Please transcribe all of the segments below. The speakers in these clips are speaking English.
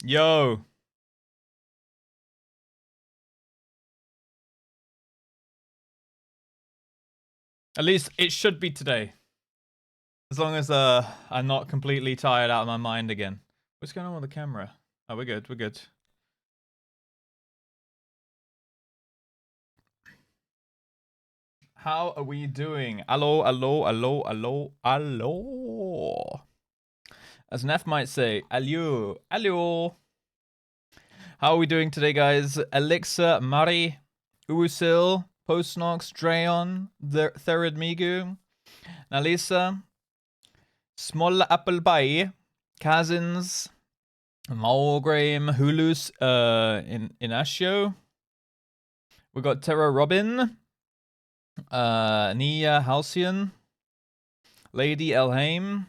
Yo. At least it should be today. As long as I'm not completely tired out of my mind again. What's going on with the camera? Oh, we're good. We're good. How are we doing? Hello, hello, hello, hello, hello. As Neff might say, hello, hello. How are we doing today, guys? Elixir, Mari, Usil, Postnox, Drayon, Third Migu, Nalisa, Small Apple Pie, Kazins, Malgraham, Hulus, in Ashio. We got Terra Robin, Nia Halcyon, Lady Elhaim.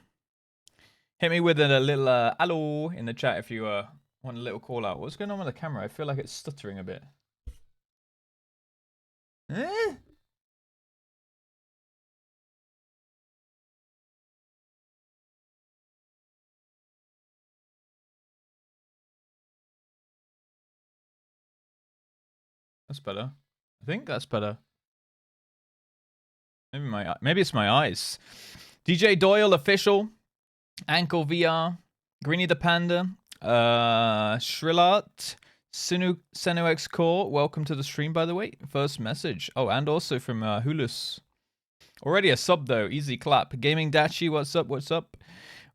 Hit me with a little hello in the chat if you want a little call out. What's going on with the camera? I feel like it's stuttering a bit. Eh? That's better. I think that's better. Maybe it's my eyes. DJ Doyle official, Ankle VR, Greeny the Panda, Shrillart, Senux Core. Welcome to the stream, by the way. First message. Oh, and also from Hulus. Already a sub though. Easy clap. Gaming Dachi. What's up? What's up?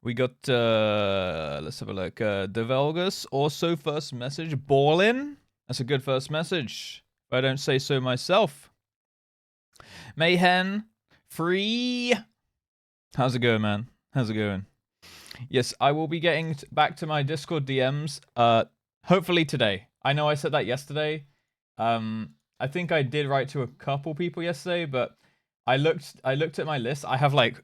We got let's have a look. Develgus. Also first message. Ballin. That's a good first message. If I don't say so myself. Mayhem. Free. How's it going, man? How's it going? Yes, I will be getting back to my Discord DMs hopefully today. I know I said that yesterday. I think I did write to a couple people yesterday, but I looked at my list. I have like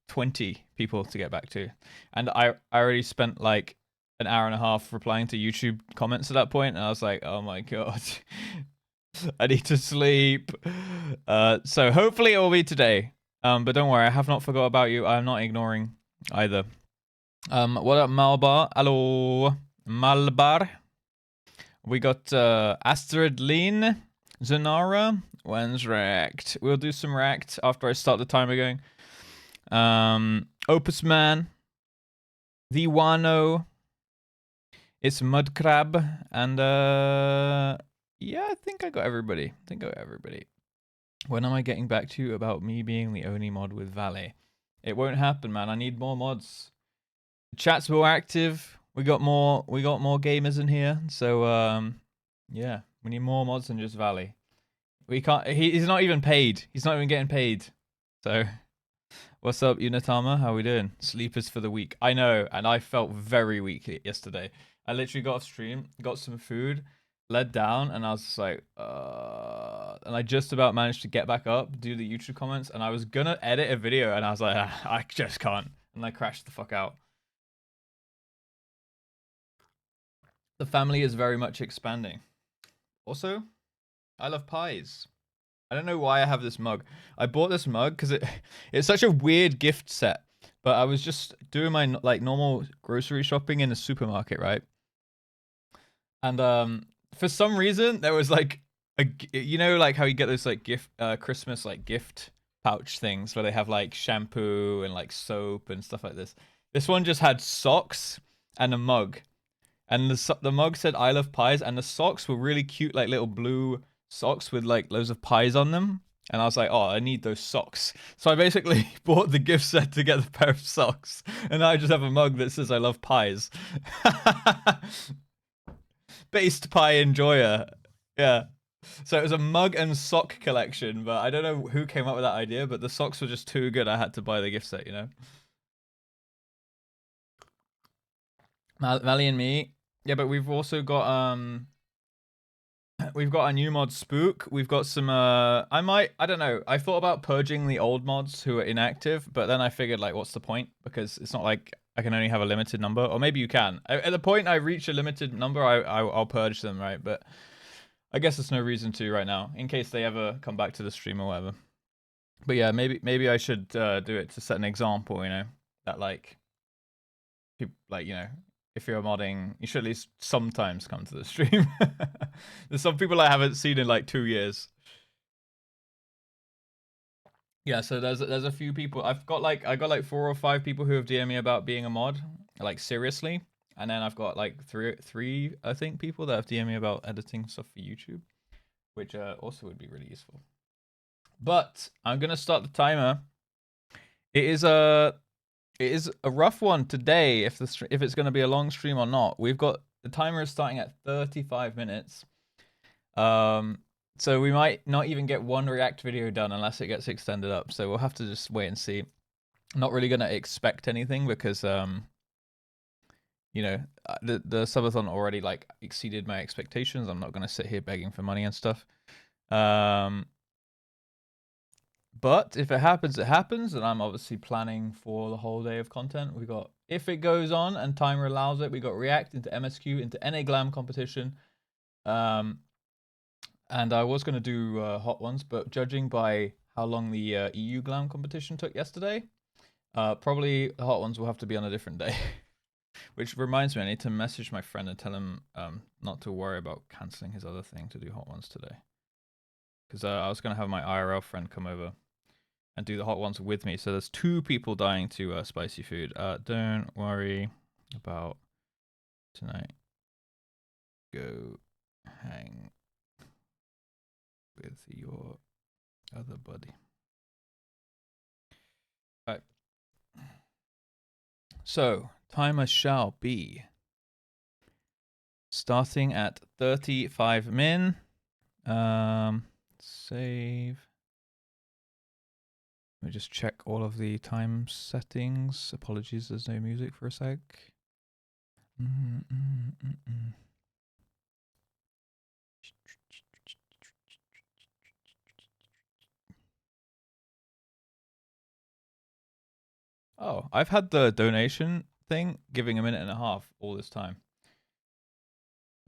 20 people to get back to. And I already spent like an hour and a half replying to YouTube comments at that point, and I was like, "Oh my god. I need to sleep." So hopefully it will be today. But don't worry, I have not forgot about you. I'm not ignoring either. What up, Malbar? Hello, Malbar. We got Astrid Lean, Zanara. When's Racked? We'll do some Racked after I start the timer going. Opus Man, The Wano. It's Mud Crab, and yeah, I think I got everybody. When am I getting back to you about me being the only mod with Valet? It won't happen, man. I need more mods. The chat's more active. We got more gamers in here. So yeah, we need more mods than just Valet. We can't. He's not even paid. He's not even getting paid. So, what's up, Unitama? How we doing? Sleepers for the week. I know, and I felt very weak yesterday. I literally got off stream, got some food, led down, and I was just like, and I just about managed to get back up, do the YouTube comments, and I was gonna edit a video, and I was like, I just can't, and I crashed the fuck out. The family is very much expanding. Also, I love pies. I don't know why I have this mug. I bought this mug because it's such a weird gift set. But I was just doing my like normal grocery shopping in a supermarket, right? And for some reason there was like you know, like how you get those like gift Christmas like gift pouch things where they have like shampoo and like soap and stuff like this. This one just had socks and a mug. And the mug said "I love pies," and the socks were really cute, like little blue socks with like loads of pies on them. And I was like, "Oh, I need those socks." So I basically bought the gift set to get the pair of socks, and now I just have a mug that says "I love pies." Based pie enjoyer, yeah. So it was a mug and sock collection, but I don't know who came up with that idea. But the socks were just too good. I had to buy the gift set, you know. Mally and me. Yeah, but we've also got we've got a new mod Spook. We've got some I don't know. I thought about purging the old mods who are inactive, but then I figured like what's the point? Because it's not like I can only have a limited number, or maybe you can. At the point I reach a limited number, I'll purge them, right? But I guess there's no reason to right now, in case they ever come back to the stream or whatever. But yeah, maybe I should do it to set an example, you know, that like people like, you know, if you're modding, you should at least sometimes come to the stream. There's some people I haven't seen in like 2 years. Yeah, so there's a few people. I got like 4 or 5 people who have DM'd me about being a mod, like seriously. And then I've got like three I think people that have DM'd me about editing stuff for YouTube, which also would be really useful. But I'm gonna start the timer. It is a rough one today. If it's gonna be a long stream or not. We've got the timer is starting at 35 minutes. So we might not even get one React video done unless it gets extended up. So we'll have to just wait and see. I'm not really gonna expect anything because you know, the subathon already like exceeded my expectations. I'm not gonna sit here begging for money and stuff. But if it happens, it happens, and I'm obviously planning for the whole day of content. We got, if it goes on and timer allows it, we got React into MSQ into NA Glam competition. And I was going to do hot ones, but judging by how long the EU Glam competition took yesterday, probably the hot ones will have to be on a different day. Which reminds me, I need to message my friend and tell him not to worry about cancelling his other thing to do hot ones today. Because I was going to have my IRL friend come over and do the hot ones with me. So there's 2 people dying to spicy food. Don't worry about tonight. Go hang with your other buddy. All right. So timer shall be starting at 35 min. Save. Let me just check all of the time settings. Apologies, there's no music for a sec. Oh, I've had the donation thing giving 1.5 minutes all this time.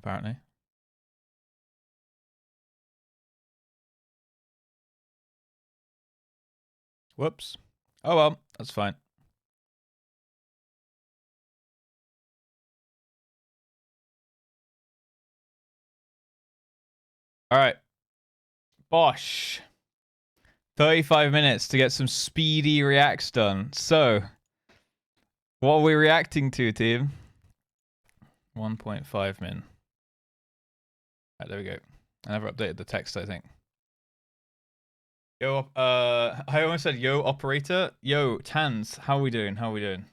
Apparently. Whoops. Oh well, that's fine. All right. Bosh. 35 minutes to get some speedy reacts done. So, what are we reacting to, team? 1.5 min. Right, there we go. I never updated the text, I think. Yo, I almost said yo operator. Yo, Tans, how are we doing? How are we doing?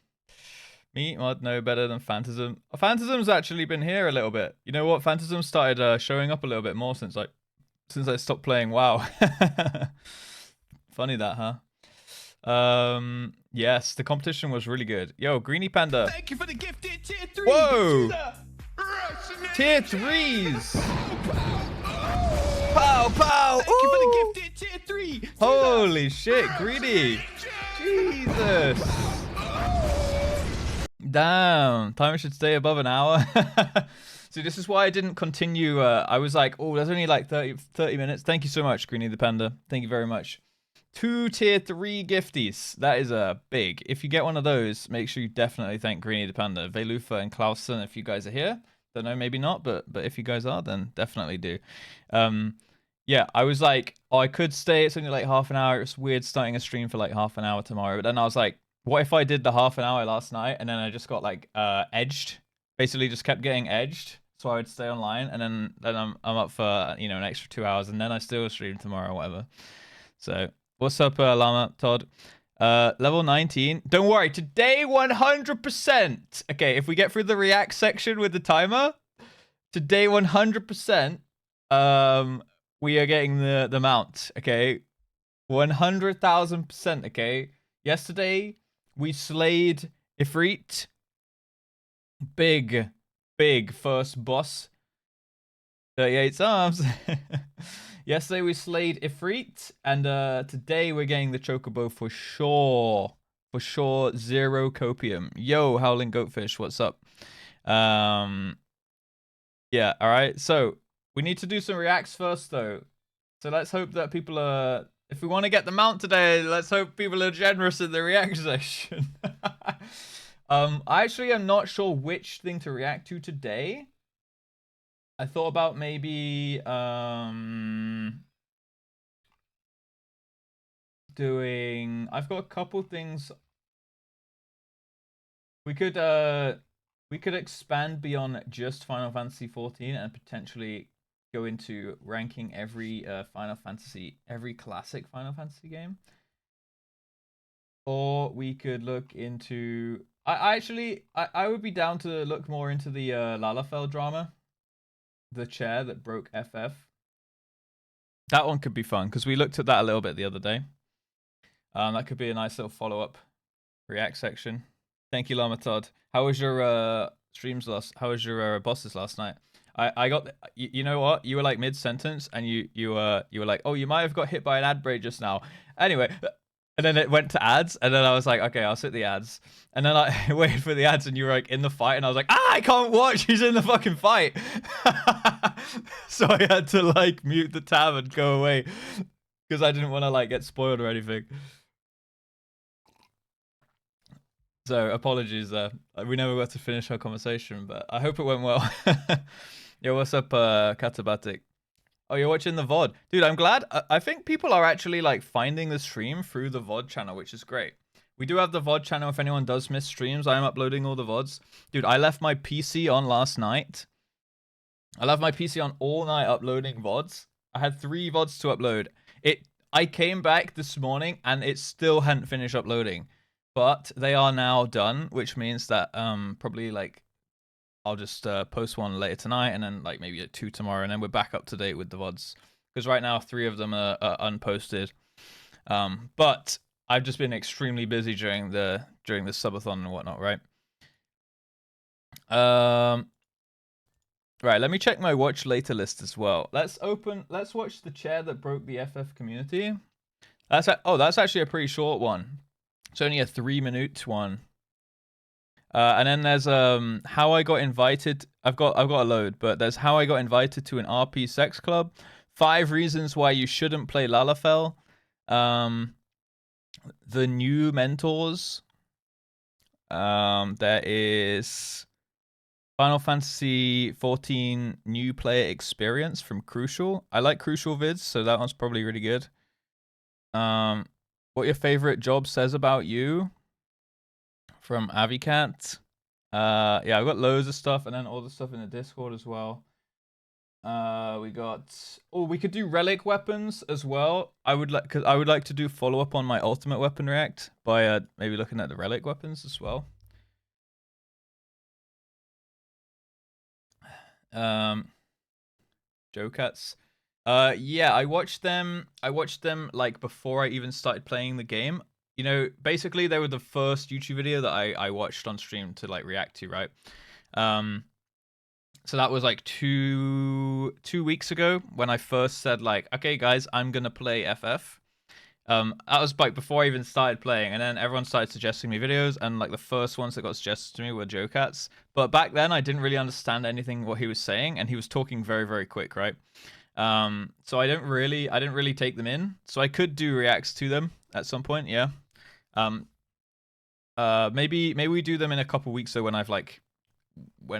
Me, mod, no better than Phantasm. Phantasm's actually been here a little bit. You know what? Phantasm started showing up a little bit more since I stopped playing WoW. Funny that, huh? Yes, the competition was really good. Yo, Greenie Panda. Thank you for the gifted tier 3. Whoa! Tier 3s! Pow, pow! Thank you for the gifted tier 3. Holy shit, Greedy! Jesus! Damn, timer should stay above an hour. See, this is why I didn't continue. I was like, oh, there's only like 30 minutes. Thank you so much, Greenie the Panda. Thank you very much. 2 tier 3 gifties. That is big. If you get one of those, make sure you definitely thank Greenie the Panda. Velufa and Clausen, if you guys are here. Don't know, maybe not, but if you guys are, then definitely do. Yeah, I was like, oh, I could stay. It's only like half an hour. It's weird starting a stream for like half an hour tomorrow. But then I was like, what if I did the half an hour last night and then I just got like edged? Basically just kept getting edged. So I would stay online and then I'm up for, you know, an extra 2 hours and then I still stream tomorrow or whatever. So what's up, Llama Todd? Level 19. Don't worry, today 100%. Okay, if we get through the react section with the timer, today 100%, we are getting the mount. Okay, 100,000%. Okay, yesterday we slayed Ifrit. Big first boss. 38 arms. Yesterday we slayed Ifrit, and today we're getting the chocobo for sure. For sure, 0 copium. Yo, Howling Goatfish, what's up? Yeah, alright. So, we need to do some reacts first, though. So let's hope that people are... If we want to get the mount today, let's hope people are generous in the react section. I actually am not sure which thing to react to today. I thought about maybe doing. I've got a couple things. We could expand beyond just Final Fantasy 14 and potentially go into ranking every every classic Final Fantasy game. Or we could look into. I would be down to look more into the Lalafell drama, the chair that broke FF. That one could be fun because we looked at that a little bit the other day. That could be a nice little follow-up react section. Thank you, Llama Todd. How was your streams last? How was your bosses last night? I got you know what? You were like mid-sentence and you were like, "Oh, you might have got hit by an ad break just now." Anyway, and then it went to ads, and then I was like, "Okay, I'll sit the ads." And then I waited for the ads, and you were like in the fight, and I was like, "Ah, I can't watch. He's in the fucking fight." So I had to like mute the tab and go away because I didn't want to like get spoiled or anything. So apologies there. We never got to finish our conversation, but I hope it went well. Yo, what's up, Katabatic? Oh, you're watching the VOD. Dude, I'm glad. I think people are actually like finding the stream through the VOD channel, which is great. We do have the VOD channel if anyone does miss streams. I am uploading all the VODs. Dude, I left my PC on last night. I left my PC on all night uploading VODs. I had 3 VODs to upload. I came back this morning and it still hadn't finished uploading. But they are now done, which means that probably like I'll just post one later tonight and then like maybe 2 tomorrow, and then we're back up to date with the VODs. Because right now 3 of them are unposted. But I've just been extremely busy during the subathon and whatnot, right? Right, let me check my watch later list as well. Let's watch The Chair That Broke the FF Community. That's actually a pretty short one. It's only a 3-minute one. And then there's how I got invited. I've got a load, but there's how I got invited to an RP sex club. 5 reasons why you shouldn't play Lalafell. The new mentors. There is Final Fantasy 14 new player experience from Crucial. I like Crucial vids, so that one's probably really good. What your favorite job says about you from Avicat. Yeah, I've got loads of stuff, and then all the stuff in the Discord as well. We could do relic weapons as well. I would like to do follow up on my ultimate weapon react by maybe looking at the relic weapons as well. Jokats. Yeah, I watched them like before I even started playing the game. You know, basically they were the first YouTube video that I watched on stream to like react to, right? So that was like 2 weeks ago when I first said like, okay guys, I'm gonna play FF. That was like before I even started playing, and then everyone started suggesting me videos, and like the first ones that got suggested to me were Jokats. But back then I didn't really understand anything what he was saying, and he was talking very, very quick, right? So I didn't really take them in. So I could do reacts to them at some point, yeah. Maybe we do them in a couple weeks, so when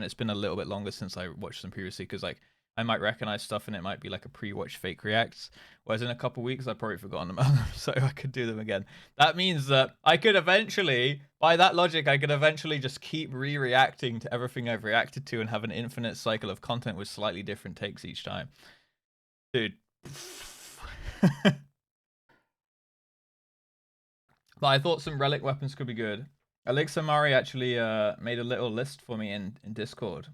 it's been a little bit longer since I watched them previously, because like I might recognize stuff and it might be like a pre-watch fake reacts. Whereas in a couple weeks I've probably forgotten about them, so I could do them again. That means that I could eventually, by that logic, I could eventually just keep re-reacting to everything I've reacted to and have an infinite cycle of content with slightly different takes each time. Dude. But I thought some relic weapons could be good. Elixir Mari actually made a little list for me in Discord.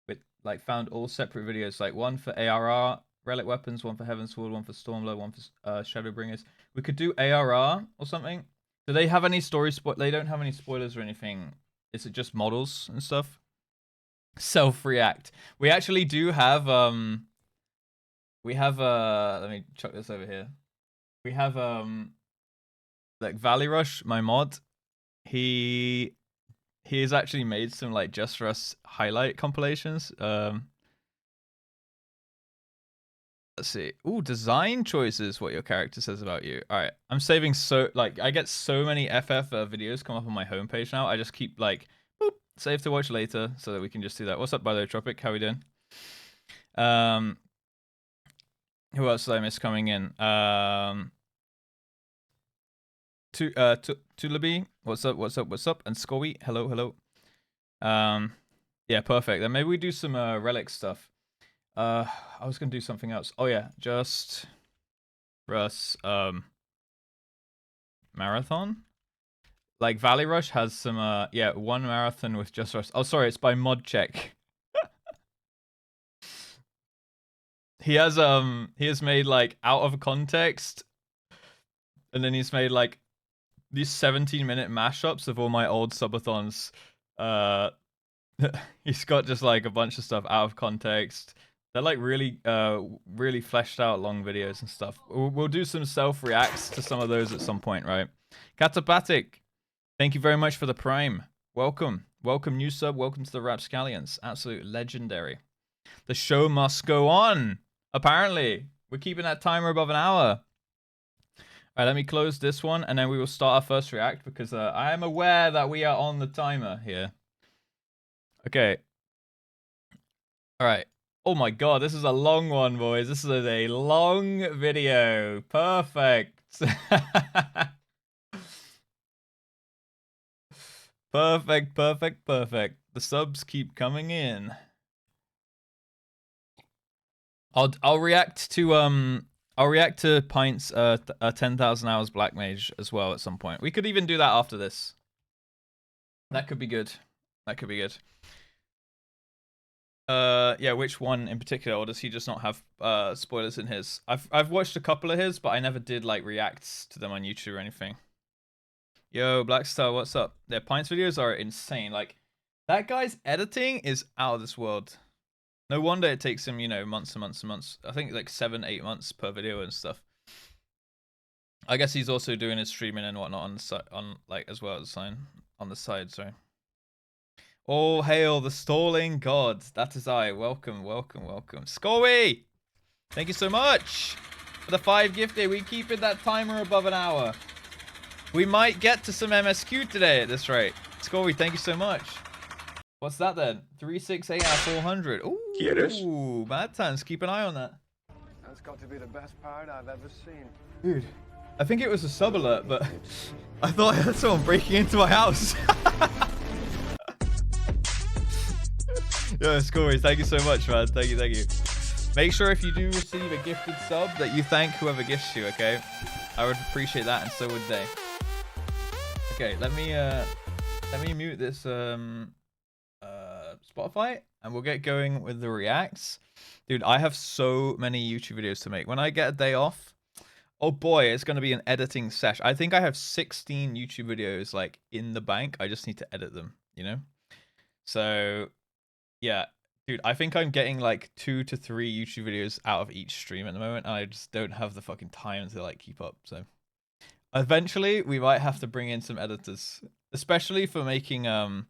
With like found all separate videos, like one for ARR relic weapons, one for Heavensward, one for Stormblood, one for Shadowbringers. We could do ARR or something. Do they have any story they don't have any spoilers or anything. Is it just models and stuff? Self-react. We actually do have we have let me chuck this over here. We have like Valley Rush, my mod. He has actually made some like JustRuss highlight compilations. Let's see. Ooh, design choices. What your character says about you. All right, I'm saving I get so many FF videos come up on my homepage now. I just keep like Save to watch later so that we can just do that. What's up, by the way, Tropic? How we doing? Who else did I miss coming in? Tulabi, what's up? And Scowy, hello. Yeah, perfect. Then maybe we do some relic stuff. I was gonna do something else. Oh yeah, just Russ marathon. Like Valley Rush has some yeah, one marathon with Just Russ. Oh sorry, it's by Mod Check. He has made like out of context, and then he's made like these 17-minute mashups of all my old subathons. He's got just like a bunch of stuff out of context. They're like really really fleshed out long videos and stuff. We'll do some self reacts to some of those at some point, right? Catapatic, thank you very much for the prime. Welcome new sub. Welcome to the Rapscallions. Absolute legendary. The show must go on. Apparently, we're keeping that timer above an hour. All right, let me close this one, and then we will start our first react because I am aware that we are on the timer here. Okay. All right. Oh my god, this is a long one, boys. This is a long video. Perfect. Perfect. The subs keep coming in. I'll react to Pint's 10,000 hours Black Mage as well at some point. We could even do that after this. That could be good. Yeah, which one in particular, or does he just not have spoilers in his? I've watched a couple of his, but I never did like reacts to them on YouTube or anything. Yo, Blackstar, what's up? Their Pints videos are insane. Like, that guy's editing is out of this world. No wonder it takes him, you know, months and months. I think like 7-8 months per video and stuff. I guess he's also doing his streaming and whatnot on the side, as well as on the side. Sorry. All hail the stalling god. That is I. Welcome. Scowy! Thank you so much for the 5 gifted. We keeping that timer above an hour. We might get to some MSQ today at this rate. Scowy, thank you so much. What's that then? 368 out of 400. Ooh, Mad Times. Keep an eye on that. That's got to be the best part I've ever seen. Dude, I think it was a sub alert, but I thought I had someone breaking into my house. Yo, Scory, thank you so much, man. Thank you. Make sure if you do receive a gifted sub that you thank whoever gifts you, okay? I would appreciate that, and so would they. Okay, let me mute this Spotify, and we'll get going with the reacts. Dude, I have so many YouTube videos to make. When I get a day off, oh boy, it's going to be an editing sesh. I think I have 16 YouTube videos like in the bank. I just need to edit them, you know? So, yeah. Dude, I think I'm getting like 2 to 3 YouTube videos out of each stream at the moment, and I just don't have the fucking time to like keep up. So, eventually, we might have to bring in some editors, especially for making I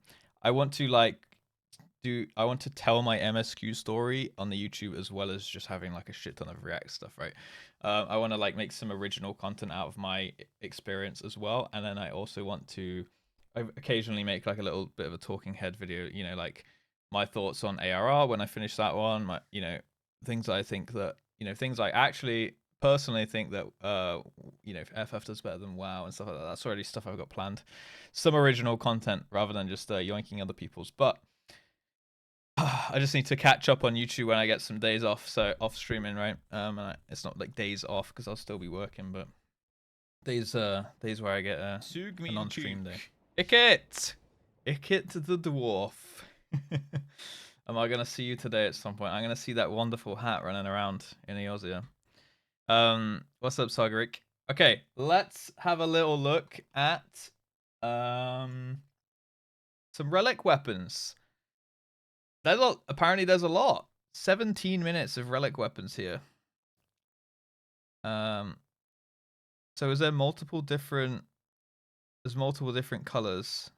want to tell my MSQ story on the YouTube as well as just having like a shit ton of React stuff, right? I want to like make some original content out of my experience as well, and then I also want to occasionally make like a little bit of a talking head video, you know, like my thoughts on ARR when I finish that one, my, you know, things I think that, you know, things I actually personally think that you know, FF does better than WoW and stuff like that. That's already stuff I've got planned. Some original content rather than just yoinking other people's. But I just need to catch up on YouTube when I get some days off, so off streaming, right? And it's not like days off because I'll still be working, but days where I get a non-stream day. Ickit the dwarf. Am I gonna see you today at some point? I'm gonna see that wonderful hat running around in Eosia. What's up, Sagarik? Okay, let's have a little look at some relic weapons. Apparently there's a lot. 17 minutes of relic weapons here. So is there multiple different colors?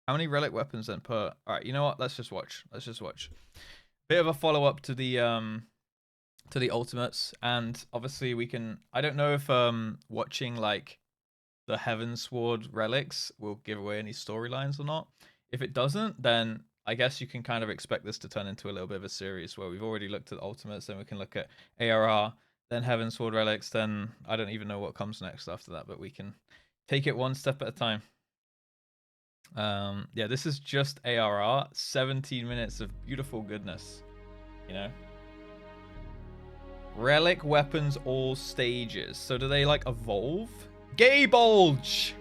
How many relic weapons then per? All right, you know what? Let's just watch. Bit of a follow up to the ultimates, and obviously we can. I don't know if watching like the Heavensward relics will give away any storylines or not. If it doesn't, then I guess you can kind of expect this to turn into a little bit of a series where we've already looked at ultimates, then we can look at ARR, then Heaven Sword Relics, then I don't even know what comes next after that, but we can take it one step at a time. Yeah, this is just ARR, 17 minutes of beautiful goodness, you know? Relic weapons all stages. So do they like evolve? Gay Bulge!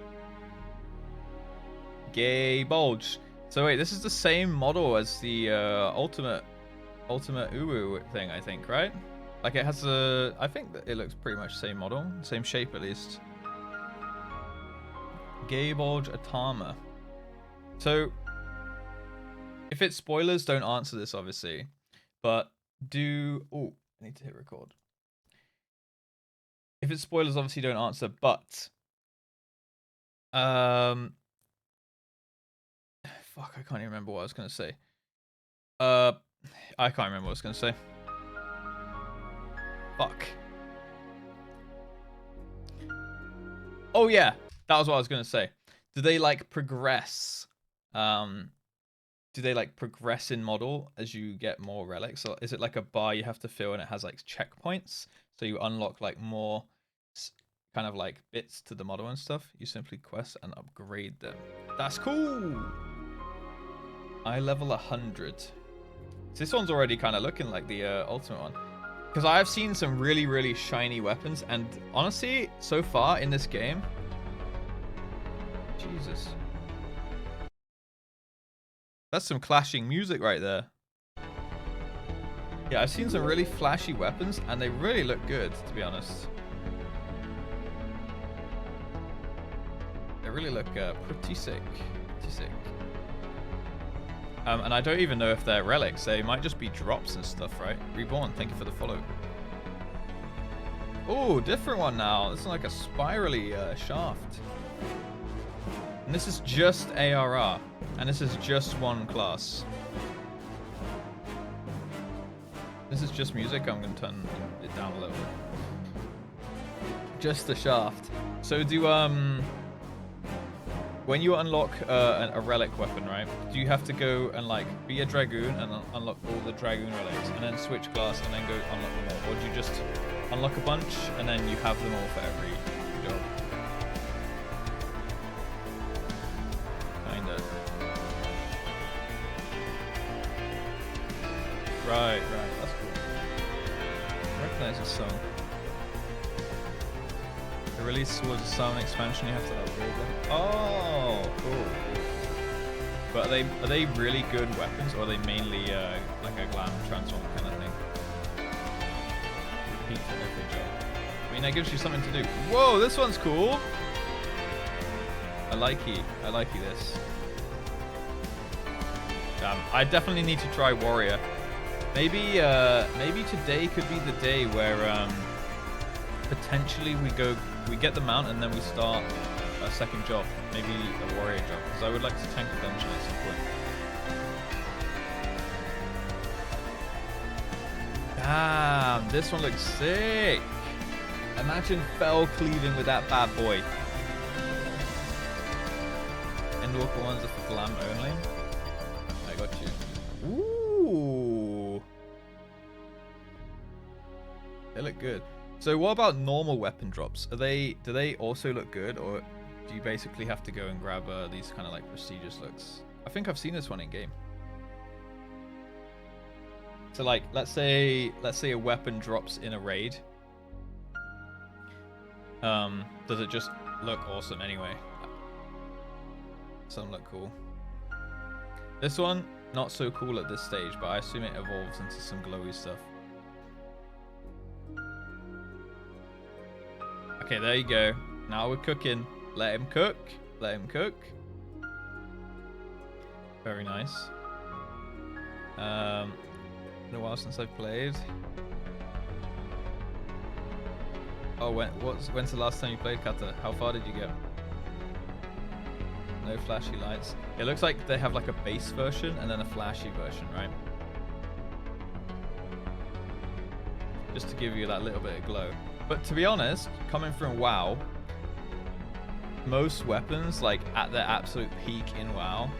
Gay Bulge. So wait, this is the same model as the ultimate Uwu thing, I think, right? Like it has a, I think that it looks pretty much the same model, same shape at least. Gay Bulge Atama. So if it's spoilers, don't answer this obviously, but do, oh, I need to hit record. If it's spoilers, obviously don't answer, but fuck, I can't even remember what I was gonna say. I can't remember what I was gonna say. Fuck. Oh yeah, that was what I was gonna say. Do they like progress? Do they like progress in model as you get more relics? Or is it like a bar you have to fill and it has like checkpoints? So you unlock like more kind of like bits to the model and stuff. You simply quest and upgrade them. That's cool. I level 100. So this one's already kind of looking like the ultimate one. Because I've seen some really, really shiny weapons. And honestly, so far in this game... Jesus. That's some clashing music right there. Yeah, I've seen some really flashy weapons, and they really look good, to be honest. They really look pretty sick. Pretty sick. And I don't even know if they're relics. They might just be drops and stuff, right? Reborn, thank you for the follow. Oh, different one now. This is like a spirally shaft. And this is just ARR. And this is just one class. This is just music. I'm going to turn it down a little bit. Just the shaft. So do, when you unlock a relic weapon, right? Do you have to go and like be a Dragoon and unlock all the Dragoon relics and then switch class and then go unlock them all? Or do you just unlock a bunch and then you have them all for every job? Kinda. Right, that's cool. I recognize this song. The release was a sound expansion, you have to upgrade them. Oh, cool. But are they really good weapons, or are they mainly like a glam transform kind of thing? Repeat for every job. I mean, that gives you something to do. Whoa, this one's cool. I like this. Damn, I definitely need to try Warrior. Maybe today could be the day where potentially we get the mount and then we start a second job, maybe a warrior job, because I would like to tank a dungeon at some point. Damn, this one looks sick. Imagine fell cleaving with that bad boy. Endwalker ones are for glam only. I got you. Ooh. They look good. So what about normal weapon drops? Do they also look good, or do you basically have to go and grab these kind of like prestigious looks? I think I've seen this one in game. So like, let's say a weapon drops in a raid. Does it just look awesome anyway? Some look cool. This one, not so cool at this stage, but I assume it evolves into some glowy stuff. Okay, there you go. Now we're cooking. Let him cook. Let him cook. Very nice. Been a while since I've played. Oh, when's the last time you played, Kata? How far did you get? No flashy lights. It looks like they have like a base version and then a flashy version, right? Just to give you that little bit of glow. But to be honest, coming from WoW, most weapons, like at their absolute peak in WoW,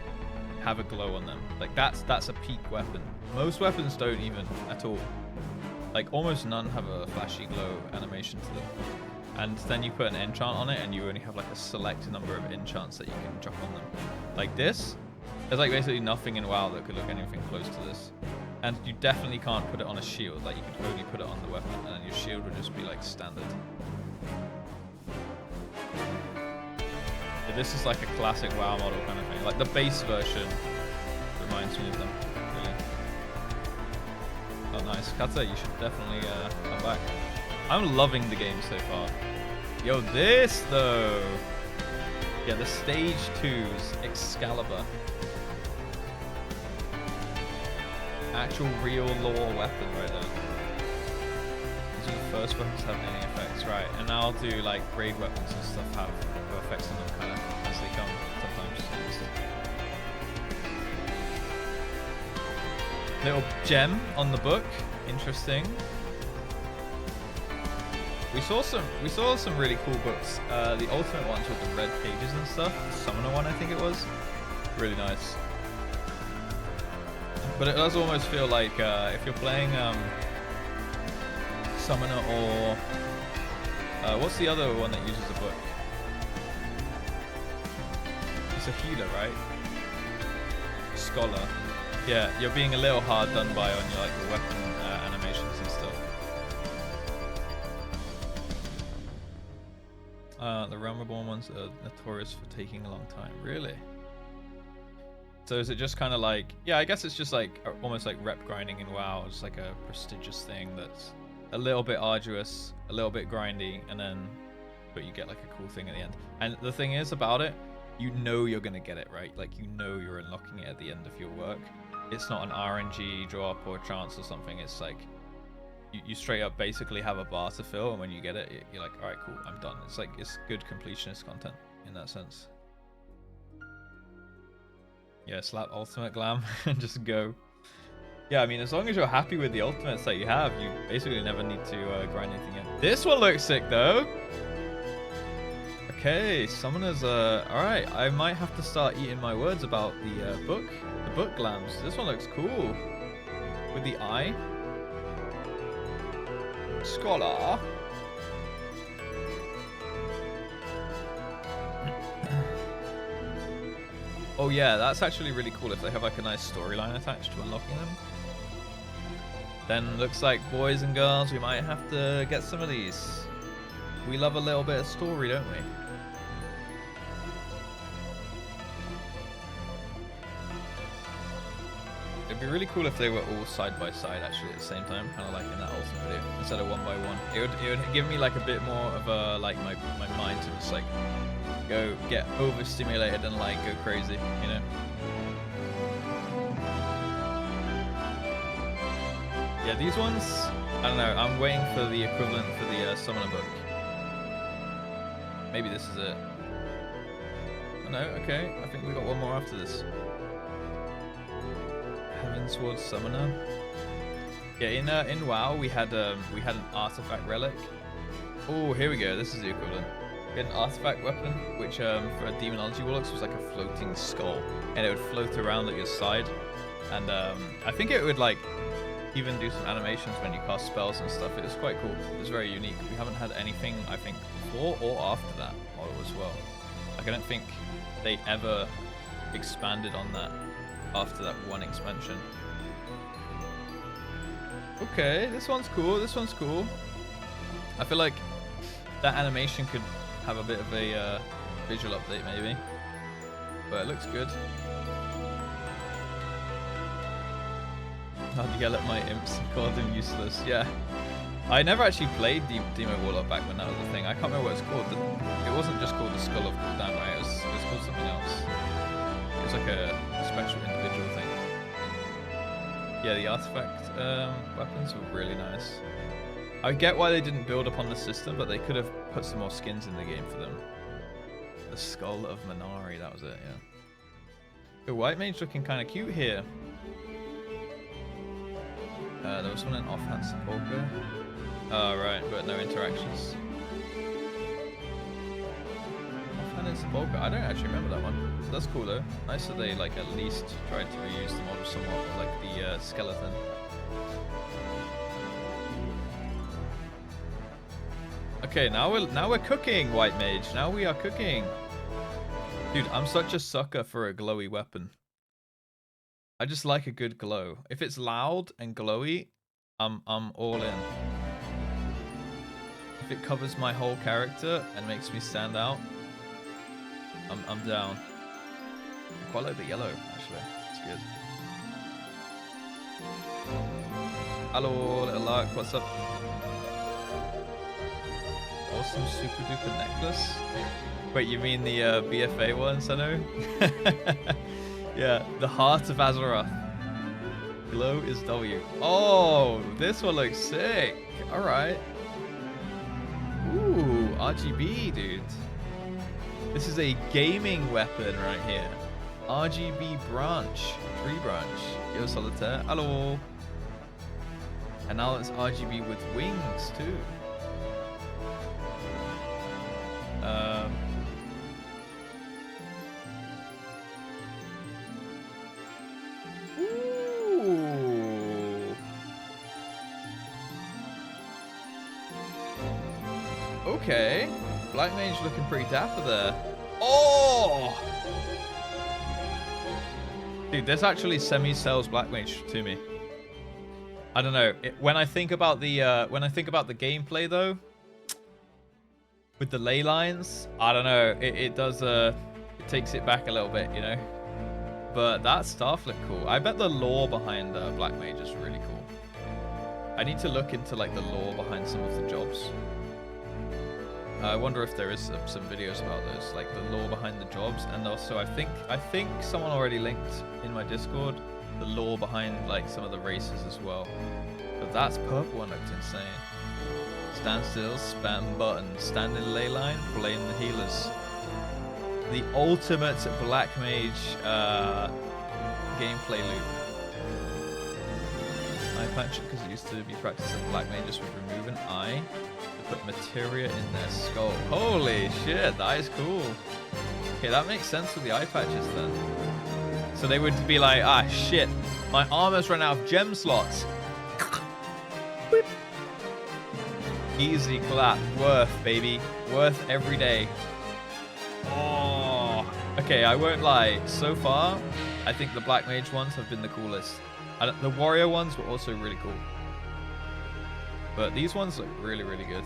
have a glow on them. Like that's a peak weapon. Most weapons don't even at all. Like almost none have a flashy glow animation to them. And then you put an enchant on it and you only have like a select number of enchants that you can drop on them. Like this, there's like basically nothing in WoW that could look anything close to this. And you definitely can't put it on a shield. Like you can only put it on the weapon and then your shield would just be like standard. But this is like a classic WoW model kind of thing. Like the base version reminds me of them, really. Oh nice. Kata, you should definitely come back. I'm loving the game so far. Yo, this though. Yeah, the stage 2's Excalibur. Actual real lore weapon right there. These are the first weapons to have any effects, right? And now I'll do like grade weapons and stuff have effects on them kind of as they come sometimes. Little gem on the book, interesting. We saw some really cool books. The ultimate ones with the red pages and stuff. The summoner one, I think it was. Really nice. But it does almost feel like if you're playing summoner or what's the other one that uses a book? It's a healer, right? Scholar. Yeah, you're being a little hard done by on your like the weapon animations and stuff. The Realm Reborn ones are notorious for taking a long time. Really? So is it just kind of like, yeah, I guess it's just like almost like rep grinding in WoW. It's like a prestigious thing that's a little bit arduous, a little bit grindy, and then but you get like a cool thing at the end. And the thing is about it, you know you're gonna get it, right? Like you know you're unlocking it at the end of your work. It's not an RNG drop or chance or something. It's like you straight up basically have a bar to fill, and when you get it, you're like, all right, cool, I'm done. It's like it's good completionist content in that sense. Yeah, slap ultimate glam and just go. Yeah, I mean, as long as you're happy with the ultimates that you have, you basically never need to grind anything in. This one looks sick though. Okay, summoners. All right, I might have to start eating my words about the book glams. This one looks cool with the eye. Scholar. Oh yeah, that's actually really cool if they have like a nice storyline attached to unlocking them. Then looks like, boys and girls, we might have to get some of these. We love a little bit of story, don't we? It'd be really cool if they were all side by side actually at the same time, kind of like in that ultimate video, instead of one by one. It would give me like a bit more of a like my mind to just like go get overstimulated and like go crazy, you know. Yeah, these ones, I don't know. I'm waiting for the equivalent for the summoner book. Maybe this is it. Oh, no, okay. I think we got one more after this. Heavensward Summoner. Yeah, in WoW we had an artifact relic. Oh, here we go. This is the equivalent. We had an artifact weapon, which for Demonology Warlocks was like a floating skull, and it would float around at your side. And I think it would like even do some animations when you cast spells and stuff. It was quite cool. It was very unique. We haven't had anything, I think, before or after that model as well. Like I don't think they ever expanded on that after that one expansion. Okay, this one's cool. This one's cool. I feel like that animation could have a bit of a visual update maybe, but it looks good. I'd yell at my imps and call them useless. Yeah, I never actually played Demo Warlock back when that was a thing. I can't remember what it's called. It wasn't just called the Skull of Gul'dan, right? It was called something else. It was like a special individual thing. Yeah, the artifact weapons were really nice. I get why they didn't build upon the system, but they could have put some more skins in the game for them. The Skull of Minari, that was it, yeah. The White Mage looking kind of cute here. There was one in Offhand Sepulchre. Oh, right, but no interactions. happened in Sepulchre? I don't actually remember that one. That's cool though. Nice that they like at least tried to reuse the model somewhat, like the skeleton. Okay, now we're cooking, White Mage. Now we are cooking. Dude, I'm such a sucker for a glowy weapon. I just like a good glow. If it's loud and glowy, I'm all in. If it covers my whole character and makes me stand out, I'm down. I quite like the yellow, actually. It's good. Hello, little Lark. What's up? Awesome super duper necklace. Wait, you mean the BFA one, Seno? Yeah, the Heart of Azeroth. Glow is W. Oh, this one looks sick. All right. Ooh, RGB, dude. This is a gaming weapon right here. RGB branch. Tree branch. Yo, Solitaire. Hello. And now it's RGB with wings, too. Ooh. Okay. Black Mage looking pretty dapper there. Oh! Dude, this actually semi-sells Black Mage to me. I don't know. When I think about the gameplay though, with the ley lines, I don't know. It does it takes it back a little bit, you know. But that staff looked cool. I bet the lore behind Black Mage is really cool. I need to look into like the lore behind some of the jobs. I wonder if there is some videos about those, like the lore behind the jobs, and also I think someone already linked in my Discord the lore behind like some of the races as well. But that's purple one looked insane. Stand still, spam button, stand in ley line, blame the healers. The ultimate Black Mage gameplay loop. Eye patch, because it used to be practiced that Black Mages would remove an eye to put materia in their skull. Holy shit, that is cool. Okay, that makes sense with the eye patches then. So they would be like, ah shit, my armor's run out of gem slots. Whip. Easy clap, worth baby, worth every day. Oh, okay, I won't lie. So far, I think the Black Mage ones have been the coolest. The warrior ones were also really cool. But these ones look really, really good.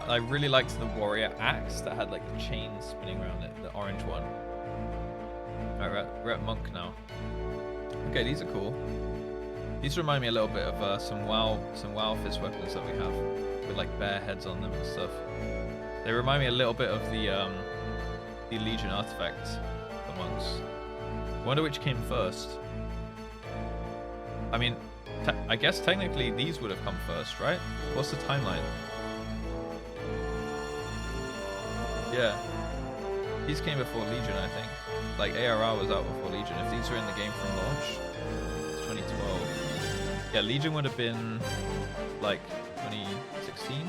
I really liked the warrior axe that had like the chain spinning around it, the orange one. Alright, we're at monk now. Okay, these are cool. These remind me a little bit of some WoW fist weapons that we have with like bear heads on them and stuff. They remind me a little bit of the Legion artifact, the monks. I wonder which came first. I mean, I guess technically these would have come first, right? What's the timeline? Yeah. These came before Legion, I think. Like, ARR was out before Legion. If these were in the game from launch, it's 2012. Yeah, Legion would have been, like, 2016?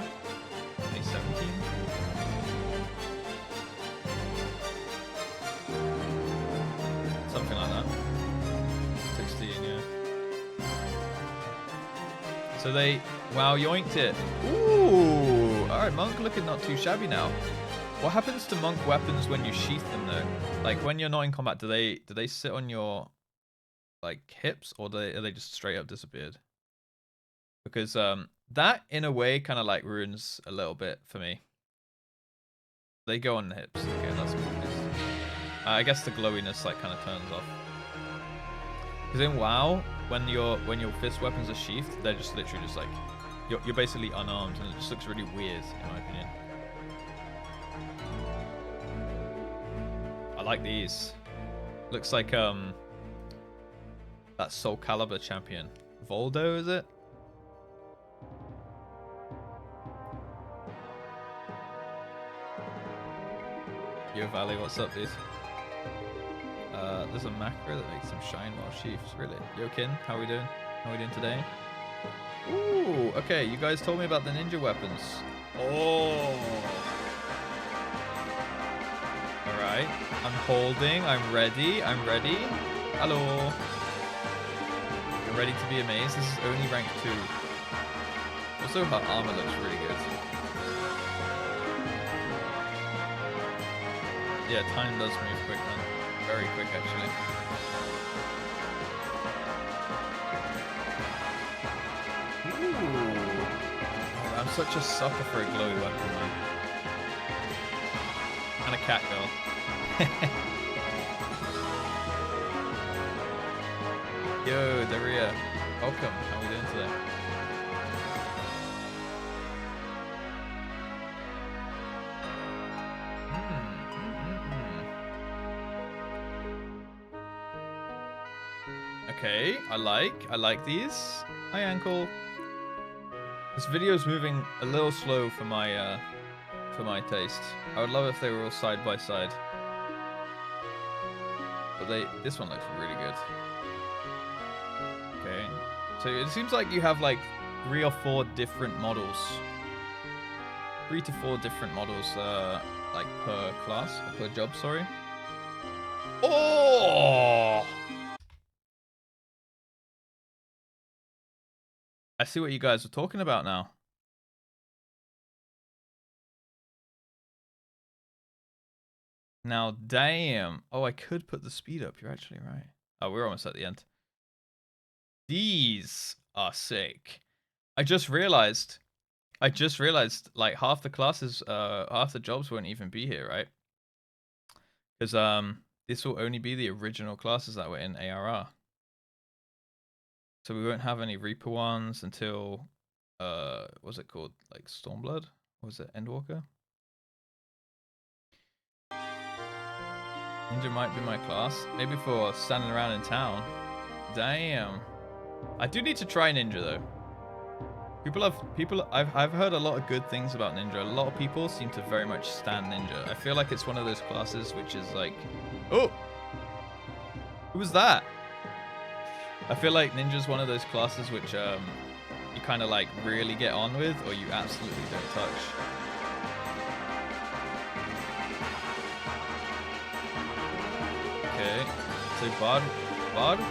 2017? Something like that. 16, yeah. So they... Wow, yoinked it. Ooh! Alright, Monk looking not too shabby now. What happens to monk weapons when you sheath them though? Like when you're not in combat, do they sit on your like hips, or are they just straight up disappeared? Because that in a way kind of like ruins a little bit for me. They go on the hips. Okay, that's cool. I guess the glowiness like kind of turns off. Because in WoW, when your fist weapons are sheathed, they're just literally just like you're basically unarmed, and it just looks really weird in my opinion. I like these. Looks like that Soul Calibur champion. Voldo, is it? Yo Valley, what's up, dude? There's a macro that makes them shine while sheaths. Really? Yo Kin, how are we doing? How are we doing today? Ooh, okay, you guys told me about the ninja weapons. Oh. Alright. I'm holding. I'm ready. I'm ready. Hello. I'm ready to be amazed. This is only rank 2. Also, her armor looks really good. Yeah, time does move quick, man. Very quick, actually. Ooh. Oh, I'm such a sucker for a glowy weapon, man. And a cat girl. Yo, Daria. Welcome. How are we doing today? Okay, I like these. Hi, Ankle. This video is moving a little slow for my taste. I would love if they were all side by side. But this one looks really good. Okay. So it seems like you have like 3 or 4 different models. 3 to 4 different models like per class, or per job, sorry. Oh! I see what you guys are talking about now. Now, damn. Oh, I could put the speed up. You're actually right. Oh, we're almost at the end. These are sick. I just realized, like, half the classes, half the jobs won't even be here, right? Because, this will only be the original classes that were in ARR. So we won't have any Reaper ones until, what's it called? Like Stormblood? Or was it Endwalker? Ninja might be my class. Maybe for standing around in town. Damn. I do need to try Ninja though. I've heard a lot of good things about Ninja. A lot of people seem to very much stand Ninja. I feel like it's one of those classes which is like, oh, who was that? I feel like Ninja's one of those classes which you kind of like really get on with, or you absolutely don't touch. Okay, so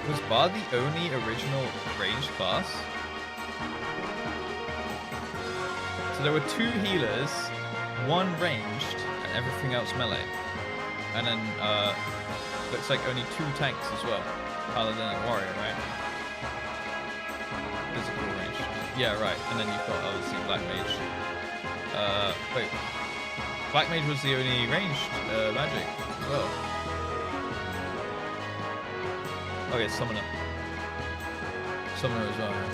was Bard the only original ranged class? So there were 2 healers, 1 ranged, and everything else melee. And then looks like only 2 tanks as well. Paladin and warrior, right? Physical ranged. Yeah, right. And then you've got obviously Black Mage. Wait. Black Mage was the only ranged magic as well. Okay, Summoner. Summoner as well, right?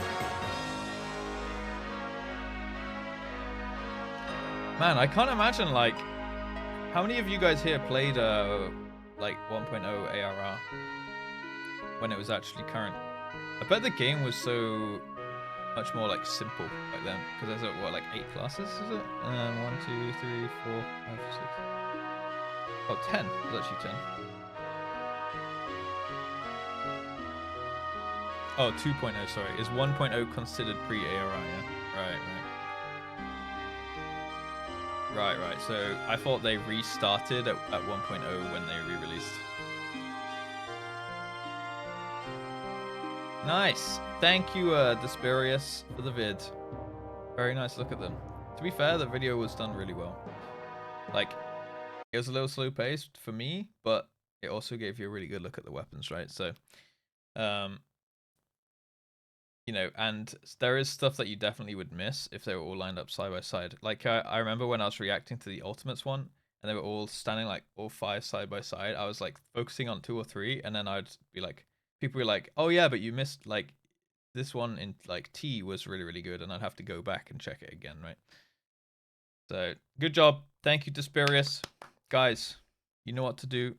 Man, I can't imagine, like, how many of you guys here played, like, 1.0 ARR when it was actually current? I bet the game was so much more, like, simple back then, because there's, what, like, 8 classes, is it? 1, 2, 3, 4, 5, 6. Oh, 10. It was actually 10. Oh, 2.0, sorry. Is 1.0 considered pre-ARI, yeah? Right. So I thought they restarted at 1.0 when they re-released. Nice. Thank you, Desperius, for the vid. Very nice look at them. To be fair, the video was done really well. Like, it was a little slow-paced for me, but it also gave you a really good look at the weapons, right? So, you know, and there is stuff that you definitely would miss if they were all lined up side by side. Like, I remember when I was reacting to the Ultimates one, and they were all standing, like, all 5 side by side, I was, like, focusing on 2 or 3, and then I'd be like, people were like, oh yeah, but you missed, like, this one in, like, T was really, really good, and I'd have to go back and check it again, right? So, good job. Thank you, Desperius. Guys, you know what to do.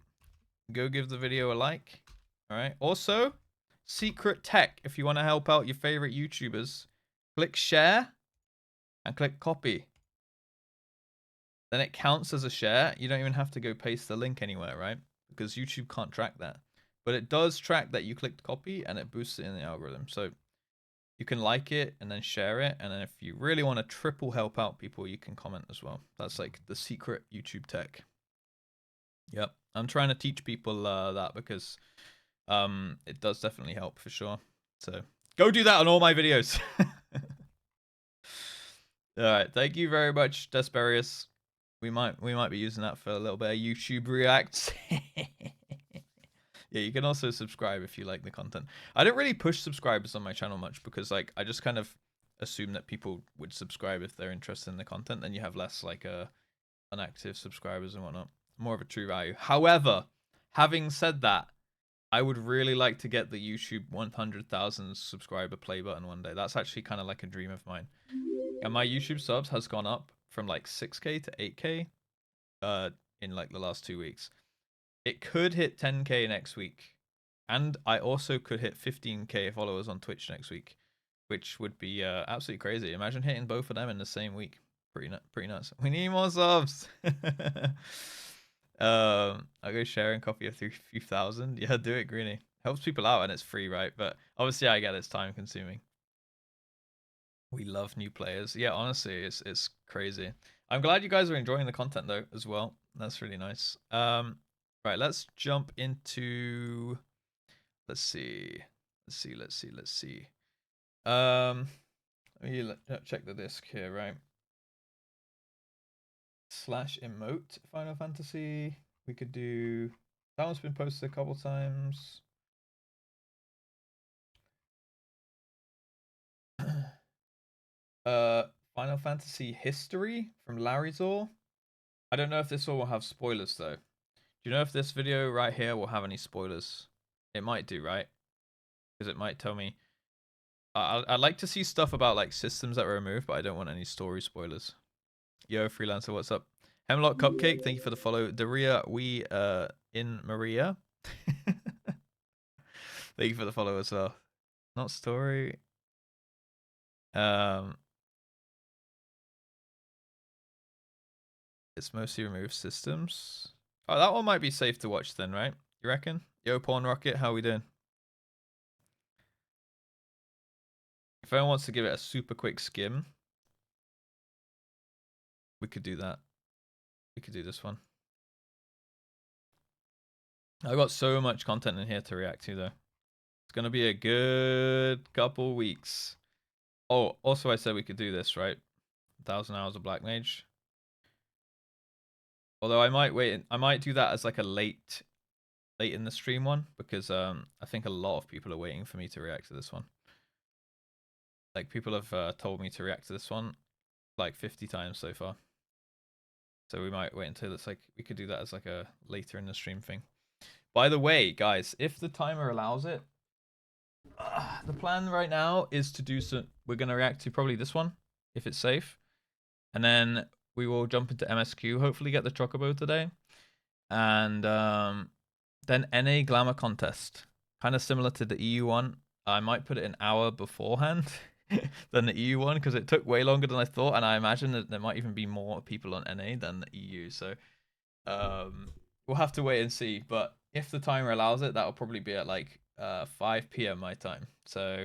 Go give the video a like. All right. Also, secret tech. If you want to help out your favorite YouTubers, click share and click copy. Then it counts as a share. You don't even have to go paste the link anywhere, right? Because YouTube can't track that. But it does track that you clicked copy, and it boosts it in the algorithm. So You can like it and then share it, and then if you really want to triple help out people, you can comment as well. That's like the secret YouTube tech. Yep, I'm trying to teach people that because it does definitely help for sure. So go do that on all my videos. All right, thank you very much, Desperius. We might be using that for a little bit of YouTube reacts. Yeah, you can also subscribe if you like the content. I don't really push subscribers on my channel much because like I just kind of assume that people would subscribe if they're interested in the content. Then you have less like inactive subscribers and whatnot. More of a true value. However, having said that, I would really like to get the YouTube 100,000 subscriber play button one day. That's actually kind of like a dream of mine. And my YouTube subs has gone up from like 6K to 8K in like the last 2 weeks. It could hit 10K next week. And I also could hit 15K followers on Twitch next week, which would be absolutely crazy. Imagine hitting both of them in the same week. Pretty nuts. We need more subs. I'll go share and copy a few thousand. Yeah, do it, Greenie. Helps people out and it's free, right? But obviously I get it's time consuming. We love new players. Yeah, honestly, it's crazy. I'm glad you guys are enjoying the content though as well. That's really nice. Right, let's jump into. Let's see. Let me check the disc here, right? /emote Final Fantasy. We could do. That one's been posted a couple times. Final Fantasy History from Larizor. I don't know if this one will have spoilers though. Do you know if this video right here will have any spoilers? It might do, right? Because it might tell me. I'd like to see stuff about like systems that were removed, but I don't want any story spoilers. Yo, freelancer, what's up? Hemlock Cupcake, thank you for the follow. Daria, we in Maria. Thank you for the follow as well. Not story. It's mostly removed systems. Oh, that one might be safe to watch then, right? You reckon? Yo, Porn Rocket, how we doing? If anyone wants to give it a super quick skim, we could do that. We could do this one. I've got so much content in here to react to, though. It's going to be a good couple weeks. Oh, also I said we could do this, right? 1,000 Hours of Black Mage. Although I might wait. I might do that as like a late in the stream one because I think a lot of people are waiting for me to react to this one. Like people have told me to react to this one like 50 times so far. So we might wait until it's like we could do that as like a later in the stream thing. By the way, guys, if the timer allows it, the plan right now is to do some. We're gonna react to probably this one if it's safe, and then we will jump into MSQ. Hopefully, get the chocobo today, and then NA Glamour contest, kind of similar to the EU one. I might put it an hour beforehand than the EU one because it took way longer than I thought, and I imagine that there might even be more people on NA than the EU. So we'll have to wait and see. But if the timer allows it, that'll probably be at like 5 p.m. my time. So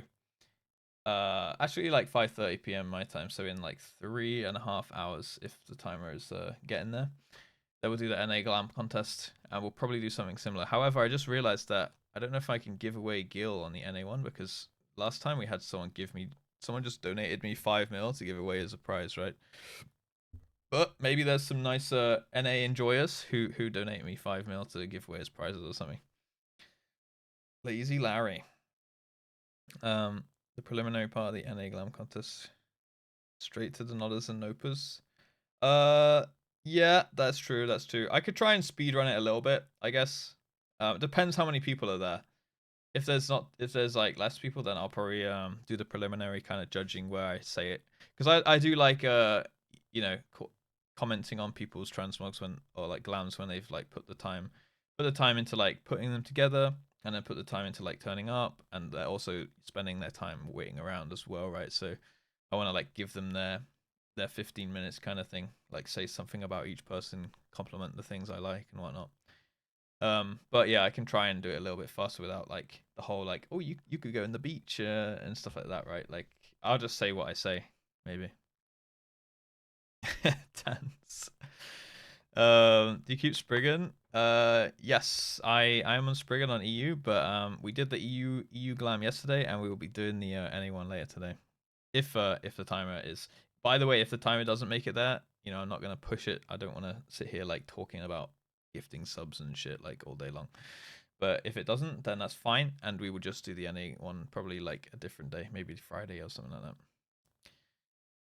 actually like 5:30 p.m. my time. So in like 3.5 hours, if the timer is getting there. Then we'll do the NA Glam contest, and we'll probably do something similar. However, I just realized that I don't know if I can give away Gil on the NA one because last time we had someone just donated me 5 mil to give away as a prize, right? But maybe there's some nice NA enjoyers who donate me 5 mil to give away as prizes or something. Lazy Larry. The preliminary part of the NA Glam contest. Straight to the nodders and nopers. Yeah, that's true. That's true. I could try and speedrun it a little bit, I guess. Depends how many people are there. If there's like less people, then I'll probably do the preliminary kind of judging where I say it, because I do like you know, commenting on people's transmogs or like glams when they've like put the time into like putting them together, and then put the time into like turning up, and they're also spending their time waiting around as well, right? So I want to like give them their 15 minutes kind of thing, like say something about each person, compliment the things I like and whatnot. But yeah, I can try and do it a little bit faster without like the whole like, oh, you could go in the beach and stuff like that, right? Like I'll just say what I say, maybe. Tense. Do you keep Spriggan? Yes, I'm on Spriggan on EU, but we did the EU glam yesterday, and we will be doing the NA one later today. If the timer is. By the way, if the timer doesn't make it there, you know, I'm not gonna push it. I don't want to sit here like talking about gifting subs and shit like all day long. But if it doesn't, then that's fine, and we will just do the NA one probably like a different day, maybe Friday or something like that.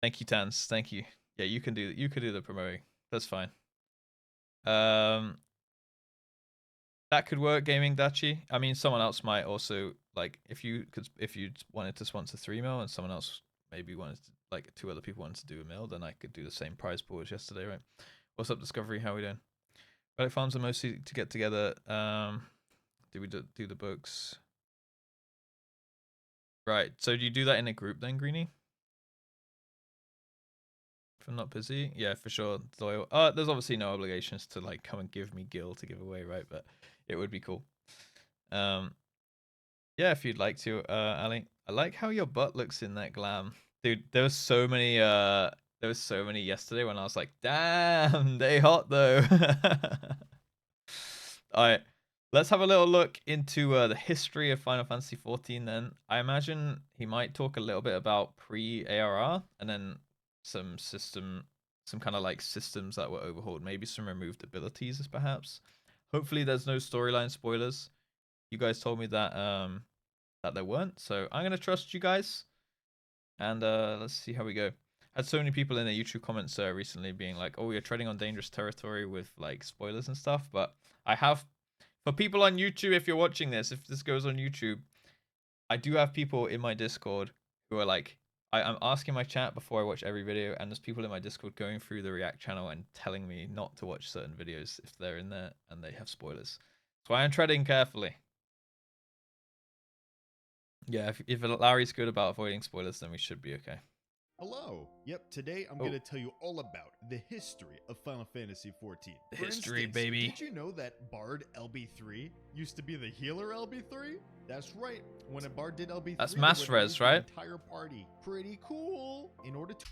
Thank you, Tans. Thank you. Yeah, you can do the promoting. That's fine. That could work, Gaming Dachi. I mean, someone else might also like if you wanted to sponsor 3 mil and someone else maybe wanted to, like 2 other people wanted to do a mil, then I could do the same prize pool as yesterday, right? What's up, Discovery? How we doing? Relic farms are mostly to get together. Do we do the books? Right. So do you do that in a group then, Greenie? If I'm not busy, yeah, for sure. Doyle. There's obviously no obligations to like come and give me gil to give away, right? But it would be cool. Yeah, if you'd like to, Ali. I like how your butt looks in that glam, dude. There was so many. There was so many yesterday when I was like, damn, they hot though. All right, let's have a little look into the history of Final Fantasy XIV. Then I imagine he might talk a little bit about pre-ARR and then some kind of like systems that were overhauled, maybe some removed abilities, perhaps. Hopefully, there's no storyline spoilers. You guys told me that that there weren't, so I'm gonna trust you guys, and let's see how we go. I had so many people in the YouTube comments recently being like, "Oh, you're treading on dangerous territory with like spoilers and stuff," but I have, for people on YouTube, if you're watching this, if this goes on YouTube, I do have people in my Discord who are like, I'm asking my chat before I watch every video, and there's people in my Discord going through the React channel and telling me not to watch certain videos if they're in there and they have spoilers. So I am treading carefully. Yeah, if Larry's good about avoiding spoilers, then we should be okay. Hello. Yep, today I'm going to tell you all about the history of Final Fantasy XIV. History, baby. Did you know that Bard LB3 used to be the healer LB3? That's right. When a Bard did LB3, that's mass res, right? The entire party. Pretty cool. In order to.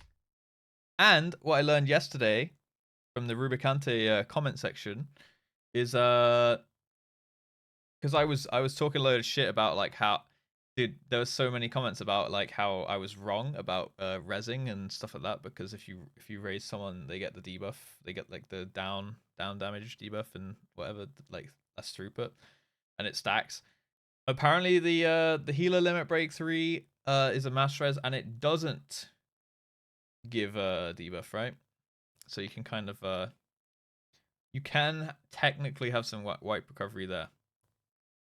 And what I learned yesterday from the Rubicante comment section is because I was talking a load of shit about like how, dude, there was so many comments about like how I was wrong about rezzing and stuff like that, because if you raise someone, they get the debuff, they get like the down damage debuff and whatever, like less throughput, and it stacks. Apparently the healer limit break 3 is a mass res, and it doesn't give a debuff, right? So you can kind of you can technically have some wipe recovery there,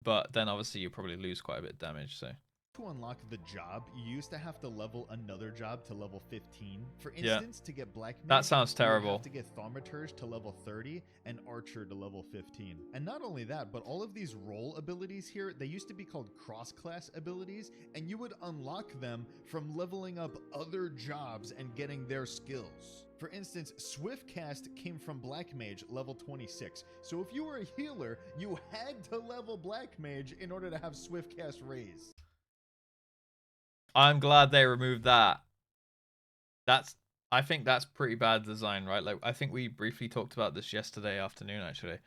but then obviously you probably lose quite a bit of damage. So to unlock the job, you used to have to level another job to level 15. For instance, to get Black Mage, that sounds terrible. You have to get Thaumaturge to level 30 and Archer to level 15. And not only that, but all of these role abilities here, they used to be called cross-class abilities, and you would unlock them from leveling up other jobs and getting their skills. For instance, Swiftcast came from Black Mage level 26. So if you were a healer, you had to level Black Mage in order to have Swiftcast raise. I'm glad they removed that. I think that's pretty bad design, right? Like I think we briefly talked about this yesterday afternoon actually.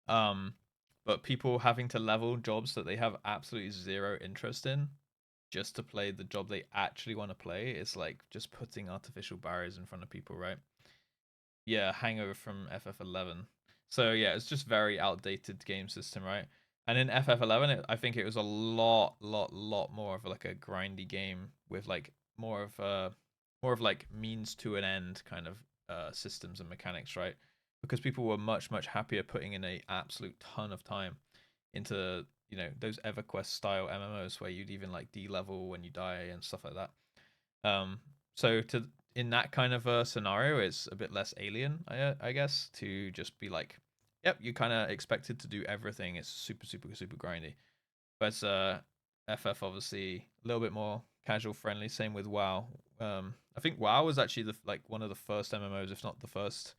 But people having to level jobs that they have absolutely zero interest in just to play the job they actually want to play is like just putting artificial barriers in front of people, right? Yeah, hangover from FF11. So yeah, it's just very outdated game system, right? And in FF11, I think it was a lot more of like a grindy game with like more of like means to an end kind of systems and mechanics, right? Because people were much happier putting in a absolute ton of time into, you know, those EverQuest style MMOs where you'd even like D-level when you die and stuff like that. So in that kind of a scenario, it's a bit less alien, I guess, to just be like, yep, you kind of expected to do everything. It's super grindy. But FF obviously a little bit more casual friendly. Same with WoW. I think WoW was actually one of the first MMOs, if not the first,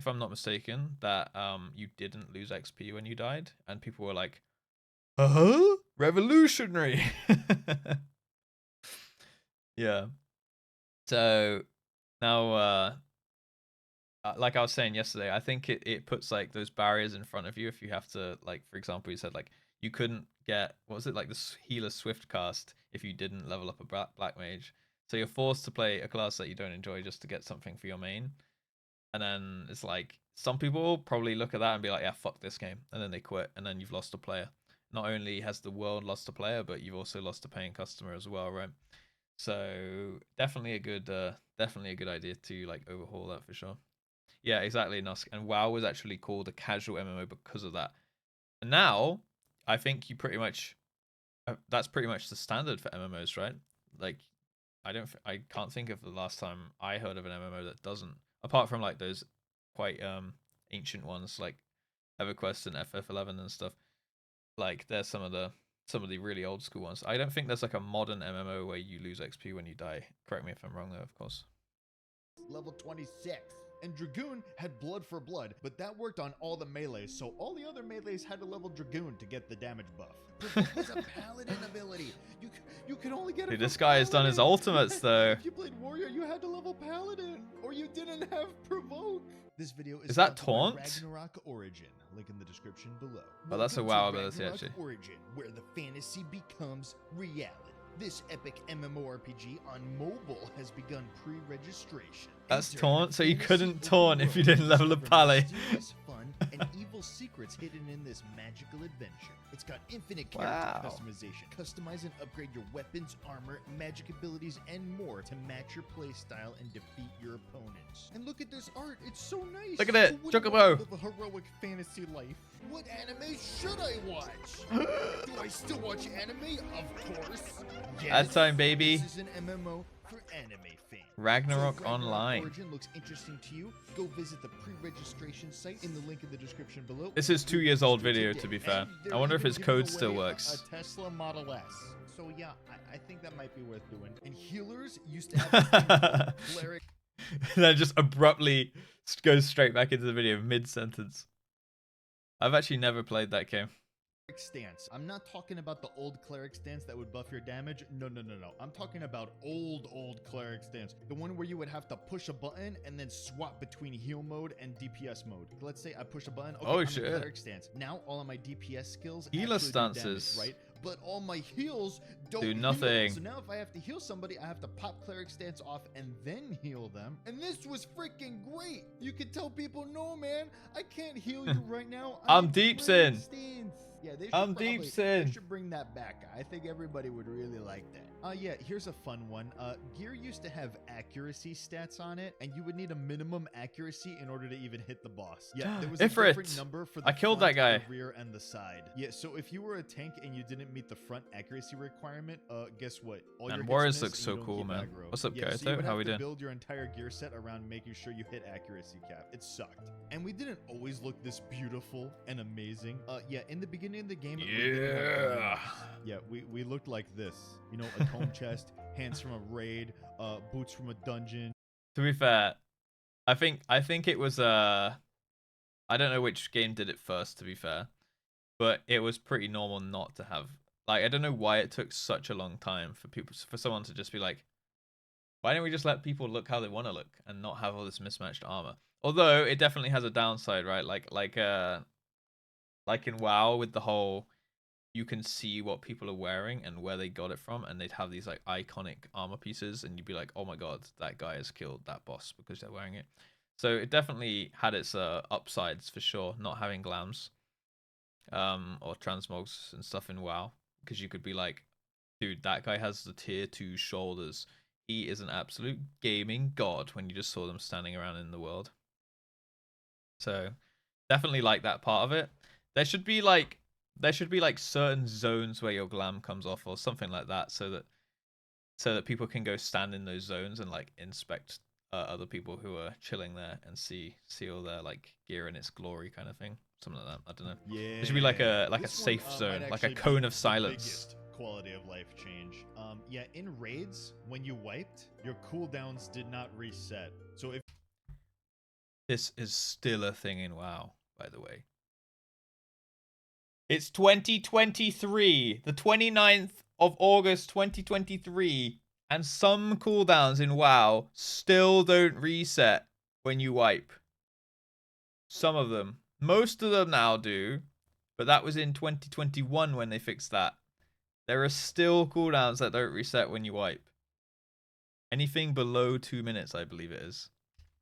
if I'm not mistaken, that you didn't lose XP when you died, and people were like, "Huh? Revolutionary!" Yeah. So now, like I was saying yesterday, I think it puts like those barriers in front of you if you have to, like, for example, you said like you couldn't get, what was it, like the healer swift cast if you didn't level up a black mage. So you're forced to play a class that you don't enjoy just to get something for your main. And then it's like some people probably look at that and be like, yeah, fuck this game, and then they quit, and then you've lost a player. Not only has the world lost a player, but you've also lost a paying customer as well, right? So definitely a good idea to like overhaul that for sure. Yeah, exactly, Nusk. And WoW was actually called a casual MMO because of that. And now I think you pretty much that's pretty much the standard for MMOs, right? Like I can't think of the last time I heard of an MMO that doesn't, apart from like those quite ancient ones like EverQuest and FF11 and stuff. Like there's some of the really old school ones. I don't think there's like a modern MMO where you lose XP when you die. Correct me if I'm wrong though, of course. Level 26. And Dragoon had blood for blood, but that worked on all the melees, so all the other melees had to level Dragoon to get the damage buff. Provoke was a paladin ability. You could only get it. Dude, this guy has done his ultimates though. If you played warrior, you had to level paladin, or you didn't have provoke. This video is that sponsored by taunt? Ragnarok Origin. Link in the description below. Oh, that's a Welcome WoW to ability Ragnarok actually. Origin, where the fantasy becomes reality. This epic MMORPG on mobile has begun pre-registration. That's Enter taunt, so you fantasy couldn't open taunt if you world, didn't level up discover Pally. mysterious fun and evil secrets hidden in this magical adventure. It's got infinite character Wow. customization. Customize and upgrade your weapons, armor, magic abilities, and more to match your playstyle and defeat your opponents. And look at this art, it's so nice. Look at it, Who wouldn't chocobo. want to live a heroic fantasy life? What anime should I watch? Do I still watch anime? Of course. Ad time, baby. This is an MMO for anime fans. Ragnarok So if Online. Origin looks interesting to you, go visit the pre-registration site in the link in the description below. This is 2 years old video, to be fair. And they're I wonder if even his giving code still away works. A Tesla Model S. So yeah, I think that might be worth doing. And healers used to have this thing called cleric Then just abruptly goes straight back into the video mid-sentence. I've actually never played that game. stance. I'm not talking about the old cleric stance that would buff your damage. No. I'm talking about old cleric stance. The one where you would have to push a button and then swap between heal mode and DPS mode. Let's say I push a button. Okay, Oh, I'm shit. in cleric stance. Now all of my DPS skills Healer actually do damage, stances. right? But all my heals don't Do heal. nothing. So now if I have to heal somebody, I have to pop cleric stance off and then heal them. And this was freaking great. You could tell people, no man, I can't heal you right now. I'm in deep cleric sin. stance." Yeah, they should I'm deep probably- sin. They should bring that back. I think everybody would really like that. Yeah, here's a fun one. Gear used to have accuracy stats on it, and you would need a minimum accuracy in order to even hit the boss. Yeah, there was a Ifrit. different number for the I killed front, that guy. the rear, and the side. Yeah, so if you were a tank and you didn't meet the front accuracy requirement, guess what? All Man, your hits Warriors miss look and so you don't cool, keep man. aggro. What's up, Yeah, guys? so you would How have we to doing? build your entire gear set around making sure you hit accuracy cap. It sucked. And we didn't always look this beautiful and amazing. Yeah, in the beginning of the game, we didn't have Yeah. yeah, we looked like this. You know, a tome chest, hands from a raid, boots from a dungeon. To be fair, I think it was I don't know which game did it first, to be fair, but it was pretty normal not to have, like, I don't know why it took such a long time for someone to just be like, why don't we just let people look how they want to look and not have all this mismatched armor? Although it definitely has a downside, right? Like in WoW with the whole, you can see what people are wearing and where they got it from, and they'd have these like iconic armor pieces, and you'd be like, oh my god, that guy has killed that boss because they're wearing it. So it definitely had its upsides for sure, not having glams or transmogs and stuff in WoW, because you could be like, dude, that guy has the tier 2 shoulders. He is an absolute gaming god when you just saw them standing around in the world. So definitely like that part of it. There should be like certain zones where your glam comes off or something like that, so that people can go stand in those zones and like inspect other people who are chilling there and see all their like gear in its glory, kind of thing. Something like that. I don't know. Yeah. There should be like a This safe one, zone, might like a actually cone be of the silence. biggest quality of life change. Yeah, in raids, when you wiped, your cooldowns did not reset. So if This is still a thing in WoW, by the way. It's 2023, the 29th of August 2023, and some cooldowns in WoW still don't reset when you wipe. Some of them. Most of them now do, but that was in 2021 when they fixed that. There are still cooldowns that don't reset when you wipe. Anything below 2 minutes, I believe it is.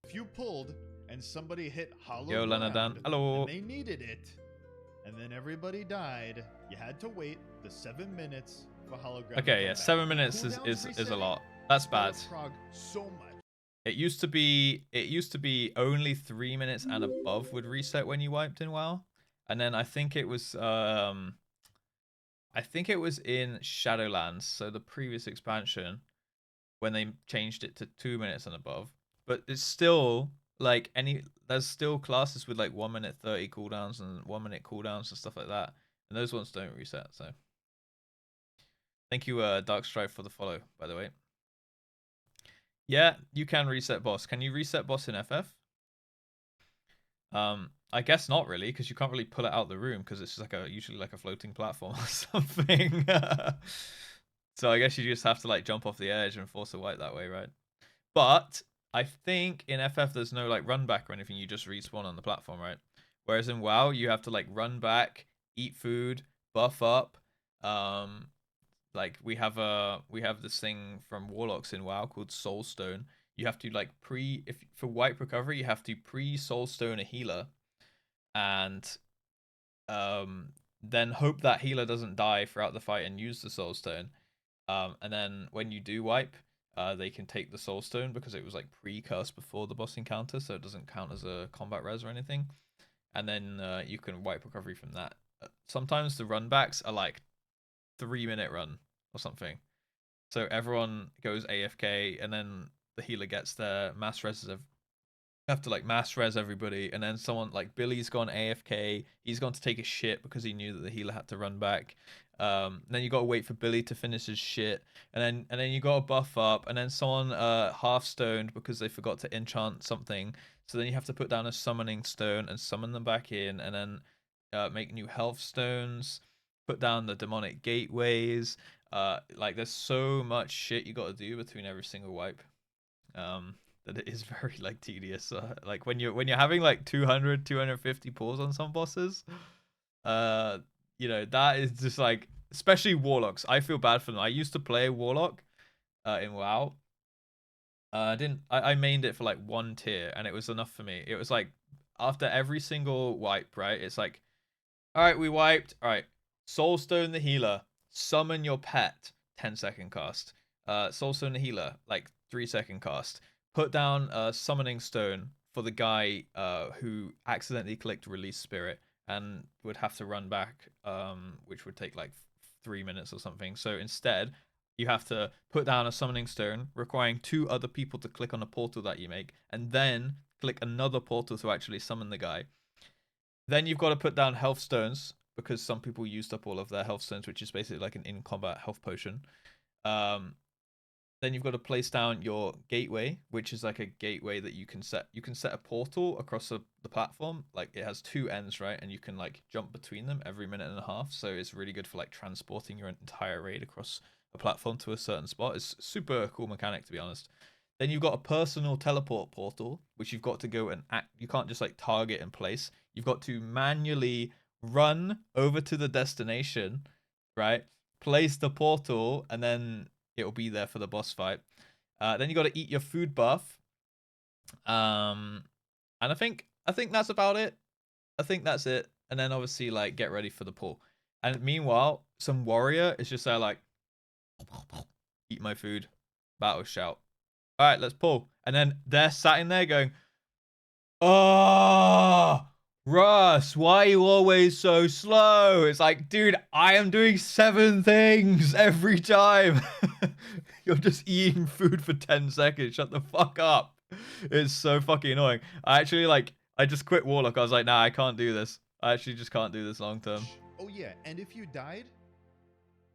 If you pulled and somebody hit hollow Yo, ground Lenadan. Hello. and they needed it, and then everybody died, you had to wait the 7 minutes for hollow ground. Okay, yeah, 7 minutes is a lot. That's bad. So much. It used to be only 3 minutes and above would reset when you wiped in WoW, and then I think it was in Shadowlands, so the previous expansion, when they changed it to 2 minutes and above. But it's still like there's still classes with like 1 minute 30 cooldowns and 1 minute cooldowns and stuff like that, and those ones don't reset. So thank you, Darkstrife, for the follow, by the way. Yeah, you can reset boss. Can you reset boss in FF? I guess not really, because you can't really pull it out of the room because it's just like usually like a floating platform or something. So I guess you just have to like jump off the edge and force a wipe that way, right? But I think in FF there's no like run back or anything. You just respawn on the platform, right? Whereas in WoW you have to like run back, eat food, buff up. Like we have this thing from Warlocks in WoW called Soulstone. You have to like for wipe recovery you have to pre-Soulstone a healer, and then hope that healer doesn't die throughout the fight and use the Soulstone. And then when you do wipe, they can take the Soulstone because it was like pre-cursed before the boss encounter, so it doesn't count as a combat res or anything. And then you can wipe recovery from that. Sometimes the run backs are like 3 minute run or something. So everyone goes AFK, and then the healer gets there, mass reses. Have to like mass res everybody, and then someone like Billy's gone AFK. He's gone to take a shit because he knew that the healer had to run back. Then you gotta wait for Billy to finish his shit, and then you gotta buff up, and then someone half stoned because they forgot to enchant something. So then you have to put down a summoning stone and summon them back in, and then make new health stones. Put down the demonic gateways. Like there's so much shit you gotta do between every single wipe. That it is very like tedious. Like when you're having like 200 250 pulls on some bosses, you know, that is just like, especially Warlocks. I feel bad for them. I used to play Warlock in WoW. I mained it for like 1 tier, and it was enough for me. It was like after every single wipe, right? It's like, all right, we wiped. All right, Soulstone the healer, summon your pet, 10-second cast. Soulstone the healer, like 3-second cast. Put down a summoning stone for the guy who accidentally clicked release spirit and would have to run back, which would take like 3 minutes or something. So instead, you have to put down a summoning stone, requiring 2 other people to click on a portal that you make, and then click another portal to actually summon the guy. Then you've got to put down health stones, because some people used up all of their health stones, which is basically like an in-combat health potion. Then you've got to place down your gateway, which is like a gateway that you can set. You can set a portal across the platform. Like it has 2 ends, right? And you can like jump between them every minute and a half. So it's really good for like transporting your entire raid across a platform to a certain spot. It's super cool mechanic, to be honest. Then you've got a personal teleport portal, which you've got to go and act. You can't just like target and place. You've got to manually run over to the destination, right? Place the portal, and then it'll be there for the boss fight. Then you got to eat your food buff. And I think that's about it. I think that's it. And then obviously like get ready for the pull. And meanwhile, some warrior is just there like, eat my food, battle shout. All right, let's pull. And then they're sat in there going, oh, Russ, why are you always so slow? It's like, dude, I am doing 7 things every time. You're just eating food for 10 seconds. Shut the fuck up. It's so fucking annoying. I just quit Warlock. I was like, nah, I can't do this. I actually just can't do this long term. Oh yeah, and if you died,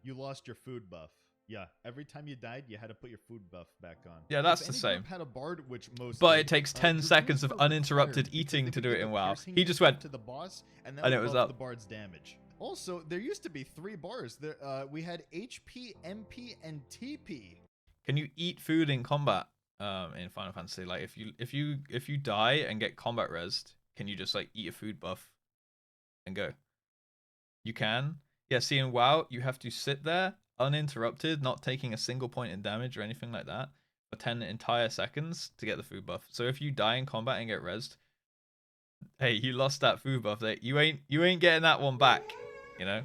you lost your food buff. Yeah, every time you died, you had to put your food buff back on. Yeah, that's If the any same. group had a bard, which most But did, it takes 10 Dragoons seconds of were uninterrupted required because eating they to could do it give in a WoW. piercing He just buff went, to the boss, and that and would it was buff up. the bard's damage. Also, there used to be 3 bars. There, we had HP, MP, and TP. Can you eat food in combat? In Final Fantasy, like if you die and get combat resed, can you just like eat a food buff and go? You can. Yeah, see in WoW, you have to sit there uninterrupted, not taking a single point in damage or anything like that for 10 entire seconds to get the food buff. So if you die in combat and get rezzed, hey, you lost that food buff. You ain't getting that one back, you know?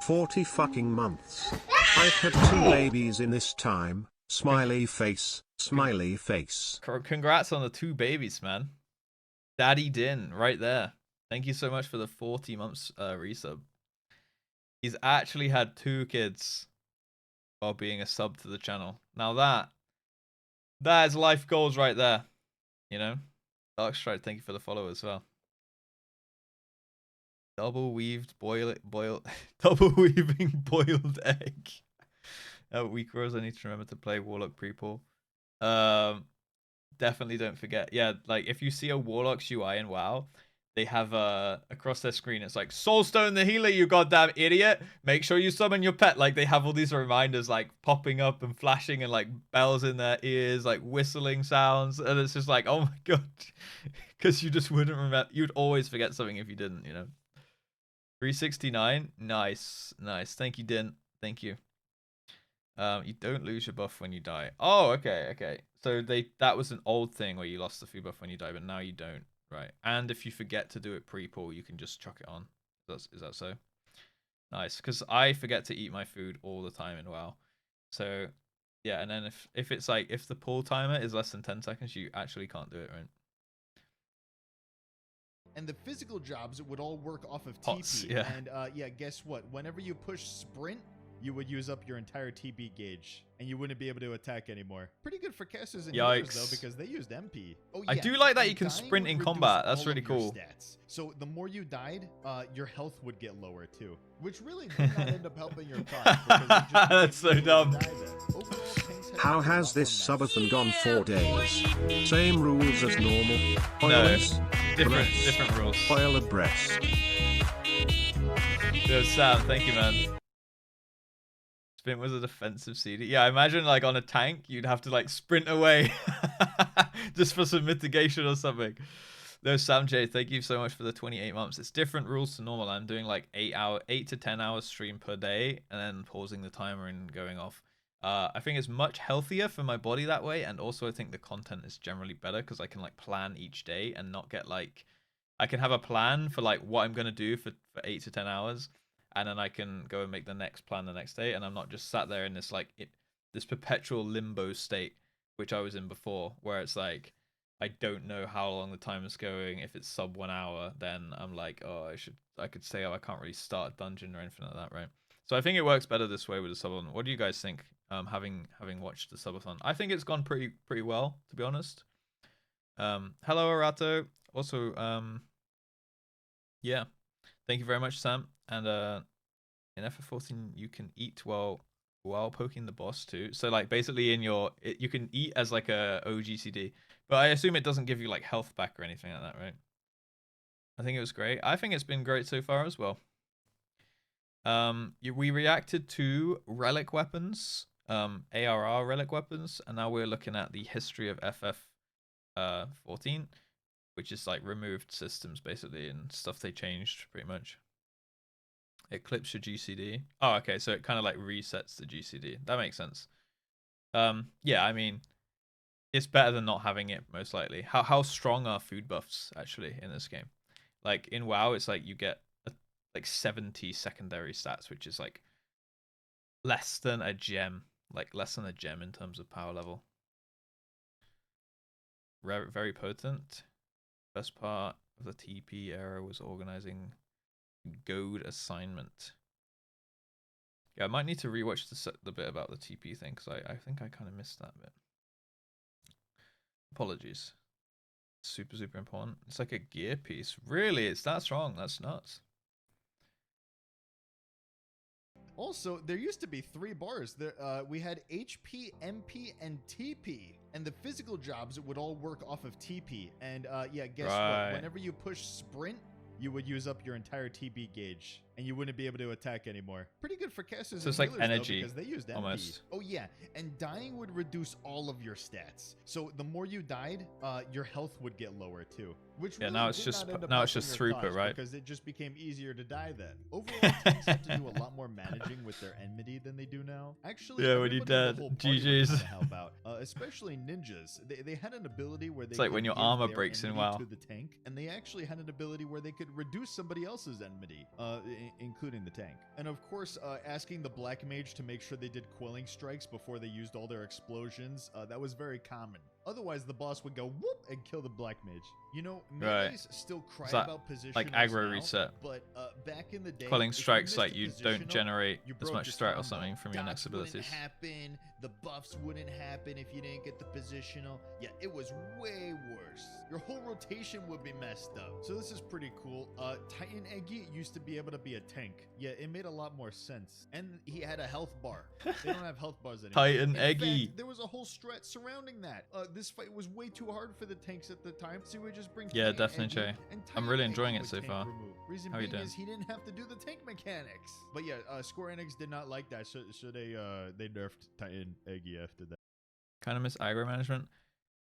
40 fucking months. I've had 2 babies in this time. Smiley face, smiley face. Congrats on the 2 babies, man. Daddy Din, right there. Thank you so much for the 40 months resub. He's actually had 2 kids while being a sub to the channel. Now that is life goals right there. You know? Darkstride, thank you for the follow as well. Double weaved double weaving boiled egg. Weak Rose, I need to remember to play Warlock pre-pull. Definitely don't forget. Yeah, like if you see a Warlock's UI in WoW, they have across their screen, it's like Soulstone the healer, you goddamn idiot. Make sure you summon your pet. Like they have all these reminders like popping up and flashing and like bells in their ears, like whistling sounds, and it's just like, oh my god, because you just wouldn't remember. You'd always forget something if you didn't, you know. 369, nice. Thank you, Din. Thank you. You don't lose your buff when you die. Oh, okay. So that was an old thing where you lost the food buff when you die, but now you don't. Right, and if you forget to do it pre-pull, you can just chuck it on. Is that so? Nice, because I forget to eat my food all the time in WoW. So, yeah, and then if it's like, if the pull timer is less than 10 seconds, you actually can't do it, right? And the physical jobs would all work off of Pots, TP. yeah. And yeah, guess what? Whenever you push sprint, you would use up your entire TP gauge, and you wouldn't be able to attack anymore. Pretty good for casters and healers, though, because they used MP. Oh, yeah. I do like that and you can dying sprint would in reduce combat. That's all really of your cool. Stats. So the more you died, your health would get lower, too. Which really did not end up helping your cause. That's so dumb. How has this subathon gone 4 days? Same rules as normal? No, Oilless? different rules. Oil a breast. Yo, Sam, thank you, man. Sprint was a defensive CD. Yeah, I imagine like on a tank, you'd have to like sprint away just for some mitigation or something. No, Sam J, thank you so much for the 28 months. It's different rules to normal. I'm doing like 8 to 10 hours stream per day and then pausing the timer and going off. I think it's much healthier for my body that way, and also I think the content is generally better because I can like plan each day and not get like, I can have a plan for like what I'm gonna do for 8 to 10 hours, and then I can go and make the next plan the next day, and I'm not just sat there in this like this perpetual limbo state which I was in before, where it's like I don't know how long the time is going. If it's sub 1 hour, then I'm like, oh, I could say, oh, I can't really start a dungeon or anything like that, right? So I think it works better this way with the subathon. What do you guys think? Having watched the subathon, I think it's gone pretty well, to be honest. Hello, Arato. Also, yeah, thank you very much, Sam. And in FF14, you can eat while poking the boss too. So like basically you can eat as like a OGCD, but I assume it doesn't give you like health back or anything like that, right? I think it was great. I think it's been great so far as well. We reacted to relic weapons, ARR relic weapons, and now we're looking at the history of FF14, which is like removed systems basically and stuff they changed pretty much. It clips your GCD. Oh, okay, so it kind of like resets the GCD. That makes sense. Yeah, I mean, it's better than not having it, most likely. How strong are food buffs actually in this game? Like in WoW, it's like you get like 70 secondary stats, which is like less than a gem, in terms of power level. Very potent. Best part of the TP era was organizing goad assignment. Yeah, I might need to rewatch the bit about the TP thing, because I think I kind of missed that bit. Apologies. Super important. It's like a gear piece. Really? It's that strong? That's nuts. Also, there used to be 3 bars. There, we had HP, MP, and TP. And the physical jobs would all work off of TP. And yeah, guess Right. what? Whenever you push sprint, you would use up your entire TP gauge, and you wouldn't be able to attack anymore. Pretty good for casters So and it's like healers, though, energy, because they used MP. almost. Oh yeah, and dying would reduce all of your stats. So the more you died, your health would get lower too. Which Yeah, really now it's did just- not end up now it's helping just your throughput, cause, right? Because it just became easier to die then. Overall, tanks have to do a lot more managing with their enmity than they do now. Actually, Yeah, when you everybody in the dead, whole party would GGs. kinda help out, especially ninjas. They had an ability where they It's like could when your give armor their breaks in enmity WoW. to the tank, and they actually had an ability where they could reduce somebody else's enmity, including the tank. And of course, asking the black mage to make sure they did quelling strikes before they used all their explosions, that was very common. Otherwise, the boss would go whoop and kill the black mage. You know, Right. melees still cry Is that about positionals like aggro now, reset? But back in the day, Quelling if you strikes missed like a you don't positional, generate you as broke much your strat or combo. something from your next Dots wouldn't abilities. happen. The buffs wouldn't happen if you didn't get the positional. Yeah, it was way worse. Your whole rotation would be messed up. So this is pretty cool. Titan Eggy used to be able to be a tank. Yeah, it made a lot more sense. And he had a health bar. They don't have health bars anymore. Titan In Eggy. fact, there was a whole strat surrounding that. This fight was way too hard for the tanks at the time, so we would just bring Yeah, Titan definitely, Eggy, Jay. and I'm Titan really Eggy enjoying it would so tank far. remove. Reason How you being doing? is he didn't have to do the tank mechanics. But yeah, Square Enix did not like that, so they nerfed Titan Eggy after that. Kind of miss aggro management.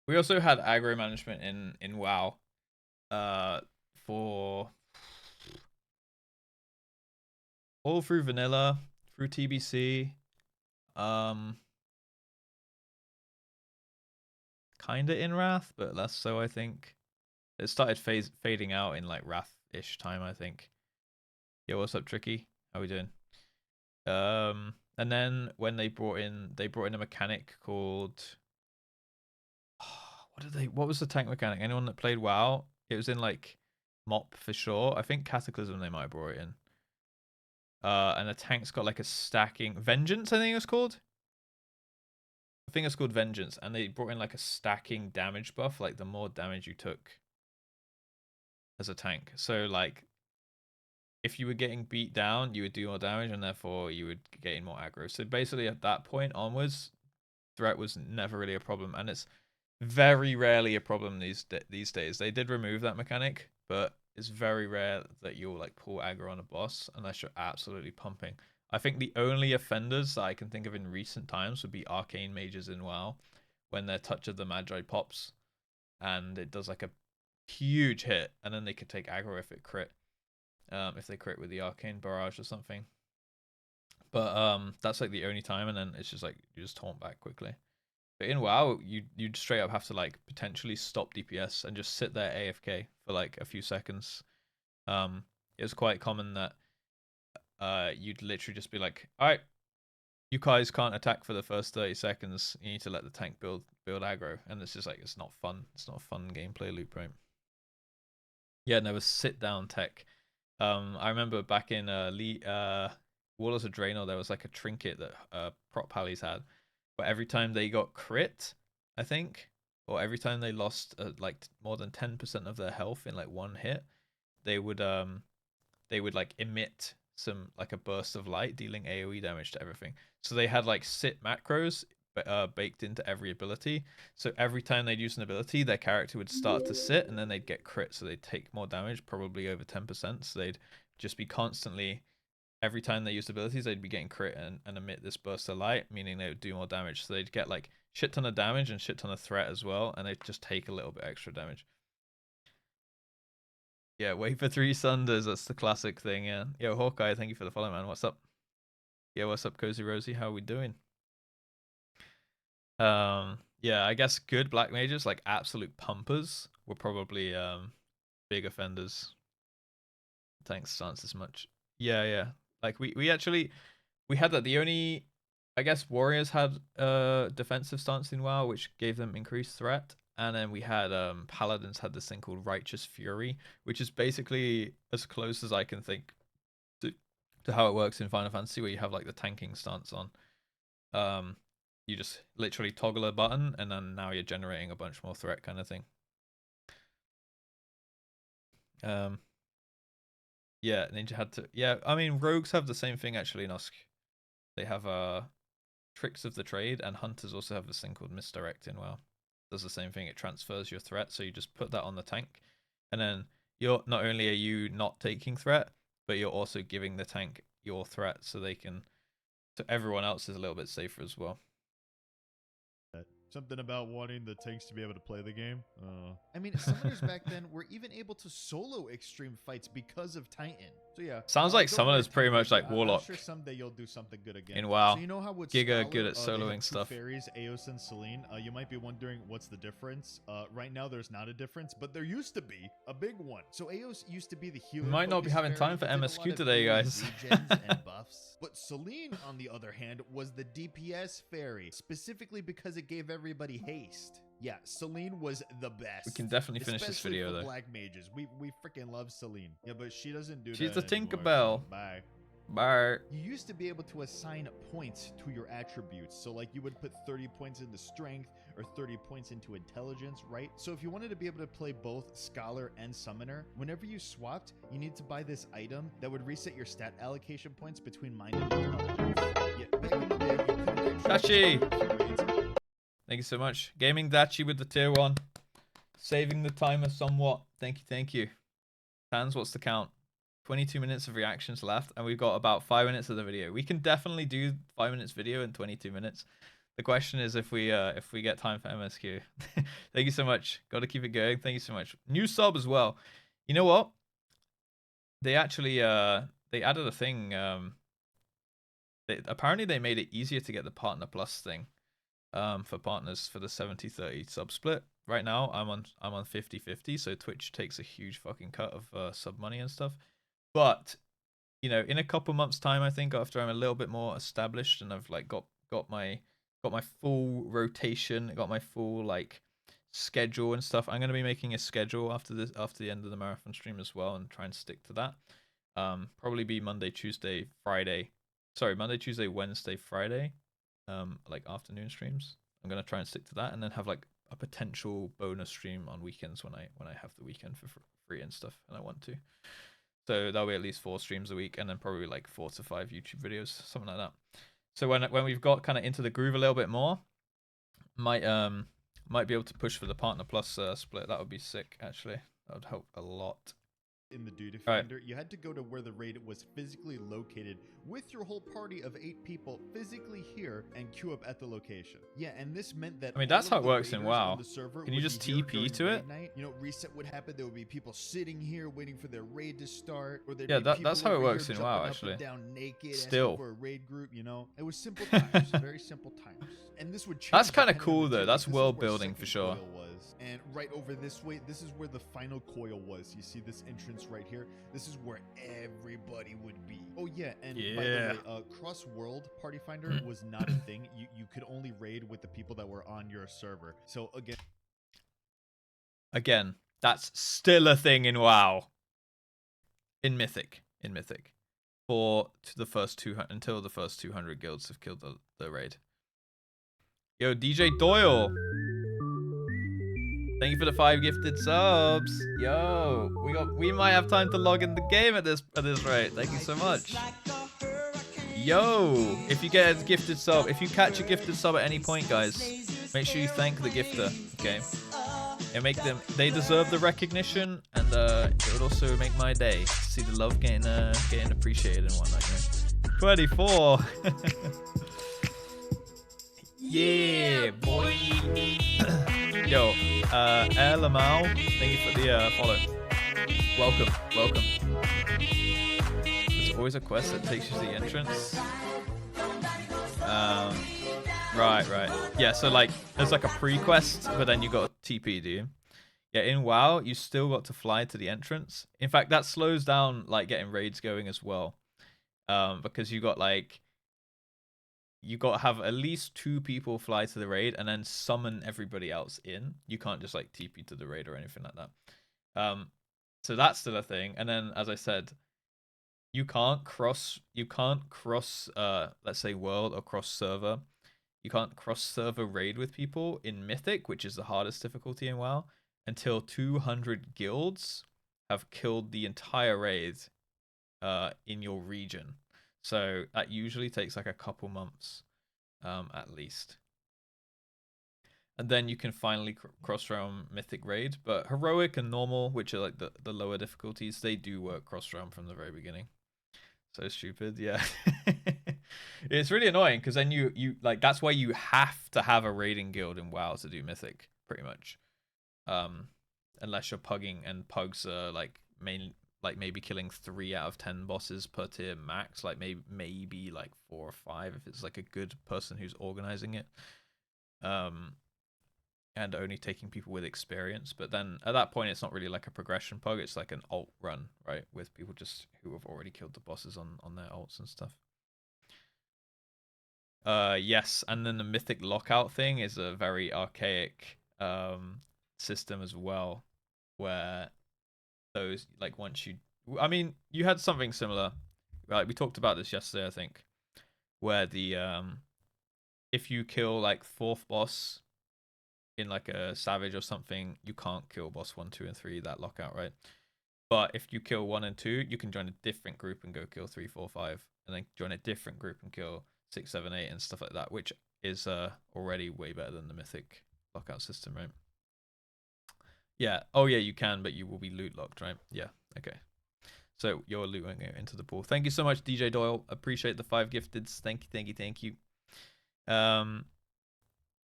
We also had aggro management in WoW. For all through vanilla, through TBC, kinda in Wrath, but less so, I think. It started fading out in like Wrath-ish time, I think. Yo, what's up, Tricky? How we doing? And then when they brought in a mechanic called what was the tank mechanic? Anyone that played WoW? It was in like Mop for sure. I think Cataclysm they might have brought it in. And the tank's got like a stacking Vengeance, I think it was called. I think it's called Vengeance, and they brought in like a stacking damage buff, like the more damage you took as a tank. So like if you were getting beat down, you would do more damage, and therefore you would gain more aggro. So basically at that point onwards, threat was never really a problem, and it's very rarely a problem these days. They did remove that mechanic, but it's very rare that you'll like pull aggro on a boss unless you're absolutely pumping. I think the only offenders that I can think of in recent times would be arcane mages in WoW, when their Touch of the Magi pops and it does like a huge hit, and then they could take aggro if it crit. If they crit with the arcane barrage or something. But that's like the only time, and then it's just like you just taunt back quickly. But in WoW, you'd straight up have to like potentially stop DPS and just sit there AFK for like a few seconds. It was quite common that you'd literally just be like, all right, you guys can't attack for the first 30 seconds. You need to let the tank build aggro, and it's just like it's not fun. It's not a fun gameplay loop, right? Yeah, and there was sit down tech. I remember back in Warlords of Draenor, there was like a trinket that prop pallies had, but every time they got crit, I think, or every time they lost like more than 10% of their health in like one hit, they would like emit some like a burst of light, dealing AoE damage to everything. So they had like sit macros baked into every ability. So every time they'd use an ability, their character would start to sit, and then they'd get crit, so they'd take more damage, probably over 10%. So they'd just be constantly, every time they used abilities, they'd be getting crit and emit this burst of light, meaning they would do more damage. So they'd get like shit ton of damage and shit ton of threat as well, and they'd just take a little bit extra damage. Yeah, wait for 3 Sunders. That's the classic thing, yeah. Yo, Hawkeye, thank you for the follow, man. What's up? Yeah, what's up, Cozy Rosie? How are we doing? Yeah, I guess good black mages, like absolute pumpers, were probably big offenders. Tank stance as much. Yeah. Like we actually had that. The only, I guess, warriors had defensive stance in WoW, which gave them increased threat. And then we had paladins had this thing called Righteous Fury, which is basically as close as I can think to how it works in Final Fantasy, where you have like the tanking stance on. You just literally toggle a button, and then now you're generating a bunch more threat, kind of thing. Yeah, Ninja had to. Yeah, I mean, rogues have the same thing actually, Nosk. They have tricks of the trade, and hunters also have this thing called misdirect in WoW. Does the same thing. It transfers your threat, so you just put that on the tank, and then you're not only are you not taking threat, but you're also giving the tank your threat, so they can. So everyone else is a little bit safer as well. Something about wanting the tanks to be able to play the game. I mean, summoners back then were even able to solo extreme fights because of Titan. So yeah. Sounds like don't worry, summoners pretty Titan. much like Warlock. I'm sure someday you'll do something good again. In WoW. So you know how with Giga Scholar, good at they soloing have two stuff. fairies, Eos and Selene. You might be wondering what's the difference. Right now there's not a difference, but there used to be a big one. So Eos used to be the healer. We might not be having time for MSQ today, guys. And buffs. But Selene, on the other hand, was the DPS fairy, specifically because it gave everybody haste. Yeah, Selene was the best. We can definitely finish this Especially video for though. black mages. We freaking love Selene. Yeah, but she doesn't do She's that the anymore, Tinkerbell. so bye. Bye. You used to be able to assign points to your attributes. So like you would put 30 points into strength or 30 points into intelligence, right? So if you wanted to be able to play both Scholar and Summoner, whenever you swapped, you need to buy this item that would reset your stat allocation points between mind and intelligence. Yeah, back in the day, you couldn't actually Dachi! Thank you so much. Gaming Dachi with the tier 1. Saving the timer somewhat. Thank you, thank you. Hans, what's the count? 22 minutes of reactions left, and we've got about 5 minutes of the video. We can definitely do 5 minutes video in 22 minutes. The question is if we get time for MSQ. Thank you so much. Got to keep it going. Thank you so much. New sub as well. You know what? They actually they added a thing. Apparently they made it easier to get the Partner Plus thing for partners for the 70-30 sub split. Right now I'm on 50-50, so Twitch takes a huge fucking cut of sub money and stuff. But you know, in a couple months time, I think after I'm a little bit more established and I've like got my full rotation, got my full like schedule and stuff, I'm gonna be making a schedule after the end of the marathon stream as well, and try and stick to that. Probably be Monday, Tuesday, Friday. Sorry, Monday, Tuesday, Wednesday, Friday. Like afternoon streams. I'm gonna try and stick to that, and then have like a potential bonus stream on weekends when I have the weekend for free and stuff, and I want to. So that'll be at least 4 streams a week, and then probably like 4 to 5 YouTube videos, something like that. So when we've got kind of into the groove a little bit more, might be able to push for the Partner Plus split. That would be sick, actually. That would help a lot. In the Duty Finder, you had to go to where the raid was physically located with your whole party of 8 people physically here and queue up at the location. Yeah, and this meant that I mean, that's all how of it the works in raiders WoW. on the server Can you would just be here TP during to raid it? night. You know, reset would happen. There would be people sitting here waiting for their raid to start, or there'd Yeah, be that's people how it over works here in WoW, jumping up actually. and down naked, Still. asking for a raid group. You know, it was simple times, very simple times. And this would change. That's kinda depending on cool, the though. tier. That's This is world where building for second sure. coil was. And right over this way, this is where the final coil was. You see this entrance right here? This is where everybody would be. Oh yeah, and by the way, cross-world party finder was not a thing. You could only raid with the people that were on your server. So Again, that's still a thing in WoW. In Mythic. For to the first 200 until the first 200 guilds have killed the raid. Yo, DJ Doyle. Thank you for the 5 gifted subs. Yo, we might have time to log in the game at this rate. Thank you so much. Yo, if you get a gifted sub, if you catch a gifted sub at any point, guys, make sure you thank the gifter. Okay, and they deserve the recognition, and it would also make my day to see the love getting appreciated and whatnot. You know? 24. Yeah, boy. Yo, Lamau, thank you for the follow. Welcome. There's always a quest that takes you to the entrance. Right. Yeah, so like there's like a pre-quest, but then you got a TP, do you? Yeah, in WoW, you still got to fly to the entrance. In fact, that slows down like getting raids going as well. Because you got to have at least 2 people fly to the raid and then summon everybody else in. You can't just like TP to the raid or anything like that. So that's still a thing. And then, as I said, you can't cross let's say world or cross server. You can't cross server raid with people in Mythic, which is the hardest difficulty in WoW, until 200 guilds have killed the entire raid in your region. So that usually takes like a couple months, at least. And then you can finally cross-realm Mythic Raid. But Heroic and Normal, which are like the lower difficulties, they do work cross-realm from the very beginning. So stupid, yeah. It's really annoying because then you like that's why you have to have a raiding guild in WoW to do Mythic, pretty much. Unless you're pugging, and pugs are like maybe killing 3 out of 10 bosses per tier max, like maybe like 4 or 5 if it's like a good person who's organizing it. And only taking people with experience. But then at that point, it's not really like a progression pug. It's like an alt run, right? With people just who have already killed the bosses on their alts and stuff. Yes, and then the mythic lockout thing is a very archaic system as well, where those like once you, I mean, you had something similar. Like we talked about this yesterday, I think, where the if you kill like 4th boss in like a savage or something, you can't kill boss 1, 2, and 3, that lockout, right? But if you kill 1 and 2, you can join a different group and go kill 3, 4, 5, and then join a different group and kill 6, 7, 8, and stuff like that, which is already way better than the mythic lockout system, right? Yeah. Oh yeah, you can, but you will be loot locked, right? Yeah. Okay. So you're looting it into the pool. Thank you so much, DJ Doyle. Appreciate the 5 gifteds. Thank you.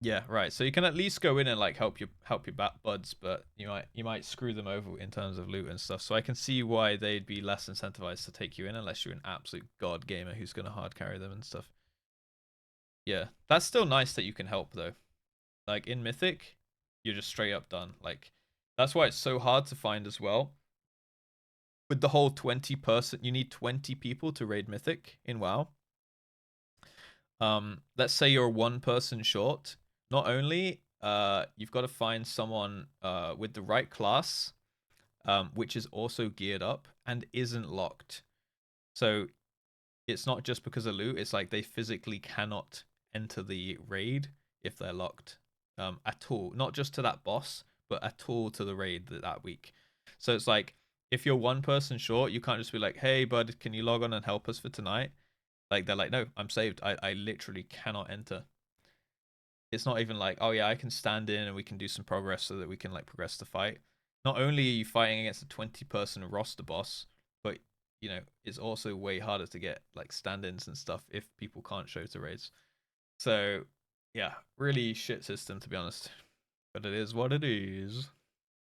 Yeah, right. So you can at least go in and like help your buds, but you might screw them over in terms of loot and stuff. So I can see why they'd be less incentivized to take you in unless you're an absolute god gamer who's gonna hard carry them and stuff. Yeah, that's still nice that you can help though. Like in Mythic, you're just straight up done. Like that's why it's so hard to find as well. With the whole 20 person, you need 20 people to raid Mythic in WoW. Let's say you're 1 person short. Not only you've got to find someone with the right class, which is also geared up and isn't locked. So it's not just because of loot. It's like they physically cannot enter the raid if they're locked at all. Not just to that boss, but at all to the raid that week. So it's like if you're 1 person short, you can't just be like, "Hey, bud, can you log on and help us for tonight?" Like they're like, "No, I'm saved. I literally cannot enter." It's not even like, oh yeah, I can stand in and we can do some progress so that we can like progress the fight. Not only are you fighting against a 20-person roster boss, but you know, it's also way harder to get like stand-ins and stuff if people can't show to raids. So yeah, really shit system to be honest. But it is what it is.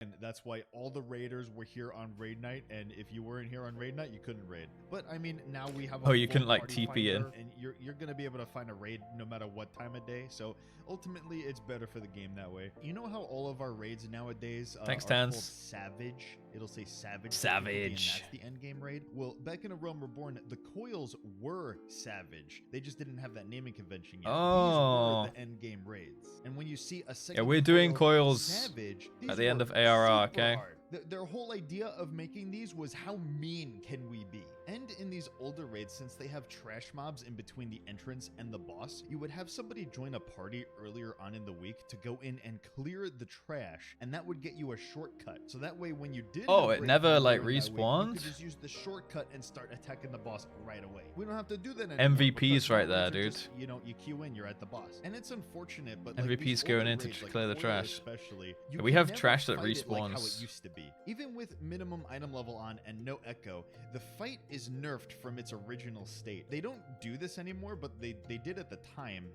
And that's why all the raiders were here on raid night, and if you weren't here on raid night, you couldn't raid. But I mean, now we have a you full can like party TP in, finder, and you're gonna be able to find a raid no matter what time of day. So ultimately, it's better for the game that way. You know how all of our raids nowadays Thanks, are Tans. called Savage? It'll say Savage. Savage. And that's the end game raid. Well, back in A Realm Reborn, the coils were Savage. They just didn't have that naming convention yet. Oh. These were the end game raids. And when you see a second, Yeah, we're doing coils Savage at the end of were ARR, super okay? hard. Their whole idea of making these was how mean can we be? And in these older raids, since they have trash mobs in between the entrance and the boss, you would have somebody join a party earlier on in the week to go in and clear the trash, and that would get you a shortcut. So that way when you did it never like respawned? you could just use the shortcut and start attacking the boss right away. We don't have to do that anymore. MVP's right there, dude. Just, you queue in, you're at the boss. And it's unfortunate, but MVP's like going in to raids, clear the Coil trash. Especially, We have trash that fight it like how it respawns. used to be. Even with minimum item level on and no echo, the fight is nerfed from its original state. They don't do this anymore, but they did at the time.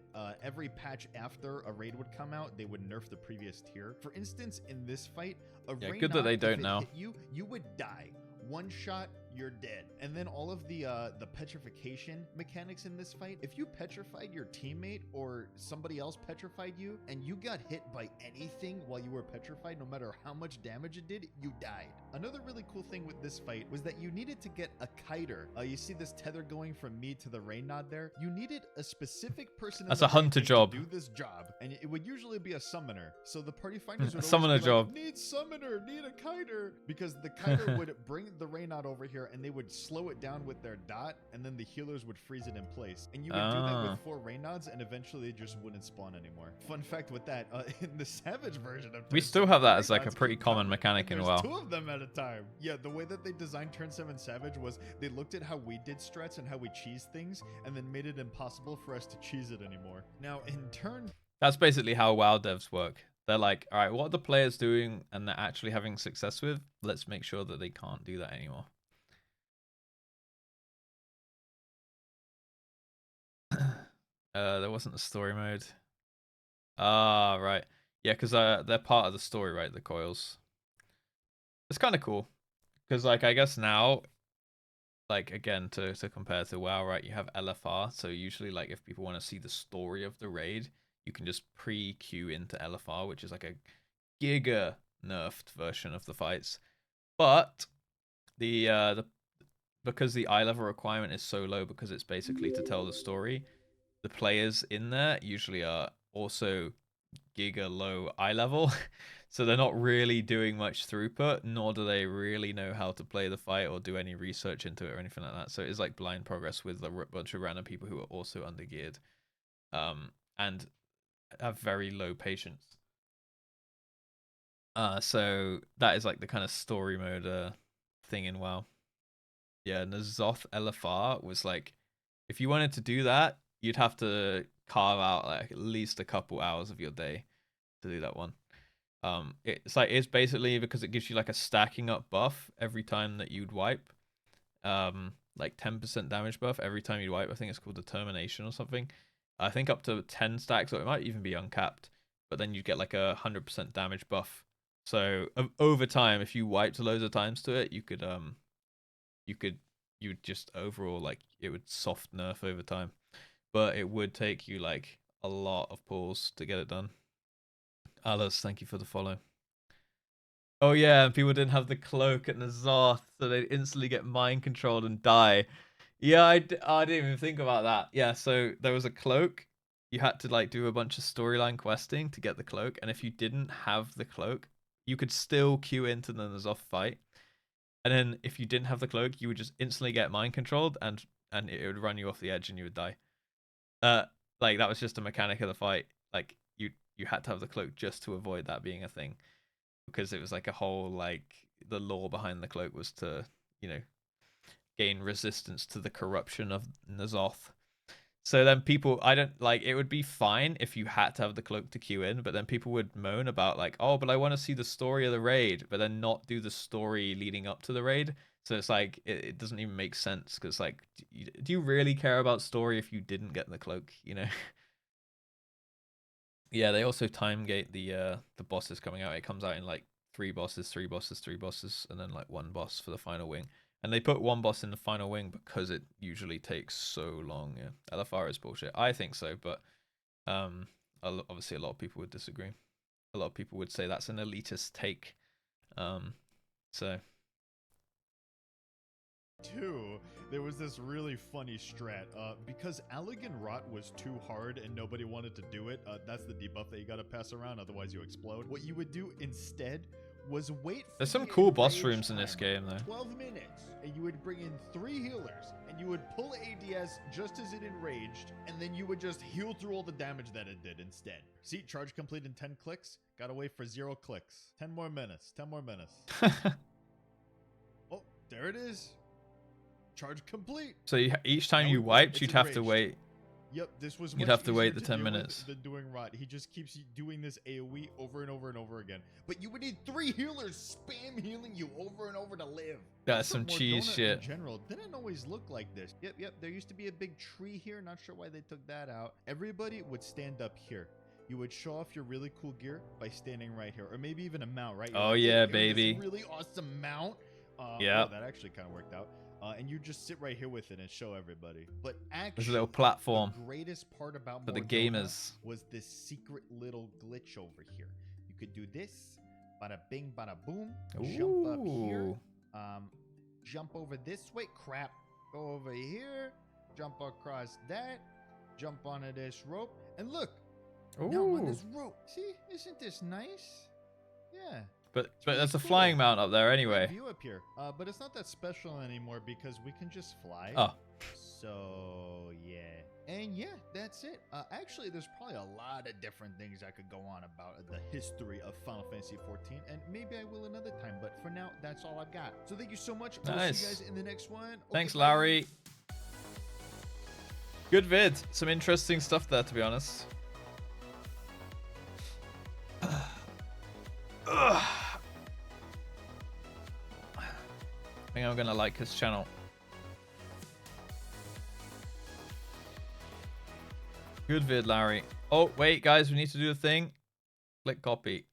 Every patch after a raid would come out, they would nerf the previous tier. For instance, in this fight, raid good that they don't now. You would die. 1 shot, you're dead. And then all of the petrification mechanics in this fight, if you petrified your teammate or somebody else petrified you and you got hit by anything while you were petrified, no matter how much damage it did, you died. Another really cool thing with this fight was that you needed to get a kiter. You see this tether going from me to the Reynod there? You needed a specific person. That's a hunter job. To do this job, and it would usually be a summoner. So the party finders would summoner always be job. Like, need summoner, need a kiter, because the kiter would bring the Reynod over here fire and they would slow it down with their dot, and then the healers would freeze it in place. And you would do that with 4 rain nods, and eventually they just wouldn't spawn anymore. Fun fact with that, in the Savage version of We Turn still 7, have that rain as like a nods pretty keep coming, common mechanic and in there's WoW. 2 of them at a time. Yeah, the way that they designed Turn 7 Savage was they looked at how we did strats and how we cheese things, and then made it impossible for us to cheese it anymore. Now, in turn... That's basically how WoW devs work. They're like, all right, what are the players doing and they're actually having success with? Let's make sure that they can't do that anymore. There wasn't a story mode. Ah, right. Yeah, because they're part of the story, right? The coils. It's kind of cool. Because, like, I guess now, like, again, to compare to WoW, right, you have LFR. So usually, like, if people want to see the story of the raid, you can just pre-queue into LFR, which is like a giga nerfed version of the fights. But the because the eye level requirement is so low, because it's basically to tell the story, the players in there usually are also giga low eye level. So they're not really doing much throughput, nor do they really know how to play the fight or do any research into it or anything like that. So it's like blind progress with a bunch of random people who are also undergeared, and have very low patience. So that is like the kind of story mode thing in WoW. Yeah, and the Zoth LFR was like, if you wanted to do that, you'd have to carve out like at least a couple hours of your day to do that one. It's basically because it gives you like a stacking up buff every time that you'd wipe. Like 10% damage buff every time you wipe. I think it's called Determination or something. I think up to 10 stacks, or it might even be uncapped. But then you'd get like a 100% damage buff. So over time, if you wiped loads of times to it, you would just overall, like, it would soft nerf over time. But it would take you like a lot of pulls to get it done. Alice, thank you for the follow. Oh yeah, and people didn't have the cloak and the Zoth, so they'd instantly get mind controlled and die. Yeah, I didn't even think about that. Yeah, so there was a cloak. You had to like do a bunch of storyline questing to get the cloak, and if you didn't have the cloak, you could still queue into the Zoth fight. And then if you didn't have the cloak, you would just instantly get mind controlled, and it would run you off the edge and you would die. Like that was just a mechanic of the fight. Like you had to have the cloak just to avoid that being a thing, because it was like a whole, like, the lore behind the cloak was to, you know, gain resistance to the corruption of N'Zoth. So then people, I don't like, it would be fine if you had to have the cloak to queue in, but then people would moan about like, oh, but I want to see the story of the raid, but then not do the story leading up to the raid. So it's like, it doesn't even make sense, because like, do you really care about story if you didn't get the cloak, you know? Yeah, they also time gate the bosses coming out. It comes out in like 3 bosses, 3 bosses, 3 bosses, and then like 1 boss for the final wing. And they put 1 boss in the final wing because it usually takes so long. Yeah, LFR is bullshit. I think so, but obviously a lot of people would disagree. A lot of people would say that's an elitist take. So. 2, there was this really funny strat. Because Allegan Rot was too hard and nobody wanted to do it, that's the debuff that you gotta pass around, otherwise you explode. What you would do instead was wait for There's some the cool boss enrage rooms in this timer, game, though. 12 minutes, and you would bring in 3 healers, and you would pull ADS just as it enraged, and then you would just heal through all the damage that it did instead. See, charge complete in 10 clicks, gotta wait for 0 clicks. 10 more minutes, 10 more minutes. Oh, there it is. Charge complete. So each time Now you we go. wiped, It's you'd have to enraged. wait. Yep, this was You'd much have to wait easier the 10 deal with minutes. than doing Rot. He just keeps doing this AoE over and over and over again. But you would need 3 healers spam healing you over and over to live. That's Also, some cheese Mordona shit. in general didn't always look like this. Yep, there used to be a big tree here. Not sure why they took that out. Everybody would stand up here. You would show off your really cool gear by standing right here. Or maybe even a mount, right? You're Oh like, yeah, "Hey, here's baby. this really awesome mount. Yeah. Oh, that actually kind of worked out. And you just sit right here with it and show everybody. But There's actually, a little platform the greatest part about for the Mordona gamers. was this secret little glitch over here. You could do this, bada bing, bada boom, jump up here, Ooh. jump over this way, crap, go over here, jump across that, jump onto this rope, and look, now I'm on Ooh. this rope. See, isn't this nice? Yeah. But there's a flying mount up there anyway. View up here, but it's not that special anymore because we can just fly. Oh. So yeah, and yeah, that's it. Actually, there's probably a lot of different things I could go on about the history of Final Fantasy XIV, and maybe I will another time. But for now, that's all I've got. So thank you so much. I'll see you guys in the next one. Thanks, Okay, Larry. Good vid. Some interesting stuff there, to be honest. I think I'm gonna like his channel. Good vid, Larry. Oh, wait, guys, we need to do a thing. Click copy.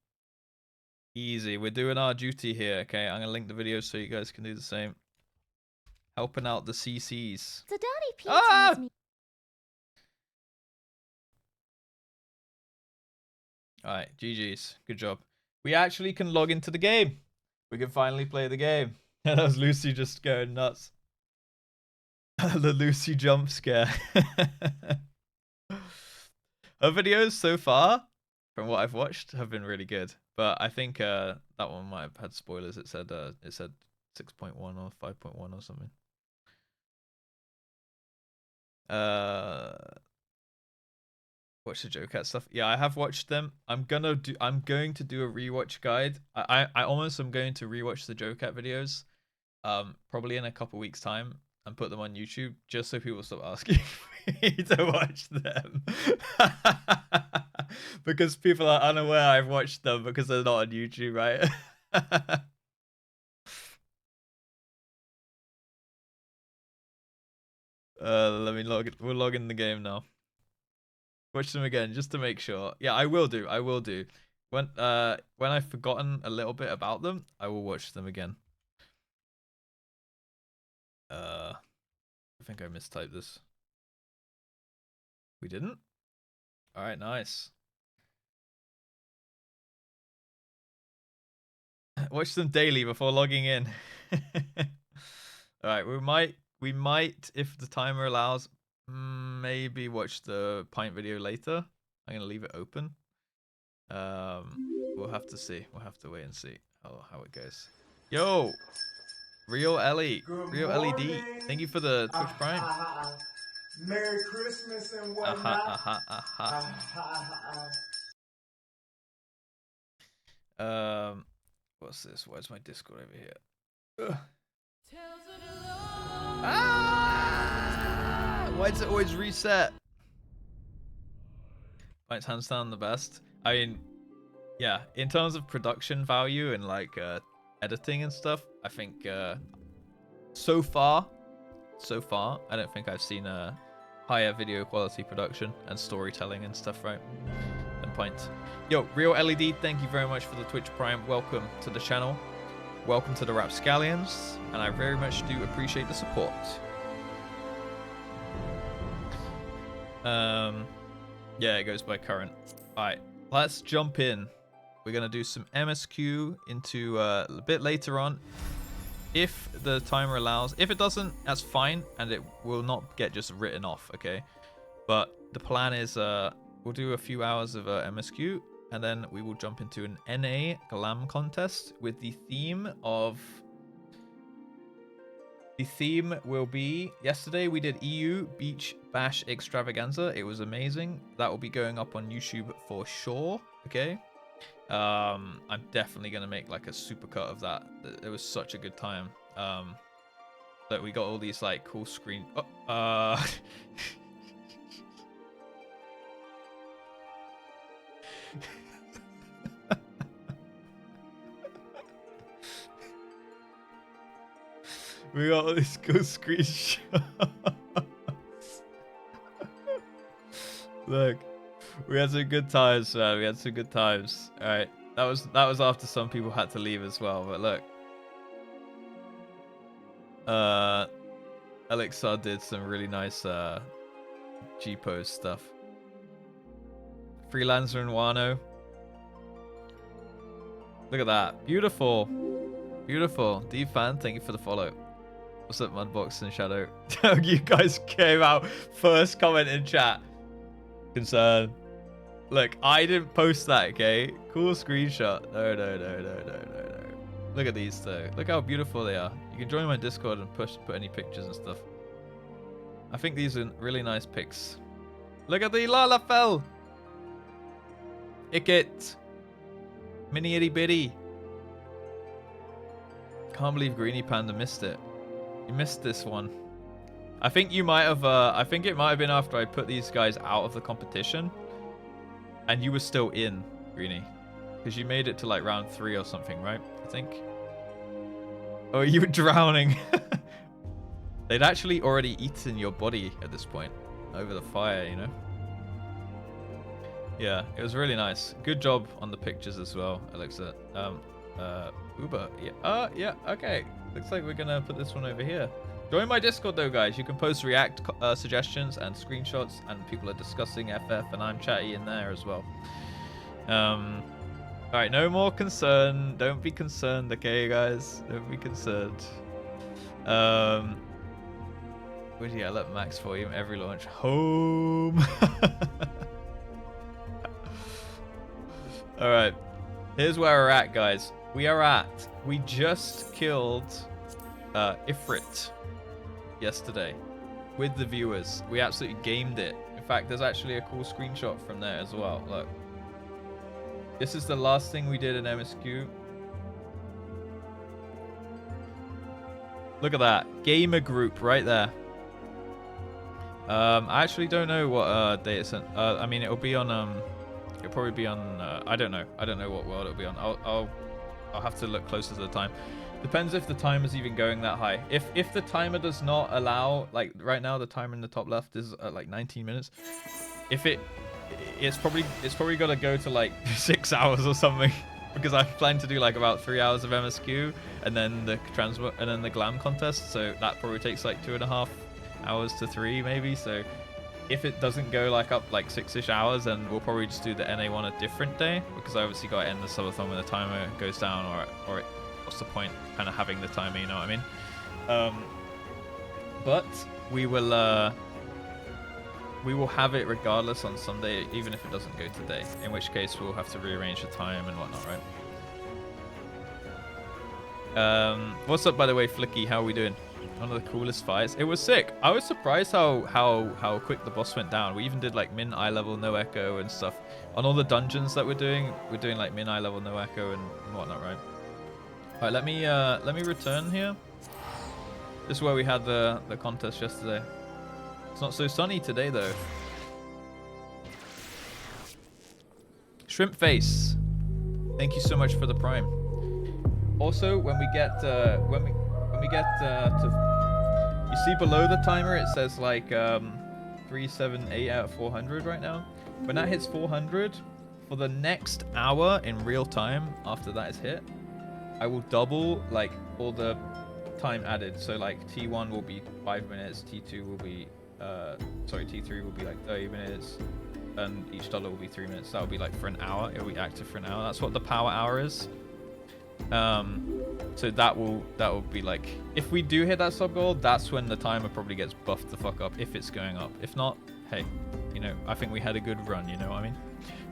Easy. We're doing our duty here, okay? I'm gonna link the video so you guys can do the same. Helping out the CCs. So Daddy P Ah! tells me. Alright, GG's. Good job. We actually can log into the game. We can finally play the game. And that was Lucy just going nuts. The Lucy jump scare. Her videos so far, from what I've watched, have been really good. But I think that one might have had spoilers. It said 6.1 or 5.1 or something. Watch the Joe Cat stuff. Yeah, I have watched them. I'm going to do a rewatch guide. I almost am going to rewatch the Joe Cat videos, probably in a couple weeks time, and put them on YouTube just so people stop asking me to watch them. Because people are unaware I've watched them because they're not on YouTube, right? Let me log. We'll log in the game now. Watch them again just to make sure. Yeah, I will do. I will do. When I've forgotten a little bit about them, I will watch them again. I think I mistyped this. We didn't? All right, nice. Watch them daily before logging in. All right, we might, if the timer allows, maybe watch the pint video later. I'm gonna leave it open. We'll have to see. We'll have to wait and see how it goes. Yo, Real Ellie, Real LED. Thank you for the Twitch Prime. Merry Christmas and whatnot. What's this? Where's my Discord over here? Ugh. Ah! Why does it always reset? Right, hands down the best. I mean, yeah, in terms of production value and like editing and stuff, I think so far, I don't think I've seen a higher video quality production and storytelling and stuff, right? Than Pint. Yo, Real LED, thank you very much for the Twitch Prime. Welcome to the channel. Welcome to the Rapscallions, and I very much do appreciate the support. Yeah, it goes by current. Alright, let's jump in. We're gonna do some MSQ into a bit later on, if the timer allows. If it doesn't, that's fine, and it will not get just written off, okay? But the plan is we'll do a few hours of MSQ, and then we will jump into an NA Glam contest with the theme of... The theme will be... Yesterday we did EU Beach Bash Extravaganza. It was amazing. That will be going up on YouTube for sure, okay? I'm definitely going to make like a supercut of that. It was such a good time. That we got all these like cool screen... We got all these cool screenshots. Look, we had some good times, man. We had some good times. All right, that was after some people had to leave as well. But look, Elixir did some really nice G-pose stuff. Freelancer and Wano. Look at that, beautiful, beautiful. D-Fan, thank you for the follow. What's up, Mudbox and Shadow? You guys came out first comment in chat. Concern. Look, I didn't post that, okay? Cool screenshot. No. Look at these, though. Look how beautiful they are. You can join my Discord and put any pictures and stuff. I think these are really nice pics. Look at the Lalafell! Icket! Mini itty bitty. Can't believe Greenie Panda missed it. You missed this one. I think you might have, I think it might have been after I put these guys out of the competition. And you were still in, Greenie. Because you made it to like round 3 or something, right? I think. Oh, you were drowning. They'd actually already eaten your body at this point. Over the fire, you know? Yeah, it was really nice. Good job on the pictures as well, Alexa. Uber. Yeah. Yeah, okay. Looks like we're gonna put this one over here. Join my Discord though, guys. You can post React suggestions and screenshots, and people are discussing FF, and I'm chatty in there as well. Alright, no more concern. Don't be concerned, okay, guys? Don't be concerned. Would you let Max volume every launch? Home. Alright. Here's where we're at, guys. We just killed Ifrit yesterday with the viewers. We absolutely gamed it. In fact, there's actually a cool screenshot from there as well. Look. This is the last thing we did in MSQ. Look at that. Gamer group right there. I actually don't know what data center. I mean, it'll be on it'll probably be on I don't know what world it'll be on. I'll have to look closer to the time. Depends if the timer's even going that high. If the timer does not allow, like right now the timer in the top left is like 19 minutes. If it's probably got to go to like 6 hours or something, because I plan to do like about 3 hours of MSQ and then the glam contest, so that probably takes like 2.5 hours to 3 maybe. So if it doesn't go like up like 6-ish hours, then we'll probably just do the NA1 a different day, because I obviously got to end the subathon when the timer goes down, or what's the point kind of having the timer, you know what I mean? But we will have it regardless on Sunday, even if it doesn't go today, in which case we'll have to rearrange the time and whatnot, right? What's up, by the way, Flicky? How are we doing? One of the coolest fights. It was sick. I was surprised how quick the boss went down. We even did like min eye level, no echo and stuff. On all the dungeons that we're doing like min eye level, no echo and whatnot, right? All right, let me return here. This is where we had the contest yesterday. It's not so sunny today though. Shrimp face, thank you so much for the prime. Also, when we get to, you see below the timer it says like 378 out of 400 right now. When that hits 400, for the next hour in real time after that is hit, I will double like all the time added. So like T1 will be 5 minutes, T2 will be T3 will be like 30 minutes, and each dollar will be 3 minutes. That'll be like for an hour. It'll be active for an hour. That's what the power hour is. So that will be like, if we do hit that sub goal, that's when the timer probably gets buffed the fuck up, if it's going up. If not, hey, you know, I think we had a good run, you know what I mean?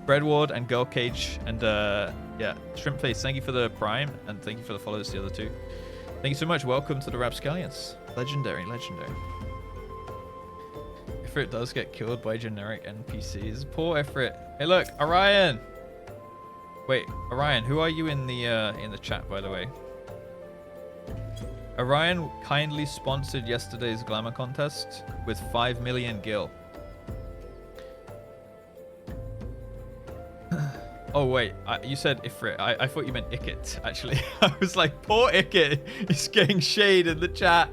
Breadward and Girl Cage and yeah, Shrimp Face, thank you for the prime, and thank you for the follows to the other two. Thank you so much. Welcome to the Rapscallions. Legendary. Ifrit does get killed by generic NPCs. Poor Ifrit. Hey look, Orion! Wait, Orion, who are you in the chat, by the way? Orion kindly sponsored yesterday's glamour contest with 5 million gil. Oh wait, you said Ifrit. I thought you meant Icket, actually. I was like, poor Icket, he's getting shade in the chat.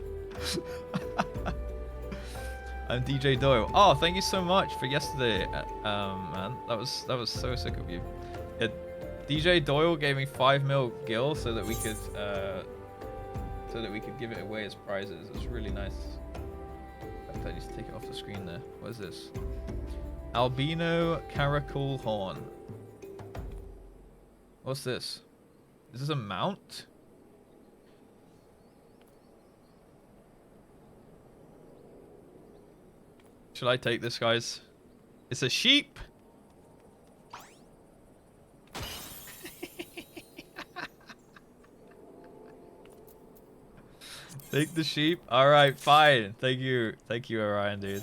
I'm DJ Doyle. Oh, thank you so much for yesterday, man. That was so sick of you. Yeah, DJ Doyle gave me 5 mil gil so that we could give it away as prizes. It's really nice. In fact, I need to take it off the screen there. What is this? Albino Caracol Horn. What's this? Is this a mount? Should I take this, guys? It's a sheep. Take the sheep. All right, fine. Thank you, Orion, dude.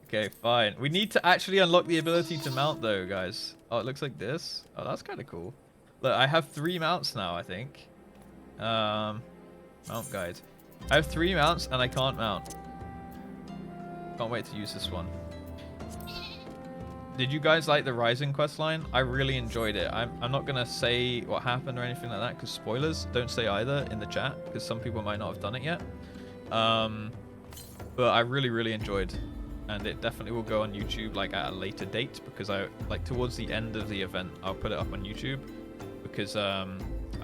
Okay, fine. We need to actually unlock the ability to mount, though, guys. Oh, it looks like this. Oh, that's kind of cool. Look, I have 3 mounts now, I think. Mount guide. I have 3 mounts, and I can't mount. Can't wait to use this one. Did you guys like the Rising questline? I really enjoyed it. I'm not gonna say what happened or anything like that, because spoilers. Don't say either in the chat, because some people might not have done it yet. But I really enjoyed, and it definitely will go on YouTube like at a later date, because I like towards the end of the event I'll put it up on YouTube, because I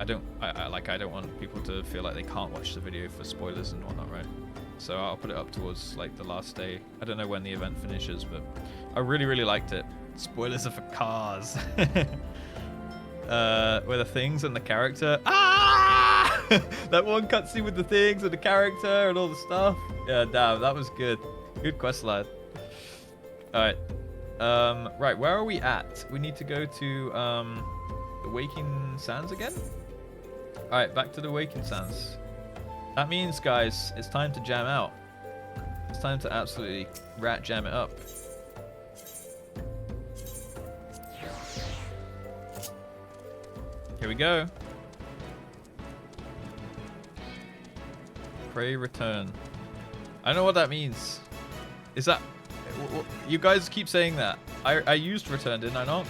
don't want people to feel like they can't watch the video for spoilers and whatnot, right? So I'll put it up towards like the last day. I don't know when the event finishes, but I really liked it. Spoilers are for cars. Where the things and the character. Ah! That one cutscene with the things and the character and all the stuff. Yeah, damn, that was good. Good quest line. Alright. Right, where are we at? We need to go to the Waking Sands again? Alright, back to the Waking Sands. That means, guys, it's time to jam out. It's time to absolutely rat jam it up. Here we go. Pray return. I don't know what that means. Is that... You guys keep saying that. I used return, didn't I not?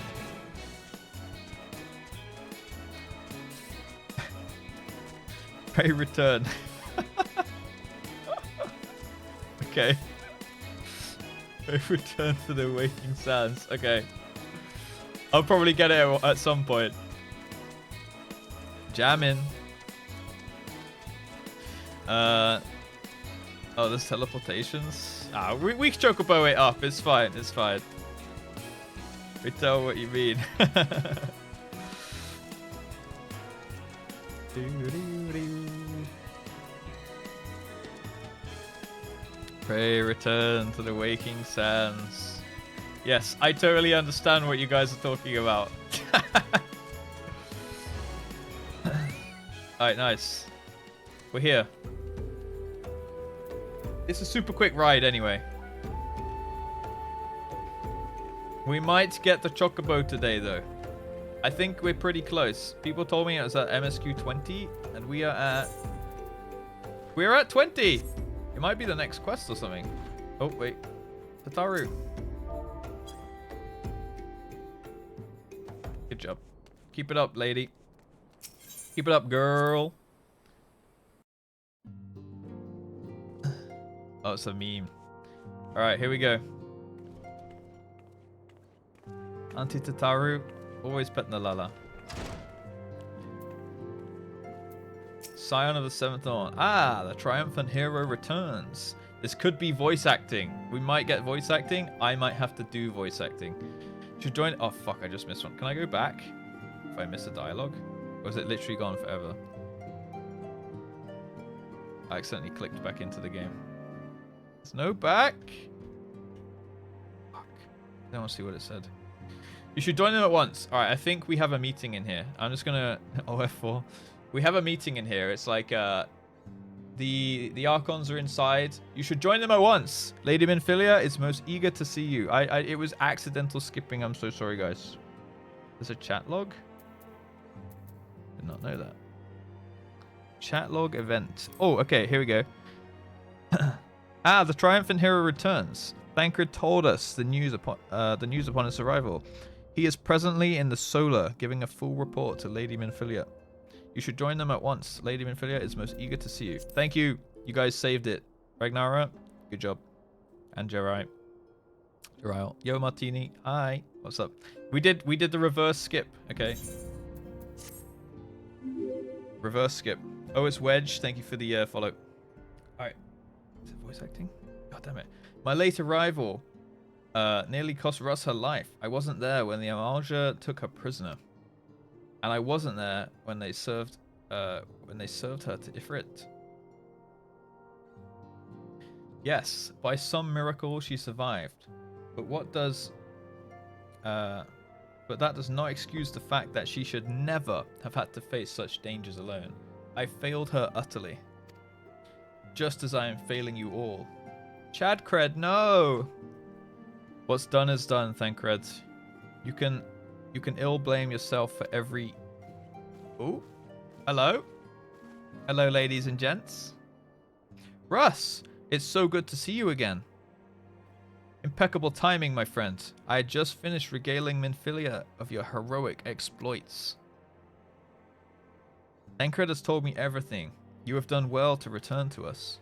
Pray return. Okay. Return to the Waking Sands. Okay. I'll probably get it at some point. Jamming. Oh, there's teleportations. Ah, we chocobo it up. It's fine. It's fine. We tell what you mean. Pray return to the Waking Sands. Yes, I totally understand what you guys are talking about. Alright, nice. We're here. It's a super quick ride anyway. We might get the chocobo today though. I think we're pretty close. People told me it was at MSQ 20 and we are at... We're at 20! It might be the next quest or something. Oh, wait. Tataru. Good job. Keep it up, lady. Keep it up, girl. Oh, it's a meme. Alright, here we go. Auntie Tataru. Always petting the Lala. Scion of the Seventh Dawn. Ah, the triumphant hero returns. This could be voice acting. We might get voice acting. I might have to do voice acting. Should join... Oh, fuck, I just missed one. Can I go back if I miss a dialogue? Or is it literally gone forever? I accidentally clicked back into the game. There's no back. Fuck. I don't want to see what it said. You should join them at once. All right, I think we have a meeting in here. I'm just going to... OF4. We have a meeting in here. It's like the Archons are inside. You should join them at once. Lady Minfilia is most eager to see you. It was accidental skipping. I'm so sorry, guys. There's a chat log. Did not know that. Chat log event. Oh, okay. Here we go. The triumphant hero returns. Thancred told us the news upon his arrival. He is presently in the Solar, giving a full report to Lady Minfilia. You should join them at once. Lady Minfilia is most eager to see you. Thank you. You guys saved it. Ragnara, good job. And Jerai. Yo, Martini. Hi. What's up? We did the reverse skip. Okay. Reverse skip. Oh, it's Wedge. Thank you for the follow. All right. Is it voice acting? God damn it. My late arrival nearly cost Russ her life. I wasn't there when the Amalja took her prisoner. And I wasn't there when they served her to Ifrit. Yes, by some miracle she survived. But that does not excuse the fact that she should never have had to face such dangers alone. I failed her utterly. Just as I am failing you all. Chadcred, no! What's done is done, Thancred. You can ill blame yourself for every... Ooh. Hello? Hello, ladies and gents. Russ, it's so good to see you again. Impeccable timing, my friend. I had just finished regaling Minfilia of your heroic exploits. Thancred has told me everything. You have done well to return to us.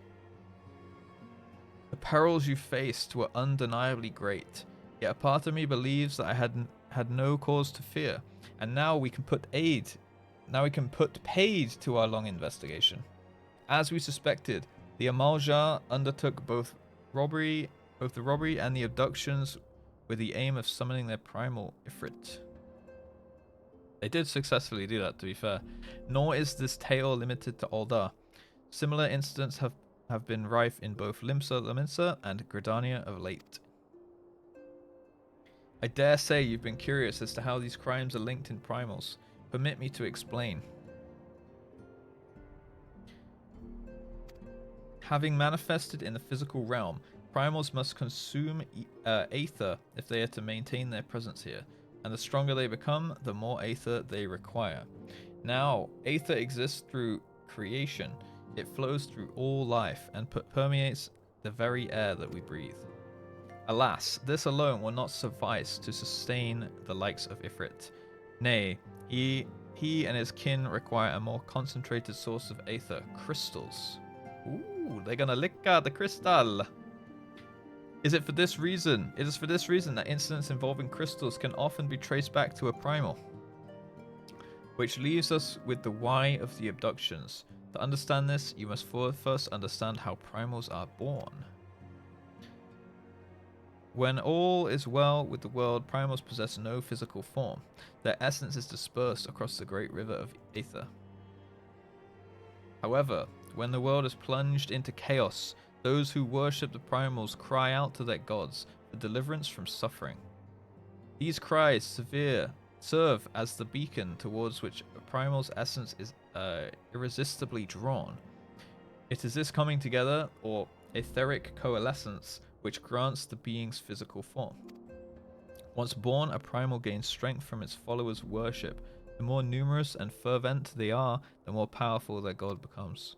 The perils you faced were undeniably great, yet a part of me believes that I had no cause to fear, and now we can put paid to our long investigation. As we suspected, the Amaljar undertook both the robbery and the abductions with the aim of summoning their primal Ifrit. They did successfully do that, to be fair. Nor is this tale limited to Aldar. Similar incidents have been rife in both Limsa Laminsa and Gridania of late. I dare say you've been curious as to how these crimes are linked in primals. Permit me to explain. Having manifested in the physical realm, primals must consume aether if they are to maintain their presence here, and the stronger they become, the more aether they require. Now, aether exists through creation. It flows through all life and permeates the very air that we breathe. Alas, this alone will not suffice to sustain the likes of Ifrit. Nay, he and his kin require a more concentrated source of aether, crystals. Ooh, they're gonna lick the crystal. It is for this reason that incidents involving crystals can often be traced back to a primal. Which leaves us with the why of the abductions. To understand this, you must first understand how primals are born. When all is well with the world, primals possess no physical form. Their essence is dispersed across the great river of aether. However, when the world is plunged into chaos, those who worship the primals cry out to their gods for deliverance from suffering. These cries serve as the beacon towards which a primal's essence is irresistibly drawn. It is this coming together, or etheric coalescence, which grants the being's physical form. Once born, a primal gains strength from its followers' worship. The more numerous and fervent they are, the more powerful their god becomes.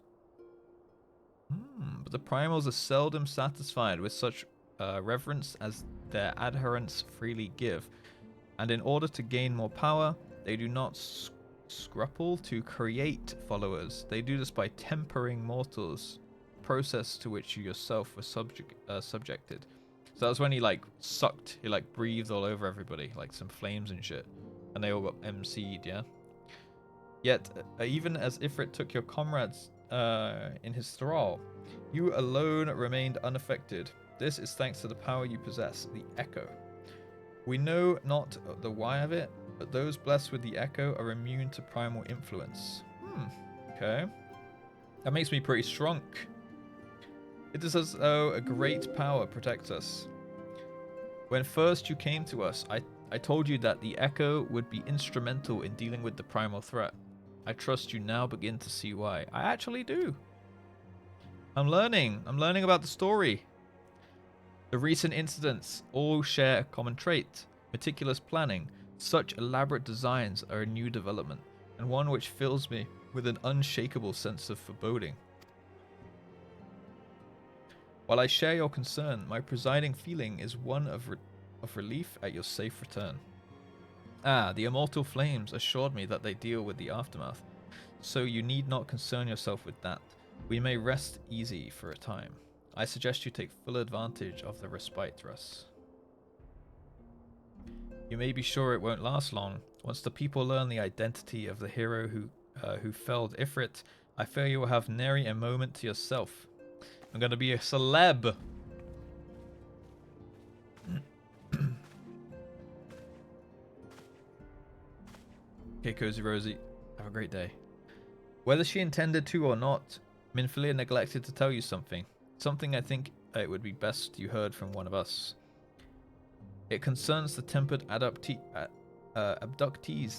But the primals are seldom satisfied with such reverence as their adherents freely give, and in order to gain more power, they do not scruple to create followers. They do this by tempering mortals, process to which you yourself were subjected. So that was when he sucked, he breathed all over everybody, like some flames and shit, and they all got MC'd, yeah? Yet, even as Ifrit took your comrades in his thrall, you alone remained unaffected. This is thanks to the power you possess, the Echo. We know not the why of it, but those blessed with the Echo are immune to primal influence. Okay. That makes me pretty strong. It is as though a great power protects us. When first you came to us, I told you that the Echo would be instrumental in dealing with the primal threat. I trust you now begin to see why. I actually do. I'm learning about the story. The recent incidents all share a common trait: meticulous planning. Such elaborate designs are a new development, and one which fills me with an unshakable sense of foreboding. While I share your concern, my presiding feeling is one of relief at your safe return. The immortal flames assured me that they deal with the aftermath, so you need not concern yourself with that. We may rest easy for a time. I suggest you take full advantage of the respite, Russ. You may be sure it won't last long. Once the people learn the identity of the hero who felled Ifrit, I fear you will have nary a moment to yourself. I'm gonna be a celeb. Okay, Cozy Rosie, have a great day. Whether she intended to or not, Minfilia neglected to tell you something. Something I think it would be best you heard from one of us. It concerns the tempered abductees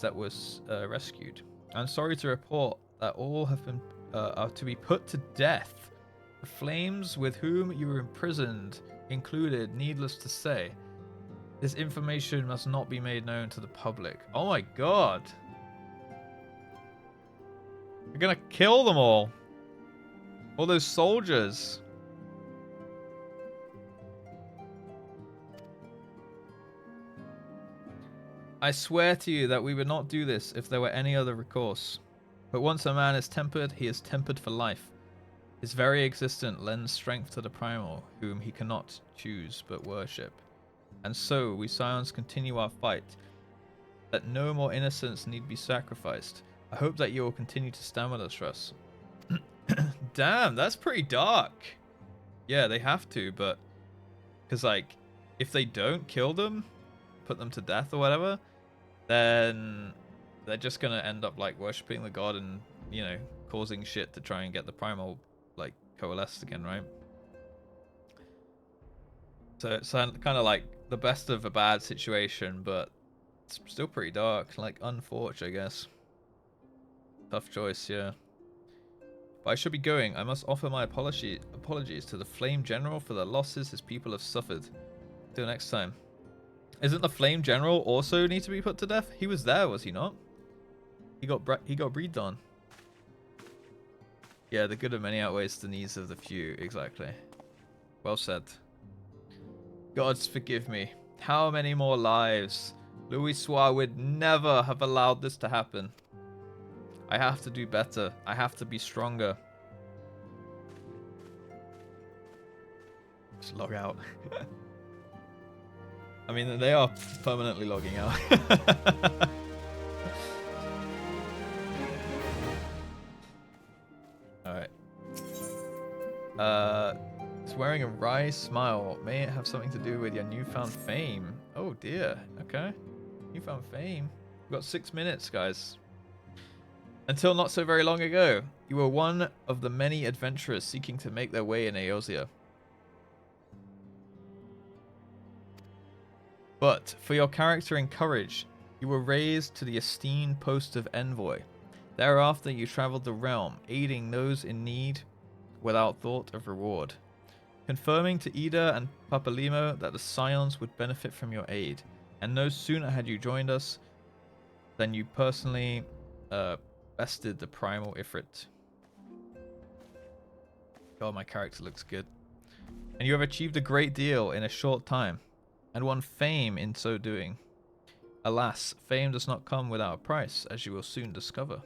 that was rescued. I'm sorry to report that all have been are to be put to death. The flames with whom you were imprisoned included, needless to say. This information must not be made known to the public. Oh my god. You're gonna kill them all. All those soldiers. I swear to you that we would not do this if there were any other recourse. But once a man is tempered, he is tempered for life. His very existence lends strength to the primal, whom he cannot choose but worship. And so we Scions continue our fight, that no more innocents need be sacrificed. I hope that you will continue to stand with us, Russ. Damn, that's pretty dark. Yeah, they have to, but... Because, like, if they don't kill them, put them to death or whatever, then they're just going to end up, like, worshipping the god and, you know, causing shit to try and get the primal, like, coalesced again, right? So it's kind of like the best of a bad situation, but it's still pretty dark. Like, unfortunate, I guess. Tough choice, yeah. But I should be going. I must offer my apologies to the Flame General for the losses his people have suffered. Till next time. Isn't the Flame General also need to be put to death? He was there, was he not? He got breathed on. Yeah, the good of many outweighs the needs of the few. Exactly. Well said. Gods forgive me. How many more lives? Louis Soir would never have allowed this to happen. I have to do better. I have to be stronger. Just log out. I mean, they are permanently logging out. Alright. It's wearing a wry smile. May it have something to do with your newfound fame? Oh dear. Okay. Newfound fame. We've got 6 minutes, guys. Until not so very long ago, you were one of the many adventurers seeking to make their way in Eosia. But for your character and courage, you were raised to the esteemed post of envoy. Thereafter, you traveled the realm, aiding those in need without thought of reward, confirming to Ida and Papalimo that the Scions would benefit from your aid. And no sooner had you joined us than you personally bested the primal Ifrit. God, my character looks good. And you have achieved a great deal in a short time, and won fame in so doing. Alas, fame does not come without a price, as you will soon discover.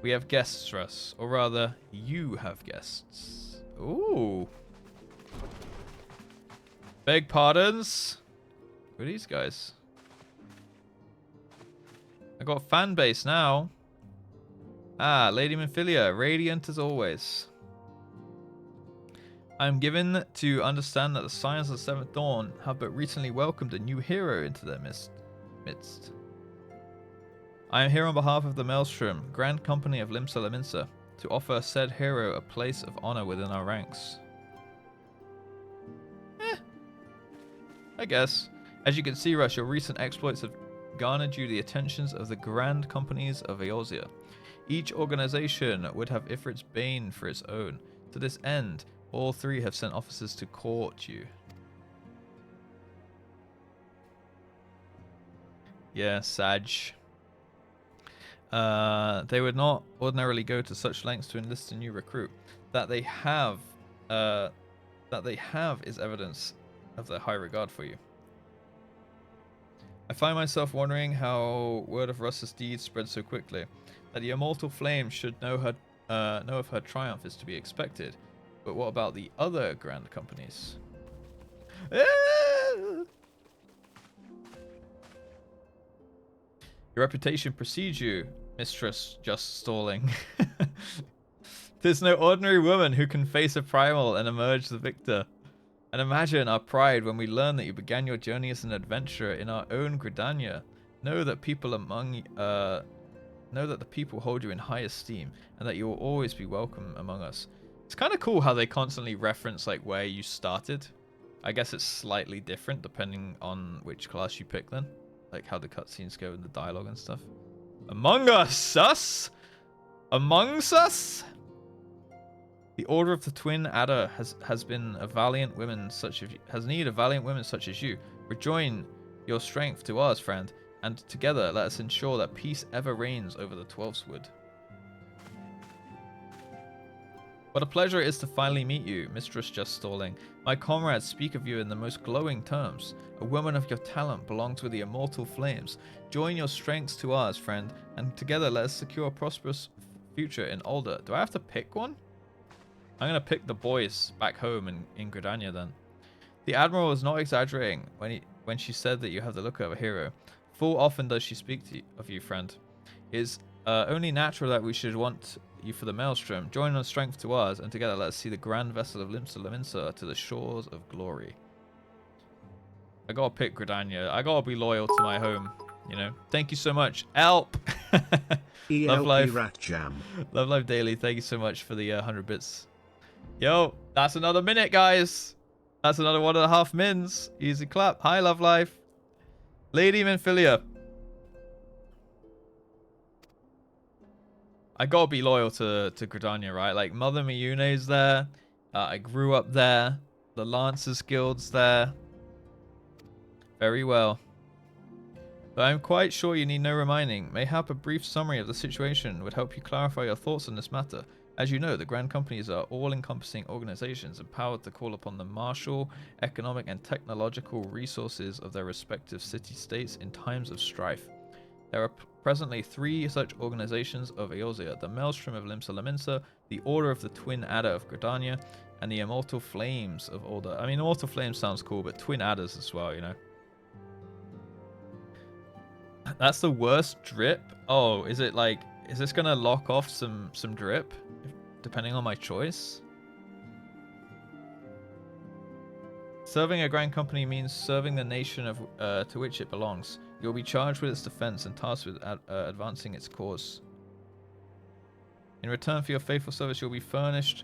We have guests, Russ, or rather, you have guests. Ooh. Beg pardons. Who are these guys? I got a fan base now. Ah, Lady Minfilia, radiant as always. I am given to understand that the Scions of the Seventh Dawn have but recently welcomed a new hero into their midst. I am here on behalf of the Maelstrom, Grand Company of Limsa Laminsa, to offer said hero a place of honor within our ranks. I guess. As you can see, Rush, your recent exploits have garnered you the attentions of the Grand Companies of Eosia. Each organization would have Ifrit's bane for its own. To this end, all three have sent officers to court you. Yeah, Sag. They would not ordinarily go to such lengths to enlist a new recruit. That they have is evidence of their high regard for you. I find myself wondering how word of Russ's deeds spread so quickly. That the immortal flame should know of her triumph is to be expected. But what about the other grand companies? Your reputation precedes you, Mistress Just Stalling. There's no ordinary woman who can face a primal and emerge the victor. And imagine our pride when we learn that you began your journey as an adventurer in our own Gridania. Know that the people hold you in high esteem, and that you will always be welcome among us. It's kind of cool how they constantly reference like where you started. I guess it's slightly different depending on which class you pick then. like how the cutscenes go and the dialogue and stuff. Among us? Amongst us? The Order of the Twin Adder has been a valiant women such as has need of valiant women such as you. Rejoin your strength to ours, friend, and together let us ensure that peace ever reigns over the 12th Wood. What a pleasure it is to finally meet you, Mistress Just Stalling. My comrades speak of you in the most glowing terms. A woman of your talent belongs with the immortal flames. Join your strengths to ours, friend, and together let us secure a prosperous future in Alder. Do I have to pick one? I'm going to pick the boys back home in Gridania then. The Admiral was not exaggerating when she said that you have the look of a hero. Full often does she speak of you, friend. It is only natural that we should want you for the Maelstrom. Join our strength to ours, and together let us see the grand vessel of Limsa to the shores of glory. I gotta pick Gridania. I gotta be loyal to my home, you know. Thank you so much, Elp. Love life, Rat Jam. Love life daily. Thank you so much for the 100 bits. Yo, that's another minute, guys. That's another 1.5 mins. Easy clap. Hi, Love Life. Lady Menphilia. I gotta be loyal to Gridania, right? Like, Mother Miyune's there. I grew up there. The Lancers Guild's there. Very well. But I'm quite sure you need no reminding. Mayhap a brief summary of the situation would help you clarify your thoughts on this matter. As you know, the Grand Companies are all-encompassing organizations empowered to call upon the martial, economic, and technological resources of their respective city-states in times of strife. There are presently 3 such organizations of Eorzea: the Maelstrom of Limsa, the Order of the Twin Adder of Gridania, and the Immortal Flames of Alder. I mean, Immortal Flames sounds cool, but Twin Adders as well, you know? That's the worst drip? Oh, is it like... Is this gonna lock off some drip? Depending on my choice? Serving a Grand Company means serving the nation of to which it belongs. You'll be charged with its defense and tasked with advancing its cause. In return for your faithful service, you'll be furnished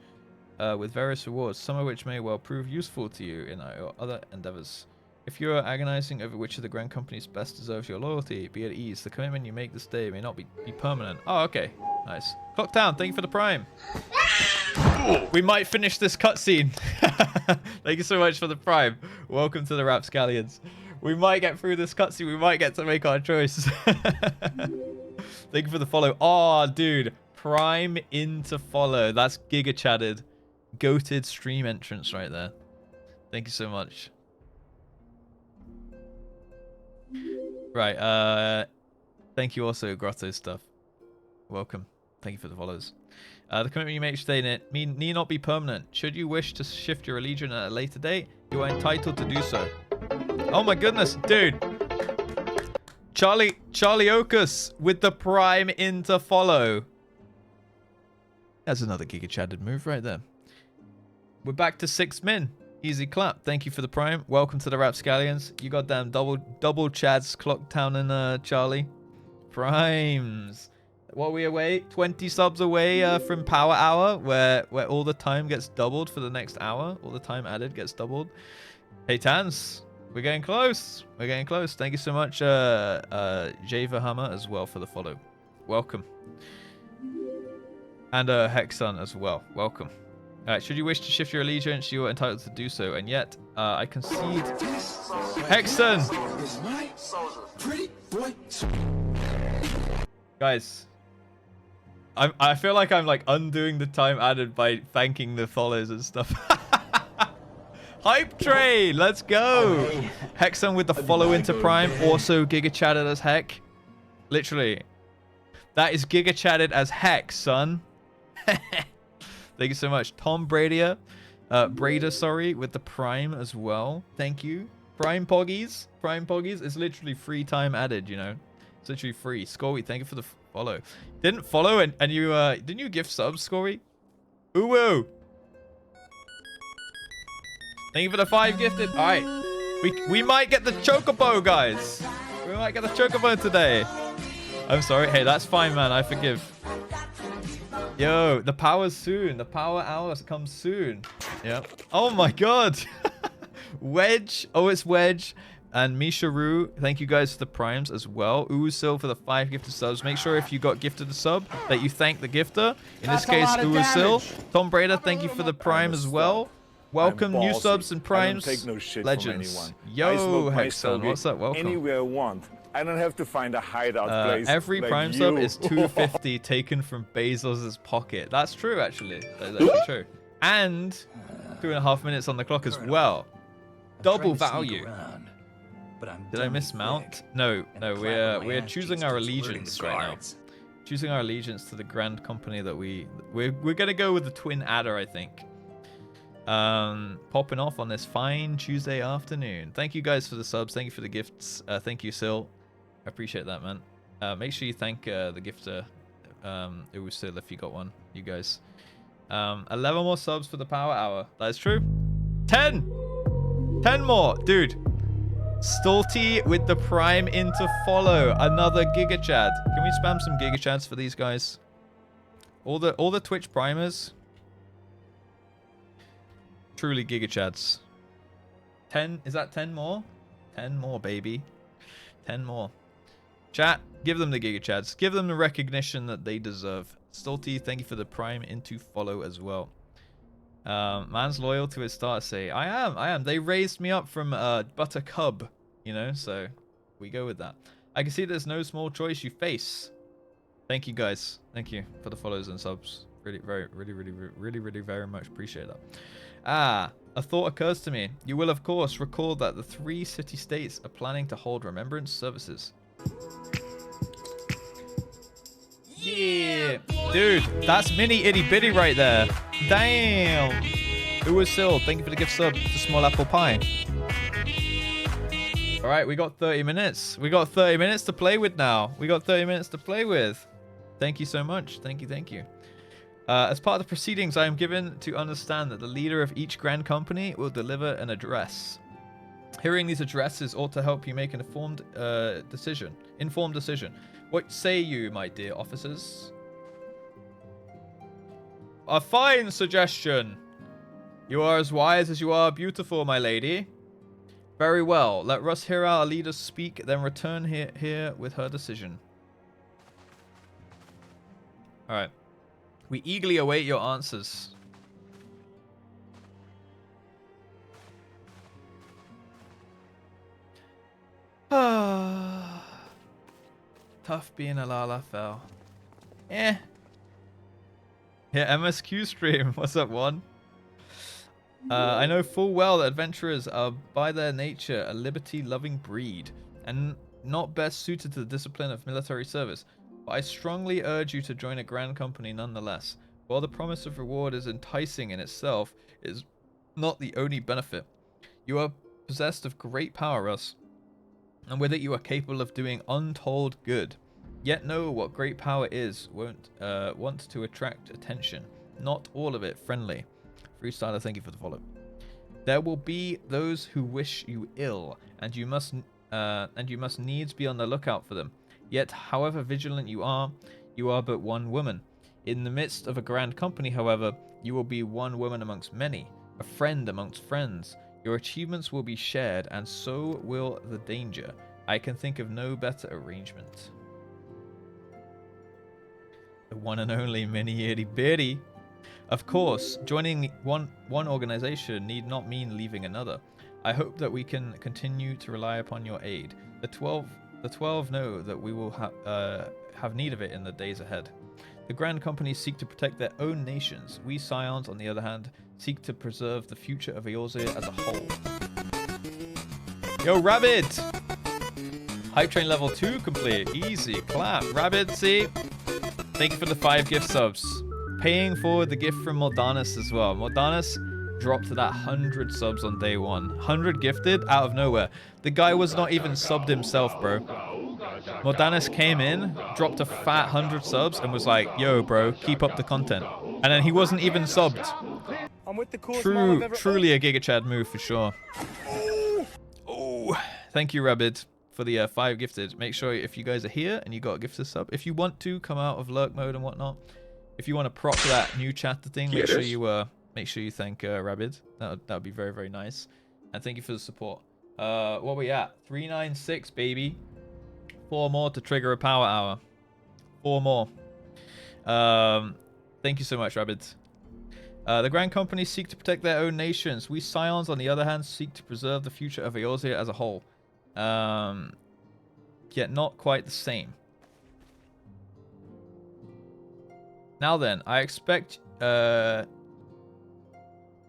with various rewards, some of which may well prove useful to you in your other endeavors. If you are agonizing over which of the Grand Companies best deserves your loyalty, be at ease. The commitment you make this day may not be permanent. Oh, okay. Nice. Clocktown, thank you for the prime. We might finish this cutscene. Thank you so much for the prime. Welcome to the Rapscallions. We might get through this cutscene. We might get to make our choice. Thank you for the follow. Oh, dude. Prime into follow. That's giga chatted. Goated stream entrance right there. Thank you so much. Right, thank you also, Grotto Stuff. Welcome. Thank you for the follows. The commitment you make today need not be permanent. Should you wish to shift your allegiance at a later date, you are entitled to do so. Oh my goodness, dude. Charlie Ocus with the prime into follow. That's another giga chatted move right there. We're back to 6 min. Easy clap. Thank you for the prime. Welcome to the Rapscallions. You goddamn double Chads, Clocktown and Charlie. Primes. What are we away? 20 subs away from Power Hour, where all the time gets doubled for the next hour. All the time added gets doubled. Hey Tans, we're getting close. We're getting close. Thank you so much, Java Hammer as well for the follow. Welcome. And Hexon as well. Welcome. Should you wish to shift your allegiance, you are entitled to do so, and yet I concede. Hexon! Guys, I feel like I'm like undoing the time added by thanking the follows and stuff. Hype train, let's go! Hexon with the follow into prime, also giga chatted as heck. Literally, that is giga chatted as heck, son. Thank you so much. Tom Bradia, sorry, with the prime as well. Thank you. Prime Poggies. Prime Poggies is literally free time added, you know. It's literally free. Scory, thank you for the follow. Didn't follow and you, didn't you gift subs, Scory? Ooh. Thank you for the 5 gifted. All right. We might get the chocobo, guys. We might get the chocobo today. I'm sorry. Hey, that's fine, man. I forgive. Yo, the power's soon. The power hour comes soon. Yep. Oh my god. Wedge. Oh, it's Wedge. and Misharu, thank you guys for the primes as well. Uwusil for the 5 gifted subs. Make sure if you got gifted a sub that you thank the gifter. In this case, Uwusil. Tom Brader, thank you for the prime as well. Welcome new subs and primes. I don't take no shit Legends. from anyone. I Yo, smoke my Hexon, stogie what's up? Welcome. Anywhere I want. I don't have to find a hideout place. Every like prime you. sub is 250 taken from Bezos' pocket. That's true, actually. That's actually true. And 2.5 minutes on the clock as well. Double value. Did I mismount? No, we're choosing our allegiance right now. Choosing our allegiance to the grand company that we're gonna go with the twin adder, I think. Popping off on this fine Tuesday afternoon. Thank you guys for the subs. Thank you for the gifts. Thank you, Sil. I appreciate that, man. Make sure you thank the gifter. It was Sil if you got one, you guys. 11 more subs for the power hour. That is true. 10 more, dude. Stolty with the prime into follow. Another Giga Chad. Can we spam some Giga Chads for these guys? All the Twitch primers. Truly Giga Chads. 10, is that 10 more? 10 more, baby. 10 more. Chat, give them the Giga Chads. Give them the recognition that they deserve. Stolty, thank you for the prime into follow as well. Man's loyal to his starter say. I am. They raised me up from Buttercub, you know, so we go with that. I can see there's no small choice you face. Thank you guys. Thank you for the follows and subs. Really, very much appreciate that. A thought occurs to me. You will, of course, recall that the 3 city-states are planning to hold remembrance services. Yeah! Dude, that's mini itty bitty right there. Damn! Uwusil, thank you for the gift sub to Small Apple Pie. Alright, we got 30 minutes. We got 30 minutes to play with now. We got 30 minutes to play with. Thank you so much. Thank you. As part of the proceedings, I am given to understand that the leader of each grand company will deliver an address. Hearing these addresses ought to help you make an informed decision. What say you, my dear officers? A fine suggestion. You are as wise as you are beautiful, my lady. Very well. Let Russ hear our leader speak, then return here with her decision. All right. We eagerly await your answers. Tough being a Lalafell. Yeah, MSQ stream. What's up, one? I know full well that adventurers are by their nature a liberty-loving breed and not best suited to the discipline of military service. But I strongly urge you to join a grand company nonetheless. While the promise of reward is enticing in itself, it is not the only benefit. You are possessed of great power, Russ, and with it you are capable of doing untold good. Yet know what great power is, won't want to attract attention. Not all of it friendly. Freestyler, thank you for the follow. There will be those who wish you ill, and you must needs be on the lookout for them. Yet, however vigilant you are but one woman. In the midst of a grand company, however, you will be one woman amongst many, a friend amongst friends. Your achievements will be shared, and so will the danger. I can think of no better arrangement. The one and only Mini Itty Bitty. Of course, joining one organization need not mean leaving another. I hope that we can continue to rely upon your aid. The 12 know that we will have need of it in the days ahead. The grand companies seek to protect their own nations. We Scions, on the other hand, seek to preserve the future of Eorzea as a whole. Yo, Rabbit! Hype train level 2 complete. Easy. Clap. Rabbit, see? Thank you for the 5 gift subs. Paying forward the gift from Mordanis as well. Mordanis dropped to that 100 subs on day 1. 100 gifted out of nowhere. The guy was not even subbed himself, bro. Mordanis came in, dropped a fat 100 subs, and was like, yo, bro, keep up the content. And then he wasn't even subbed. I'm with the coolest Truly a Giga Chad move for sure. Oh, thank you, Rabbit, for the 5 gifted. Make sure if you guys are here and you got a gifted sub, if you want to come out of lurk mode and whatnot, if you want to prop that new chatter thing, make sure you thank Rabbit. That would be very, very nice. And thank you for the support. What we at? 396, baby. 4 more to trigger a power hour. 4 more. Thank you so much, Rabbids. The Grand Companies seek to protect their own nations. We Scions, on the other hand, seek to preserve the future of Eorzea as a whole. Yet not quite the same. Now then, I expect you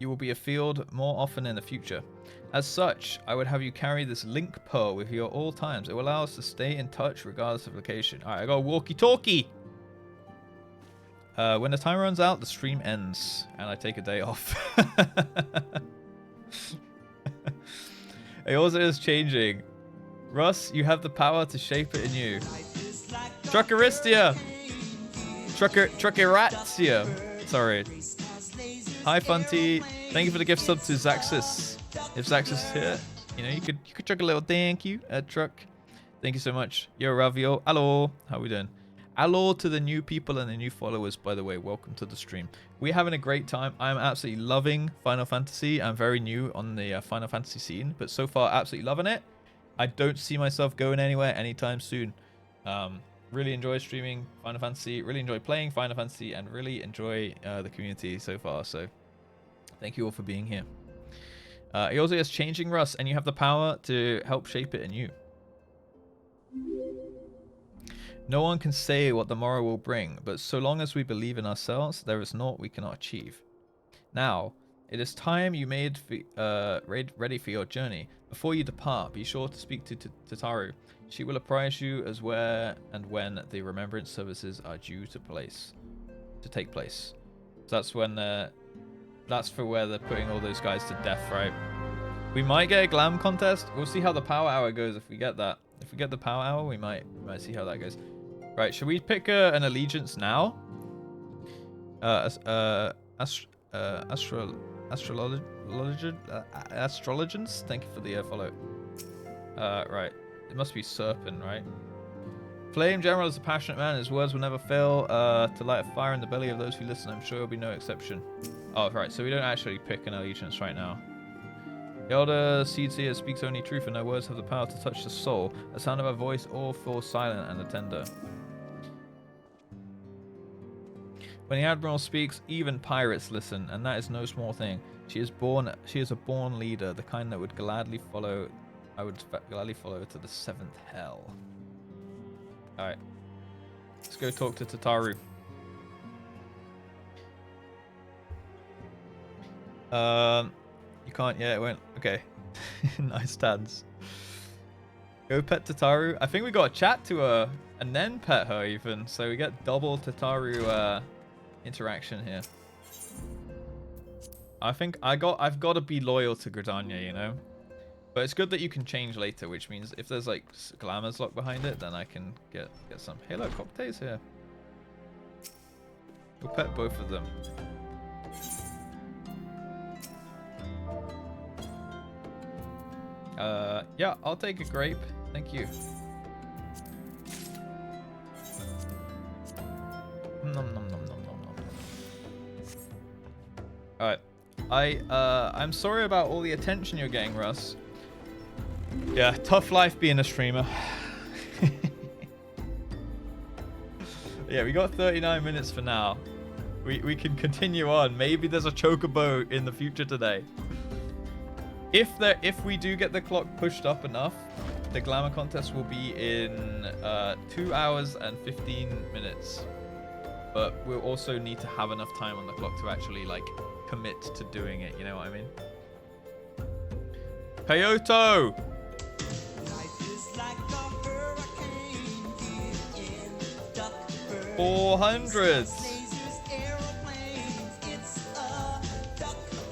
will be afield more often in the future. As such, I would have you carry this link pearl with you at all times. It will allow us to stay in touch regardless of location. Alright, I got a walkie-talkie! When the time runs out, the stream ends, and I take a day off. Eorzea is changing. Russ, you have the power to shape it anew. Truckeristia! Truckeratia! Sorry. Hi, Funty. Thank you for the gift sub to Zaxis. If Zaxis is here, you know, you could chuck a little thank you at Truck. Thank you so much. Yo, Ravio. Hello. How we doing? Hello to the new people and the new followers, by the way. Welcome to the stream. We're having a great time. I'm absolutely loving Final Fantasy. I'm very new on the Final Fantasy scene, but so far, absolutely loving it. I don't see myself going anywhere anytime soon. Really enjoy streaming Final Fantasy, really enjoy playing Final Fantasy, and really enjoy the community so far. So thank you all for being here. Eorzea is changing, Russ, and you have the power to help shape it anew. No one can say what the morrow will bring, but so long as we believe in ourselves, there is naught we cannot achieve. Now, it is time you made ready for your journey. Before you depart, be sure to speak to Tataru. She will apprise you as where and when the remembrance services are due to take place. So that's when that's for where they're putting all those guys to death, right? We might get a glam contest. We'll see how the power hour goes if we get that. If we get the power hour, we might see how that goes. Right, should we pick an allegiance now? Astrologians? Thank you for the follow. Right. It must be Serpent, right? Flame General is a passionate man. His words will never fail to light a fire in the belly of those who listen. I'm sure he'll be no exception. Oh, right. So we don't actually pick an allegiance right now. The elder Seedseer speaks only truth, and their words have the power to touch the soul. The sound of her voice all falls silent and tender. When the Admiral speaks, even pirates listen, and that is no small thing. She is a born leader, the kind that would gladly follow. I would gladly follow her to the 7th hell. Alright. Let's go talk to Tataru. You can't yet, it won't. Okay. Nice stance. Go pet Tataru. I think we got to chat to her and then pet her even. So we get double Tataru interaction here. I think I've got to be loyal to Gridania, you know? But it's good that you can change later, which means if there's like glamours locked behind it, then I can get some. Hey look, Cocktail's here. We'll pet both of them. Yeah, I'll take a grape. Thank you. Nom nom nom nom nom nom. Alright. I'm sorry about all the attention you're getting, Russ. Yeah, tough life being a streamer. Yeah, we got 39 minutes for now. We can continue on. Maybe there's a chocobo in the future today. If we do get the clock pushed up enough, the glamour contest will be in 2 hours and 15 minutes. But we'll also need to have enough time on the clock to actually like commit to doing it. You know what I mean? Kyoto! 400s.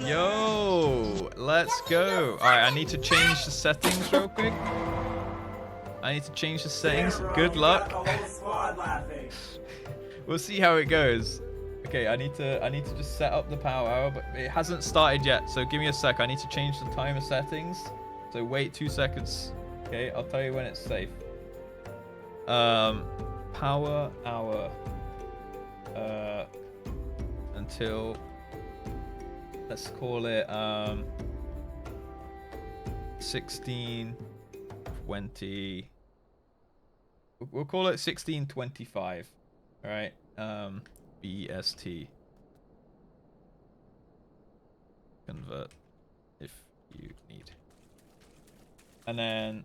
Yo, let's go. All right, I need to change the settings real quick. I need to change the settings. Good luck. We'll see how it goes. Okay, I need to just set up the power hour, but it hasn't started yet. So give me a sec. I need to change the timer settings. So wait 2 seconds. Okay, I'll tell you when it's safe. Power hour until, let's call it 1620. We'll call it 1625. All right. BST. Convert if you need. And then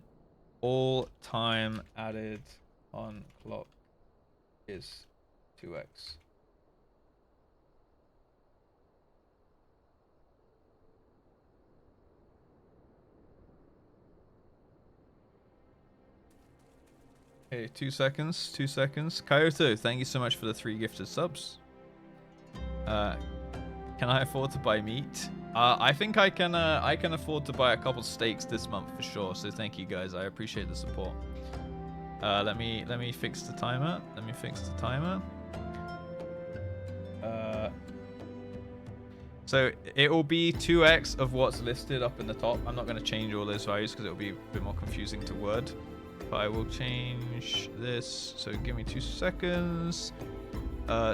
all time added on clock is 2x. Okay, 2 seconds, 2 seconds. Kyoto, thank you so much for the 3 gifted subs. Can I afford to buy meat? I think I can afford to buy a couple steaks this month for sure. So thank you guys. I appreciate the support. Let me fix the timer. Let me fix the timer. So it will be 2x of what's listed up in the top. I'm not going to change all those values because it will be a bit more confusing to word. But I will change this. So give me 2 seconds.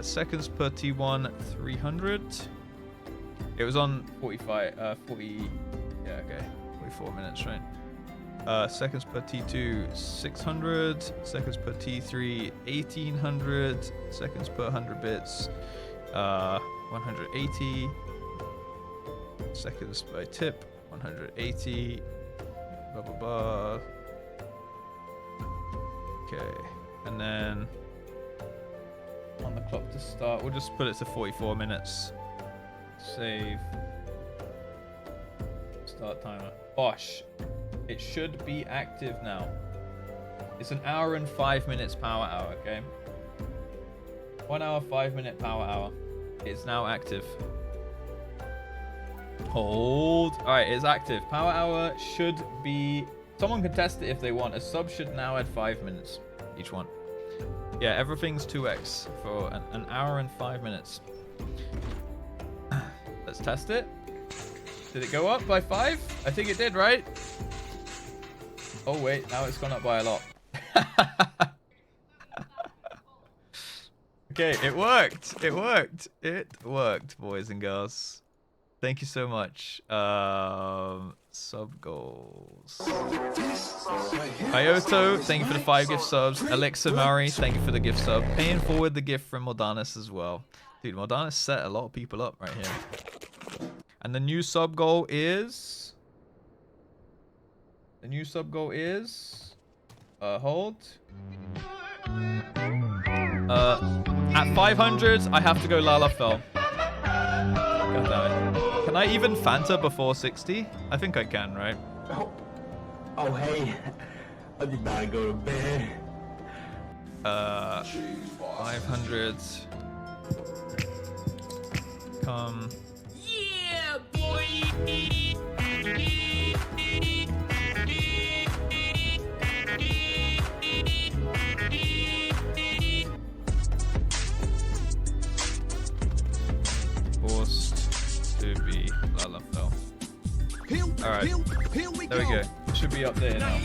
Seconds per T1, 300. It was on 40, yeah, okay, 44 minutes, right? Seconds per T2, 600. Seconds per T3, 1800. Seconds per 100 bits, 180. Seconds by tip, 180. Blah, blah, blah. Okay, and then on the clock to start, we'll just put it to 44 minutes. Save. Start timer. Bosh. It should be active now. It's an hour and 5 minutes power hour, okay? 1 hour, 5 minute power hour. It's now active. Hold. Alright, it's active. Power hour should be... Someone can test it if they want. A sub should now add 5 minutes each one. Yeah, everything's 2x for an hour and 5 minutes. Let's test it. Did it go up by 5? I think it did, right? Oh, wait. Now it's gone up by a lot. Okay, it worked. It worked. It worked, boys and girls. Thank you so much. Sub goals. Kyoto, thank you for the 5 gift subs. Elixir Mari, thank you for the gift sub. Paying forward the gift from Mordanis as well. Dude, Mordanis set a lot of people up right here. And the new sub goal is... The new sub goal is... hold. At 500, I have to go Lalafell. God damn it. Can I even Fanta before 60? I think I can, right? Oh hey. I did not go to bed. 500. Come. Yeah, boy. Forced to be Lalafell. Alright. There we go. It should be up there now.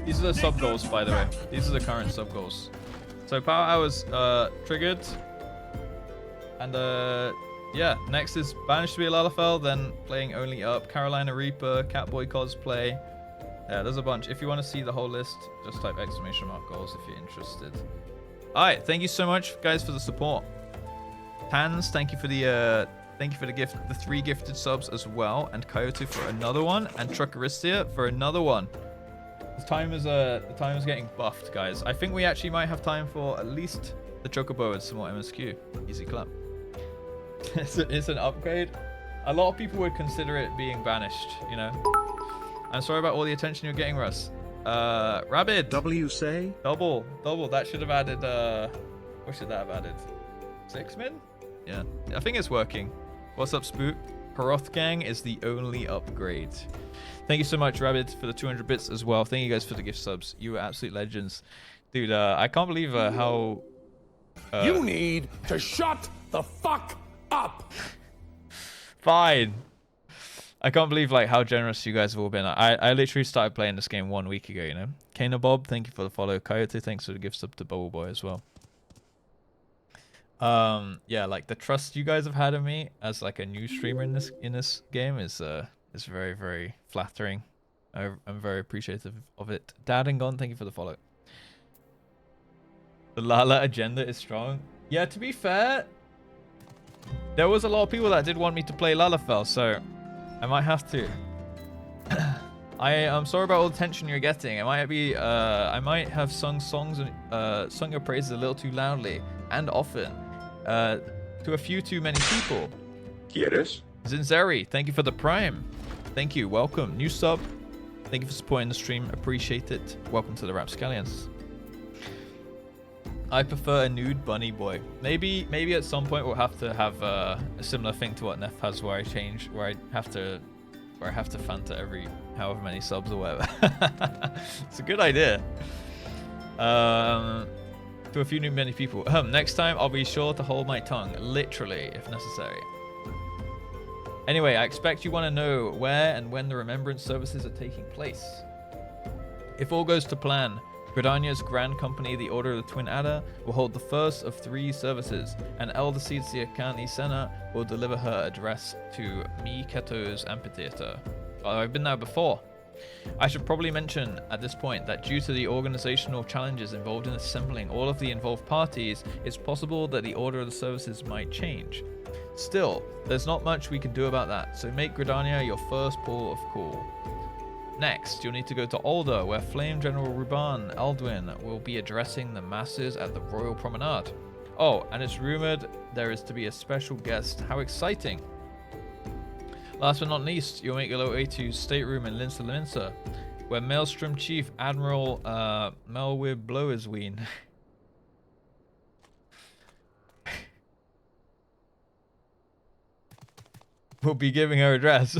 These are the sub goals, by the way. These are the current sub goals. So power hours triggered. And yeah, next is banished to be a Lalafell, then playing only up, Carolina Reaper, Catboy cosplay. Yeah, there's a bunch. If you want to see the whole list, just type ! Goals if you're interested. Alright, thank you so much guys for the support. Tans, thank you for the gift, the 3 gifted subs as well, and Coyote for another one, and Truckeristia for another one. The time is getting buffed, guys. I think we actually might have time for at least the chocobo and some more MSQ. Easy clap. It's an upgrade. A lot of people would consider it being banished, you know. I'm sorry about all the attention you're getting, Russ. Rabbit. W say? Double. That should have added, what should that have added? 6 min? Yeah, I think it's working. What's up, Spook? Haroth Gang is the only upgrade. Thank you so much, Rabbit, for the 200 bits as well. Thank you guys for the gift subs. You were absolute legends. Dude, I can't believe how... You need to shut the fuck up. Fine. I can't believe like how generous you guys have all been. I literally started playing this game 1 week ago, you know. Kana Bob, thank you for the follow. Coyote, thanks for the gift sub to Bubble Boy as well. Yeah, like the trust you guys have had in me as like a new streamer in this game is It's very, very flattering. I'm very appreciative of it. Dad and Gone, thank you for the follow. The Lala agenda is strong. Yeah, to be fair, there was a lot of people that did want me to play Lalafell, so I might have to. I'm sorry about all the attention you're getting. I might have sung songs and sung your praises a little too loudly and often to a few too many people. ¿Quieres? Zinzeri, thank you for the prime. Thank you. Welcome. New sub. Thank you for supporting the stream. Appreciate it. Welcome to the Rapscallions. I prefer a nude bunny boy. Maybe at some point we'll have to have a similar thing to what Neff has, where I have to Fanta every however many subs or whatever. It's a good idea. To a few many people. Next time I'll be sure to hold my tongue, literally, if necessary. Anyway, I expect you want to know where and when the remembrance services are taking place. If all goes to plan, Gridania's Grand Company, the Order of the Twin Adder, will hold the first of 3 services, and Elder Seedseer Kani Senna will deliver her address to Mi Keto's amphitheater. Oh, I've been there before. I should probably mention at this point that due to the organizational challenges involved in assembling all of the involved parties, it's possible that the order of the services might change. Still, there's not much we can do about that, so make Gridania your first port of call. Next, you'll need to go to Alder, where Flame General Ruban Alduin will be addressing the masses at the Royal Promenade. Oh, and it's rumored there is to be a special guest. How exciting! Last but not least, you'll make your way to stateroom in Linsa, where Maelstrom Chief Admiral Melwib Blowersween will be giving her address.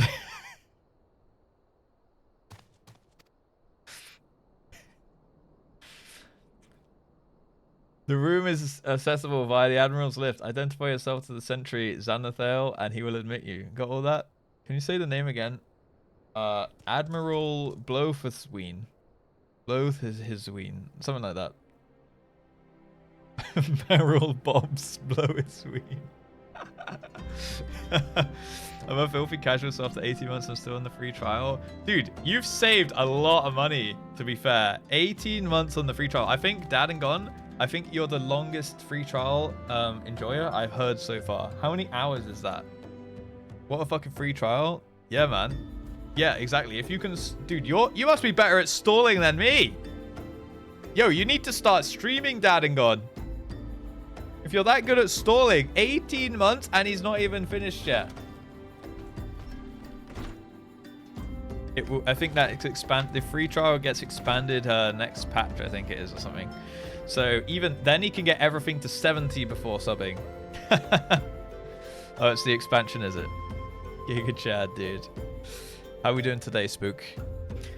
The room is accessible via the Admiral's lift. Identify yourself to the sentry Xanathale and he will admit you. Got all that? Can you say the name again? Admiral Blowersween. Blowersween. Something like that. Merrill Bob's Blowersween. I'm a filthy casual so after 18 months I'm still on the free trial. Dude, you've saved a lot of money, to be fair. 18 months on the free trial. I think Dad and Gone, I think you're the longest free trial enjoyer I've heard so far. How many hours is that? What a fucking free trial. Yeah, man. Yeah, exactly. If you can... Dude, you must be better at stalling than me. Yo, you need to start streaming, Dad and Gone. If you're that good at stalling, 18 months and he's not even finished yet. It will, I think that it's the free trial gets expanded next patch, I think it is, or something. So even then he can get everything to 70 before subbing. Oh, it's the expansion, is it? Giga Chad, dude. How are we doing today, Spook?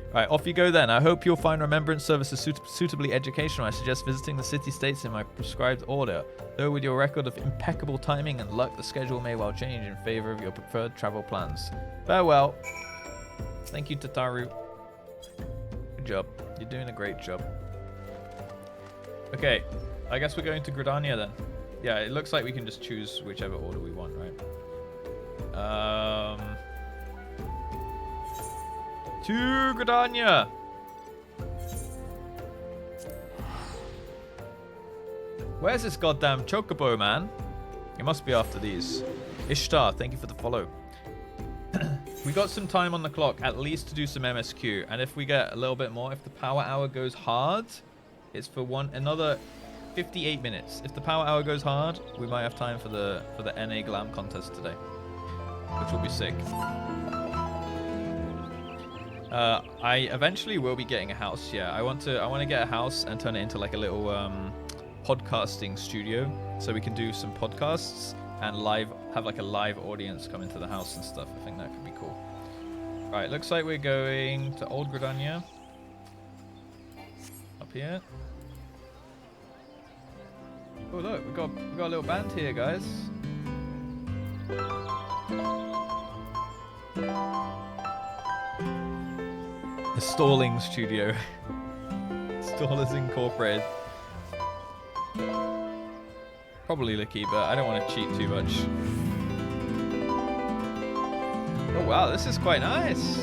Alright, off you go then. I hope you'll find remembrance services suitably educational. I suggest visiting the city-states in my prescribed order. Though with your record of impeccable timing and luck, the schedule may well change in favor of your preferred travel plans. Farewell. Thank you, Tataru. Good job. You're doing a great job. Okay, I guess we're going to Gridania then. Yeah, it looks like we can just choose whichever order we want, right? To Gridania! Where's this goddamn chocobo, man? It must be after these. Ishtar, thank you for the follow. We got some time on the clock, at least to do some MSQ. And if we get a little bit more, if the power hour goes hard, it's for another 58 minutes. If the power hour goes hard, we might have time for the NA Glam contest today, which will be sick. I eventually will be getting a house. Yeah, I want to get a house and turn it into like a little podcasting studio, so we can do some podcasts and have like a live audience come into the house and stuff. I think that could be cool. Right, looks like we're going to Old Gridania. Up here. Oh look, we got a little band here, guys. The Stalling Studio. Stallers Incorporated. Probably Licky, but I don't want to cheat too much. Oh wow, this is quite nice.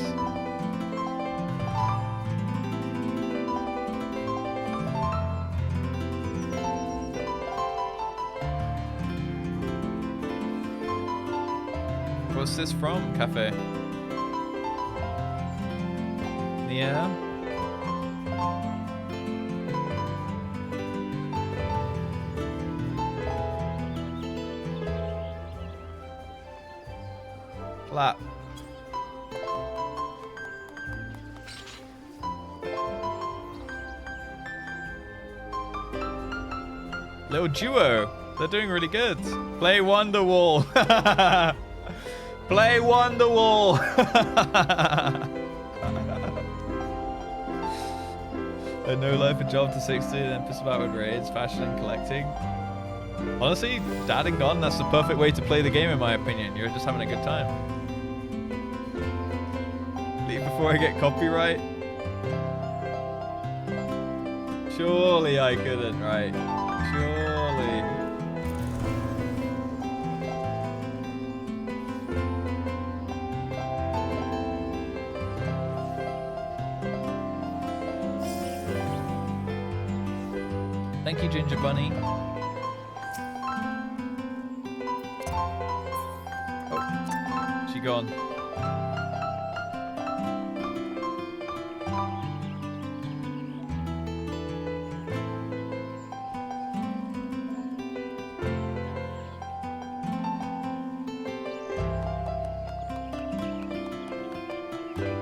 What's this from, Cafe? Yeah. Clap. Little duo. They're doing really good. Play Wonderwall. Play Wonderwall. A no life, a job to 60, then piss about with raids, fashion and collecting. Honestly, Dad and Gone, that's the perfect way to play the game in my opinion. You're just having a good time. Leave before I get copyright. Surely I couldn't, right? Surely. Thank you, Ginger Bunny. Oh, she gone.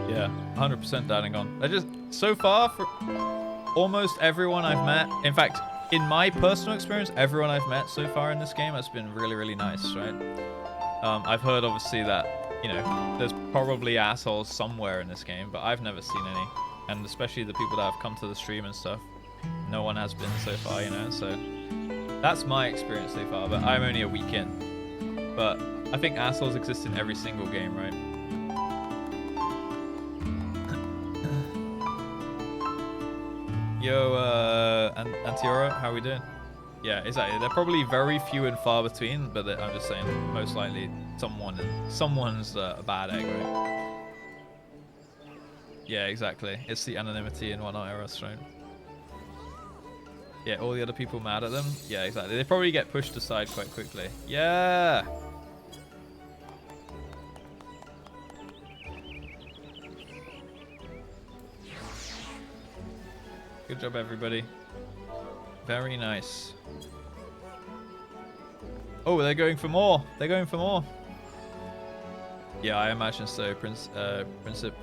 Yeah, 100% Dad and Gone. I just, so far, for almost everyone I've met, in fact, in my personal experience, everyone I've met so far in this game has been really, really nice, right? I've heard, obviously, that, you know, there's probably assholes somewhere in this game, but I've never seen any. And especially the people that have come to the stream and stuff, no one has been so far, you know? So that's my experience so far, but I'm only a week in. But I think assholes exist in every single game, right? Yo, Antiora, how are we doing? Yeah, exactly. They're probably very few and far between, but I'm just saying, most likely someone's a bad egg, right? Yeah, exactly. It's the anonymity and whatnot errors, right? Yeah, all the other people mad at them. Yeah, exactly. They probably get pushed aside quite quickly. Yeah. Good job, everybody. Very nice. Oh, they're going for more. They're going for more. Yeah, I imagine so, Princip.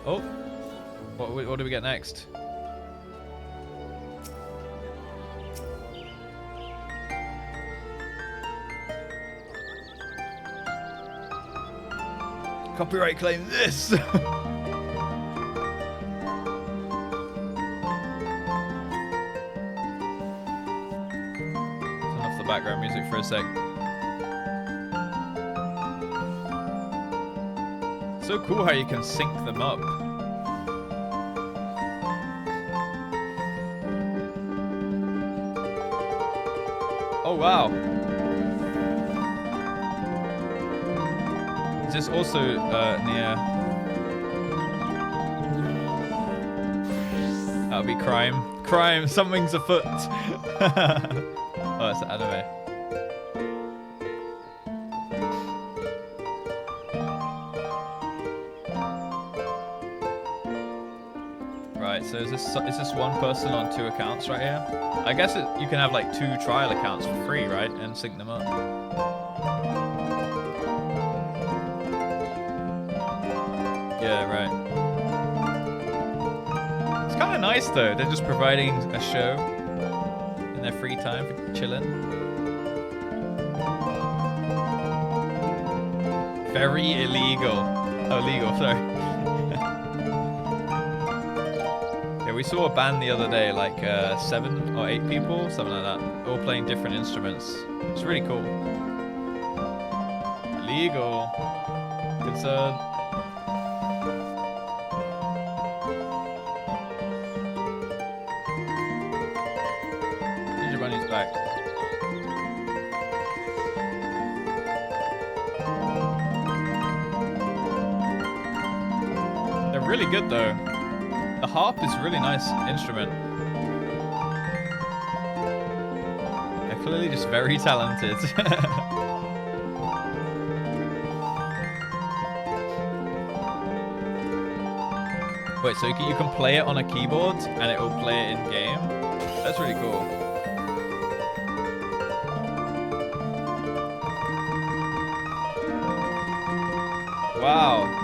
Oh, what do we get next? Copyright claim this. Background music for a sec. So cool how you can sync them up. Oh wow. Is this also near? That would be crime. Crime, something's afoot. Oh, it's an anime. Right, so is this one person on 2 accounts right here? I guess you can have like 2 trial accounts for free, right? And sync them up. Yeah, right. It's kind of nice though. They're just providing a show in their free time for chilling. Very illegal. Oh, legal, sorry. Yeah, we saw a band the other day, like 7 or 8 people, something like that, all playing different instruments. It's really cool. Illegal. Concern. Really good though. The harp is a really nice instrument. They're clearly just very talented. Wait, so you can play it on a keyboard and it will play it in game? That's really cool. Wow.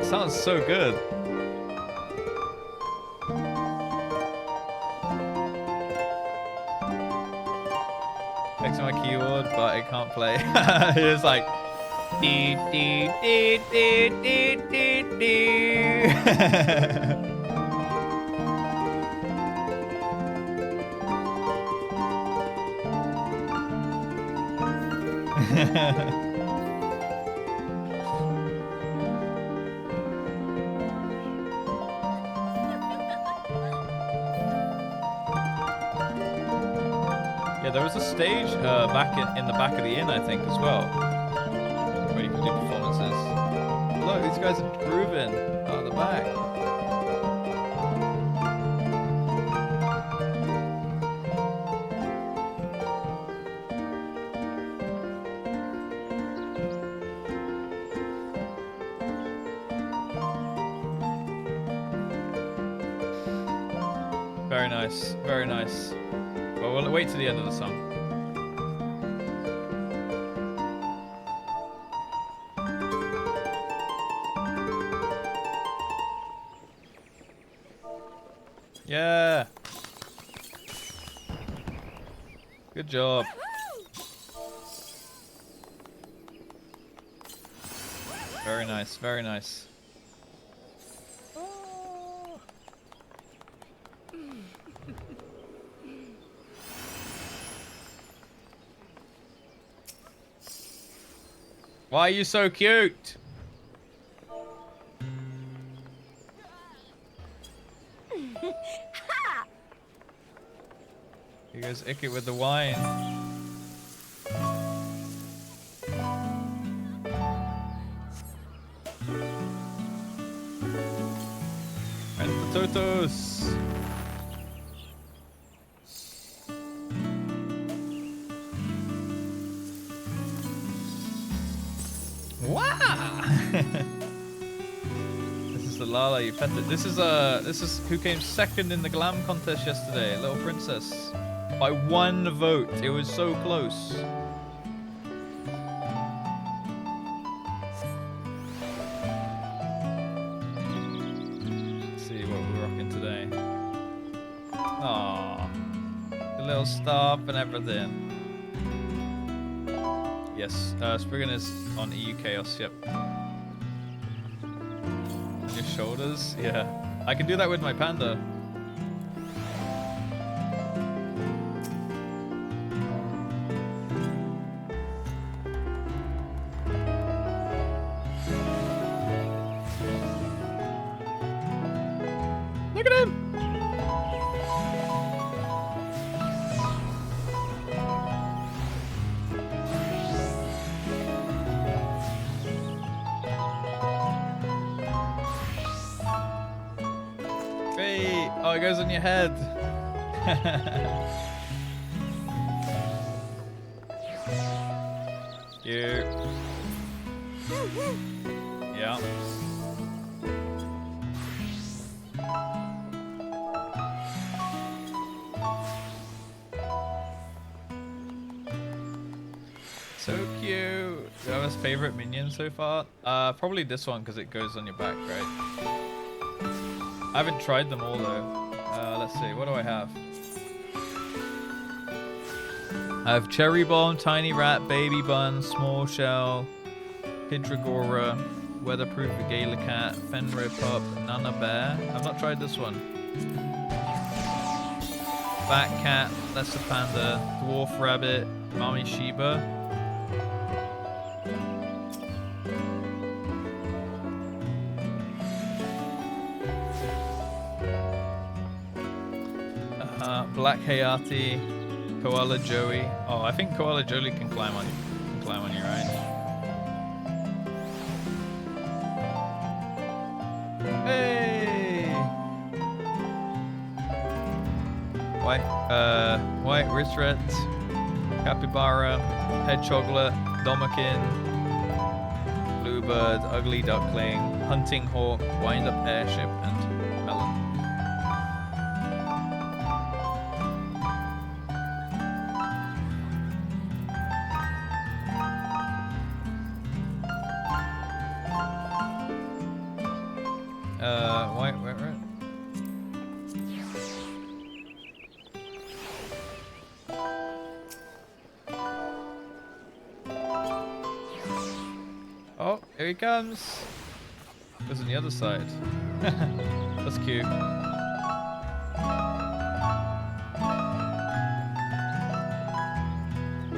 Sounds so good. Next to my keyboard, but it can't play. It's like dee dee dee dee dee dee dee. Yeah, there was a stage back in the back of the inn, I think, as well, where you can do performances. Look, these guys are grooving out of the back. Very nice, very nice. Well, we'll wait to the end of the song. Yeah. Good job. Very nice, very nice. Why are you so cute? Here goes Icky with the wine. And the Totos. Wow! This is the Lala you pet it. This is who came second in the glam contest yesterday, Little Princess. By 1 vote. It was so close. Let's see what we're rocking today. Aww. The little stuff and everything. Yes, Spriggan is on EU Chaos, yep. Your shoulders? Yeah. I can do that with my panda. Look at him! Hey! Oh, it goes on your head. Cute. Yeah. So cute. Do you have a favorite minion so far? Probably this one because it goes on your back, right? I haven't tried them all though. Let's see. What do I have? I have Cherry Bomb, Tiny Rat, Baby Bun, Small Shell, Hidragora, Weatherproof Regala Cat, Fenrir Pup, Nana Bear. I've not tried this one. Bat Cat, Lesser Panda, Dwarf Rabbit, Mommy Shiba. Black Hayati, Koala Joey. Oh, I think Koala Joey can climb on you. Right? Hey! White Risret, Capybara, Hedgehoglet, Domakin, Bluebird, Ugly Duckling, Hunting Hawk, Wind Up Airship, and Melon. Wait. Oh, here he comes. Goes on the other side. That's cute.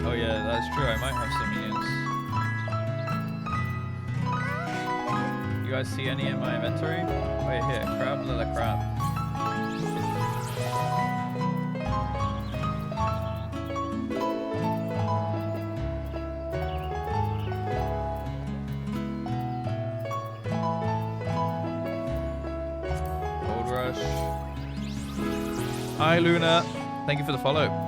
Oh yeah, that's true. I might have some minions. You guys see any in my inventory? Wait here, crab, little crab. Gold Rush. Hi Luna, thank you for the follow.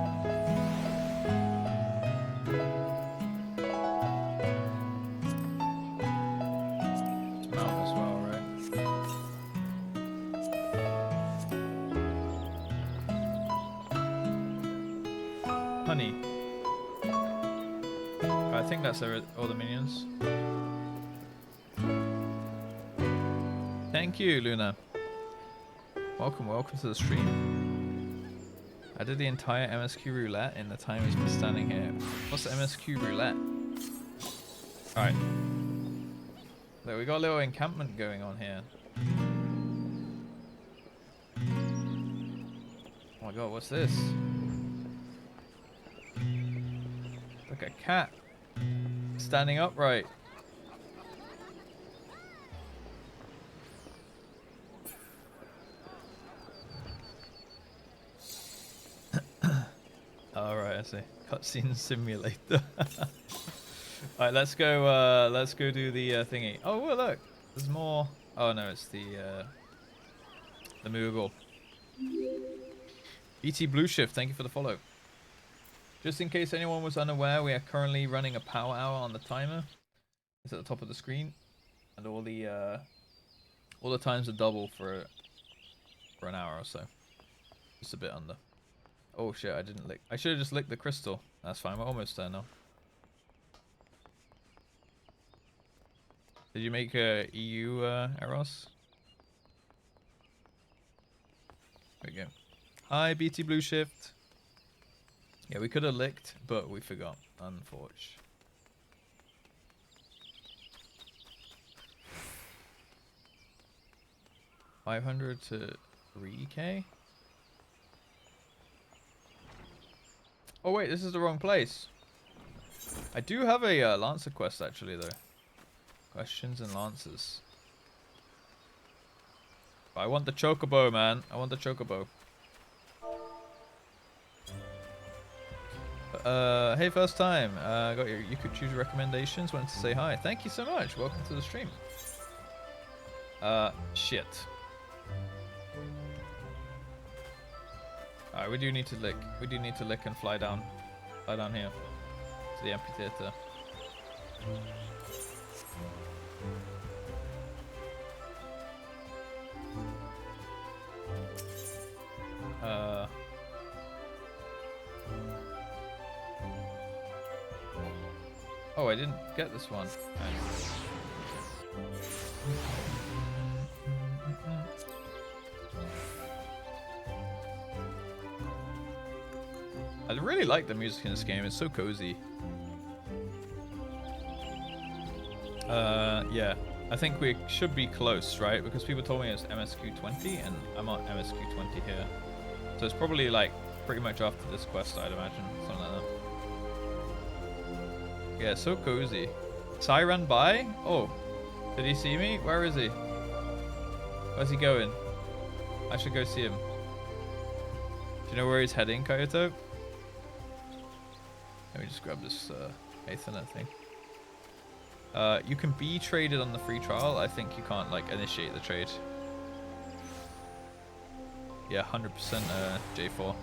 Honey. I think that's all the minions. Thank you, Luna. Welcome to the stream. I did the entire MSQ roulette in the time he's been standing here. What's the MSQ roulette? Alright. Look, we got a little encampment going on here. Oh my god, what's this? Look, a cat standing upright. All right, I see. Cutscene simulator. All right, let's go do the thingy. Oh, well, look, there's more. Oh no, it's the Moogle. BT Blue Shift, thank you for the follow. Just in case anyone was unaware, we are currently running a power hour on the timer. It's at the top of the screen, and all the times are double for an hour or so. Just a bit under. Oh shit! I didn't lick. I should have just licked the crystal. That's fine. We're almost there now. Did you make a EU Eros? There we go. Hi, BT Blue Shift. Yeah, we could have licked, but we forgot. Unfortunately. 500 to 3k? Oh wait, this is the wrong place. I do have a Lancer quest actually though. Questions and Lancers. But I want the chocobo, man. I want the chocobo. Hey, first time. Got your you could choose recommendations. Wanted to say hi. Thank you so much. Welcome to the stream. Shit. Alright, we do need to lick. We do need to lick and fly down. Fly down here. To the amphitheater. Oh, I didn't get this one. Nice. I really like the music in this game. It's so cozy. Yeah. I think we should be close, right? Because people told me it's MSQ 20 and I'm on MSQ 20 here. So it's probably like pretty much after this quest, I'd imagine. Something like that. Yeah, so cozy. Sai ran by? Oh. Did he see me? Where is he? Where's he going? I should go see him. you know where he's heading, Kyoto? Let me just grab this Ethernet thing. You can be traded on the free trial. I think you can't like initiate the trade. Yeah, 100% J4.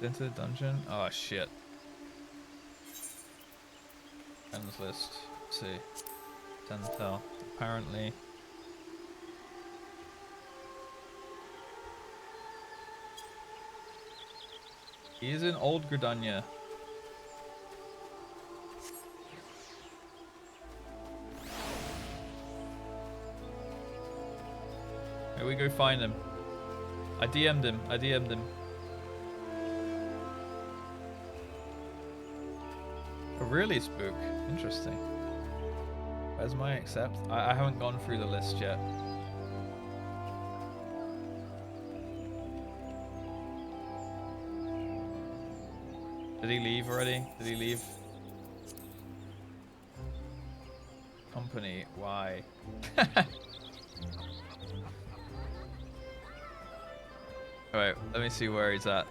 Into the dungeon. Oh shit. Ends list. Let's see. Dentel. Apparently. He is in Old Gridania. Here we go find him. I DM'd him. I DM'd him. Oh, really, Spook? Interesting. Where's my accept? I haven't gone through the list yet. Did he leave already? Did he leave? Company, why? Alright, let me see where he's at.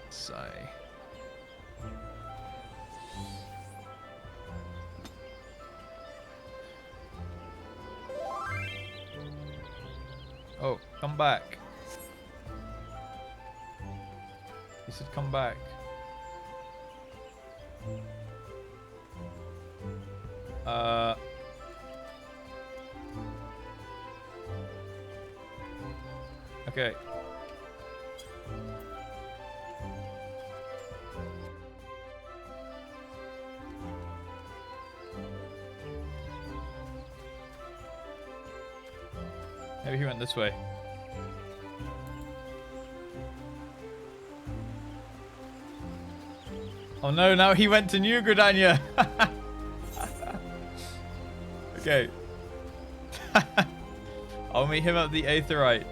Sigh. Oh, come back. He said come back. Okay. Maybe he went this way. Oh no, now he went to New Gridania. Okay. I'll meet him at the Aetherite.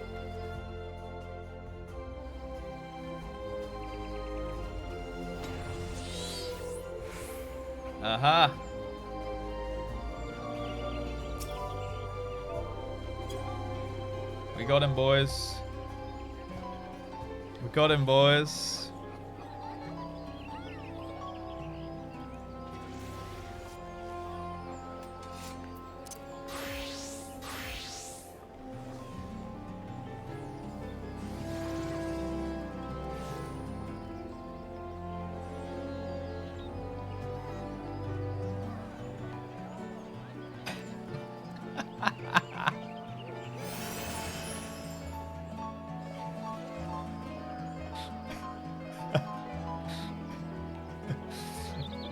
Aha. We got him, boys. We got him, boys.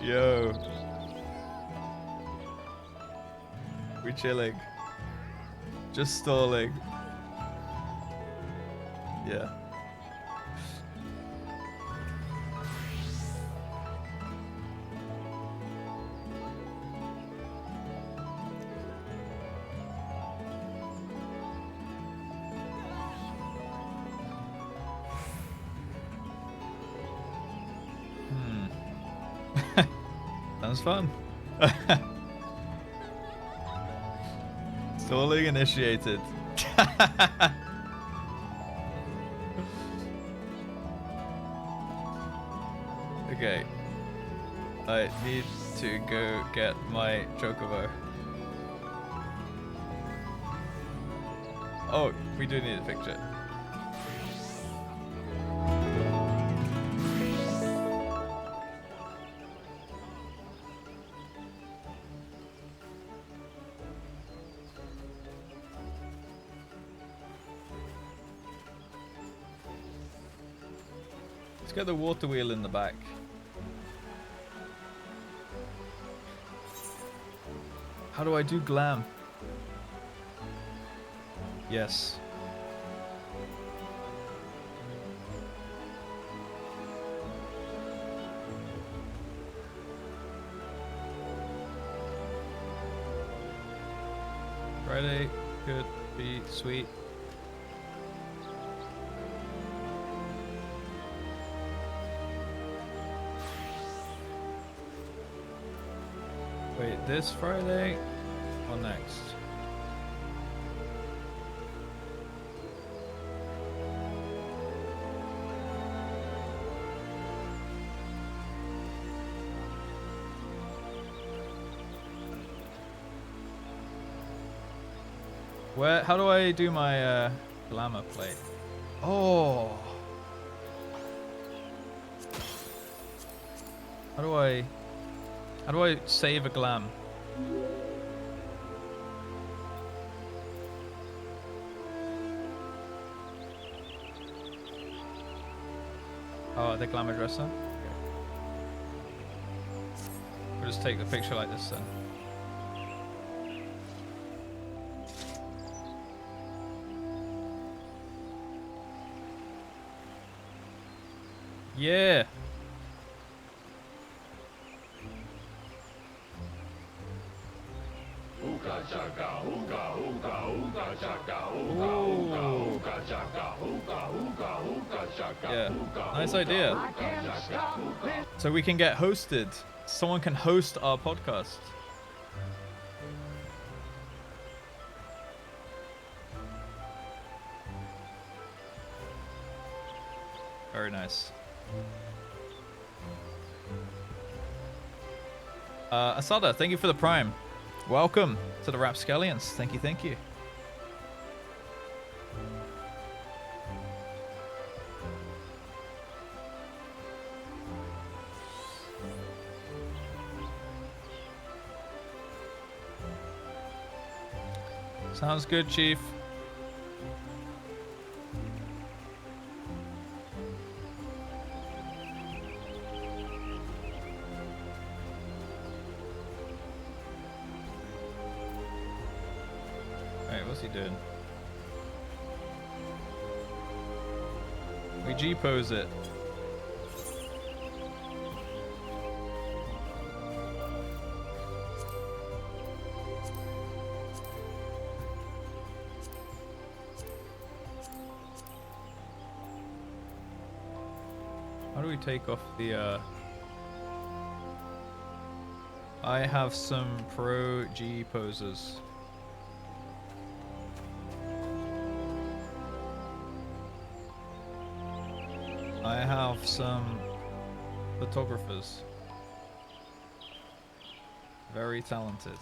Yo. We chilling. Just stalling. Yeah. Sounds fun. Stalling initiated. Okay. I need to go get my chocobo. Oh, we do need a picture. Let's get the water wheel in the back. How do I do glam? Yes. Friday could be sweet. Wait, this Friday or next? Where? How do I do my glamour plate? Oh. How do I save a glam? Oh, the glamour dresser? Okay. We'll just take the picture like this then. Yeah. Yeah, nice idea. So we can get hosted. Someone can host our podcast. Very nice. Asada, thank you for the prime. Welcome to the Rapscallions. Thank you, thank you. Sounds good, Chief. Alright, what's he doing? We G-pose it. How do we take off the I have some pro G poses. I have some photographers. Very talented.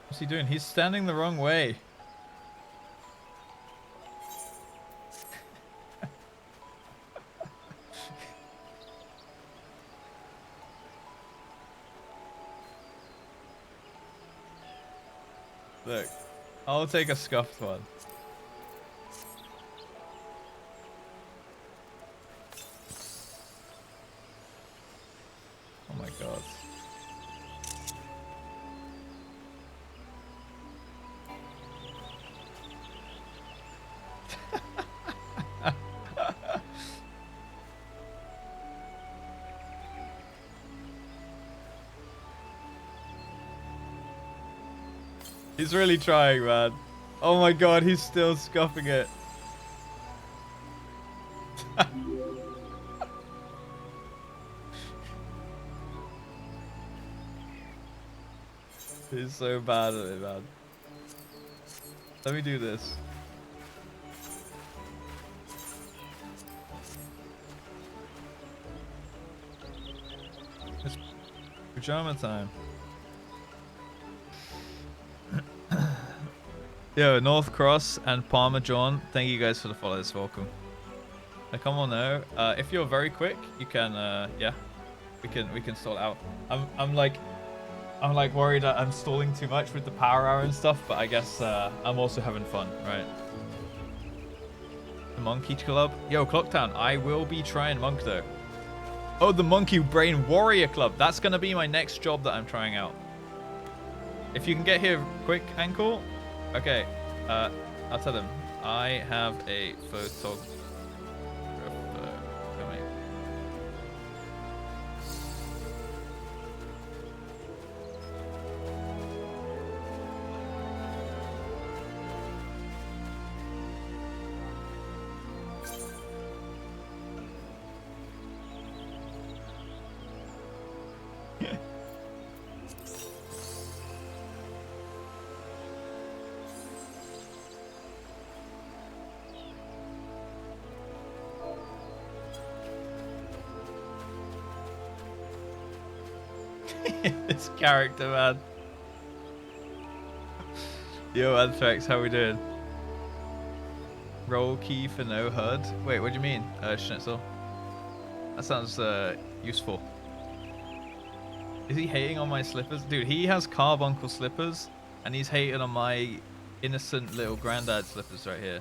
What's he doing? He's standing the wrong way. Look, I'll take a scuffed one. Oh my god. He's really trying, man. Oh my god, he's still scuffing it. He's so bad at it, man. Let me do this. It's pajama time. Yo, North Cross and Palmer John, thank you guys for the follows. Welcome. Now, come on now. If you're very quick, you can. Yeah, we can stall it out. I'm like worried that I'm stalling too much with the power hour and stuff, but I guess I'm also having fun, right? The Monkey Club. Yo, Clocktown. I will be trying Monk though. Oh, the Monkey Brain Warrior Club. That's gonna be my next job that I'm trying out. If you can get here quick, Ankle. Okay, I'll tell him. I have a photographer coming. This character, man. Yo, Anthrax, how we doing? Roll key for no HUD. Wait, what do you mean, Schnitzel? That sounds useful. Is he hating on my slippers? Dude, he has carbuncle slippers, and he's hating on my innocent little granddad slippers right here.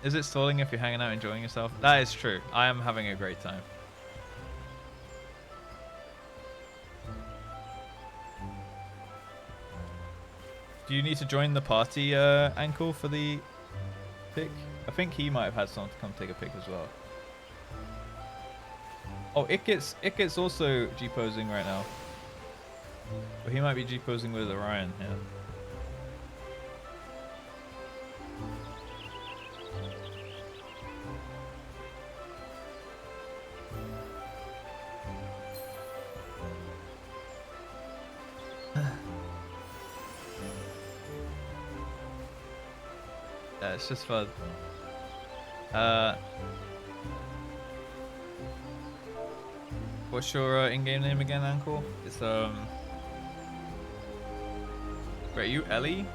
Is it stalling if you're hanging out enjoying yourself? That is true. I am having a great time. Do you need to join the party, Ankle, for the pic? I think he might have had someone to come take a pic as well. Oh, Ikit's also G-posing right now. But he might be G-posing with Orion, yeah. Yeah, it's just fun. What's your in-game name again, Uncle? It's wait, are you Ellie?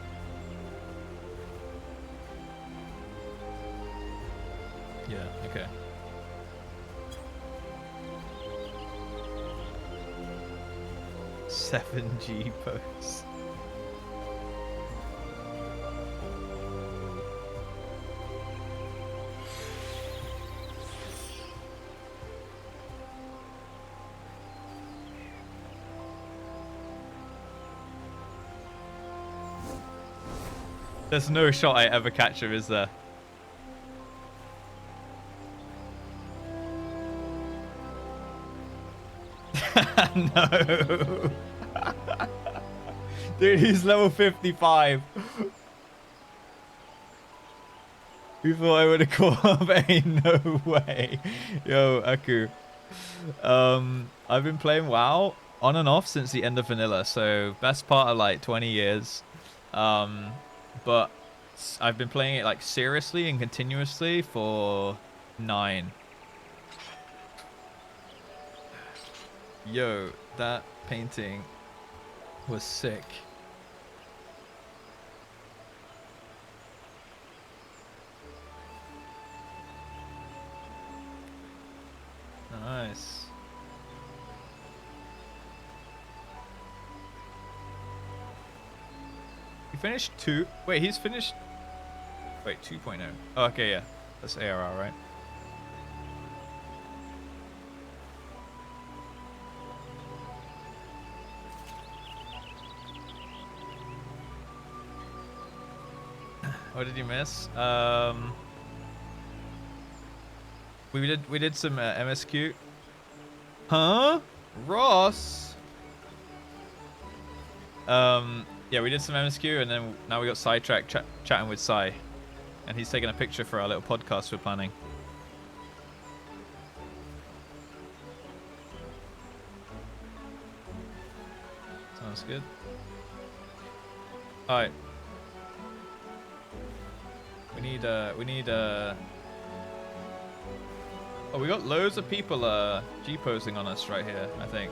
Yeah, okay. Seven G posts. There's no shot I ever catch him, is there? No. Dude, he's level 55. Who thought I would have caught up? Ain't no way. Yo, Aku. I've been playing WoW on and off since the end of vanilla, so best part of like 20 years. But I've been playing it like seriously and continuously for 9. Yo, that painting was sick. Nice. He finished 2. Wait, he's finished. Wait, 2.0. Oh, okay, yeah. That's ARR, right? What did you miss? We did some MSQ. Huh? Ross? Yeah, we did some MSQ, and then now we got Sidetracked chatting with Sai. And he's taking a picture for our little podcast we're planning. Sounds good. Alright. We need oh, we got loads of people G-posing on us right here, I think.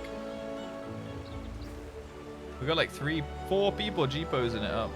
We got like 4 people G-posing it up.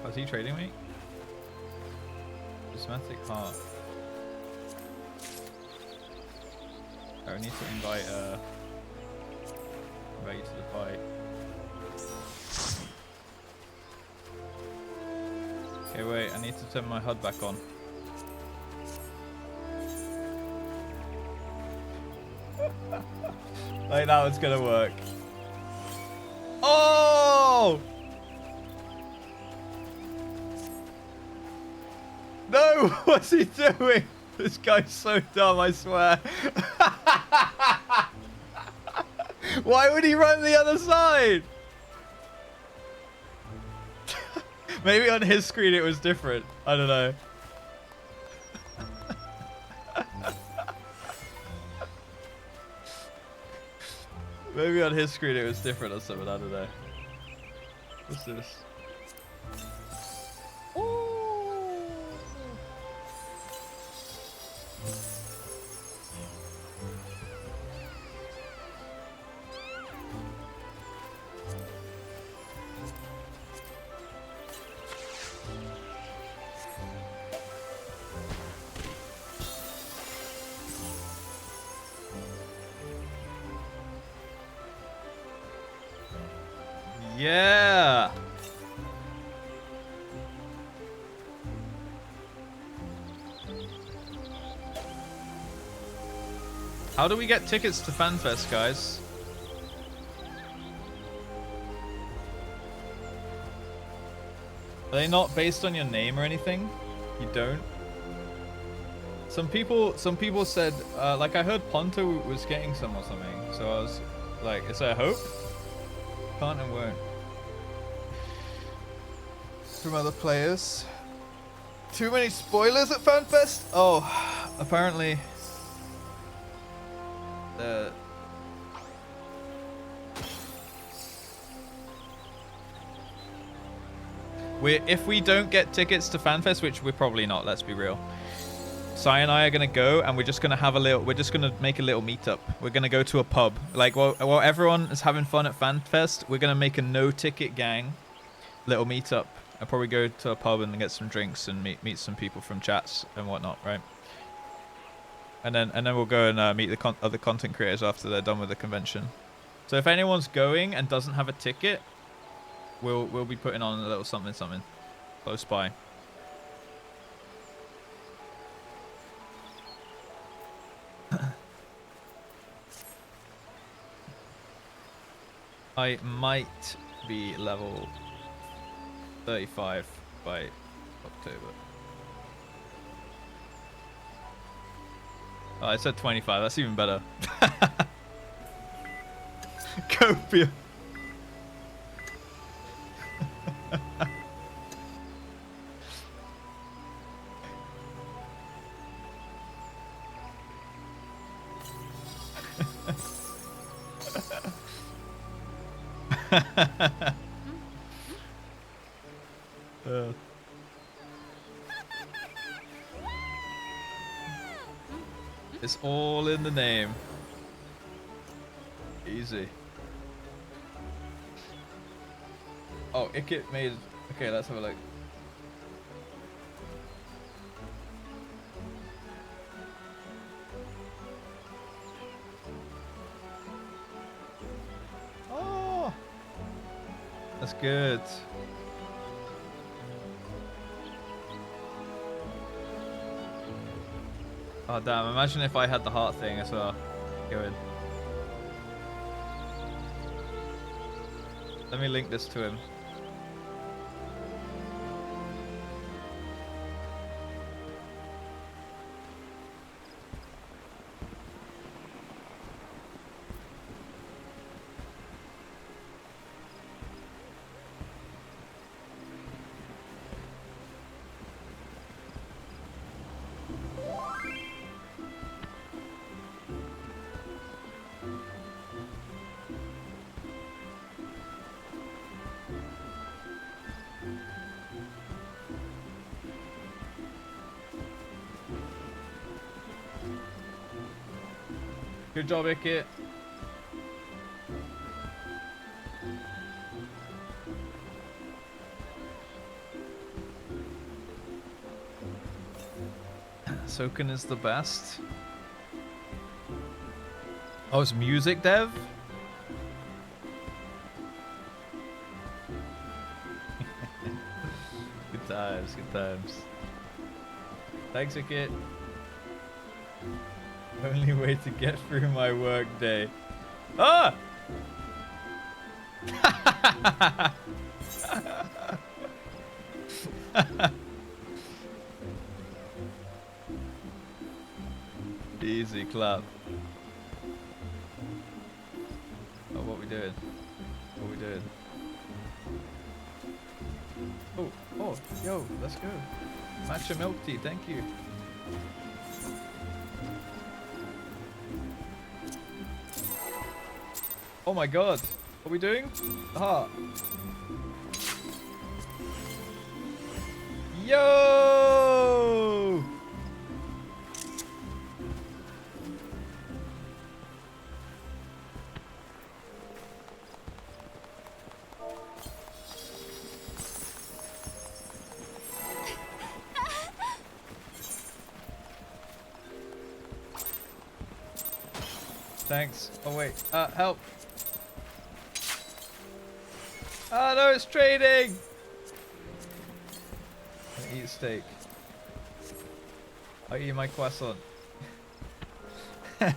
Was he trading me? Prismatic heart. I need to invite you to the fight. Okay, wait, I need to turn my HUD back on. Like that one's gonna work. Oh! No No! What's he doing? This guy's so dumb, I swear. Why would he run the other side? Maybe on his screen it was different. I don't know. Maybe on his screen it was different or something. I don't know. What's this? Yeah. How do we get tickets to FanFest, guys? Are they not based on your name or anything? You don't? Some people said, like I heard Ponto was getting some or something. So I was like, is there hope? Can't and won't. From other players. Too many spoilers at FanFest? Oh, apparently. If we don't get tickets to FanFest, which we're probably not, let's be real. Sai and I are gonna go, and we're just gonna have a little. We're just gonna make a little meetup. We're gonna go to a pub. Like while everyone is having fun at FanFest, we're gonna make a no-ticket gang little meetup. I'll probably go to a pub and get some drinks and meet some people from chats and whatnot, right? And then we'll go and meet the other content creators after they're done with the convention. So if anyone's going and doesn't have a ticket, we'll be putting on a little something close by. I might be level 35 by October. Oh, I said 25. That's even better. Copium. It's all in the name. Easy. Oh, Ikit made... Okay, let's have a look. Oh! That's good. Oh damn, imagine if I had the heart thing as well. Go in. Let me link this to him. Good job, Ikit. Soken is the best. Oh, it's music dev? Good times, good times. Thanks, Ikit. Only way to get through my work day. Ah! Easy clap. Oh, what we doing? What we doing? Oh, yo, let's go. Matcha milk tea, thank you. Oh my god. What are we doing? Aha. Yo! Thanks. Oh wait. Help. Oh no, it's trading! I eat steak. I eat my croissant. Thank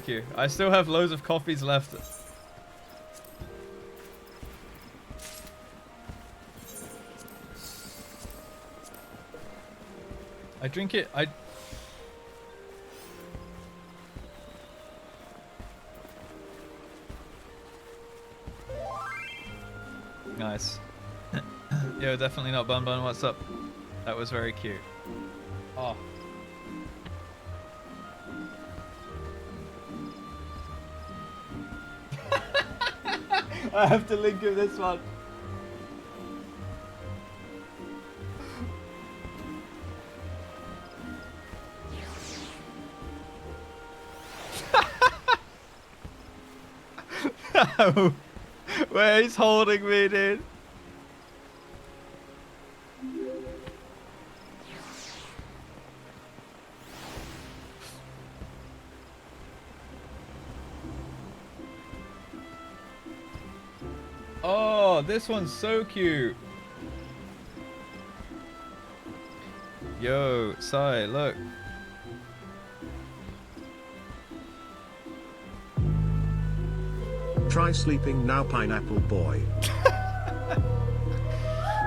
you. I still have loads of coffees left. I drink it. Nice. Yo, definitely not Bun Bun. What's up? That was very cute. Oh. I have to link him this one. No. Where he's holding me, dude. Oh, this one's so cute. Yo, Sai, look. Try sleeping now, pineapple boy.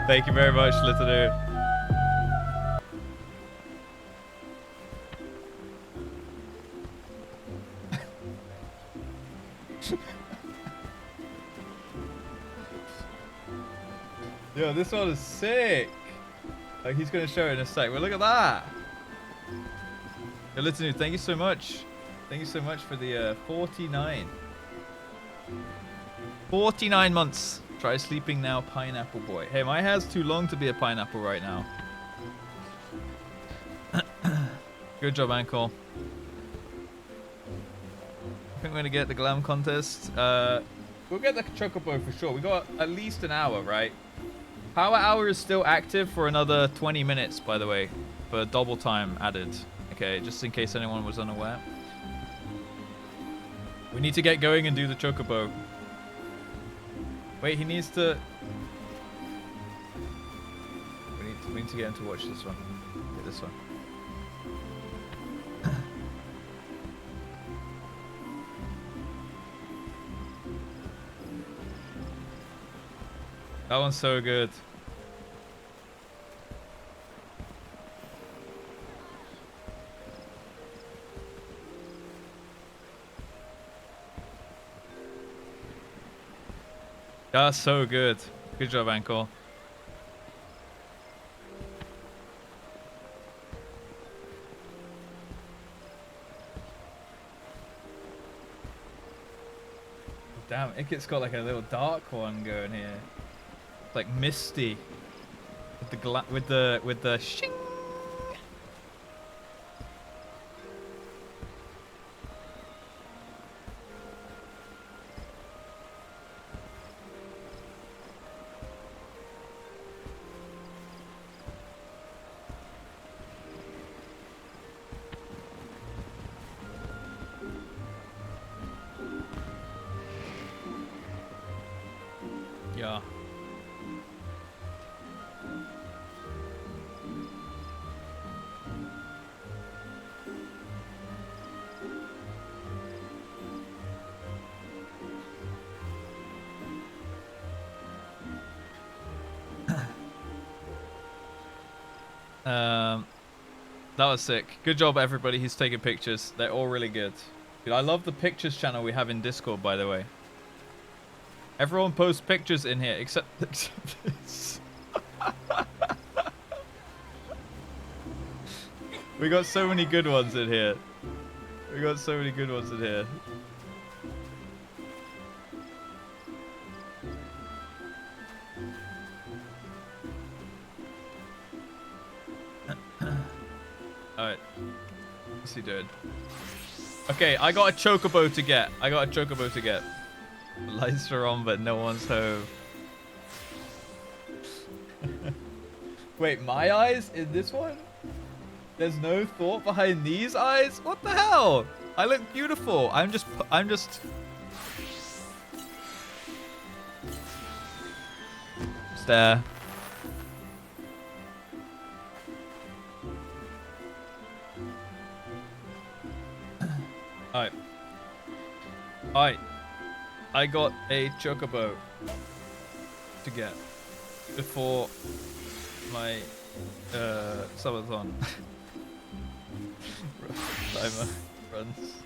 Thank you very much, little dude. Yo, this one is sick. Like, he's gonna show it in a sec. Well, look at that. Yo, little dude, thank you so much. Thank you so much for the 49. 49 months. Try sleeping now, pineapple boy. Hey, my hair's too long to be a pineapple right now. Good job, Ankle. I think we're gonna get the glam contest. We'll get the chocobo for sure. We got at least an hour, right? Power hour is still active for another 20 minutes, by the way, for double time added. Okay, just in case anyone was unaware. We need to get going and do the chocobo. Wait, he needs to... We need to get him to watch this one. Get this one. That one's so good. That's so good. Good job, Ankle. Damn, Ikit's got like a little dark one going here. It's like misty. With the shing. Yeah. That was sick. Good job, everybody who's taking pictures. They're all really good. Dude, I love the pictures channel we have in Discord, by the way. Everyone posts pictures in here, except this. We got so many good ones in here. We got so many good ones in here. Alright. What's he doing? Okay, I got a chocobo to get. The lights are on, but no one's home. Wait, my eyes in this one? There's no thought behind these eyes? What the hell? I look beautiful. I'm just... Stare. Alright. Alright. I got a chocobo to get before my subathon timer runs.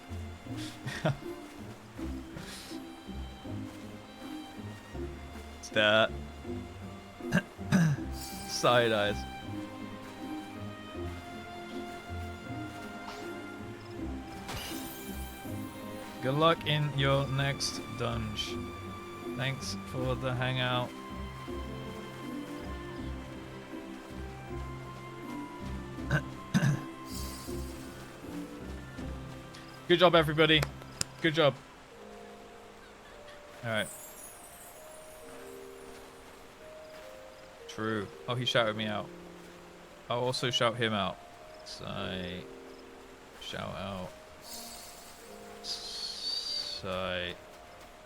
Stare. Side eyes. Good luck in your next dungeon. Thanks for the hangout. Good job, everybody. Good job. Alright. True. Oh, he shouted me out. I'll also shout him out. Shout out.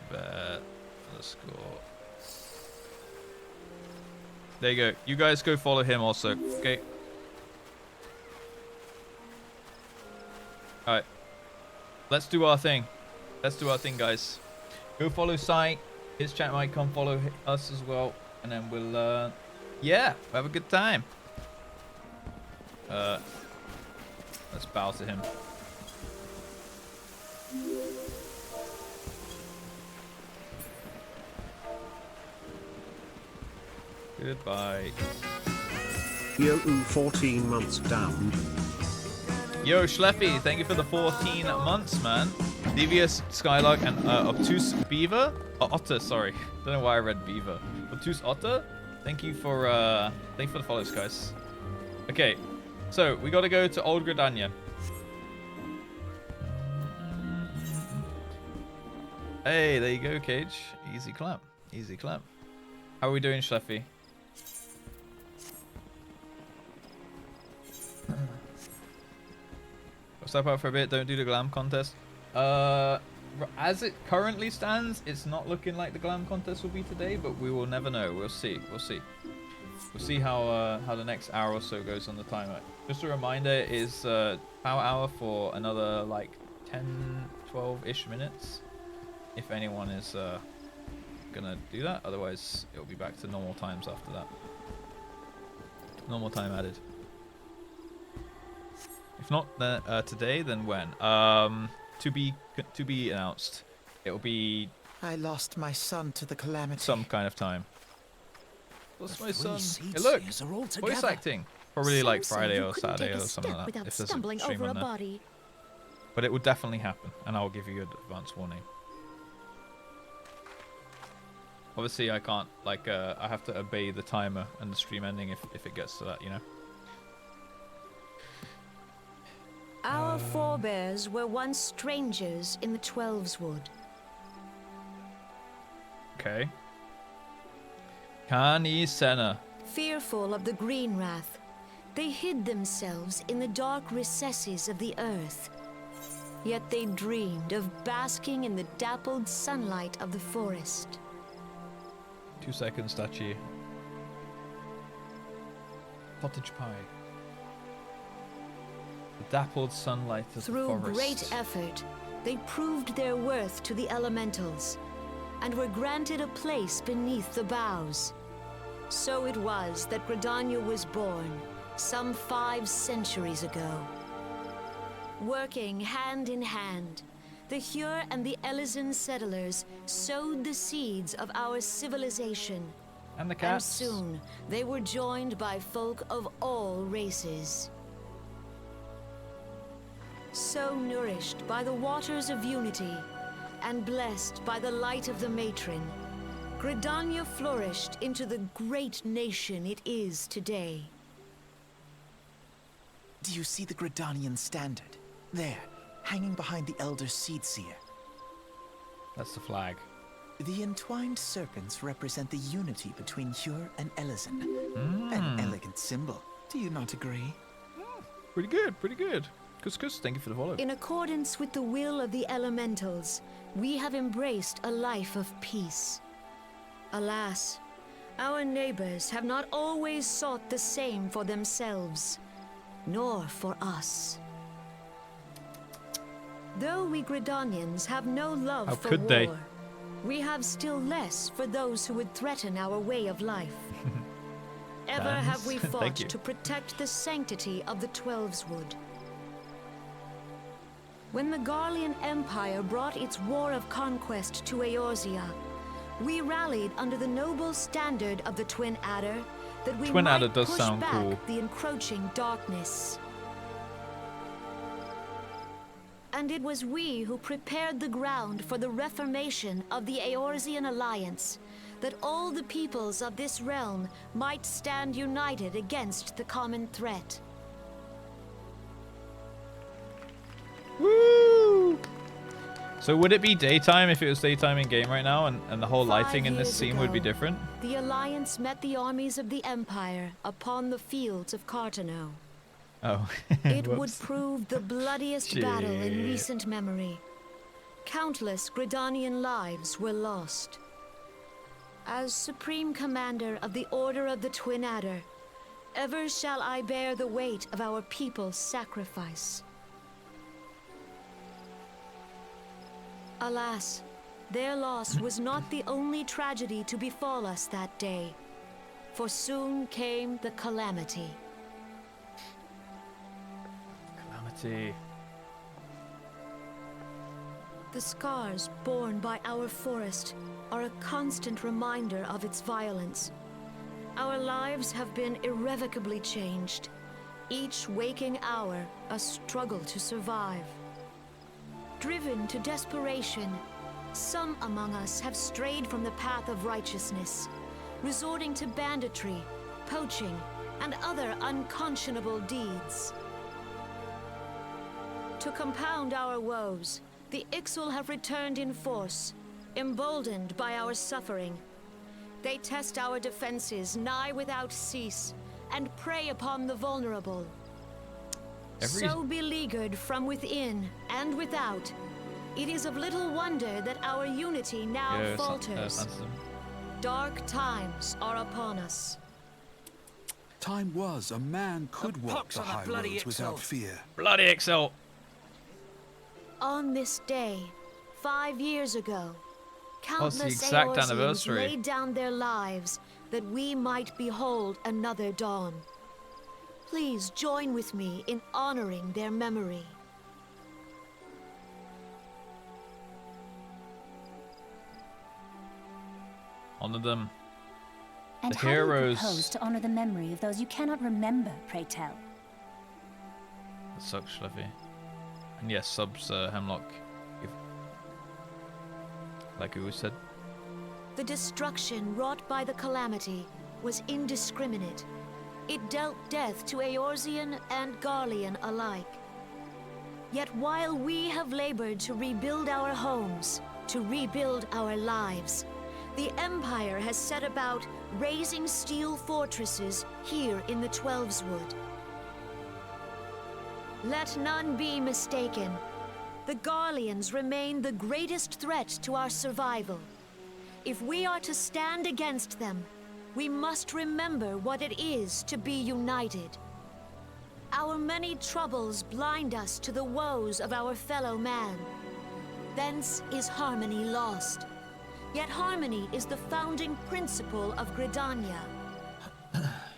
Bet the score. There you go. You guys go follow him also. Okay. Alright. Let's do our thing. Let's do our thing, guys. Go follow Sai. His chat might come follow us as well. And then we'll, yeah, have a good time. Let's bow to him. Goodbye. Yo, 14 months down. Yo, Schleppy, thank you for the 14 months, man. Devious, Skylark, and Obtuse Beaver? Oh, Otter, sorry. Don't know why I read Beaver. Obtuse Otter, thank you for the follows, guys. Okay, so we gotta go to Old Gridania. Hey, there you go, Cage. Easy clap. Easy clap. How are we doing, Schleppy? Step out for a bit, don't do the glam contest. As it currently stands, it's not looking like the glam contest will be today, but we will never know. We'll see. We'll see. We'll see how the next hour or so goes on the timer. Just a reminder, it is power hour for another like 10, 12-ish minutes. If anyone is gonna do that, otherwise it'll be back to normal times after that. Normal time added. If not today, then when? To be announced. It'll be. I lost my son to the calamity. Some kind of time. Lost my son. Hey, look, voice acting. Probably like Friday or Saturday or something like that. If there's a stream on there. But it will definitely happen, and I'll give you an advance warning. Obviously, I can't like I have to obey the timer and the stream ending if it gets to that, you know. Our forebears were once strangers in the Twelveswood. Okay. Kani Senna. Fearful of the Green Wrath, they hid themselves in the dark recesses of the earth. Yet they dreamed of basking in the dappled sunlight of the forest. 2 seconds, Tachi. Cottage pie. The dappled sunlight of the forest. Through great effort, they proved their worth to the elementals, and were granted a place beneath the boughs. So it was that Gridania was born, some 5 centuries ago. Working hand in hand, the Hyur and the Elysian settlers sowed the seeds of our civilization. And the And cats. soon, they were joined by folk of all races. So nourished by the waters of unity, and blessed by the light of the matron, Gridania flourished into the great nation it is today. Do you see the Gridanian standard? There, hanging behind the Elder Seedseer. That's the flag. The entwined serpents represent the unity between Hyur and Elysian. An elegant symbol. Do you not agree? Pretty good, pretty good. Cuscus, thank you for the follow. In accordance with the will of the elementals, we have embraced a life of peace. Alas, our neighbors have not always sought the same for themselves, nor for us. Though we Gridanians have no love How for could war, they? we have still less for those who would threaten our way of life. Ever have we Thank fought you. to protect the sanctity of the Twelveswood. When the Garlean Empire brought its war of conquest to Eorzea, we rallied under the noble standard of the Twin Adder that we Twin might Adder does push sound back cool. the encroaching darkness. And it was we who prepared the ground for the reformation of the Eorzean Alliance, that all the peoples of this realm might stand united against the common threat. Woo! So would it be daytime if it was daytime in game right now, and the whole lighting in this 5 years scene would be ago, different? The Alliance met the armies of the Empire upon the fields of Cartano. Oh. It would Whoops. prove the bloodiest battle in Shit. recent memory. Countless Gridanian lives were lost. As Supreme Commander of the Order of the Twin Adder, ever shall I bear the weight of our people's sacrifice. Alas, their loss was not the only tragedy to befall us that day, for soon came the calamity. Calamity. The scars borne by our forest are a constant reminder of its violence. Our lives have been irrevocably changed, each waking hour a struggle to survive. Driven to desperation, some among us have strayed from the path of righteousness, resorting to banditry, poaching, and other unconscionable deeds. To compound our woes, the Ixal have returned in force, emboldened by our suffering. They test our defenses nigh without cease, and prey upon the vulnerable. So beleaguered from within and without, it is of little wonder that our unity now falters. Dark times are upon us. Time was a man could walk the high roads without fear. Bloody Excel. On this day, 5 years ago, the countless exact Eorzeans anniversary. laid down their lives that we might behold another dawn. Please join with me in honoring their memory. Honor them. And The how heroes. do you propose to honor the memory of those you cannot remember, pray tell? That sucks, Schliffy. And yes, subs Hemlock. Like we always said. The destruction wrought by the calamity was indiscriminate. It dealt death to Eorzean and Garlean alike. Yet while we have labored to rebuild our homes, to rebuild our lives, the Empire has set about raising steel fortresses here in the Twelveswood. Let none be mistaken. The Garleans remain the greatest threat to our survival. If we are to stand against them, we must remember what it is to be united. Our many troubles blind us to the woes of our fellow man. Thence is harmony lost. Yet harmony is the founding principle of Gridania.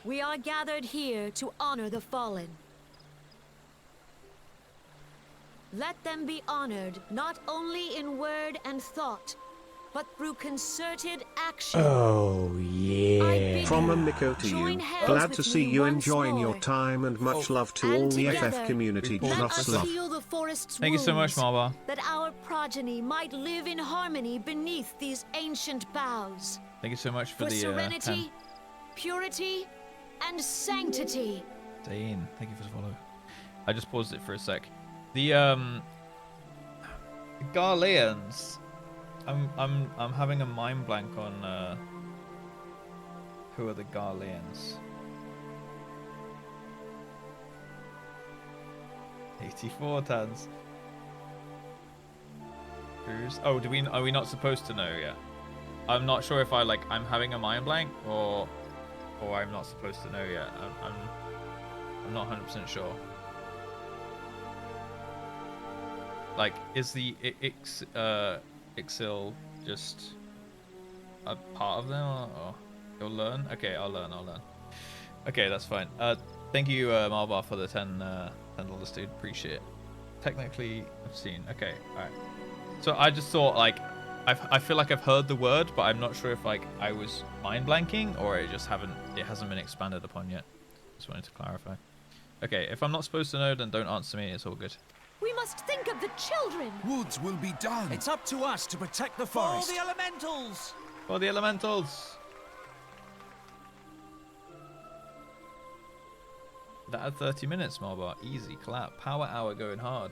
We are gathered here to honor the fallen. Let them be honored not only in word and thought, but through concerted action. Oh, yeah. From a Miko to Join you. hands Glad with to see me you once enjoying your more. time and much love to And all the together, FF community. let Just us love. heal the forest's Thank you so much, wounds, Marva. that our progeny might live in harmony beneath these ancient boughs. Thank you so much for For the serenity, purity, and sanctity. Dane, thank you for the follow. I just paused it for a sec. The Garleans. I'm having a mind blank on who are the Garleans. 84 tons. Who's? Oh, are we not supposed to know yet? I'm not sure if I'm having a mind blank or I'm not supposed to know yet. I'm not 100% sure. Like, is the Ixil just a part of them, or you'll learn? Okay, I'll learn. Okay, that's fine. Thank you, Marbar, for the $10, dude. Appreciate it. Technically obscene. Okay, alright. So I just thought, like, I feel like I've heard the word, but I'm not sure if, like, I was mind blanking or it hasn't been expanded upon yet. Just wanted to clarify. Okay, if I'm not supposed to know, then don't answer me. It's all good. We must think of the children. Woods will be done. It's up to us to protect the forest. For the elementals! For the elementals! That had 30 minutes, Marbar. Easy clap. Power hour going hard.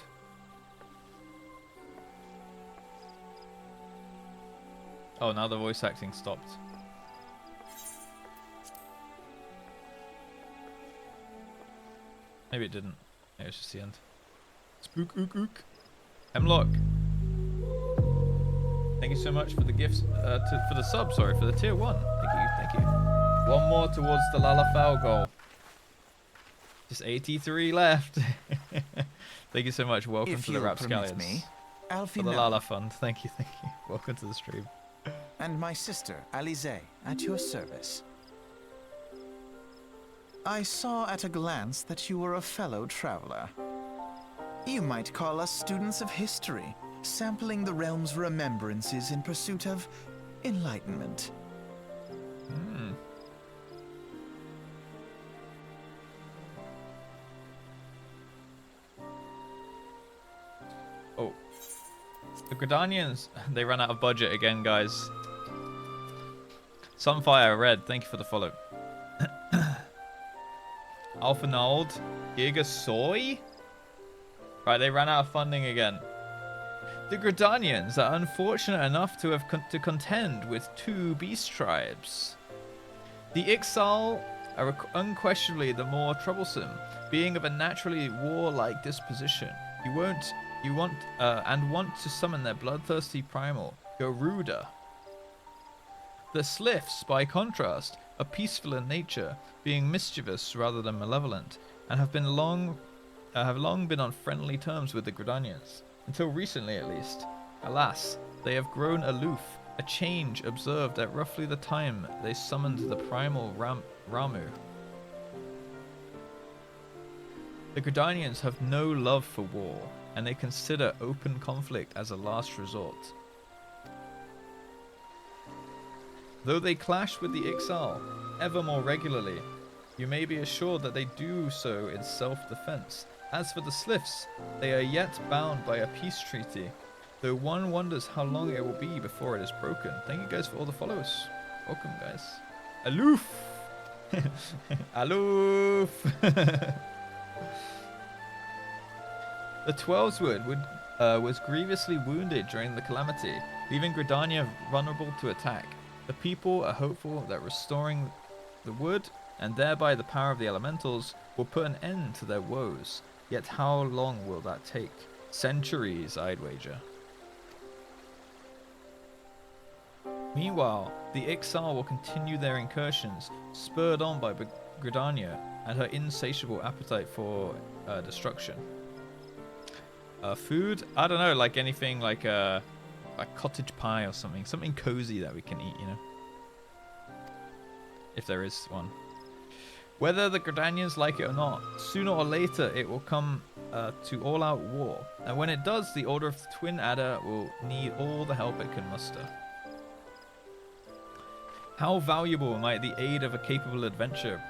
Oh, now the voice acting stopped. Maybe it didn't. Maybe it's just the end. Spook ook ook. Hemlock. Thank you so much for the gifts, for the sub, sorry, for the tier 1. Thank you. One more towards the Lalafell goal. Just 83 left. Thank you so much. Welcome to the Rapscallions. Alfie for the Nell, Lala Fund. Thank you. Welcome to the stream. and my sister, Alize, at your service. I saw at a glance that you were a fellow traveler. You might call us students of history, sampling the realm's remembrances in pursuit of enlightenment. Oh. The Gridanians, they ran out of budget again, guys. Sunfire Red, thank you for the follow. Alphanald, Giga Soy? Right, they ran out of funding again. The Gridanians are unfortunate enough to have to contend with 2 beast tribes. The Ixal are unquestionably the more troublesome, being of a naturally warlike disposition. You want to summon their bloodthirsty primal, Garuda. The Silphs, by contrast, are peaceful in nature, being mischievous rather than malevolent, and have long been on friendly terms with the Gridanians, until recently at least. Alas, they have grown aloof, a change observed at roughly the time they summoned the primal Ramu. The Gridanians have no love for war, and they consider open conflict as a last resort. Though they clash with the Ixal ever more regularly, you may be assured that they do so in self-defense. As for the Silphs, they are yet bound by a peace treaty, though one wonders how long it will be before it is broken. Thank you guys for all the follows. Welcome, guys. Aloof! Aloof! The Twelveswood was grievously wounded during the calamity, leaving Gridania vulnerable to attack. The people are hopeful that restoring the wood, and thereby the power of the elementals, will put an end to their woes. Yet how long will that take? Centuries, I'd wager. Meanwhile, the Ixal will continue their incursions, spurred on by Gridania and her insatiable appetite for destruction. Food? I don't know, like anything like a cottage pie or something. Something cozy that we can eat, you know? If there is one. Whether the Gridanians like it or not, sooner or later it will come to all-out war. And when it does, the Order of the Twin Adder will need all the help it can muster. How valuable might the aid of a capable adventurer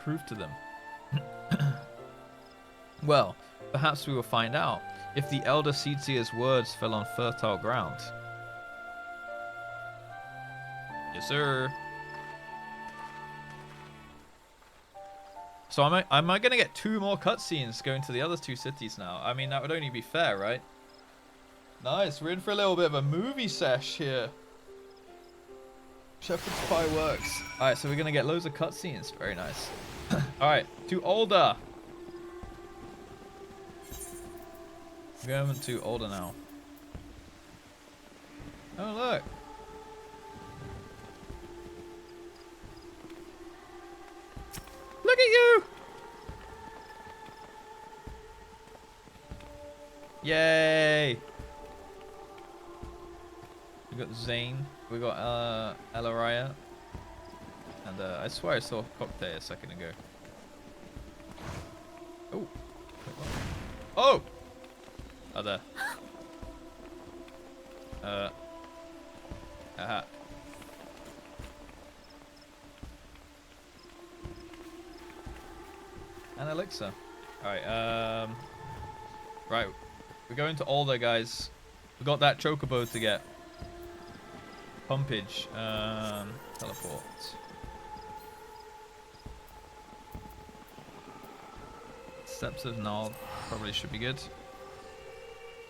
prove to them? Well, perhaps we will find out if the Elder Seedseer's words fell on fertile ground. Yes, sir. So am I going to get 2 more cutscenes going to the other 2 cities now? I mean, that would only be fair, right? Nice, we're in for a little bit of a movie sesh here. Shepherd's Pie works. Alright, so we're going to get loads of cutscenes. Very nice. Alright, to Older. We're going to Older now. Oh, look. Look at you! Yay! We got Zane. We got Elaraya. And I swear I saw Cocktail a second ago. Oh! Wait, what? Oh! Oh, there. Aha. An elixir. Alright, right. We're going to Alder, guys. We got that chocobo to get. Pumpage. Teleport. Steps of Nald probably should be good.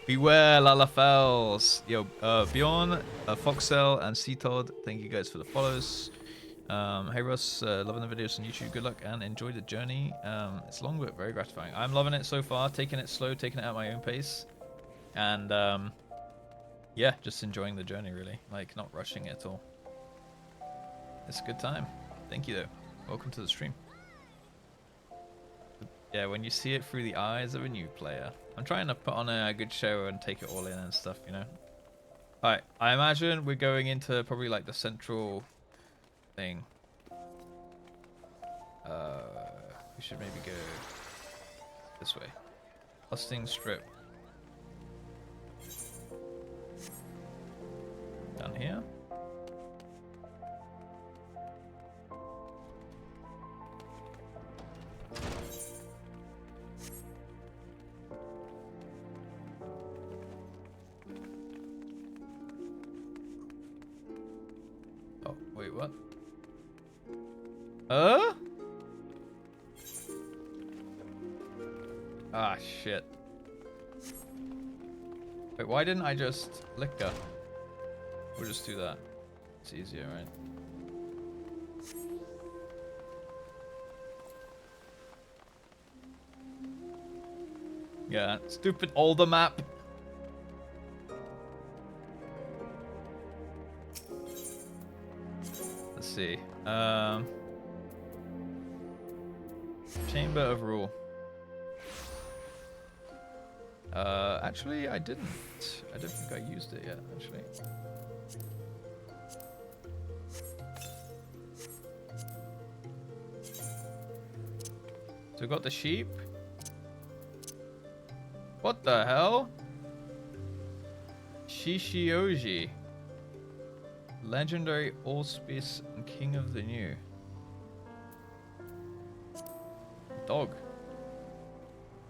Beware, Lalafels. Yo, Bjorn, Foxel, and Todd, thank you guys for the follows. Hey Russ, loving the videos on YouTube. Good luck and enjoy the journey. It's long but very gratifying. I'm loving it so far, taking it slow, taking it at my own pace. And yeah, just enjoying the journey really. Like, not rushing it at all. It's a good time. Thank you though. Welcome to the stream. Yeah, when you see it through the eyes of a new player. I'm trying to put on a good show and take it all in and stuff, you know. Alright, I imagine we're going into probably like the central thing. We should maybe go this way. Husting strip. Down here. Oh, wait, what? Ah, shit. Wait, why didn't I just liquor? We'll just do that. It's easier, right? Yeah, stupid older map. Let's see. Chamber of Rule. Actually, I didn't. I don't think I used it yet, actually. So we got the sheep. What the hell? Shishioji. Legendary Allspice and King of the New. Dog.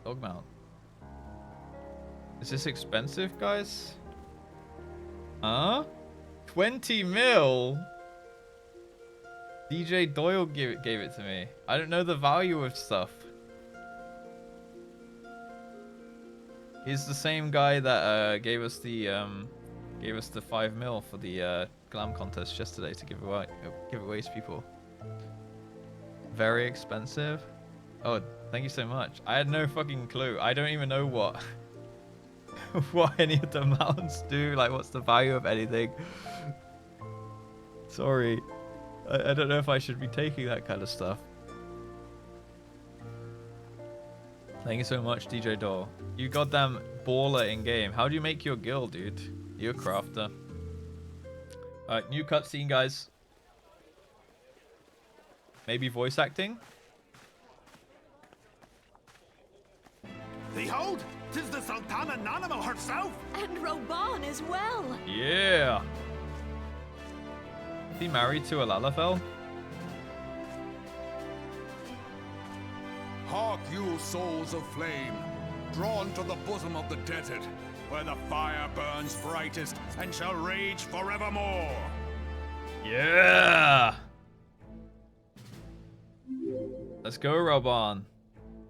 Dog mount. Is this expensive, guys? Huh? 20 mil? DJ Doyle gave it to me. I don't know the value of stuff. He's the same guy that gave us the 5 mil for the glam contest yesterday to give away to people. Very expensive. Oh, thank you so much. I had no fucking clue. I don't even know what what any of the mounts do. Like, what's the value of anything? Sorry. I don't know if I should be taking that kind of stuff. Thank you so much, DJ Doll. You goddamn baller in game. How do you make your guild, dude? You're a crafter. Alright, new cutscene, guys. Maybe voice acting? Behold, 'tis the Sultana Nanamo herself! And Reborn as well. Yeah. Is he married to a Lalafell? Hark you, souls of flame, drawn to the bosom of the desert, where the fire burns brightest and shall rage forevermore. Yeah. Let's go, Reborn.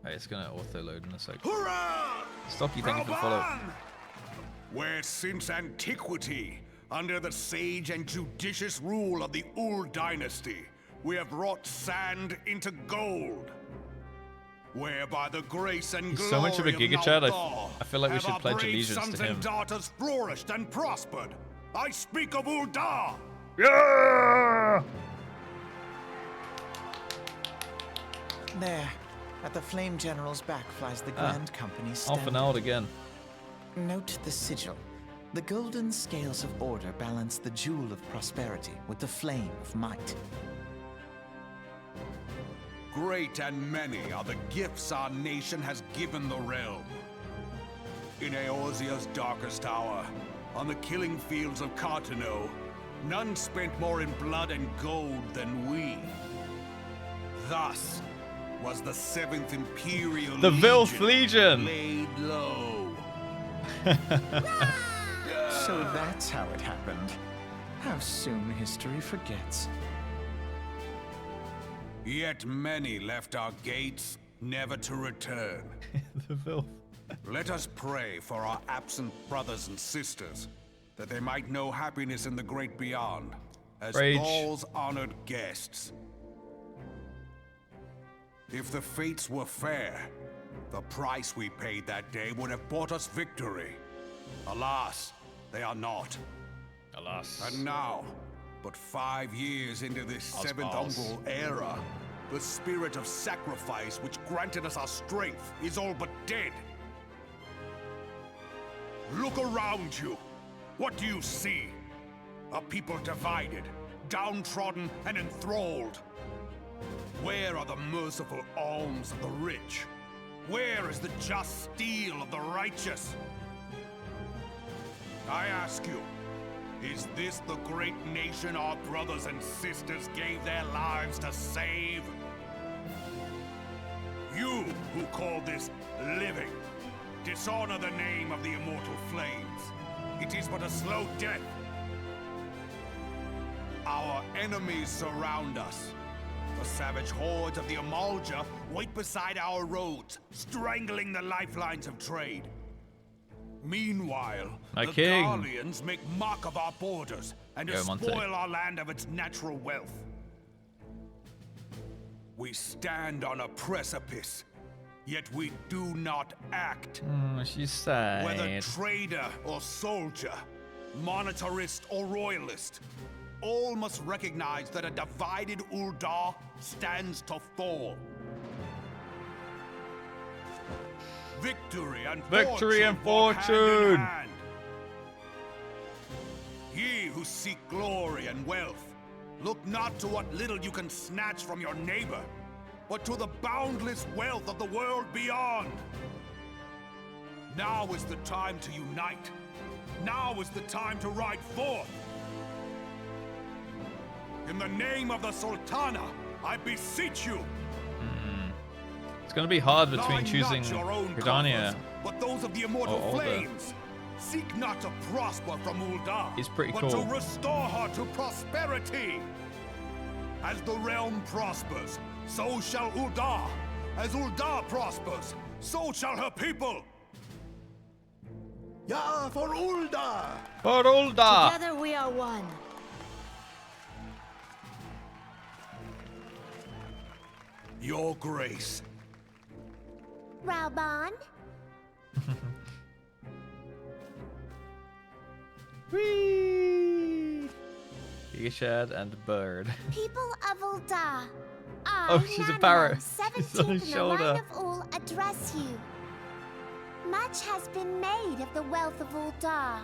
Right, it's gonna auto load in a sec. Hurrah! Stocky, thank you for the follow. Where since antiquity, under the sage and judicious rule of the Ul dynasty, we have wrought sand into gold. Where by the grace and He's glory so much of a Giga of Chad, Naldor I feel like we have should our pledge brave allegiance sons to him. and daughters flourished and prospered. I speak of Uldar. Yeah! There, at the Flame General's back flies the Grand Company's standard. Half an hour again. Note the sigil. The golden scales of order balance the jewel of prosperity with the flame of might. Great and many are the gifts our nation has given the realm. In Eorzea's darkest hour, on the killing fields of Cartano, none spent more in blood and gold than we. Thus was the 7th Imperial The Vilf Legion laid low. So that's how it happened. How soon history forgets. Yet many left our gates, never to return. The Vilf. Let us pray for our absent brothers and sisters, that they might know happiness in the great beyond, as Rage. Gaul's honored guests. If the fates were fair, the price we paid that day would have bought us victory. Alas, they are not. Alas. And now, but 5 years into this Os 7th balls. Umbral era, the spirit of sacrifice which granted us our strength is all but dead. Look around you. What do you see? A people divided, downtrodden, and enthralled. Where are the merciful alms of the rich? Where is the just steel of the righteous? I ask you, is this the great nation our brothers and sisters gave their lives to save? You who call this living, dishonor the name of the immortal flames. It is but a slow death. Our enemies surround us. The savage hordes of the Amalja wait beside our roads, strangling the lifelines of trade. Meanwhile, My the king. Garleans make mock of our borders and Go, Monte. despoil our land of its natural wealth. We stand on a precipice, yet we do not act. She's sad. Whether trader or soldier, monetarist or royalist, all must recognize that a divided Uldar stands to fall. Victory and walk hand in hand. Ye who seek glory and wealth, look not to what little you can snatch from your neighbor, but to the boundless wealth of the world beyond. Now is the time to unite. Now is the time to ride forth. In the name of the Sultana, I beseech you. It's gonna be hard between Line choosing not your own Gridania coffers, but those of the immortal or Ulda. flames. Seek not to prosper from Uldar, He's pretty but cool. to restore her to prosperity. As the realm prospers, so shall Uldar. As Uldar prospers, so shall her people. Yeah, for Uldar! For Ulda! Together we are one. Your grace. Reborn? Whee! Gigashad and Bird. People of Uldar, I, Oh, she's a Nanamo, parrot. 17th She's on his in the shoulder. line of Ul, address you. Much has been made of the wealth of Uldar.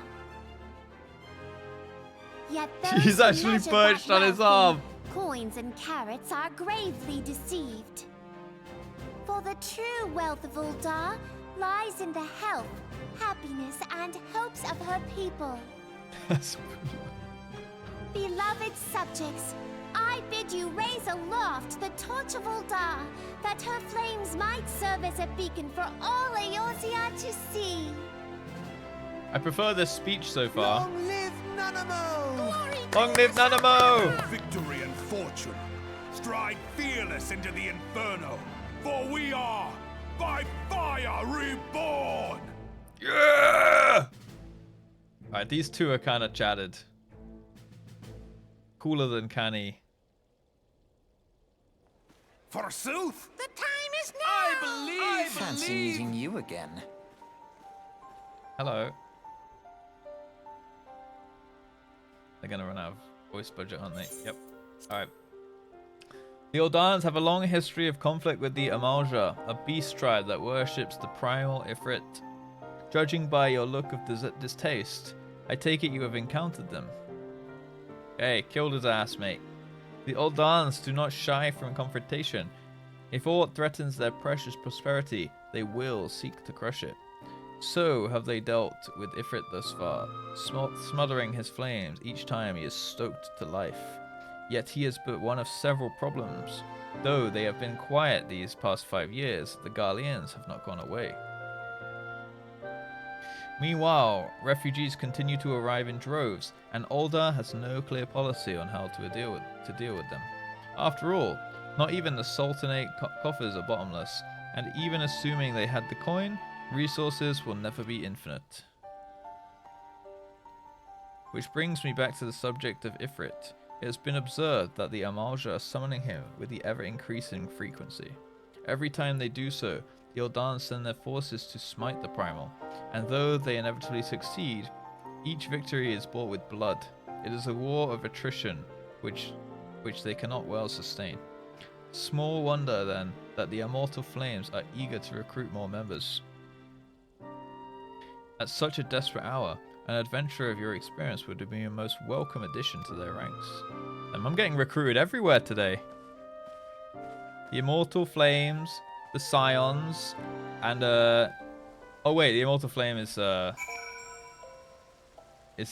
Yet those He's who actually measure perched that on his wealth arm. in coins and carrots are gravely deceived. For the true wealth of Ul'dah lies in the health, happiness, and hopes of her people. Beloved subjects, I bid you raise aloft the torch of Ul'dah, that her flames might serve as a beacon for all Eorzea to see. I prefer this speech so far. Long live Nanamo! Long live Nanamo! Victory and fortune, stride fearless into the inferno, for we are, by fire, reborn! Yeah! Alright, these two are kind of chatted. Cooler than canny. Forsooth! The time is now! I Fancy meeting you again. Hello. They're gonna run out of voice budget, aren't they? Yep. Alright. The Ul'dahans have a long history of conflict with the Amalja, a beast tribe that worships the primal Ifrit. Judging by your look of distaste, I take it you have encountered them. Hey, killed his ass, mate. The Ul'dahans do not shy from confrontation. If aught threatens their precious prosperity, they will seek to crush it. So have they dealt with Ifrit thus far, smothering his flames each time he is stoked to life. Yet he is but one of several problems. Though they have been quiet these past 5 years, the Garleans have not gone away. Meanwhile, refugees continue to arrive in droves, and Ul'dah has no clear policy on how to deal with them. After all, not even the Sultanate coffers are bottomless, and even assuming they had the coin, resources will never be infinite. Which brings me back to the subject of Ifrit. It has been observed that the Amalja are summoning him with the ever-increasing frequency. Every time they do so, the Ul'dahans send their forces to smite the primal, and though they inevitably succeed, each victory is bought with blood. It is a war of attrition, which they cannot well sustain. Small wonder, then, that the Immortal Flames are eager to recruit more members. At such a desperate hour, an adventurer of your experience would be a most welcome addition to their ranks. I'm getting recruited everywhere today. The Immortal Flames, the Scions, and oh wait, the Immortal Flame is the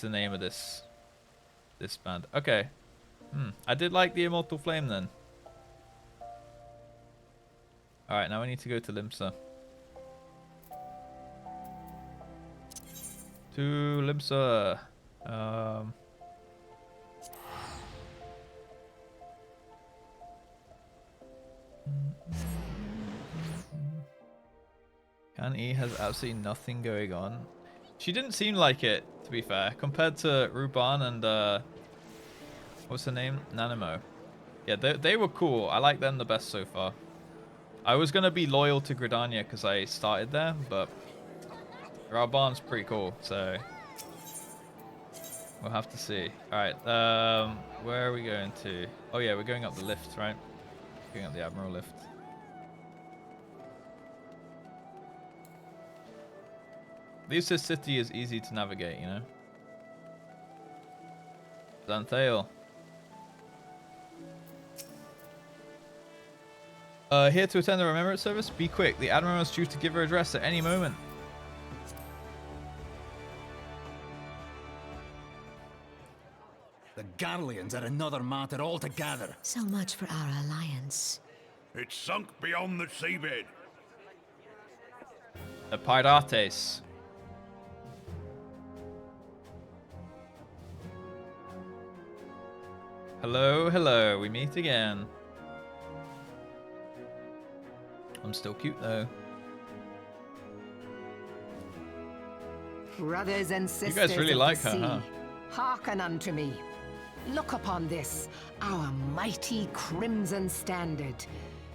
name of this band. Okay. I did like the Immortal Flame then. Alright, now we need to go to Limsa. To Limsa. Kan'e has absolutely nothing going on. She didn't seem like it, to be fair, compared to Ruban and what's her name? Nanamo. Yeah, they were cool. I like them the best so far. I was gonna be loyal to Gridania because I started there, but Ruban's pretty cool, so we'll have to see. Alright, where are we going to? Oh yeah, we're going up the lift, right? Going up the Admiral lift. At least this city is easy to navigate, you know? Xanthale. Here to attend the remembrance service? Be quick, the Admiral is due to give her address at any moment. The Garleans are another matter altogether. So much for our alliance. It's sunk beyond the seabed. The Pirates. Hello, hello, we meet again. I'm still cute though. Brothers and sisters, you guys really of like the her, sea, huh? hearken unto me. Look upon this, our mighty crimson standard,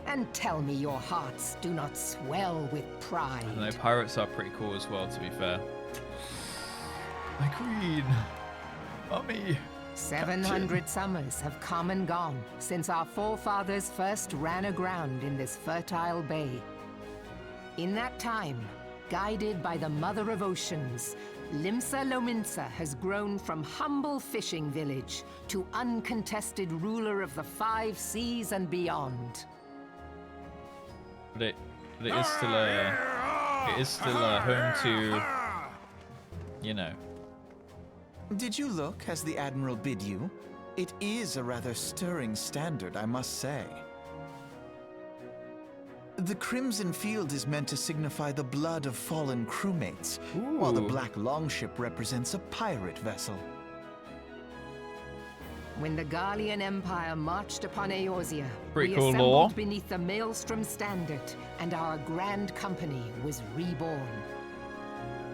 and tell me your hearts do not swell with pride. I don't know, pirates are pretty cool as well, to be fair. My queen, mommy. 700 summers have come and gone since our forefathers first ran aground in this fertile bay. In that time, guided by the Mother of Oceans, Limsa Lominsa has grown from humble fishing village to uncontested ruler of the 5 seas and beyond. But it is still home to, you know. Did you look as the Admiral bid you? It is a rather stirring standard, I must say. The Crimson Field is meant to signify the blood of fallen crewmates, while the Black Longship represents a pirate vessel. When the Garlean Empire marched upon Eorzea, Pretty we cool assembled lore. beneath the Maelstrom Standard, and our grand company was reborn.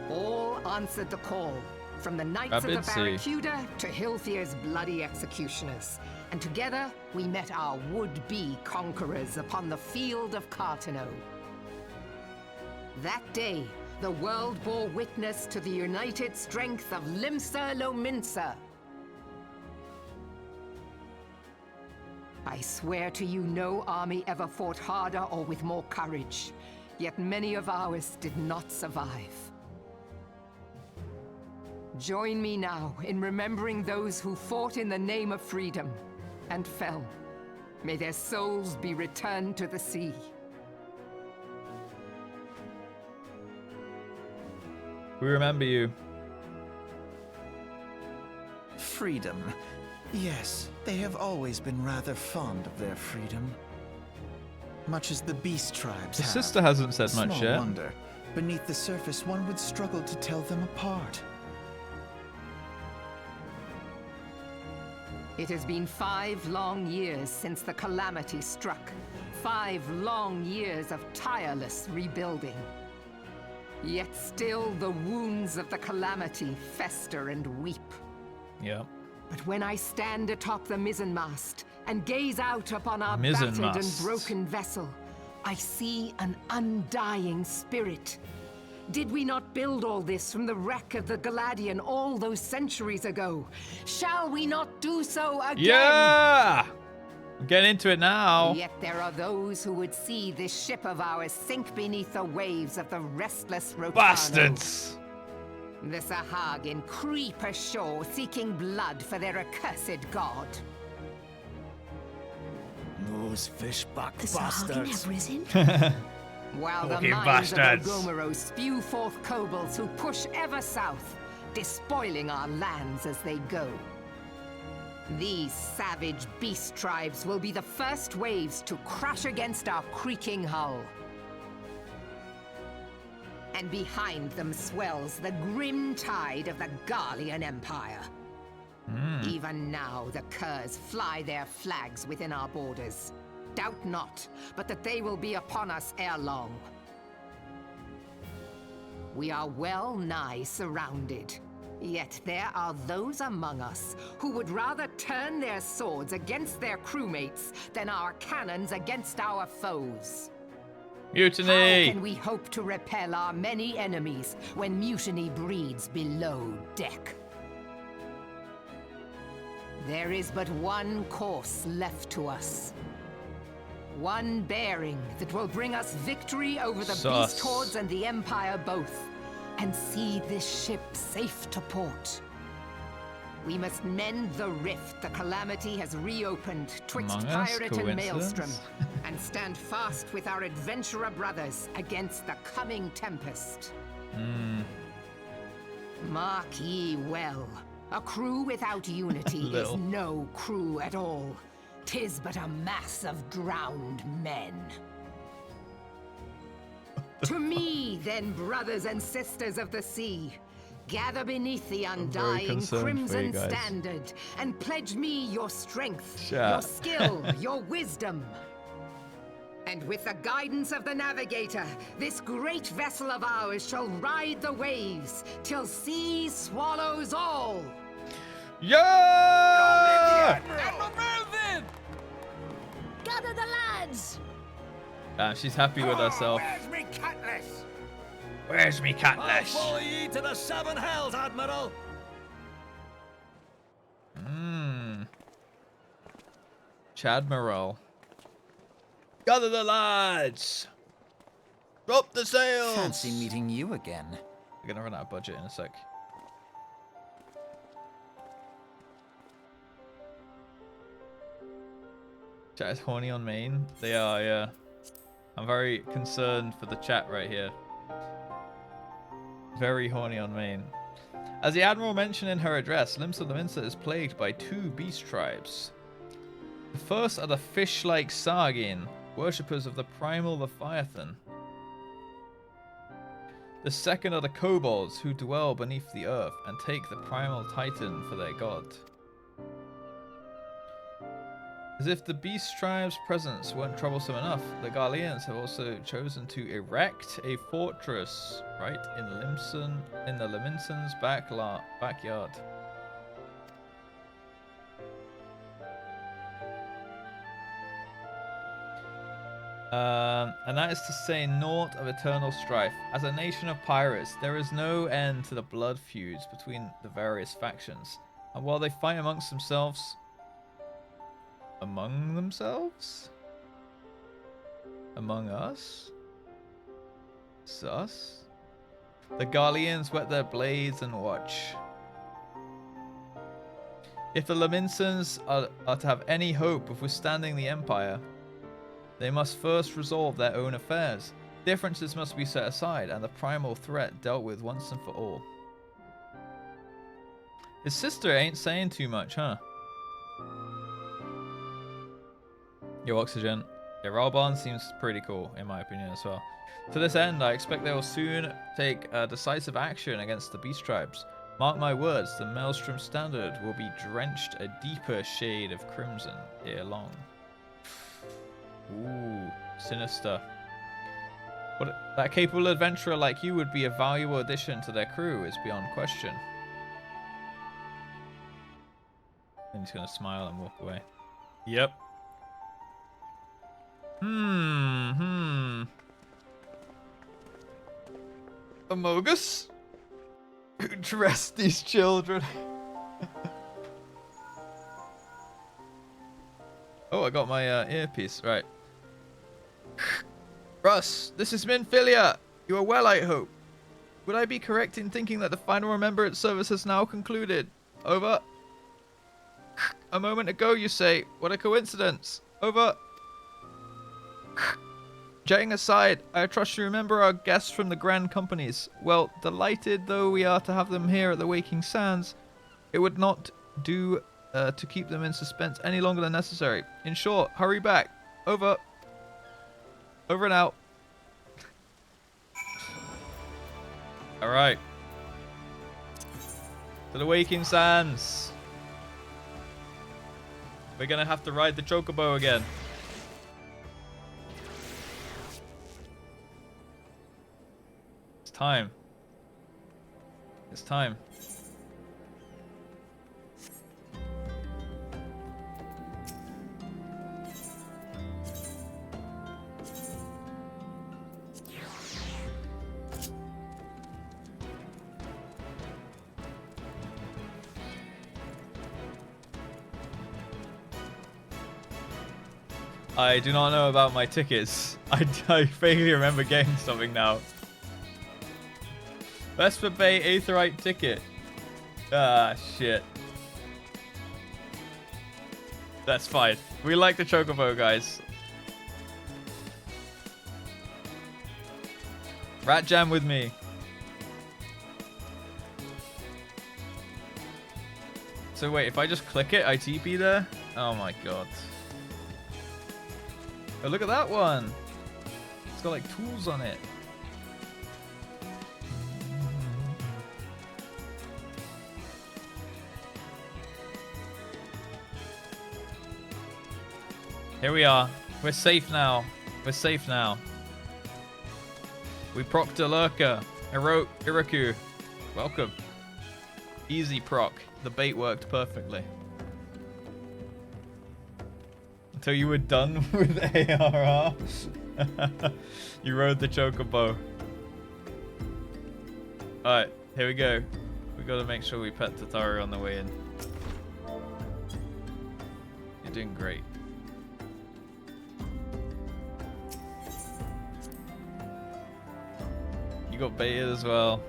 All answered the call, from the Knights of the Barracuda to Hilfir's bloody executioners. And together, we met our would-be conquerors upon the field of Cartano. That day, the world bore witness to the united strength of Limsa Lominsa. I swear to you, no army ever fought harder or with more courage. Yet many of ours did not survive. Join me now in remembering those who fought in the name of freedom and fell. May their souls be returned to the sea. We remember you. Freedom. Yes, they have always been rather fond of their freedom. Much as the beast tribes The have. sister hasn't said much Small yet. wonder. Beneath the surface, one would struggle to tell them apart. It has been 5 long years since the calamity struck. 5 long years of tireless rebuilding. Yet still the wounds of the calamity fester and weep. Yeah. But when I stand atop the mizzenmast and gaze out upon our Mizzenmast. battered and broken vessel, I see an undying spirit. Did we not build all this from the wreck of the Galadian all those centuries ago? Shall we not do so again? Yeah! Get into it now. Yet there are those who would see this ship of ours sink beneath the waves of the restless Rotano. Bastards! The Sahagin creep ashore seeking blood for their accursed god. Those fishback The Sahagin have risen? While the Fucking minds bastards. of Ogomero spew forth kobolds who push ever south, despoiling our lands as they go. These savage beast tribes will be the first waves to crash against our creaking hull. And behind them swells the grim tide of the Garlean Empire. Even now, the Curs fly their flags within our borders. Doubt not, but that they will be upon us ere long. We are well nigh surrounded. Yet there are those among us who would rather turn their swords against their crewmates than our cannons against our foes. Mutiny! How can we hope to repel our many enemies when mutiny breeds below deck? There is but one course left to us. One bearing that will bring us victory over the Sus. beast hordes and the Empire both, and see this ship safe to port. We must mend the rift the calamity has reopened twixt Among Us? pirate and maelstrom, Coincidence? and stand fast with our adventurer brothers against the coming tempest. Mark ye well, a crew without unity is Little. no crew at all. 'Tis but a mass of drowned men. To me, then, brothers and sisters of the sea, gather beneath the undying concerned for you crimson guys. standard and pledge me your strength, Chat. your skill, your wisdom. And with the guidance of the navigator, this great vessel of ours shall ride the waves till sea swallows all. Yeah! Gather the lads! She's happy with herself. Where's me cutlass? Where's me cutlass? Follow ye to the 7 hells, Admiral. Chadmiral. Gather the lads! Drop the sails! Fancy meeting you again. We're gonna run out of budget in a sec. Chat is horny on main. They are, yeah. I'm very concerned for the chat right here. Very horny on main. As the Admiral mentioned in her address, Limsa Lominsa is plagued by 2 beast tribes. The first are the fish-like Sargin, worshippers of the primal Leviathan. The second are the kobolds, who dwell beneath the earth and take the primal titan for their god. As if the beast tribe's presence weren't troublesome enough, the Garleans have also chosen to erect a fortress right in the Liminson's backyard. And that is to say naught of eternal strife. As a nation of pirates, there is no end to the blood feuds between the various factions. And while they fight amongst themselves... Among themselves? Among us? Sus? The Garleans whet their blades and watch. If the Laminsons are to have any hope of withstanding the Empire, they must first resolve their own affairs. Differences must be set aside and the primal threat dealt with once and for all. His sister ain't saying too much, huh? Yo, Oxygen. Yeah, Reborn seems pretty cool, in my opinion, as well. To this end, I expect they will soon take decisive action against the beast tribes. Mark my words, the Maelstrom Standard will be drenched a deeper shade of crimson ere long. Ooh, sinister. That capable adventurer like you would be a valuable addition to their crew is beyond question. And he's gonna smile and walk away. Yep. Amogus? Who dressed these children? Oh, I got my earpiece. Right. Russ, this is Minfilia. You are well, I hope. Would I be correct in thinking that the final remembrance service has now concluded? Over. A moment ago, you say. What a coincidence. Over. Jetting aside, I trust you remember our guests from the Grand Companies. Well, delighted though we are to have them here at the Waking Sands, it would not do to keep them in suspense any longer than necessary. In short, hurry back. Over. Over and out. Alright. To the Waking Sands. We're gonna have to ride the chocobo again. It's time. It's time. I do not know about my tickets. I vaguely remember getting something now. Vesper Bay Aetherite ticket. Ah, shit. That's fine. We like the chocobo, guys. Rat jam with me. So wait, if I just click it, I TP there? Oh my god. Oh, look at that one. It's got like tools on it. Here we are. We're safe now. We're safe now. We procced a lurker. Iraku. Welcome. Easy proc. The bait worked perfectly. Until you were done with ARR. You rode the chocobo. Alright, here we go. We gotta make sure we pet Tataru on the way in. You're doing great. You got baited as well.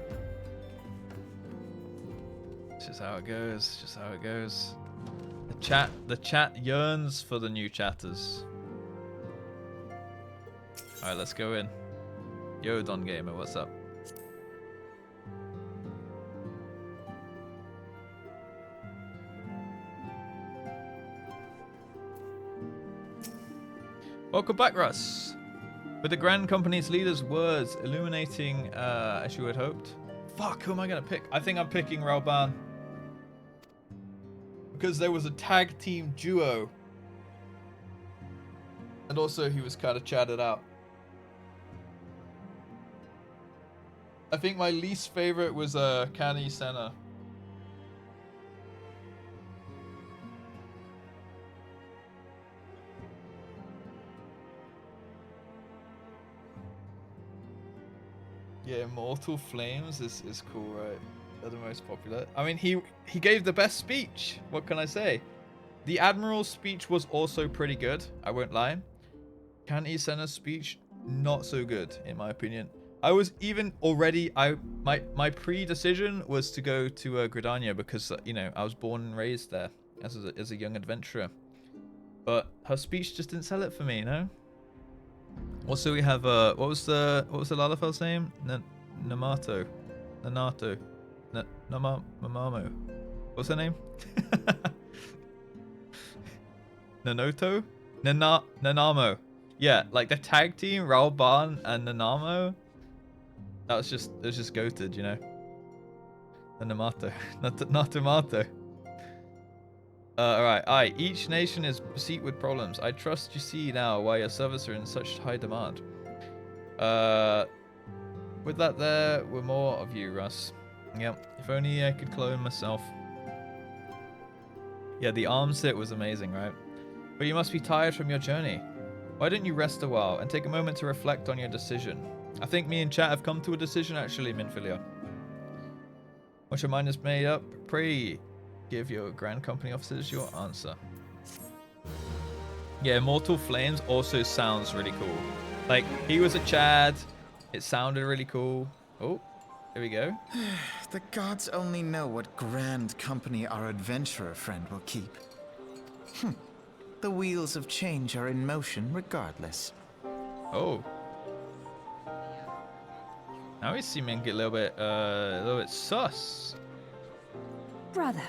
It's just how it goes. Just how it goes. The chat yearns for the new chatters. All right, let's go in. Yo, Don Gamer, what's up? Welcome back, Russ. With the Grand Company's leader's words illuminating as you had hoped. Fuck, who am I gonna pick? I think I'm picking Ralban. Because there was a tag team duo. And also he was kind of chatted out. I think my least favorite was Kani Senna. Yeah, Immortal Flames is cool, right? They're the most popular. I mean, he gave the best speech. What can I say? The Admiral's speech was also pretty good. I won't lie. Kani Senna's speech, not so good, in my opinion. I was even already... My pre-decision was to go to Gridania because, you know, I was born and raised there as a young adventurer. But her speech just didn't sell it for me, you know? Also, we have what was the Lalafel's name? Namato, Nanato, Namamo. What's her name? Nanoto, Nanamo. Yeah, like the tag team, Ralban and Nanamo. It was just goated, you know. The Namato, not tomato. Alright, each nation is beset with problems. I trust you see now why your services are in such high demand. With that there, we're more of you, Russ. Yep, if only I could clone myself. Yeah, the arm sit was amazing, right? But you must be tired from your journey. Why don't you rest a while and take a moment to reflect on your decision? I think me and chat have come to a decision actually, Minfilia. Once your mind is made up, pray give your Grand Company officers your answer. Yeah, Immortal Flames also sounds really cool. Like, he was a Chad. It sounded really cool. Oh, here we go. The gods only know what Grand Company our adventurer friend will keep. The wheels of change are in motion regardless. Oh. Now he's seeming a little bit sus. Brother.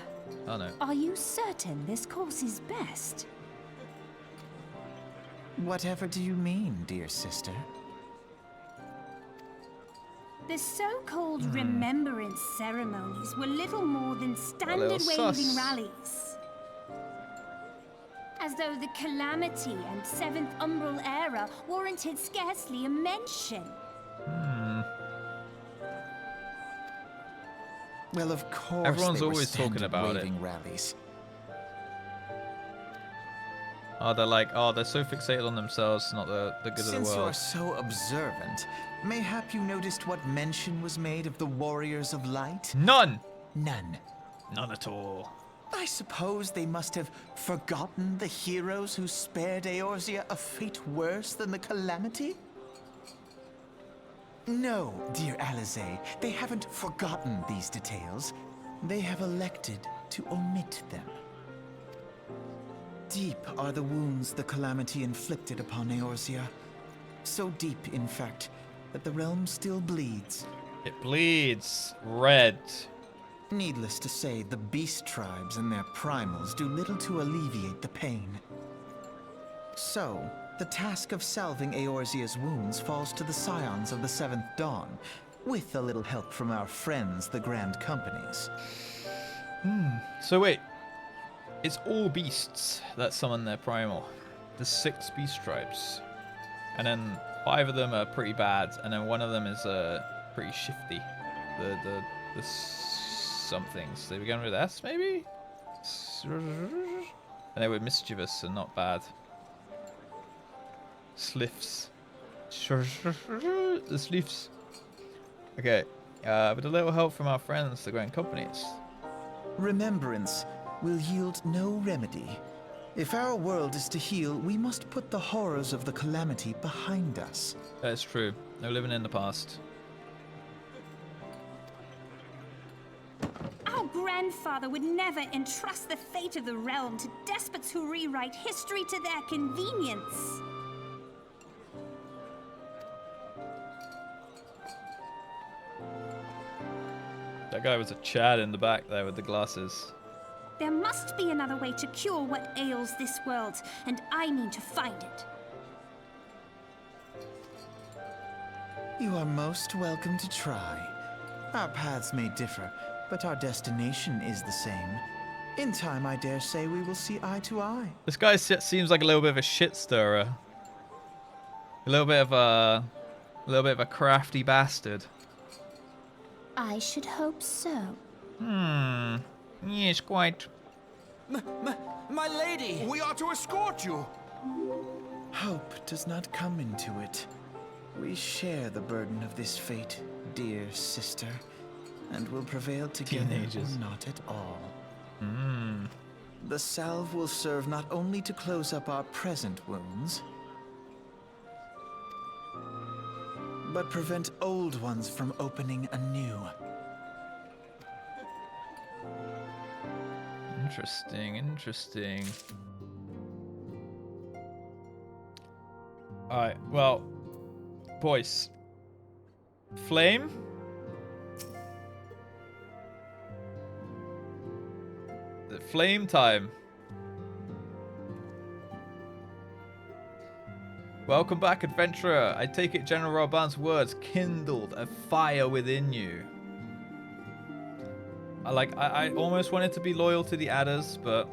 Oh no. Are you certain this course is best? Whatever do you mean, dear sister? The so-called remembrance ceremonies were little more than standard waving rallies. As though the Calamity and Seventh Umbral Era warranted scarcely a mention. Well, of course, everyone's they always were talking about it. Rallies. Oh, they're like, oh, they're so fixated on themselves, not the good of the world. Since you are so observant, mayhap you noticed what mention was made of the Warriors of Light? None! None. None at all. I suppose they must have forgotten the heroes who spared Eorzea a fate worse than the Calamity? No, dear Alize, they haven't forgotten these details. They have elected to omit them. Deep are the wounds the Calamity inflicted upon Eorzea. So deep, in fact, that the realm still bleeds. It bleeds red. Needless to say, the beast tribes and their primals do little to alleviate the pain. So, the task of salving Eorzea's wounds falls to the scions of the Seventh Dawn, with a little help from our friends, the Grand Companies. So wait, it's all beasts that summon their primal. The 6 beast tribes. And then 5 of them are pretty bad, and then 1 of them is pretty shifty. The somethings. They began with S, maybe? And they were mischievous and not bad. Sliffs. The Sliffs. Okay. With a little help from our friends, the Grand Companies. Remembrance will yield no remedy. If our world is to heal, we must put the horrors of the Calamity behind us. That's true. No living in the past. Our grandfather would never entrust the fate of the realm to despots who rewrite history to their convenience. That guy was a Chad in the back there with the glasses. There must be another way to cure what ails this world, and I mean to find it. You are most welcome to try. Our paths may differ, but our destination is the same. In time, I dare say we will see eye to eye. This guy seems like a little bit of a shit stirrer. A little bit of a crafty bastard. I should hope so. Yes, quite. My lady! We are to escort you! Hope does not come into it. We share the burden of this fate, dear sister, and will prevail together Teenagers. or not at all. The salve will serve not only to close up our present wounds, but prevent old ones from opening anew. Interesting, interesting. Alright, well, boys. Flame? The flame time. Welcome back, adventurer. I take it General Raban's words kindled a fire within you. I almost wanted to be loyal to the adders, but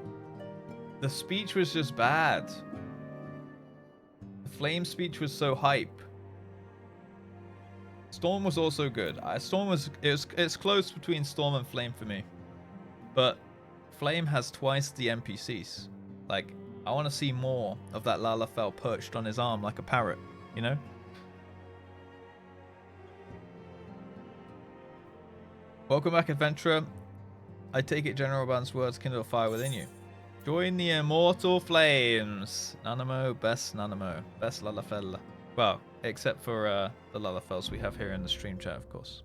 the speech was just bad. The flame speech was so hype. Storm was also good. It's close between Storm and Flame for me, but Flame has twice the NPCs. Like, I want to see more of that Lalafell perched on his arm like a parrot, you know? Welcome back, adventurer. I take it General Ban's words kindle a fire within you. Join the immortal flames. Nanamo, best Nanamo. Best Lalafell. Well, except for the Lalafells we have here in the stream chat, of course.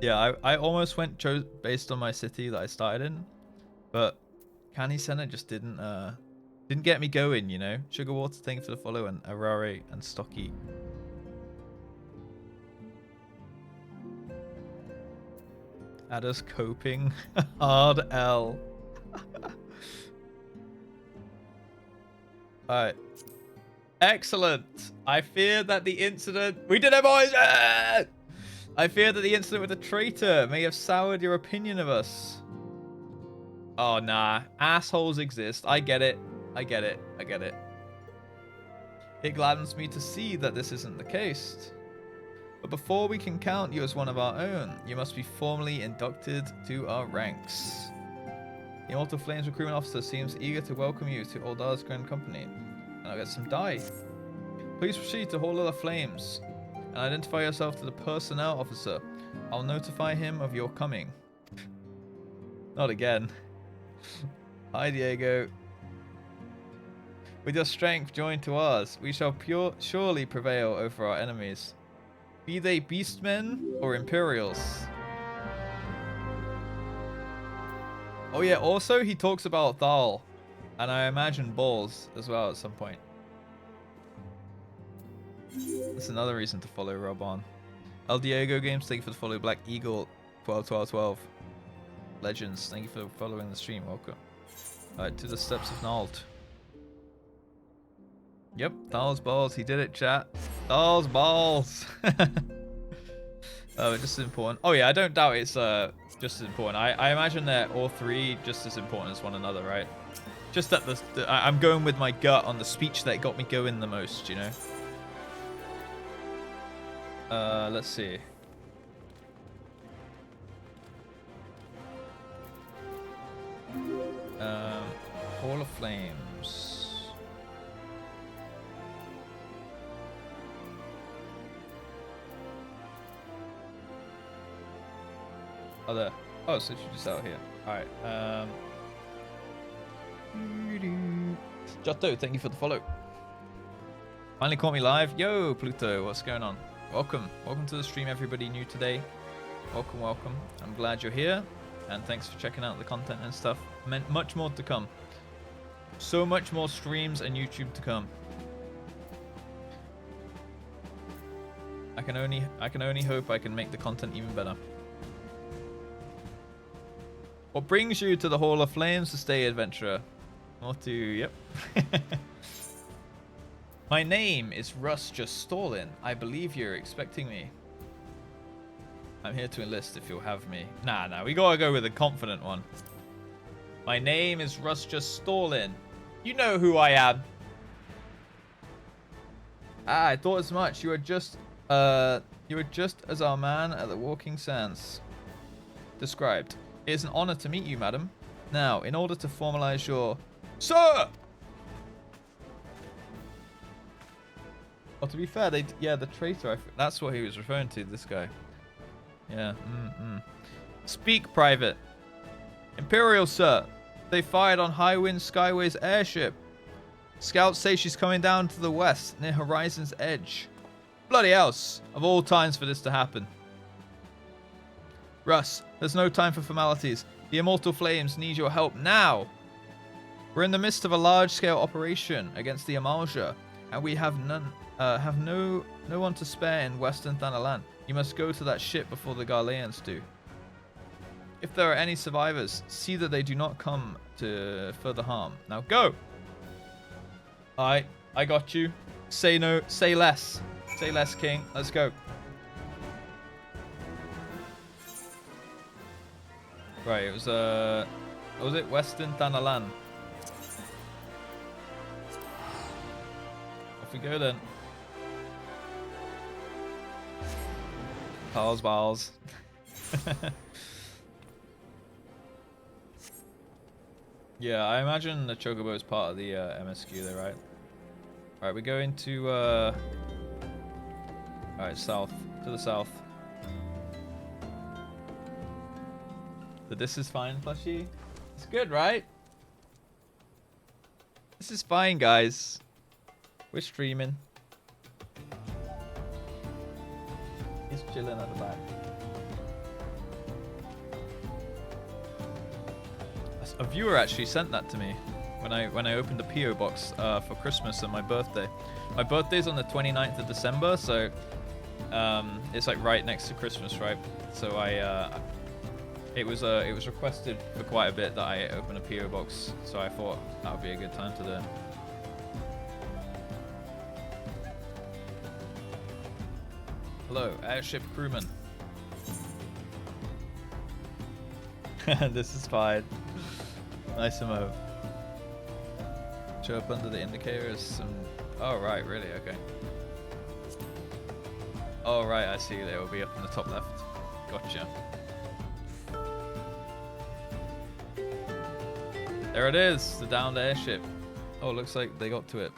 Yeah, I almost went based on my city that I started in, but Canny Center just didn't get me going, you know. Sugarwater, thank you for the follow, and Arare and Stocky. Adder's coping. Hard L. Alright. Excellent. I fear that the incident... We did it, boys! I fear that the incident with the traitor may have soured your opinion of us. Oh, nah. Assholes exist. I get it. I get it. I get it. It gladdens me to see that this isn't the case. But before we can count you as one of our own, you must be formally inducted to our ranks. The Immortal Flames recruitment officer seems eager to welcome you to Oldar's Grand Company. And I'll get some dye. Please proceed to Hall of the Flames and identify yourself to the personnel officer. I'll notify him of your coming. Not again. Hi, Diego. With your strength joined to ours, we shall surely prevail over our enemies. Be they beastmen or Imperials. Oh yeah, also he talks about Thal. And I imagine balls as well at some point. That's another reason to follow Rob on. El Diego Games, thank you for the follow. Black Eagle 121212. Legends, thank you for following the stream. Welcome. Alright, to the steps of Nald. Yep, Thal's balls. He did it, chat. Thal's balls. Just as important. Oh yeah, I don't doubt it's just as important. I imagine they're all three just as important as one another, right? Just that I'm going with my gut on the speech that got me going the most, you know? Let's see. Hall of Flames. Oh, there. Oh, so she's just out here. Alright, Giotto, thank you for the follow. Finally caught me live. Yo, Pluto, what's going on? welcome. Welcome to the stream, everybody new today. Welcome, welcome. I'm glad you're here, and thanks for checking out the content and stuff. Much more to come. So much more streams and YouTube to come. I can only hope I can make the content even better. What brings you to the Hall of Flames to stay, adventurer? Or to, yep. My name is Russ Just Stallin. I believe you're expecting me. I'm here to enlist if you'll have me. Nah, we gotta go with a confident one. My name is Russ Just Stallin. You know who I am. Ah, I thought as much. You were just as our man at the Walking Sands described. It is an honor to meet you, madam. Now, in order to formalize your... Sir! Well, to be fair, the traitor, that's what he was referring to, this guy. Yeah, Speak, private. Imperial, sir. They fired on Highwind Skyway's airship. Scouts say she's coming down to the west, near Horizon's edge. Bloody else, of all times for this to happen. Russ, there's no time for formalities. The Immortal Flames need your help now. We're in the midst of a large-scale operation against the Amalja, and we have no one to spare in Western Thanalan. You must go to that ship before the Garleans do. If there are any survivors, see that they do not come to further harm. Now go! Alright, I got you. Say no, say less. Say less, King. Let's go. Right, it was what was it? Western Thanalan. Off we go then. Balls. Yeah, I imagine the chocobo is part of the MSQ there, right? Alright, we're going to alright, south. To the south. This is fine, plushie. It's good, right? This is fine, guys. We're streaming. He's chilling at the back. A viewer actually sent that to me when I opened a PO box for Christmas and my birthday. My birthday's on the 29th of December, so it's like right next to Christmas, right? So it was requested for quite a bit that I open a PO box, so I thought that would be a good time to do it. Hello, airship crewman. This is fine. Nice to move. Show up under the indicators. Some... Oh right, really? Okay. Oh right, I see. They will be up in the top left. Gotcha. There it is, the downed airship. Oh, looks like they got to it.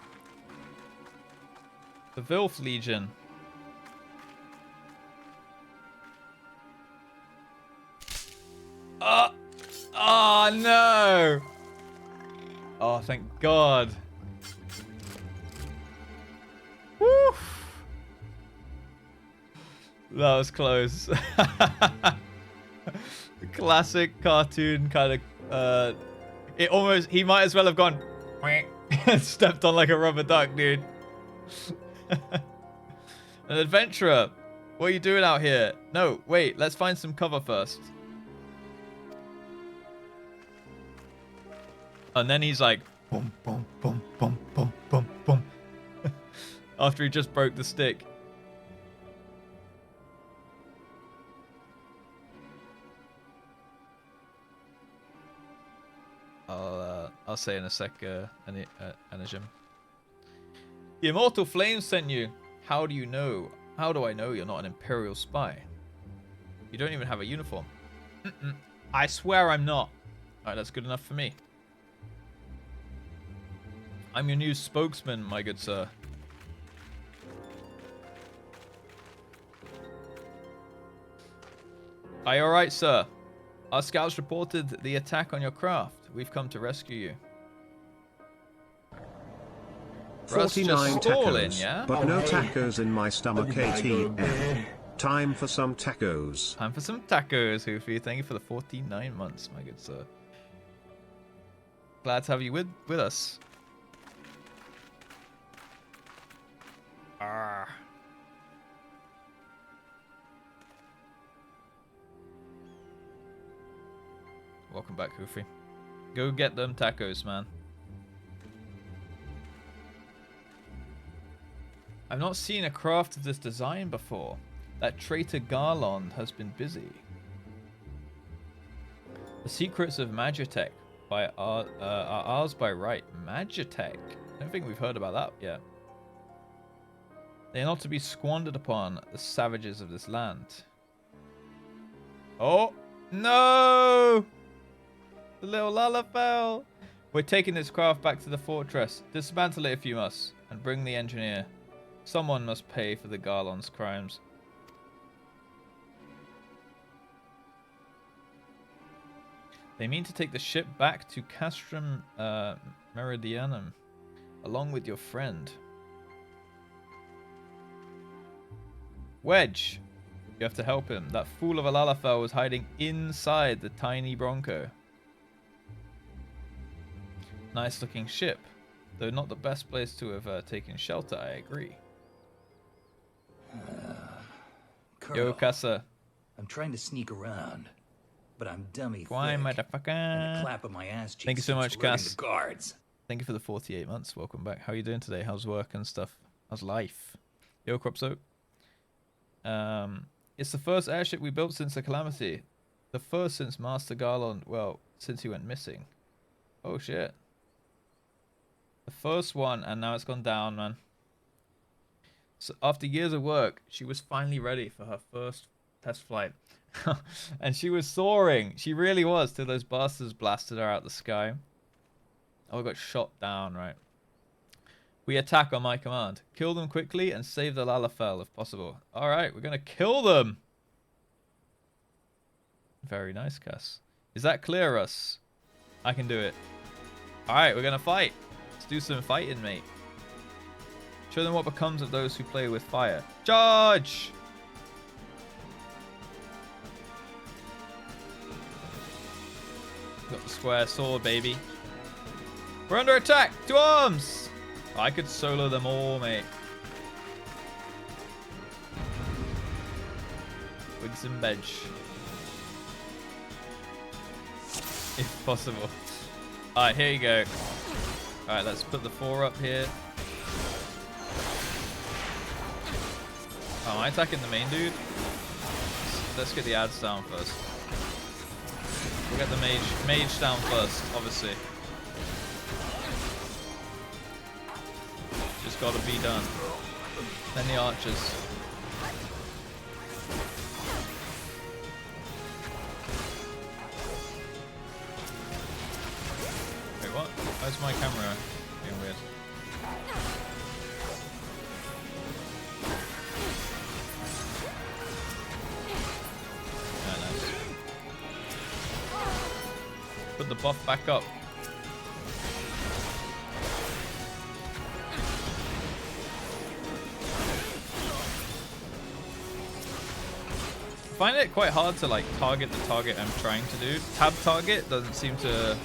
The Silph Legion. Oh no! Oh, thank God. Woo! That was close. Classic cartoon kind of. It almost. He might as well have gone. Stepped on like a rubber duck, dude. An adventurer. What are you doing out here? No, wait. Let's find some cover first. And then he's like, boom, boom, boom, boom, boom, boom, boom. After he just broke the stick. I'll say in a sec, Anijim. The Immortal Flames sent you. How do you know? How do I know you're not an Imperial spy? You don't even have a uniform. I swear I'm not. Alright, that's good enough for me. I'm your new spokesman, my good sir. Are you alright, sir? Our scouts reported the attack on your craft. We've come to rescue you. Russ 49 just stalling, tacos, yeah? but no tacos in my stomach. ATM. Time for some tacos. Time for some tacos, Hoofy. Thank you for the 49 months, my good sir. Glad to have you with us. Arrgh. Welcome back, Hoofy. Go get them tacos, man. I've not seen a craft of this design before. That traitor Garland has been busy. The secrets of Magitech are ours by right. Magitech? I don't think we've heard about that yet. They are not to be squandered upon the savages of this land. Oh, no! The little Lalafell! We're taking this craft back to the fortress. Dismantle it if you must, and bring the engineer. Someone must pay for the Garland's crimes. They mean to take the ship back to Castrum Meridianum, along with your friend. Wedge! You have to help him. That fool of a Lalafell was hiding inside the tiny Bronco. Nice looking ship, though not the best place to have taken shelter, I agree. Yo, Casa. I'm trying to sneak around, but I'm dummy thick. Why, motherfucker? And a clap of my ass cheeks. Thank you so much, Cass. The guards. Thank you for the 48 months. Welcome back. How are you doing today? How's work and stuff? How's life? Yo, Crop Soap. It's the first airship we built since the Calamity. The first since Master Garland, well, since he went missing. Oh, shit. The first one, and now it's gone down, man. So after years of work, she was finally ready for her first test flight. And she was soaring. She really was, till those bastards blasted her out the sky. Oh, got shot down, right. We attack on my command. Kill them quickly and save the Lalafell if possible. Alright, we're going to kill them. Very nice, Cass. Is that clear, Russ? I can do it. Alright, we're going to fight. Let's do some fighting, mate. Show them what becomes of those who play with fire. Charge! Got the square sword, baby. We're under attack! To arms! I could solo them all, mate. Wigs and Bedge. If possible. Alright, here you go. Alright, let's put the 4 up here. Oh, am I attacking the main dude? Let's get the ads down first. We'll get the mage down first, obviously. Just gotta be done. Then the archers. Wait, what? Where's my camera being weird? Yeah, nice. Put the buff back up. I find it quite hard to like target the target I'm trying to do. Tab target doesn't seem to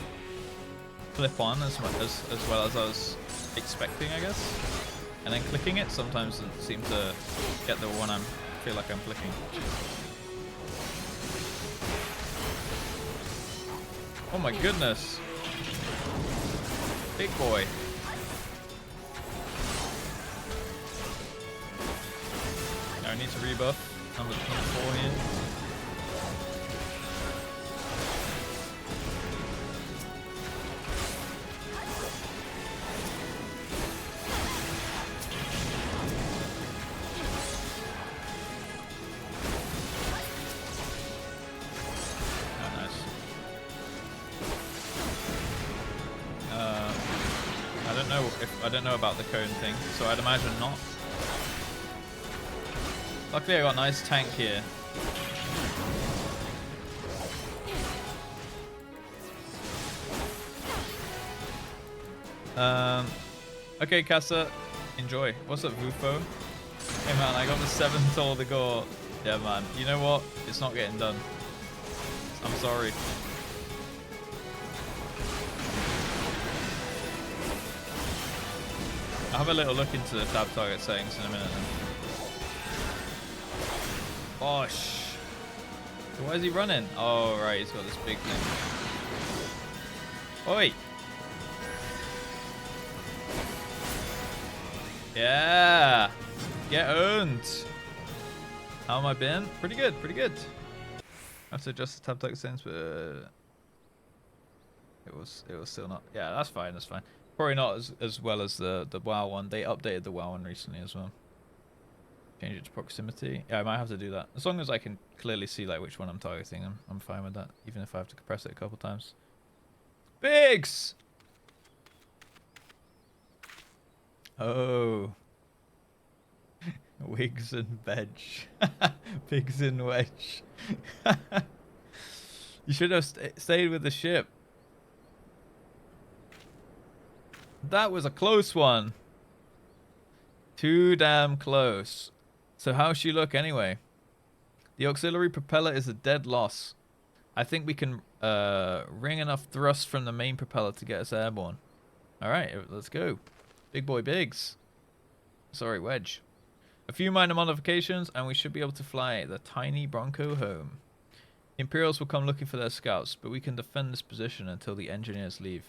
flip on as much as well as I was expecting, I guess. And then clicking it sometimes doesn't seem to get the one I feel like I'm clicking. Oh my goodness. Big boy. Now I need to rebuff. Number 4 here. Oh, nice. I don't know about the cone thing, so I'd imagine not. Luckily, I got a nice tank here. Okay, Casa, enjoy. What's up, Vufo? Hey man, I got the 7th all the gore. Yeah man, you know what? It's not getting done. I'm sorry. I'll have a little look into the tab target settings in a minute then. Bosh. So why is he running? Oh right, he's got this big thing. Oi! Yeah! Get owned! How am I been? Pretty good, pretty good. I have to adjust the tab target settings, but it was still not. Yeah, that's fine, that's fine. Probably not as well as the WoW one. They updated the WoW one recently as well. Change it to proximity. Yeah, I might have to do that. As long as I can clearly see like which one I'm targeting, I'm fine with that. Even if I have to compress it a couple times. Biggs! Oh. Wigs and veg. Pigs and wedge. You should have stayed with the ship. That was a close one. Too damn close. So how's she look anyway? The auxiliary propeller is a dead loss. I think we can wring enough thrust from the main propeller to get us airborne. Alright, let's go. Big boy Biggs. Sorry, Wedge. A few minor modifications and we should be able to fly the tiny Bronco home. Imperials will come looking for their scouts, but we can defend this position until the engineers leave.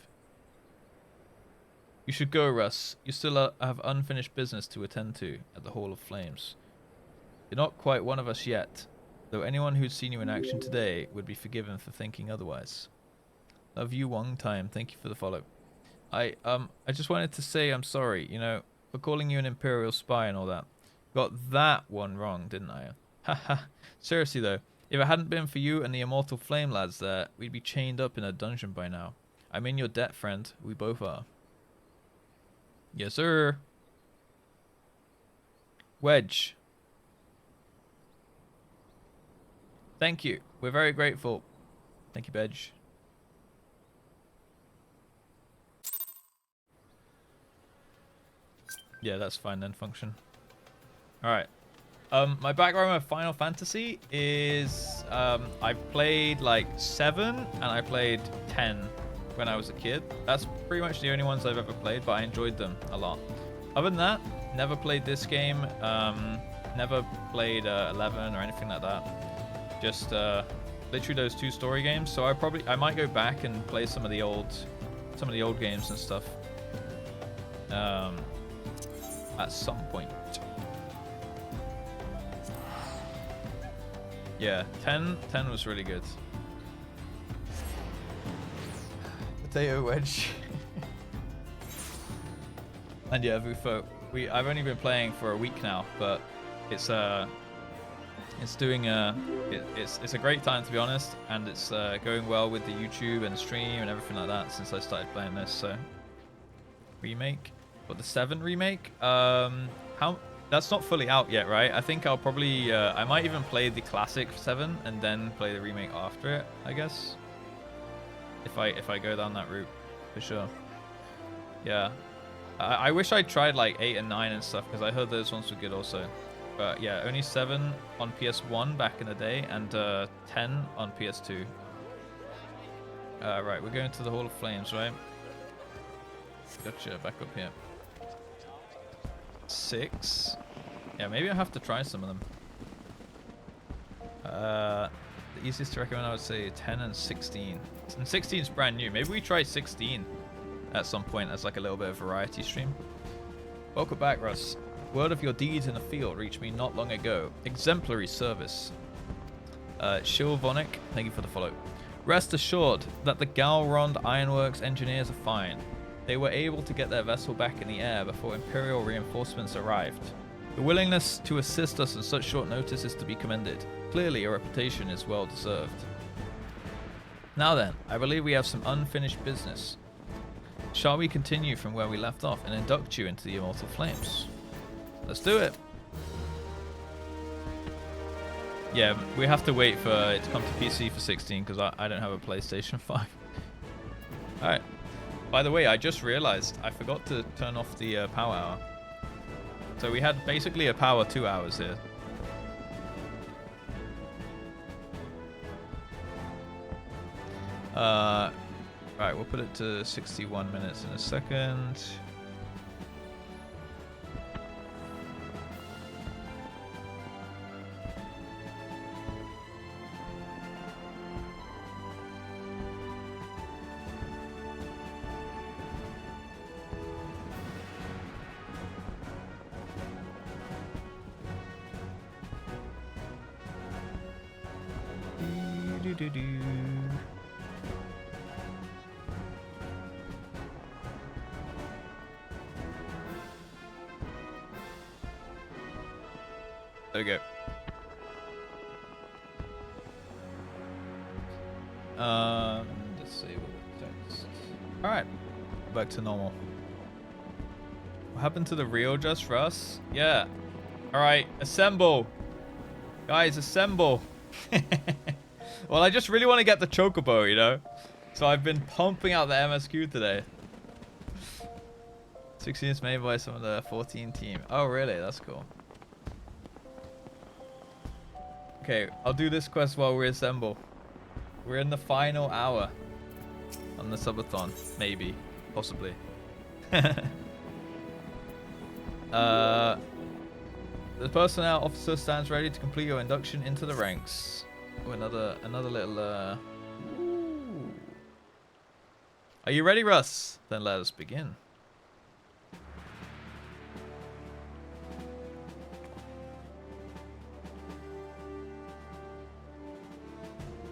You should go, Russ. You still have unfinished business to attend to at the Hall of Flames. You're not quite one of us yet, though anyone who's seen you in action today would be forgiven for thinking otherwise. Love you one time. Thank you for the follow. I just wanted to say I'm sorry, you know, for calling you an Imperial spy and all that. Got that one wrong, didn't I? Haha. Seriously though, if it hadn't been for you and the Immortal Flame lads there, we'd be chained up in a dungeon by now. I'm in your debt, friend. We both are. Yes, sir. Wedge. Thank you. We're very grateful. Thank you, Bedge. Yeah, that's fine then, function. Alright. My background with Final Fantasy is I've played like 7 and I played 10 when I was a kid. That's pretty much the only ones I've ever played, but I enjoyed them a lot. Other than that, never played this game. Never played 11 or anything like that. Just literally those 2 story games. So I might go back and play some of the old games and stuff at some point. Yeah, 10 was really good. Potato wedge. And yeah, Vufo. I've only been playing for a week now, but it's doing it's a great time, to be honest, and it's going well with the YouTube and stream and everything like that since I started playing this. So remake, but the 7 remake, that's not fully out yet, right? I think I'll probably I might even play the classic 7 and then play the remake after it, I guess, if I go down that route, for sure. Yeah, I wish I tried like 8 and 9 and stuff, because I heard those ones were good also. But yeah, only 7 on PS1 back in the day, and 10 on PS2. Right, we're going to the Hall of Flames, right? Gotcha, back up here. 6. Yeah, maybe I have to try some of them. The easiest to recommend, I would say 10 and 16. And 16 is brand new. Maybe we try 16 at some point as like a little bit of variety stream. Welcome back, Russ. Word of your deeds in the field reached me not long ago. Exemplary service. Shilvonic, thank you for the follow. Rest assured that the Galrond Ironworks engineers are fine. They were able to get their vessel back in the air before Imperial reinforcements arrived. The willingness to assist us on such short notice is to be commended. Clearly, your reputation is well deserved. Now then, I believe we have some unfinished business. Shall we continue from where we left off and induct you into the Immortal Flames? Let's do it. Yeah, we have to wait for it to come to PC for 16 because I don't have a PlayStation 5. Alright. By the way, I just realized I forgot to turn off the power hour. So we had basically a power 2 hours here. Right, we'll put it to 61 minutes in a second. There we go. Let's see what text. All right, back to normal. What happened to the real JustRuss? Yeah. All right, assemble, guys, assemble. Well, I just really want to get the chocobo, you know. So I've been pumping out the MSQ today. 16 is made by some of the 14 team. Oh, really? That's cool. Okay, I'll do this quest while we assemble. We're in the final hour on the subathon. Maybe. Possibly. The personnel officer stands ready to complete your induction into the ranks. Oh, another little... Ooh. Are you ready, Russ? Then let us begin.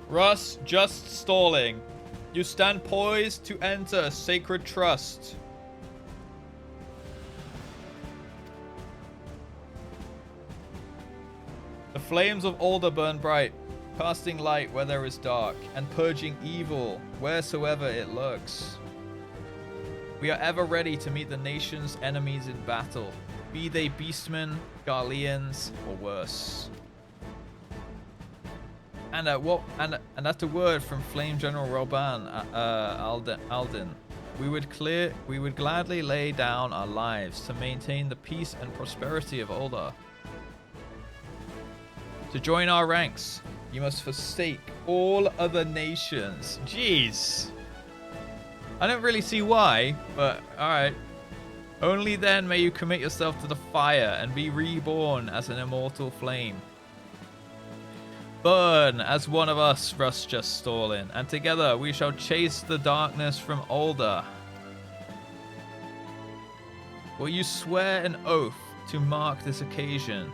Russ, just stalling. You stand poised to enter sacred trust. The flames of Alder burn bright, casting light where there is dark, and purging evil wheresoever it lurks. We are ever ready to meet the nation's enemies in battle, be they beastmen, Garleans, or worse. And at a word from Flame General Roban Alden, we would gladly lay down our lives to maintain the peace and prosperity of Alder. To join our ranks, you must forsake all other nations. Jeez. I don't really see why, but alright. Only then may you commit yourself to the fire and be reborn as an immortal flame. Burn as one of us, Russ just stalling, and together we shall chase the darkness from Alder. Will you swear an oath to mark this occasion?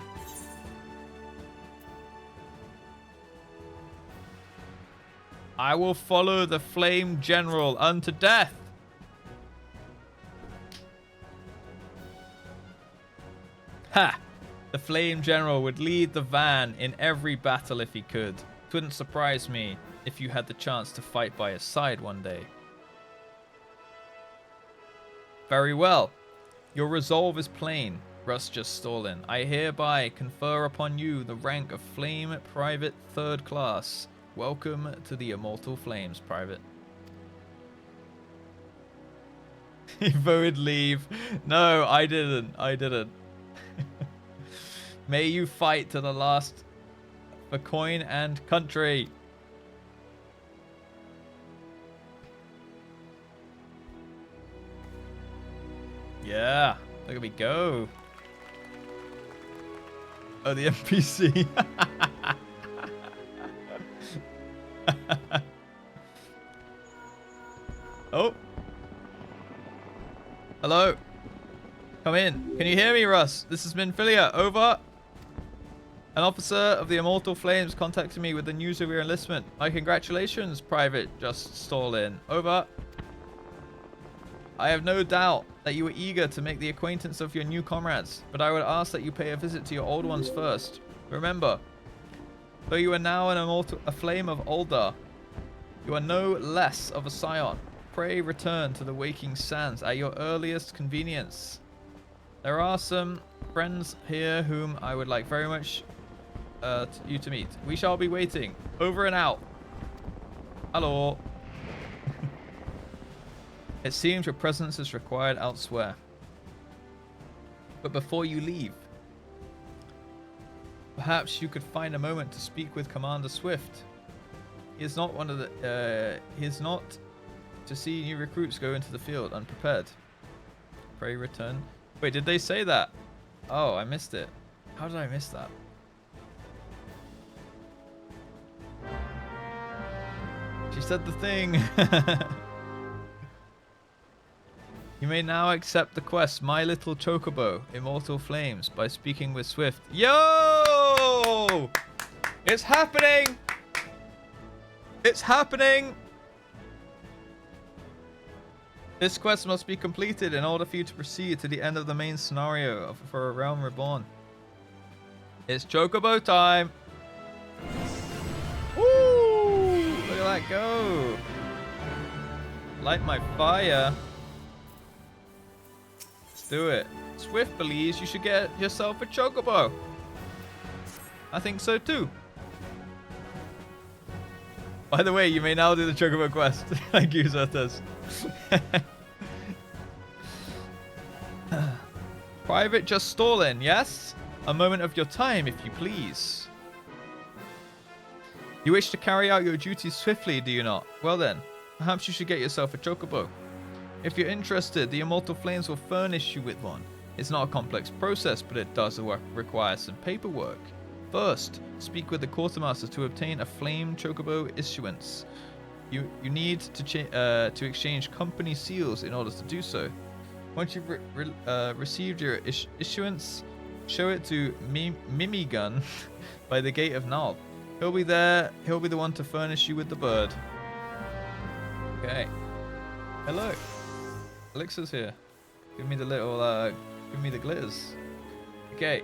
I will follow the Flame General unto death. Ha! The Flame General would lead the van in every battle if he could. Couldn't surprise me if you had the chance to fight by his side one day. Very well. Your resolve is plain, Russ just stalling. I hereby confer upon you the rank of Flame Private 3rd Class. Welcome to the Immortal Flames, Private. He voted leave. No, I didn't. I didn't. May you fight to the last for coin and country. Yeah, look at me go. Oh, the NPC. Oh. Hello. Come in. Can you hear me, Russ? This is Minfilia. Over. An officer of the Immortal Flames contacted me with the news of your enlistment. My congratulations, Private Just Stall-In. Over. I have no doubt that you were eager to make the acquaintance of your new comrades, but I would ask that you pay a visit to your old ones first. Remember, though you are now a flame of Alder, you are no less of a scion. Pray return to the waking sands at your earliest convenience. There are some friends here whom I would like very much you to meet. We shall be waiting. Over and out. Hello. It seems your presence is required elsewhere. But before you leave, perhaps you could find a moment to speak with Commander Swift. He is not one of the. He is not to see new recruits go into the field unprepared. Pray return. Wait, did they say that? Oh, I missed it. How did I miss that? She said the thing. You may now accept the quest, My Little Chocobo, Immortal Flames, by speaking with Swift. Yo! It's happening! It's happening! This quest must be completed in order for you to proceed to the end of the main scenario for A Realm Reborn. It's Chocobo time! Woo! Look at that go! Light my fire. Do it. Swift believes you should get yourself a chocobo. I think so too. By the way, you may now do the chocobo quest. Thank you, Zertes. Private Just Stalin, yes? A moment of your time, if you please. You wish to carry out your duties swiftly, do you not? Well then, perhaps you should get yourself a chocobo. If you're interested, the Immortal Flames will furnish you with one. It's not a complex process, but it does require some paperwork. First, speak with the quartermaster to obtain a flame chocobo issuance. You need to exchange company seals in order to do so. Once you've received your issuance, show it to Mimigun by the gate of Null. He'll be there. He'll be the one to furnish you with the bird. Okay. Hello. Elixir's here. Give me the little, give me the glitters. Okay.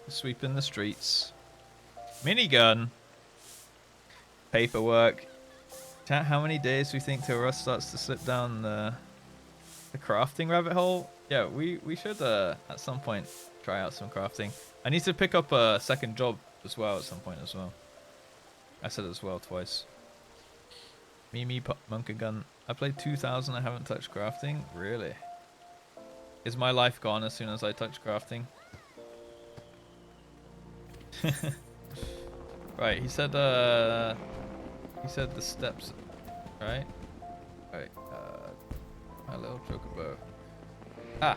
Sweeping the streets. Minigun. Paperwork. Chat, how many days do we think till Russ starts to slip down the crafting rabbit hole? Yeah, we should at some point try out some crafting. I need to pick up a second job as well at some point as well. I said as well twice. Mimi Monkagun. I played 2000. I haven't touched crafting. Really? Is my life gone as soon as I touch crafting? Right. He said the steps. Right. Right. My little chocobo. Ah.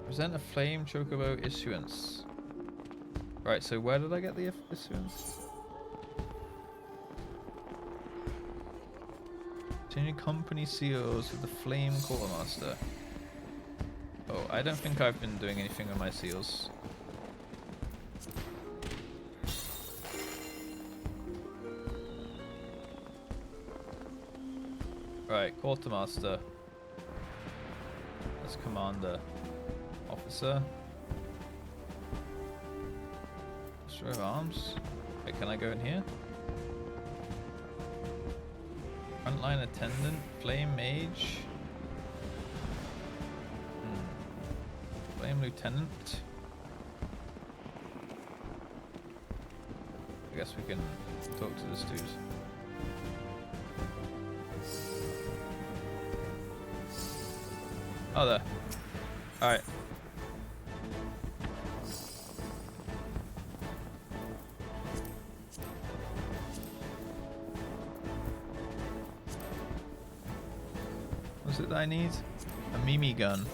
Present a flame chocobo issuance. Right, so where did I get the issuance? Changing company seals with the flame quartermaster. Oh, I don't think I've been doing anything with my seals. Right, quartermaster. That's commander. Officer. Destroy of arms. Wait, can I go in here? Frontline attendant. Flame mage. Flame lieutenant. I guess we can talk to this dude. Oh, there. Alright. What's it that I need? A Mimi gun.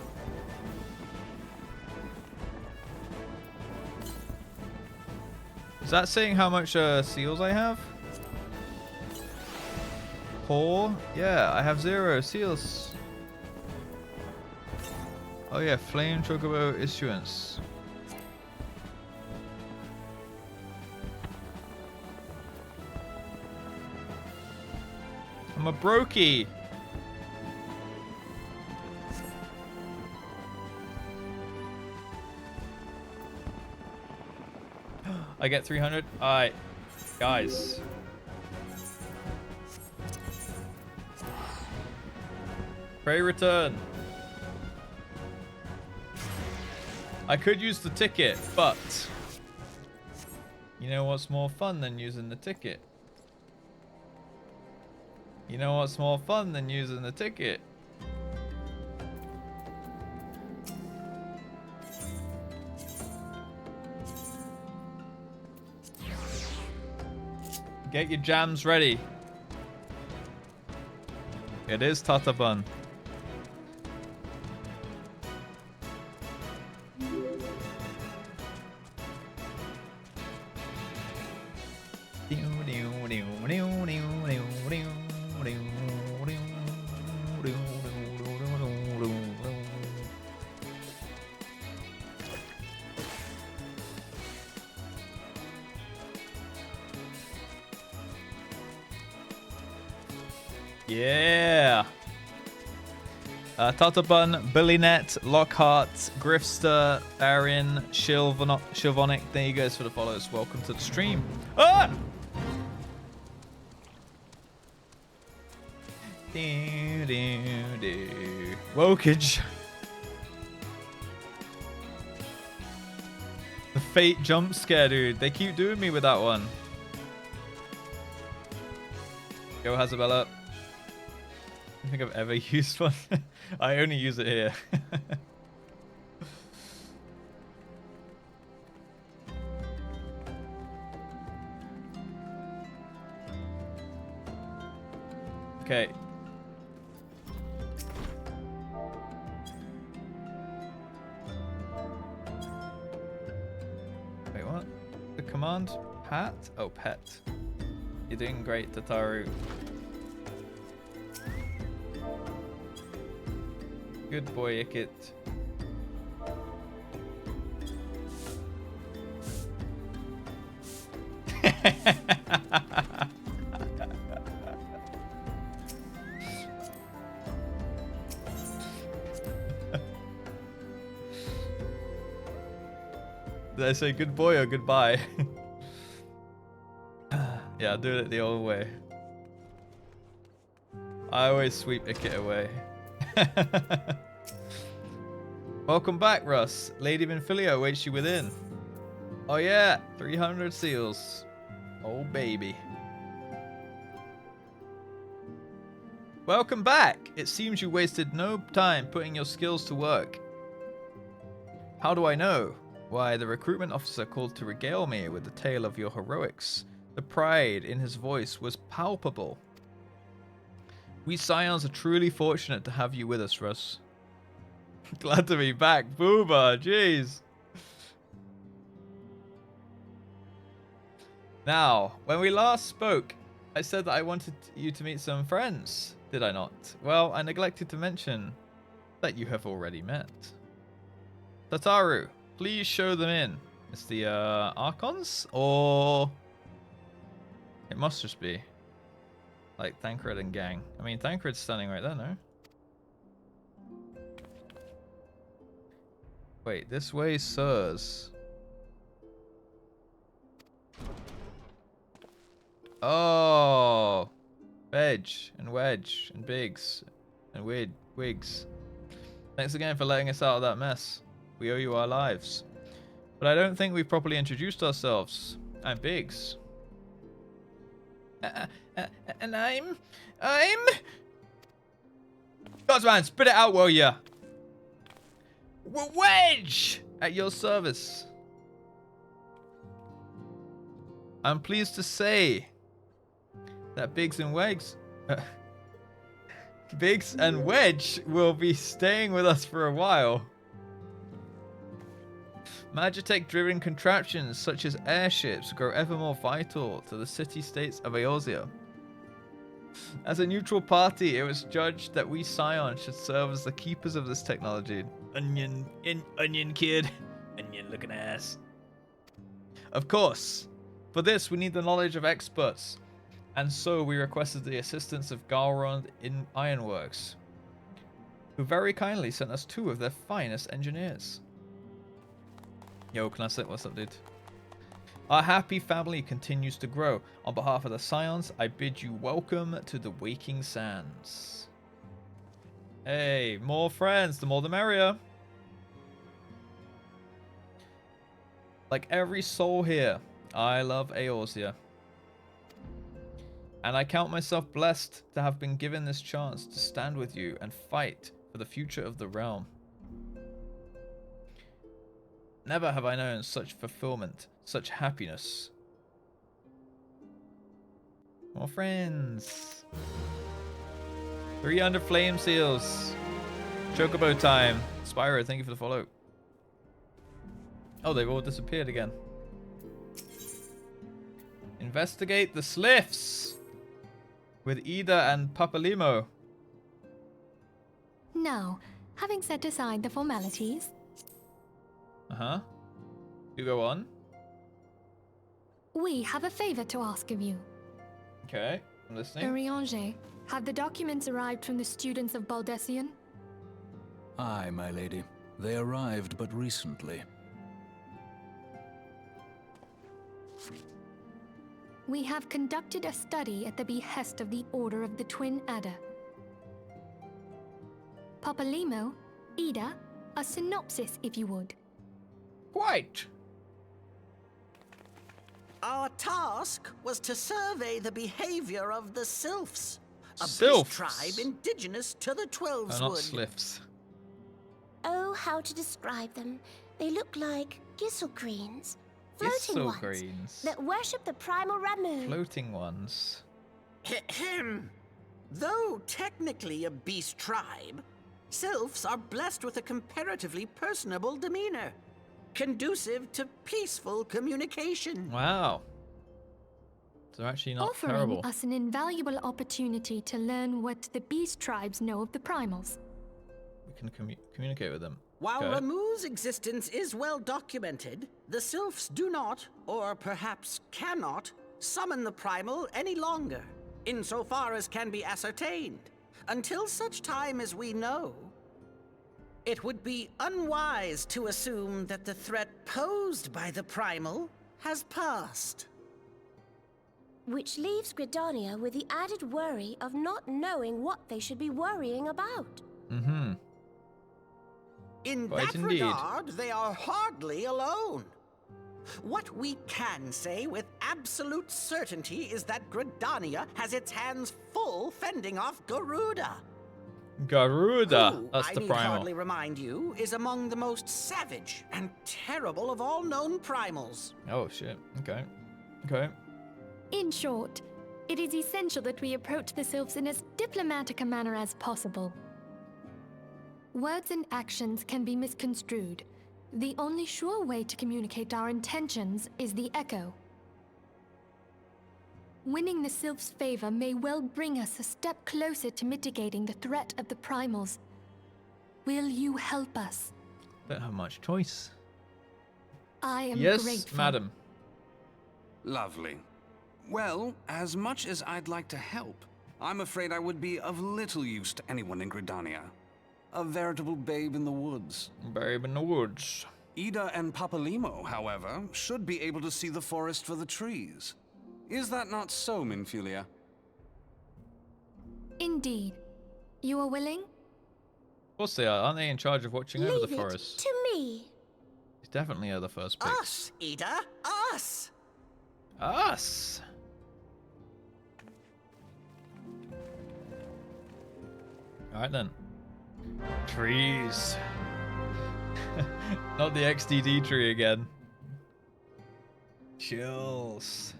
Is that saying how much seals I have? 4? Yeah, I have 0 seals. Oh yeah, flame chocobo issuance. I'm a brokey. I get 300. Alright, guys. Pray return. I could use the ticket, but you know what's more fun than using the ticket? You know what's more fun than using the ticket? Get your jams ready. It is Tatabun. Yeah. Tatabun, Billynet, Lockhart, Grifster, Arian, Shilvonic. Thank you guys for the follows. Welcome to the stream. Ah! Wokage. The fate jump scare, dude. They keep doing me with that one. Go, Hazabella. I don't think I've ever used one. I only use it here. Okay. Wait, what? The command? Pat? Oh, pet. You're doing great, Tataru. Good boy, Ikit. Did I say good boy or goodbye? Yeah, I'll do it the old way. I always sweep Ikit away. Welcome back, Russ. Lady Vinfilia awaits you within. Oh yeah, 300 seals. Oh baby. Welcome back. It seems you wasted no time putting your skills to work. How do I know? Why, the recruitment officer called to regale me with the tale of your heroics. The pride in his voice was palpable. We Scions are truly fortunate to have you with us, Russ. Glad to be back, Booba. Jeez. Now, when we last spoke, I said that I wanted you to meet some friends, did I not? Well, I neglected to mention that you have already met. Tataru, please show them in. It's the Archons, or it must just be like Thancred and gang. I mean, Thancred's standing right there, no? Wait, this way, sirs. Oh, Veg and Wedge and Biggs and Wigs. Thanks again for letting us out of that mess. We owe you our lives. But I don't think we've properly introduced ourselves. I'm Biggs. And I'm... Godsman, spit it out, will ya? Wedge! At your service. I'm pleased to say that Biggs and Wedge will be staying with us for a while. Magitech-driven contraptions such as airships grow ever more vital to the city-states of Eorzea. As a neutral party, it was judged that we Scions should serve as the keepers of this technology. Onion kid. Onion-looking ass. Of course. For this, we need the knowledge of experts. And so we requested the assistance of Galrond in Ironworks, who very kindly sent us 2 of their finest engineers. Yo, Classic, what's up, dude? Our happy family continues to grow. On behalf of the Scions, I bid you welcome to the Waking Sands. Hey, more friends. The more the merrier. Like every soul here, I love Eorzea. And I count myself blessed to have been given this chance to stand with you and fight for the future of the realm. Never have I known such fulfillment, such happiness. More friends. 300 flame seals. Chocobo time. Spyro, thank you for the follow. Oh, they've all disappeared again. Investigate the Silphs with Ida and Papalimo. Now, having set aside the formalities. Uh-huh. You go on. We have a favor to ask of you. Okay, I'm listening. Urianger, have the documents arrived from the students of Baldessian? Aye, my lady. They arrived but recently. We have conducted a study at the behest of the Order of the Twin Adder. Papalimo, Ida, a synopsis if you would. Quite. Our task was to survey the behavior of the Silphs, a Silphs. beast tribe indigenous to the Twelves Not Wood. Silphs. Oh, how to describe them. They look like Gisselgreens. Floating ones Gisselgreens. that worship the primal Ramu. Floating ones. Ahem. Though technically a beast tribe, Silphs are blessed with a comparatively personable demeanor, conducive to peaceful communication. Wow. They're actually not Offering terrible. us an invaluable opportunity to learn what the beast tribes know of the primals. We can communicate with them. While Okay. Ramu's existence is well documented, the Silphs do not, or perhaps cannot, summon the primal any longer, insofar as can be ascertained, until such time as we know. It would be unwise to assume that the threat posed by the primal has passed. Which leaves Gridania with the added worry of not knowing what they should be worrying about. Mm-hmm. In Quite that indeed. regard, they are hardly alone. What we can say with absolute certainty is that Gridania has its hands full fending off Garuda. Garuda. Who, That's I the need primal. hardly remind you, is among the most savage and terrible of all known primals. Oh shit. Okay. Okay. In short, it is essential that we approach the Silphs in as diplomatic a manner as possible. Words and actions can be misconstrued. The only sure way to communicate our intentions is the echo. Winning the Silph's favor may well bring us a step closer to mitigating the threat of the primals. Will you help us? Don't have much choice. I am Yes, grateful. madam. Lovely. Well, as much as I'd like to help, I'm afraid I would be of little use to anyone in Gridania. A veritable babe in the woods. Babe in the woods. Ida and Papalimo, however, should be able to see the forest for the trees. Is that not so, Minfilia? Indeed. You are willing? Of course they are. Aren't they in charge of watching over Leave the it forest? to me. It's definitely are the first pick. Us, Ida, us! Us! Alright then. Trees. Not the XDD tree again. Chills.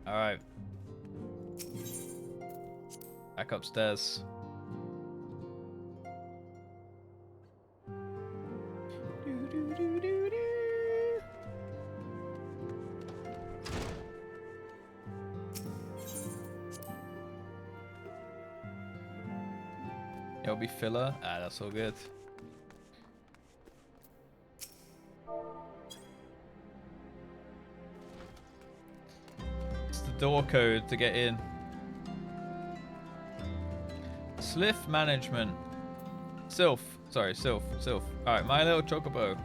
Alright. Back upstairs. It'll be filler. Ah, that's all good. It's the door code to get in. Silph management. Silph. Sorry, Silph. Alright, my little chocobo.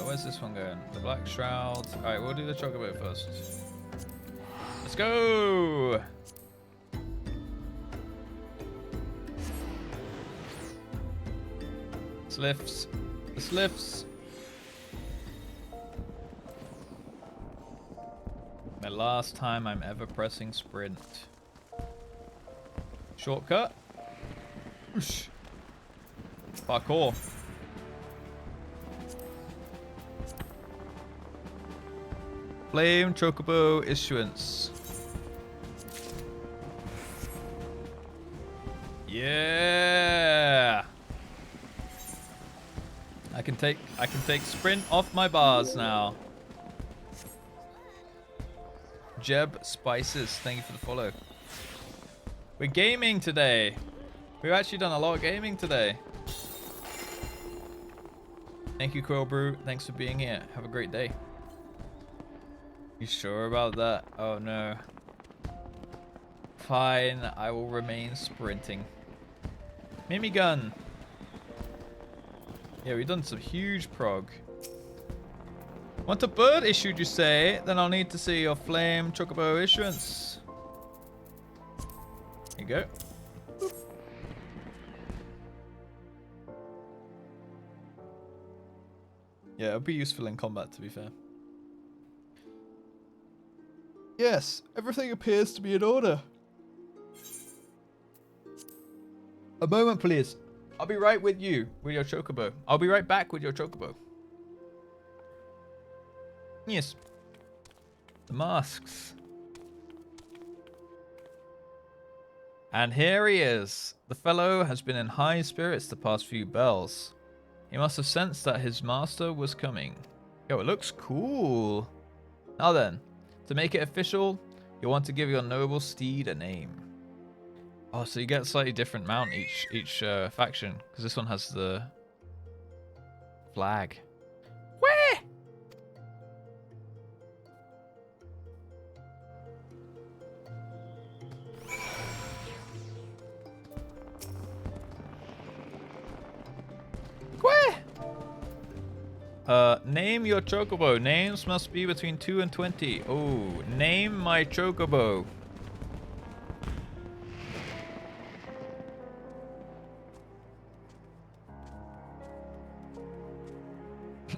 Where's this one going? The Black Shroud. Alright, we'll do the chocobo first. Let's go! Silphs. The Silphs. My last time I'm ever pressing sprint. Shortcut. Whoosh. Parkour. Flame chocobo issuance. Yeah. I can take sprint off my bars now. Jeb Spices, thank you for the follow. We're gaming today. We've actually done a lot of gaming today. Thank you, Quail Brew. Thanks for being here. Have a great day. You sure about that? Oh no. Fine, I will remain sprinting. Mimi gun. Yeah, we've done some huge prog. Want a bird issued, you say? Then I'll need to see your flame chocobo issuance. There you go. Boop. Yeah, it'll be useful in combat, to be fair. Yes, everything appears to be in order. A moment, please. I'll be right with you, with your chocobo. I'll be right back with your chocobo. Yes. The masks. And here he is. The fellow has been in high spirits the past few bells. He must have sensed that his master was coming. Yo, it looks cool. Now then, to make it official, you'll want to give your noble steed a name. Oh, so you get a slightly different mount each faction, because this one has the flag. Where? Name your chocobo. Names must be between 2 and 20. Oh, name my chocobo.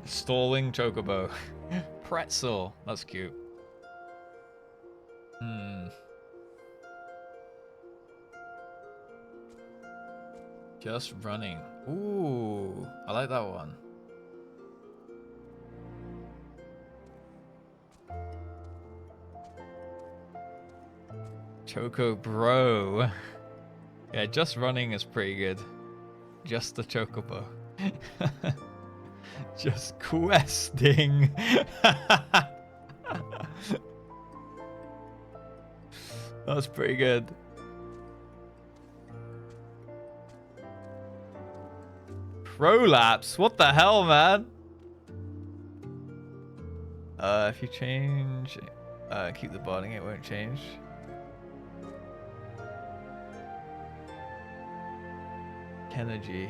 Stalling chocobo. Pretzel. That's cute. Just running. Ooh, I like that one. Choco bro. Yeah, just running is pretty good. Just the chocobo. Just questing. That's pretty good. Prolapse? What the hell, man? If you change, keep the botting, it won't change. Energy.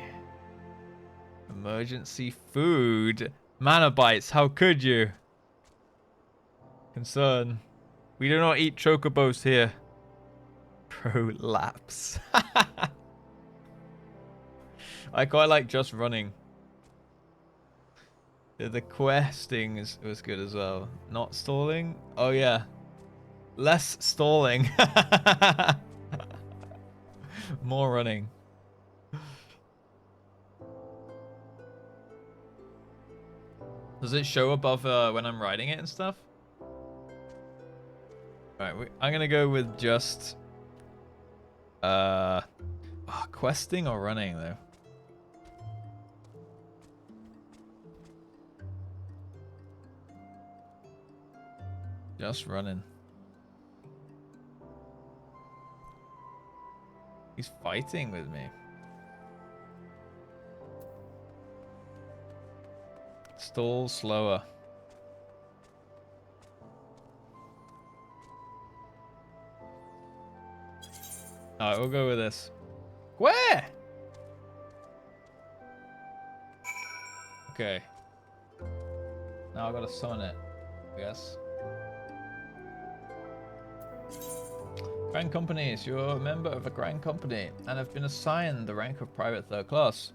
Emergency food. Mana bites, how could you? Concern. We do not eat chocobos here. Prolapse. I quite like just running. The questing was good as well. Not stalling? Oh yeah. Less stalling. More running. Does it show above when I'm riding it and stuff? Alright, I'm gonna go with just... questing or running, though? Just running. He's fighting with me. Stall slower. Alright, we'll go with this. Where? Okay. Now I gotta summon it, I guess. Grand Companies. You're a member of a Grand Company and have been assigned the rank of Private Third Class.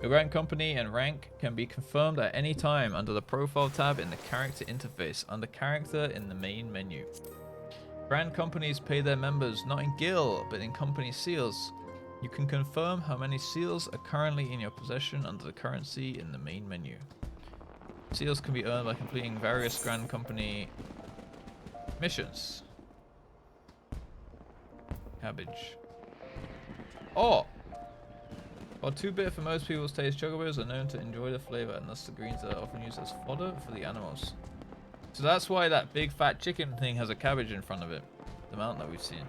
Your Grand Company and rank can be confirmed at any time under the Profile tab in the Character interface, under Character in the main menu. Grand Companies pay their members not in gil, but in company seals. You can confirm how many seals are currently in your possession under the currency in the main menu. Seals can be earned by completing various Grand Company missions. Cabbage. Oh! While 2-bit for most people's taste, chocobos are known to enjoy the flavor, and thus the greens are often used as fodder for the animals. So that's why that big fat chicken thing has a cabbage in front of it. The mount that we've seen.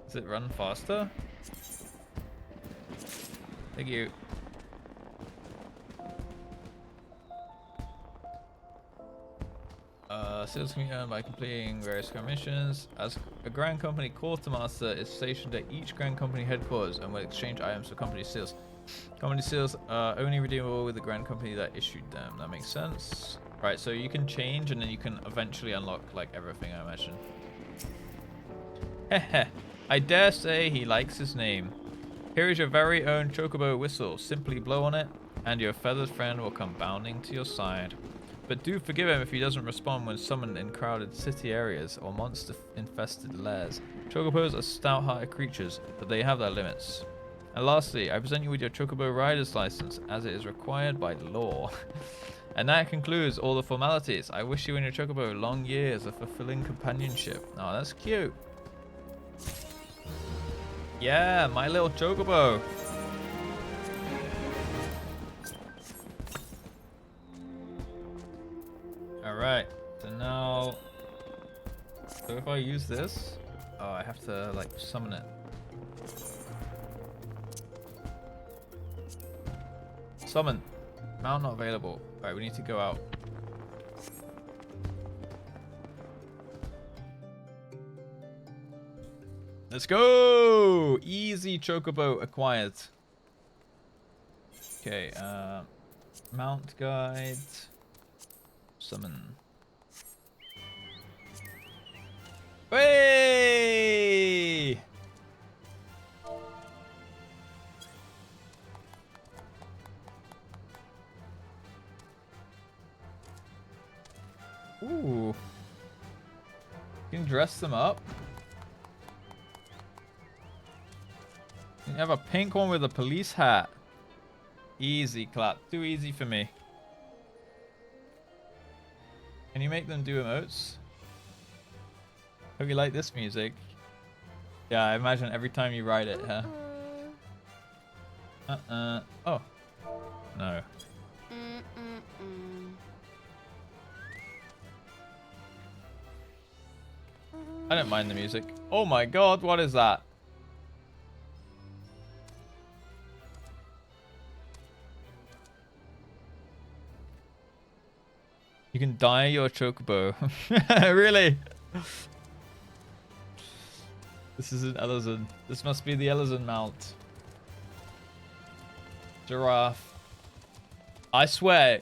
Does it run faster? Thank you. Seals can be earned by completing various missions. As a Grand Company Quartermaster is stationed at each Grand Company headquarters and will exchange items for company seals. Company seals are only redeemable with the Grand Company that issued them. That makes sense. Right, so you can change and then you can eventually unlock like everything, I imagine. Heh. I dare say he likes his name. Here is your very own chocobo whistle. Simply blow on it, and your feathered friend will come bounding to your side. But do forgive him if he doesn't respond when summoned in crowded city areas or monster-infested lairs. Chocobos are stout-hearted creatures, but they have their limits. And lastly, I present you with your chocobo rider's license, as it is required by law. And that concludes all the formalities. I wish you and your chocobo long years of fulfilling companionship. Oh, that's cute. Yeah, my little chocobo. Alright, so now... So if I use this... Oh, I have to, like, summon it. Summon. Mount not available. Alright, we need to go out. Let's go! Easy chocobo acquired. Okay, mount guide. Summon. Hey! Ooh. You can dress them up. You have a pink one with a police hat. Easy clap. Too easy for me. Can you make them do emotes? Hope you like this music. Yeah, I imagine every time you write it, huh? Oh. No. I don't mind the music. Oh my god, what is that? You can dye your chocobo. Really? This isn't Ellison. This must be the Ellison mount. Giraffe. I swear,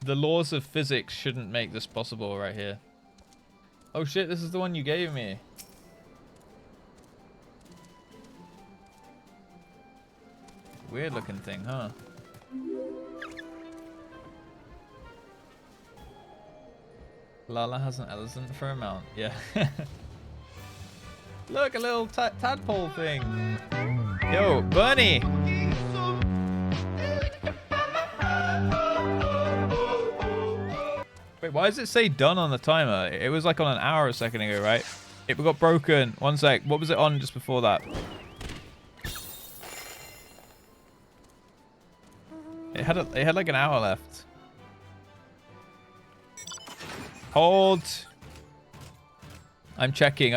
the laws of physics shouldn't make this possible right here. Oh shit, this is the one you gave me. Weird looking thing, huh? Lala has an Ellison for a mount. Yeah. Look, a little tadpole thing. Yo, Bernie! Wait, why does it say done on the timer? It was like on an hour a second ago, right? It got broken. One sec. What was it on just before that? It had like an hour left. Hold. I'm checking.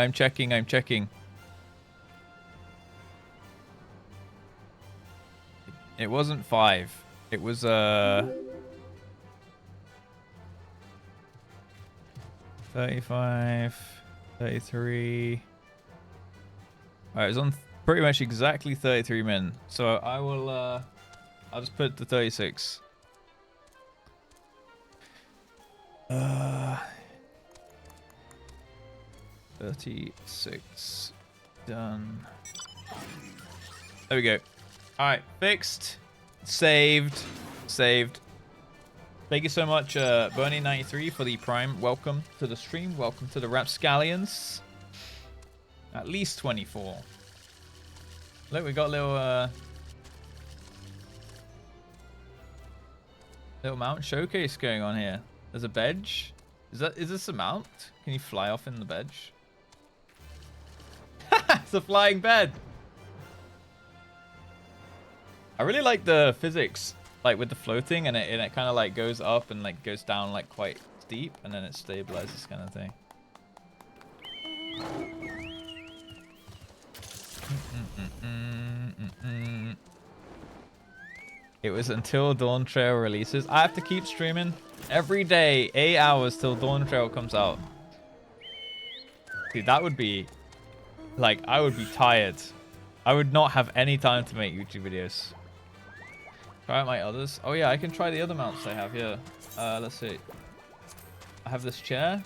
It wasn't 5. It was 35, 33. Alright, it was on pretty much exactly 33 min. So I will I'll just put the 36. 36 done. There we go. Alright, fixed. Saved. Saved. Thank you so much, Bernie93, for the Prime. Welcome to the stream. Welcome to the Rapscallions. At least 24. Look, we got a little mount showcase going on here. There's a bedge. Is this a mount? Can you fly off in the bedge? It's a flying bed. I really like the physics, like with the floating, and it kind of like goes up and like goes down like quite steep, and then it stabilizes, kind of thing. It was until Dawn Trail releases. I have to keep streaming every day, 8 hours till Dawn Trail comes out. Dude, that would be like, I would be tired. I would not have any time to make YouTube videos. Try out my others. Oh yeah, I can try the other mounts I have here. Let's see. I have this chair.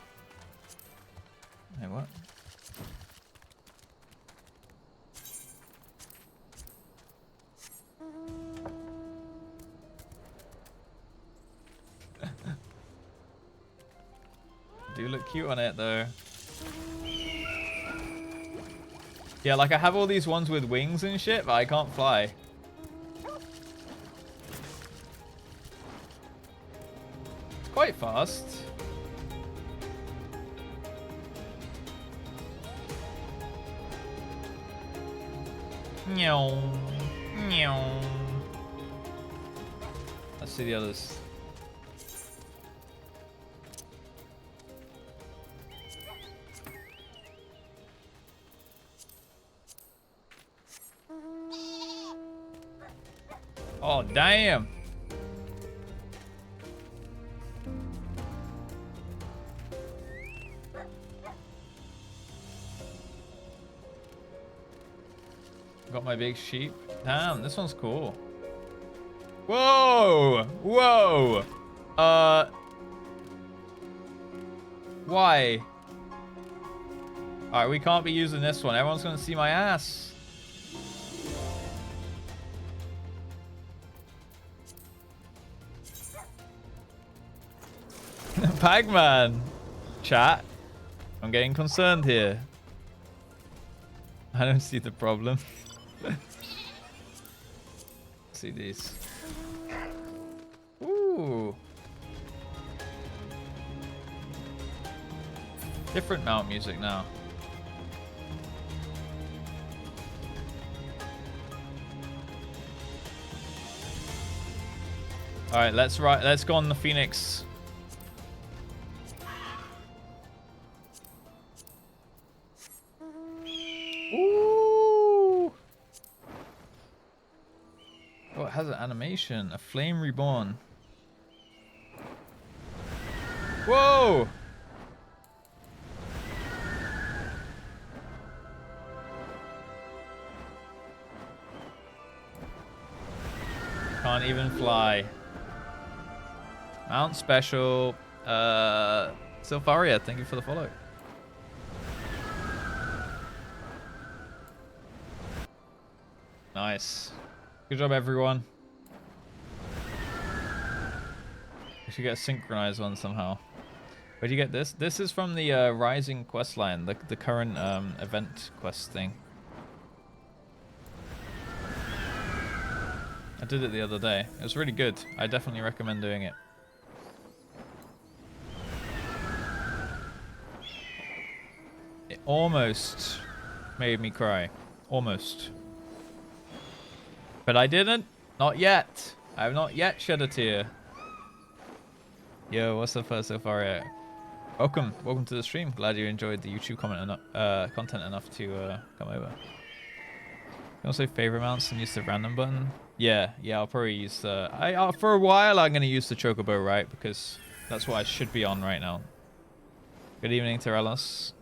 Hey, what? Do look cute on it though. Yeah, like I have all these ones with wings and shit, but I can't fly. It's quite fast. Meow. Meow. Let's see the others. Oh, damn. Got my big sheep. Damn, this one's cool. Whoa! Whoa! Why? Alright, we can't be using this one. Everyone's gonna see my ass. Pac-Man! Chat. I'm getting concerned here. I don't see the problem. See these. Ooh. Different mount music now. All right, let's go on the Phoenix. Ooh. Oh, it has an animation. A flame reborn. Whoa! Can't even fly. Mount special. Silpharia, thank you for the follow. Nice. Good job, everyone. We should get a synchronized one somehow. Where'd you get this? This is from the Rising questline, the current event quest thing. I did it the other day. It was really good. I definitely recommend doing it. It almost made me cry. Almost. But I didn't. Not yet. I have not yet shed a tear. Yo, what's up, Silpharia? Welcome. Welcome to the stream. Glad you enjoyed the YouTube content enough to come over. You also favorite mounts and use the random button? Yeah, I'll probably use the... for a while, I'm going to use the chocobo, right? Because that's what I should be on right now. Good evening, Terelos.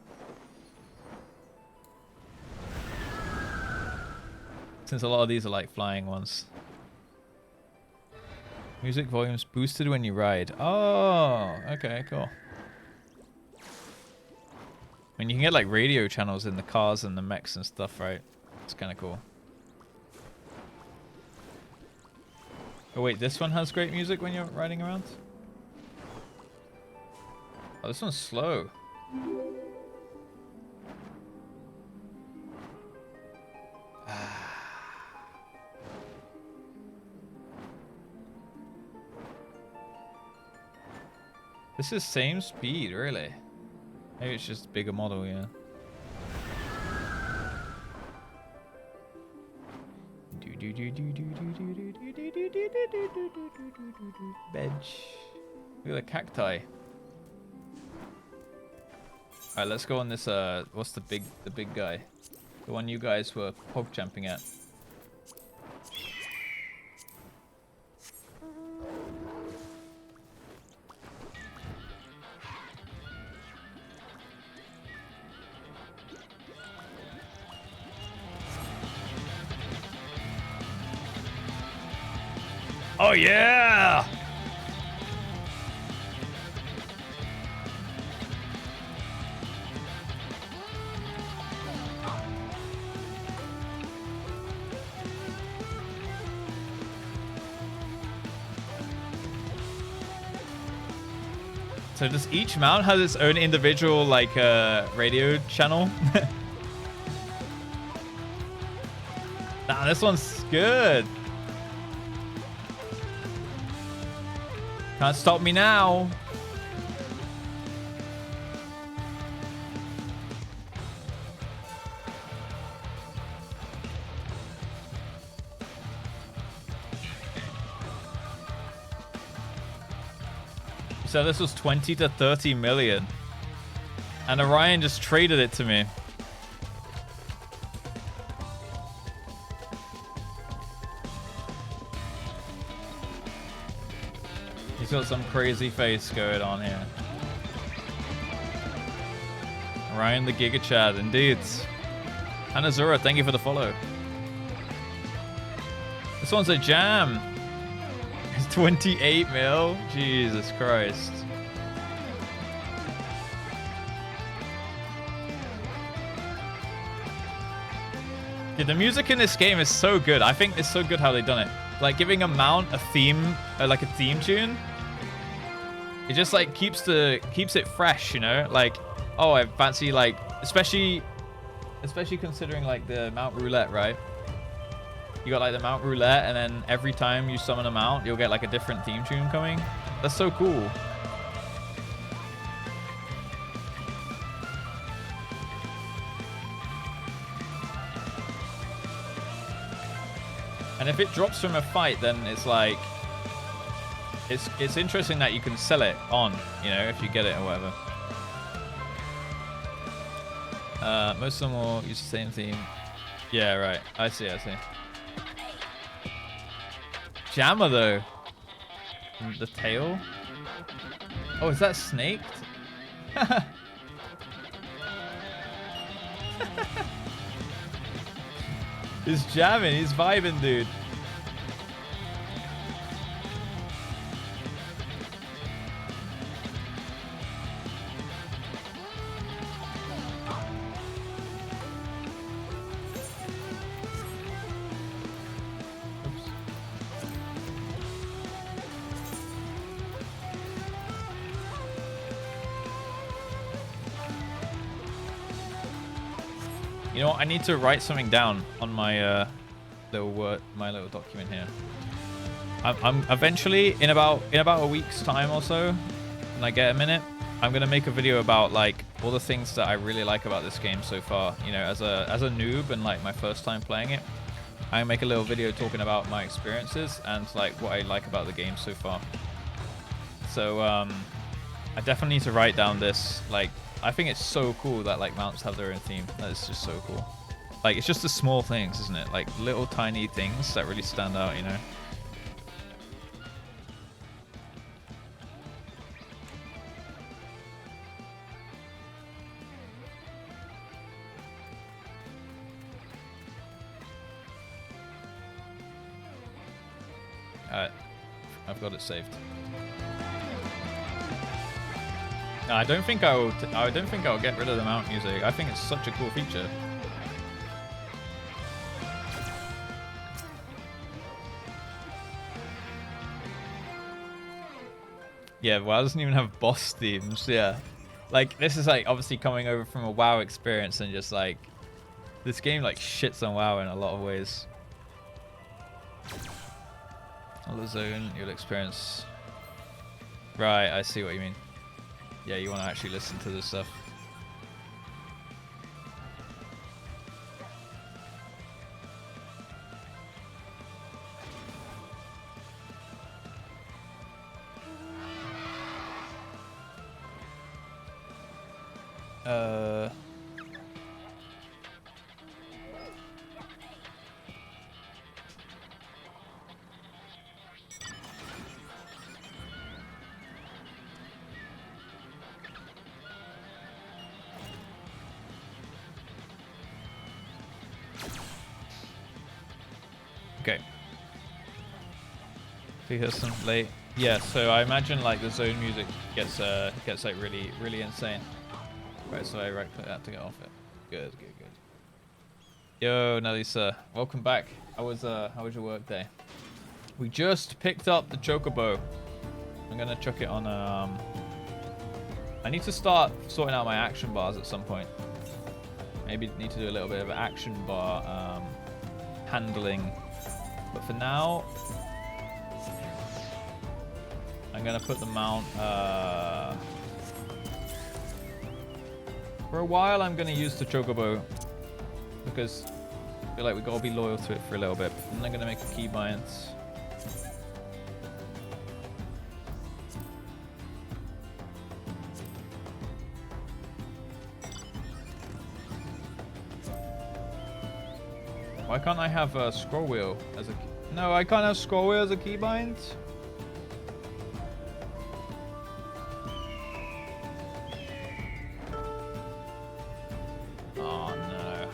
Since a lot of these are like flying ones. Music volume's boosted when you ride. Oh, okay, cool. I mean, you can get like radio channels in the cars and the mechs and stuff, right? It's kind of cool. Oh wait, this one has great music when you're riding around? Oh, this one's slow. This is same speed, really. Maybe it's just a bigger model, yeah. Bench. Look at the cacti. Alright, let's go on this what's the big guy? The one you guys were pog jumping at. Oh yeah! So does each mount have its own individual like radio channel? Nah, this one's good. Can't stop me now. So this was 20 to 30 million. And Orion just traded it to me. He's got some crazy face going on here. Orion the Giga Chad, indeed. And Azura, thank you for the follow. This one's a jam. It's 28 mil. Jesus Christ. Dude, the music in this game is so good. I think it's so good how they've done it. Like giving a mount a theme, like a theme tune. It just like keeps it fresh, you know? Like, oh, I fancy like, especially considering like the mount roulette, right? You got like the mount roulette, and then every time you summon a mount, you'll get like a different theme tune coming. That's so cool. And if it drops from a fight, then it's like, it's interesting that you can sell it on, you know, if you get it or whatever. Most of them will use the same theme. Yeah, right. I see. Jammer though. And the tail. Oh, is that snaked? He's jamming. He's vibing, dude. You know what? I need to write something down on my little document here. I'm eventually in about a week's time or so, when I get a minute, I'm gonna make a video about like all the things that I really like about this game so far. You know, as a noob and like my first time playing it, I make a little video talking about my experiences and like what I like about the game so far. So I definitely need to write down this. Like, I think it's so cool that like mounts have their own theme. That is just so cool. Like, it's just the small things, isn't it? Like little tiny things that really stand out, you know? Alright, I've got it saved. No, I don't think I'll get rid of the mount music. I think it's such a cool feature. Yeah, WoW doesn't even have boss themes. Yeah, like this is like obviously coming over from a WoW experience and just like this game like shits on WoW in a lot of ways. On the zone, you'll experience. Right, I see what you mean. Yeah, you want to actually listen to this stuff. Okay. We hear some late. Yeah, so I imagine like the zone music gets like really insane. Right, so I right click that to get off it. Good. Yo, Nalisa, welcome back. How was your work day? We just picked up the chocobo. I'm gonna chuck it on. I need to start sorting out my action bars at some point. Maybe need to do a little bit of action bar handling. But for now, I'm gonna put the mount. For a while, I'm gonna use the chocobo because I feel like we gotta be loyal to it for a little bit. And I'm gonna make a keybind. Why can't I have a scroll wheel as a key? No, I can't have scroll wheel as a keybind. Oh no.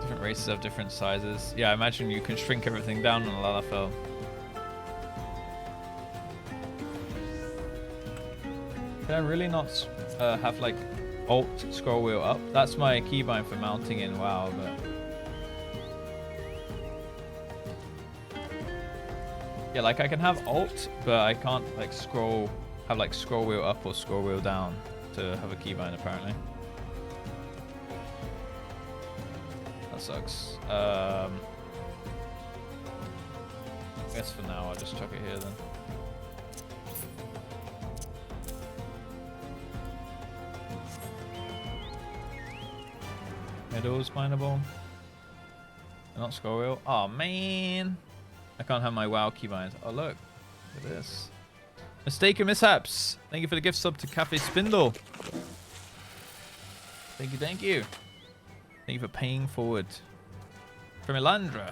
Different races have different sizes. Yeah, I imagine you can shrink everything down on Lalafell. Can I really not have like Alt scroll wheel up? That's my keybind for mounting in WoW, but yeah, like I can have Alt, but I can't like have like scroll wheel up or scroll wheel down to have a keybind apparently. That sucks. I guess for now I'll just chuck it here then. Middle's mineable. Not scroll wheel. Oh man, I can't have my WoW keybinds. Oh look at this. Mistaken mishaps. Thank you for the gift sub to Cafe Spindle. Thank you. Thank you for paying forward. From Elandra.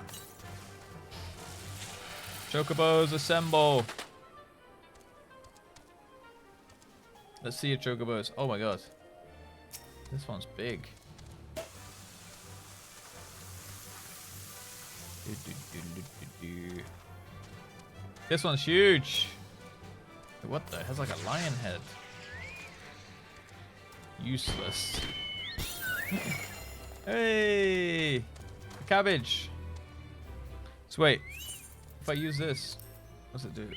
Chocobos assemble. Let's see your chocobos. Oh my god, this one's big. This one's huge. What the? It has like a lion head. Useless. Hey, cabbage. So wait, if I use this, what's it do?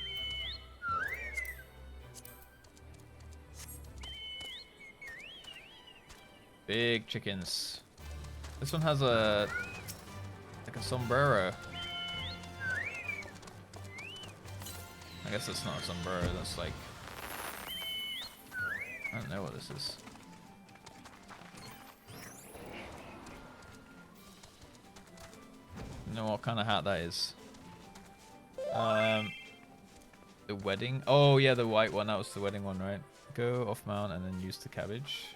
Big chickens. This one has a sombrero. I guess it's not a sombrero, that's like, I don't know what this is. You know what kind of hat that is. The wedding. Oh yeah, the white one. That was the wedding one, right? Go off mount and then use the cabbage.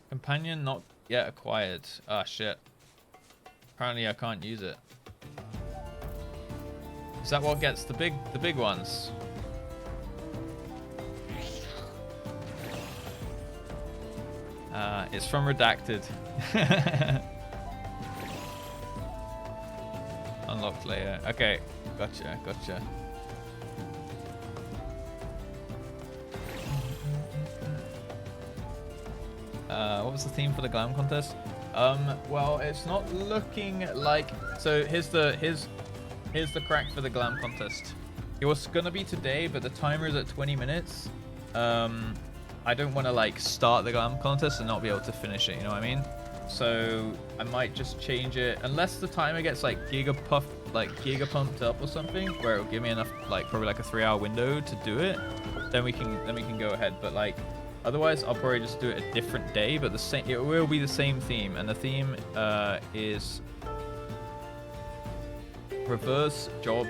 Companion not yet acquired. Ah shit. Apparently I can't use it. Is that what gets the big ones? It's from Redacted. Unlocked later. Okay, gotcha. What was the theme for the glam contest? Well, it's not looking like. So here's the crack for the glam contest. It was gonna be today, but the timer is at 20 minutes. I don't want to like start the glam contest and not be able to finish it. You know what I mean? So I might just change it unless the timer gets like giga pumped up or something, where it'll give me enough, like probably like a 3-hour window to do it. Then we can go ahead. But like otherwise, I'll probably just do it a different day. But it will be the same theme, and the theme is reverse job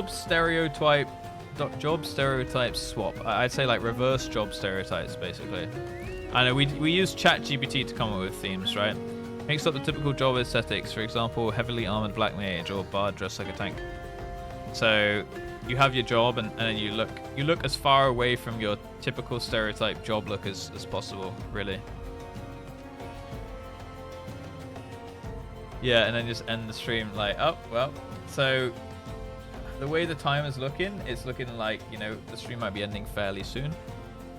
stereotype swap. I'd say like reverse job stereotypes basically. I know we use ChatGPT to come up with themes, right? Mix up the typical job aesthetics, for example, heavily armored black mage or bard dressed like a tank. So you have your job, and then you look as far away from your typical stereotype job look as possible, really. Yeah, and then just end the stream like, oh well. So the way the time is looking, it's looking like, you know, the stream might be ending fairly soon.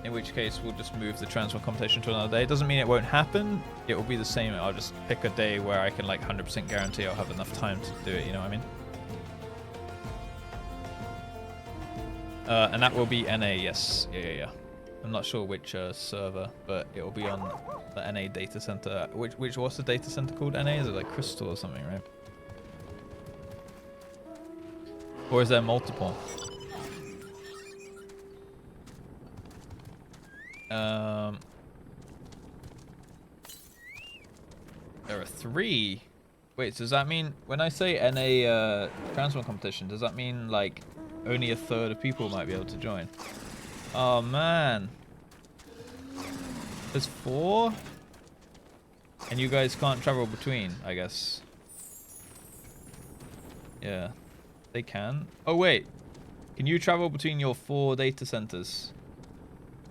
In which case, we'll just move the transform competition to another day. It doesn't mean it won't happen. It will be the same. I'll just pick a day where I can like 100% guarantee I'll have enough time to do it. You know what I mean? And that will be NA. Yes. Yeah. I'm not sure which server, but it will be on the NA data center. What's the data center called? NA? Is it like Crystal or something, right? Or is there multiple? There are 3. Wait, so does that mean when I say NA transform competition, does that mean like only a third of people might be able to join? Oh man, there's 4, and you guys can't travel between, I guess. Yeah, they can. Oh wait, can you travel between your 4 data centers?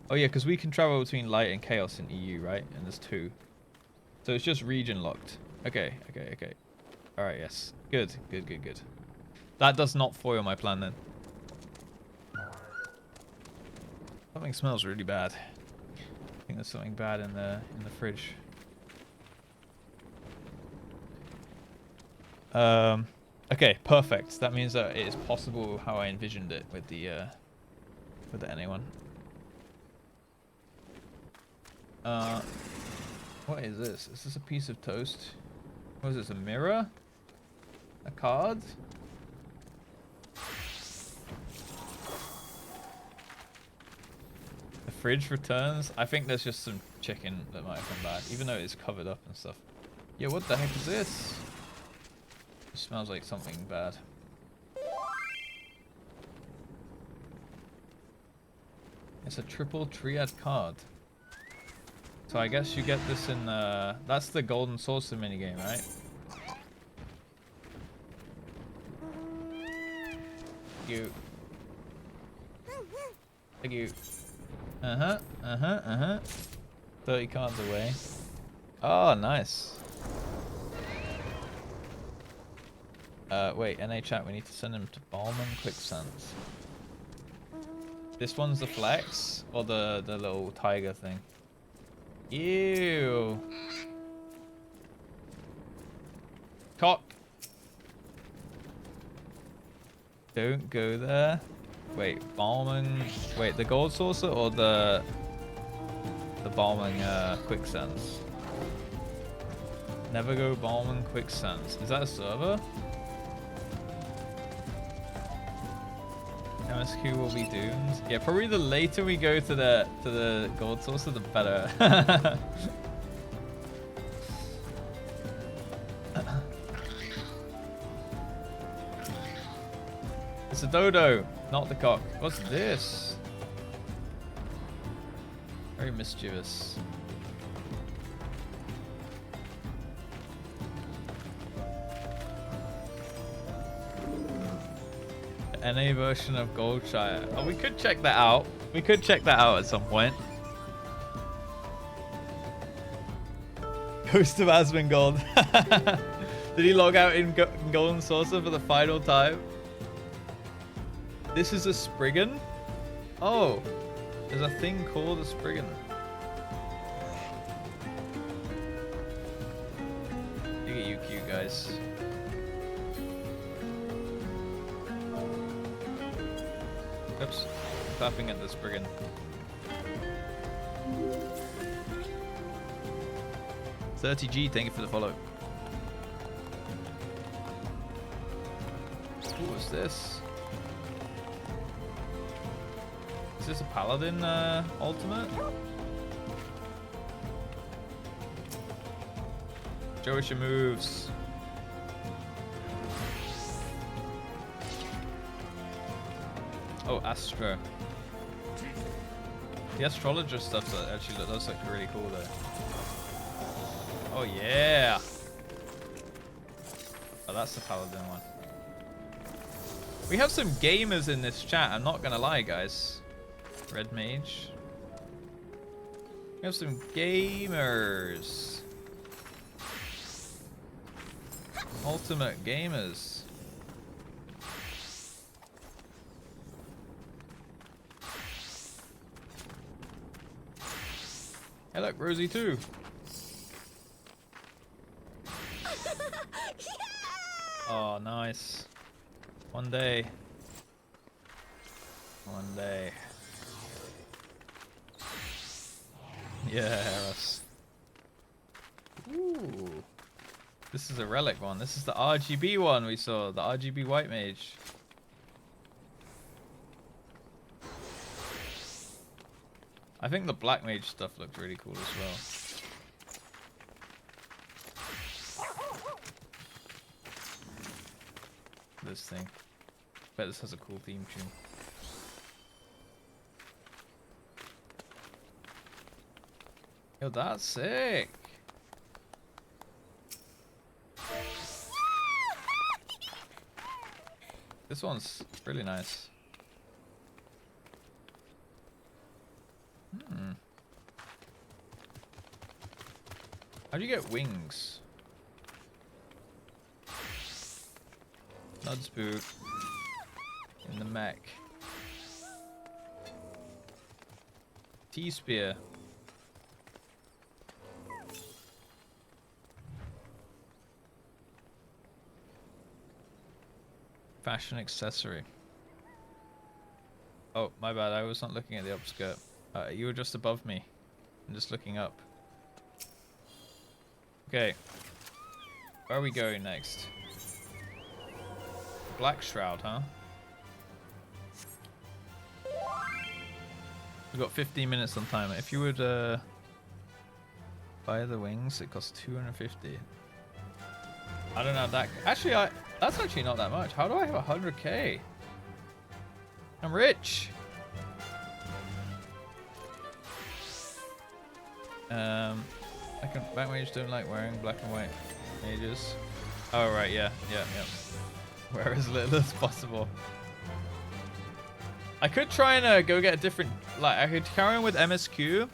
Oh yeah, because we can travel between light and chaos in EU, right? And there's 2. So it's just region locked. Okay. Alright, yes. Good. That does not foil my plan then. Something smells really bad. I think there's something bad in the fridge. Okay, perfect. That means that it is possible how I envisioned it with the NA one. What is this? Is this a piece of toast? What is this, a mirror? A card? The fridge returns? I think there's just some chicken that might have come back, even though it's covered up and stuff. Yeah, what the heck is this? It smells like something bad. It's a triple triad card. So I guess you get this in that's the golden saucer minigame, right? Thank you. 30 cards away. Oh, nice. Wait, NA chat, we need to send him to Ballman Quicksands. This one's the flex, or the little tiger thing? Ew. Cock. Don't go there. Wait, Ballman. Wait, the gold saucer or the Ballman Quicksands? Never go Ballman Quicksands. Is that a server? MSQ will be doomed. Yeah, probably the later we go to the gold saucer, the better. It's a dodo, not the cock. What's this? Very mischievous. NA version of Goldshire. Oh, we could check that out. We could check that out at some point. Ghost of Asmongold. Did he log out in Golden Saucer for the final time? This is a Spriggan? Oh, there's a thing called a Spriggan. cute, guys. Oops. Clapping at this brigand. $30G, thank you for the follow. What was this? Is this a paladin ultimate? Show us your moves. Oh, Astro. The astrologer stuff that actually does look really cool though. Oh yeah! Oh, that's the paladin one. We have some gamers in this chat, I'm not gonna lie, guys. Red mage. We have some gamers. Ultimate gamers. Hey look, Rosie too. Oh, nice. One day. One day. Yeah, Eros. Ooh. This is a relic one. This is the RGB one we saw. The RGB white mage. I think the black mage stuff looked really cool as well. This thing. Bet this has a cool theme tune. Yo, that's sick. This one's really nice. How do you get wings? Nud's boot. In the mech. T-spear. Fashion accessory. Oh, my bad. I was not looking at the upskirt. You were just above me. I'm just looking up. Okay. Where are we going next? Black Shroud, huh? We've got 15 minutes on timer. If you would buy the wings, it costs 250. I don't know that. Actually, that's actually not that much. How do I have 100k? I'm rich. Black mage don't like wearing black and white mages. Oh right, yeah. Wear as little as possible. I could try and go get a different, like I could carry on with MSQ,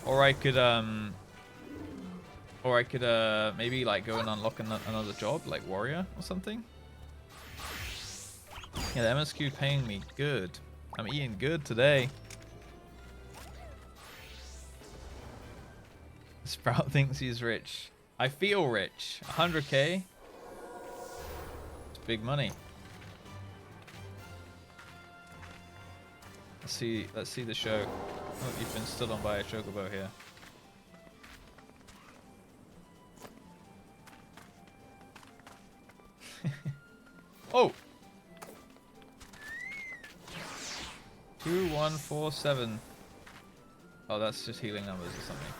or I could maybe like go and unlock another job like warrior or something. Yeah, the MSQ paying me good. I'm eating good today. Sprout thinks he's rich. I feel rich. 100k. It's big money. Let's see the show. Oh, you've been stood on by a chocobo here. Oh! 2147. Oh, that's just healing numbers or something.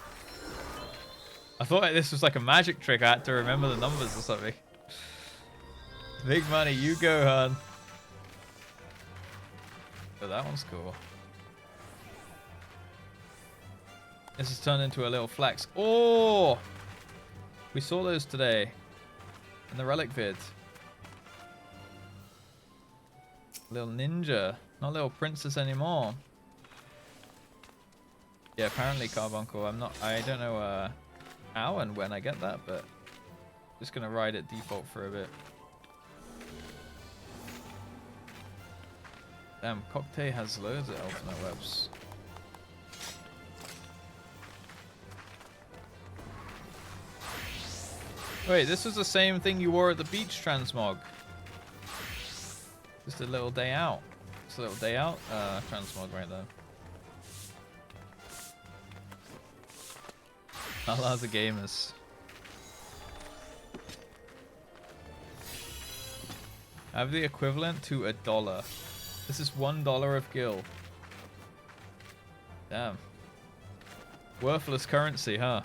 I thought this was like a magic trick. I had to remember the numbers or something. Big money, you go, hon. Oh, that one's cool. This has turned into a little flex. Oh! We saw those today. In the relic vid. Little ninja. Not little princess anymore. Yeah, apparently Carbuncle. I don't know how and when I get that, but just gonna ride it default for a bit. Damn, Cocktail has loads of ultimate webs. Wait, this was the same thing you wore at the beach, transmog. Just a little day out. Just a little day out. Transmog right there. Allah the gamers. I have the equivalent to $1. This is $1 of gil. Damn. Worthless currency, huh?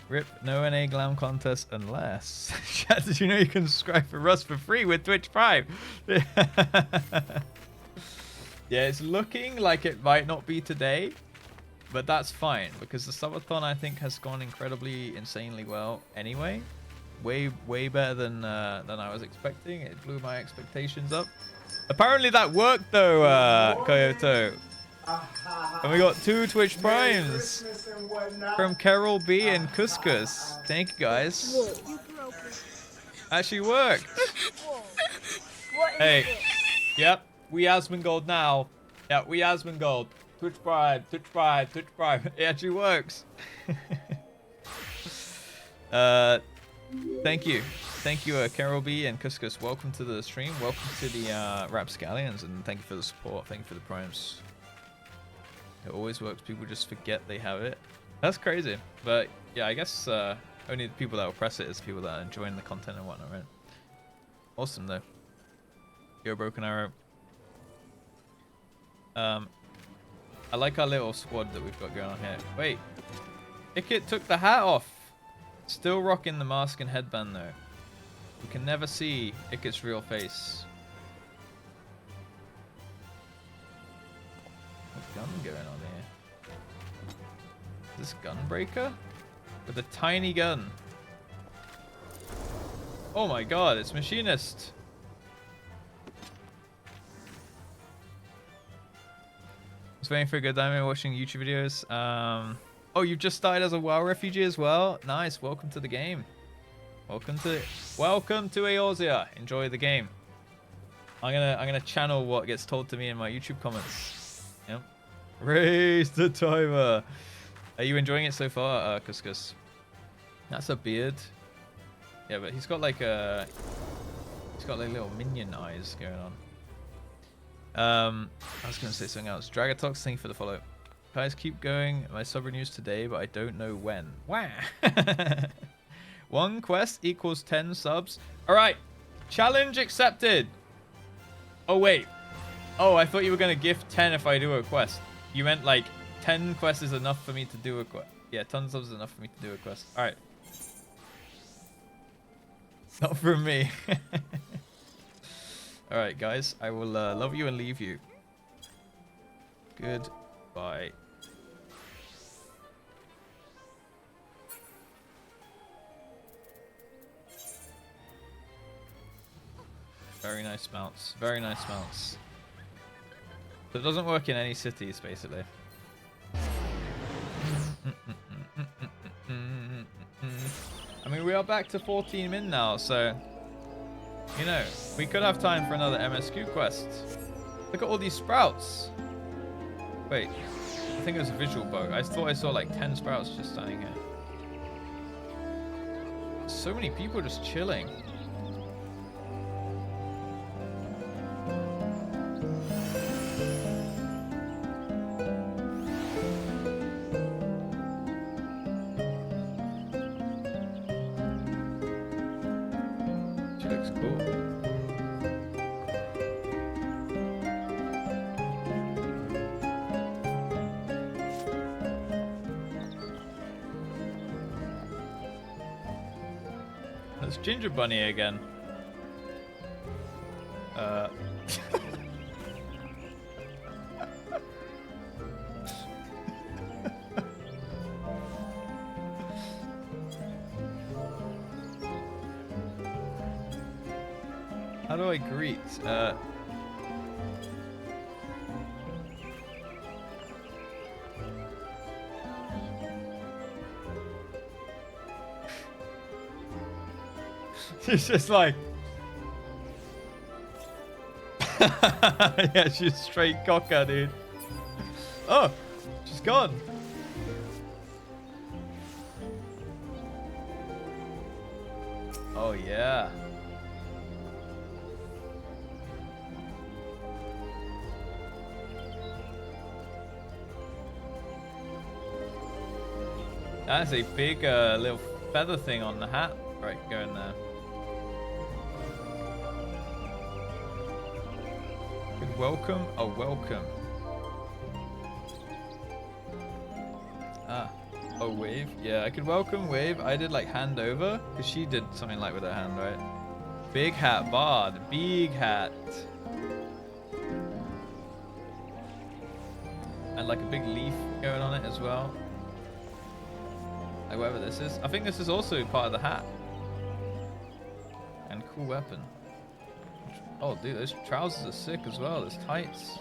Rip, no NA glam contest unless. Chat, did you know you can subscribe for Rust for free with Twitch Prime? Yeah, it's looking like it might not be today, but that's fine because the subathon I think has gone incredibly, insanely well anyway. Way better than I was expecting. It blew my expectations up. Apparently that worked though, Kyoto. And we got 2 Twitch Primes from Carol B and Couscous. Thank you guys. Actually worked. Hey, yep, we Asmongold now. Yeah, we Asmongold. Twitch Prime, Twitch Prime, Twitch Prime. It actually works. Thank you. Thank you, Carol B and Couscous. Welcome to the stream. Welcome to the Rapscallions, and thank you for the support. Thank you for the primes. It always works. People just forget they have it. That's crazy. But yeah, I guess only the people that will press it is people that are enjoying the content and whatnot, right? Awesome though. Yo, Broken Arrow. I like our little squad that we've got going on here. Wait, Ikit took the hat off. Still rocking the mask and headband though. We can never see Ikit's real face. What's gun going on here? Is this Gunbreaker? With a tiny gun. Oh my god, it's Machinist. I was waiting for a good time watching YouTube videos. Oh, you've just started as a WoW refugee as well? Nice, welcome to the game. Welcome to Eorzea. Enjoy the game. I'm gonna channel what gets told to me in my YouTube comments. Yep. Raise the timer. Are you enjoying it so far, Couscous? That's a beard. Yeah, but he's got like little minion eyes going on. I was gonna say something else. Dragatox, thank you for the follow. Guys, keep going. My sub renews today, but I don't know when. Wow. 1 quest equals 10 subs. All right. Challenge accepted. Oh, wait. Oh, I thought you were going to gift 10 if I do a quest. You meant like 10 quests is enough for me to do a quest. Yeah, 10 subs is enough for me to do a quest. All right. Not from me. All right, guys. I will love you and leave you. Goodbye. Very nice mounts. Very nice mounts. So it doesn't work in any cities, basically. I mean, we are back to 14 min now, so... You know, we could have time for another MSQ quest. Look at all these sprouts. Wait, I think it was a visual bug. I thought I saw like 10 sprouts just standing here. So many people just chilling. She looks cool. It's Ginger Bunny again. How do I greet? She's just like... Yeah, she's straight cocker, dude. Oh, she's gone. Oh, yeah. That's a big little feather thing on the hat. Right, going there. Good welcome. Oh, welcome. Ah. Oh, Wave. Yeah, I could welcome Wave. I did like hand over because she did something like with her hand, right? Big hat bar. The big hat. And like a big leaf going on it as well. Like whatever this is. I think this is also part of the hat. And cool weapon. Oh, dude, those trousers are sick as well. Those tights.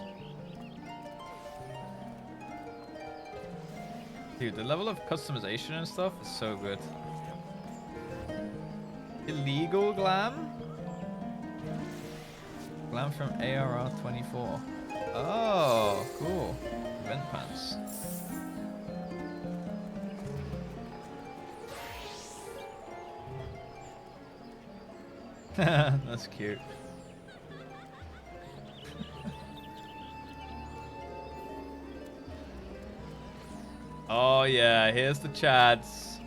Dude, the level of customization and stuff is so good. Illegal glam? Glam from ARR 24. Oh, cool. Vent pants. That's cute. Oh yeah, here's the Chads.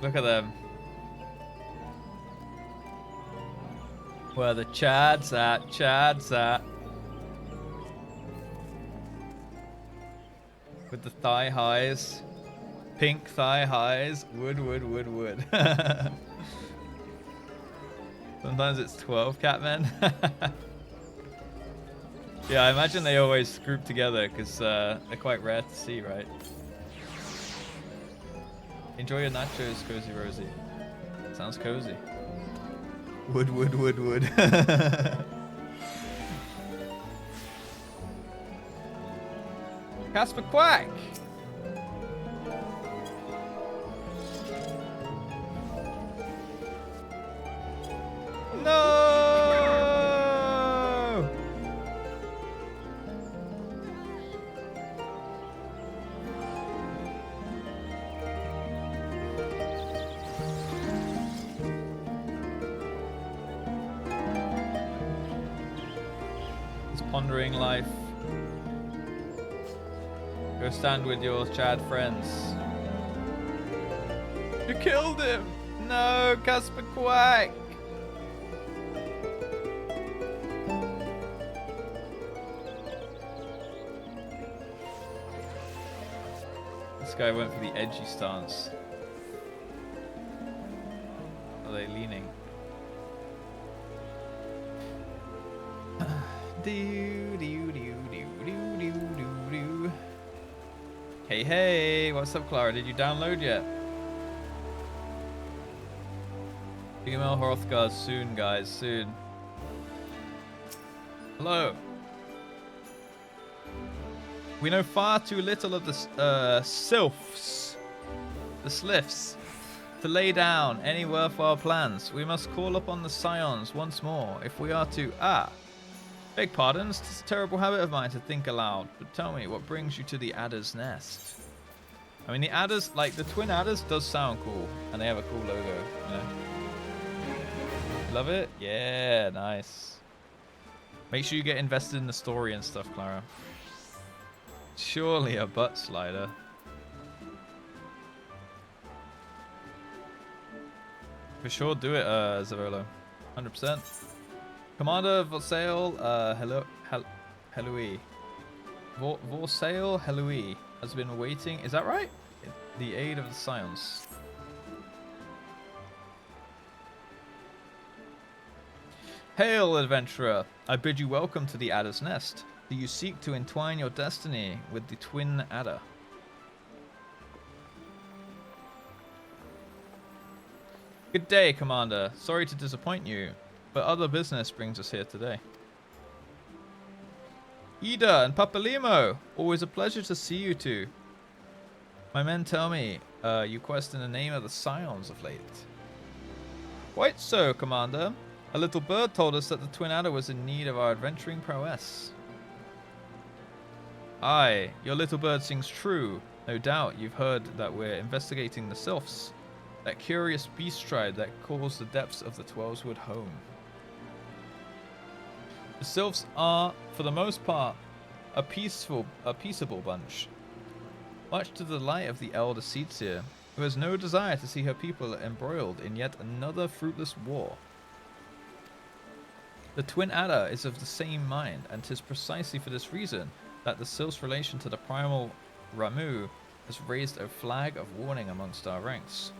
Look at them. Where the Chads at? Chads at. With the thigh highs. Pink thigh highs. Wood. Sometimes it's 12 Catmen. Yeah, I imagine they always group together because they're quite rare to see, right? Enjoy your nachos, Cozy Rosie. Sounds cozy. Wood. Casper Quack! No! He's pondering life. Go stand with your Chad friends. You killed him! No, Casper Quack! This guy went for the edgy stance. Are they leaning? Hey, what's up, Clara? Did you download yet? Female Hrothgar soon, guys, soon. Hello. We know far too little of the Silphs, the Sliffs, to lay down any worthwhile plans. We must call upon the Scions once more if we are to... Beg pardons, it's a terrible habit of mine to think aloud, but tell me, what brings you to the Adder's Nest? I mean, the Adders, like, the Twin Adders does sound cool, and they have a cool logo, you know? Love it? Yeah, nice. Make sure you get invested in the story and stuff, Clara. Surely a butt slider. For sure, do it, Zavolo. 100%. Commander Vorsail, Heloi. Vorsail Heloi has been waiting. Is that right? The aid of the Scions. Hail, adventurer! I bid you welcome to the Adder's Nest. Do you seek to entwine your destiny with the Twin Adder? Good day, Commander. Sorry to disappoint you, but other business brings us here today. Ida and Papalimo, always a pleasure to see you two. My men tell me you quest in the name of the Scions of late. Quite so, Commander. A little bird told us that the Twin Adder was in need of our adventuring prowess. Aye, your little bird sings true. No doubt you've heard that we're investigating the Silphs, that curious beast tribe that calls the depths of the Twelveswood home. The Silphs are, for the most part, a peaceable bunch, much to the delight of the elder Seedseer, who has no desire to see her people embroiled in yet another fruitless war. The Twin Adder is of the same mind, and 'tis precisely for this reason that the Silph's relation to the primal Ramu has raised a flag of warning amongst our ranks.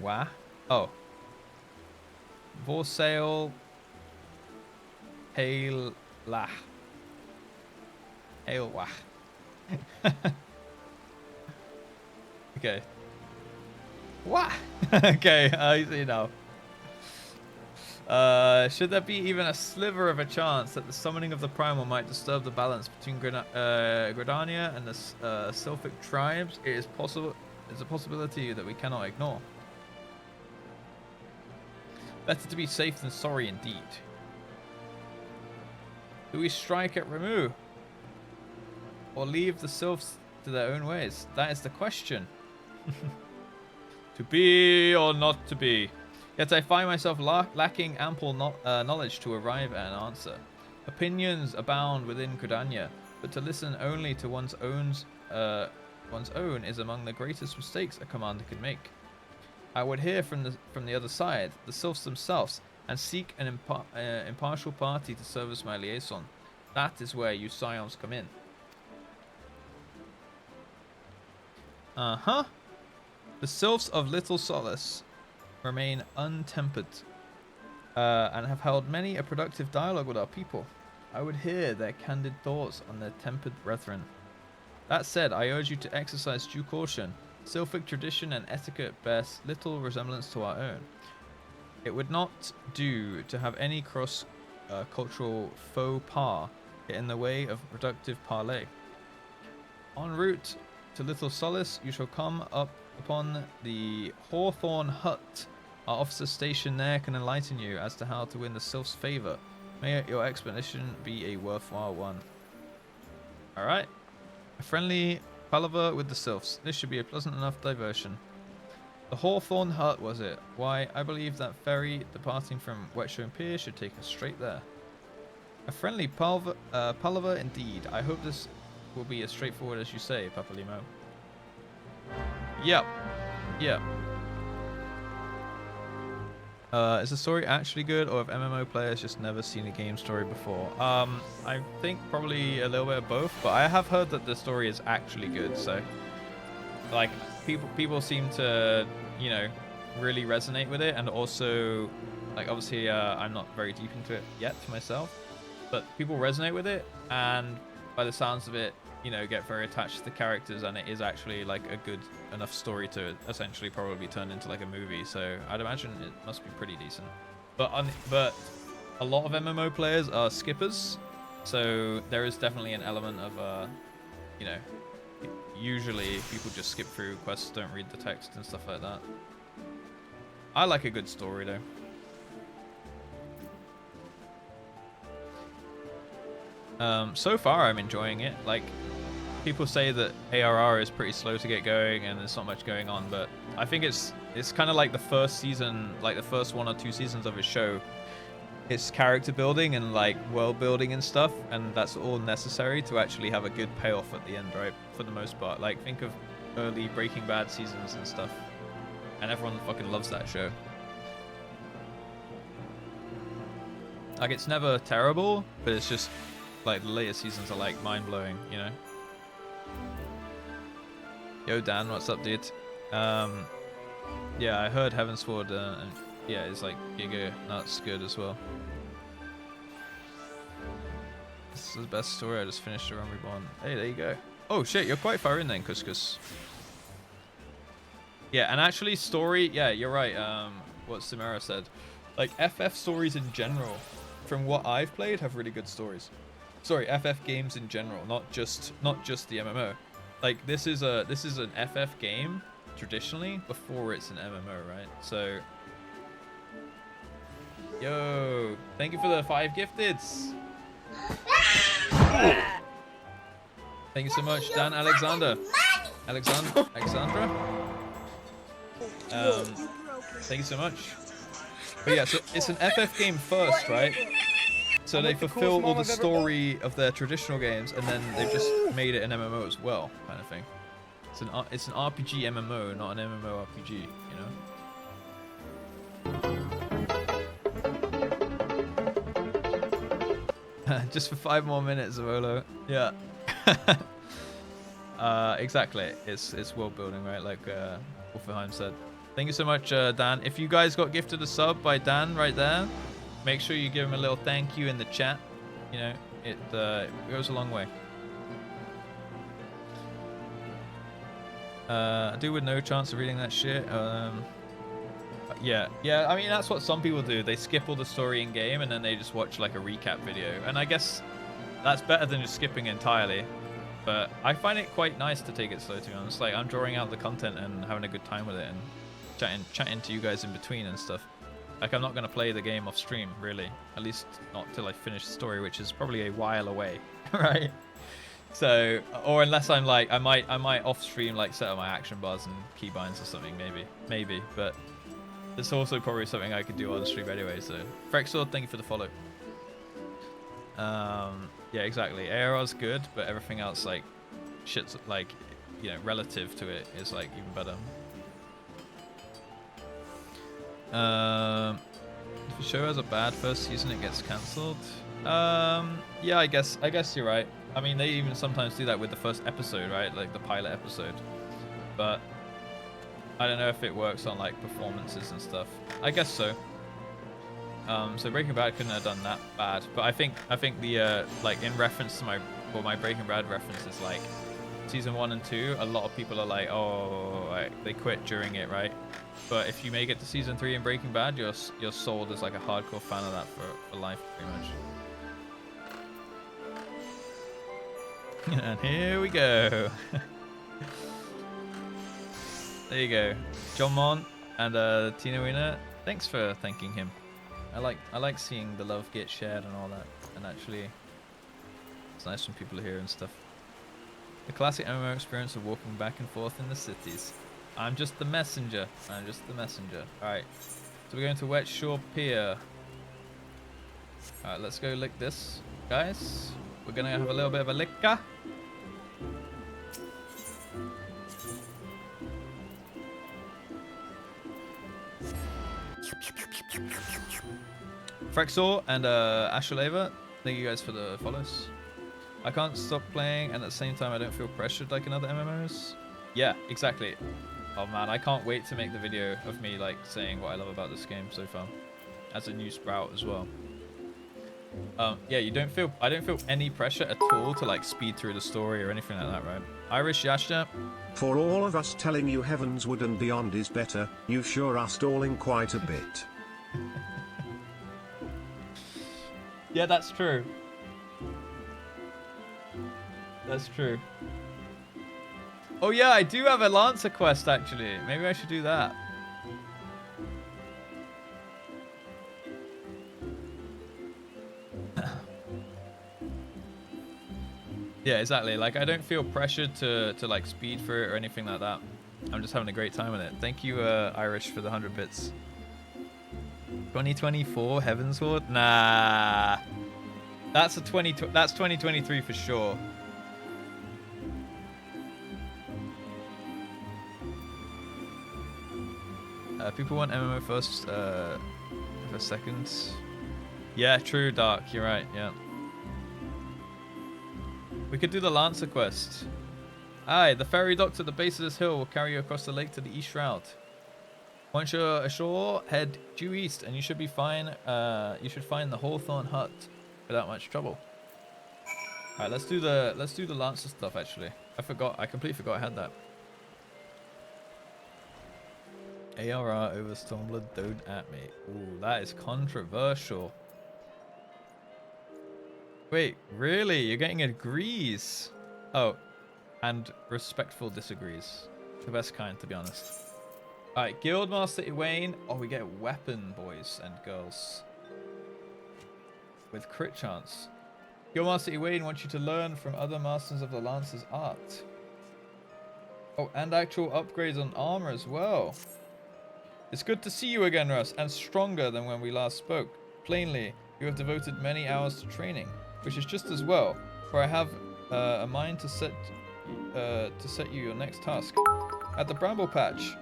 Wah? Oh. Vorsail Hail Lah. Hail Wah. Okay. Wah! Okay, I see now. Should there be even a sliver of a chance that the summoning of the primal might disturb the balance between Gridania and the Silphic tribes, it is possible. It's a possibility that we cannot ignore. Better to be safe than sorry indeed. Do we strike at Ramu? Or leave the Silphs to their own ways? That is the question. To be or not to be? Yet I find myself lacking ample knowledge to arrive at an answer. Opinions abound within Gridania, but to listen only to one's own is among the greatest mistakes a commander could make. I would hear from the other side, the Silphs themselves, and seek an impartial party to serve as my liaison. That is where you Scions come in. Uh-huh. The Silphs of Little Solace remain untempered, and have held many a productive dialogue with our people. I would hear their candid thoughts on their tempered brethren. That said, I urge you to exercise due caution. Silphic tradition and etiquette bears little resemblance to our own. It would not do to have any cross-cultural faux pas get in the way of productive parley. En route to Little Solace, you shall come upon the Hawthorn Hut. Our officer stationed there can enlighten you as to how to win the Silph's favor. May your expedition be a worthwhile one. Alright. A friendly palaver with the Silphs. This should be a pleasant enough diversion. The Hawthorn Hut, was it? Why, I believe that ferry departing from Whetstone Pier should take us straight there. A friendly palaver indeed. I hope this will be as straightforward as you say, Papa Limo. Yep. Yep. Is the story actually good, or have MMO players just never seen a game story before? I think probably a little bit of both, but I have heard that the story is actually good, so like people seem to, you know, really resonate with it, and also like obviously I'm not very deep into it yet myself, but people resonate with it, and by the sounds of it, you know, get very attached to the characters, and it is actually like a good enough story to essentially probably turn into like a movie. So I'd imagine it must be pretty decent. But a lot of MMO players are skippers, so there is definitely an element of you know, usually people just skip through quests, don't read the text and stuff like that. I like a good story though. So far I'm enjoying it. Like, people say that ARR is pretty slow to get going and there's not much going on, but I think it's kind of like the first season, like the first 1 or 2 seasons of a show. It's character building and like world building and stuff, and that's all necessary to actually have a good payoff at the end, right? For the most part. Like, think of early Breaking Bad seasons and stuff, and everyone fucking loves that show. Like, it's never terrible, but it's just like the later seasons are like mind-blowing, you know. Yo Dan, what's up, dude? Yeah, I heard Heavensward, and yeah, it's like giga nuts good as well. This is the best story. I just finished the run Reborn. Hey, there you go. Oh shit, you're quite far in then, Couscous. Yeah, and actually story, yeah, you're right. What Samara said, like FF stories in general, from what I've played, have really good stories. Sorry, FF games in general, not just the MMO. Like, this is an FF game traditionally before it's an MMO, right? So, yo, thank you for the 5 gifteds. Thank you so much, Dan Alexandra. Thank you so much. But yeah, so it's an FF game first, right? So they fulfill all the story of their traditional games, and then they've just made it an MMO as well, kind of thing. It's an RPG MMO, not an MMO RPG, you know? Just for 5 more minutes, Avolo. Yeah. Exactly. It's world building, right? Like Wolfenheim said. Thank you so much, Dan. If you guys got gifted a sub by Dan right there, make sure you give him a little thank you in the chat. You know, it goes a long way. I do with no chance of reading that shit. Yeah. I mean, that's what some people do. They skip all the story in game and then they just watch like a recap video. And I guess that's better than just skipping entirely. But I find it quite nice to take it slow, to be honest. Like, I'm drawing out the content and having a good time with it and chatting to you guys in between and stuff. Like, I'm not going to play the game off stream, really. At least not till I finish the story, which is probably a while away, right? So, or unless I'm like, I might off stream, like, set up my action bars and keybinds or something, maybe. But it's also probably something I could do on stream anyway, so. FFXIV, thank you for the follow. Yeah, exactly. ARR's good, but everything else, like, shit's, like, you know, relative to it is, like, even better. If a show has a bad first season, it gets cancelled. Yeah, I guess you're right. I mean, they even sometimes do that with the first episode, right? Like the pilot episode. But I don't know if it works on like performances and stuff. I guess so. So Breaking Bad couldn't have done that bad, but I think the like in reference to my Breaking Bad reference is like season 1 and 2. A lot of people are like, oh, they quit during it, right? But if you make it to season 3 in Breaking Bad, you're sold as like a hardcore fan of that for life, pretty much. And here we go. There you go, John Mont and Tina Wiener. Thanks for thanking him. I like seeing the love get shared and all that, and actually, it's nice when people are here and stuff. The classic MMO experience of walking back and forth in the cities. I'm just the messenger. Alright, so we're going to Wet Shore Pier. Alright, let's go lick this, guys. We're gonna have a little bit of a liquor. FFXIV and Ashaleva, thank you guys for the follows. I can't stop playing, and at the same time I don't feel pressured like in other MMOs. Yeah, exactly. Oh man, I can't wait to make the video of me like saying what I love about this game so far, as a new sprout as well. Yeah, I don't feel any pressure at all to like speed through the story or anything like that, right? Irish Yasha. For all of us telling you Heavensward and Beyond is better, you sure are stalling quite a bit. Yeah, that's true. That's true. Oh yeah, I do have a Lancer quest actually. Maybe I should do that. Yeah, exactly. Like, I don't feel pressured to like speed through it or anything like that. I'm just having a great time with it. Thank you, Irish, for the 100 bits. 2024 Heavensward? Nah. That's 2023 for sure. People want MMO first, for seconds. Yeah, true, Dark. You're right. Yeah. We could do the Lancer quest. Aye, the ferry docks at the base of this hill will carry you across the lake to the east shroud. Once you're ashore, head due east, and you should be fine. You should find the Hawthorne hut without much trouble. All right, let's do the Lancer stuff. Actually, I completely forgot I had that. ARR over Stormblood, don't at me. Ooh, that is controversial. Wait, really? You're getting agrees? Oh, and respectful disagrees. The best kind, to be honest. Alright, Guildmaster Egwene. Oh, we get a weapon, boys and girls. With crit chance. Guildmaster Egwene wants you to learn from other masters of the Lancer's art. Oh, and actual upgrades on armor as well. It's good to see you again, Russ, and stronger than when we last spoke. Plainly, you have devoted many hours to training, which is just as well, for I have a mind to set you your next task. At the Bramble Patch.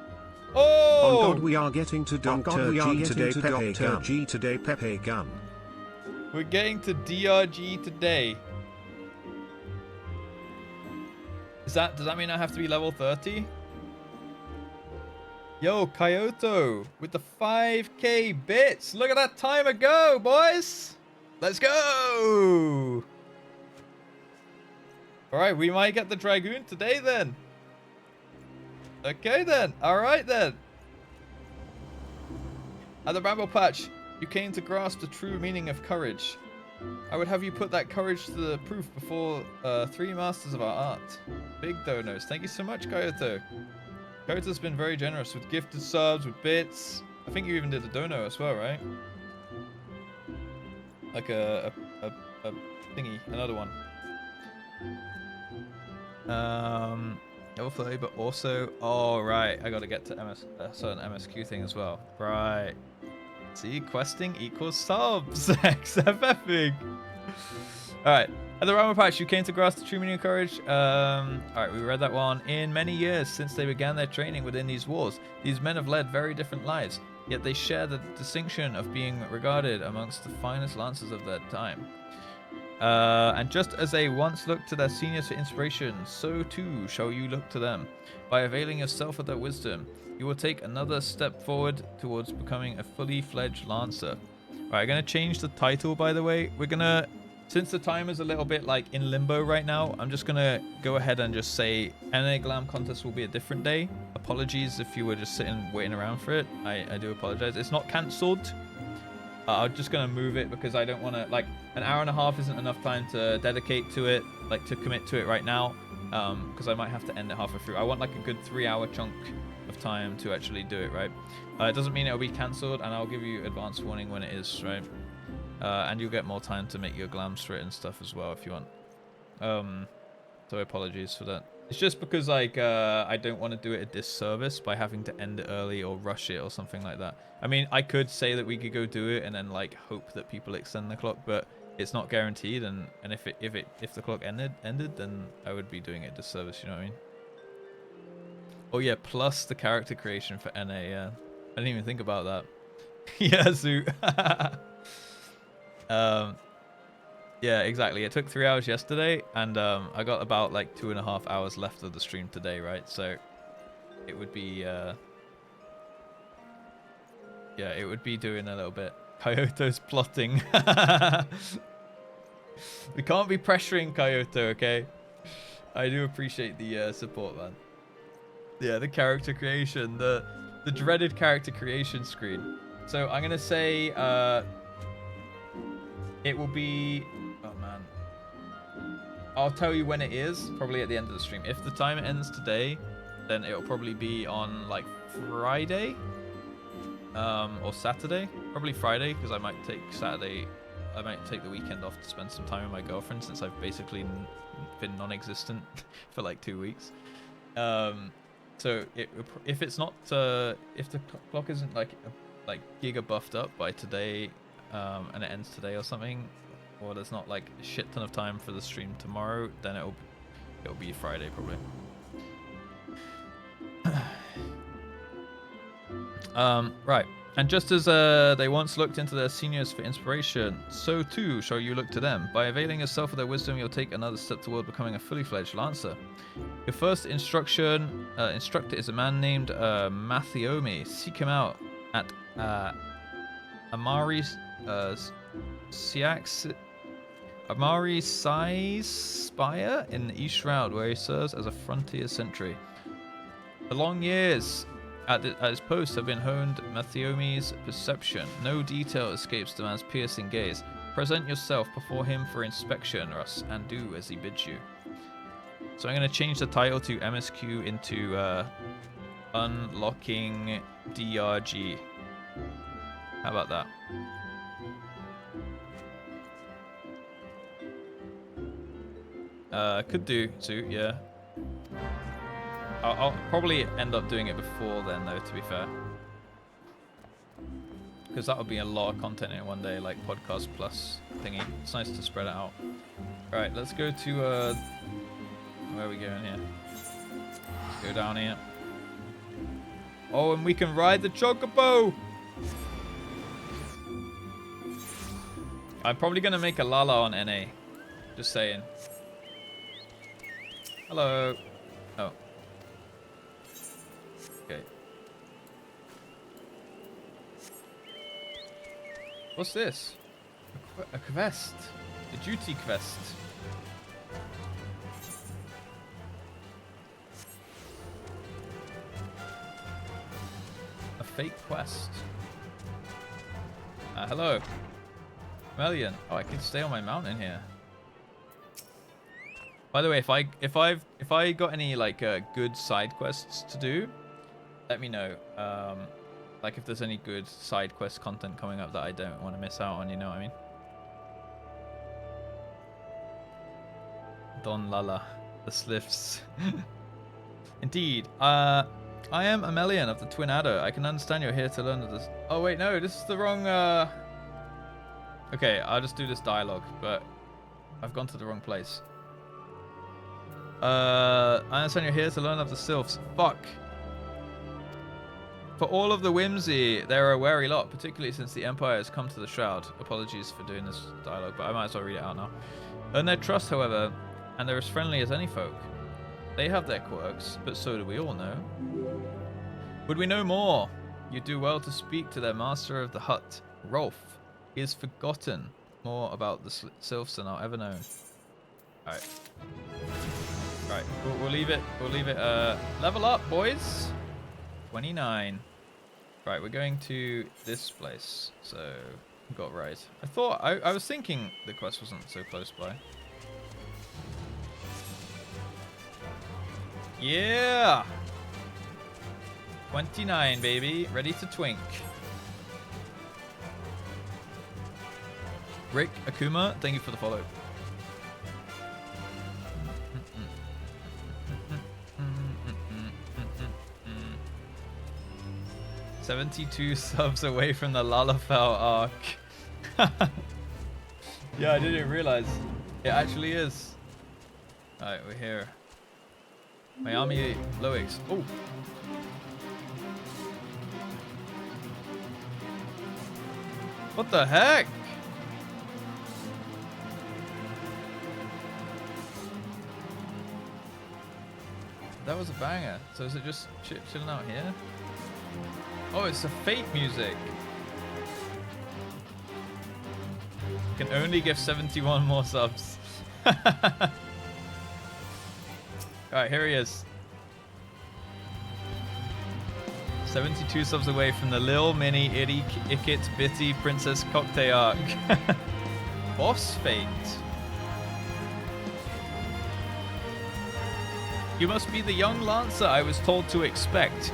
Oh! On God, we are getting to Dr. G today, Pepe Gun. We're getting to DRG today. Does that mean I have to be level 30? Yo, Kyoto with the 5k bits. Look at that timer go, boys. Let's go. All right, we might get the Dragoon today then. Okay then. All right then. At the Bramble Patch, you came to grasp the true meaning of courage. I would have you put that courage to the proof before 3 masters of our art. Big donos. Thank you so much, Kyoto. Kyoto's been very generous with gifted subs, with bits. I think you even did a dono as well, right? Like a thingy, another one. Level 30, but also, oh right, I gotta get to certain MSQ thing as well. Right. See, questing equals subs. XFFing. Alright. At the Bramble Patch, you came to grasp the true meaning of courage. Alright, we read that one. In many years since they began their training within these wars, these men have led very different lives, yet they share the distinction of being regarded amongst the finest lancers of their time. And just as they once looked to their seniors for inspiration, so too shall you look to them. By availing yourself of their wisdom, you will take another step forward towards becoming a fully fledged lancer. Alright, I'm going to change the title, by the way. We're going to, since the time is a little bit like in limbo right now, I'm just going to go ahead and just say NA Glam contest will be a different day. Apologies if you were just sitting waiting around for it. I do apologize. It's not cancelled. I'm just going to move it because I don't want to, like, an hour and a half isn't enough time to dedicate to it, like to commit to it right now, because I might have to end it halfway through. I want like a good 3-hour chunk of time to actually do it, right? It doesn't mean it'll be cancelled, and I'll give you advance warning when it is, right? And you'll get more time to make your glams for it and stuff as well if you want. So apologies for that. It's just because like I don't want to do it a disservice by having to end it early or rush it or something like that. I mean, I could say that we could go do it and then like hope that people extend the clock, but it's not guaranteed. And if the clock ended, then I would be doing it a disservice. You know what I mean? Oh yeah, plus the character creation for NA. Yeah, I didn't even think about that. Yeah, Zoot. Yeah, exactly. It took 3 hours yesterday, and I got about like 2.5 hours left of the stream today, right? So it would be, yeah, it would be doing a little bit. Kyoto's plotting. We can't be pressuring Kyoto, okay? I do appreciate the support, man. Yeah, the character creation, the dreaded character creation screen. So I'm gonna say it will be. Oh man, I'll tell you when it is. Probably at the end of the stream. If the time ends today, then it'll probably be on like Friday, or Saturday. Probably Friday, because I might take Saturday. I might take the weekend off to spend some time with my girlfriend, since I've basically been non-existent for like 2 weeks. So if it's not, if the clock isn't like giga buffed up by today, and it ends today or something, or there's not like a shit ton of time for the stream tomorrow, then it'll be Friday probably. Right. And just as they once looked into their seniors for inspiration, so too shall you look to them. By availing yourself of their wisdom, you'll take another step toward becoming a fully fledged lancer. Your first instructor is a man named Mathiomi. Seek him out at Amari Sai's Spire in the East Shroud, where he serves as a frontier sentry. The long years at his post have been honed Mathiomi's perception. No detail escapes the man's piercing gaze. Present yourself before him for inspection, Russ, and do as he bids you. So I'm going to change the title to MSQ into Unlocking DRG. How about that? Could do too, yeah. I'll probably end up doing it before then, though, to be fair. Because that would be a lot of content in one day, like podcast plus thingy. It's nice to spread it out. Alright, let's go to, where are we going here? Let's go down here. Oh, and we can ride the chocobo! I'm probably going to make a Lala on NA. Just saying. Hello. Oh. Okay. What's this? A quest. A duty quest. A fake quest. Hello. Melian. Oh, I can stay on my mountain here. By the way, if I got any like good side quests to do, let me know. Like if there's any good side quest content coming up that I don't want to miss out on, you know what I mean? Don Lala, the Silphs. Indeed. I am Amelian of the Twin Adder. I can understand you're here to learn this. Oh wait, no, this is the wrong. Okay, I'll just do this dialogue, but I've gone to the wrong place. I understand you're here to learn of the Silphs. Fuck. For all of the whimsy, they're a wary lot, particularly since the Empire has come to the Shroud. Apologies for doing this dialogue, but I might as well read it out now. Earn their trust, however, and they're as friendly as any folk. They have their quirks, but so do we all know. Would we know more? You do well to speak to their master of the hut, Rolf. He has forgotten more about the Silphs than I'll ever know. Alright. Right, we'll leave it. We'll leave it. Level up, boys. 29. Right, we're going to this place. So, got right. I was thinking the quest wasn't so close by. Yeah. 29, baby. Ready to twink. Rick Akuma, thank you for the follow. 72 subs away from the Lalafell arc. Yeah, I didn't realize. It actually is. Alright, we're here. Miami Loix. Oh! What the heck? That was a banger. So is it just chilling out here? Oh, it's a fate music. Can only give 71 more subs. Alright, here he is. 72 subs away from the Lil Mini Itty Ikit Bitty Princess Cocktail arc. Boss fate. You must be the young Lancer I was told to expect.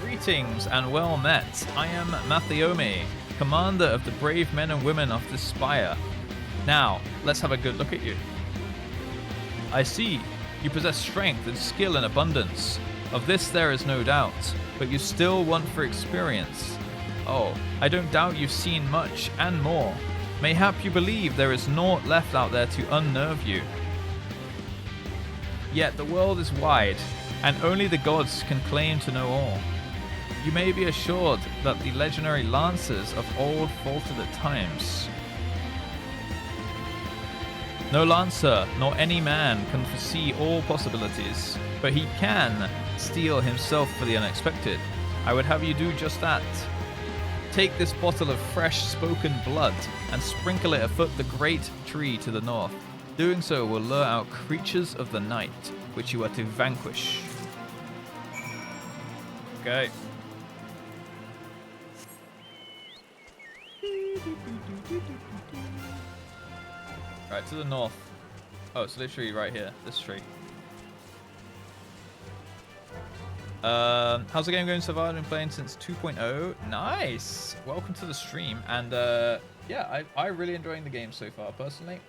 Greetings and well met. I am Mathiome, commander of the brave men and women of this spire. Now, let's have a good look at you. I see. You possess strength and skill in abundance. Of this there is no doubt, but you still want for experience. Oh, I don't doubt you've seen much and more. Mayhap you believe there is naught left out there to unnerve you. Yet the world is wide, and only the gods can claim to know all. You may be assured that the legendary Lancers of old faltered at times. No Lancer, nor any man, can foresee all possibilities, but he can steel himself for the unexpected. I would have you do just that. Take this bottle of fresh spoken blood and sprinkle it afoot the great tree to the north. Doing so will lure out creatures of the night, which you are to vanquish. Okay. Right, to the north. Oh, it's literally right here, this tree. How's the game going so far? I've been playing since 2.0. Nice. Welcome to the stream. And yeah, I'm really enjoying the game so far. Personally,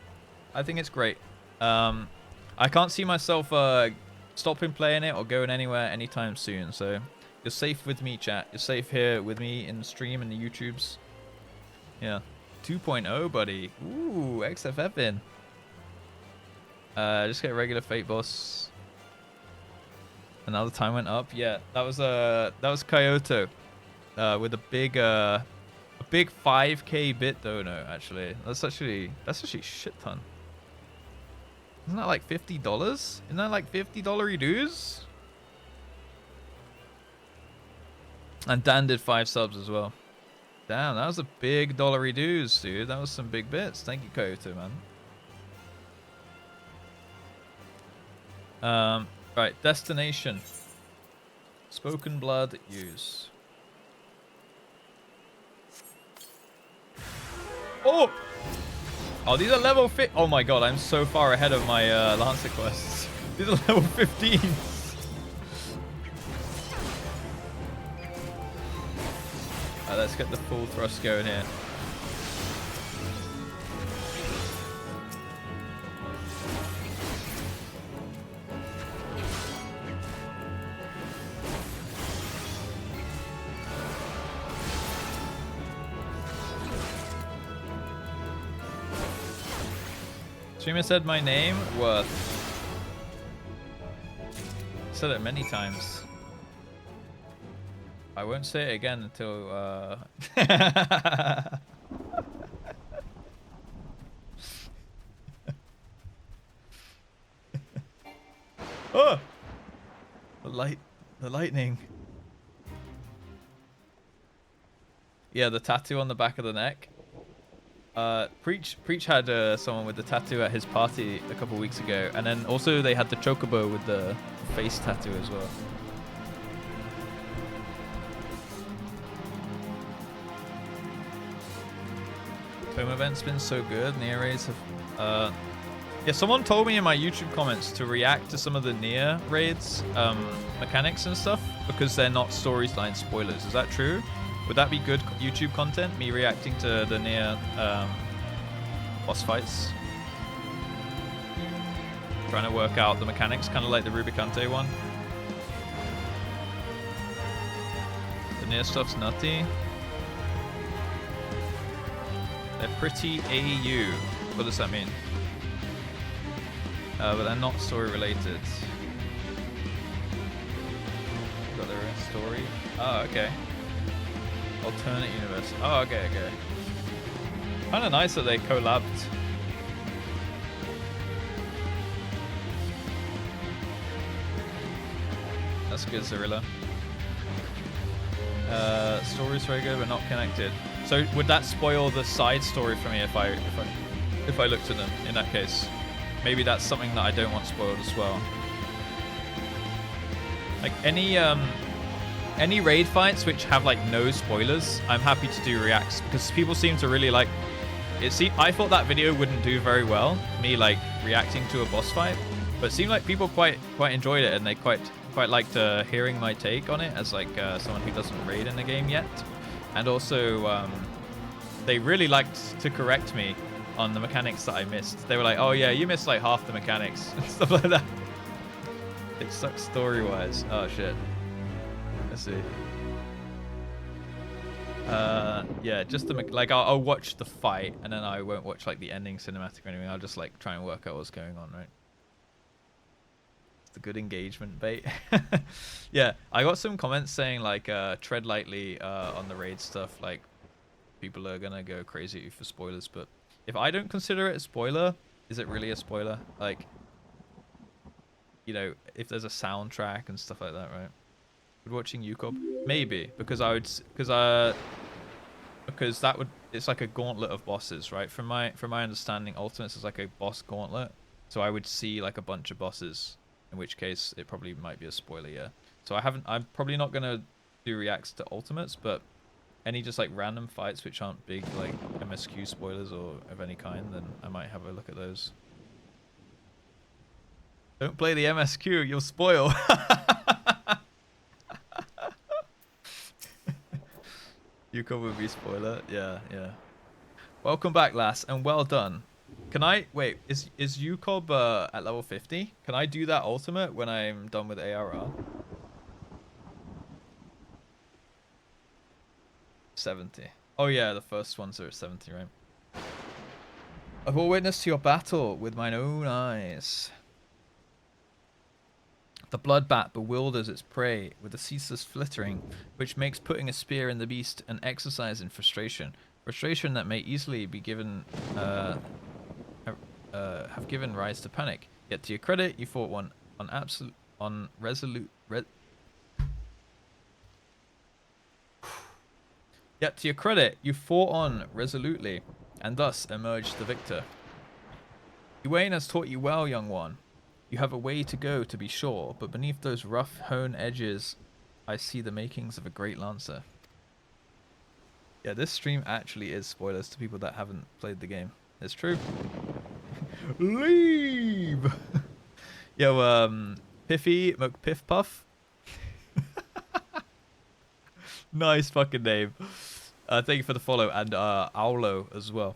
I think it's great. I can't see myself stopping playing it or going anywhere anytime soon. So you're safe with me, chat. You're safe here with me in the stream and the YouTubes. Yeah. 2.0, buddy. Ooh, XFF in. Just get a regular Fate boss. Another time went up. Yeah, that was Kyoto, with a big 5K bit dono. Actually, that's actually shit ton. Isn't that like $50? Isn't that like $50 dues? And Dan did 5 subs as well. Damn, that was a big dollary dues, dude. That was some big bits. Thank you, Kyoto, man. Right, destination. Spoken blood use. Oh! Oh, these are level fit. Oh my god, I'm so far ahead of my Lancer quests. These are level 15. Alright, let's get the full thrust going here. Streamer said my name, Worth. Said it many times. I won't say it again until oh! The lightning. Yeah, the tattoo on the back of the neck. Preach had someone with the tattoo at his party a couple weeks ago, and then also they had the chocobo with the face tattoo as well. Home event's been so good. Nier raids have yeah, someone told me in my YouTube comments to react to some of the Nier raids mechanics and stuff because they're not storyline spoilers. Is that true? Would that be good YouTube content? Me reacting to the Nier boss fights? Trying to work out the mechanics, kind of like the Rubicante one. The Nier stuff's nutty. They're pretty AU. What does that mean? But they're not story related. Got their own story. Oh, okay. Alternate universe. Oh, okay. Kind of nice that they collabed. That's good, Zarilla. Story's very good, but not connected. So would that spoil the side story for me if I looked at them in that case? Maybe that's something that I don't want spoiled as well. Like any raid fights which have like no spoilers, I'm happy to do reacts because people seem to really like it. I thought that video wouldn't do very well, me like reacting to a boss fight, but it seemed like people quite enjoyed it and they quite liked hearing my take on it as like someone who doesn't raid in the game yet, and also they really liked to correct me on the mechanics that I missed. They were like, "Oh yeah, you missed like half the mechanics," and stuff like that. It sucks story-wise. Oh shit. Let's see. Yeah, just the like I'll watch the fight and then I won't watch like the ending cinematic or anything. I'll just like try and work out what's going on, right? It's the good engagement bait. Yeah, I got some comments saying like tread lightly on the raid stuff. Like people are gonna go crazy at you for spoilers, but if I don't consider it a spoiler, is it really a spoiler? Like, you know, if there's a soundtrack and stuff like that, right? Would watching UCOB? Maybe, because that would, it's like a gauntlet of bosses, right? From my understanding, Ultimates is like a boss gauntlet. So I would see like a bunch of bosses, in which case it probably might be a spoiler, yeah. So I'm probably not gonna do reacts to Ultimates, but any just like random fights which aren't big like MSQ spoilers or of any kind, then I might have a look at those. Don't play the MSQ, you'll spoil. Yuko would be spoiler. Yeah, yeah. Welcome back, lass, and well done. Can I wait? Is Yukob at level 50? Can I do that ultimate when I'm done with ARR? 70. Oh yeah, the first ones are at 70, right? I bore witness to your battle with mine own eyes. The blood bat bewilders its prey with a ceaseless flittering, which makes putting a spear in the beast an exercise in frustration. Frustration that may easily be given, have given rise to panic. Yet to your credit, you fought one on resolute. Yet to your credit, you fought on resolutely, and thus emerged the victor. Egwene has taught you well, young one. You have a way to go, to be sure, but beneath those rough-hewn edges, I see the makings of a great lancer. Yeah, this stream actually is spoilers to people that haven't played the game. It's true. Leave! Yo, Piffy McPiffpuff. Nice fucking name. Thank you for the follow, and Aulo as well.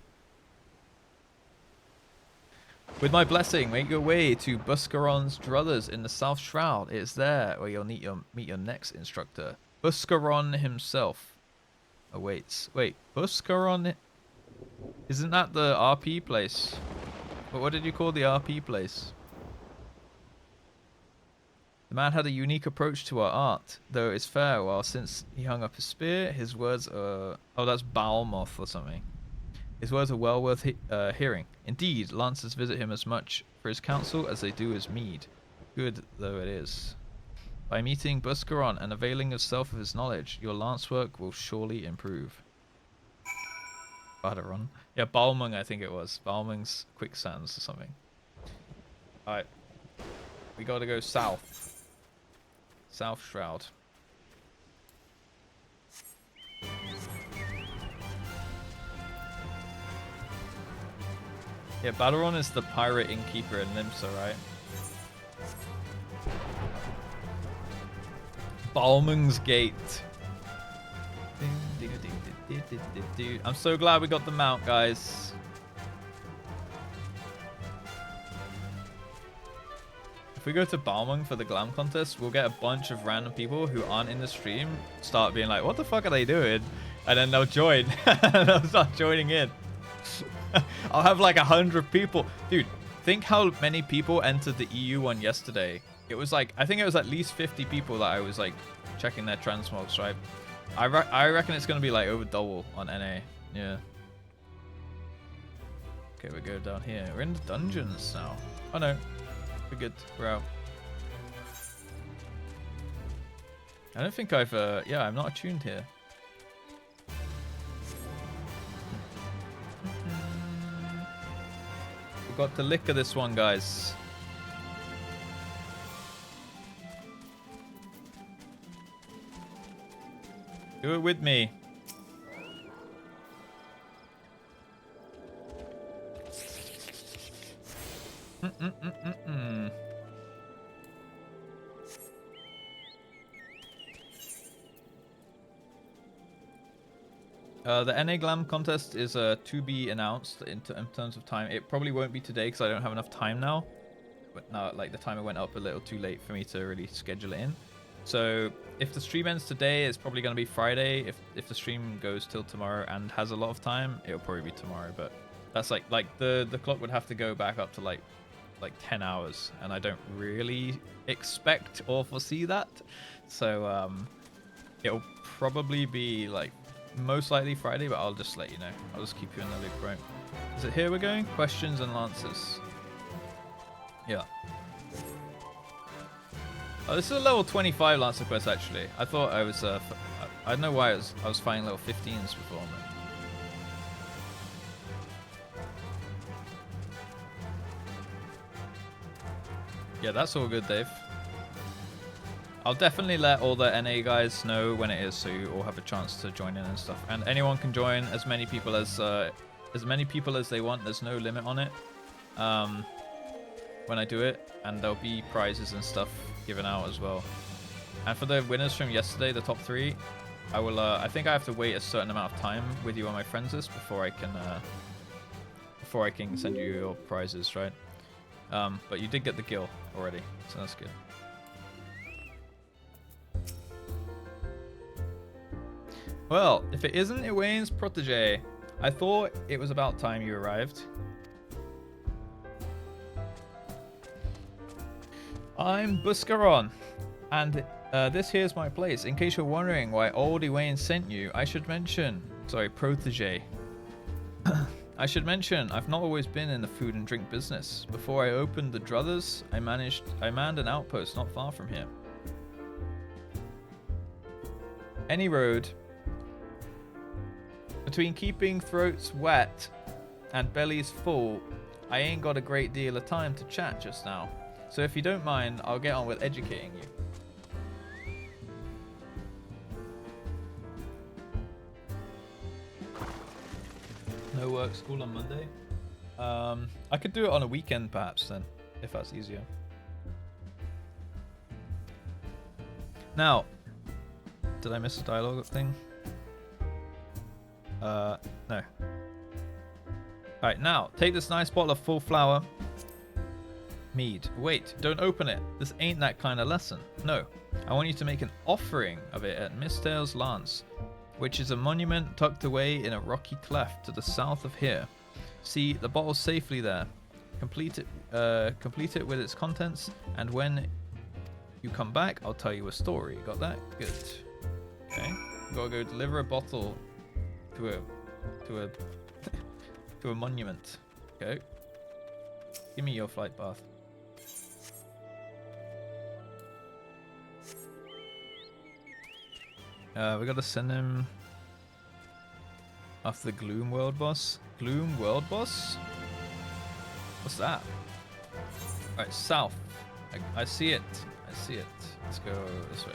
With my blessing, make your way to Buscaron's druthers in the South Shroud. It is there where you'll meet your next instructor. Buscaron himself awaits. Wait, Buscaron? Isn't that the RP place? But what did you call the RP place? The man had a unique approach to our art, though it's fair, while since he hung up his spear, his words are... Oh, that's Balmoth or something. His words are well worth hearing. Indeed, lancers visit him as much for his counsel as they do his mead. Good though it is. By meeting Buscaron and availing yourself of his knowledge, your lance work will surely improve. Badaron. Yeah, Balmung I think it was. Balmung's Quicksands or something. Alright. We gotta go south. South Shroud. Yeah, Badaron is the pirate innkeeper in Limsa, right? Balmung's Gate. I'm so glad we got the mount, guys. If we go to Balmung for the glam contest, we'll get a bunch of random people who aren't in the stream start being like, what the fuck are they doing? And then they'll join. They'll start joining in. I'll have like 100 people. Dude, think how many people entered the EU one yesterday. It was like, I think it was at least 50 people that I was like checking their transmogs, right? I reckon it's going to be like over double on NA. Yeah. Okay, we go down here. We're in the dungeons now. Oh no. We're good. We're out. I don't think I've, yeah, I'm not attuned here. We've got to liquor this one, guys. Do it with me. The NA Glam contest is to be announced in terms of time. It probably won't be today because I don't have enough time now. But now, like, the timer went up a little too late for me to really schedule it in. So if the stream ends today, it's probably going to be Friday. If the stream goes till tomorrow and has a lot of time, it'll probably be tomorrow. But that's like the clock would have to go back up to like 10 hours, and I don't really expect or foresee that. So it'll probably be like most likely Friday, but I'll just let you know. I'll just keep you in the loop, right? Is it here we're going? Questions and answers. Yeah. Oh, this is a level 25 Lancer quest, actually. I thought I was, I don't know why I was fighting level 15s before, man. Yeah, that's all good, Dave. I'll definitely let all the NA guys know when it is, so you all have a chance to join in and stuff. And anyone can join as many people as they want. There's no limit on it. When I do it, and there'll be prizes and stuff given out as well. And for the winners from yesterday, the top 3, I will. I think I have to wait a certain amount of time with you on my friends list before I can send you your prizes, right? But you did get the gill already, so that's good. Well, if it isn't Iwayne's protege, I thought it was about time you arrived. I'm Buscaron, and this here's my place. In case you're wondering why old Iwayne sent you, I should mention... Sorry, protege. I should mention, I've not always been in the food and drink business. Before I opened the Druthers, I manned an outpost not far from here. Any road... Between keeping throats wet and bellies full, I ain't got a great deal of time to chat just now. So if you don't mind, I'll get on with educating you. No work, school on Monday? I could do it on a weekend perhaps then, if that's easier. Now, did I miss a dialogue thing? No. Alright, now, take this nice bottle of full flower mead. Wait, don't open it. This ain't that kind of lesson. No, I want you to make an offering of it at Mistale's Lance, which is a monument tucked away in a rocky cleft to the south of here. See the bottle safely there. Complete it with its contents, and when you come back, I'll tell you a story. Got that? Good. Okay. Gotta go deliver a bottle to a to a monument. Okay. Give me your flight path. We gotta send him after the Gloom World boss. Gloom World boss? What's that? Alright, south. I see it. I see it. Let's go this way.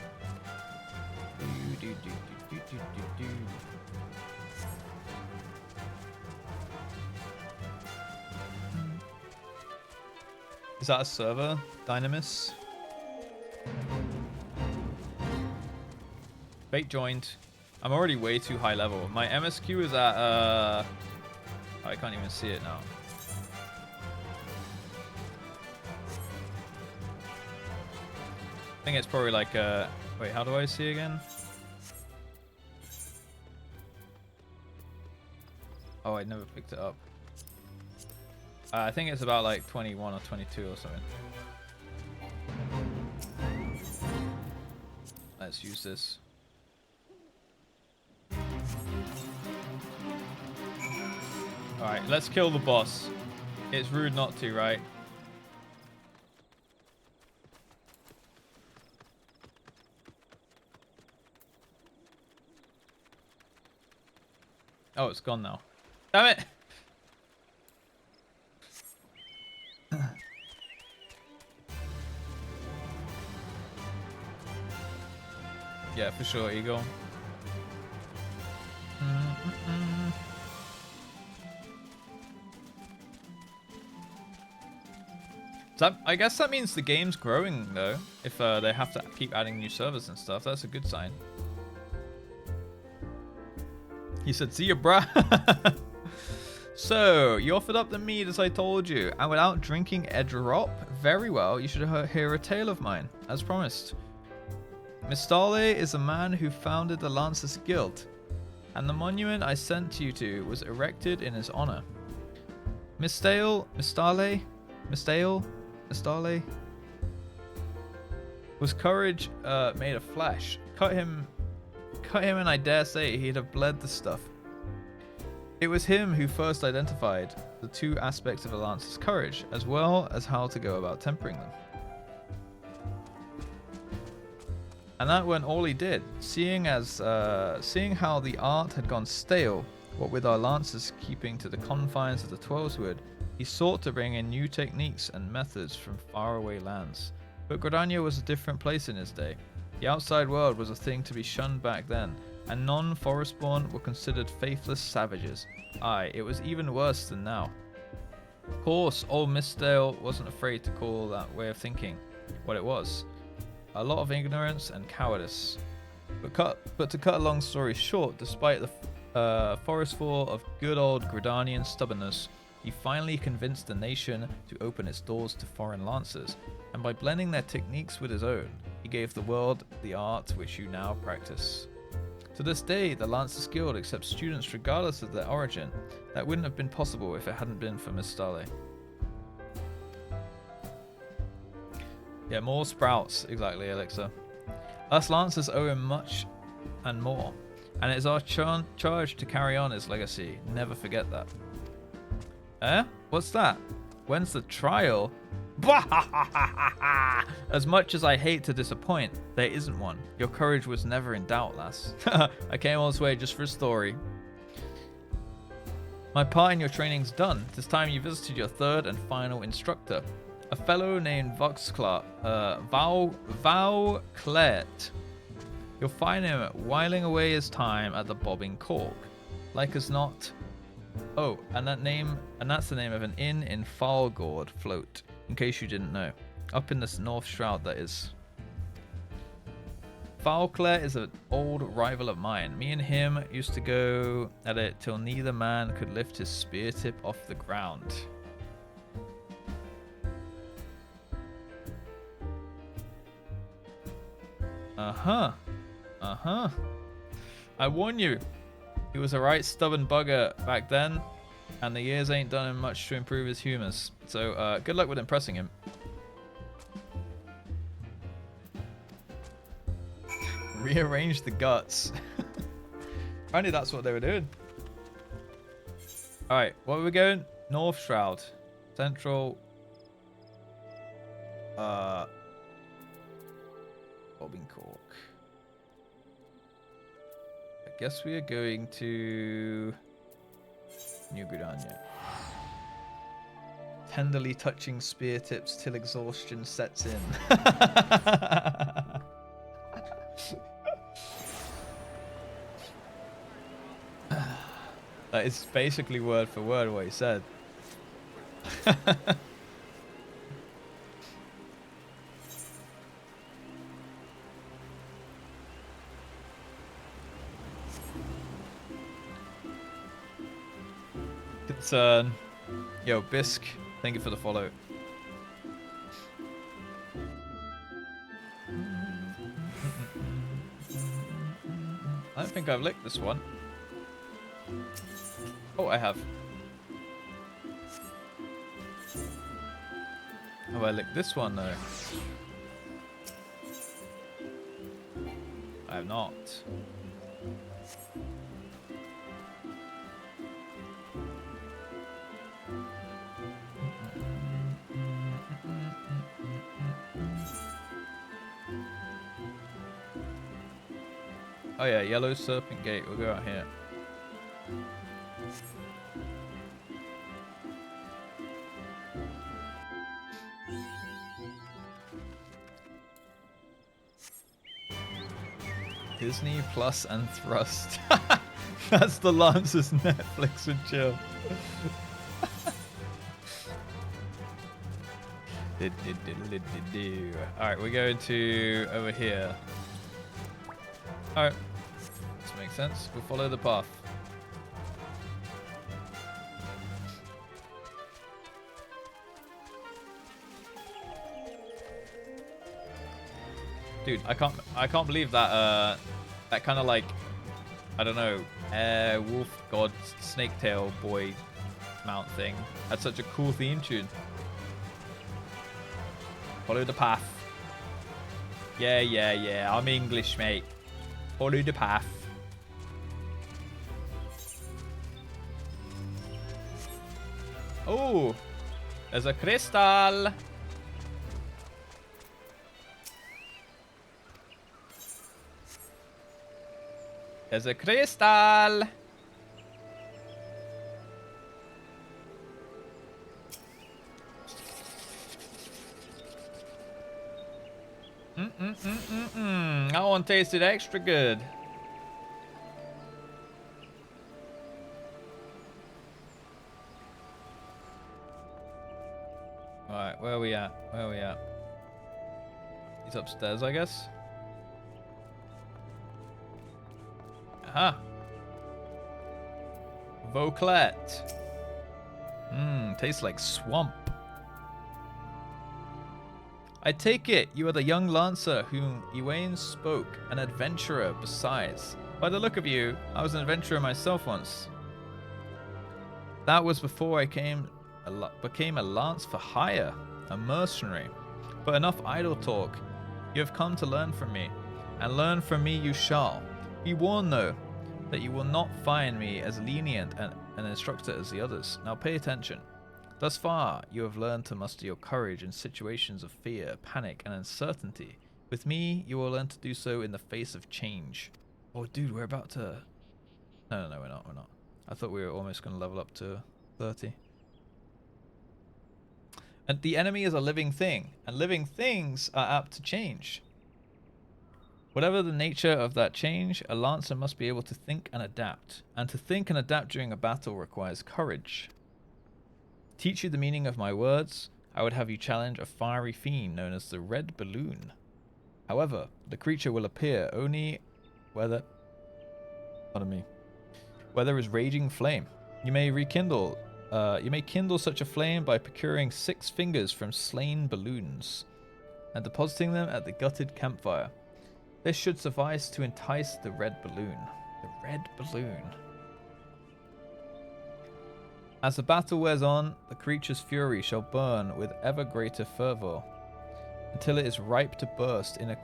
Is that a server? Dynamis? Bait joined. I'm already way too high level. My MSQ is at I can't even see it now. I think it's probably like wait, how do I see again? Oh, I never picked it up. I think it's about like 21 or 22 or something. Let's use this. Alright, let's kill the boss. It's rude not to, right? Oh, it's gone now. Damn it! Yeah, for sure, Eagle. So I guess that means the game's growing, though. If they have to keep adding new servers and stuff, that's a good sign. He said, see ya, bruh. So, you offered up the mead as I told you, and without drinking a drop, very well, you should hear a tale of mine, as promised. Mistale is a man who founded the Lancers Guild, and the monument I sent you to was erected in his honor. Mistale was courage made of flesh. Cut him and I dare say he'd have bled the stuff. It was him who first identified the two aspects of a lancer's courage, as well as how to go about tempering them. And that went all he did, seeing how the art had gone stale, what with our lancers keeping to the confines of the Twelveswood, he sought to bring in new techniques and methods from faraway lands. But Gridania was a different place in his day. The outside world was a thing to be shunned back then, and non-forestborn were considered faithless savages. Aye, it was even worse than now. Of course, old Mistale wasn't afraid to call that way of thinking what it was. A lot of ignorance and cowardice. But to cut a long story short, despite the forest full of good old Gridanian stubbornness, he finally convinced the nation to open its doors to foreign lancers, and by blending their techniques with his own, he gave the world the art which you now practice. To this day, the Lancers Guild accepts students regardless of their origin. That wouldn't have been possible if it hadn't been for Miss Starley. Yeah, more sprouts, exactly, Elixir. Us Lancers owe him much and more, and it is our charge to carry on his legacy. Never forget that. Eh? What's that? When's the trial? As much as I hate to disappoint, there isn't one. Your courage was never in doubt, lass. I came all this way just for a story. My part in your training's done. It is time you visited your third and final instructor, a fellow named Vauclair. You'll find him whiling away his time at the Bobbing Cork. Like as not. Oh, and that's the name of an inn in Falgord Float, in case you didn't know. Up in this North Shroud, that is. Vauclair is an old rival of mine. Me and him used to go at it till neither man could lift his spear tip off the ground. Uh-huh. I warn you, he was a right stubborn bugger back then, and the years ain't done him much to improve his humors. So, good luck with impressing him. Rearrange the guts. Apparently that's what they were doing. Alright, where are we going? North Shroud. Central. Bobbing Cork. I guess we are going to New Gridania. Tenderly touching spear tips till exhaustion sets in. That is basically word for word what he said. Concern. Yo, Bisque, thank you for the follow. I don't think I've licked this one. Oh, I have. Have I licked this one though? I have not. Oh yeah, Yellow Serpent Gate. We'll go out here. Disney Plus and Thrust. That's the Lancer's Netflix and chill. Alright, we're going to over here. Alright. This makes sense. We'll follow the path. Dude, I can't believe that that kind of like, I don't know, wolf god snake tail boy mount thing had such a cool theme tune. Follow the path. Yeah, I'm English, mate. Follow the path. Oh, there's a crystal. There's a crystal. That one tasted extra good. Alright, where are we at? Where are we at? He's upstairs, I guess. Aha. Voclet. Tastes like swamp. I take it you are the young lancer whom Egwene spoke, an adventurer besides. By the look of you, I was an adventurer myself once. That was before I became a lance for hire, a mercenary. But enough idle talk. You have come to learn from me, and learn from me you shall. Be warned, though, that you will not find me as lenient an instructor as the others. Now pay attention. Thus far, you have learned to muster your courage in situations of fear, panic, and uncertainty. With me, you will learn to do so in the face of change. Oh, dude, we're about to... No, we're not. I thought we were almost going to level up to 30. And the enemy is a living thing, and living things are apt to change. Whatever the nature of that change, a lancer must be able to think and adapt. And to think and adapt during a battle requires courage. Teach you the meaning of my words, I would have you challenge a fiery fiend known as the Red Balloon. However, the creature will appear only where there is raging flame. You may kindle such a flame by procuring 6 fingers from slain balloons and depositing them at the gutted campfire. This should suffice to entice the Red Balloon. The Red Balloon. As the battle wears on, the creature's fury shall burn with ever greater fervor, until it is ripe to burst in a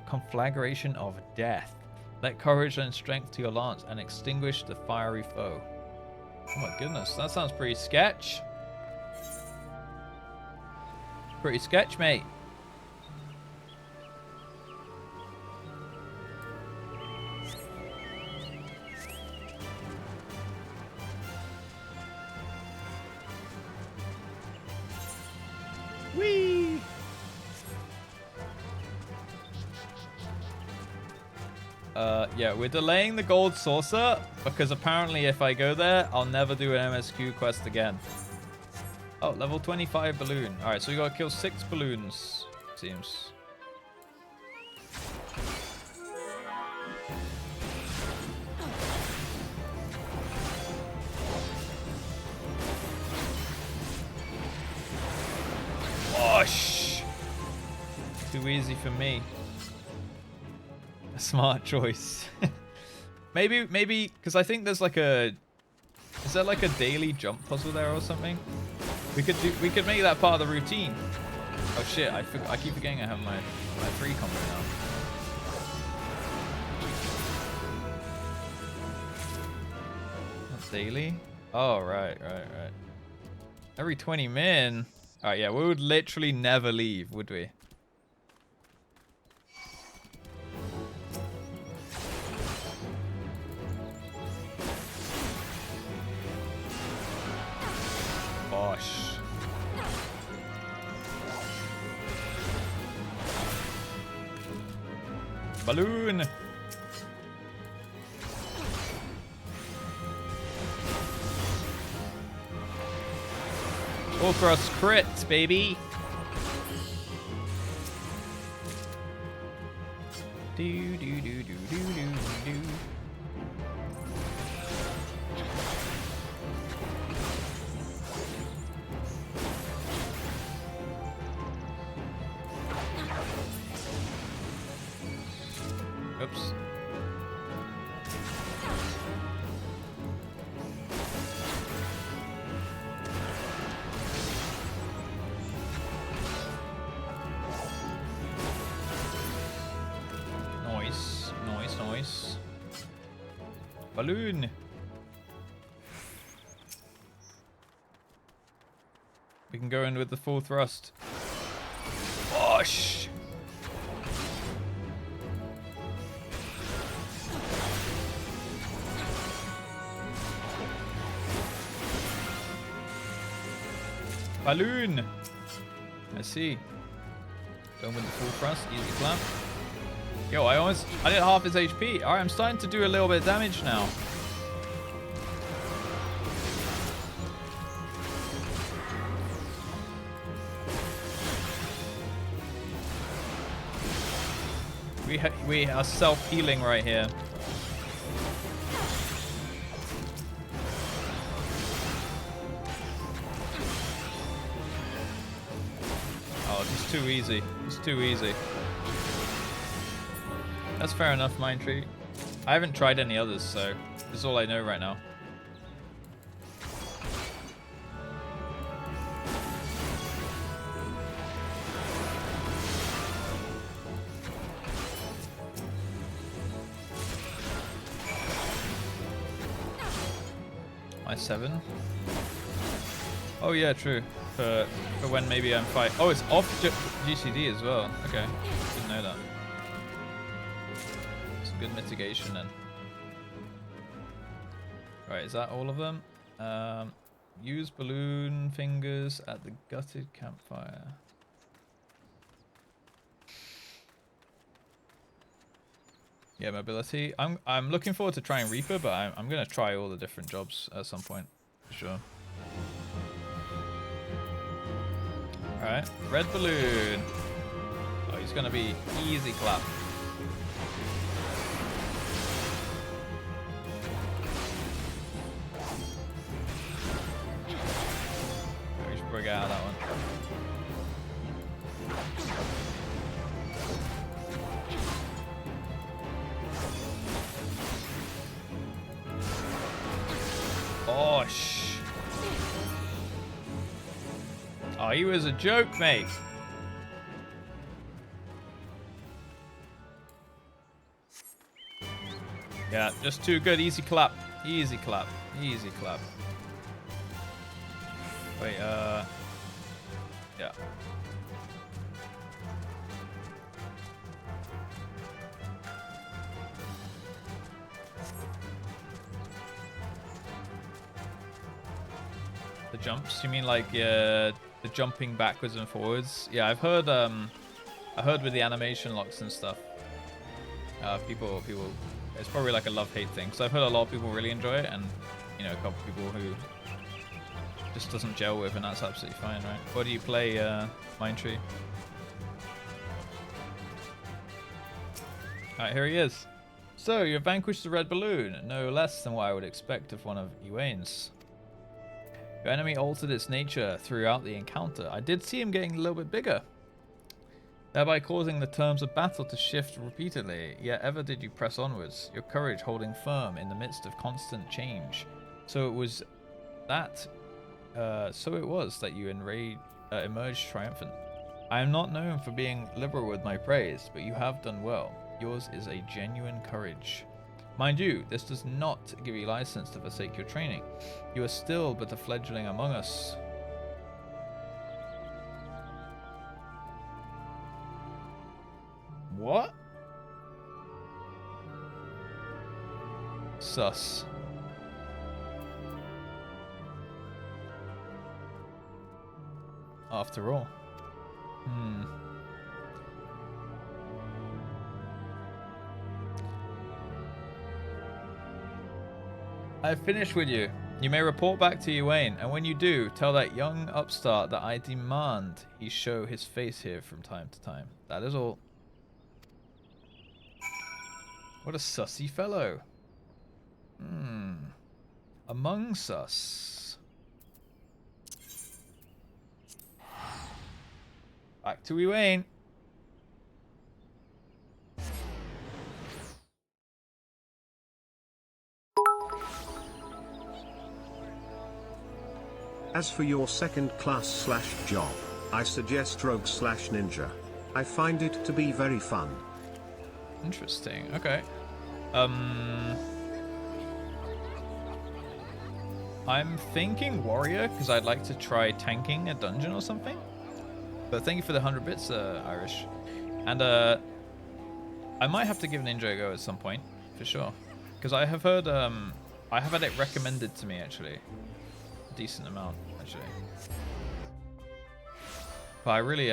conflagration of death. Let courage lend strength to your lance and extinguish the fiery foe. Oh my goodness, that sounds pretty sketch. Pretty sketch, mate. Whee! Yeah, we're delaying the gold saucer because apparently if I go there, I'll never do an MSQ quest again. Oh, level 25 balloon. Alright, so we gotta kill 6 balloons, seems. Whoosh! Too easy for me. A smart choice. maybe, because I think there's like a... Is there like a daily jump puzzle there or something? We could make that part of the routine. Oh shit, I keep forgetting I have my 3 combo now. That's daily? Oh, right. Every 20 min. Alright, yeah, we would literally never leave, would we? Gosh. Balloon. Full thrust crits, baby. Do do do do do do do. Oops. Nice. Balloon. We can go in with the full thrust. Whoosh. Balloon. I see. Going with the full thrust, easy clamp. Yo, I did half his HP. Alright, I'm starting to do a little bit of damage now. We are self-healing right here. Oh, it's too easy. It's too easy. That's fair enough, Mind Tree. I haven't tried any others, so this is all I know right now. My 7. Oh yeah, true. For when maybe I'm fight. Oh, it's off GCD as well. Okay, didn't know that. It's good mitigation then. Right, is that all of them? Use balloon fingers at the gutted campfire. Yeah, mobility. I'm looking forward to trying Reaper, but I'm gonna try all the different jobs at some point for sure. All right, red balloon. Oh, he's gonna be easy clap. We should break out of that one. Oh, oh, he was a joke, mate. Yeah, just too good. Easy clap. Easy clap. Easy clap. Wait, yeah. The jumps? You mean like the jumping backwards and forwards? Yeah, I've heard I heard with the animation locks and stuff. People it's probably like a love-hate thing. So I've heard a lot of people really enjoy it, and you know, a couple people who just doesn't gel with, and that's absolutely fine, right? What do you play, Mind Tree? Alright, here he is. So, you've vanquished the red balloon, no less than what I would expect of one of Egwene's. Your enemy altered its nature throughout the encounter. I did see him getting a little bit bigger, thereby causing the terms of battle to shift repeatedly, yet ever did you press onwards, your courage holding firm in the midst of constant change. So it was that you emerged triumphant. I am not known for being liberal with my praise, but you have done well. Yours is a genuine courage. Mind you, this does not give you license to forsake your training. You are still but a fledgling among us. What? Sus. After all. I've finished with you. You may report back to Egwene, and when you do, tell that young upstart that I demand he show his face here from time to time. That is all. What a sussy fellow. Among sus. Back to Egwene. As for your second class / job, I suggest rogue / ninja. I find it to be very fun. Interesting. Okay. I'm thinking warrior because I'd like to try tanking a dungeon or something. But thank you for the 100 bits, Irish. And I might have to give ninja a go at some point for sure, because I have heard I have had it recommended to me actually, a decent amount actually. But I really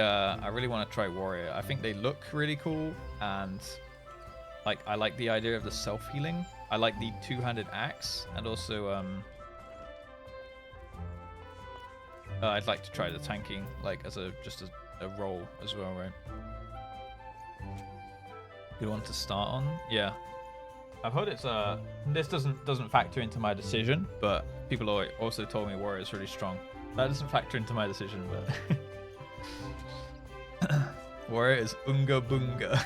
want to try warrior. I think they look really cool, and like I like the idea of the self-healing. I like the two-handed axe, and also I'd like to try the tanking, like as just a role as well, right? Good one to start on. Yeah, I've heard it's this doesn't factor into my decision, but people also told me warrior is really strong. That doesn't factor into my decision, but Warrior is Unga Bunga.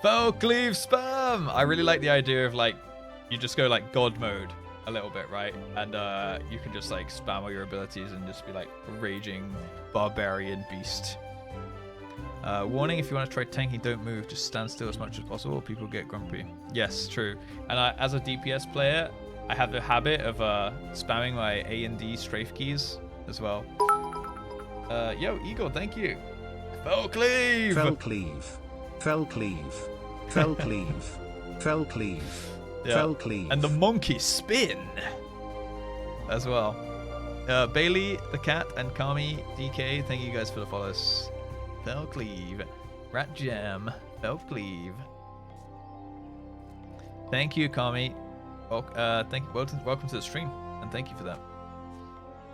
Fell Cleave Spam! I really like the idea of like, you just go like God mode a little bit, right? And you can just like spam all your abilities and just be like a raging barbarian beast. Warning, if you want to try tanking, don't move. Just stand still as much as possible or people get grumpy. Yes, true. And as a DPS player, I have the habit of spamming my A and D strafe keys as well. Yo, Eagle, thank you. Fell Cleave! Fell Cleave. Fell Cleave. Fell Cleave. Fell Cleave. Yeah. Fell Cleave. And the monkey spin as well. Bailey, the cat, and Kami, DK, thank you guys for the follows. Fell Cleave. Rat Jam. Fell Cleave. Thank you, Kami. Welcome to the stream, and thank you for that.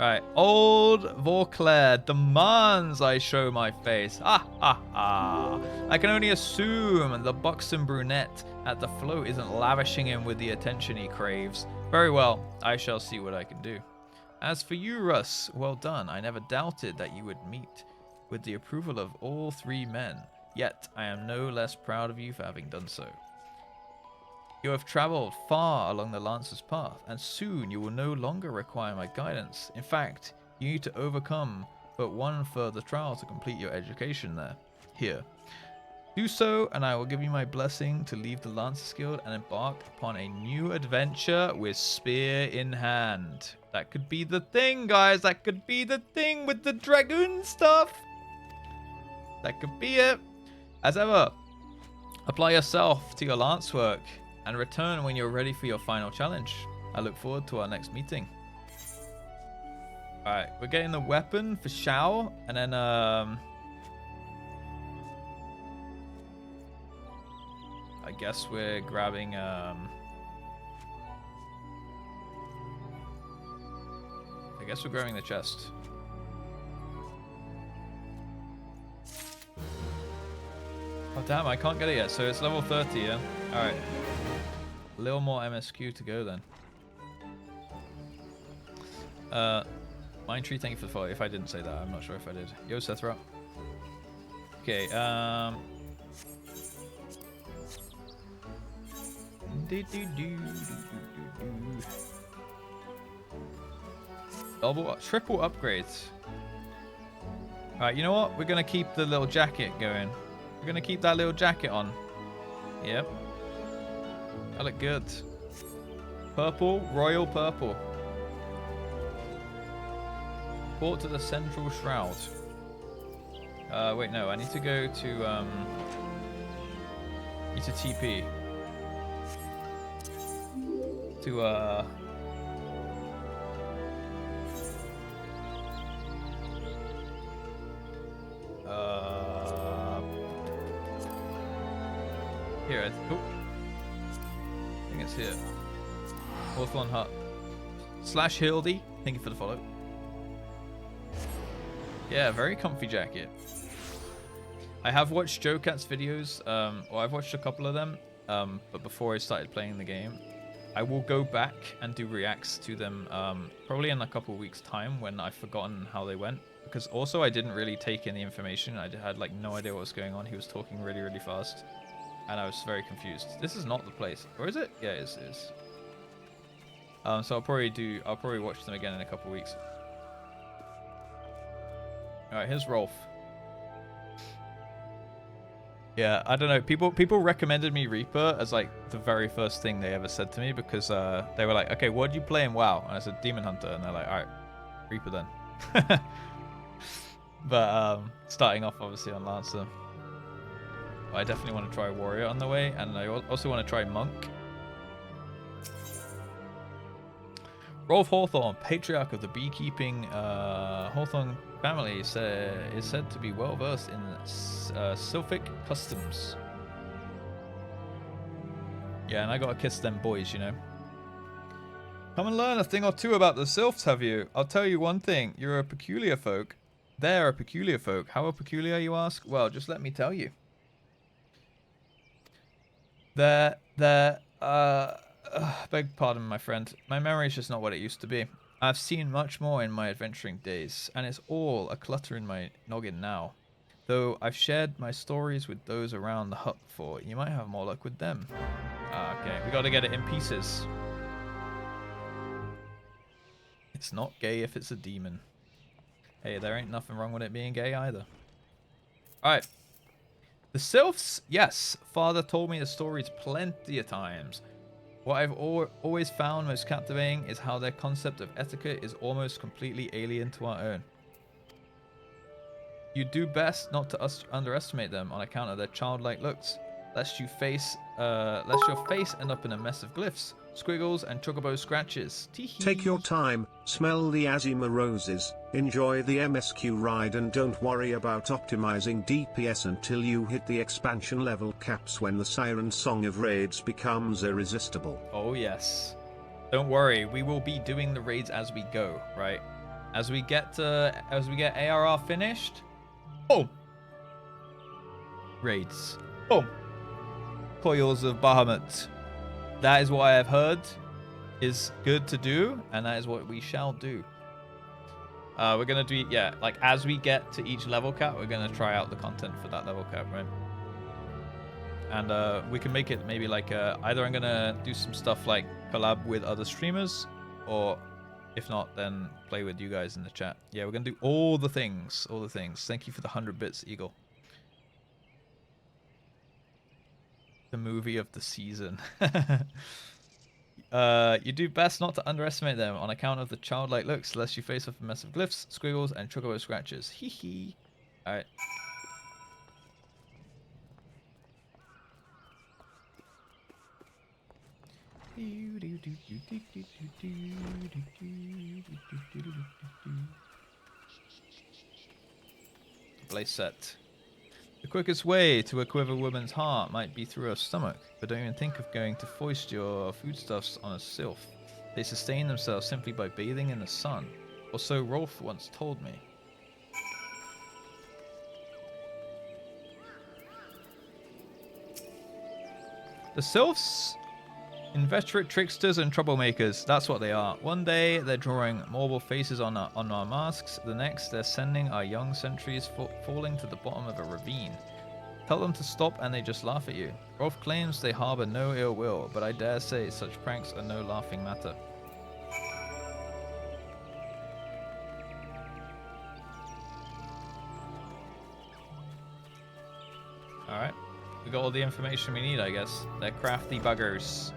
Alright, Old Vauclair demands I show my face. Ha ha ha. I can only assume the buxom brunette at the float isn't lavishing him with the attention he craves. Very well, I shall see what I can do. As for you, Russ, well done. I never doubted that you would meet with the approval of all three men. Yet, I am no less proud of you for having done so. You have traveled far along the Lancer's path, and soon you will no longer require my guidance. In fact, you need to overcome but one further trial to complete your education here. Do so, and I will give you my blessing to leave the Lancer's Guild and embark upon a new adventure with spear in hand. That could be the thing, guys. That could be the thing with the Dragoon stuff. That could be it. As ever, apply yourself to your lance work and return when you're ready for your final challenge. I look forward to our next meeting. Alright, we're getting the weapon for Shao, and then I guess we're grabbing I guess we're grabbing the chest. Oh damn, I can't get it yet, so it's level 30, yeah? Alright. A little more MSQ to go then. Mind Tree, thank you for the follow. If I didn't say that, I'm not sure if I did. Yo, Sethra. Okay, triple upgrades. Alright, you know what? We're gonna keep the little jacket going. We're gonna keep that little jacket on. Yep. That look good. Purple, royal purple. Port to the central shroud. Wait, no, I need to go to need to TP. To here, oh. I think it's here. Hawthorne Hut. Slash Hildy, thank you for the follow. Yeah, very comfy jacket. I have watched Joe Cat's videos, or I've watched a couple of them, but before I started playing the game. I will go back and do reacts to them probably in a couple of weeks' time when I've forgotten how they went. Because also I didn't really take in the information. I had like no idea what was going on. He was talking really, really fast. And I was very confused. This is not the place. Or is it? Yeah, it is. So I'll probably watch them again in a couple of weeks. Alright, here's Rolf. Yeah, I don't know. People recommended me Reaper as like the very first thing they ever said to me because they were like, okay, what do you play in WoW? And I said Demon Hunter, and they're like, alright, Reaper then. But starting off obviously on Lancer. I definitely want to try Warrior on the way, and I also want to try Monk. Rolf Hawthorne, patriarch of the beekeeping Hawthorne family, is said to be well versed in Silphic customs. Yeah, and I gotta kiss them boys, you know. Come and learn a thing or two about the Silphs, have you? I'll tell you one thing. You're a peculiar folk. They're a peculiar folk. How peculiar, you ask? Well, just let me tell you. Beg pardon, my friend. My memory is just not what it used to be. I've seen much more in my adventuring days, and it's all a clutter in my noggin now. Though I've shared my stories with those around the hut before. You might have more luck with them. Okay, we gotta get it in pieces. It's not gay if it's a demon. Hey, there ain't nothing wrong with it being gay either. Alright. The Silphs? Yes. Father told me the stories plenty of times. What I've always found most captivating is how their concept of etiquette is almost completely alien to our own. You do best not to underestimate them on account of their childlike looks, lest your face end up in a mess of glyphs, squiggles, and chocobo scratches. Take your time, smell the Azima roses, enjoy the MSQ ride, and don't worry about optimizing DPS until you hit the expansion level caps when the siren song of raids becomes irresistible. Oh yes. Don't worry, we will be doing the raids as we go, right? As we get ARR finished, boom! Raids. Boom! Coils of Bahamut. That is what I have heard is good to do, and that is what we shall do. We're gonna do, yeah, like as we get to each level cap, we're gonna try out the content for that level cap, right? And we can make it maybe like either I'm gonna do some stuff like collab with other streamers, or if not, then play with you guys in the chat. Yeah, we're gonna do all the things, all the things. Thank you for the 100 bits, Eagle. The movie of the season. You do best not to underestimate them on account of the childlike looks, lest you face off a mess of glyphs, squiggles, and chocobo scratches. Hee hee. Alright. Place set. The quickest way to a quiver woman's heart might be through her stomach, but don't even think of going to foist your foodstuffs on a Silph. They sustain themselves simply by bathing in the sun, or so Rolf once told me. The Silphs? Inveterate tricksters and troublemakers, that's what they are. One day they're drawing marble faces on our masks, the next they're sending our young sentries falling to the bottom of a ravine. Tell them to stop and they just laugh at you. Rolf claims they harbor no ill will, but I dare say such pranks are no laughing matter. Alright, we got all the information we need, I guess. They're crafty buggers.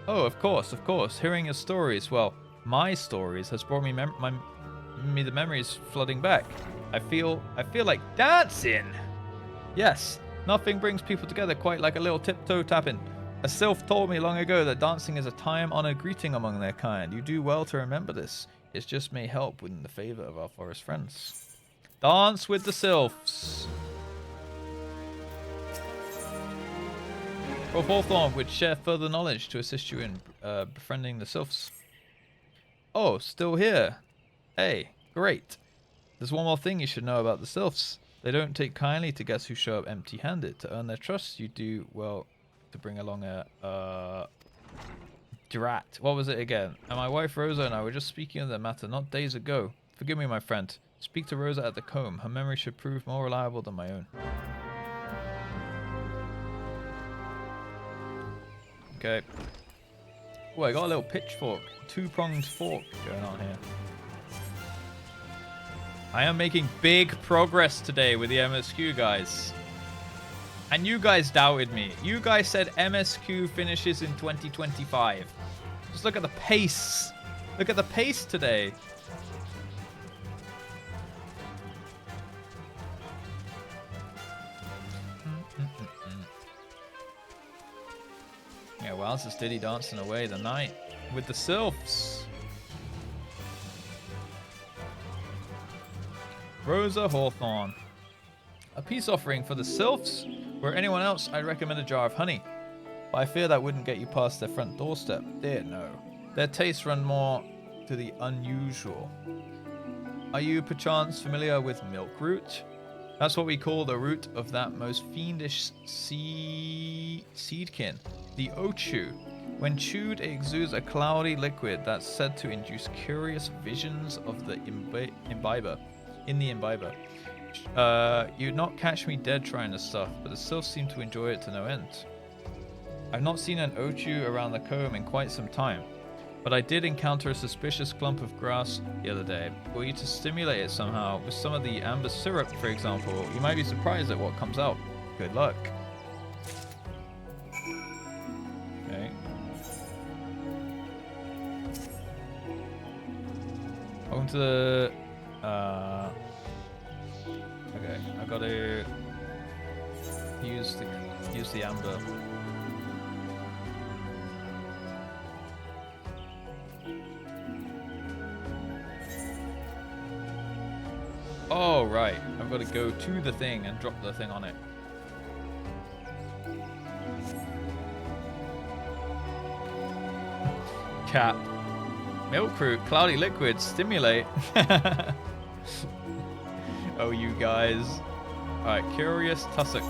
Oh, of course, of course. Hearing your stories, well, my stories has brought me the memories flooding back. I feel like dancing. Yes, nothing brings people together quite like a little tiptoe tapping. A Silph told me long ago that dancing is a time-honored greeting among their kind. You do well to remember this. It just may help win the favor of our forest friends. Dance with the Silphs. Rolf Hawthorne would share further knowledge to assist you in befriending the Silphs. Oh, still here. Hey, great. There's one more thing you should know about the Silphs. They don't take kindly to guests who show up empty-handed. To earn their trust, you do well to bring along a drat. What was it again? And my wife Rosa and I were just speaking of the matter not days ago. Forgive me, my friend. Speak to Rosa at the comb. Her memory should prove more reliable than my own. Okay. Oh, I got a little pitchfork. Two-pronged fork going on here. I am making big progress today with the MSQ, guys. And you guys doubted me. You guys said MSQ finishes in 2025. Just look at the pace. Look at the pace today. Yeah, Wowza steady dancing away the night with the Silphs. Rosa Hawthorne. A peace offering for the Silphs? For anyone else, I'd recommend a jar of honey. But I fear that wouldn't get you past their front doorstep. Dear no. Their tastes run more to the unusual. Are you perchance familiar with milk root? That's what we call the root of that most fiendish seedkin, the ochu. When chewed, it exudes a cloudy liquid that's said to induce curious visions of the imbiber. in the imbiber. You'd not catch me dead trying this stuff, but the Silphs seem to enjoy it to no end. I've not seen an Ochu around the comb in quite some time, but I did encounter a suspicious clump of grass the other day. Were you to stimulate it somehow with some of the amber syrup, for example, you might be surprised at what comes out. Good luck. Okay. Welcome to the... okay, I gotta use the amber. Oh, right. I've got to go to the thing and drop the thing on it. Cap. Milk root, cloudy liquid, stimulate. Oh, you guys. Alright, curious tussock.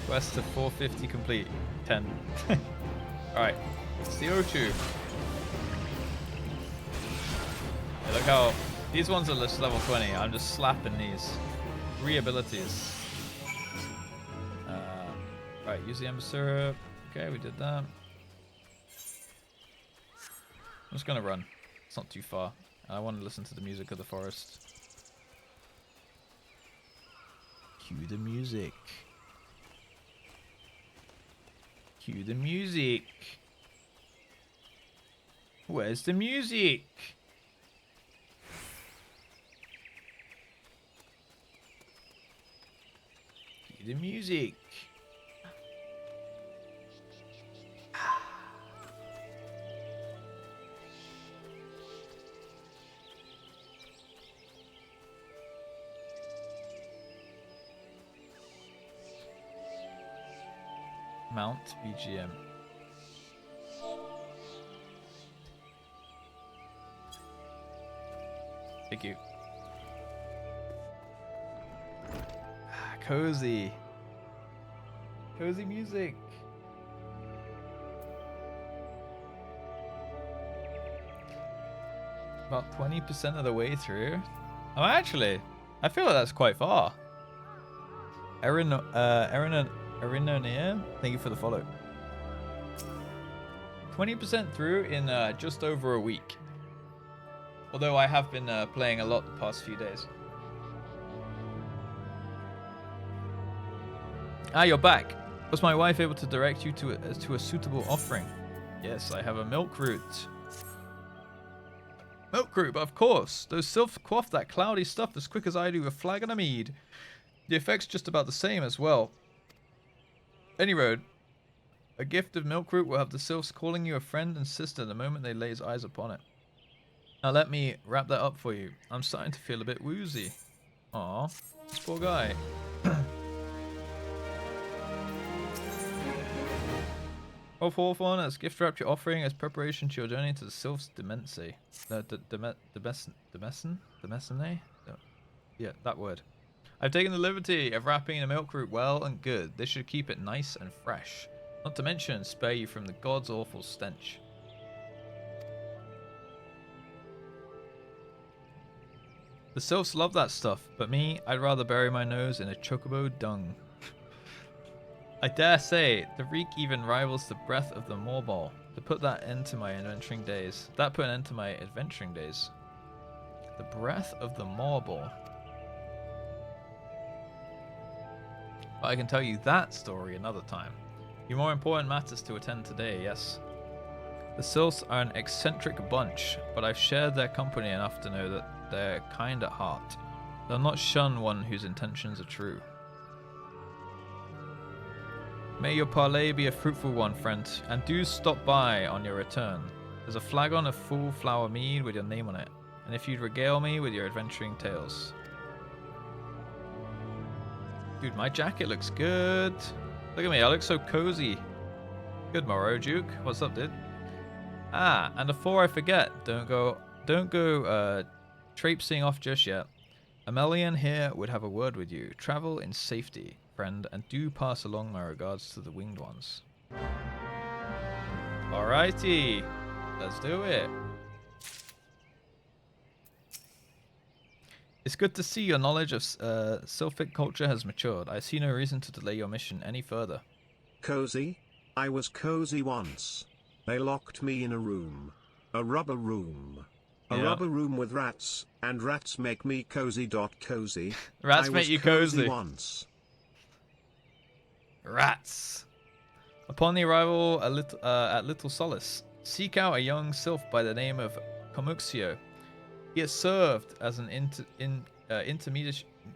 Quest to 450 complete. 10. Alright. It's the Ochu. Hey, look how these ones are just level 20. I'm just slapping these. 3 abilities. Right, use the ember syrup. Okay, we did that. I'm just gonna run. It's not too far. I want to listen to the music of the forest. Cue the music. Cue the music. Where's the music? Cue the music. Mount BGM. Thank you. Cozy. Cozy music. About 20% of the way through. Oh, actually, I feel like that's quite far. Arinonia, thank you for the follow. 20% through in just over a week. Although I have been playing a lot the past few days. Ah, you're back. Was my wife able to direct you to a suitable offering? Yes, I have a milk root. Milk root, of course. Those Silph quaff that cloudy stuff as quick as I do a flagon of mead. The effect's just about the same as well. Any road. A gift of milk root will have the Silphs calling you a friend and sister the moment they lay eyes upon it. Now let me wrap that up for you. I'm starting to feel a bit woozy. Aw, this poor guy. Oh, fourth one, as gift wrapped your offering as preparation to your journey to the Silph's Dimensi. Demesne? Yeah, that word. I've taken the liberty of wrapping the milk root well and good. This should keep it nice and fresh. Not to mention, spare you from the god's awful stench. The Silphs love that stuff, but me, I'd rather bury my nose in a chocobo dung. I dare say, the reek even rivals the breath of the moorball. To put that end to my adventuring days. That put an end to my adventuring days. The breath of the moorball. But I can tell you that story another time. Your more important matters to attend today, yes. The Silphs are an eccentric bunch, but I've shared their company enough to know that they're kind at heart. They'll not shun one whose intentions are true. May your parley be a fruitful one, friend, and do stop by on your return. There's a flagon of full flower mead with your name on it, and if you'd regale me with your adventuring tales. Dude, my jacket looks good. Look at me, I look so cozy. Good morrow, Duke. What's up, dude? Ah, and before I forget, don't go traipsing off just yet. Amelian here would have a word with you. Travel in safety, friend, and do pass along my regards to the winged ones. Alrighty. Let's do it. It's good to see your knowledge of Silphic culture has matured. I see no reason to delay your mission any further. Cozy? I was cozy once. They locked me in a room. A rubber room. A rubber room with rats, and rats make me cozy. Cozy. Rats make you cozy. Once. Rats. Upon the arrival at Little Solace, seek out a young Silph by the name of Comuxio. He has served as an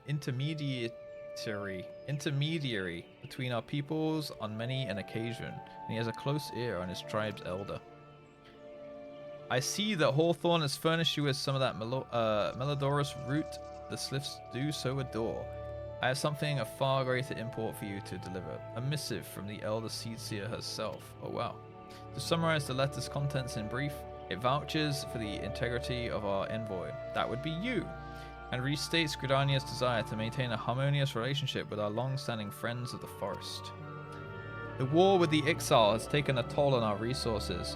intermediary between our peoples on many an occasion, and he has a close ear on his tribe's elder. I see that Hawthorne has furnished you with some of that melodorous root the Silphs do so adore. I have something of far greater import for you to deliver. A missive from the Elder Seedseer herself. Oh wow. To summarize the letter's contents in brief, it vouches for the integrity of our envoy, that would be you, and restates Gridania's desire to maintain a harmonious relationship with our long-standing friends of the forest. The war with the Ixal has taken a toll on our resources.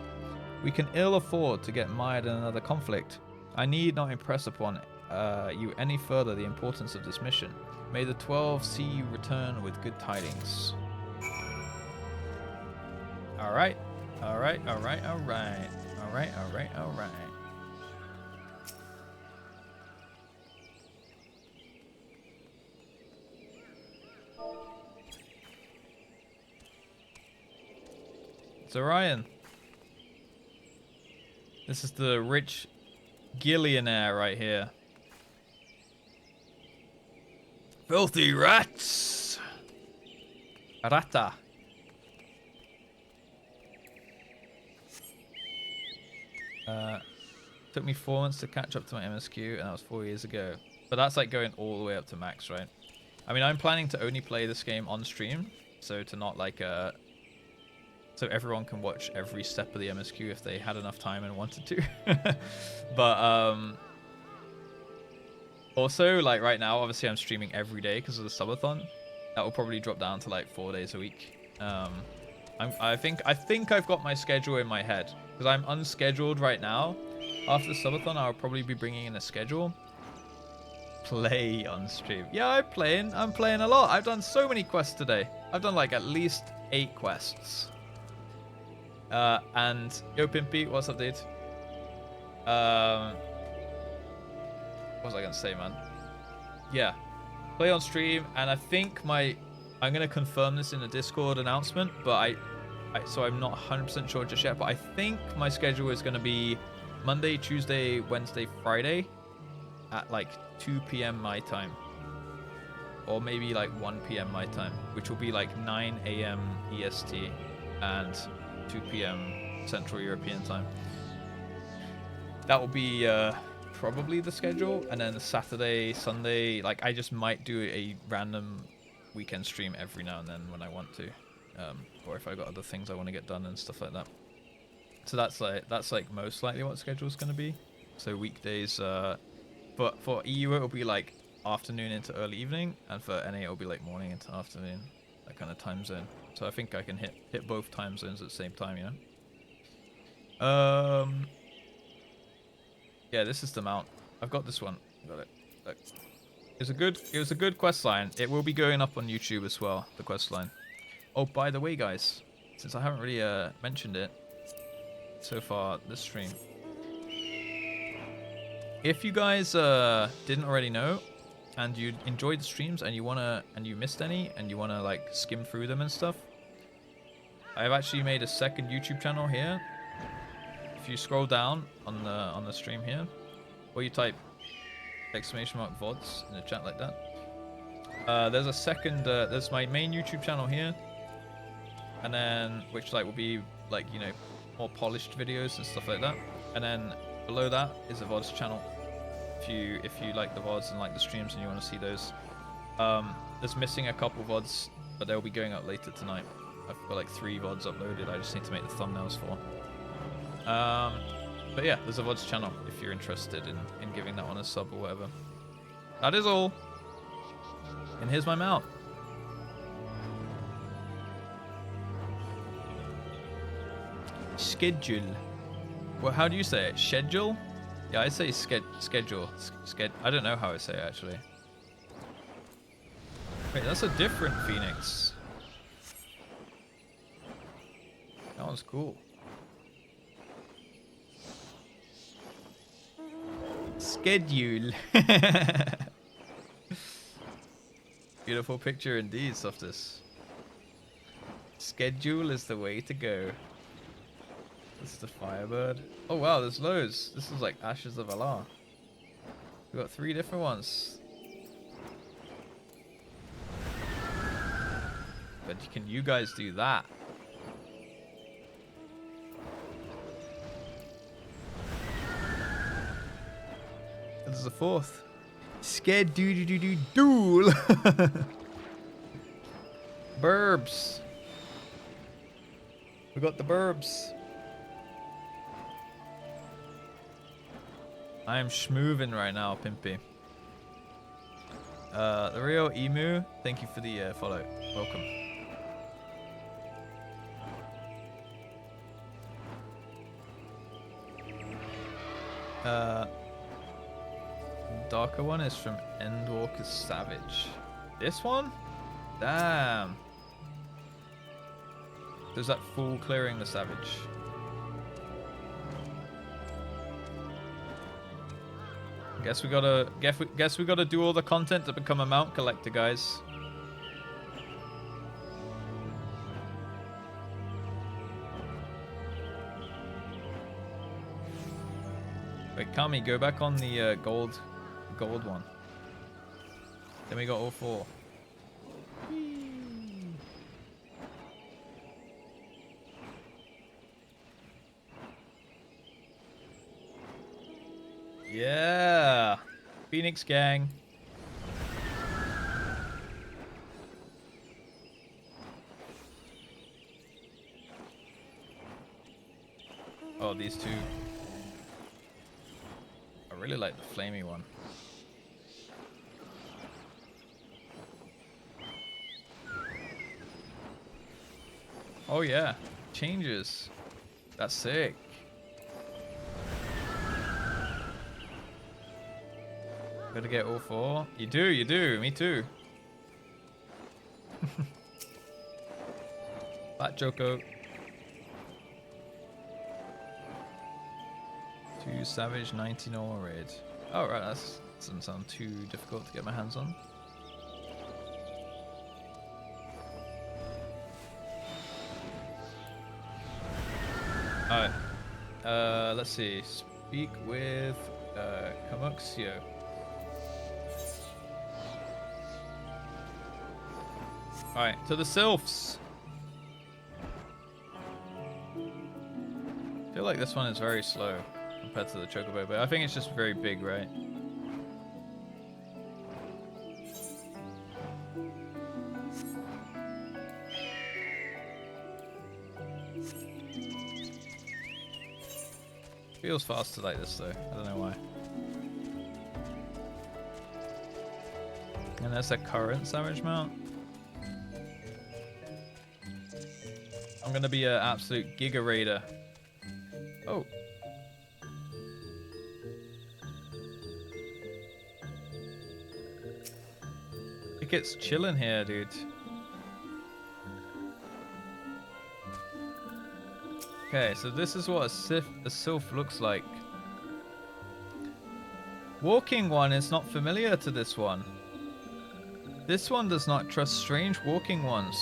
We can ill afford to get mired in another conflict. I need not impress upon you any further the importance of this mission. May the 12 see you return with good tidings. Alright. Alright. It's Orion. This is the rich Gillionaire right here. Filthy rats! Rata. Took me 4 months to catch up to my MSQ, and that was 4 years ago. But that's like going all the way up to max, right? I mean, I'm planning to only play this game on stream, so to not like so everyone can watch every step of the MSQ if they had enough time and wanted to. But also, like right now, obviously I'm streaming every day because of the subathon. That will probably drop down to like 4 days a week. I think I've got my schedule in my head because I'm unscheduled right now. After the subathon, I'll probably be bringing in a schedule. Play on stream. Yeah, I'm playing a lot. I've done so many quests today. I've done like at least 8 quests. And yo Pimpy, what's up, dude? What was I gonna say, man? Yeah, play on stream, and I think I'm gonna confirm this in the Discord announcement, but so I'm not 100% sure just yet, but I think my schedule is gonna be Monday, Tuesday, Wednesday, Friday at like 2 p.m. my time, or maybe like 1 p.m. my time, which will be like 9 a.m. EST and 2 p.m. Central European time. That will be probably the schedule, and then Saturday, Sunday, like I just might do a random weekend stream every now and then when I want to, or if I got other things I want to get done and stuff like that. So that's like most likely what schedule is going to be. So weekdays, but for EU it'll be like afternoon into early evening, and for NA it'll be like morning into afternoon, that kind of time zone. So I think I can hit both time zones at the same time, you know. Yeah, this is the mount. I've got this one. Got it. Look. It was a good quest line. It will be going up on YouTube as well, the quest line. Oh, by the way, guys, since I haven't really mentioned it so far this stream, if you guys didn't already know, and you enjoyed the streams and you missed any and you wanna like skim through them and stuff, I've actually made a second YouTube channel here. If you scroll down on the stream here, or you type !VODs in the chat like that, there's a second there's my main YouTube channel here, and then which like will be like, you know, more polished videos and stuff like that, and then below that is a VODs channel. If you like the VODs and like the streams and you want to see those, there's missing a couple VODs, but they'll be going up later tonight. I've got like 3 VODs uploaded. I just need to make the thumbnails for. But yeah, there's a VODs channel if you're interested in giving that one a sub or whatever. That is all. And here's my mount. schedule. Well, how do you say it? Schedule? Yeah, I say schedule. I don't know how I say it, actually. Wait, that's a different phoenix. That one's cool. Schedule. Beautiful picture indeed, Softus. Schedule is the way to go. This is the Firebird. Oh wow, there's loads. This is like Ashes of Allah. We've got 3 different ones. But can you guys do that? This is the 4th. Schedule. Burbs. We got the burbs. I am schmoovin' right now, Pimpy. The real Emu, thank you for the follow. Welcome. Darker one is from Endwalker Savage. This one? Damn. There's that full clearing the Savage. Guess we gotta do all the content to become a mount collector, guys. Wait, Kami, go back on the gold one. Then we got all 4. Yeah, Phoenix gang. Oh, these 2. I really like the flamey one. Oh yeah, changes. That's sick. Gotta get all 4. You do. Me too. Fat Choco. 2 Savage, 90 normal raid. Oh right, that doesn't sound too difficult to get my hands on. Alright. Let's see. Speak with Kamuxio. Alright, to the Silphs. I feel like this one is very slow compared to the chocobo, but I think it's just very big, right? Feels faster like this though, I don't know why. And there's a current Savage mount. I'm gonna be an absolute Giga Raider. Oh. It's chilling here, dude. Okay, so this is what a Silph looks like. Walking one is not familiar to this one. This one does not trust strange walking ones.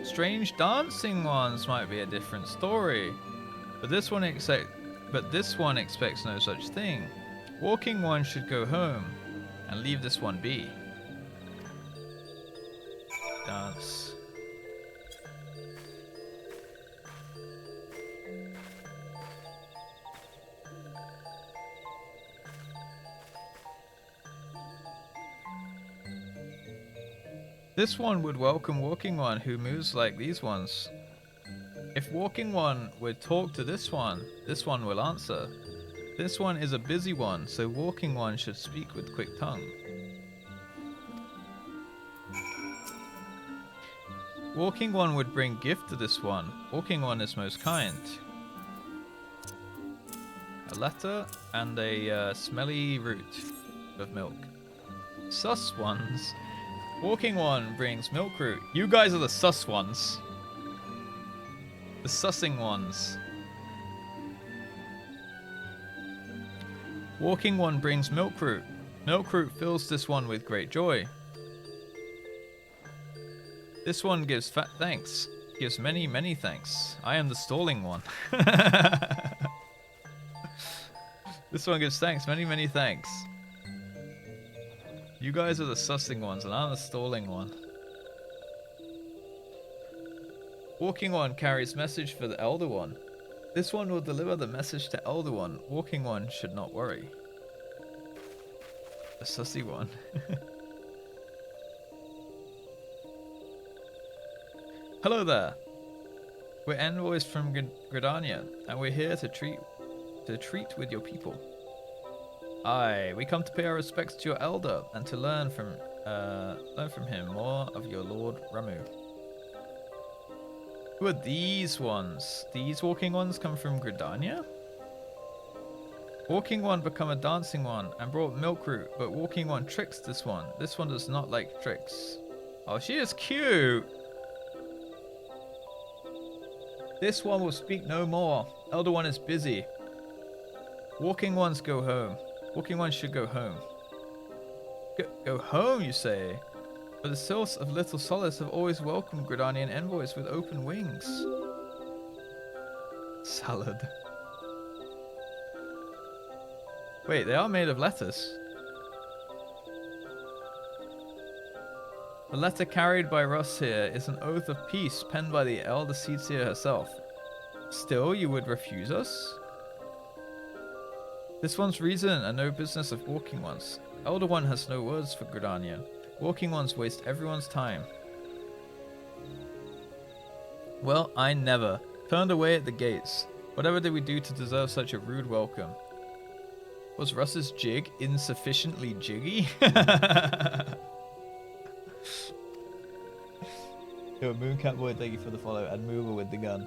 Strange dancing ones might be a different story. But this one expects no such thing. Walking one should go home and leave this one be. Dance. This one would welcome walking one who moves like these ones. If walking one would talk to this one will answer. This one is a busy one, so walking one should speak with quick tongue. Walking one would bring gift to this one. Walking one is most kind. letter and a smelly root of milk. Sus ones. Walking one brings milk root. You guys are the sus ones. The sussing ones. Walking one brings milk root. Milk root fills this one with great joy. This one gives fat thanks. Gives many, many thanks. I am the stalling one. This one gives thanks. Many, many thanks. You guys are the sussing ones, and I'm the stalling one. Walking one carries message for the elder one. This one will deliver the message to elder one. Walking one should not worry. The sussy one. Hello there. We're envoys from Gridania, and we're here to treat with your people. Aye, we come to pay our respects to your elder and to learn from him more of your Lord Ramu. Who are these ones? These walking ones come from Gridania? Walking one become a dancing one and brought milk root, but walking one tricks this one. This one does not like tricks. Oh, she is cute. This one will speak no more. Elder one is busy. Walking ones go home. Walking one should go home. Go home, you say? But the Silphs of Little Solace have always welcomed Gridanian envoys with open wings. Salad. Wait, they are made of lettuce. The letter carried by Russ here is an oath of peace penned by the elder Seedseer herself. Still, you would refuse us? This one's reason and no business of walking ones. Elder one has no words for Gridania. Walking ones waste everyone's time. Well, I never. Turned away at the gates. Whatever did we do to deserve such a rude welcome? Was Russ's jig insufficiently jiggy? Yo, Mooncat Boy, thank you for the follow, and Mover with the gun.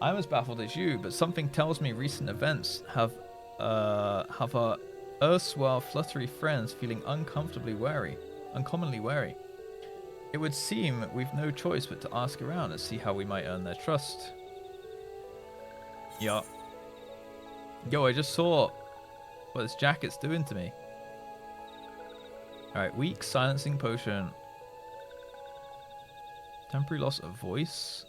I'm as baffled as you, but something tells me recent events have our erstwhile fluttery friends feeling uncommonly wary. It would seem we've no choice but to ask around and see how we might earn their trust. Yeah. Yo, I just saw what this jacket's doing to me. Alright, weak silencing potion. Temporary loss of voice.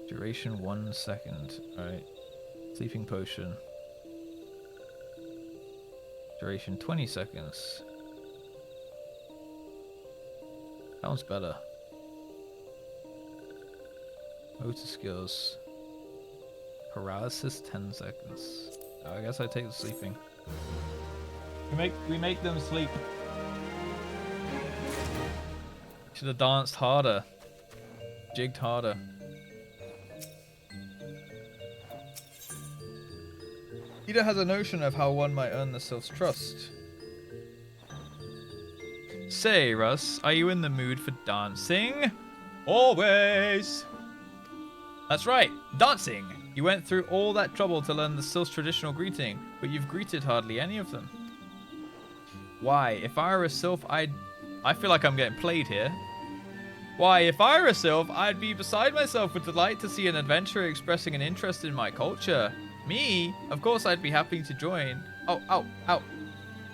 Duration 1 second. Alright. Sleeping potion. Duration 20 seconds. Sounds better. Motor skills. Paralysis 10 seconds. I guess I take the sleeping. We make them sleep. Should have danced harder. Jigged harder. Ida has a notion of how one might earn the Silph's trust. Say, Russ, are you in the mood for dancing? Always! That's right, dancing! You went through all that trouble to learn the Silph's traditional greeting, but you've greeted hardly any of them. Why, if I were a Silph, I feel like I'm getting played here. Why, if I were a Silph, I'd be beside myself with delight to see an adventurer expressing an interest in my culture. Me? Of course I'd be happy to join. Oh, ow, ow.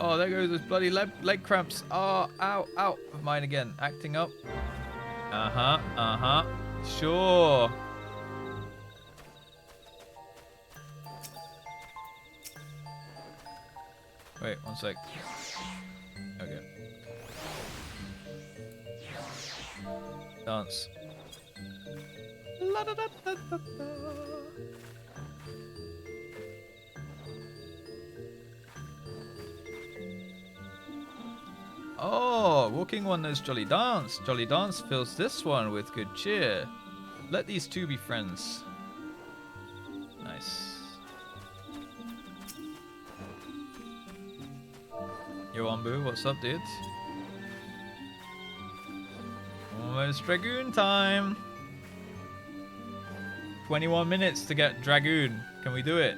Oh, there goes those bloody leg cramps. Oh, ow, ow. Mine again. Acting up. Uh-huh. Sure. Wait, 1 sec. Okay. Dance. La da da da da da. Oh, walking one knows Jolly Dance. Jolly Dance fills this one with good cheer. Let these two be friends. Nice. Yo, Ambu, what's up, dude? Almost Dragoon time. 21 minutes to get Dragoon. Can we do it?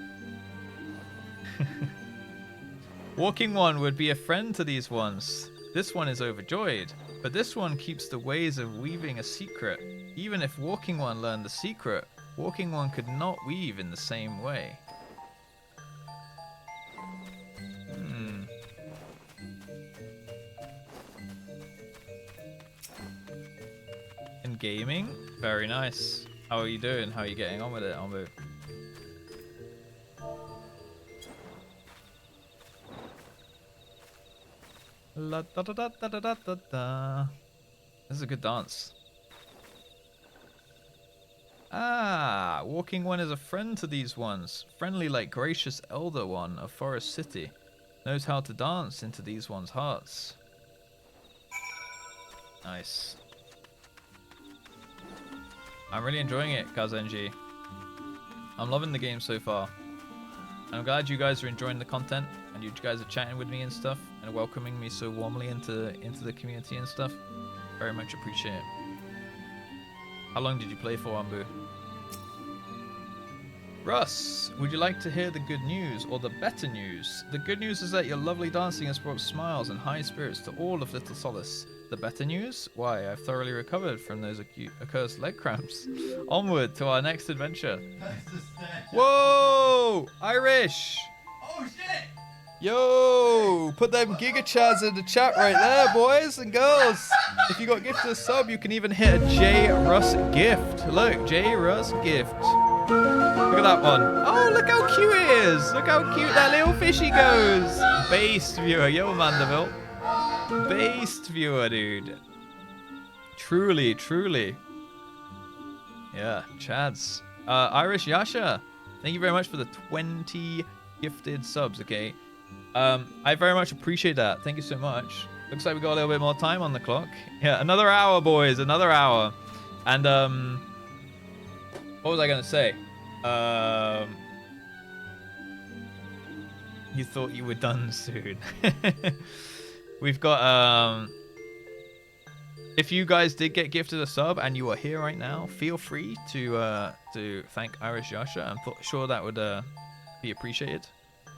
Walking one would be a friend to these ones. This one is overjoyed, but this one keeps the ways of weaving a secret. Even if Walking one learned the secret, Walking one could not weave in the same way. In gaming? Very nice. How are you doing? How are you getting on with it, Ombu? La da da da da da da da da. This is a good dance. Ah, Walking one is a friend to these ones. Friendly like gracious elder one of Forest City. Knows how to dance into these ones' hearts. Nice. I'm really enjoying it, Kazenji. I'm loving the game so far. I'm glad you guys are enjoying the content and you guys are chatting with me and stuff and welcoming me so warmly into the community and stuff. Very much appreciate it. How long did you play for, Ambu? Russ, would you like to hear the good news or the better news? The good news is that your lovely dancing has brought smiles and high spirits to all of Little Solace. The better news? Why, I've thoroughly recovered from those accursed leg cramps. Onward to our next adventure. Whoa! Irish! Oh shit! Yo! Put them gigachads in the chat right there, boys and girls. If you got gifted a sub, you can even hit a JustRuss gift. Look, JustRuss gift. Look at that one. Oh, look how cute it is. Look how cute that little fishy goes. Based viewer. Yo, Mandeville. Based viewer, dude. Truly, truly. Yeah, Chads. Irish Yasha, thank you very much for the 20 gifted subs, okay? I very much appreciate that. Thank you so much. Looks like we got a little bit more time on the clock. Yeah, another hour, boys. Another hour. And, what was I going to say? You thought you were done soon. We've got, if you guys did get gifted a sub and you are here right now, feel free to thank Irish Yasha. I'm sure that would be appreciated.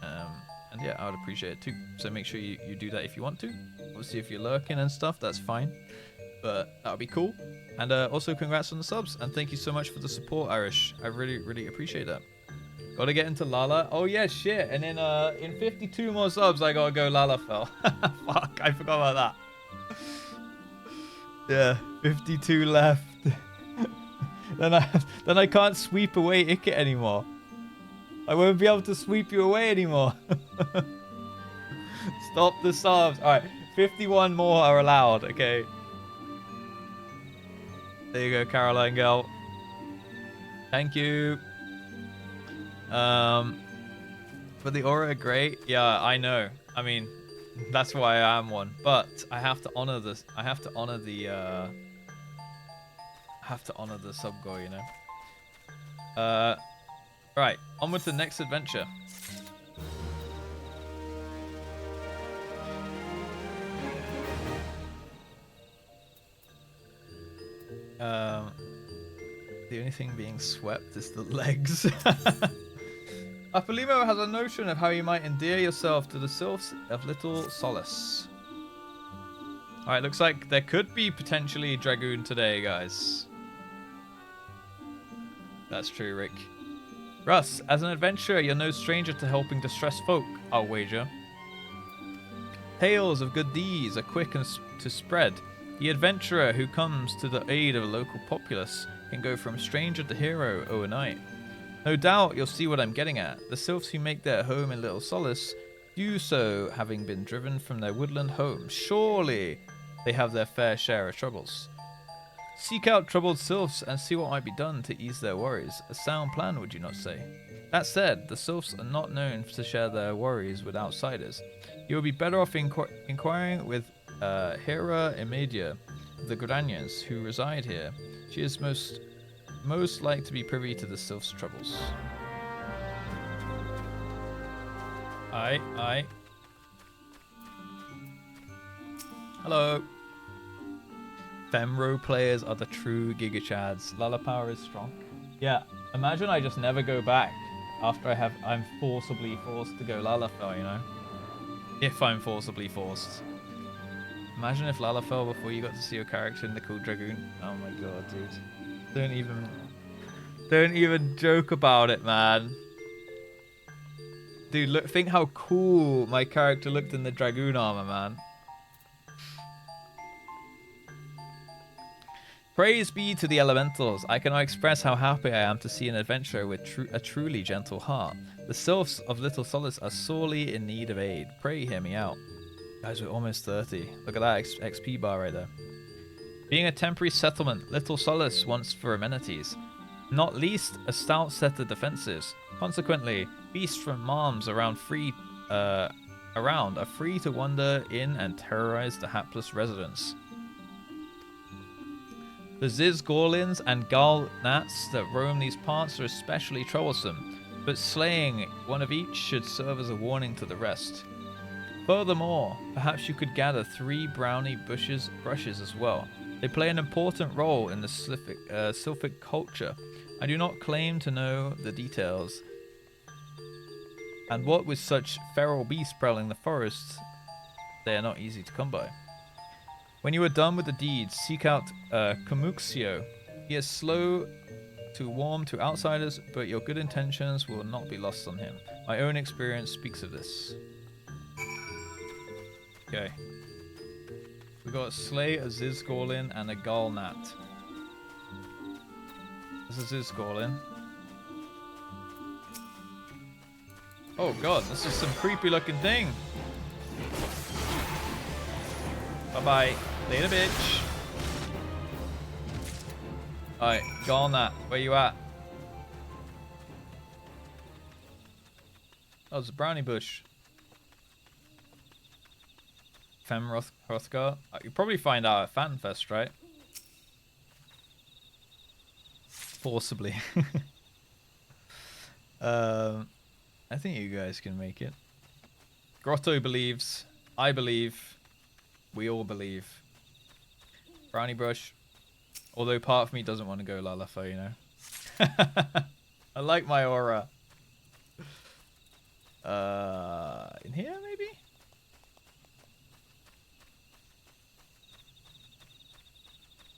And yeah, I would appreciate it too. So make sure you do that if you want to. Obviously, if you're lurking and stuff, that's fine. But that would be cool. And also, congrats on the subs. And thank you so much for the support, Irish. I really, really appreciate that. Gotta get into Lala. Oh, yeah, shit. And then in 52 more subs, I gotta go Lalafell. Fuck, I forgot about that. Yeah, 52 left. then I can't sweep away Ikit anymore. I won't be able to sweep you away anymore. Stop the subs. All right, 51 more are allowed. Okay. There you go, Caroline girl. Thank you. But the aura are great. Yeah, I know. I mean, that's why I am one. But I have to honor this. I have to honor the. Sub goal, you know. Right, onward to the next adventure. The only thing being swept is the legs. Apolimo has a notion of how you might endear yourself to the Silphs of Little Solace. Alright, looks like there could be potentially Dragoon today, guys. That's true, Rick. Russ, as an adventurer, you're no stranger to helping distressed folk, I'll wager. Tales of good deeds are quick and to spread. The adventurer who comes to the aid of a local populace can go from stranger to hero overnight. No doubt you'll see what I'm getting at. The Silphs who make their home in Little Solace do so having been driven from their woodland home. Surely they have their fair share of troubles. Seek out troubled Silphs and see what might be done to ease their worries. A sound plan, would you not say? That said, the Silphs are not known to share their worries with outsiders. You will be better off inquiring with Hera Imedia, the Gridanians who reside here. She is most like to be privy to the Silph's troubles. Aye. Hello. Femro players are the true Giga Chads. Lala power is strong. Yeah, imagine I just never go back after I'm forcibly forced to go Lalafell, you know? If I'm forcibly forced. Imagine if Lalafell before you got to see your character in the cool Dragoon. Oh my god, dude. Don't even joke about it, man. Dude, look, think how cool my character looked in the Dragoon armor, man. Praise be to the elementals. I cannot express how happy I am to see an adventurer with a truly gentle heart. The Silphs of Little Solace are sorely in need of aid. Pray hear me out. Guys, we're almost 30. Look at that XP bar right there. Being a temporary settlement, Little Solace wants for amenities. Not least, a stout set of defenses. Consequently, beasts from Marms are free to wander in and terrorize the hapless residents. The Ziz Gorlins and Gal Gnats that roam these parts are especially troublesome, but slaying one of each should serve as a warning to the rest. Furthermore, perhaps you could gather 3 brownie brushes as well. They play an important role in the Silphic culture. I do not claim to know the details. And what with such feral beasts prowling the forests, they are not easy to come by. When you are done with the deeds, seek out Kamuxio. He is slow to warm to outsiders, but your good intentions will not be lost on him. My own experience speaks of this. Okay. We got Slay, a Zizgorlin, and a Galnat. This is Zizgorlin. Oh god, this is some creepy looking thing. Bye-bye. Later, bitch. Alright, Galnat, where you at? Oh, it's a brownie bush. Fem Hrothgar. You'll probably find out at FanFest, right? Forcibly. I think you guys can make it. Grotto believes. I believe. We all believe. Brownie brush. Although part of me doesn't want to go Lalafell, you know. I like my aura. In here, maybe?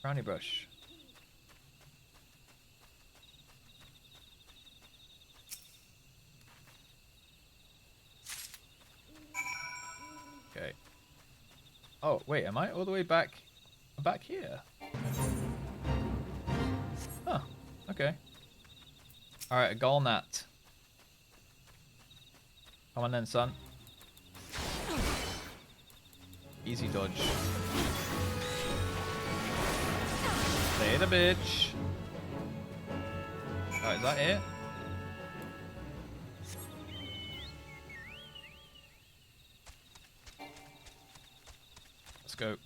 Brownie brush. Okay. Oh, wait, am I all the way back here? Huh, okay. Alright, a Galnat. Come on then, son. Easy dodge. Later, bitch. Alright, is that it? Let's go.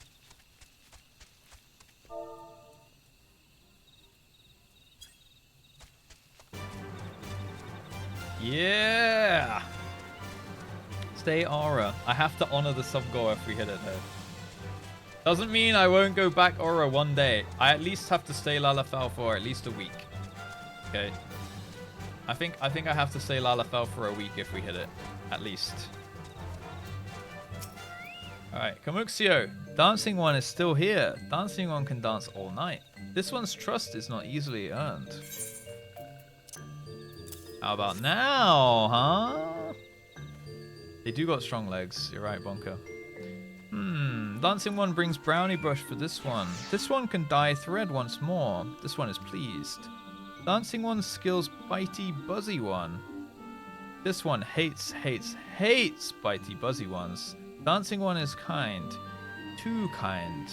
Yeah! Stay aura. I have to honor the sub goal if we hit it though. Doesn't mean I won't go back aura one day. I at least have to stay Lalafell for at least a week. Okay. I think I have to stay Lalafell for a week if we hit it. At least. Alright, Kamuxio. Dancing One is still here. Dancing One can dance all night. This one's trust is not easily earned. How about now, huh? They do got strong legs. You're right, Bonka. Dancing One brings brownie brush for this one. This one can dye thread once more. This one is pleased. Dancing One skills bitey buzzy one. This one hates bitey buzzy ones. Dancing One is kind. Too kind.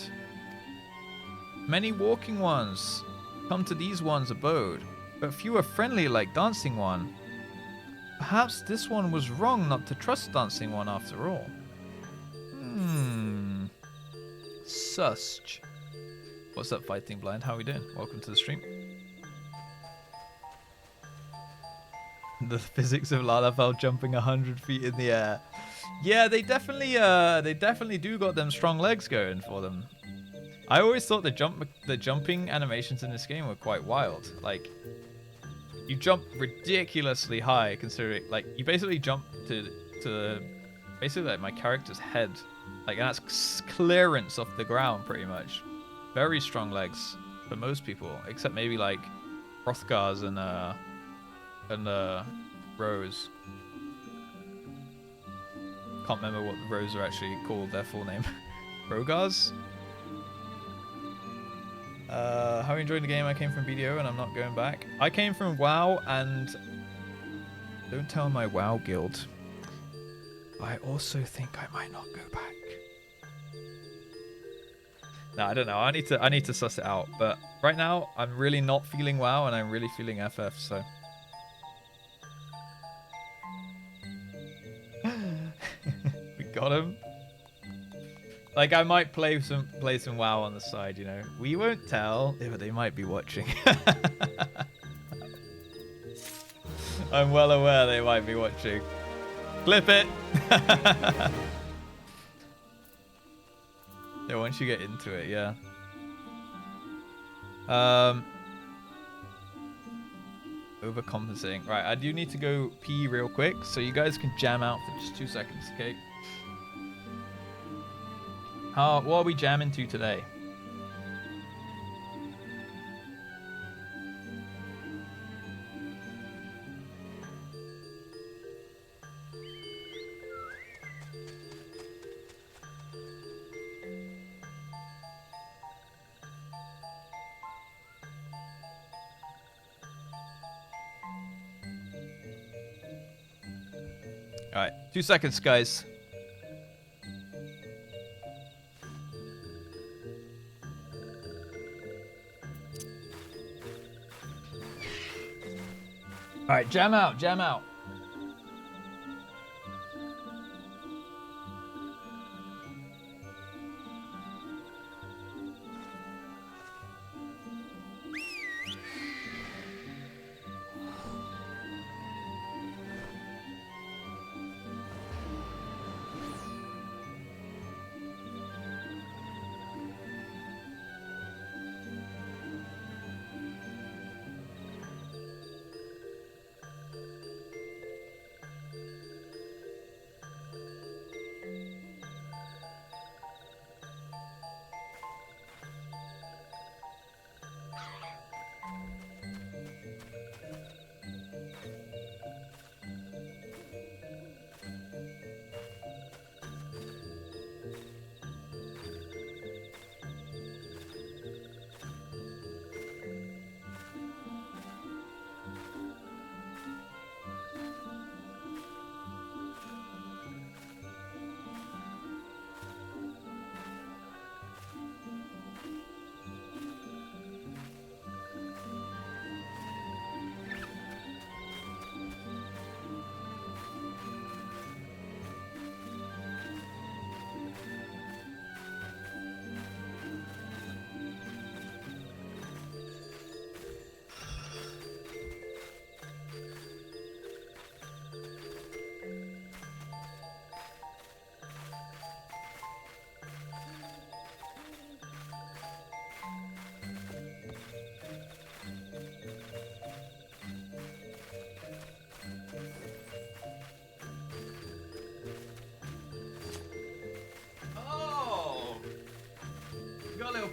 Many walking ones come to these one's abode, but few are friendly like Dancing One. Perhaps this one was wrong not to trust Dancing One after all. Such. What's up, Fighting Blind? How are we doing? Welcome to the stream. The physics of Lalafell jumping 100 feet in the air. Yeah, they definitely do got them strong legs going for them. I always thought the jumping animations in this game were quite wild. Like, You jump ridiculously high, considering like you basically jump to basically like my character's head, like, and that's clearance off the ground pretty much. Very strong legs for most people, except maybe like Hrothgar's and Rose. Can't remember what the Rose are actually called, their full name. Rogars? How are you enjoying the game? I came from BDO and I'm not going back. I came from WoW and don't tell my WoW guild. I also think I might not go back. No, I don't know. I need to suss it out. But right now, I'm really not feeling WoW and I'm really feeling FF. So. We got him. Like, I might play some WoW on the side, you know. We won't tell, but they might be watching. I'm well aware they might be watching. Clip it. Yeah, once you get into it, yeah. Overcompensating. Right, I do need to go pee real quick, so you guys can jam out for just 2 seconds, okay? What are we jamming to today? All right, 2 seconds, guys. All right, jam out, jam out.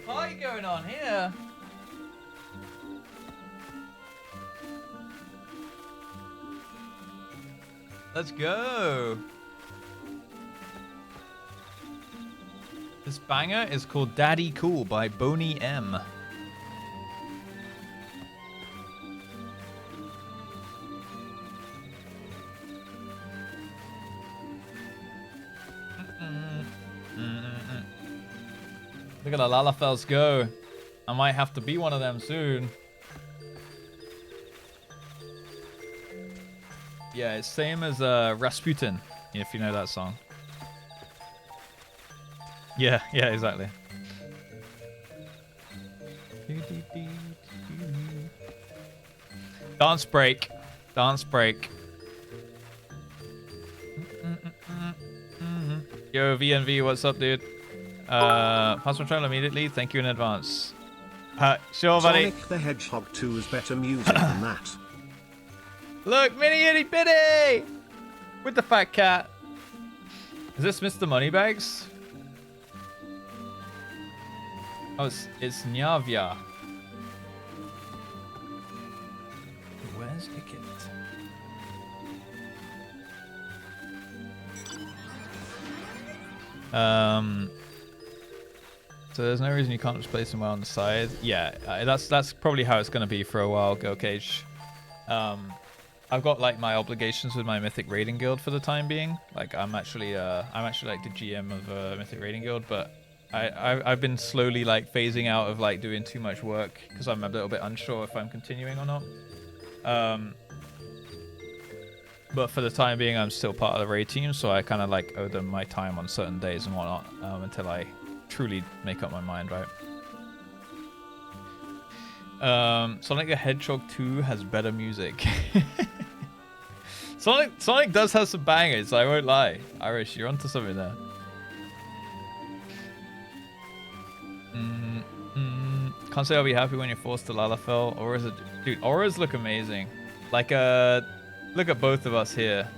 Party going on here. Let's go. This banger is called Daddy Cool by Boney M. Look at the Lalafels go. I might have to be one of them soon. Yeah, it's same as Rasputin, if you know that song. Yeah, exactly. Dance break. Dance break. Yo, VNV, what's up, dude? Pass my trial immediately. Thank you in advance. Sure, buddy. Sonic the Hedgehog 2 is better music than that. Look, mini itty bitty! With the fat cat. Is this Mr. Moneybags? Oh, it's Nyavia. Where's Icket? So there's no reason you can't just place somewhere on the side. Yeah, that's probably how it's gonna be for a while, Go Cage. I've got like my obligations with my Mythic Raiding Guild for the time being. Like I'm actually like the GM of a Mythic Raiding Guild, but I've been slowly like phasing out of like doing too much work because I'm a little bit unsure if I'm continuing or not. But for the time being, I'm still part of the raid team, so I kind of like owe them my time on certain days and whatnot until I truly make up my mind, right? Sonic the Hedgehog 2 has better music. Sonic does have some bangers, I won't lie. Irish, you're onto something there. Can't say I'll be happy when you're forced to Lalafell. Auras, dude, auras look amazing. Like, look at both of us here.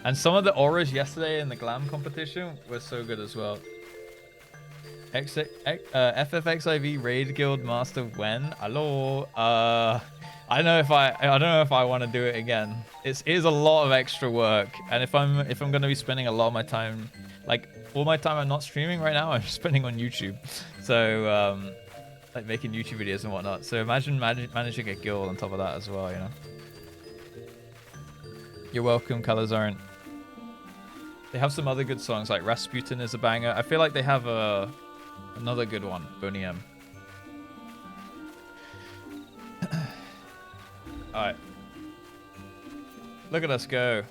And some of the auras yesterday in the glam competition were so good as well. FFXIV Raid Guild Master when? Hello. I don't know if I want to do it again. It is a lot of extra work, and if I'm going to be spending a lot of my time, like all my time I'm not streaming right now, I'm spending on YouTube. So like making YouTube videos and whatnot. So imagine managing a guild on top of that as well, you know. You're welcome, Colors Aren't. They have some other good songs, like Rasputin is a banger. I feel like they have another good one, Boney M. Alright. Look at us go.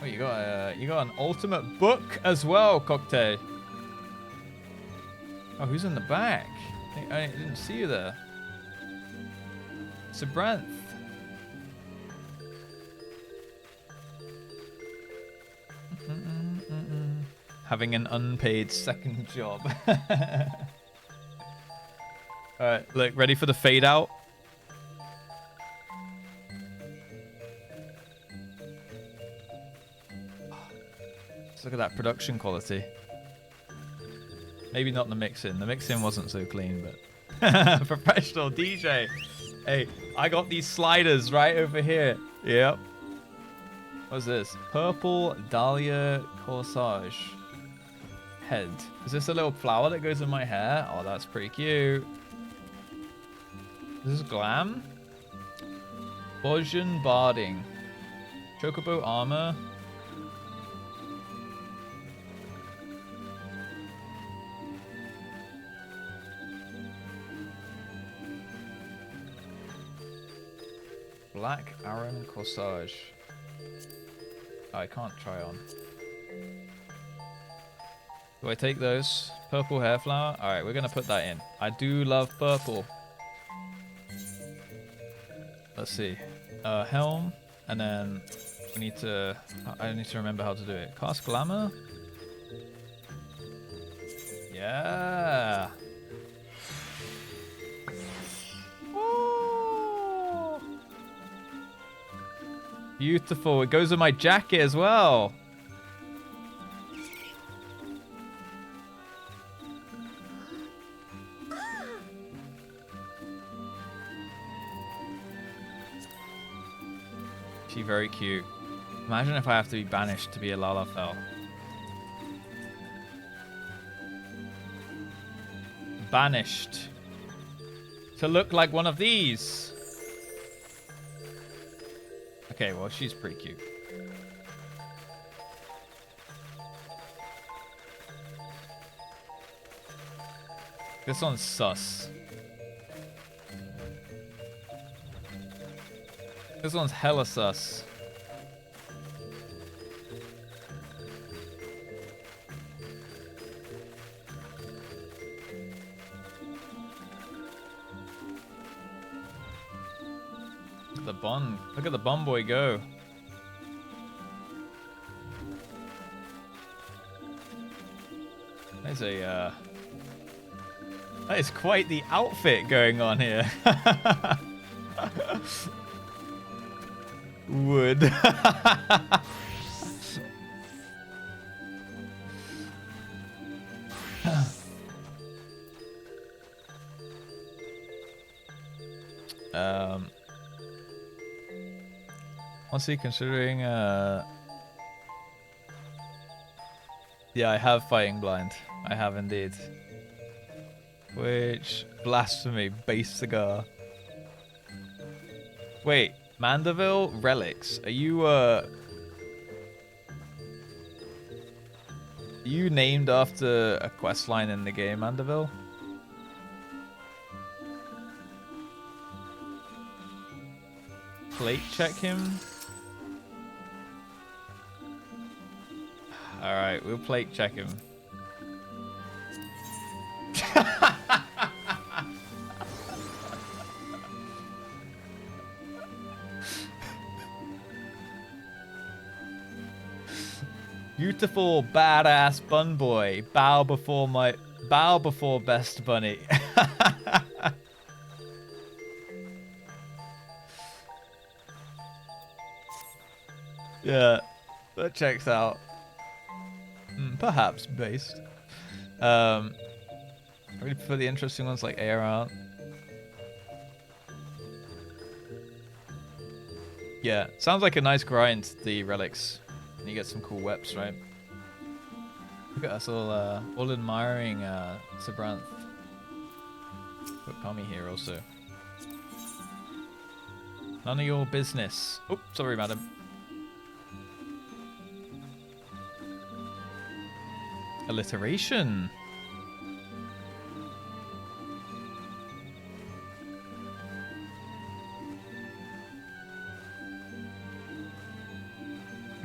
Oh, you got an ultimate book as well, Cocktail. Oh, who's in the back? I didn't see you there. Sabranth. Having an unpaid second job. Alright, look, ready for the fade out? Just look at that production quality. Maybe not the mixing. The mixing wasn't so clean, but... Professional DJ! Hey, I got these sliders right over here. Yep. What's this? Purple Dahlia Corsage. Head. Is this a little flower that goes in my hair? Oh, that's pretty cute. Is this glam? Bojan Barding. Chocobo armor. Black Aran Corsage. Oh, I can't try on. Do I take those? Purple hair flower? Alright, we're going to put that in. I do love purple. Let's see. Helm. And then we need to... I need to remember how to do it. Cast Glamour? Yeah! Woo! Beautiful. It goes with my jacket as well. Very cute. Imagine if I have to be banished to be a Lalafell. Banished. To look like one of these. Okay, well, she's pretty cute. This one's sus. This one's hella sus. Look at the bun. Look at the bun boy go. There's a that is quite the outfit going on here. Wood. Honestly, considering, yeah, I have Fighting Blind. I have indeed. Which, blasphemy, base cigar. Wait, Mandeville relics. Are you named after a questline in the game, Mandeville? Plate check him. Alright, we'll plate check him. Beautiful, badass bun boy. Bow before best bunny. Yeah, that checks out. Perhaps based. I really prefer the interesting ones like air out. Yeah, sounds like a nice grind, the relics. And you get some cool weps, right? Look at us all admiring Sabranth. Put Kami here also. None of your business. Oh, sorry, madam. Alliteration.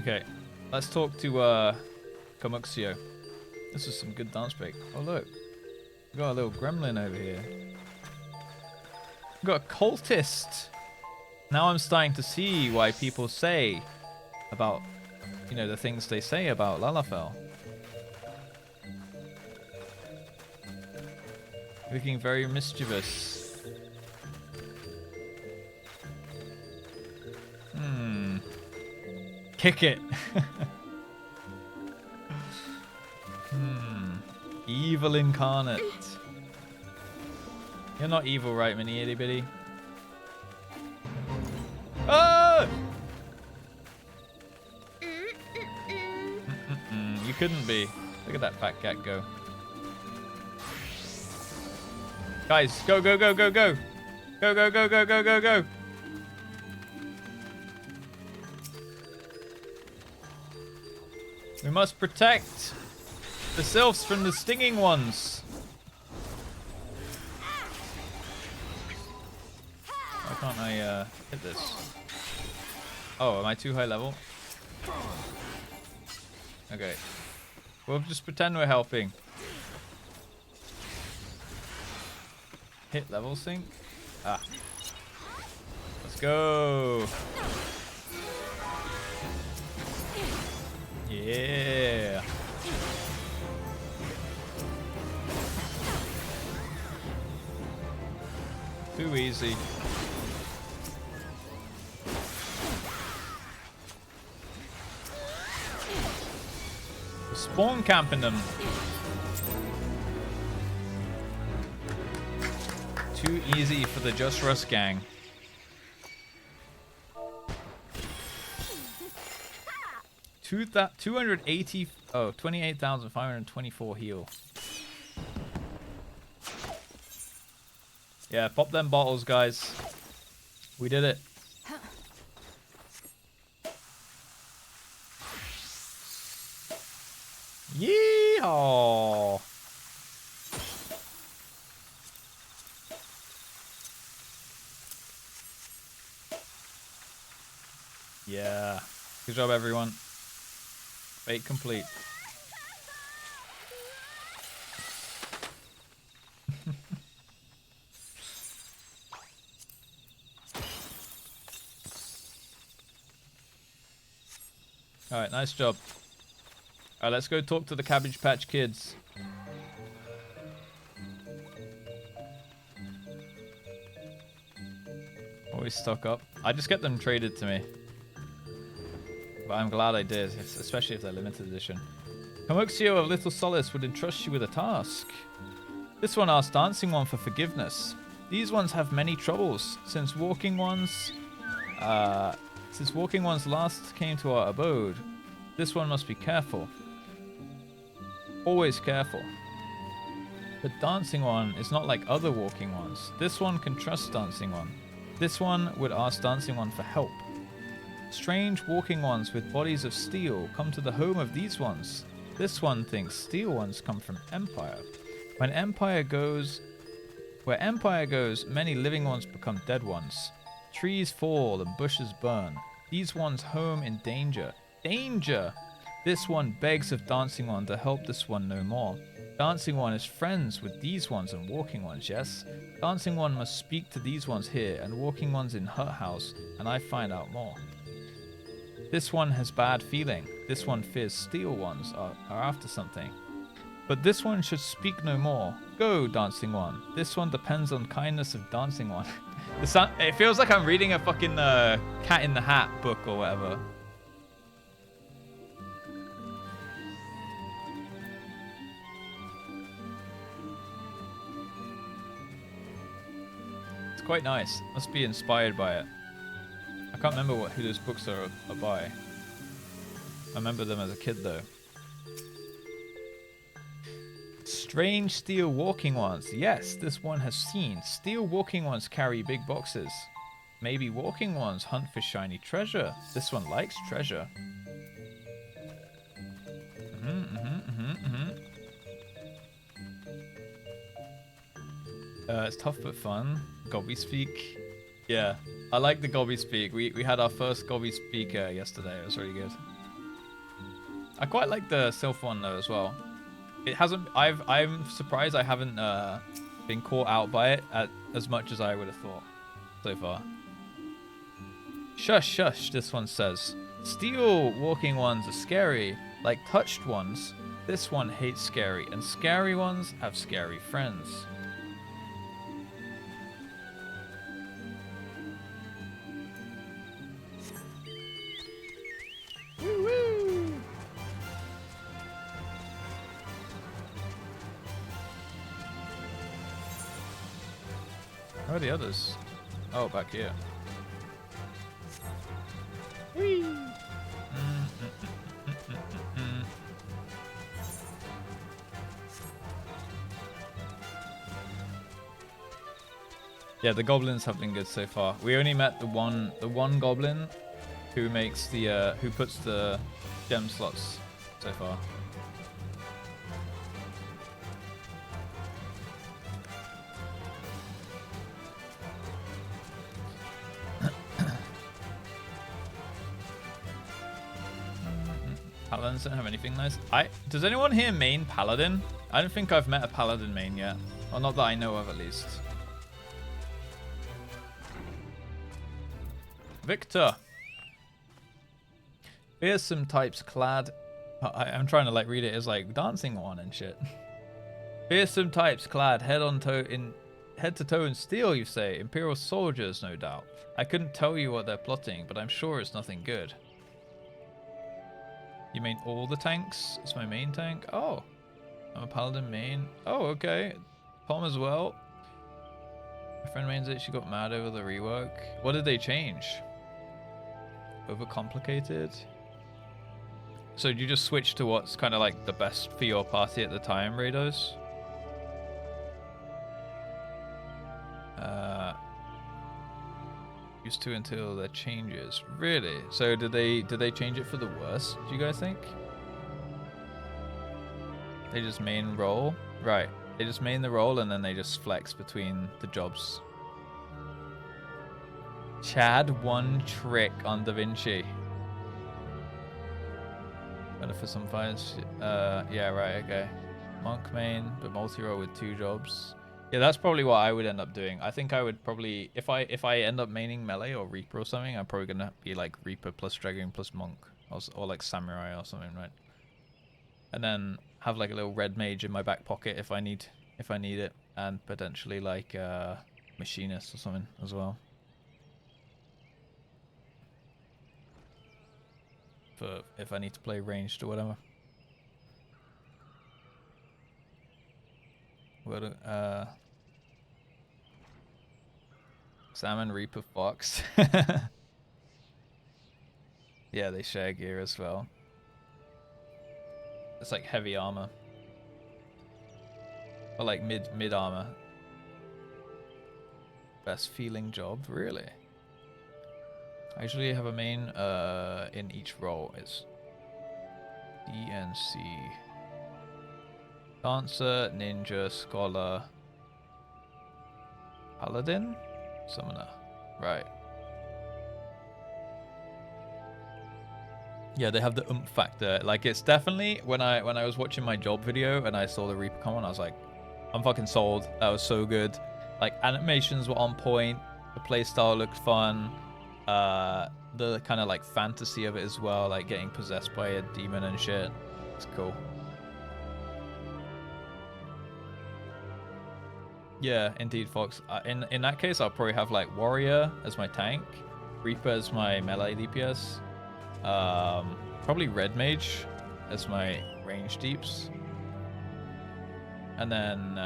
Okay, let's talk to Komuxio. This is some good dance break. Oh look, we got a little gremlin over here. We got a cultist. Now I'm starting to see why people say about, you know, the things they say about Lalafell. Looking very mischievous. Kick it. Evil incarnate. You're not evil, right, mini itty bitty? Ah! You couldn't be. Look at that fat cat go. Guys, go, go, go, go, go. Go, go, go, go, go, go, go. We must protect the Silphs from the stinging ones. Why can't I hit this? Oh, am I too high level? Okay. We'll just pretend we're helping. Hit level sync. Ah. Let's go. Yeah. Too easy. Spawn camping them. Too easy for the JustRuss gang. Two 280. Oh, 28,524 heal. Yeah, pop them bottles, guys. We did it. Yeehaw! Yeah. Good job, everyone. Fate complete. Alright, nice job. Alright, let's go talk to the Cabbage Patch Kids. What Always stock up. I just get them traded to me. But I'm glad I did, especially if they're limited edition. Comoxio of Little Solace would entrust you with a task. This one asks Dancing One for forgiveness. These ones have many troubles. Since walking ones last came to our abode, this one must be careful. Always careful. But Dancing One is not like other walking ones. This one can trust Dancing One. This one would ask Dancing One for help. Strange walking ones with bodies of steel come to the home of these ones. This one thinks steel ones come from Empire. Where Empire goes, many living ones become dead ones. Trees fall and bushes burn. These ones home in danger. Danger! This one begs of Dancing One to help this one no more. Dancing One is friends with these ones and walking ones, yes? Dancing One must speak to these ones here and walking ones in her house, and I find out more. This one has bad feeling. This one fears steel ones are after something. But this one should speak no more. Go, Dancing One. This one depends on kindness of Dancing One. It feels like I'm reading a fucking Cat in the Hat book or whatever. It's quite nice. Must be inspired by it. I can't remember who those books are by. I remember them as a kid though. Strange steel walking ones. Yes, this one has seen. Steel walking ones carry big boxes. Maybe walking ones hunt for shiny treasure. This one likes treasure. It's tough but fun. Gobby speak. Yeah, I like the Gobby speak. We had our first Gobby speak yesterday. It was really good. I quite like the Silph one though as well. It hasn't. I'm surprised I haven't been caught out by it as much as I would have thought so far. Shush, shush. This one says, steel walking ones are scary, like touched ones. This one hates scary, and scary ones have scary friends. Where are the others? Oh, back here. Whee! Yeah, the goblins have been good so far. We only met the one goblin who makes the who puts the gem slots so far. Paladins don't have anything nice. Does anyone here main Paladin? I don't think I've met a Paladin main yet. Or not that I know of, at least. Victor. Fearsome types clad. I'm trying to like read it as like Dancing One and shit. Fearsome types clad head to toe in steel, you say? Imperial soldiers, no doubt. I couldn't tell you what they're plotting, but I'm sure it's nothing good. You mean all the tanks? It's my main tank? Oh. I'm a Paladin main. Oh, okay. Tom as well. My friend mains it. She got mad over the rework. What did they change? Overcomplicated? So you just switch to what's kind of like the best for your party at the time, Rados? Used to until there changes. Really? So did they change it for the worse, do you guys think? They just main roll? Right. They just main the roll and then they just flex between the jobs. Chad one trick on Da Vinci. Better for some fights. Yeah, right, okay. Monk main, but multi-roll with 2 jobs. Yeah, that's probably what I would end up doing. I think I would probably, if I end up maining melee or Reaper or something, I'm probably gonna be like Reaper plus Dragoon plus Monk, or like Samurai or something, right? And then have like a little red mage in my back pocket if I need it, and potentially like Machinist or something as well. for if I need to play ranged or whatever. What? Salmon, Reaper, Fox. Yeah, they share gear as well. It's like heavy armor. Or like mid armor. Best feeling job, really. I usually have a main in each role. It's DNC. Dancer, Ninja, Scholar, Paladin, Summoner. Right. Yeah, they have the oomph factor. Like, it's definitely when I was watching my job video and I saw the Reaper come on, I was like, I'm fucking sold. That was so good. Like, animations were on point. The playstyle looked fun. The kind of like fantasy of it as well, like getting possessed by a demon and shit. It's cool. Yeah, indeed, Fox. In that case, I'll probably have like Warrior as my tank, Reaper as my melee DPS, probably Red Mage as my range deeps, and then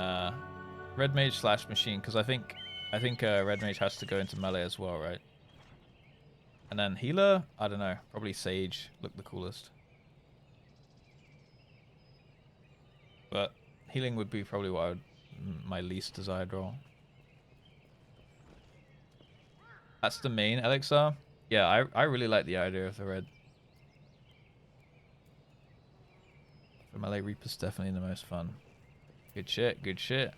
Red Mage / Machine, because I think Red Mage has to go into melee as well, right? And then healer, I don't know, probably Sage looked the coolest, but healing would be probably what I would. My least desired role. That's the main elixir. Yeah, I really like the idea of the red. For melee, Reaper's definitely the most fun. Good shit, good shit.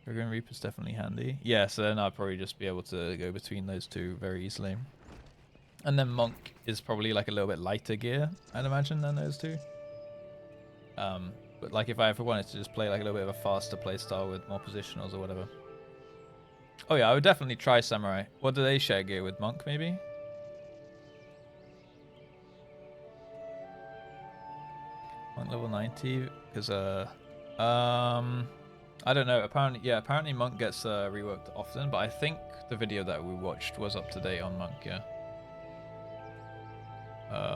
Dragoon Reaper's definitely handy. Yeah, so then I'll probably just be able to go between those two very easily. And then Monk is probably like a little bit lighter gear, I'd imagine, than those two. But like if I ever wanted to just play like a little bit of a faster playstyle with more positionals or whatever. Oh yeah, I would definitely try Samurai. What do they share gear with? Monk maybe? Monk level 90 because I don't know. Apparently Monk gets reworked often, but I think the video that we watched was up to date on Monk, yeah.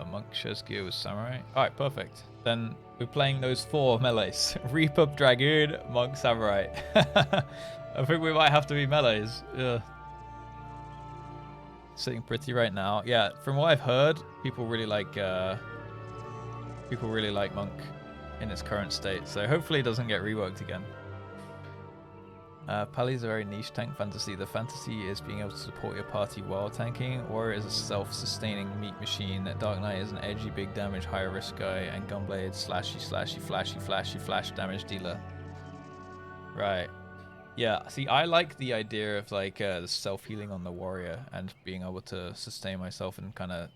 Monk shares gear with Samurai. Alright, perfect. Then we're playing those 4 melees. Reaper, Dragoon, Monk, Samurai. I think we might have to be melees. Yeah. Sitting pretty right now. Yeah, from what I've heard, people really like Monk in its current state. So hopefully it doesn't get reworked again. Pali's a very niche tank fantasy. The fantasy is being able to support your party while tanking. Warrior is a self-sustaining meat machine. Dark Knight is an edgy, big damage, higher risk guy. And Gunblade, slashy, flash damage dealer. Right. Yeah, see, I like the idea of like the self-healing on the Warrior and being able to sustain myself and kind of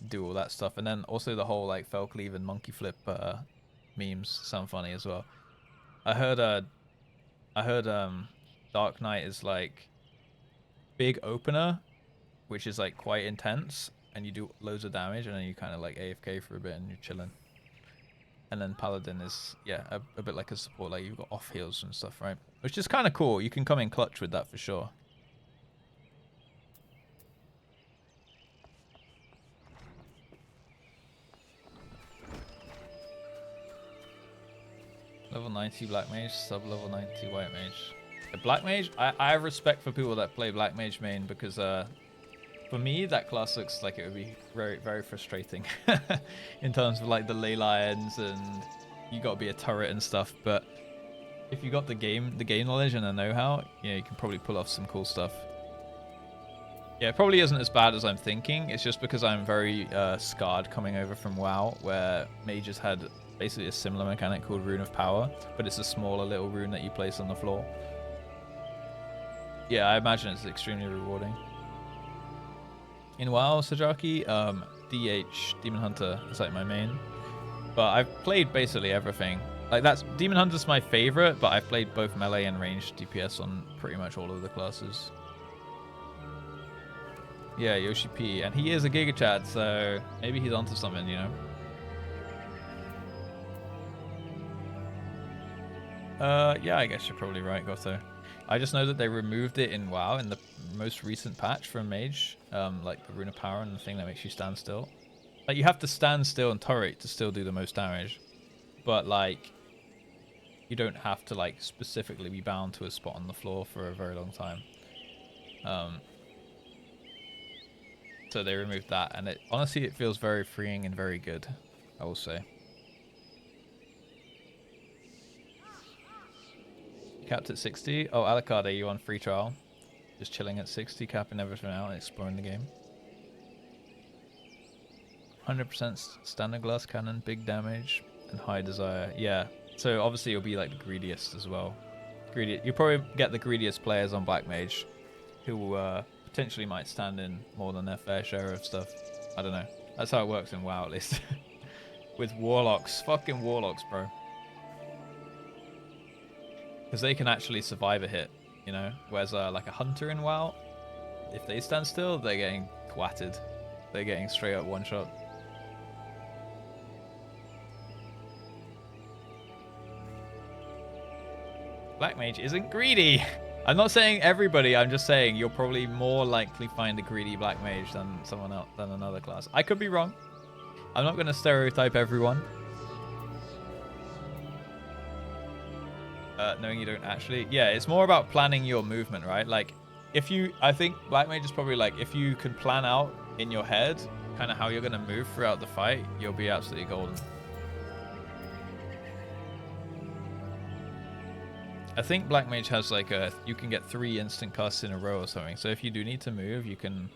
do all that stuff. And then also the whole like fell cleave and monkey flip memes sound funny as well. I heard Dark Knight is like big opener, which is like quite intense, and you do loads of damage, and then you kind of like AFK for a bit and you're chilling. And then Paladin is, yeah, a bit like a support, like you've got off heals and stuff, right? Which is kind of cool. You can come in clutch with that for sure. Level 90 Black Mage, sub level 90 White Mage. The Black Mage, I have respect for people that play Black Mage main because for me that class looks like it would be very, very frustrating in terms of like the ley lines and you got to be a turret and stuff. But if you got the game knowledge and the know-how, you know, you can probably pull off some cool stuff. Yeah, it probably isn't as bad as I'm thinking. It's just because I'm very scarred coming over from WoW, where mages had basically a similar mechanic called Rune of Power, but it's a smaller little rune that you place on the floor. Yeah, I imagine it's extremely rewarding. In WoW, Sajaki, DH, Demon Hunter is like my main. But I've played basically everything. Like Demon Hunter's my favorite, but I've played both melee and ranged DPS on pretty much all of the classes. Yeah, Yoshi P, and he is a Giga Chad, so maybe he's onto something, you know? Yeah, I guess you're probably right, Goto. I just know that they removed it in WoW in the most recent patch from Mage, like the Rune of Power and the thing that makes you stand still. Like, you have to stand still and turret to still do the most damage, but like, you don't have to like specifically be bound to a spot on the floor for a very long time. So they removed that, and it honestly it feels very freeing and very good, I will say. Capped at 60. Oh, Alucard, are you on free trial? Just chilling at 60, capping everything out and exploring the game. 100% standard glass cannon, big damage, and high desire. Yeah, so obviously you'll be like the greediest as well. You'll probably get the greediest players on Black Mage, who potentially might stand in more than their fair share of stuff. I don't know. That's how it works in WoW, at least. With Warlocks. Fucking Warlocks, bro. Because they can actually survive a hit, you know? Whereas like a Hunter in WoW, if they stand still, they're getting twatted. They're getting straight up one-shot. Black Mage isn't greedy. I'm not saying everybody, I'm just saying you'll probably more likely find a greedy Black Mage than someone else, than another class. I could be wrong. I'm not going to stereotype everyone. Knowing you don't actually... Yeah, it's more about planning your movement, right? Like, if you... I think Black Mage is probably like, if you can plan out in your head kind of how you're going to move throughout the fight, you'll be absolutely golden. I think Black Mage has like a... You can get 3 instant casts in a row or something. So if you do need to move, you can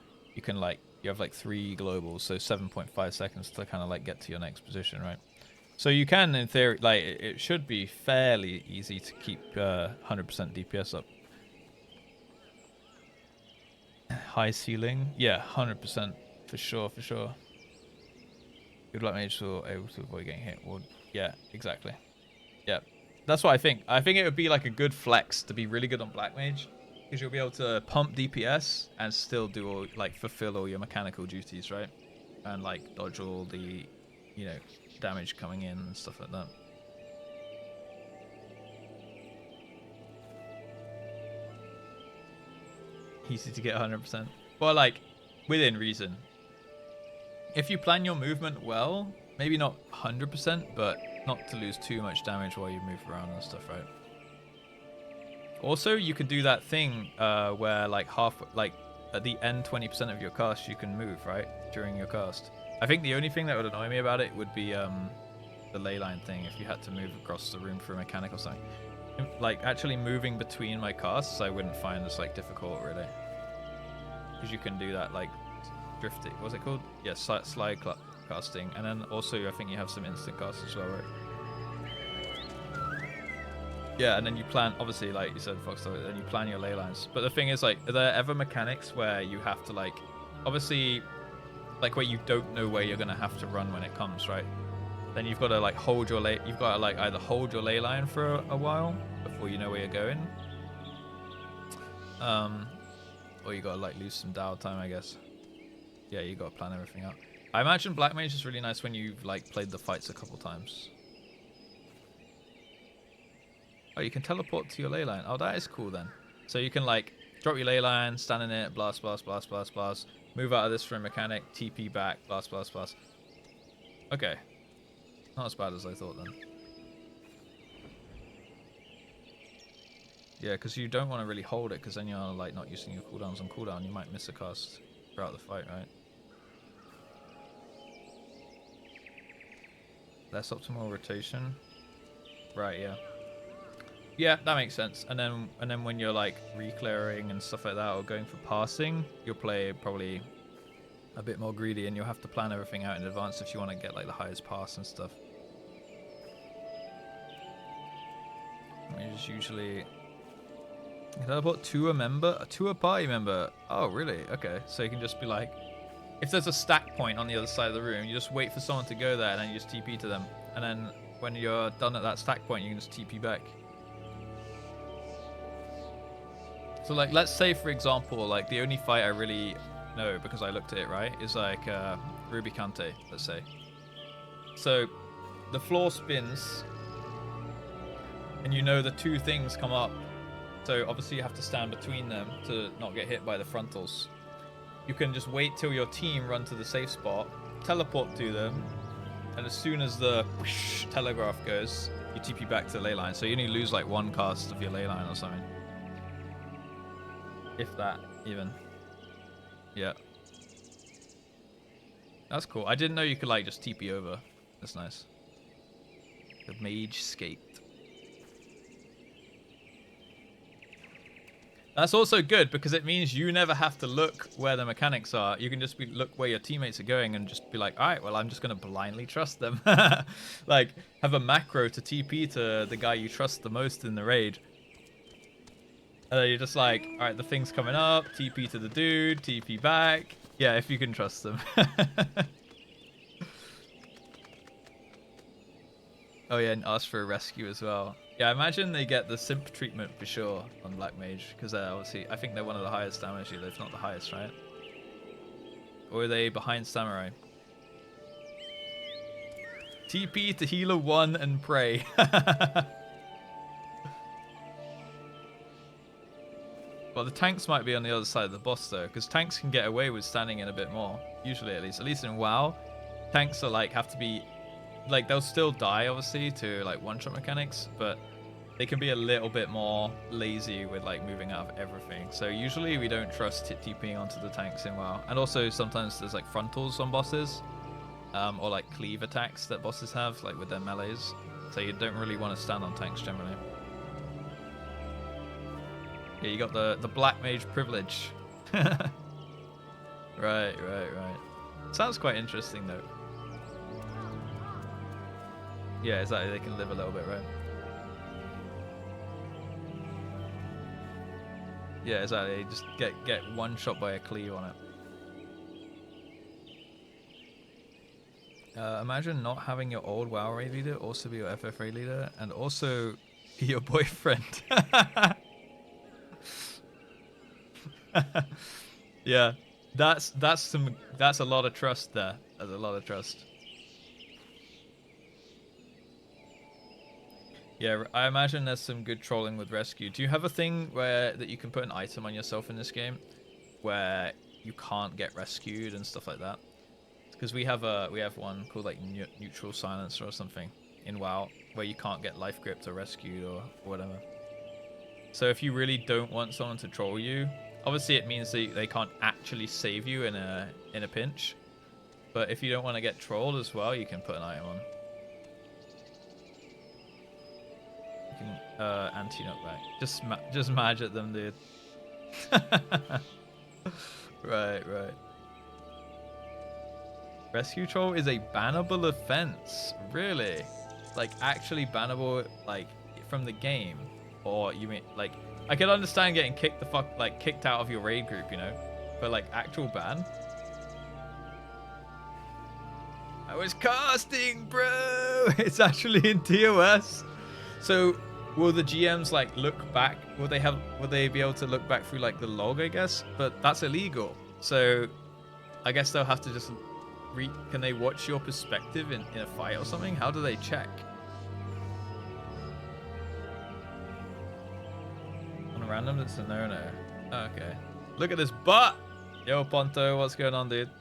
like... You have like 3 globals, so 7.5 seconds to kind of like get to your next position, right? So you can, in theory, like, it should be fairly easy to keep 100% DPS up. High ceiling? Yeah, 100%. For sure, for sure. Good Black Mage will able to avoid getting hit. Well, yeah, exactly. Yeah, that's what I think. I think it would be like a good flex to be really good on Black Mage, because you'll be able to pump DPS and still do all, like, fulfill all your mechanical duties, right? And like dodge all the, you know, damage coming in and stuff like that. Easy to get 100%. Well, like, within reason. If you plan your movement well, maybe not 100%, but not to lose too much damage while you move around and stuff, right? Also, you could do that thing where, like, at the end 20% of your cast, you can move, right? During your cast. I think the only thing that would annoy me about it would be the ley line thing, if you had to move across the room for a mechanic or something. Like, actually moving between my casts, I wouldn't find as, like, difficult, really. Because you can do that, like, drifting. What's it called? Yeah, slide casting. And then also, I think you have some instant casts as well, right? Yeah, and then you plan, obviously, like you said, Fox, then you plan your ley lines. But the thing is, like, are there ever mechanics where you have to, like, obviously, like, where you don't know where you're going to have to run when it comes, right? Then you've got to, like, hold your ley, you've got to, like, either hold your ley line for a while before you know where you're going. Or you got to, like, lose some downtime, I guess. Yeah, you got to plan everything out. I imagine Black Mage is really nice when you've, like, played the fights a couple times. Oh, you can teleport to your ley line. Oh, that is cool then. So you can, like, drop your ley line, stand in it, blast, blast, blast, blast, blast. Move out of this for a mechanic, TP back, blast, blast, blast. Okay. Not as bad as I thought then. Yeah, because you don't want to really hold it, because then you're, like, not using your cooldowns on cooldown. You might miss a cast throughout the fight, right? Less optimal rotation. Right, yeah. Yeah, that makes sense. And then when you're, like, re-clearing and stuff like that, or going for passing, you'll play probably a bit more greedy, and you'll have to plan everything out in advance if you want to get, like, the highest pass and stuff. I mean, just usually teleport to a member, to a party member. Oh, really? Okay. So you can just be like, if there's a stack point on the other side of the room, you just wait for someone to go there, and then you just TP to them. And then when you're done at that stack point, you can just TP back. So, like, let's say, for example, like, the only fight I really know, because I looked at it, right, is, like, Ruby Kante, let's say. So, the floor spins, and you know the 2 things come up So obviously you have to stand between them to not get hit by the frontals. You can just wait till your team run to the safe spot, teleport to them, and as soon as the telegraph goes, you TP back to the ley line. So you only lose like one cast of your ley line or something. If that, even. Yeah. That's cool. I didn't know you could like just TP over. That's nice. The mage skate. That's also good because it means you never have to look where the mechanics are. You can just look where your teammates are going and just be like, all right, well, I'm just going to blindly trust them. Like, have a macro to TP to the guy you trust the most in the raid. And then you're just like, all right, the thing's coming up, TP to the dude, TP back. Yeah, if you can trust them. Oh yeah, and ask for a rescue as well. Yeah, I imagine they get the simp treatment for sure on Black Mage, because obviously, I think they're one of the highest damage dealers, if not the highest, right? Or are they behind Samurai? TP to healer 1 and pray. Well, the tanks might be on the other side of the boss though, because tanks can get away with standing in a bit more, usually at least in WoW. Tanks are like, have to be, like, they'll still die obviously to like one-shot mechanics, but they can be a little bit more lazy with like moving out of everything. So usually we don't trust TPing onto the tanks in WoW. And also sometimes there's like frontals on bosses, or like cleave attacks that bosses have, like with their melees. So you don't really want to stand on tanks generally. Yeah, you got the Black Mage privilege. Right. Sounds quite interesting though. Yeah, exactly. They can live a little bit, right? Yeah, exactly. Just get one shot by a cleave on it. Imagine not having your old WoW raid leader also be your FF raid leader and also be your boyfriend. Yeah, that's a lot of trust there. That's a lot of trust. Yeah, I imagine there's some good trolling with rescue. Do you have a thing that you can put an item on yourself in this game where you can't get rescued and stuff like that? Because we have one called like neutral silencer or something in WoW where you can't get life gripped or rescued or whatever. So if you really don't want someone to troll you, obviously it means that they can't actually save you in a pinch. But if you don't want to get trolled as well, you can put an item on. You can anti-knockback. Just mage at them, dude. Right. Rescue troll is a bannable offense. Really? Like actually bannable, like from the game? Or you mean like, I can understand getting kicked out of your raid group, you know, but like actual ban? I was casting, bro. It's actually in TOS. So will the GMs like look back? Will they be able to look back through like the log, I guess? But that's illegal. So I guess they'll have to just can they watch your perspective in a fight or something? How do they check? On a random, it's a no. Oh, okay. Look at this butt. Yo, Ponto, what's going on, dude?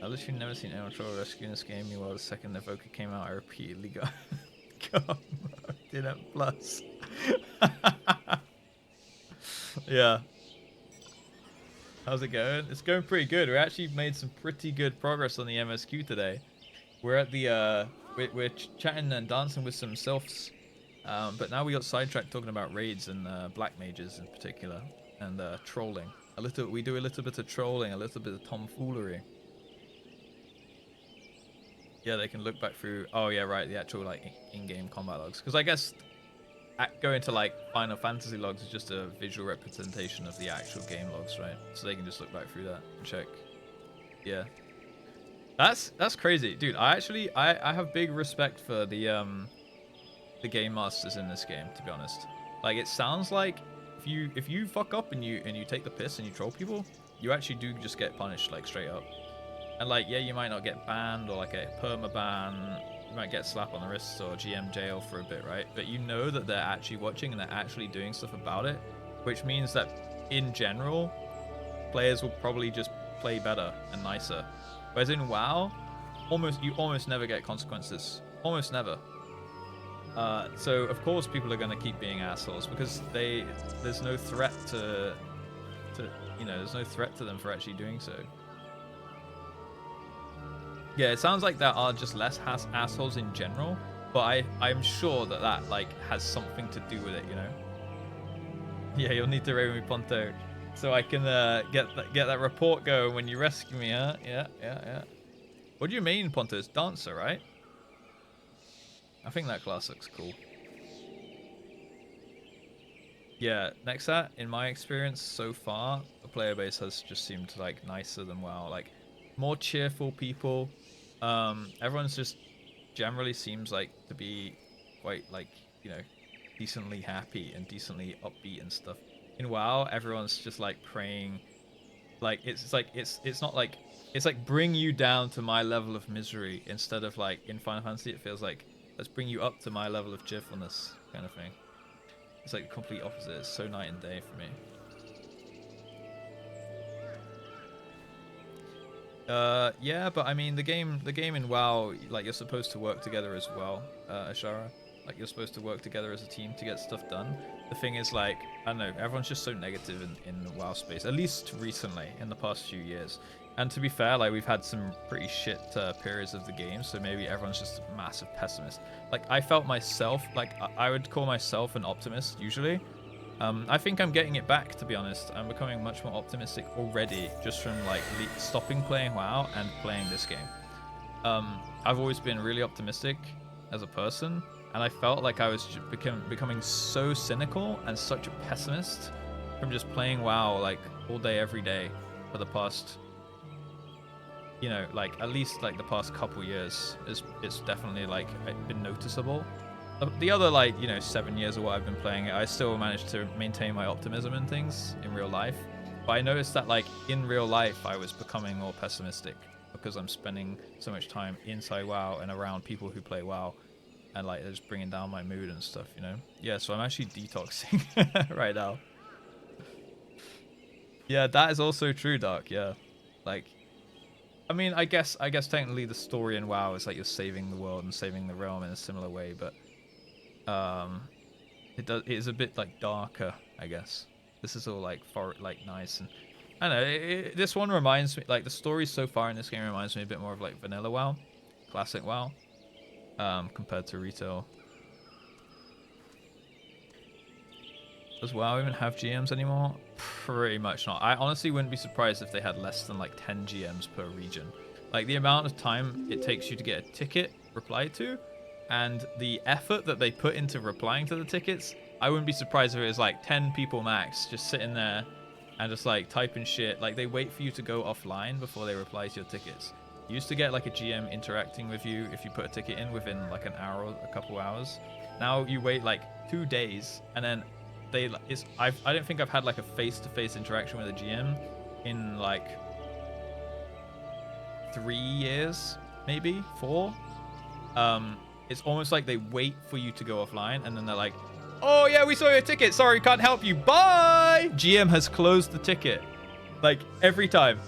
I've literally never seen anyone troll rescue in this game. Meanwhile, the second Evoker came out, I repeatedly got in at plus. Yeah. How's it going? It's going pretty good. We actually made some pretty good progress on the MSQ today. We're at the we're chatting and dancing with some Silphs, but now we got sidetracked talking about raids and black mages in particular, and trolling. We do a little bit of trolling, a little bit of tomfoolery. Yeah, they can look back through. Oh yeah, right. The actual like in-game combat logs, because I guess going to like Final Fantasy logs is just a visual representation of the actual game logs, right? So they can just look back through that and check. Yeah, that's crazy, dude. I have big respect for the game masters in this game, to be honest. Like, it sounds like if you fuck up and you take the piss and you troll people, you actually do just get punished like straight up. And like, yeah, you might not get banned or like a perma ban, might get a slap on the wrist or GM jail for a bit, right? But you know that they're actually watching and they're actually doing stuff about it, which means that in general, players will probably just play better and nicer. Whereas in WoW, you almost never get consequences. Almost never. So of course people are going to keep being assholes because there's no threat to there's no threat to them for actually doing so. Yeah, it sounds like there are just less assholes in general, but I'm sure that like has something to do with it, you know. Yeah, you'll need to raid me, Ponto, so I can get that report going when you rescue me, huh? Yeah. What do you mean, Ponto? It's Dancer, right? I think that class looks cool. Yeah, Nexat, in my experience so far, the player base has just seemed like nicer than WoW. Like, more cheerful people. Everyone's just generally seems like to be quite like, you know, decently happy and decently upbeat and stuff. In WoW, everyone's just like praying. Like, it's not like, it's like bring you down to my level of misery instead of like in Final Fantasy it feels like let's bring you up to my level of cheerfulness kind of thing. It's like the complete opposite. It's so night and day for me. Yeah, but I mean the game in WoW, like you're supposed to work together as well, Ashara. Like you're supposed to work together as a team to get stuff done. The thing is, like, I don't know, everyone's just so negative in the WoW space, at least recently, in the past few years. And to be fair, like, we've had some pretty shit periods of the game, so maybe everyone's just a massive pessimist. Like, I felt myself, like, I would call myself an optimist, usually. I think I'm getting it back, to be honest. I'm becoming much more optimistic already, just from, like, stopping playing WoW and playing this game. I've always been really optimistic as a person, and I felt like I was becoming so cynical and such a pessimist from just playing WoW, like, all day, every day for the past... You know, like, at least, like, the past couple years, it's definitely, like, been noticeable. The other, like, you know, 7 years or what I've been playing it, I still managed to maintain my optimism and things in real life. But I noticed that, like, in real life, I was becoming more pessimistic because I'm spending so much time inside WoW and around people who play WoW. And, like, they're just bringing down my mood and stuff, you know? Yeah, so I'm actually detoxing right now. Yeah, that is also true, Dark, yeah. Like... I mean, I guess technically the story in WoW is like you're saving the world and saving the realm in a similar way, but it is a bit like darker, I guess. This is all like nice, and I don't know. This one reminds me, like, the story so far in this game reminds me a bit more of like vanilla WoW, classic WoW, compared to retail. Does WoW even have GMs anymore? Pretty much not. I honestly wouldn't be surprised if they had less than like 10 GMs per region. Like, the amount of time it takes you to get a ticket replied to and the effort that they put into replying to the tickets, I wouldn't be surprised if it was like 10 people max just sitting there and just like typing shit. Like, they wait for you to go offline before they reply to your tickets. You used to get like a GM interacting with you if you put a ticket in within like an hour or a couple hours. Now you wait like 2 days and then I don't think I've had like a face-to-face interaction with a GM in like 3 years, maybe 4. It's almost like they wait for you to go offline and then they're like, oh yeah, we saw your ticket, sorry, can't help you, bye. GM has closed the ticket. Like, every time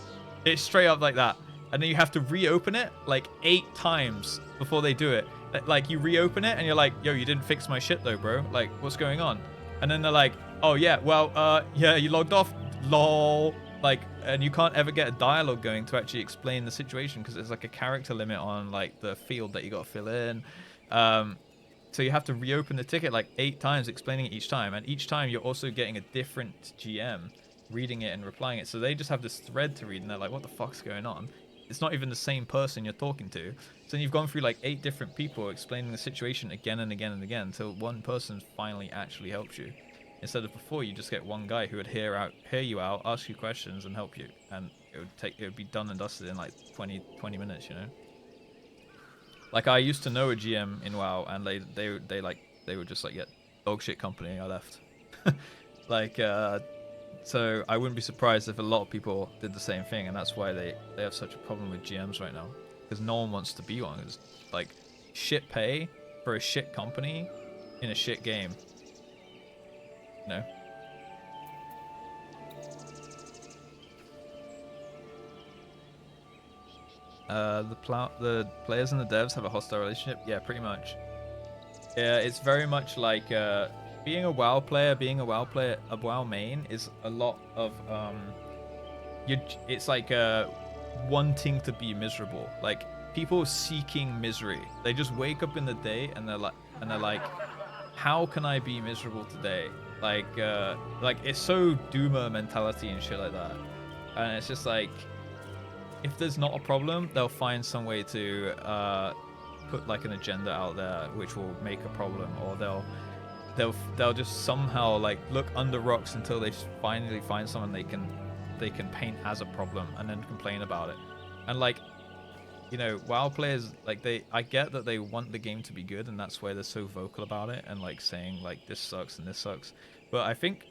it's straight up like that, and then you have to reopen it like 8 times before they do it. Like, you reopen it and you're like, yo, you didn't fix my shit though, bro, like, what's going on? And then they're like, oh yeah, well, yeah, you logged off, lol. Like, and you can't ever get a dialogue going to actually explain the situation because there's like a character limit on like the field that you got to fill in. So you have to reopen the ticket like 8 times, explaining it each time. And each time you're also getting a different GM reading it and replying it. So they just have this thread to read and they're like, what the fuck's going on? It's not even the same person you're talking to. So then you've gone through like 8 different people explaining the situation again and again and again until one person finally actually helps you. Instead of before, you just get one guy who would hear you out, ask you questions, and help you, and it would be done and dusted in like 20 minutes, you know. Like, I used to know a GM in WoW, and they were just like, yeah, dog shit company. I left. Like, so I wouldn't be surprised if a lot of people did the same thing, and that's why they have such a problem with GMs right now, because no one wants to be one. It's like shit pay for a shit company in a shit game. You know? The players and the devs have a hostile relationship. Yeah, pretty much. Yeah, it's very much like being a WoW player, a WoW main is a lot of it's like wanting to be miserable. Like people seeking misery. They just wake up in the day and they're like, how can I be miserable today? Like it's so doomer mentality and shit like that. And it's just like, if there's not a problem, they'll find some way to put like an agenda out there which will make a problem, or they'll just somehow like look under rocks until they finally find someone they can paint as a problem and then complain about it. And like, you know, WoW players, like I get that they want the game to be good, and that's why they're so vocal about it and like saying like this sucks and this sucks. But I think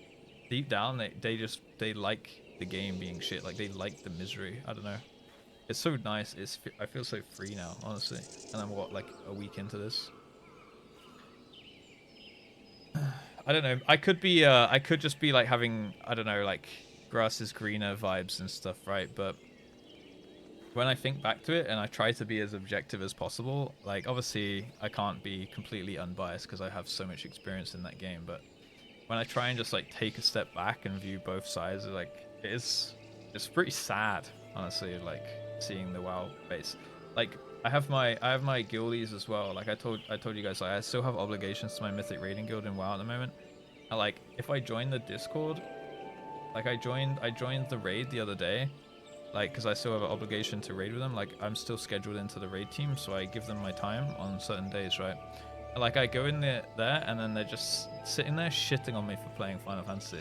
deep down they like the game being shit. Like they like the misery. I don't know. It's so nice. I feel so free now, honestly. And I'm like a week into this. I don't know. I could just be like having, I don't know, like grass is greener vibes and stuff, right? But when I think back to it and I try to be as objective as possible, like obviously I can't be completely unbiased because I have so much experience in that game. But when I try and just like take a step back and view both sides, like it's pretty sad, honestly. Like seeing the WoW base, like I have my guildies as well. Like I told you guys, like, I still have obligations to my mythic raiding guild in WoW at the moment. And like if I join the Discord, like I joined the raid the other day, like because I still have an obligation to raid with them. Like I'm still scheduled into the raid team, so I give them my time on certain days, right? And, like I go in there and then they're just sitting there shitting on me for playing Final Fantasy.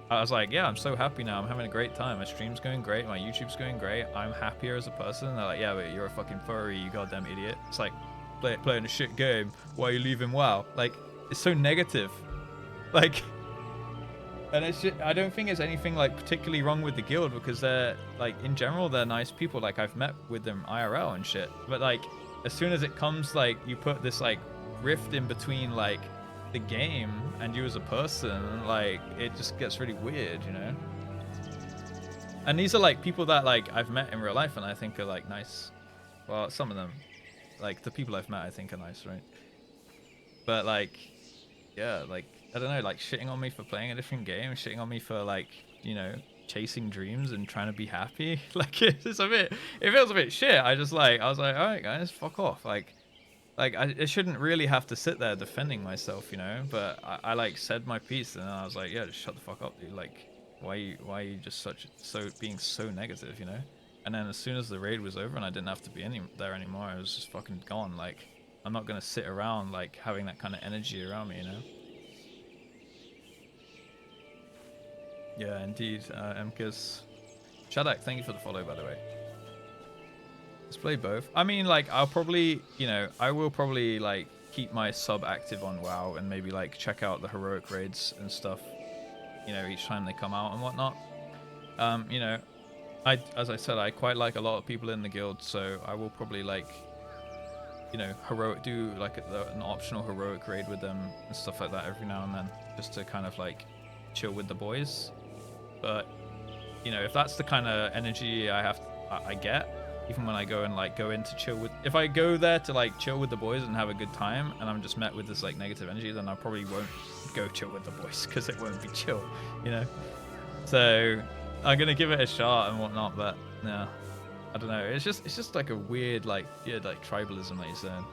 I was like, yeah, I'm so happy now. I'm having a great time. My stream's going great. My YouTube's going great. I'm happier as a person. And they're like, yeah, but you're a fucking furry, you goddamn idiot. It's like, playing a shit game. Why are you leaving WoW? Like, it's so negative. Like, and it's just, I don't think there's anything, like, particularly wrong with the guild because they're, like, in general, they're nice people. Like, I've met with them IRL and shit. But, like, as soon as it comes, like, you put this, like, rift in between, like, the game and you as a person, like it just gets really weird, you know. And these are like people that like I've met in real life and I think are like nice. Well, some of them, like the people I've met, I think are nice, right? But like, yeah, like I don't know, like shitting on me for playing a different game, shitting on me for like, you know, chasing dreams and trying to be happy. Like it feels a bit shit. I was like, all right, guys, fuck off. Like I shouldn't really have to sit there defending myself, you know, but I like said my piece and I was like, yeah, just shut the fuck up, dude. Like, why are you just being so negative, you know? And then as soon as the raid was over and I didn't have to be there anymore, I was just fucking gone. Like, I'm not gonna sit around like having that kind of energy around me, you know? Yeah, indeed. MKS. Shadak, thank you for the follow, by the way. Let's play both. I mean, like, I will probably, like, keep my sub active on WoW and maybe, like, check out the heroic raids and stuff, you know, each time they come out and whatnot. You know, as I said, I quite like a lot of people in the guild, so I will probably, like, you know, do, like, an optional heroic raid with them and stuff like that every now and then, just to kind of, like, chill with the boys. But, you know, if that's the kind of energy I get, even when I go in to chill with, if I go there to like chill with the boys and have a good time and I'm just met with this like negative energy, then I probably won't go chill with the boys because it won't be chill, you know. So I'm gonna give it a shot and whatnot, but yeah, I don't know. It's just like a weird like tribalism that you're saying.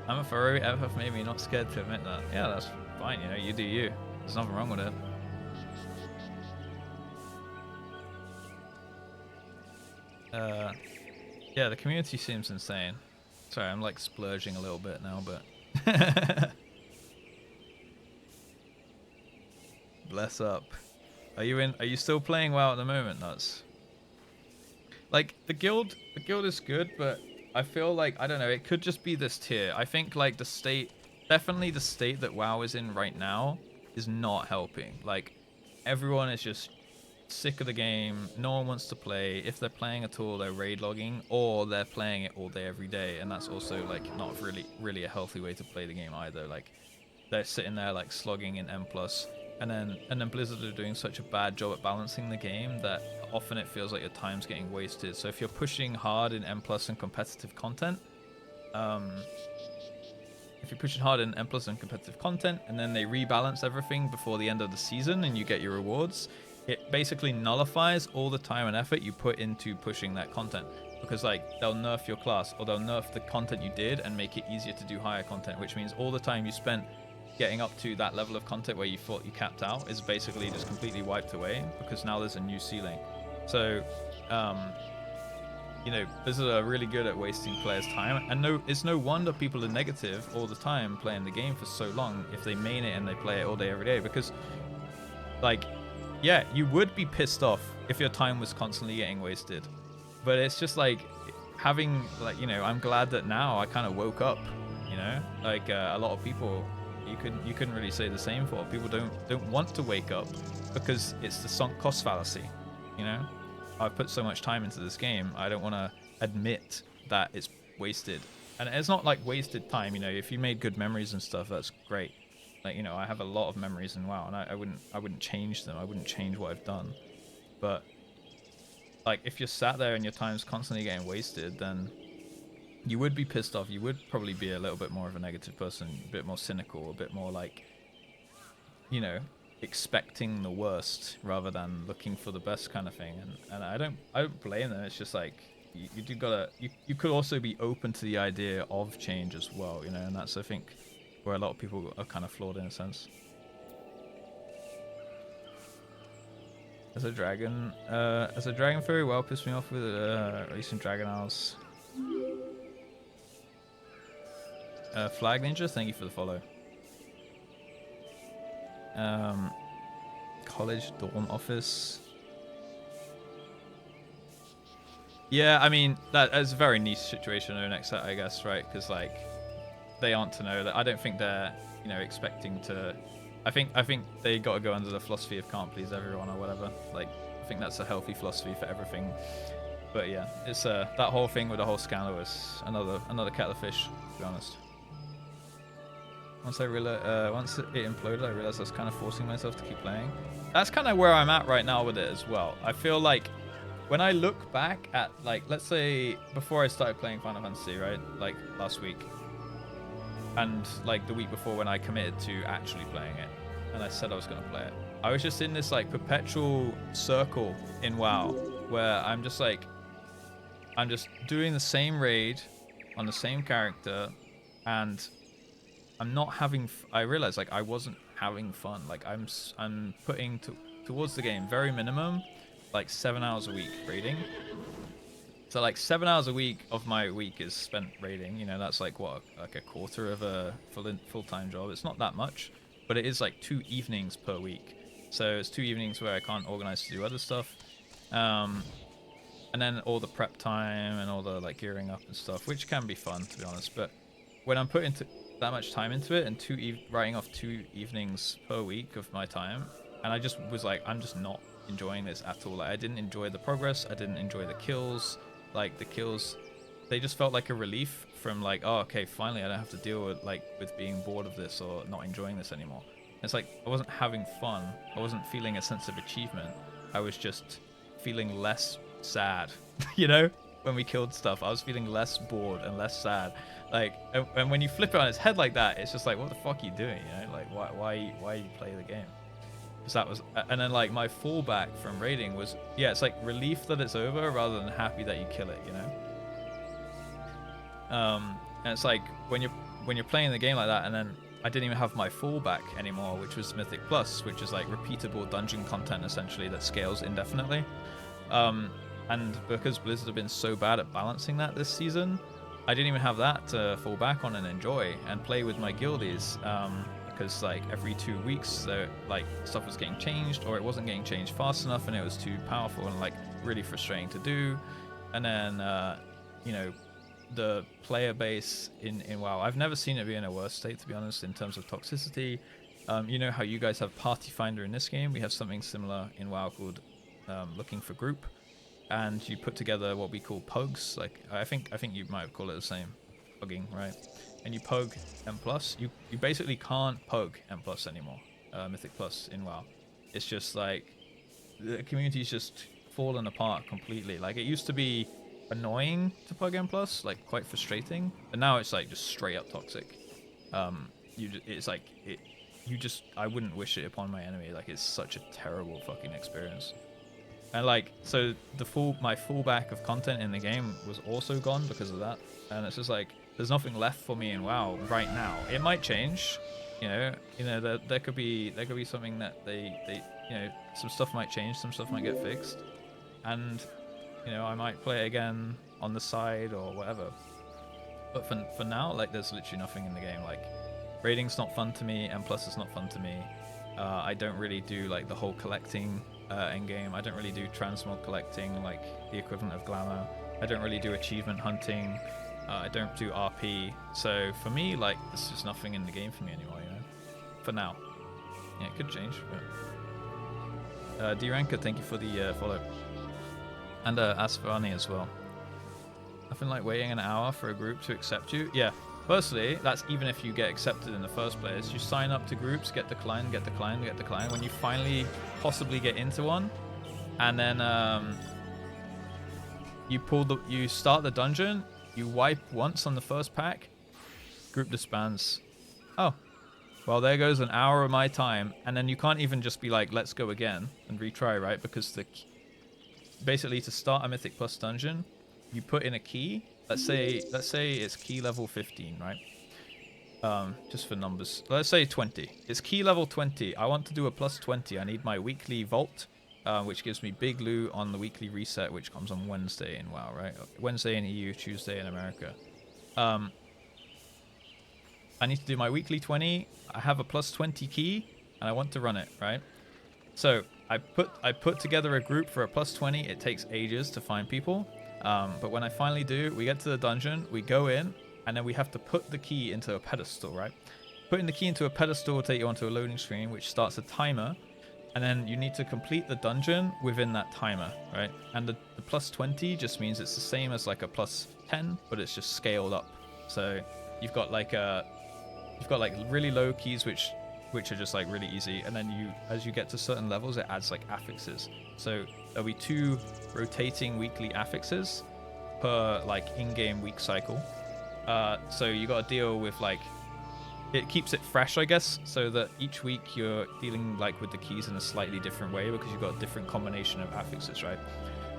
I'm a furry. FF made me not scared to admit that. Yeah, that's fine. You know, you do you. There's nothing wrong with it. Yeah, the community seems insane. Sorry, I'm like splurging a little bit now, but bless up. Are you still playing WoW at the moment, Nuts? Like the guild is good, but I feel like, I don't know, it could just be this tier. I think like definitely the state that WoW is in right now is not helping. Like everyone is just sick of the game, no one wants to play. If they're playing at all, they're raid logging, or they're playing it all day every day, and that's also like not really a healthy way to play the game either. Like they're sitting there like slogging in M+, and then Blizzard are doing such a bad job at balancing the game that often it feels like your time's getting wasted. So if you're pushing hard in M+ and competitive content, if you're pushing hard in M+ and competitive content, and then they rebalance everything before the end of the season and you get your rewards, it basically nullifies all the time and effort you put into pushing that content, because like they'll nerf your class, or they'll nerf the content you did and make it easier to do higher content, which means all the time you spent getting up to that level of content where you thought you capped out is basically just completely wiped away, because now there's a new ceiling. So you know, Blizzard are really good at wasting players' time, and it's no wonder people are negative all the time playing the game for so long if they main it and they play it all day every day, because like, yeah, you would be pissed off if your time was constantly getting wasted. But it's just like having, like, you know, I'm glad that now I kind of woke up, you know, like a lot of people, you couldn't really say the same for. People don't want to wake up because it's the sunk cost fallacy, you know. I've put so much time into this game, I don't want to admit that it's wasted. And it's not like wasted time, you know. If you made good memories and stuff, that's great. Like, you know, I have a lot of memories in WoW, and I wouldn't change them. I wouldn't change what I've done. But like, if you're sat there and your time's constantly getting wasted, then you would be pissed off. You would probably be a little bit more of a negative person, a bit more cynical, a bit more like, you know, expecting the worst rather than looking for the best kind of thing. And I don't blame them. It's just like you could also be open to the idea of change as well, you know. And that's, I think, where a lot of people are kind of flawed in a sense. As a dragon very well pissed me off with releasing Dragon Owls. Flag Ninja, thank you for the follow. College dorm office. Yeah, I mean, that's a very niche situation in next set, I guess, right? Because like, they aren't to know that. I don't think they're, you know, expecting to. I think they got to go under the philosophy of can't please everyone or whatever. Like, I think that's a healthy philosophy for everything. But yeah, it's that whole thing with the whole scandal was another kettle of fish, to be honest. Once it imploded, I realized I was kind of forcing myself to keep playing. That's kind of where I'm at right now with it as well. I feel like when I look back at, like, let's say before I started playing Final Fantasy, right, like last week, and like the week before when I committed to actually playing it, and I said I was going to play it, I was just in this like perpetual circle in WoW where I'm just doing the same raid on the same character, and I'm not having. I realized like I wasn't having fun. Like I'm putting towards the game very minimum, like 7 hours a week raiding. So like 7 hours a week of my week is spent raiding. You know, that's like what, like a quarter of a full-time job. It's not that much, but it is like 2 evenings per week. So it's 2 evenings where I can't organize to do other stuff. And then all the prep time and all the like gearing up and stuff, which can be fun, to be honest. But when I'm putting that much time into it and writing off 2 evenings per week of my time, and I just was like, I'm just not enjoying this at all. Like, I didn't enjoy the progress. I didn't enjoy the kills. Like, the kills, they just felt like a relief from like, oh, okay, finally I don't have to deal with being bored of this or not enjoying this anymore. It's like I wasn't having fun. I wasn't feeling a sense of achievement. I was just feeling less sad. You know, when we killed stuff, I was feeling less bored and less sad. Like, and when you flip it on its head like that, it's just like, what the fuck are you doing? You know, like, why you play the game? Because that was, and then like my fallback from raiding was, yeah, it's like relief that it's over rather than happy that you kill it, you know. And it's like when you're playing the game like that, and then I didn't even have my fallback anymore, which was Mythic Plus, which is like repeatable dungeon content essentially that scales indefinitely. And because Blizzard have been so bad at balancing that this season, I didn't even have that to fall back on and enjoy and play with my guildies. Because like every 2 weeks, like stuff was getting changed, or it wasn't getting changed fast enough, and it was too powerful and like really frustrating to do. And then you know, the player base in WoW, I've never seen it be in a worse state, to be honest, in terms of toxicity. You know how you guys have Party Finder in this game? We have something similar in WoW called looking for group, and you put together what we call pugs. Like I think you might call it the same, pugging, right? And you pug M+. You basically can't pug M+ anymore, Mythic Plus in WoW. It's just like the community's just fallen apart completely. Like it used to be annoying to pug M+, like quite frustrating, but now it's like just straight up toxic. I wouldn't wish it upon my enemy. Like it's such a terrible fucking experience. And like, so my fallback of content in the game was also gone because of that. And it's just like, there's nothing left for me in WoW right now. It might change, you know, there could be something that they some stuff might change, some stuff might get fixed, and you know, I might play it again on the side or whatever. But for now, like, there's literally nothing in the game. Like, raiding's not fun to me, M+ is not fun to me. I don't really do like the whole collecting end game. I don't really do transmog collecting, like the equivalent of glamour. I don't really do achievement hunting. I don't do RP. So for me, like, there's just nothing in the game for me anymore, you know. For now, yeah, it could change. But D-Ranker, thank you for the follow, and Asfani as well. Nothing like waiting an hour for a group to accept you. Yeah. Firstly, that's even if you get accepted in the first place. You sign up to groups, get declined, get declined, get declined. When you finally possibly get into one, and then you start the dungeon, you wipe once on the first pack, group disbands. Oh, well, there goes an hour of my time, and then you can't even just be like, let's go again and retry, right? Because basically to start a Mythic Plus dungeon, you put in a key. Let's say it's key level 15, right? Just for numbers. Let's say 20. It's key level 20. I want to do a plus 20. I need my weekly vault, which gives me big loot on the weekly reset, which comes on Wednesday in WoW, right? Wednesday in EU, Tuesday in America. I need to do my weekly 20. I have a plus 20 key, and I want to run it, right? So I put together a group for a plus 20. It takes ages to find people. But when I finally do, we get to the dungeon, we go in, and then we have to put the key into a pedestal, right? Putting the key into a pedestal will take you onto a loading screen, which starts a timer, and then you need to complete the dungeon within that timer, right? And the plus 20 just means it's the same as like a plus 10, but it's just scaled up. So you've got like really low keys, which are just like really easy, and then as you get to certain levels, it adds like affixes. So there'll be 2 rotating weekly affixes per like in-game week cycle. So you got to deal with like, it keeps it fresh, I guess, so that each week you're dealing like with the keys in a slightly different way because you've got a different combination of affixes, right?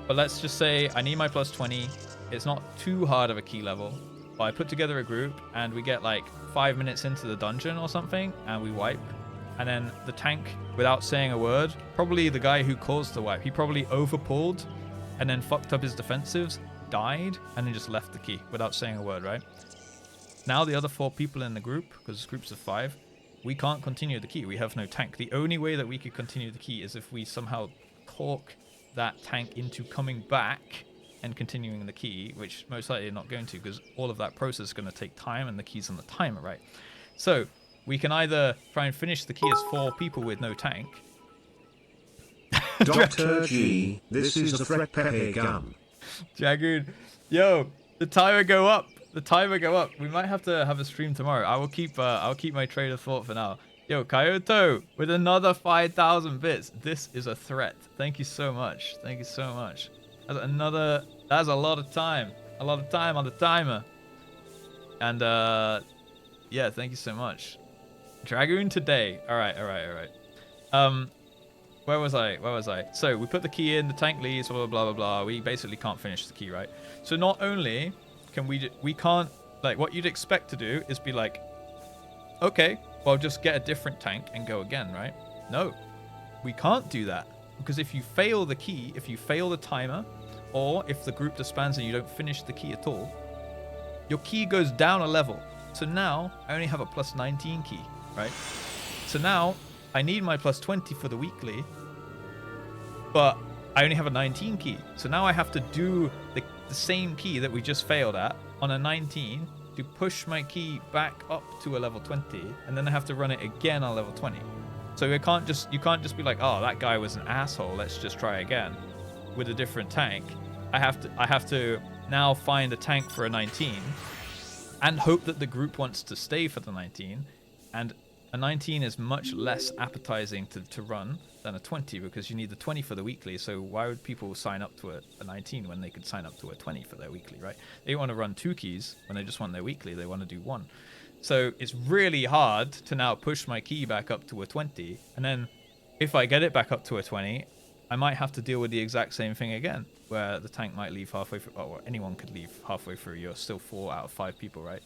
But let's just say I need my plus 20. It's not too hard of a key level, but I put together a group and we get like 5 minutes into the dungeon or something and we wipe. And then the tank, without saying a word, probably the guy who caused the wipe, he probably overpulled and then fucked up his defensives, died, and then just left the key without saying a word, right? Now the other 4 people in the group, because groups of 5, we can't continue the key. We have no tank. The only way that we could continue the key is if we somehow talk that tank into coming back and continuing the key, which most likely are not going to, because all of that process is going to take time and the key's on the timer, right? So we can either try and finish the key as 4 people with no tank. Dr. G, this is a threat pepe gun. Dragoon, yo, the timer go up. The timer go up. We might have to have a stream tomorrow. I'll keep my train of thought for now. Yo, Kyoto with another 5,000 bits. This is a threat. Thank you so much. Thank you so much. That's a lot of time. A lot of time on the timer. And yeah, thank you so much. Dragoon today. All right. Where was I? So we put the key in, the tank leaves, blah blah blah blah. We basically can't finish the key, right? So not only can we can't, like, what you'd expect to do is be like, okay, well, just get a different tank and go again, right? No, we can't do that, because if you fail the key, if you fail the timer, or if the group disbands and you don't finish the key at all, your key goes down a level. So now I only have a plus 19 key, right? So now I need my plus 20 for the weekly, but I only have a 19 key. So now I have to do the same key that we just failed at on a 19 to push my key back up to a level 20, and then I have to run it again on level 20. So you can't just be like, oh, that guy was an asshole, let's just try again with a different tank. I have to now find a tank for a 19 and hope that the group wants to stay for the 19. And a 19 is much less appetizing to run than a 20 because you need the 20 for the weekly. So why would people sign up to a 19 when they could sign up to a 20 for their weekly, right? They want to run 2 keys when they just want their weekly. They want to do 1. So it's really hard to now push my key back up to a 20. And then if I get it back up to a 20, I might have to deal with the exact same thing again, where the tank might leave halfway through, or anyone could leave halfway through. You're still 4 out of 5 people, right?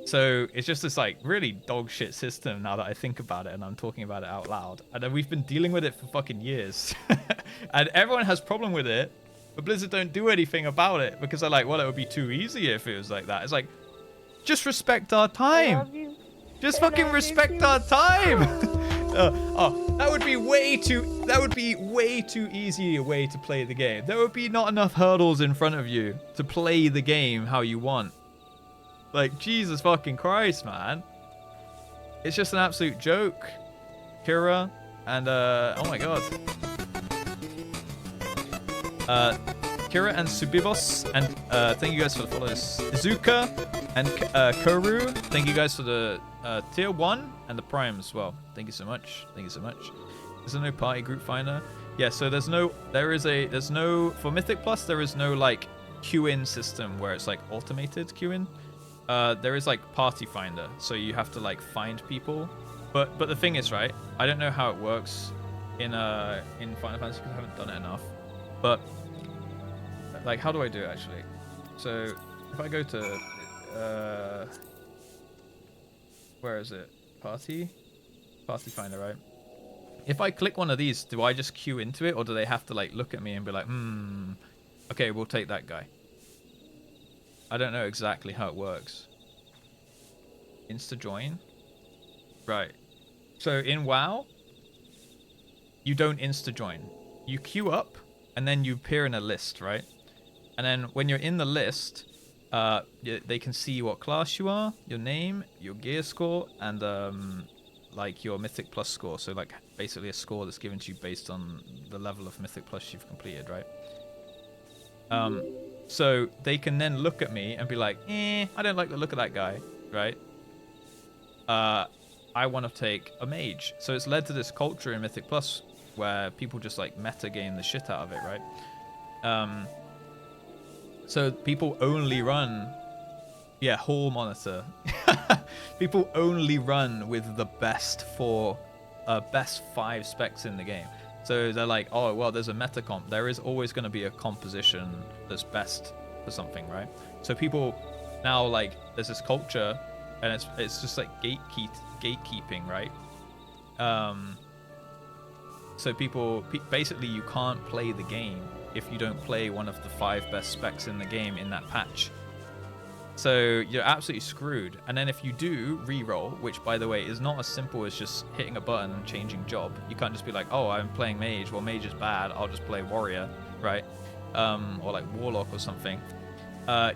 So it's just this like really dog shit system now that I think about it and I'm talking about it out loud. And then we've been dealing with it for fucking years. And everyone has problem with it, but Blizzard don't do anything about it because they're like, well, it would be too easy if it was like that. It's like, just respect our time. Just fucking respect our time. That would be way too easy a way to play the game. There would be not enough hurdles in front of you to play the game how you want. Like, Jesus fucking Christ, man. It's just an absolute joke. Kira and oh my god. Kira and Subibos, and thank you guys for the follows. Izuka and Kuru, thank you guys for the tier 1 and the prime as well. Thank you so much. Thank you so much. Is there no party group finder? Yeah, so there's no for Mythic Plus there is no like queue-in system where it's like automated queue-in. There is like party finder, so you have to like find people. But the thing is, right, I don't know how it works in Final Fantasy because I haven't done it enough. But like, how do I do it actually? So if I go to where is it? Party finder, right? If I click one of these, do I just queue into it, or do they have to like look at me and be like, okay, we'll take that guy? I don't know exactly how it works. Insta join, right? So in WoW, you don't insta join. You queue up, and then you appear in a list, right? And then when you're in the list, they can see what class you are, your name, your gear score, and like your Mythic Plus score. So like basically a score that's given to you based on the level of Mythic Plus you've completed, right? So they can then look at me and be like, I don't like the look of that guy, right? I want to take a mage. So it's led to this culture in Mythic Plus where people just like meta game the shit out of it, right? So people only run, hall monitor. People only run with the best 5 specs in the game. So they're like, oh, well, there's a meta comp. There is always going to be a composition that's best for something, right? So people now, like, there's this culture, and it's just like gatekeeping, right? So basically, you can't play the game if you don't play one of the 5 best specs in the game in that patch. So you're absolutely screwed. And then if you do re-roll, which by the way is not as simple as just hitting a button and changing job. You can't just be like, oh, I'm playing mage. Well, mage is bad. I'll just play warrior, right? Or like warlock or something.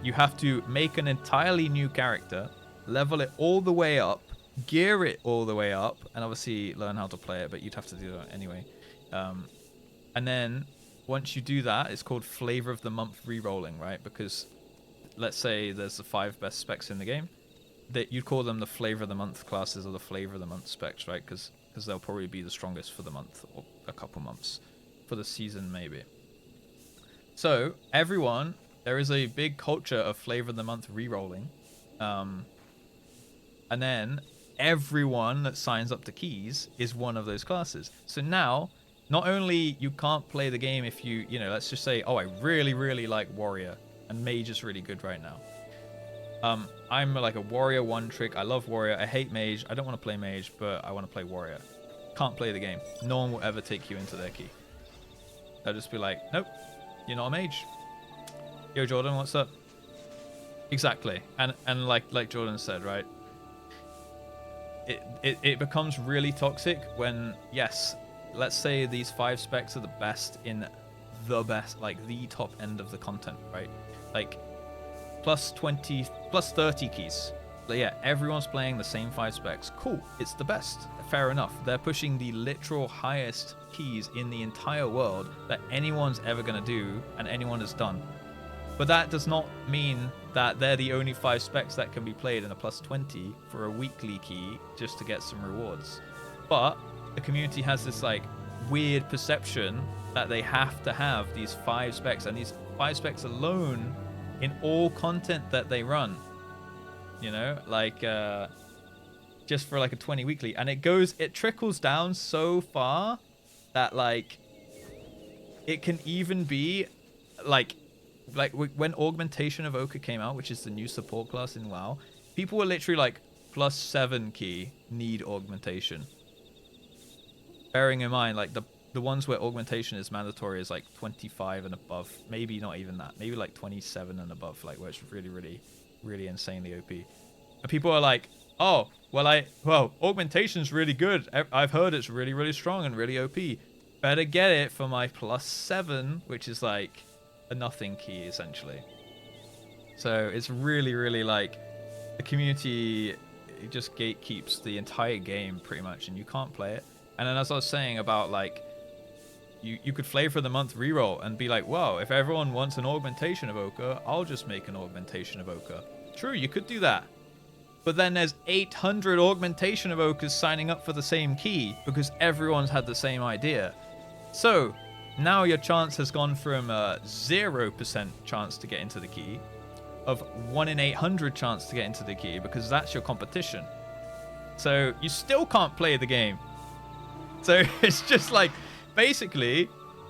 You have to make an entirely new character, level it all the way up, gear it all the way up, and obviously learn how to play it, but you'd have to do that anyway. And then once you do that, it's called Flavor of the Month re-rolling, right? Because let's say there's the 5 best specs in the game, that you'd call them the Flavor of the Month classes or the Flavor of the Month specs, right? Because they'll probably be the strongest for the month or a couple months, for the season maybe. So everyone, there is a big culture of Flavor of the Month re-rolling, and then everyone that signs up to keys is one of those classes. So now, not only you can't play the game if you let's just say, oh, I really, really like warrior, and mage is really good right now. I'm like a warrior one trick. I love warrior. I hate mage. I don't want to play mage, but I want to play warrior. Can't play the game. No one will ever take you into their key. They'll just be like, nope, you're not a mage. Yo, Jordan, what's up? Exactly. And like Jordan said, right? It becomes really toxic when, yes, let's say these 5 specs are the best in the best, like the top end of the content, right? Like plus 30 keys, But yeah, everyone's playing the same 5 specs. Cool, it's the best. Fair enough. They're pushing the literal highest keys in the entire world that anyone's ever going to do and anyone has done. But that does not mean that they're the only 5 specs that can be played in a plus 20 for a weekly key just to get some rewards. But the community has this like weird perception that they have to have these 5 specs, and these 5 specs alone in all content that they run. You know, like just for like a 20 weekly, and it trickles down so far that like it can even be like when Augmentation of Ochre came out, which is the new support class in WoW, people were literally like +7 key need augmentation. Bearing in mind like the ones where augmentation is mandatory is like 25 and above, maybe not even that, maybe like 27 and above, like where it's really insanely OP. And people are like, oh, well, augmentation's really good. I've heard it's really strong and really OP. Better get it for my +7, which is like a nothing key essentially. So it's really like the community, it just gatekeeps the entire game pretty much, and you can't play it. And then as I was saying about like you could flavor the month reroll and be like, wow, if everyone wants an augmentation of Ochre, I'll just make an augmentation of Ochre. True, you could do that. But then there's 800 augmentation of Ochres signing up for the same key because everyone's had the same idea. So now your chance has gone from 0% chance to get into the key of 1 in 800 chance to get into the key, because that's your competition. So you still can't play the game. So it's just like, basically,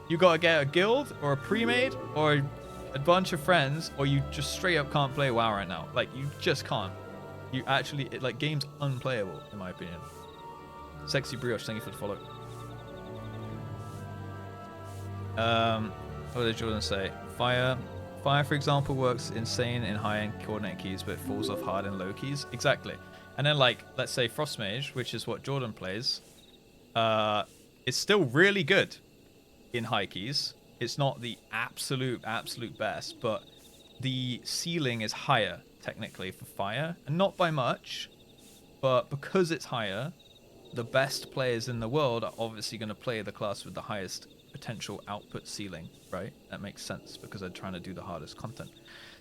you gotta get a guild or a pre-made or a bunch of friends, or you just straight up can't play WoW right now. Like, you just can't. You actually, game's unplayable, in my opinion. Sexy Brioche, thank you for the follow. What did Jordan say? Fire, for example, works insane in high-end coordinate keys, but it falls off hard in low keys. Exactly. And then, like, let's say Frost Mage, which is what Jordan plays, it's still really good in high keys. It's not the absolute best, but the ceiling is higher, technically, for fire. And not by much, but because it's higher, the best players in the world are obviously going to play the class with the highest potential output ceiling, right? That makes sense, because they're trying to do the hardest content.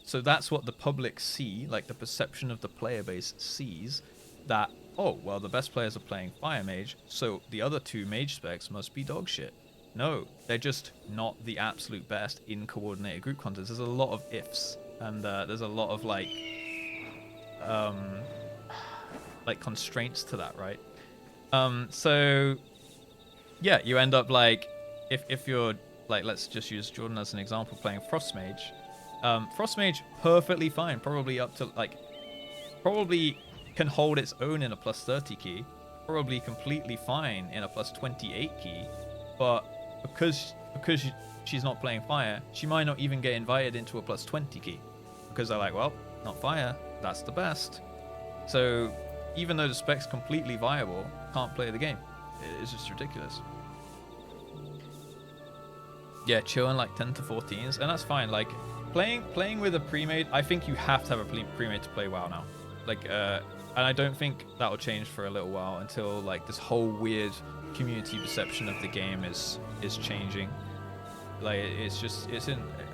So that's what the public see, like the perception of the player base sees, that, oh, well, the best players are playing Fire Mage, so the other 2 mage specs must be dog shit. No, they're just not the absolute best in coordinated group contests. There's a lot of ifs, and there's a lot of like constraints to that, right? So yeah, you end up like, if you're like, let's just use Jordan as an example, playing Frost Mage. Frost Mage perfectly fine, probably up to like, probably can hold its own in a +30 key, probably completely fine in a +28 key, but because she's not playing fire, she might not even get invited into a +20 key, because they're like, well, not fire, that's the best. So even though the spec's completely viable, can't play the game. It's just ridiculous. Yeah, chilling like 10 to 14s, and that's fine. Like playing with a pre-made, I think you have to have a pre-made to play WoW now. Like and I don't think that will change for a little while, until like this whole weird community perception of the game is changing. Like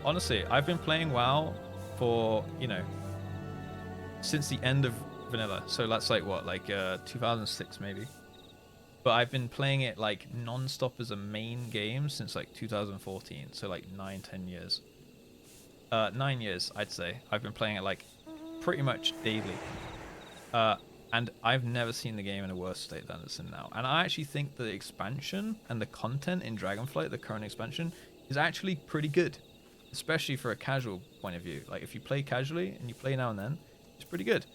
honestly, I've been playing WoW for, you know, since the end of vanilla. So that's like what, like 2006 maybe. But I've been playing it like non-stop as a main game since like 2014. So like 9-10 years. 9 years, I'd say. I've been playing it like pretty much daily. And I've never seen the game in a worse state than it's in now. And I actually think the expansion and the content in Dragonflight, the current expansion, is actually pretty good. Especially for a casual point of view. Like, if you play casually and you play now and then, it's pretty good.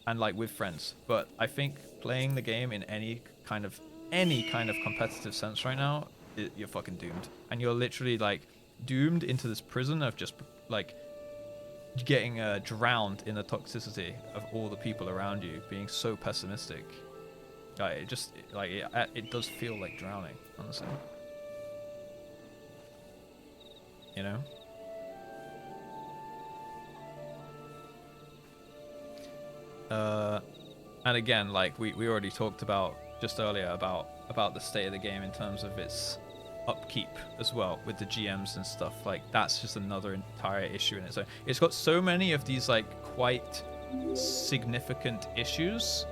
And like with friends. But I think playing the game in any kind of competitive sense right now, you're fucking doomed. And you're literally like doomed into this prison of just like getting drowned in the toxicity of all the people around you, being so pessimistic. It does feel like drowning, honestly. You know? And again, like we already talked about just earlier about the state of the game in terms of its upkeep as well with the GMs and stuff. Like that's just another entire issue in it. So it's got so many of these like quite significant issues,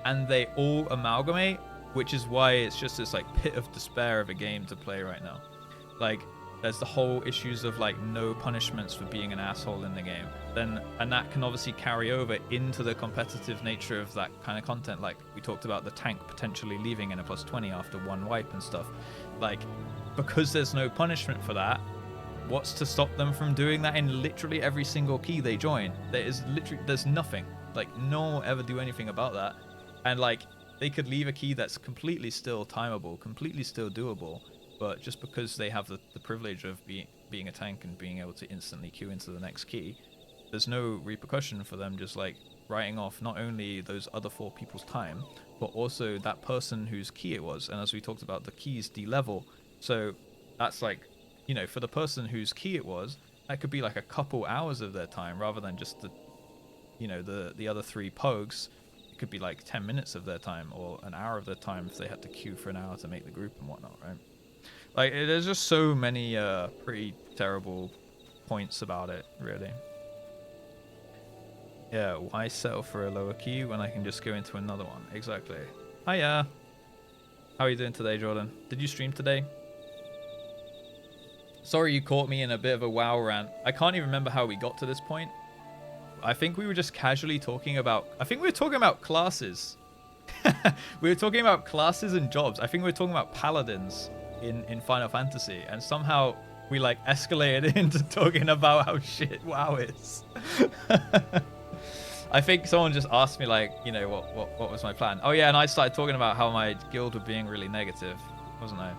and they all amalgamate, which is why it's just this like pit of despair of a game to play right now. Like there's the whole issues of like no punishments for being an asshole in the game, and that can obviously carry over into the competitive nature of that kind of content. Like we talked about the tank potentially leaving in a +20 after one wipe and stuff. Like because there's no punishment for that, what's to stop them from doing that in literally every single key they join? There's nothing. Like no one will ever do anything about that. And like they could leave a key that's completely still timeable, completely still doable, but just because they have the privilege of being a tank and being able to instantly queue into the next key, there's no repercussion for them just like writing off not only those other 4 people's time, but also that person whose key it was. And as we talked about, the keys de-level. So that's like, you know, for the person whose key it was, that could be like a couple hours of their time rather than just the, you know, the other 3 pogues. It could be like 10 minutes of their time or an hour of their time if they had to queue for an hour to make the group and whatnot, right? Like, there's just so many pretty terrible points about it, really. Yeah, why settle for a lower key when I can just go into another one? Exactly. Hiya! How are you doing today, Jordan? Did you stream today? Sorry you caught me in a bit of a WoW rant. I can't even remember how we got to this point. I think we were just casually talking about... I think we were talking about classes. We were talking about classes and jobs. I think we were talking about paladins in Final Fantasy, and somehow we like escalated into talking about how shit WoW is. I think someone just asked me like, you know, what was my plan? Oh yeah, and I started talking about how my guild were being really negative, wasn't I?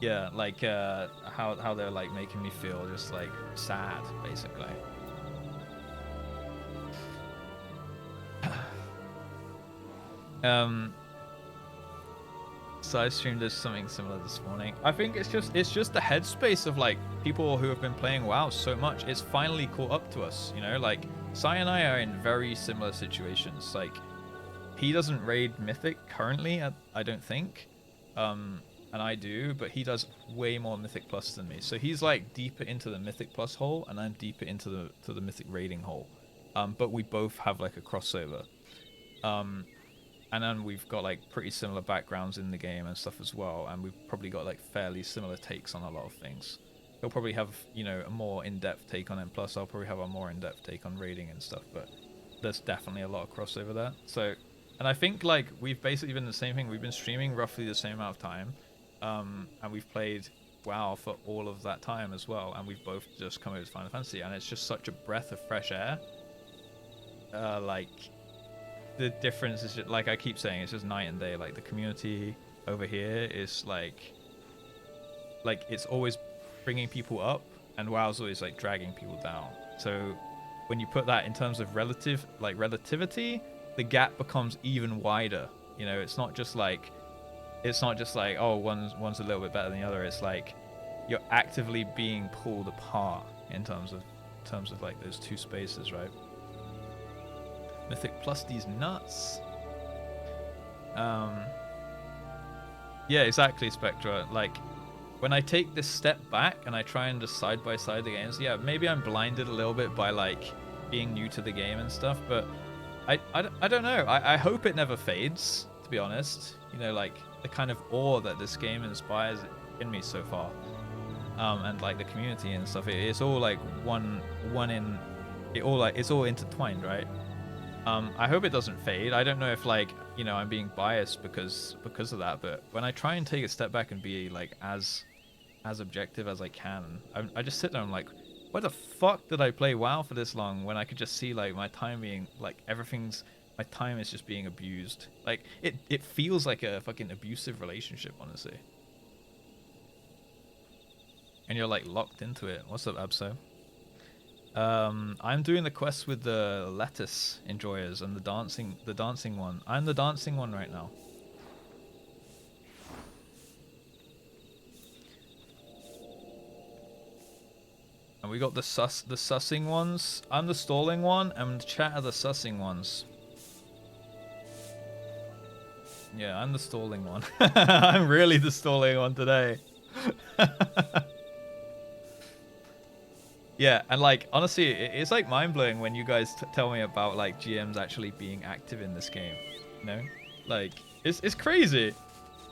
Yeah, like how they're like making me feel just like sad, basically. So I streamed this something similar this morning. I think it's just the headspace of like people who have been playing WoW so much. It's finally caught up to us, you know. Like Sai and I are in very similar situations. Like he doesn't raid Mythic currently, I don't think, and I do, but he does way more Mythic Plus than me. So he's like deeper into the Mythic Plus hole, and I'm deeper into the Mythic raiding hole. But we both have like a crossover. And then we've got like pretty similar backgrounds in the game and stuff as well, and we've probably got like fairly similar takes on a lot of things. He'll probably have, you know, a more in-depth take on M+. I'll probably have a more in-depth take on raiding and stuff, but there's definitely a lot of crossover there. So, and I think like we've basically been the same thing. We've been streaming roughly the same amount of time, and we've played WoW for all of that time as well, and we've both just come over to Final Fantasy, and it's just such a breath of fresh air. Like, the difference is just, like I keep saying, it's just night and day. Like the community over here is like it's always bringing people up, and WoW's always like dragging people down. So when you put that in terms of relativity, the gap becomes even wider. You know, it's not just like oh one's a little bit better than the other. It's like you're actively being pulled apart in terms of like those two spaces, right? Mythic Plus these nuts. Yeah, exactly, Spectra. Like, when I take this step back and I try and just side by side the games, yeah, maybe I'm blinded a little bit by like being new to the game and stuff, but I don't know. I hope it never fades, to be honest. You know, like the kind of awe that this game inspires in me so far, and like the community and stuff. It's all like it's all intertwined, right? I hope it doesn't fade. I don't know if like, you know, I'm being biased because of that, but when I try and take a step back and be like as objective as I can, I just sit there and I'm like, why the fuck did I play WoW for this long when I could just see like my time being like my time is just being abused. Like it feels like a fucking abusive relationship, honestly. And you're like locked into it. What's up, Abso? I'm doing the quest with the lettuce enjoyers and the dancing one. I'm the dancing one right now. And we got the sussing ones. I'm the stalling one, and the chat are the sussing ones. Yeah, I'm the stalling one. I'm really the stalling one today. Yeah, and like honestly, it's like mind-blowing when you guys tell me about like GMs actually being active in this game. You know, like it's crazy.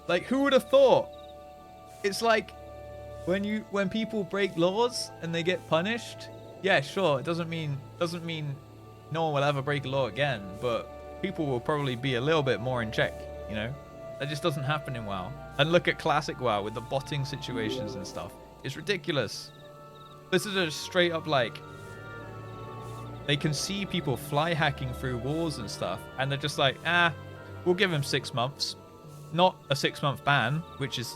Like who would have thought? It's like when people break laws and they get punished. Yeah, sure, it doesn't mean no one will ever break a law again, but people will probably be a little bit more in check. You know, that just doesn't happen in WoW. And look at classic WoW with the botting situations and stuff. It's ridiculous. This is a straight up like, they can see people fly hacking through walls and stuff, and they're just like, we'll give him 6 months. Not a 6-month ban, which is,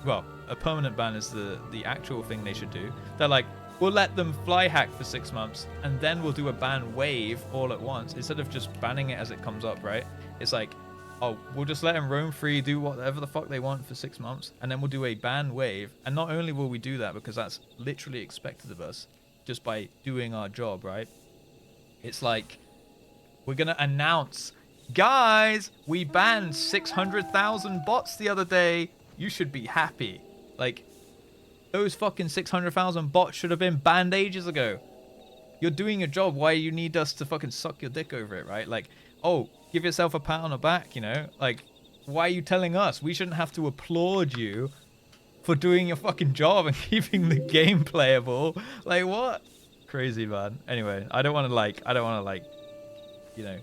well, a permanent ban is the actual thing they should do. They're like, we'll let them fly hack for 6 months, and then we'll do a ban wave all at once, instead of just banning it as it comes up, right? It's like, oh, we'll just let them roam free, do whatever the fuck they want for 6 months, and then we'll do a ban wave. And not only will we do that, because that's literally expected of us, just by doing our job, right? It's like, we're gonna announce, guys, we banned 600,000 bots the other day. You should be happy. Like, those fucking 600,000 bots should have been banned ages ago. You're doing your job. Why you need us to fucking suck your dick over it, right? Like, oh, give yourself a pat on the back, you know? Like, why are you telling us? We shouldn't have to applaud you for doing your fucking job and keeping the game playable. Like, what? Crazy, man. Anyway, I don't want to you know,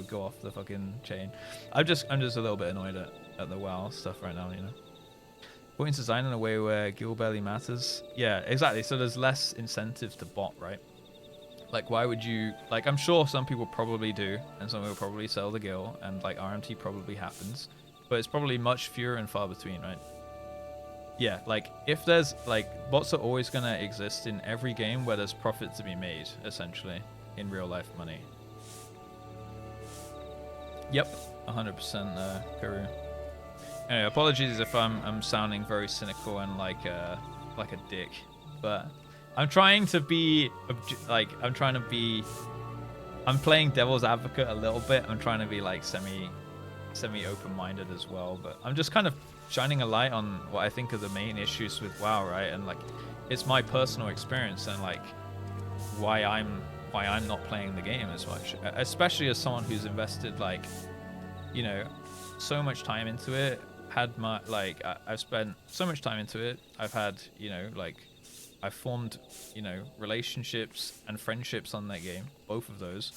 go off the fucking chain. I'm just a little bit annoyed at the WoW stuff right now, you know? Putting design in a way where guild barely matters. Yeah, exactly. So there's less incentive to bot, right? Like, why would you... Like, I'm sure some people probably do, and some will probably sell the guild, and, like, RMT probably happens. But it's probably much fewer and far between, right? Yeah, like, if there's... Like, bots are always going to exist in every game where there's profit to be made, essentially, in real-life money. Yep, 100%, Kuru. Anyway, apologies if I'm sounding very cynical and like a dick, but... I'm trying to be, I'm playing devil's advocate a little bit. I'm trying to be like semi open-minded as well, but I'm just kind of shining a light on what I think are the main issues with WoW, right? And like, it's my personal experience and like why I'm not playing the game as much, especially as someone who's invested like, you know, so much time into it. I've spent so much time into it. I've had, you know, like, I've formed, you know, relationships and friendships on that game, both of those.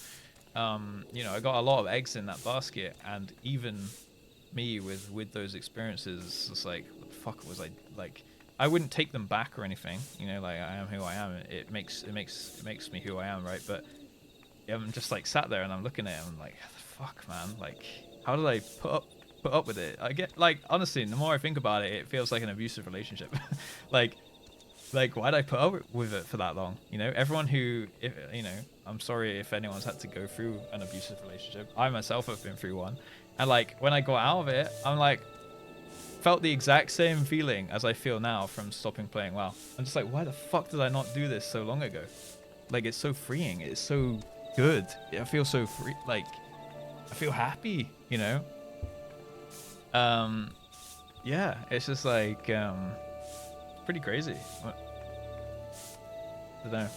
You know, I got a lot of eggs in that basket, and even me with those experiences, it's like, what the fuck was I like? I wouldn't take them back or anything, you know, like I am who I am. It makes me who I am, right? But I'm just like sat there and I'm looking at it and I'm like, fuck, man, like, how did I put up with it? I get, like, honestly, the more I think about it, it feels like an abusive relationship. Like, why'd I put up with it for that long? You know, everyone who, you know, I'm sorry if anyone's had to go through an abusive relationship. I myself have been through one. And like, when I got out of it, I'm like, felt the exact same feeling as I feel now from stopping playing WoW. I'm just like, why the fuck did I not do this so long ago? Like, it's so freeing. It's so good. I feel so free. Like, I feel happy, you know? Yeah, it's just like, pretty crazy. I don't know.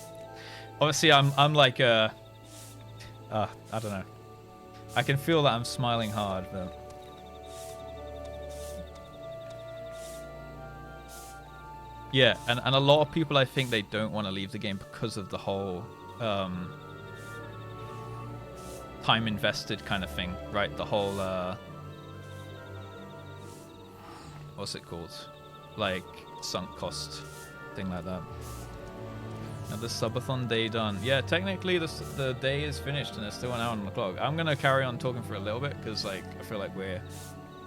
Obviously, I'm like I don't know. I can feel that I'm smiling hard, but yeah, and a lot of people, I think they don't want to leave the game because of the whole time invested kind of thing, right? The whole what's it called? Like, sunk cost thing like that. And the subathon day done. Yeah, technically the day is finished and there's still an hour on the clock. I'm gonna carry on talking for a little bit because like I feel like we're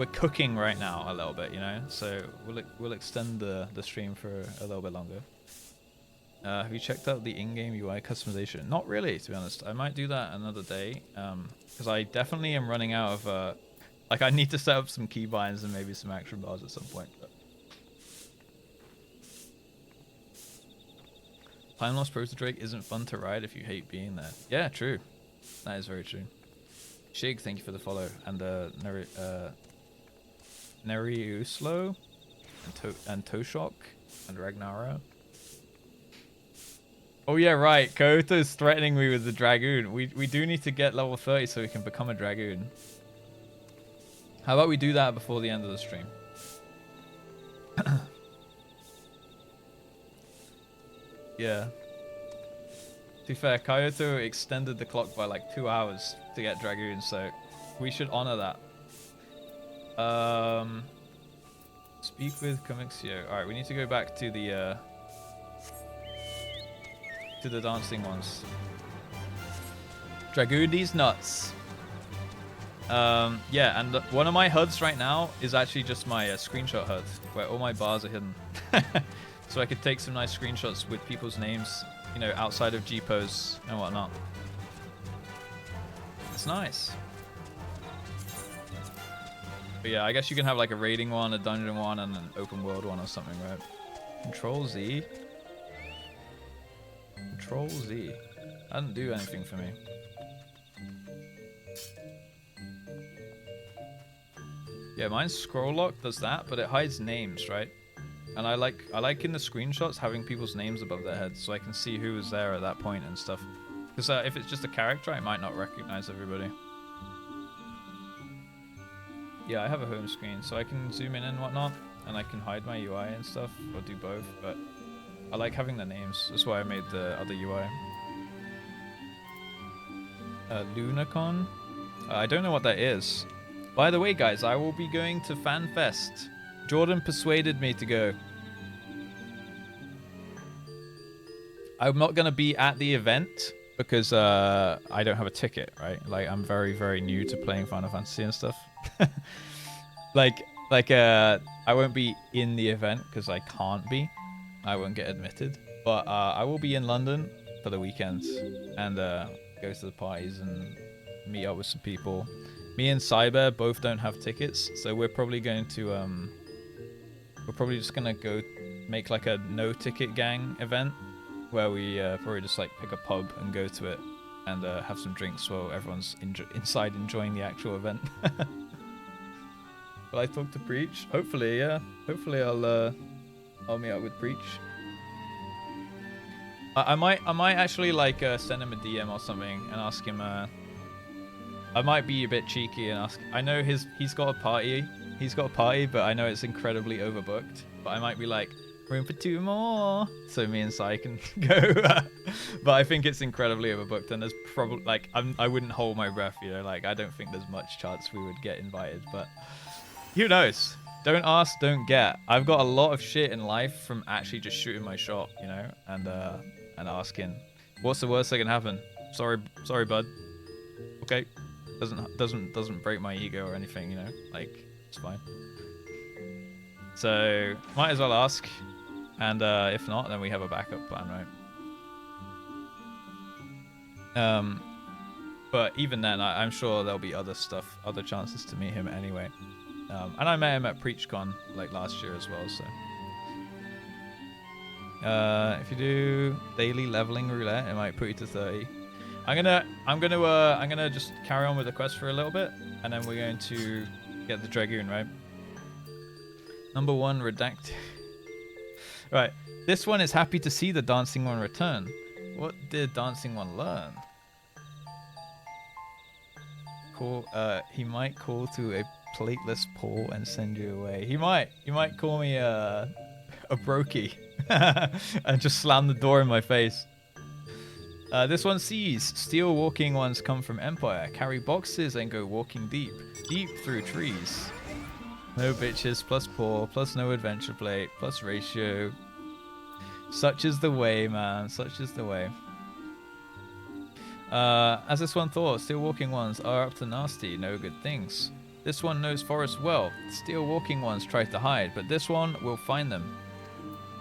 cooking right now a little bit, you know. So we'll extend the stream for a little bit longer. Have you checked out the in-game UI customization? Not really, to be honest. I might do that another day because I definitely am running out of like, I need to set up some keybinds and maybe some action bars at some point. But Time Lost Proto Drake isn't fun to ride if you hate being there. Yeah, true. That is very true. Shig, thank you for the follow. And Neriuslo and Toshok and Ragnara. Oh yeah, right. Kyoto's threatening me with the Dragoon. We do need to get level 30 so we can become a Dragoon. How about we do that before the end of the stream? Yeah. To be fair, Kyoto extended the clock by like 2 hours to get Dragoon, so we should honor that. Speak with Comixio. Alright, we need to go back to the dancing ones. Dragoon these nuts. Yeah, and one of my HUDs right now is actually just my screenshot HUD, where all my bars are hidden. So I could take some nice screenshots with people's names, you know, outside of G-pose and whatnot. It's nice. But yeah, I guess you can have like a raiding one, a dungeon one, and an open world one or something, right? Control Z. Control Z. That didn't do anything for me. Yeah, mine's scroll lock does that, but it hides names, right? And I like in the screenshots having people's names above their heads so I can see who was there at that point and stuff. Because if it's just a character, I might not recognize everybody. Yeah, I have a home screen, so I can zoom in and whatnot, and I can hide my UI and stuff, or do both, but I like having the names. That's why I made the other UI. Lunacon? I don't know what that is. By the way, guys, I will be going to FanFest. Jordan persuaded me to go. I'm not going to be at the event because I don't have a ticket, right? Like, I'm very, very new to playing Final Fantasy and stuff. I won't be in the event because I can't be. I won't get admitted. But I will be in London for the weekend and go to the parties and meet up with some people. Me and Cyber both don't have tickets, so we're probably going to we're probably just gonna go make like a no ticket gang event where we probably just like pick a pub and go to it and have some drinks while everyone's inside enjoying the actual event. Will I talk to Preach? Hopefully, yeah. Hopefully I'll meet up with Preach. I might actually like send him a DM or something and ask him. I might be a bit cheeky and ask. I know he's got a party. He's got a party, but I know it's incredibly overbooked. But I might be like, room for 2 more, so me and Sai can go. But I think it's incredibly overbooked, and there's probably like I wouldn't hold my breath, you know. Like I don't think there's much chance we would get invited, but who knows? Don't ask, don't get. I've got a lot of shit in life from actually just shooting my shot, you know, and asking, what's the worst that can happen? Sorry, bud. Okay. Doesn't break my ego or anything, you know, like it's fine. So might as well ask, and if not, then we have a backup plan, right? But even then, I'm sure there'll be other chances to meet him anyway. And I met him at PreachCon like last year as well. So if you do daily leveling roulette, it might put you to 30. I'm gonna just carry on with the quest for a little bit, and then we're going to get the Dragoon, right? Number 1, redacted. Right, this one is happy to see the dancing one return. What did dancing one learn? He might call to a plateless paw and send you away. He might call me a brokey and just slam the door in my face. This one sees steel walking ones come from Empire, carry boxes and go walking deep through trees. No bitches, plus paw, plus no adventure plate, plus ratio. Such is the way, man. Such is the way. As this one thought, steel walking ones are up to nasty, no good things. This one knows forest well. Steel walking ones try to hide, but this one will find them.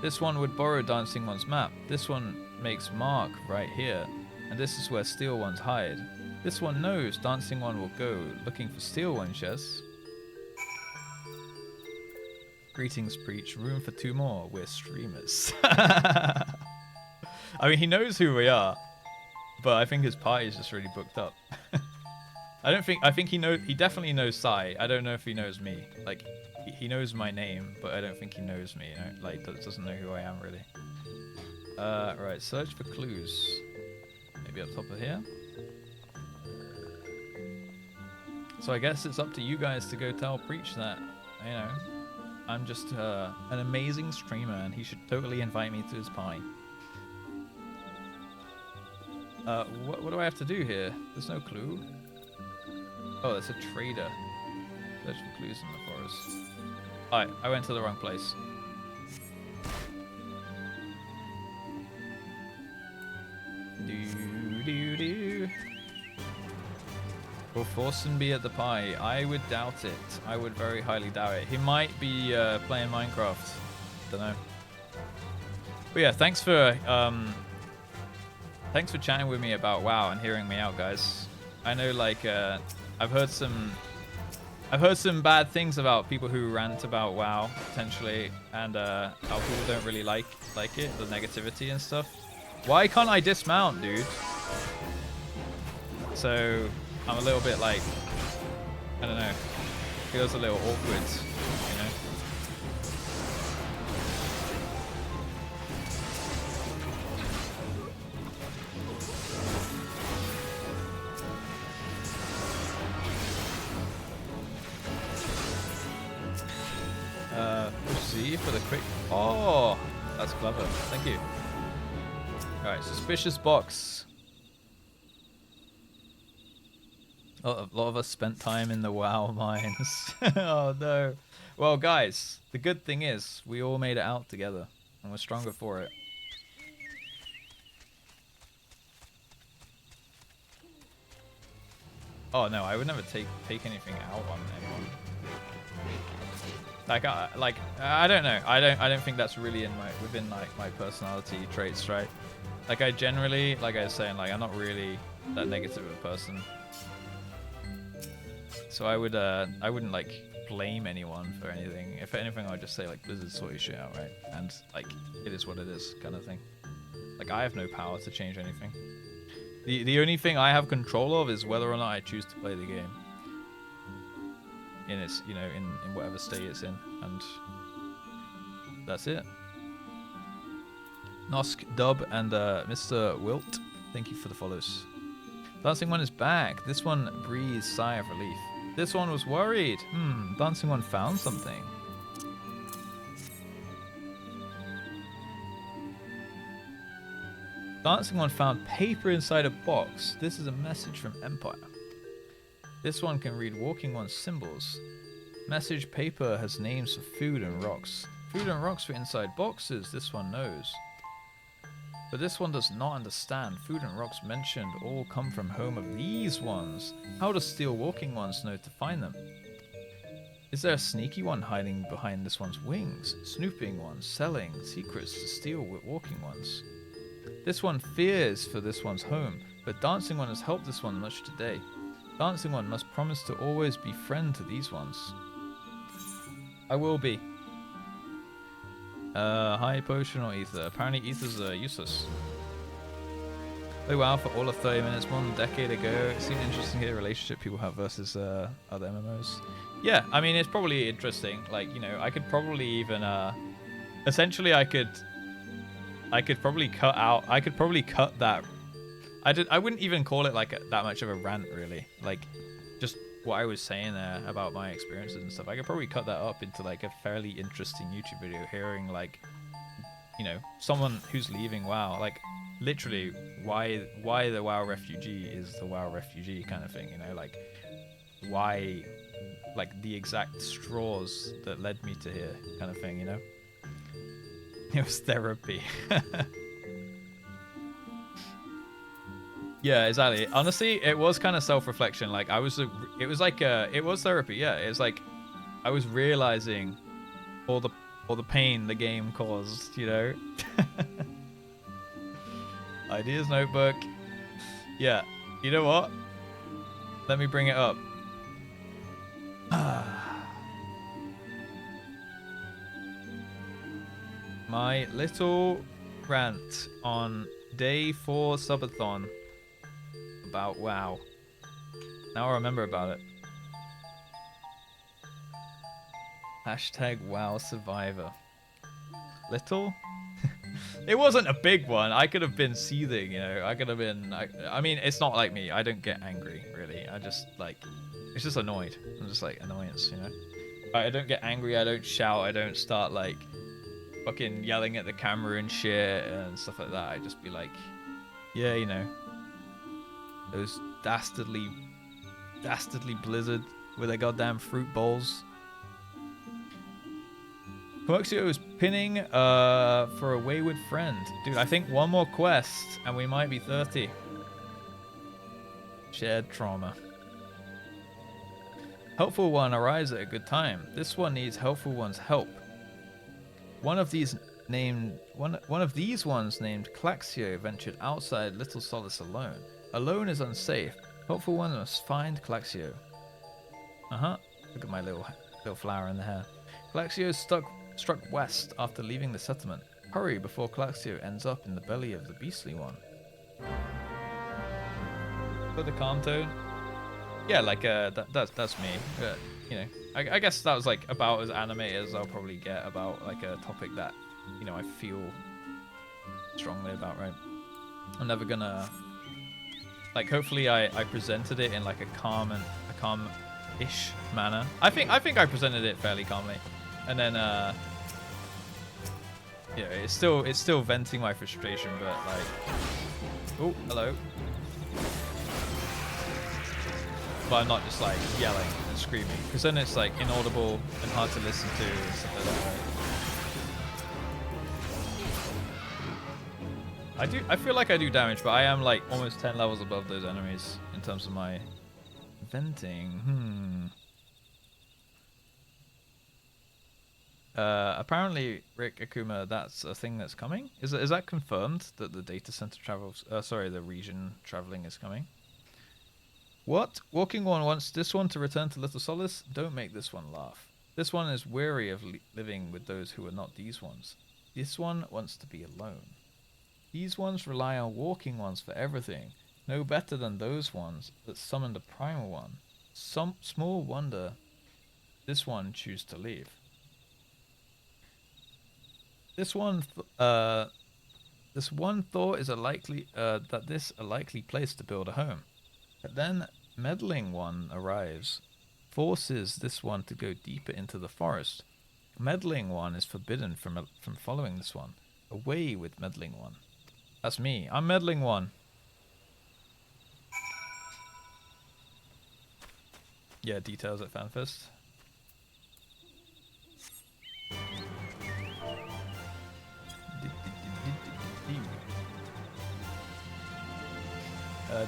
This one would borrow dancing one's map. This one makes mark right here, and this is where steel ones hide. This one knows dancing one will go looking for steel ones, yes? Greetings, Preach. Room for 2 more. We're streamers. I mean, he knows who we are, but I think his party is just really booked up. I think he definitely knows Sai. I don't know if he knows me. Like, he knows my name, but I don't think he knows me, you know? Like, doesn't know who I am, really. Right, search for clues. Maybe up top of here? So I guess it's up to you guys to go tell Preach that, you know, I'm just an amazing streamer and he should totally invite me to his party. What do I have to do here? There's no clue. Oh, that's a trader. Search for clues in the forest. Alright, I went to the wrong place. Do. Will Forsen be at the pie? I would doubt it. I would very highly doubt it. He might be playing Minecraft. Don't know. But yeah, thanks for chatting with me about WoW and hearing me out, guys. I know, like, I've heard some bad things about people who rant about WoW potentially, and how people don't really like it, the negativity and stuff. Why can't I dismount, dude? So I'm a little bit like, I don't know, feels a little awkward, you know. Push Z for the quick. Oh, that's clever. Thank you. All right, suspicious box. A lot of us spent time in the WoW mines. Oh no. Well, guys, the good thing is we all made it out together, and we're stronger for it. Oh no, I would never take anything out on anyone. Like I don't know. I don't think that's really within my personality traits, right? Like I generally, like I was saying, like I'm not really that negative of a person. So I wouldn't like blame anyone for anything. If anything, I'd just say like Blizzard sort your shit out, right? And like it is what it is, kind of thing. Like I have no power to change anything. The only thing I have control of is whether or not I choose to play the game. In its, you know, in whatever state it's in, and that's it. Nosk, Dub, and Mr. Wilt, thank you for the follows. Dancing One is back. This one breathes sigh of relief. This one was worried. Dancing One found something. Dancing One found paper inside a box. This is a message from Empire. This one can read Walking One's symbols. Message paper has names for food and rocks. Food and rocks were inside boxes, this one knows. But this one does not understand. Food and rocks mentioned all come from home of these ones. How does Steel Walking Ones know to find them? Is there a sneaky one hiding behind this one's wings? Snooping one, selling secrets to Steel Walking Ones. This one fears for this one's home, but Dancing One has helped this one much today. Dancing One must promise to always be friend to these ones. I will be. High potion or ether? Apparently ethers are useless. Play WoW for all of 30 minutes, more than a decade ago. It seemed interesting to hear the relationship people have versus other MMOs. Yeah, I mean, it's probably interesting. Like, you know, I could probably even, essentially I could probably cut that. I wouldn't even call it like that much of a rant, really. Like, just what I was saying there about my experiences and stuff. I could probably cut that up into like a fairly interesting YouTube video, hearing like, you know, someone who's leaving WoW, like literally why the WoW refugee is the WoW refugee kind of thing, you know, like why, like the exact straws that led me to here kind of thing, you know. It was therapy. Yeah, exactly. Honestly, it was kind of self-reflection. Like it was therapy. Yeah, it was like I was realizing all the pain the game caused, you know. Ideas notebook. Yeah, you know what? Let me bring it up. My little rant on Day 4 subathon. About WoW. Now I remember about it. Hashtag WoW Survivor. Little? It wasn't a big one. I could have been seething, you know. I could have been... I mean, it's not like me. I don't get angry, really. I just, like... It's just annoyed. I'm just, like, annoyance, you know. I don't get angry. I don't shout. I don't start, like, fucking yelling at the camera and shit and stuff like that. I just be like, yeah, you know. Those dastardly Blizzard with their goddamn fruit bowls. Coaxio is pinning for a wayward friend. Dude, I think one more quest and we might be 30. Shared trauma. Helpful one arrives at a good time. This one needs helpful one's help. One of these ones named Claxio ventured outside Little Solace alone. Alone is unsafe. Helpful one must find Claxio. Look at my little flower in the hair. Claxio struck west after leaving the settlement. Hurry before Claxio ends up in the belly of the beastly one. For the calm tone? Yeah, like that's me. You know, I guess that was like about as animated as I'll probably get about like a topic that, you know, I feel strongly about, right? I'm never gonna, like, hopefully I presented it in like a calm-ish manner. I think I presented it fairly calmly, and then you know, it's still venting my frustration, but like, oh, hello. But I'm not just like yelling and screaming, because then it's like inaudible and hard to listen to and stuff like that. I feel like I do damage, but I am like almost 10 levels above those enemies in terms of my venting. Apparently, Rick Akuma, that's a thing that's coming. Is that confirmed that the data center travels? Sorry, the region traveling is coming. What? Walking one wants this one to return to Little Solace? Don't make this one laugh. This one is weary of living with those who are not these ones. This one wants to be alone. These ones rely on walking ones for everything. No better than those ones that summoned the primal one. Some small wonder this one choose to leave. This one thought is a likely place to build a home. But then meddling one arrives, forces this one to go deeper into the forest. Meddling one is forbidden from following this one. Away with meddling one. That's me. I'm meddling one. Yeah, details at FanFest.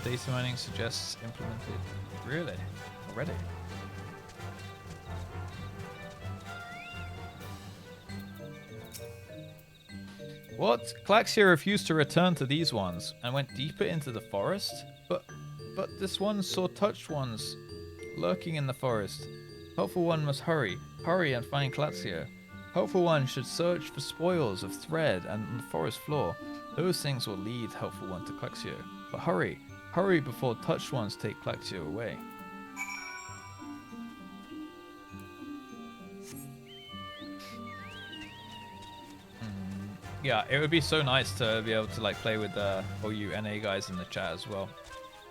Data mining suggests implemented. Really? Already? What? Claxia refused to return to these ones and went deeper into the forest? But this one saw touched ones lurking in the forest. Helpful one must hurry and find Claxia. Helpful one should search for spoils of thread and on the forest floor. Those things will lead Helpful one to Claxia. But hurry before touched ones take Claxia away. Yeah, it would be so nice to be able to like play with all you NA guys in the chat as well.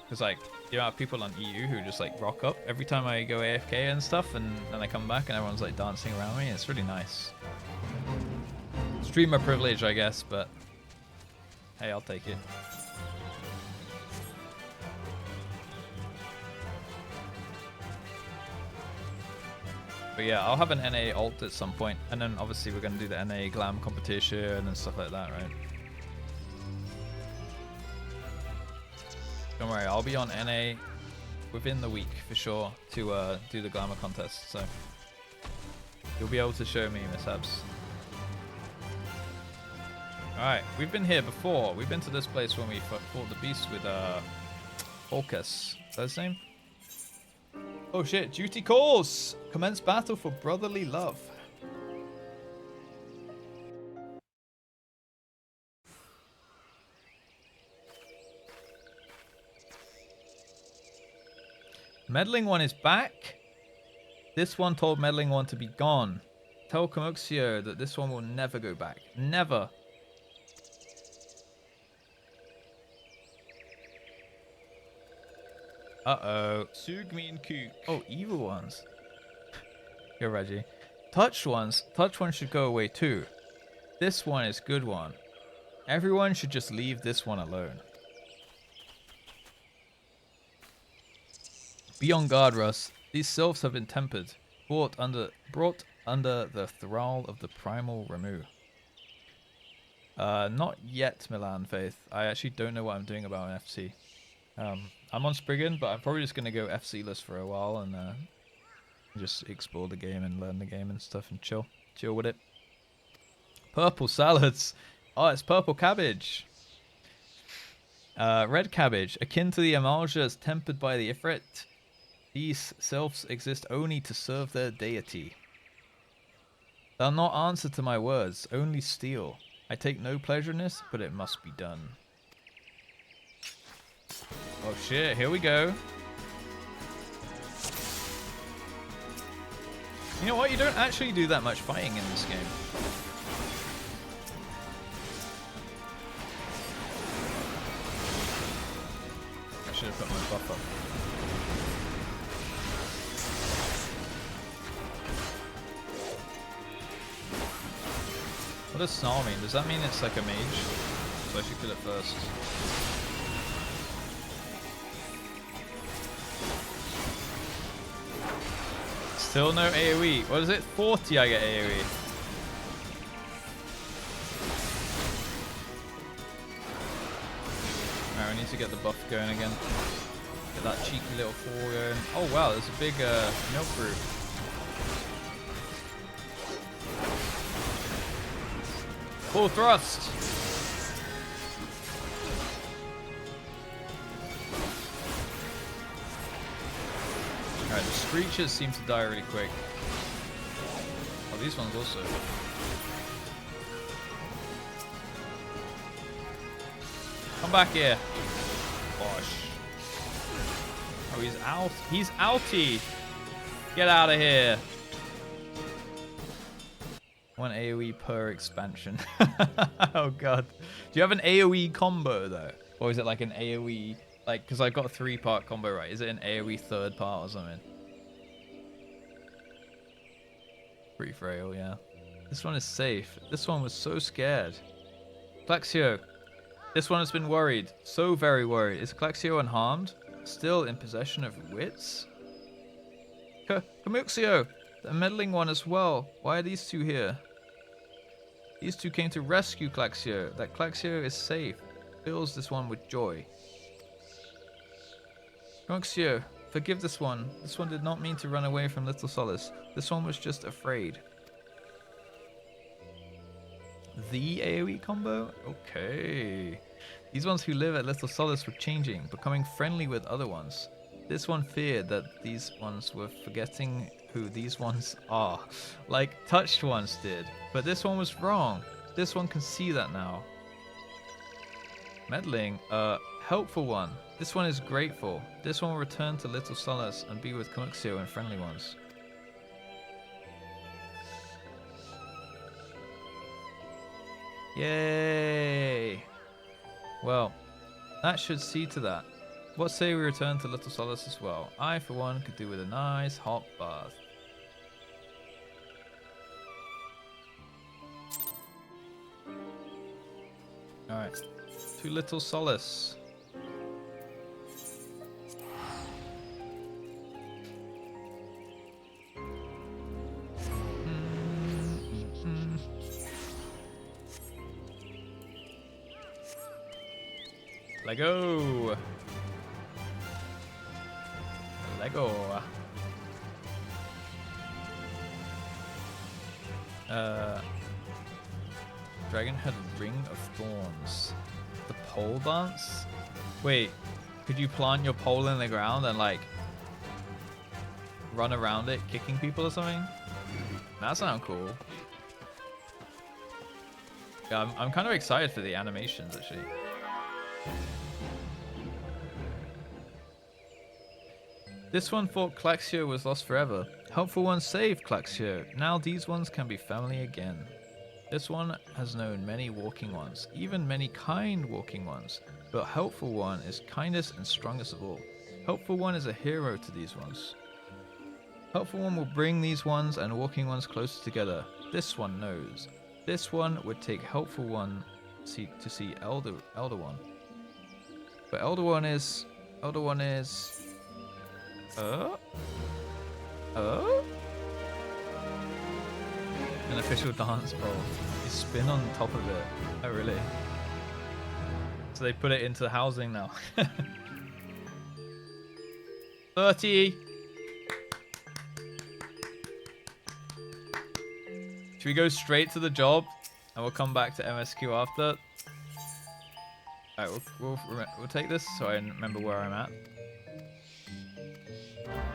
Because like, you know, people on EU who just like rock up every time I go AFK and stuff, and then I come back and everyone's like dancing around me. It's really nice. Streamer privilege, I guess, but hey, I'll take it. But yeah, I'll have an NA alt at some point, and then obviously we're going to do the NA glam competition and stuff like that, right? Don't worry, I'll be on NA within the week for sure to do the glamour contest, so you'll be able to show me mishaps. Alright, we've been here before. We've been to this place when we fought the beast with Orcus. Is that his name? Oh shit, duty calls! Commence battle for brotherly love. Meddling one is back. This one told Meddling one to be gone. Tell Comuxio that this one will never go back. Never. Uh-oh. Sugmin Kook. Oh, evil ones. Here, Reggie. Touched ones. Touched ones should go away too. This one is good one. Everyone should just leave this one alone. Be on guard, Russ. These Silphs have been tempered. Brought under the thrall of the primal Ramu. Not yet, Milan Faith. I actually don't know what I'm doing about an FC. I'm on Spriggan, but I'm probably just going to go FC-less for a while and just explore the game and learn the game and stuff and chill with it. Purple salads. Oh, it's purple cabbage. Red cabbage, akin to the Amaljas tempered by the Ifrit. These Silphs exist only to serve their deity. They'll not answer to my words, only steal. I take no pleasure in this, but it must be done. Oh shit, here we go. You know what? You don't actually do that much fighting in this game. I should have put my buff up. What does Snarl mean? Does that mean it's like a mage? So I should kill it first. Still no AoE. What is it? 40 I get AoE. Alright, we need to get the buff going again. Get that cheeky little 4 going. Oh wow, there's a big milk brew. Full thrust! Alright, the Screechers seem to die really quick. Oh, these ones also. Come back here. Gosh. Oh, he's out. He's outie. Get out of here. 1 AoE per expansion. Oh god. Do you have an AoE combo though? Or is it like an AoE, like, because I've got a 3-part combo, right? Is it an AoE 3rd part or something? Pretty frail, yeah. This one is safe. This one was so scared. Claxio. This one has been worried. So very worried. Is Claxio unharmed? Still in possession of wits? Comuxio! The meddling one as well. Why are these two here? These two came to rescue Claxio. That Claxio is safe. Fills this one with joy. Comuxio, forgive this one. This one did not mean to run away from Little Solace. This one was just afraid. The AoE combo? Okay. These ones who live at Little Solace were changing, becoming friendly with other ones. This one feared that these ones were forgetting who these ones are, like touched ones did. But this one was wrong. This one can see that now. Meddling, helpful one. This one is grateful. This one will return to Little Solace and be with Comuxio and friendly ones. Yay! Well, that should see to that. What say we return to Little Solace as well? I, for one, could do with a nice hot bath. Alright, to Little Solace. Lego! Lego! Dragon had a ring of thorns. The pole dance? Wait, could you plant your pole in the ground and like run around it kicking people or something? That sounds cool. Yeah, I'm kind of excited for the animations actually. This one thought Klaxio was lost forever. Helpful one saved Klaxio. Now these ones can be family again. This one has known many walking ones, even many kind walking ones. But Helpful One is kindest and strongest of all. Helpful One is a hero to these ones. Helpful One will bring these ones and walking ones closer together. This one knows. This one would take Helpful One to see Elder One. But Elder One is... An official dance bowl. You spin on top of it. Oh, really? So they put it into housing now. 30. Should we go straight to the job and we'll come back to MSQ after? Alright, we'll take this so I remember where I'm at.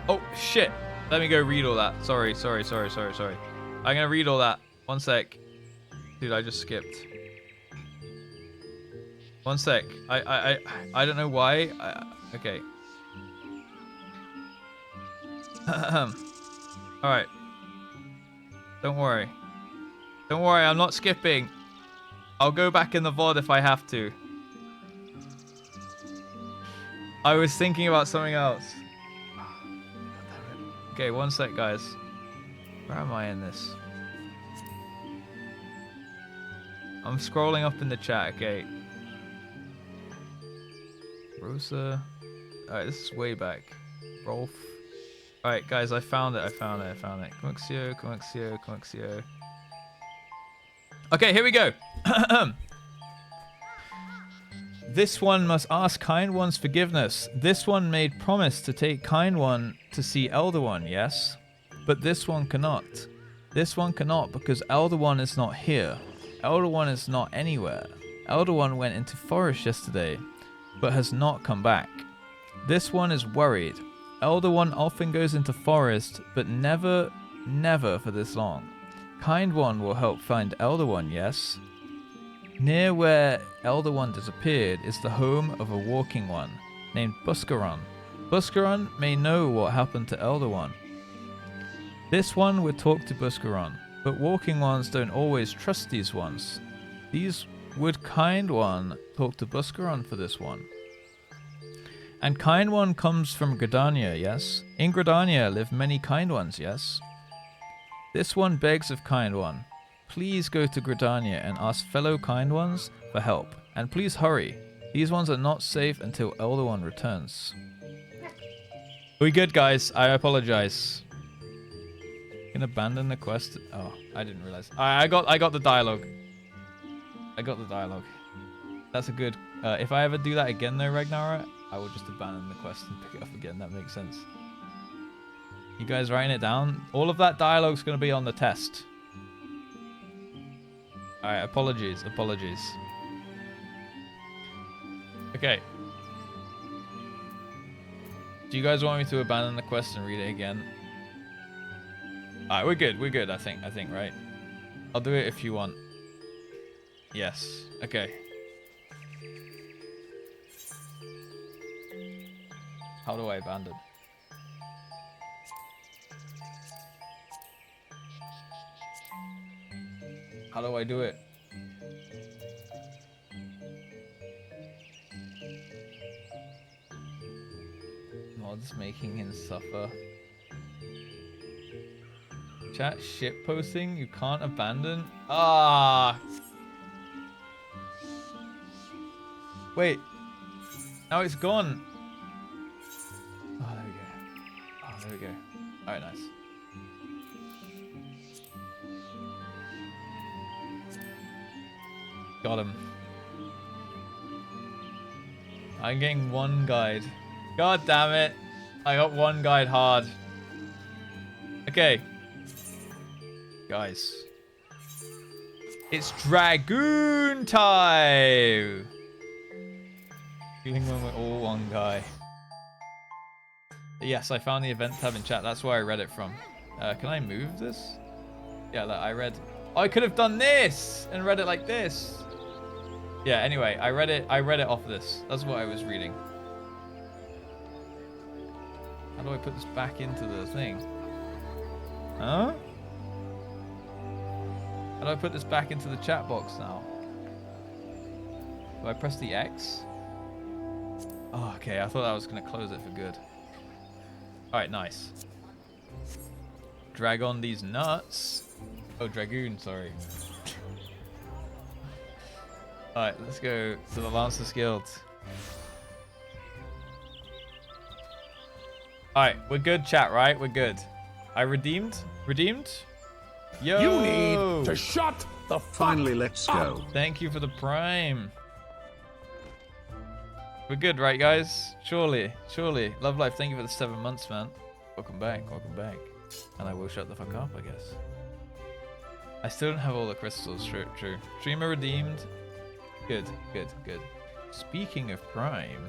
Oh, shit. Let me go read all that. Sorry. I'm gonna read all that. One sec. Dude, I just skipped. One sec. I don't know why. Okay. Alright. Don't worry. Don't worry, I'm not skipping. I'll go back in the VOD if I have to. I was thinking about something else. Okay, one sec, guys. Where am I in this? I'm scrolling up in the chat, okay. Rosa. Alright, this is way back. Rolf. Alright, guys, I found it. Comuxio. Okay, here we go. This one must ask Kind One's forgiveness. This one made promise to take Kind One to see Elder One, yes? But this one cannot. This one cannot because Elder One is not here. Elder One is not anywhere. Elder One went into forest yesterday, but has not come back. This one is worried. Elder One often goes into forest, but never for this long. Kind One will help find Elder One, yes? Near where Elder One disappeared is the home of a walking one named Buscaron. Buscaron may know what happened to Elder One. This one would talk to Buscaron, but walking ones don't always trust these ones. Would Kind One talk to Buscaron for this one? And Kind One comes from Gridania, yes? In Gridania live many Kind Ones, yes? This one begs of Kind One. Please go to Gridania and ask fellow Kind Ones for help. And please hurry. These ones are not safe until Elder One returns. We good, guys. I apologize. Can abandon the quest. Oh, I didn't realize. I got the dialogue. That's a good. If I ever do that again, though, Ragnara, I will just abandon the quest and pick it up again. That makes sense. You guys writing it down? All of that dialogue's gonna be on the test. Alright, apologies. Okay. Do you guys want me to abandon the quest and read it again? Alright, we're good, I think, right? I'll do it if you want. Yes. Okay. How do I abandon? How do I do it? Mods making him suffer. Chat shit posting, you can't abandon? Ah. Wait. Now it's gone. Oh, there we go. Alright, nice. Got him. I'm getting one guide. God damn it. I got one guide hard. Okay. Guys. It's Dragoon time! Feeling when we're all one guy. Yes, I found the event tab in chat. That's where I read it from. Can I move this? Yeah, look, I read... Oh, I could have done this and read it like this. Yeah, anyway, I read it off this. That's what I was reading. How do I put this back into the thing? Huh? How do I put this back into the chat box now? Do I press the X? Oh, okay. I thought I was going to close it for good. Alright, nice. Drag on these nuts. Oh, Dragoon, sorry. Alright, let's go to the Lancers Guild. Alright, we're good, chat, right? We're good. I redeemed? Redeemed? Yo! You need to shut the fuck Finally, let's go. Thank you for the prime. We're good, right, guys? Surely, surely. Love Life, thank you for the 7 months, man. Welcome back, welcome back. And I will shut the fuck up, I guess. I still don't have all the crystals, true, true. Streamer redeemed. Good, good, good. Speaking of Prime.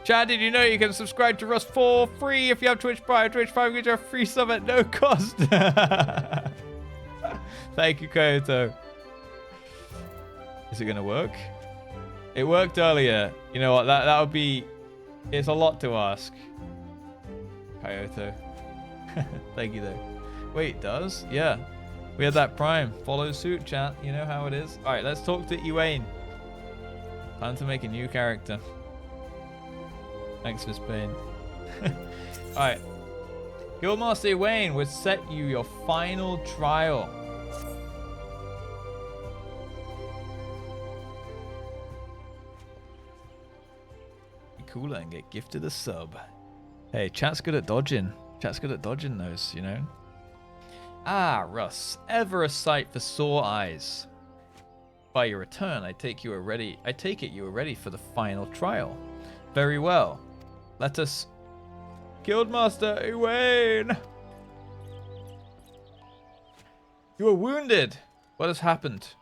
Chad, did you know you can subscribe to Rust for free if you have Twitch Prime? Twitch Prime gives you a free sub at no cost. Thank you, Kyoto. Is it gonna work? It worked earlier. You know what? That would be. It's a lot to ask. Kyoto. Thank you though. Wait, it does? Yeah. We had that Prime. Follow suit, chat. You know how it is. All right, let's talk to Ewain. Time to make a new character. Thanks, Miss Payne. Alright. Guildmaster Ewain will set you your final trial. Be cooler and get gifted a sub. Hey, chat's good at dodging. Chat's good at dodging those, you know? Ah, Russ. Ever a sight for sore eyes. By your return, I take it you are ready for the final trial. Very well. Let us... Guildmaster Ewain! You are wounded! What has happened?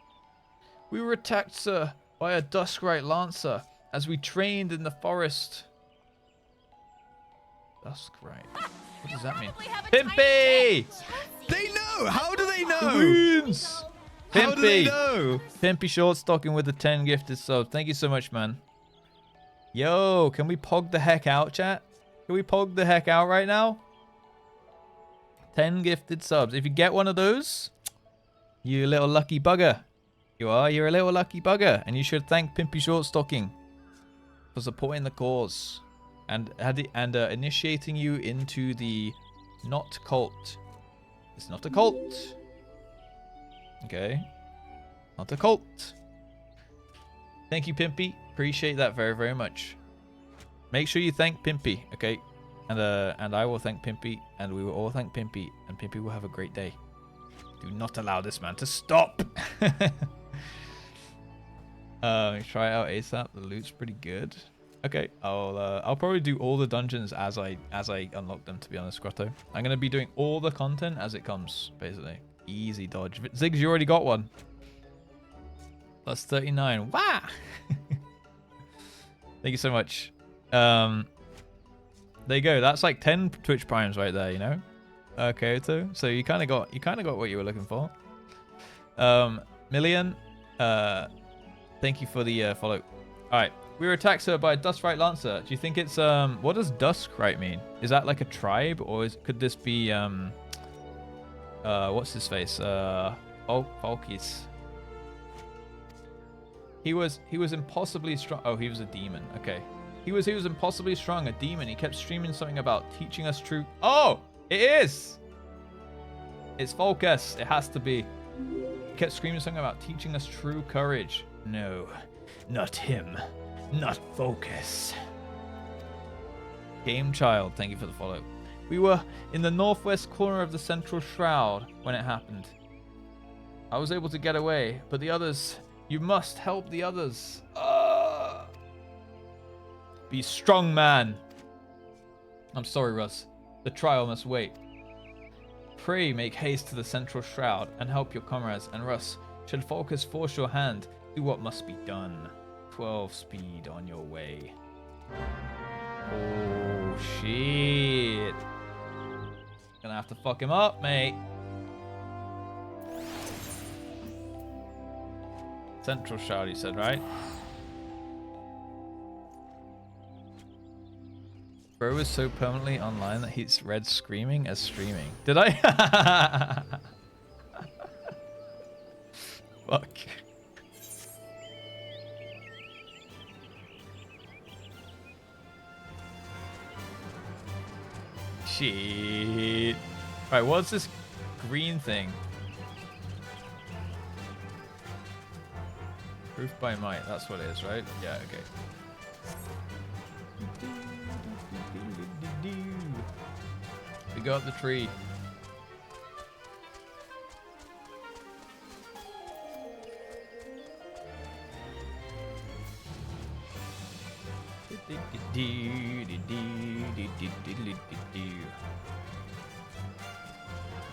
We were attacked, sir, by a Duskrite Lancer as we trained in the forest. Duskrite? What does that mean? Pimpy! They know! How do they know? Wounds! Pimpy! How do they know? Pimpy short stocking with the 10 gifted subs. Thank you so much, man. Yo, can we pog the heck out, chat? Can we pog the heck out right now? 10 gifted subs. If you get one of those, you little lucky bugger. You are. You're a little lucky bugger. And you should thank Pimpy Short Stocking for supporting the cause and initiating you into the not cult. It's not a cult. Okay. Not a cult. Thank you, Pimpy. Appreciate that very, very much. Make sure you thank Pimpy, okay? And I will thank Pimpy, and we will all thank Pimpy, and Pimpy will have a great day. Do not allow this man to stop. Try it out ASAP. The loot's pretty good. Okay, I'll probably do all the dungeons as I unlock them. To be honest, Grotto, I'm gonna be doing all the content as it comes, basically. Easy dodge. Ziggs, you already got one. That's 39. Wow. Thank you so much. There you go. That's like 10 Twitch primes right there, you know? Okay, so you kind of got what you were looking for. Million, thank you for the follow. All right, we were attacked, sir, by a Duskrite Lancer. Do you think it's what does Duskrite mean? Is that like a tribe, or could this be what's his face? Falkis. He was impossibly strong. Oh, he was a demon. Okay. He was impossibly strong, a demon. He kept streaming something about teaching us true. Oh, it is. It's Falkus. It has to be. He kept screaming something about teaching us true courage. No, not him. Not Falkus. Game Child, thank you for the follow. We were in the northwest corner of the central shroud when it happened. I was able to get away, but the others... You must help the others. Be strong, man. I'm sorry, Russ. The trial must wait. Pray make haste to the central shroud and help your comrades. And Russ, should Falkus force your hand, do what must be done. 12 speed on your way. Oh, shit. Gonna have to fuck him up, mate. Central shroud, you said, right? Bro is so permanently online that he's read screaming as streaming. Did I? Fuck. Shit. Alright, what's this green thing? Proof by might, that's what it is, right? Yeah, okay. We go up the tree.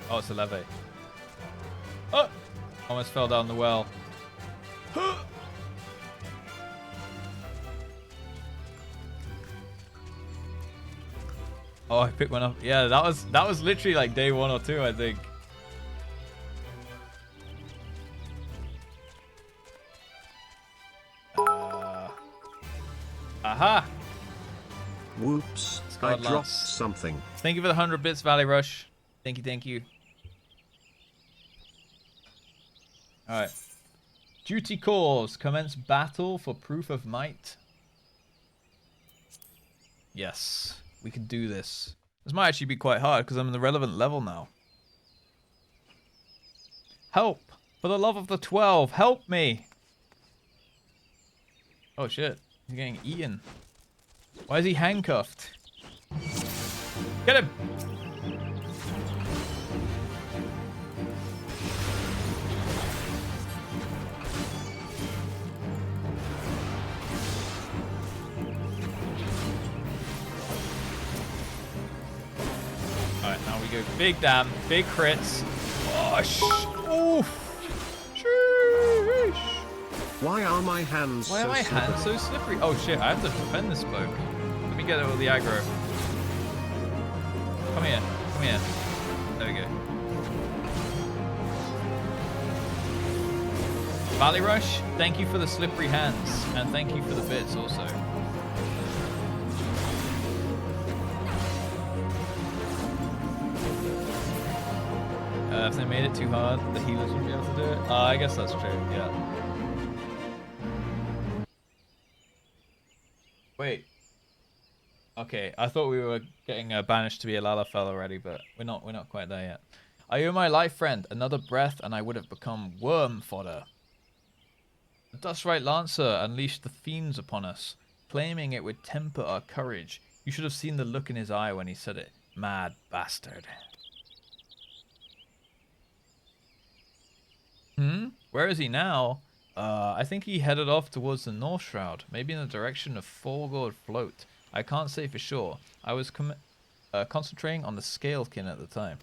Oh, it's a levee. Oh! Almost fell down the well. Oh, I picked one up. Yeah, that was literally like day 1 or 2, I think. Aha! Whoops, I dropped something. Thank you for the 100 bits, Valley Rush. Thank you, thank you. Alright. Duty calls. Commence battle for proof of might. Yes, we can do this. This might actually be quite hard because I'm in the relevant level now. Help! For the love of the 12, help me! Oh shit, he's getting eaten. Why is he handcuffed? Get him! Alright, now we go big dam, big crits. Oh, oof. Sheesh. Why are my hands Why are my hands so slippery? Oh shit, I have to defend this bloke. Let me get all the aggro. Come here, come here. There we go. Valley Rush, thank you for the slippery hands. And thank you for the bits also. If they made it too hard, the healers would be able to do it. I guess that's true, yeah. Wait. Okay, I thought we were getting banished to be a Lalafell already, but we're not quite there yet. Are you my life friend? Another breath and I would have become worm fodder. The Dustrite Lancer unleashed the fiends upon us, claiming it would temper our courage. You should have seen the look in his eye when he said it. Mad bastard. Where is he now? I think he headed off towards the North Shroud, maybe in the direction of Forgord Float. I can't say for sure. I was concentrating on the Scalekin at the time.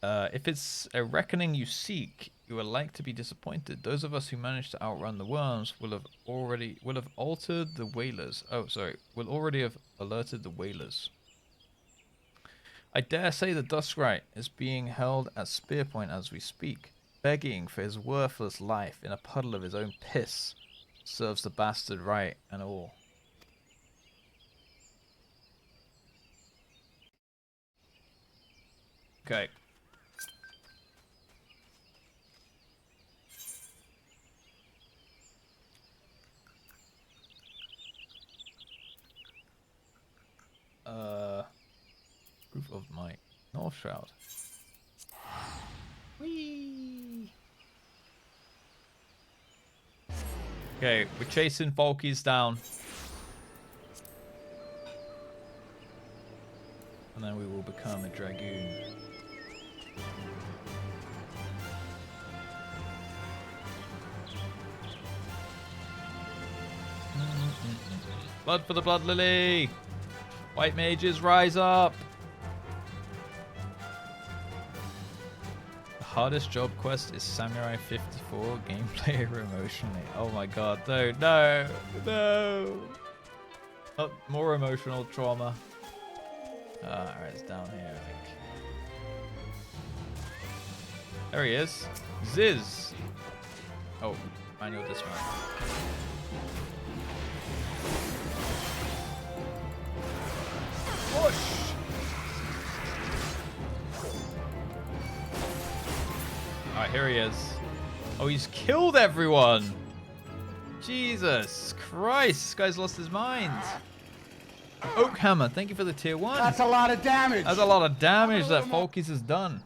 If it's a reckoning you seek, you are like to be disappointed. Those of us who managed to outrun the worms will have altered the whalers. Oh, sorry, will already have alerted the whalers. I dare say the Dustrite is being held at spear point as we speak, begging for his worthless life in a puddle of his own piss. Serves the bastard right and all. Okay. Proof of might. North Shroud. Whee! Okay, we're chasing Volkies down. And then we will become a Dragoon. Blood for the Blood Lily! White mages, rise up! The hardest job quest is Samurai 54, gameplay or emotionally. Oh my god, no, no, no! Oh, more emotional trauma. Alright, it's down here, I think. There he is. Ziz! Oh, Manual dismount. Push! Alright, here he is. Oh, he's killed everyone! Jesus Christ, this guy's lost his mind. Oak Hammer, thank you for the tier 1. That's a lot of damage. That's a lot of damage that Folkies has done.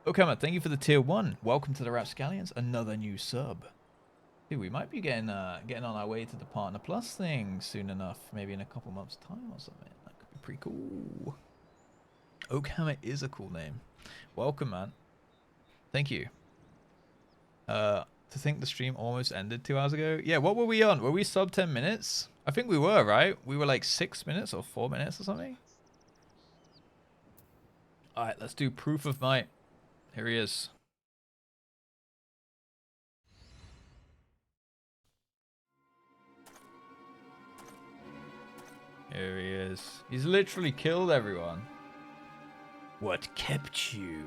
Oak Hammer, thank you for the tier 1. Welcome to the Rapscallions, another new sub. Dude, we might be getting on our way to the Partner Plus thing soon enough. Maybe in a couple months' time or something. That could be pretty cool. Oak Hammer is a cool name. Welcome, man. Thank you. To think the stream almost ended 2 hours ago. Yeah, what were we on? Were we sub 10 minutes? I think we were, right? We were like 6 minutes or 4 minutes or something. Alright, let's do proof of might. Here he is. Here he is. He's literally killed everyone. What kept you?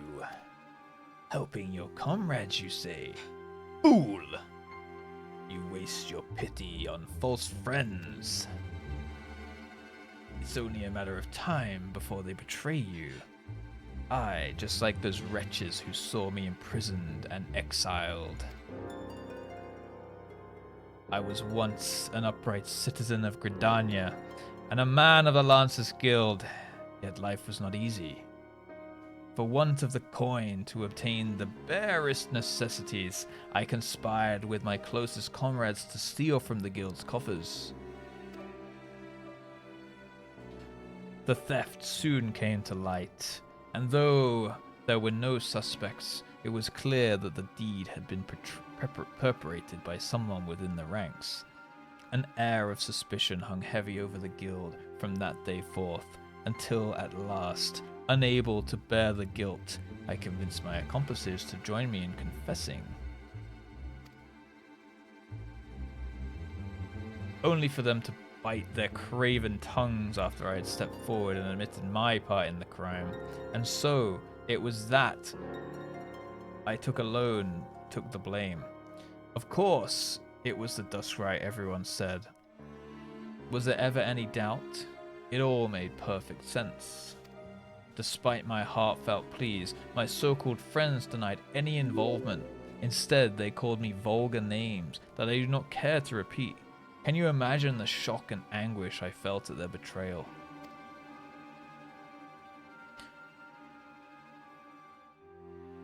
Helping your comrades, you say? Fool! You waste your pity on false friends. It's only a matter of time before they betray you. I, just like those wretches who saw me imprisoned and exiled. I was once an upright citizen of Gridania, and a man of the Lancers Guild, yet life was not easy. For want of the coin to obtain the barest necessities, I conspired with my closest comrades to steal from the guild's coffers. The theft soon came to light, and though there were no suspects, it was clear that the deed had been perpetrated by someone within the ranks. An air of suspicion hung heavy over the guild from that day forth, until at last, unable to bear the guilt, I convinced my accomplices to join me in confessing. Only for them to bite their craven tongues after I had stepped forward and admitted my part in the crime. And so, it was that I took the blame. Of course, it was the Duskrite everyone said. Was there ever any doubt? It all made perfect sense. Despite my heartfelt pleas, my so-called friends denied any involvement. Instead, they called me vulgar names that I do not care to repeat. Can you imagine the shock and anguish I felt at their betrayal?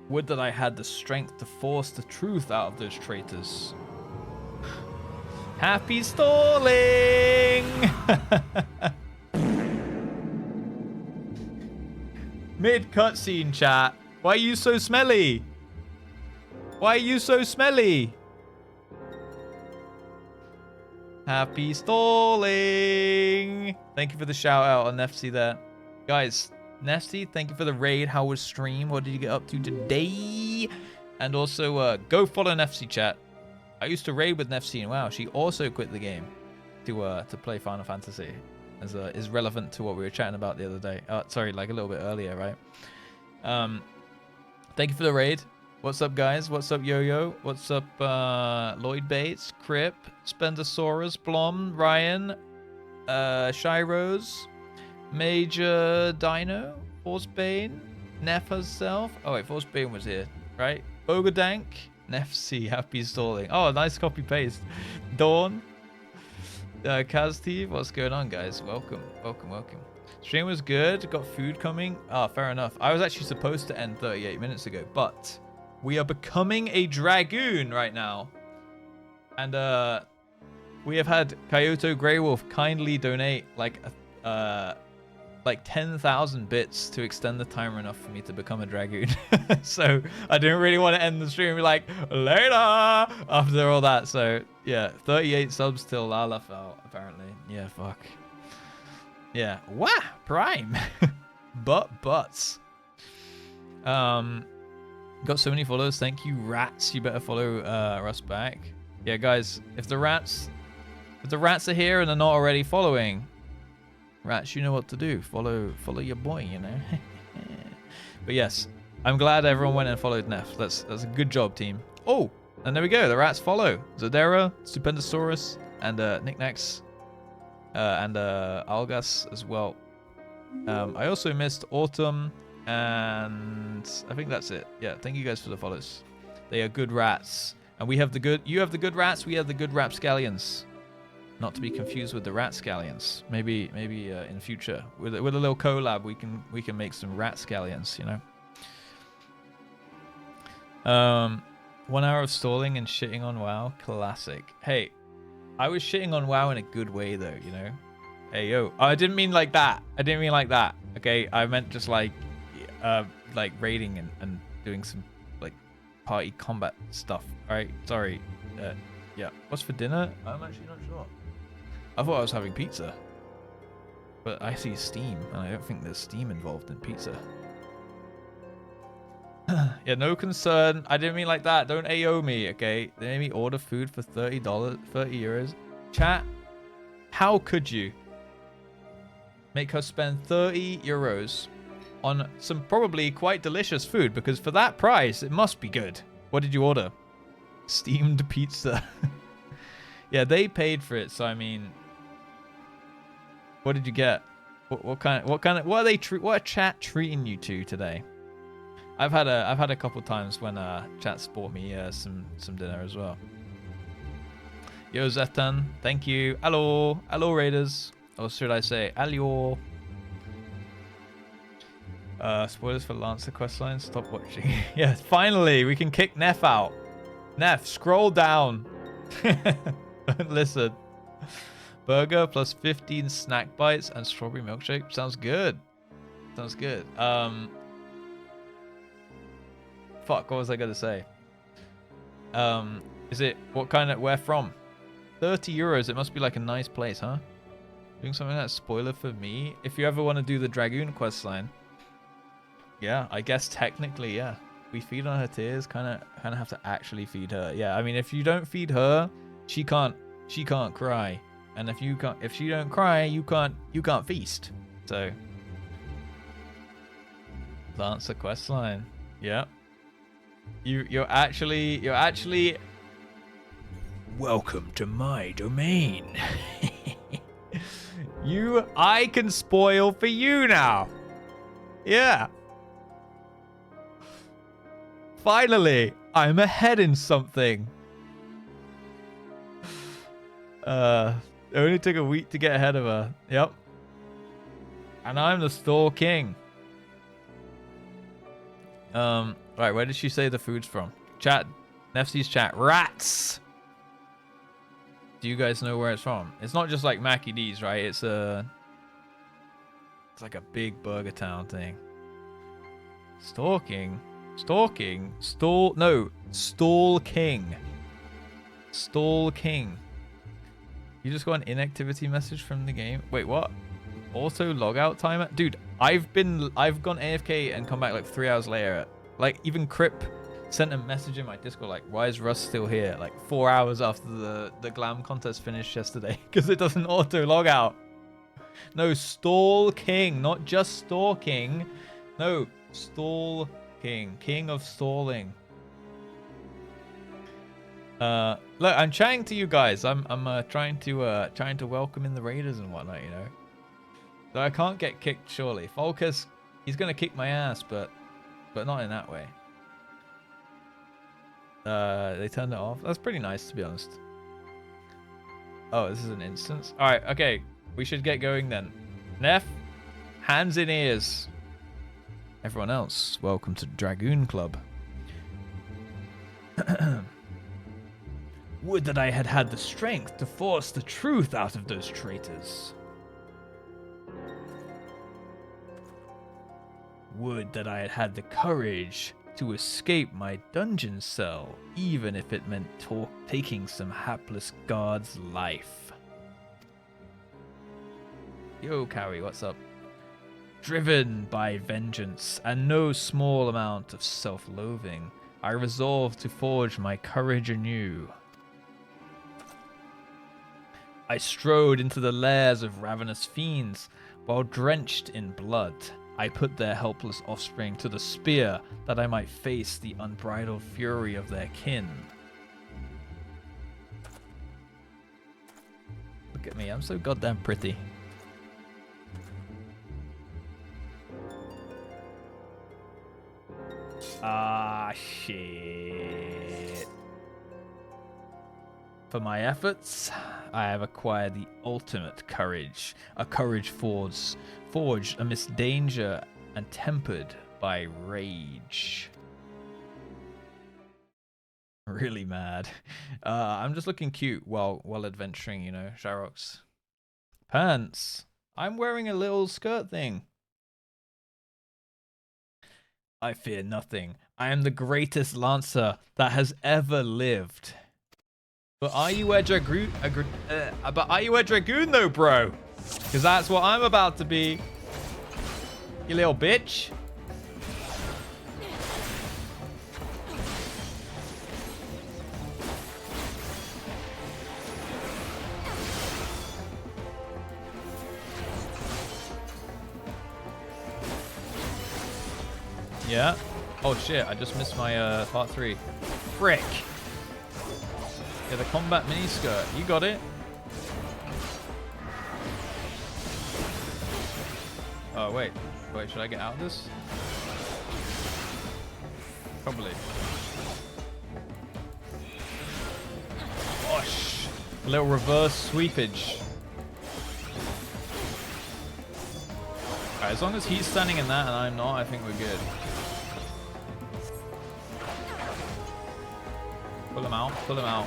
Would that I had the strength to force the truth out of those traitors. Happy stalling! Mid cutscene chat. Why are you so smelly? Why are you so smelly? Happy stalling. Thank you for the shout out on Nefty there. Guys, Nefty, thank you for the raid. How was stream? What did you get up to today? And also, go follow Nefty chat. I used to raid with Nefty and wow, she also quit the game to play Final Fantasy. As is relevant to what we were chatting about the other day. Sorry, like a little bit earlier, right? Thank you for the raid. What's up, guys? What's up, Yo-Yo? What's up, Lloyd Bates, Crip, Spendosaurus, Blom, Ryan, Shy Rose, Major Dino, Forcebane, Neff herself. Oh wait, Forcebane was here, right? Bogadank, Nefc, happy stalling. Oh, nice copy paste. Dawn. Kazteve, what's going on, guys? Welcome. Stream was good. Got food coming. Fair enough. I was actually supposed to end 38 minutes ago, but we are becoming a Dragoon right now. And we have had Kyoto Greywolf kindly donate like 10,000 bits to extend the timer enough for me to become a Dragoon. So I didn't really want to end the stream and be like, later after all that. So yeah, 38 subs till Lala fell, apparently. Yeah, fuck. Yeah. Wah! Prime. Butts. Got so many followers. Thank you, rats. You better follow Russ back. Yeah, guys, if the rats are here and they're not already following, rats, you know what to do. Follow your boy, you know. But yes, I'm glad everyone went and followed Neff. That's a good job, team. Oh, and there we go. The rats follow. Zodera, Stupendosaurus, and Knickknacks, and Algas as well. I also missed Autumn, and I think that's it. Yeah, thank you guys for the follows. They are good rats. And we have the good... You have the good rats, we have the good rapscallions. Not to be confused with the ratscallions. Maybe in future. With a little collab, we can make some ratscallions, you know? 1 hour of stalling and shitting on WoW. Classic. Hey, I was shitting on WoW in a good way, though, you know? Hey, yo. Oh, I didn't mean like that. I didn't mean like that. Okay, I meant just like raiding and doing some like party combat stuff. All right, sorry. Yeah. What's for dinner? I'm actually not sure. I thought I was having pizza, but I see Steam, and I don't think there's Steam involved in pizza. Yeah, no concern. I didn't mean like that. Don't AO me, okay? They made me order food for $30, 30 euros. Chat, how could you make her spend 30 euros on some probably quite delicious food? Because for that price, it must be good. What did you order? Steamed pizza. Yeah, they paid for it, so I mean, what did you get? What are chat treating you to today? I've had a couple times when chat's bought me some dinner as well. Yo Zetan, thank you. Hello Raiders, or should I say hello? Spoilers for Lancer questline. Stop watching. Yeah, finally we can kick Neff out. Neff, scroll down. Don't listen. Burger plus 15 snack bites and strawberry milkshake. Sounds good. Sounds good. Fuck, what was I gonna say? Is it where from? 30 euros. It must be like a nice place, huh? Doing something that's spoiler for me. If you ever want to do the Dragoon questline, yeah, I guess technically, yeah. We feed on her tears. Kind of have to actually feed her. Yeah, I mean, if you don't feed her, she can't cry. And if she don't cry, you can't feast. So that's the questline. Yeah. You're actually welcome to my domain. I can spoil for you now. Yeah. Finally, I'm ahead in something. It only took a week to get ahead of her. Yep. And I'm the store king. Right, where did she say the food's from? Chat. Nefsy's chat. Rats! Do you guys know where it's from? It's not just like Mackie D's, right? It's like a big burger town thing. Stalking? Stalking? No. Stall King. Stall King. You just got an inactivity message from the game. Wait, what? Auto logout timer? Dude, I've gone AFK and come back like 3 hours later. Like, even Crip sent a message in my Discord like, why is Russ still here? Like 4 hours after the glam contest finished yesterday. Because it doesn't auto log out. No, Stall King. Not just stalking. No, Stall King. King of stalling. Look, I'm chatting to you guys. I'm trying to welcome in the raiders and whatnot, you know. So I can't get kicked, surely. Falkus, he's gonna kick my ass, but not in that way. They turned it off. That's pretty nice, to be honest. Oh, this is an instance. All right, okay. We should get going then. Neff, hands in ears. Everyone else, welcome to Dragoon Club. Would that I had had the strength to force the truth out of those traitors. Would that I had had the courage to escape my dungeon cell, even if it meant taking some hapless guard's life. Yo, Carrie, what's up? Driven by vengeance and no small amount of self-loathing, I resolved to forge my courage anew. I strode into the lairs of ravenous fiends, while drenched in blood. I put their helpless offspring to the spear that I might face the unbridled fury of their kin. Look at me, I'm so goddamn pretty. Ah, shit. For my efforts, I have acquired the ultimate courage. A courage forged amidst danger and tempered by rage. Really mad. I'm just looking cute while adventuring, you know, Sharrox. Pants. I'm wearing a little skirt thing. I fear nothing. I am the greatest lancer that has ever lived. But are you a Dragoon? But are you a Dragoon though, bro? Because that's what I'm about to be. You little bitch. Yeah. Oh shit, I just missed my part 3. Frick. Yeah, the combat miniskirt. You got it. Oh, wait. Wait, should I get out of this? Probably. Gosh. A little reverse sweepage. Alright, as long as he's standing in that and I'm not, I think we're good. Pull him out. Pull him out.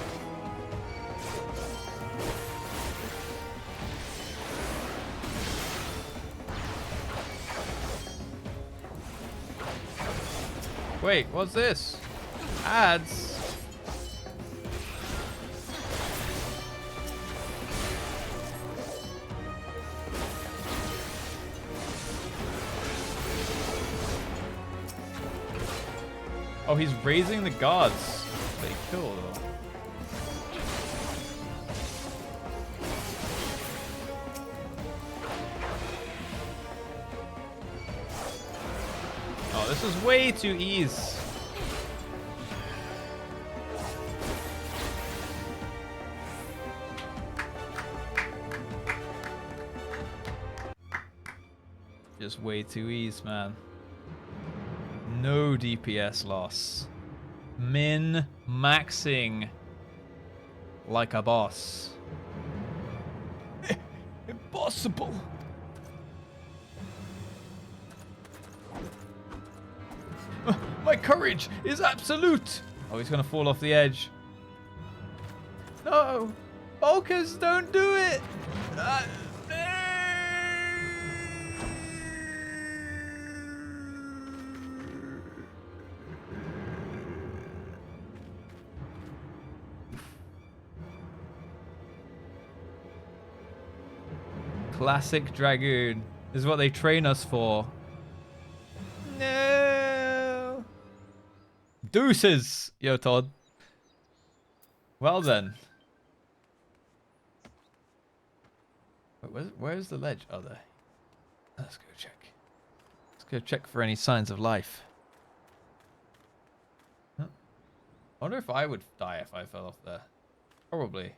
Wait, what's this? Ads? Oh, he's raising the guards that he killed. Oh, this is way too easy. Just way too easy, man. No DPS loss. Min-maxing like a boss. Impossible. My courage is absolute. Oh, he's gonna fall off the edge. No, Bulkers, don't do it. Classic Dragoon. This is what they train us for. No. Deuces. Yo, Todd. Well then. Wait, where's the ledge? Oh, there. Let's go check. Let's go check for any signs of life. Huh? I wonder if I would die if I fell off there. Probably.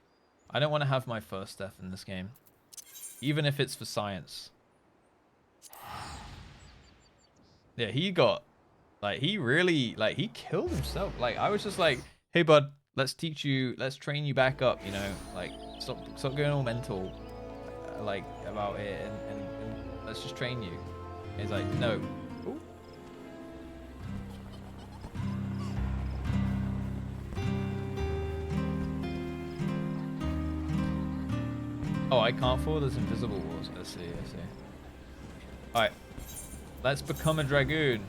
I don't want to have my first death in this game. Even if it's for science. Yeah, he got, like, he really, like, he killed himself. Like, I was just like, hey, bud, let's train you back up, you know? Like, stop going all mental, like, about it, and let's just train you. And he's like, no. Ooh. Oh, I can't fall. There's invisible walls. I see. Alright. Let's become a Dragoon.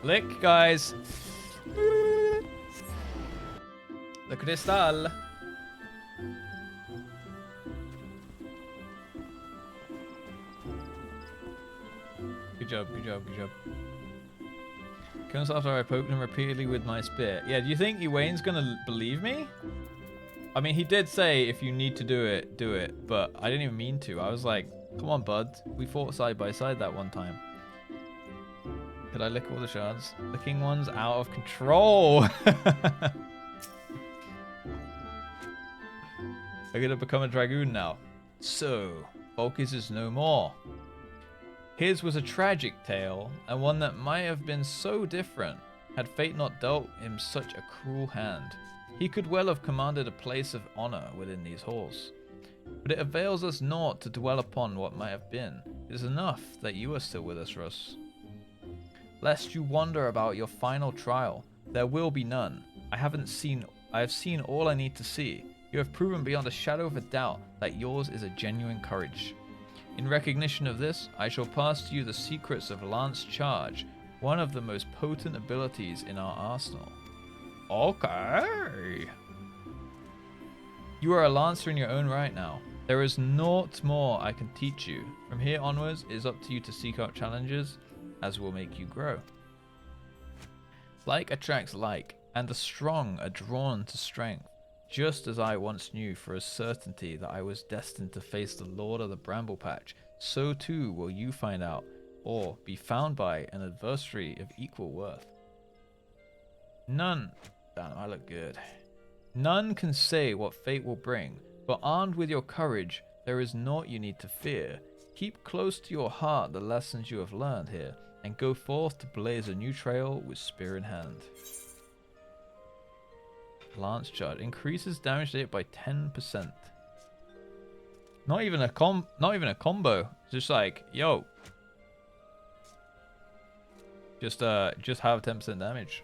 Lick, guys. The crystal. Good job. Comes after I poked him repeatedly with my spear. Yeah, do you think Egwene's gonna believe me? I mean, he did say if you need to do it, do it. But I didn't even mean to. I was like, Come on, bud. We fought side by side that one time. Could I lick all the shards? Licking one's out of control. I'm gonna become a Dragoon now. So, Volkis is no more. His was a tragic tale, and one that might have been so different had fate not dealt him such a cruel hand. He could well have commanded a place of honor within these halls. But it avails us naught to dwell upon what might have been. It is enough that you are still with us, Russ. Lest you wonder about your final trial, there will be none. I have seen all I need to see. You have proven beyond a shadow of a doubt that yours is a genuine courage. In recognition of this, I shall pass to you the secrets of Lance Charge, one of the most potent abilities in our arsenal. Okay. You are a Lancer in your own right now. There is naught more I can teach you. From here onwards, it is up to you to seek out challenges as will make you grow. Like attracts like, and the strong are drawn to strength. Just as I once knew for a certainty that I was destined to face the Lord of the Bramble Patch, so too will you find out, or be found by, an adversary of equal worth. None... Damn, I look good. None can say what fate will bring, but armed with your courage, there is naught you need to fear. Keep close to your heart the lessons you have learned here, and go forth to blaze a new trail with spear in hand. Lance Charge increases damage rate by 10%. Not even a combo. It's just like, yo. Just have 10% damage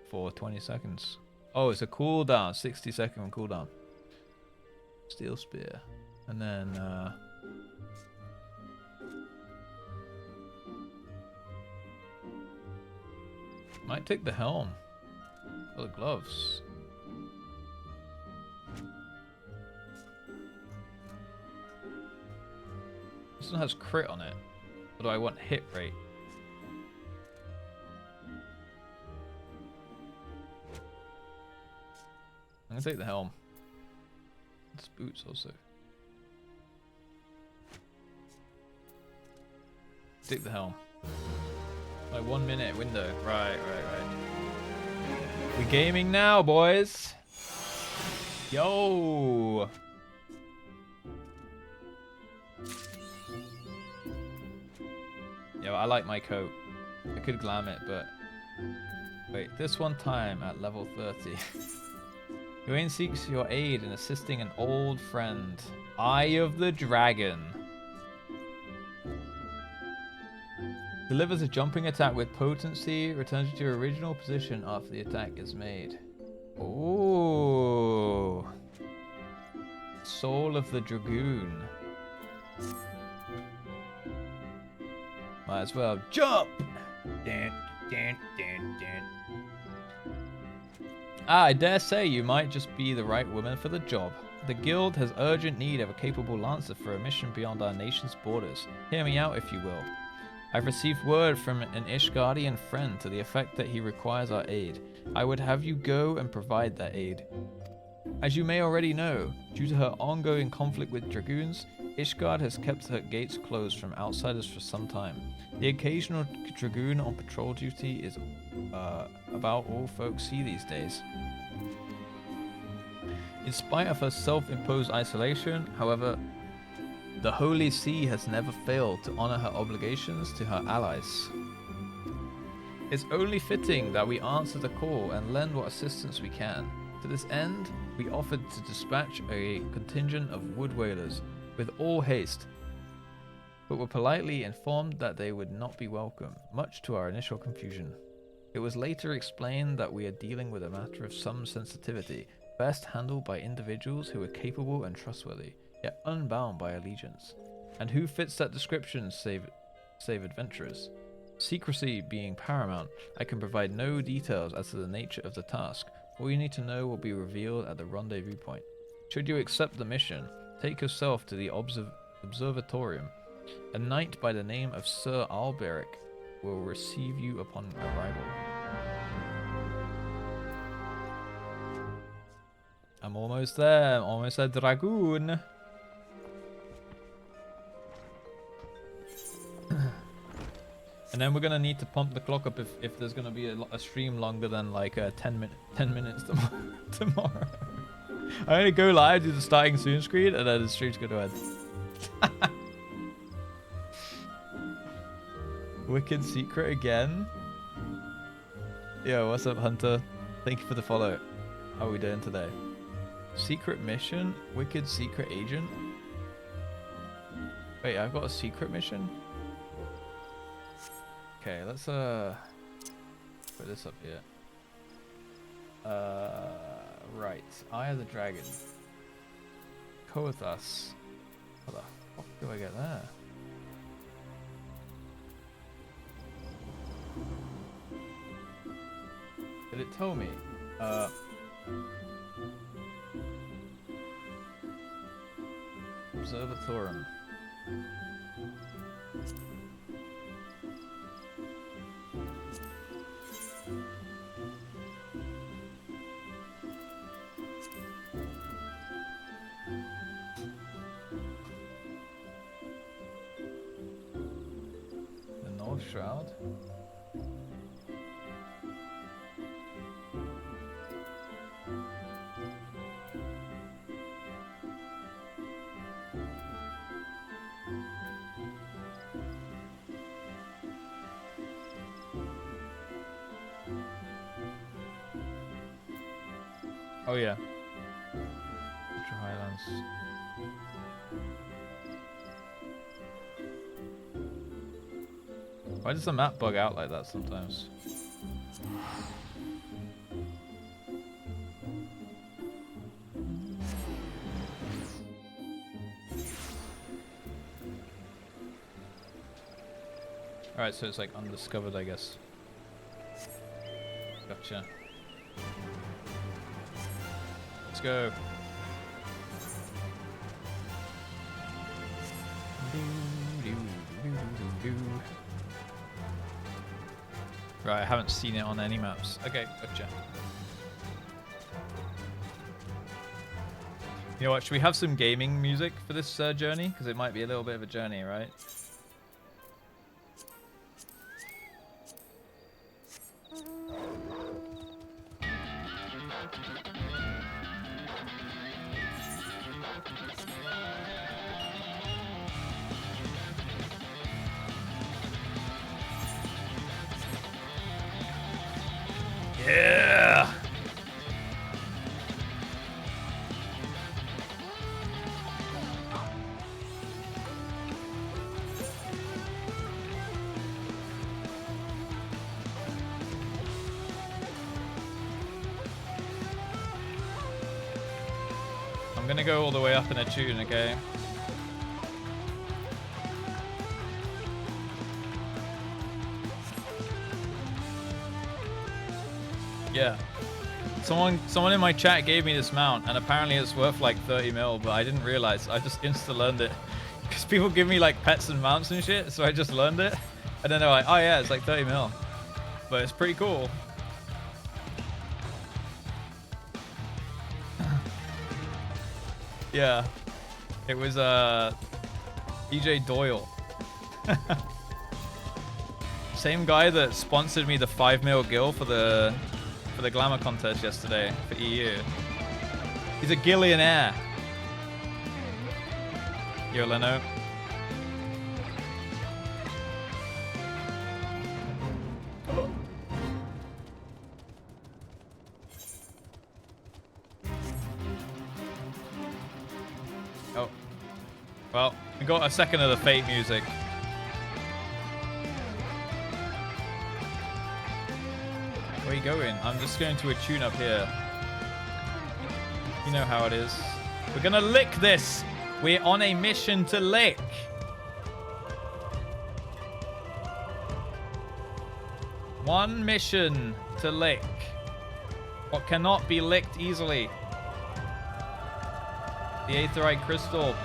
for 20 seconds. Oh, it's a cooldown, 60-second cooldown. Steel Spear. And then might take the helm. Or the gloves. This one has crit on it. Or do I want hit rate? I'm gonna take the helm. It's boots also. Take the helm. Like 1 minute window. Right. We're gaming now, boys. Yo. Yo, I like my coat. I could glam it, but wait. This one time at level 30. Gawain seeks your aid in assisting an old friend. Eye of the Dragon. Delivers a jumping attack with potency. Returns you to your original position after the attack is made. Ooh. Soul of the Dragoon. Might as well jump! I dare say you might just be the right woman for the job. The guild has urgent need of a capable lancer for a mission beyond our nation's borders. Hear me out, if you will. I've received word from an Ishgardian friend to the effect that he requires our aid. I would have you go and provide that aid. As you may already know, due to her ongoing conflict with Dragoons, Ishgard has kept her gates closed from outsiders for some time. The occasional Dragoon on patrol duty is about all folks see these days. In spite of her self-imposed isolation, however, the Holy See has never failed to honor her obligations to her allies. It's only fitting that we answer the call and lend what assistance we can. To this end, we offered to dispatch a contingent of wood whalers with all haste, but were politely informed that they would not be welcome, much to our initial confusion. It was later explained that we are dealing with a matter of some sensitivity, best handled by individuals who are capable and trustworthy, yet unbound by allegiance. And who fits that description save adventurers? Secrecy being paramount, I can provide no details as to the nature of the task. All you need to know will be revealed at the rendezvous point. Should you accept the mission, take yourself to the observatorium. A knight by the name of Sir Alberic will receive you upon arrival. I'm almost there. I'm almost a Dragoon. And then we're gonna need to pump the clock up if there's gonna be a stream longer than like 10 minutes tomorrow. I'm gonna go live, do the starting soon screen, and then the stream's gonna end. Wicked secret again. Yo, what's up, Hunter? Thank you for the follow. How are we doing today? Secret mission? Wicked secret agent? Wait, I've got a secret mission? Okay, let's put this up here. Right. Eye of the Dragon. Go with us. How the fuck do I get there? Did it tell me? Observatorum. The North Shroud. Oh yeah. Ultra Highlands. Why does the map bug out like that sometimes? Alright, so it's like undiscovered, I guess. Gotcha. Let's go. Right, I haven't seen it on any maps. Okay, gotcha. You know what, should we have some gaming music for this journey? Because it might be a little bit of a journey, right? Yeah! I'm gonna go all the way up in a tune, okay? Yeah. Someone in my chat gave me this mount, and apparently it's worth like 30 mil, but I didn't realize. I just insta-learned it. Because people give me like pets and mounts and shit, so I just learned it. And then they're like, oh yeah, it's like 30 mil. But it's pretty cool. Yeah. It was EJ Doyle. Same guy that sponsored me the 5 mil gil for the glamour contest yesterday for EU. He's a gillionaire. Yo, Leno. Oh. Well, we got a second of the Fate music. Where you going? I'm just going to a tune up here. You know how it is. We're gonna lick this. We're on a mission to lick. One mission to lick. What cannot be licked easily. The Aetheryte Crystal.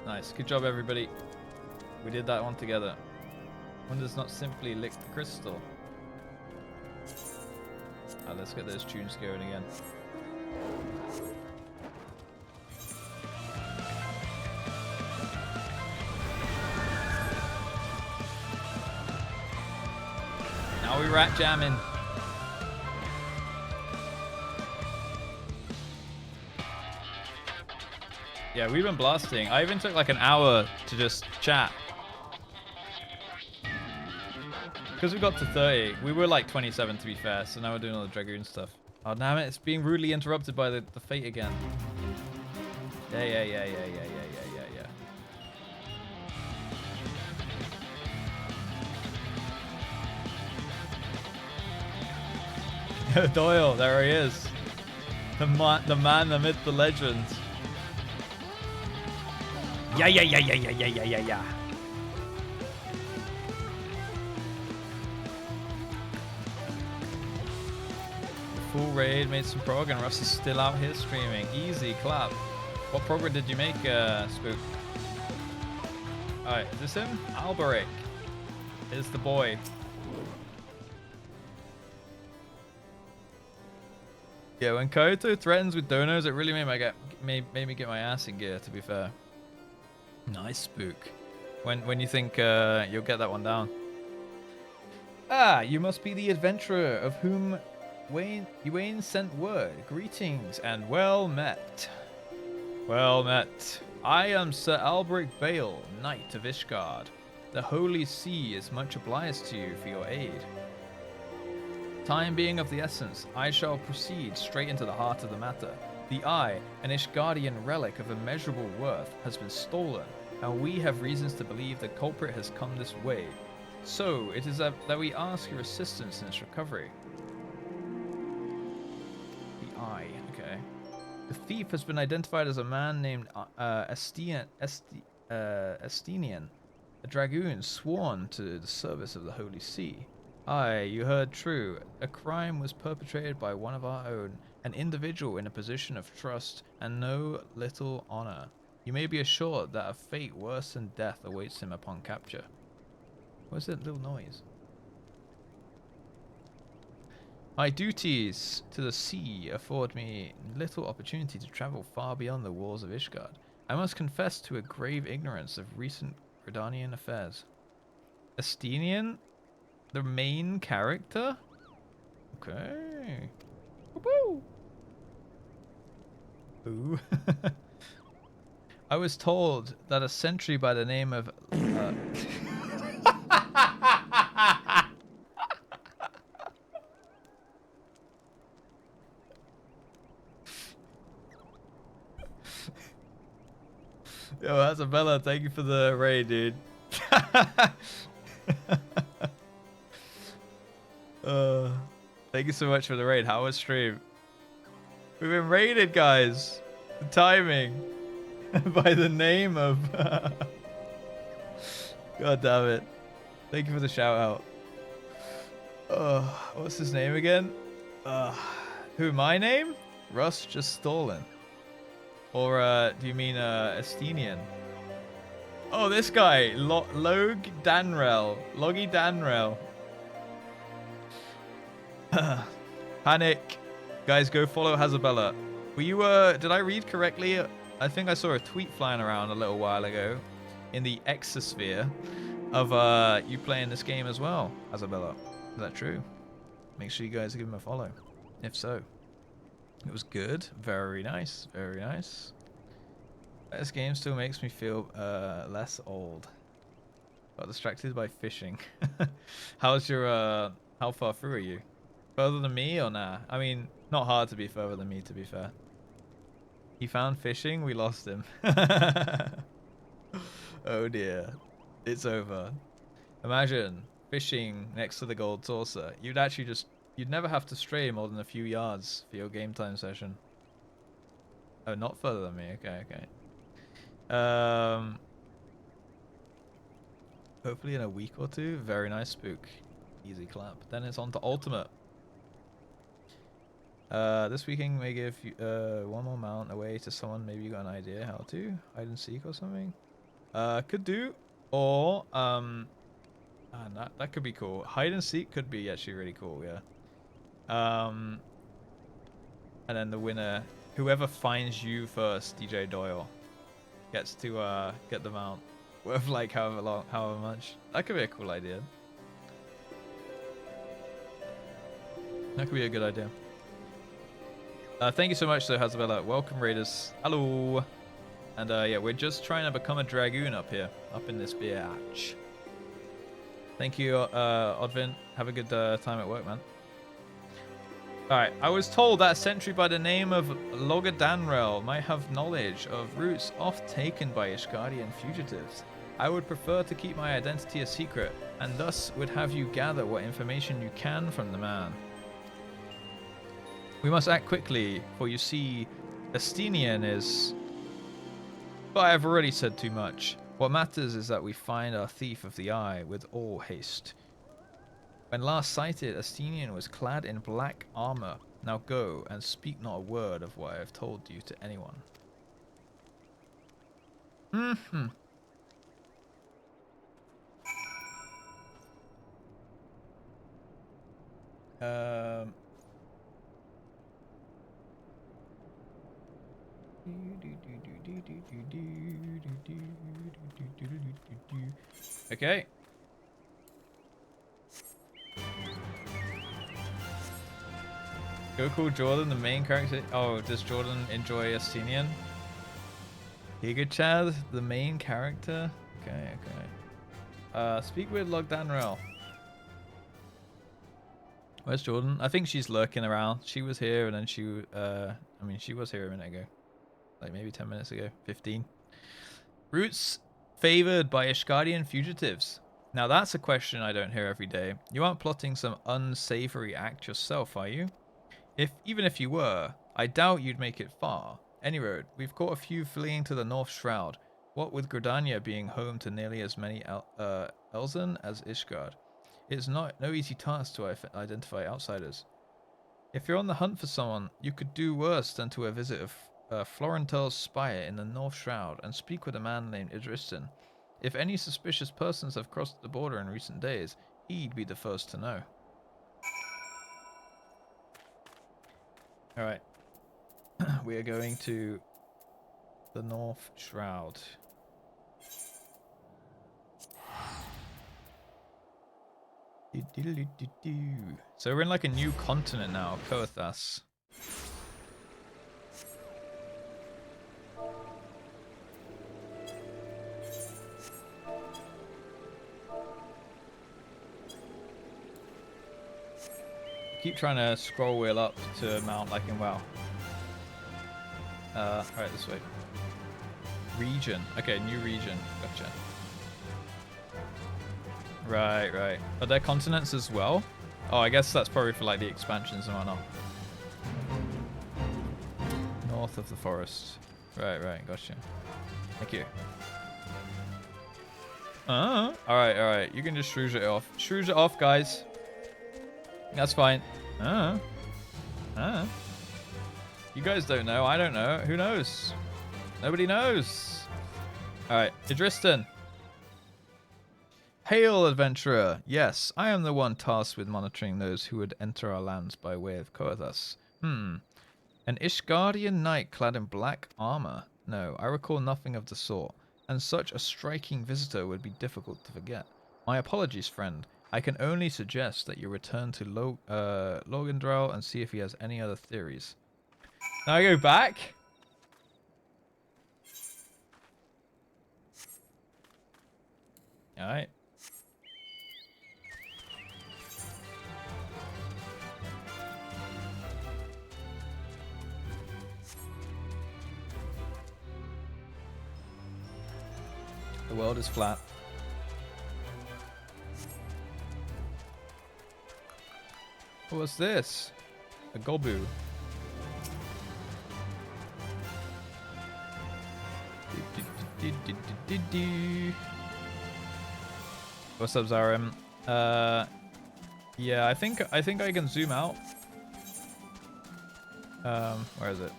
Nice. Good job, everybody. We did that one together. One does not simply lick the crystal. Alright, let's get those tunes going again. Now we rat jamming. Yeah, we've been blasting. I even took like an hour to just chat. Because we got to 30. We were like 27 to be fair, so now we're doing all the Dragoon stuff. Oh damn it, it's being rudely interrupted by the fate again. Yeah. Doyle, there he is. The man, the myth, the legend. Yeah. Full raid, made some prog, and Russ is still out here streaming. Easy clap. What progress did you make, Spook? Alright, is this him? Alberic is the boy. Yeah, when Kyoto threatens with donos, it really made me get my ass in gear, to be fair. Nice, Spook. When you think you'll get that one down. Ah, you must be the adventurer of whom Wayne sent word. Greetings and well met. Well met. I am Sir Alberic Bale, Knight of Ishgard. The Holy See is much obliged to you for your aid. Time being of the essence, I shall proceed straight into the heart of the matter. The Eye, an Ishgardian relic of immeasurable worth, has been stolen, and we have reasons to believe the culprit has come this way. So, it is that we ask your assistance in its recovery. The Eye, okay. The thief has been identified as a man named Estinian, a Dragoon sworn to the service of the Holy See. Aye, you heard true. A crime was perpetrated by one of our own, an individual in a position of trust and no little honor. You may be assured that a fate worse than death awaits him upon capture. What's that little noise? My duties to the sea afford me little opportunity to travel far beyond the walls of Ishgard. I must confess to a grave ignorance of recent Gridanian affairs. Estinian? The main character? Okay. Woo! Ooh. I was told that a sentry by the name of... Yo, Isabella, thank you for the raid, dude. Thank you so much for the raid. How was stream? We've been raided, guys. The timing. By the name of... God damn it. Thank you for the shout out. What's his name again? Who, my name? Russ just stolen. Or do you mean Estinian? Oh, this guy. Loggy Danrel. Panic. Guys, go follow Hazabella. Were you, did I read correctly? I think I saw a tweet flying around a little while ago in the exosphere of you playing this game as well, Hazabella. Is that true? Make sure you guys give him a follow. If so. It was good. Very nice. Very nice. This game still makes me feel less old. Got distracted by fishing. How's your, how far through are you? Further than me or nah? I mean, not hard to be further than me, to be fair. He found fishing, we lost him. Oh dear. It's over. Imagine fishing next to the gold saucer. You'd actually just... You'd never have to stray more than a few yards for your game time session. Oh, not further than me. Okay. Hopefully in a week or two. Very nice, Spook. Easy clap. Then it's on to Ultimate. This weekend may give you, one more mount away to someone. Maybe you got an idea how to. Hide and seek or something. Could do. Or, that could be cool. Hide and seek could be actually really cool, yeah. And then the winner, whoever finds you first, DJ Doyle, gets to get the mount. Worth like however much. That could be a cool idea. That could be a good idea. Thank you so much, though, Hazabella. Welcome, Raiders. Hello. And yeah, we're just trying to become a Dragoon up here, up in this biatch. Thank you, Odvin. Have a good time at work, man. Alright, I was told that a sentry by the name of Logadanrel might have knowledge of routes oft taken by Ishgardian fugitives. I would prefer to keep my identity a secret, and thus would have you gather what information you can from the man. We must act quickly, for you see, Estinian is... But I have already said too much. What matters is that we find our thief of the eye with all haste. When last sighted, Estinian was clad in black armor. Now go, and speak not a word of what I have told you to anyone. Mm-hmm. Okay. Go call Jordan the main character. Oh, does Jordan enjoy Estinian? Giga Chad, the main character? Okay, okay. Speak with Logdanrel. Where's Jordan? I think she's lurking around. She was here and then she, I mean, she was here a minute ago. Like maybe 10 minutes ago. 15. Routes favored by Ishgardian fugitives. Now that's a question I don't hear every day. You aren't plotting some unsavory act yourself, are you? Even if you were, I doubt you'd make it far. Any road, we've caught a few fleeing to the North Shroud. What with Gridania being home to nearly as many Elzen as Ishgard. It's no easy task to identify outsiders. If you're on the hunt for someone, you could do worse than to visit a Florentel's spire in the North Shroud and speak with a man named Idristan. If any suspicious persons have crossed the border in recent days, he'd be the first to know. Alright. We are going to the North Shroud. So we're in like a new continent now, Koathas. Keep trying to scroll wheel up to mount like in WoW. Alright, this way. Region. Okay, new region. Gotcha. Right, right. Are there continents as well? Oh, I guess that's probably for like the expansions and whatnot. North of the forest. Right, right. Gotcha. Thank you. Alright, alright. You can just shrews it off. Shrews it off, guys. That's fine. You guys don't know. I don't know. Who knows? Nobody knows. Alright, Idristan. Hail, adventurer. Yes, I am the one tasked with monitoring those who would enter our lands by way of Koathas. An Ishgardian knight clad in black armor. No, I recall nothing of the sort, and such a striking visitor would be difficult to forget. My apologies, friend. I can only suggest that you return to Logandral and see if he has any other theories. Now I go back. Alright. The world is flat. What's this? A gobu. What's up, Zarim? Yeah, I think I can zoom out. Where is it?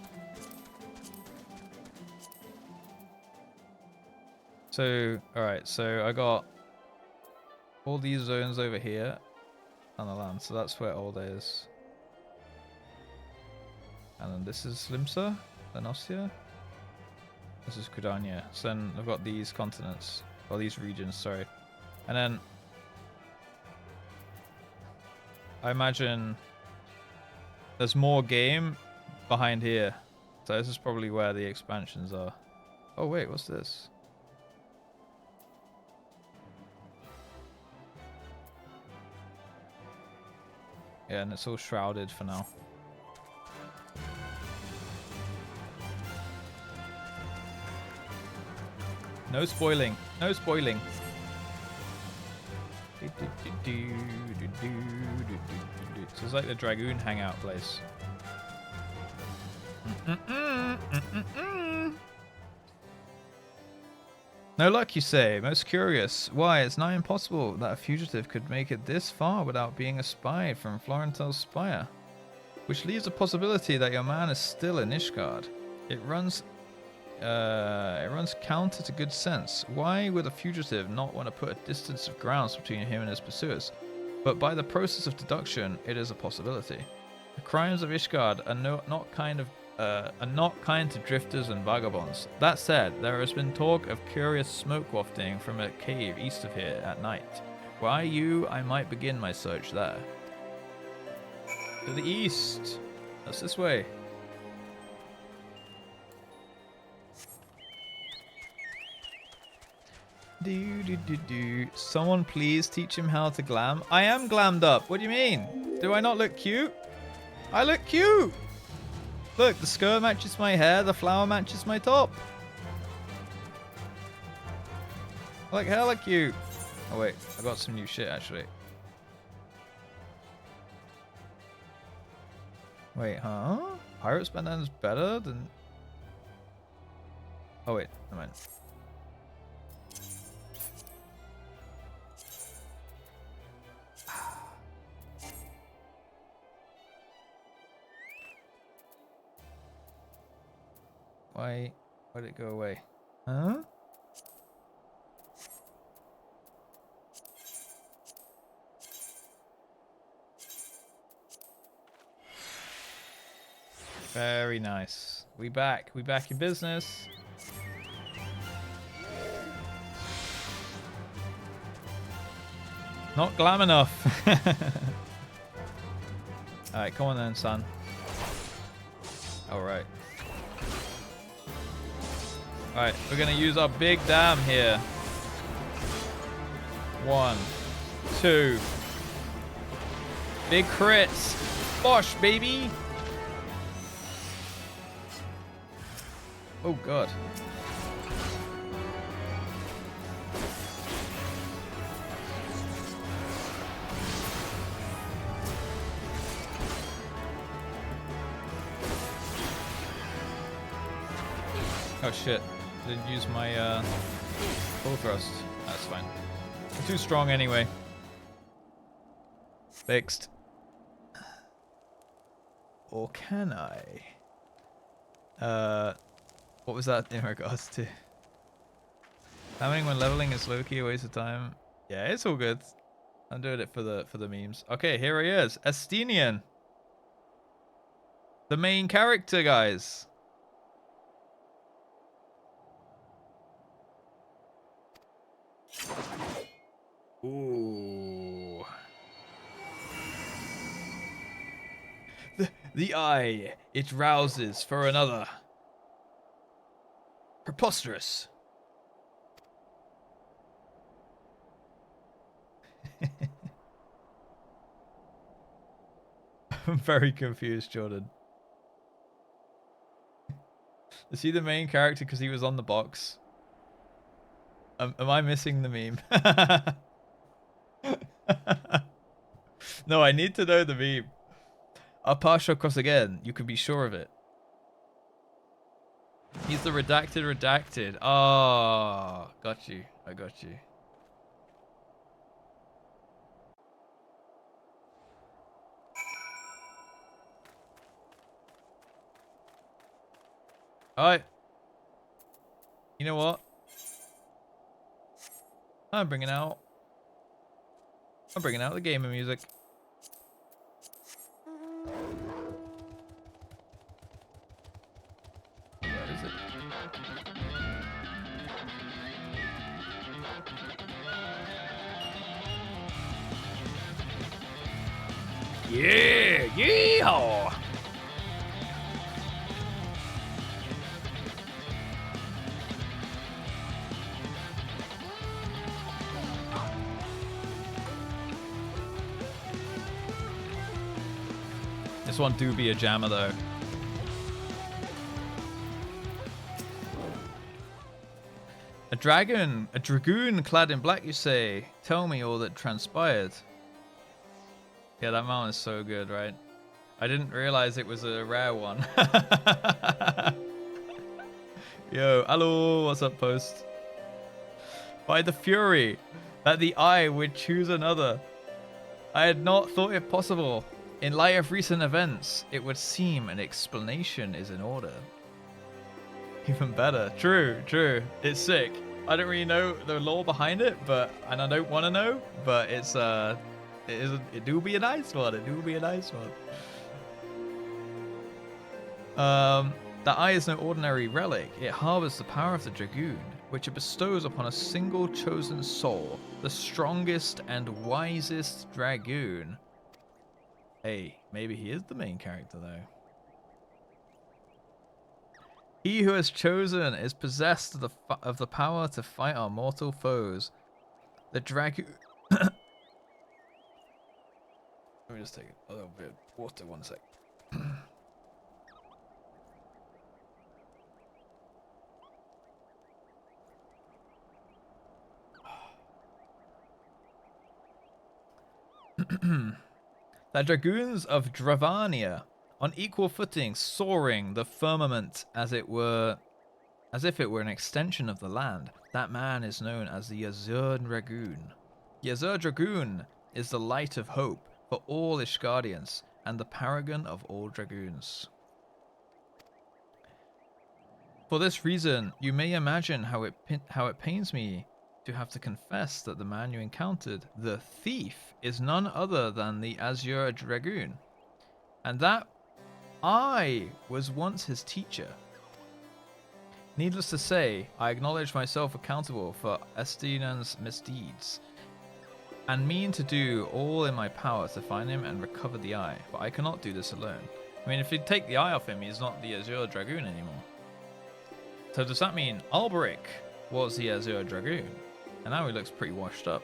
So, alright, so I got all these zones over here on the land, so that's where all is. And then this is Limsa, Lenossia. This is Gridania. So then I've got these continents, or these regions, sorry. And then I imagine there's more game behind here. So this is probably where the expansions are. Oh wait, what's this? Yeah, and it's all shrouded for now. No spoiling. No spoiling. So it's like the Dragoon hangout place. No luck, you say? Most curious. Why, it's nigh impossible that a fugitive could make it this far without being espied from Florentel's spire. Which leaves a possibility that your man is still in Ishgard. It runs counter to good sense. Why would a fugitive not want to put a distance of grounds between him and his pursuers? But by the process of deduction, it is a possibility. The crimes of Ishgard are not kind to drifters and vagabonds. That said, there has been talk of curious smoke wafting from a cave east of here at night. Were you, I might begin my search there. To the east. That's this way. Someone please teach him how to glam. I am glammed up. What do you mean? Do I not look cute? I look cute. Look, the skirt matches my hair, the flower matches my top. I look hella cute. Oh wait, I got some new shit actually. Wait, huh? Pirate's bandana's better than... Oh wait, never mind. Why did it go away? Huh? Very nice. We back in business. Not glam enough. Alright, come on then, son. Alright. Alright, we're gonna use our big dam here. 1, 2. Big crits. Bosh, baby. Oh god. Oh shit. Didn't use my full thrust. That's fine. I'm too strong anyway. Fixed. Or can I? What was that in regards to? Hammering when leveling is low-key a waste of time. Yeah, it's all good. I'm doing it for the memes. Okay, here he is. Estinian. The main character, guys. Ooh. The eye, it rouses for another. Preposterous. I'm very confused, Jordan. Is he the main character because he was on the box? Am I missing the meme? No, I need to know the meme. I'll pass you across again. You can be sure of it. He's the redacted. Oh, got you. I got you. Alright. You know what? I'm bringing out the gamer music. Yeah, yeehaw! This one do be a jammer though. A dragoon clad in black, you say? Tell me all that transpired. Yeah, that mount is so good, right? I didn't realize it was a rare one. Yo, hello, what's up, post? By the fury that the eye would choose another. I had not thought it possible. In light of recent events, it would seem an explanation is in order. Even better. True, true. It's sick. I don't really know the lore behind it, and I don't want to know, but it do be a nice one. It do be a nice one. The eye is no ordinary relic. It harbors the power of the Dragoon, which it bestows upon a single chosen soul, the strongest and wisest Dragoon. Hey, maybe he is the main character though. He who has chosen is possessed of the power to fight our mortal foes. The Dragoon. Let me just take a little bit of water, 1 sec. The dragoons of Dravania, on equal footing, soaring the firmament as if it were an extension of the land. That man is known as the Azure Dragoon. The Azure Dragoon is the light of hope for all Ishgardians and the paragon of all dragoons. For this reason, you may imagine how it pains me to have to confess that the man you encountered, the thief, is none other than the Azure Dragoon, and that I was once his teacher. Needless to say, I acknowledge myself accountable for Estinan's misdeeds, and mean to do all in my power to find him and recover the eye, but I cannot do this alone. I mean, if you take the eye off him, he's not the Azure Dragoon anymore. So does that mean Alberic was the Azure Dragoon? And now he looks pretty washed up.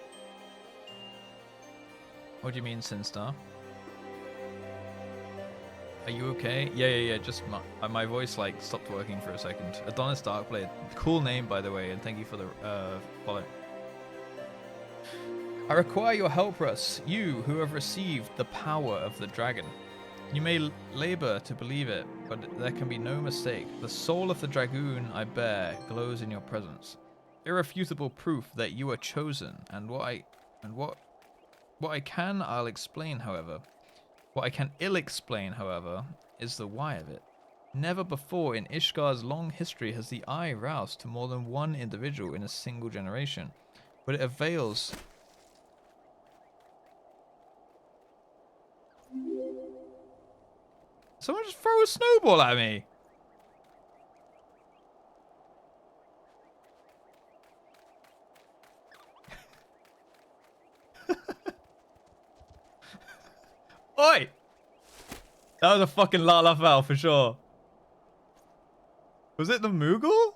What do you mean, Sinstar? Are you okay? Yeah. Just my voice like stopped working for a second. Adonis Darkblade. Cool name, by the way, and thank you for the follow. I require your help, Russ. You who have received the power of the dragon. You may labor to believe it, but there can be no mistake. The soul of the dragoon I bear glows in your presence. Irrefutable proof that you are chosen, and what I can I'll explain, however. What I can ill explain, however, is the why of it. Never before in Ishgar's long history has the eye roused to more than one individual in a single generation, but it avails. Someone just throw a snowball at me. Oi! That was a fucking Lalafell for sure. Was it the Moogle?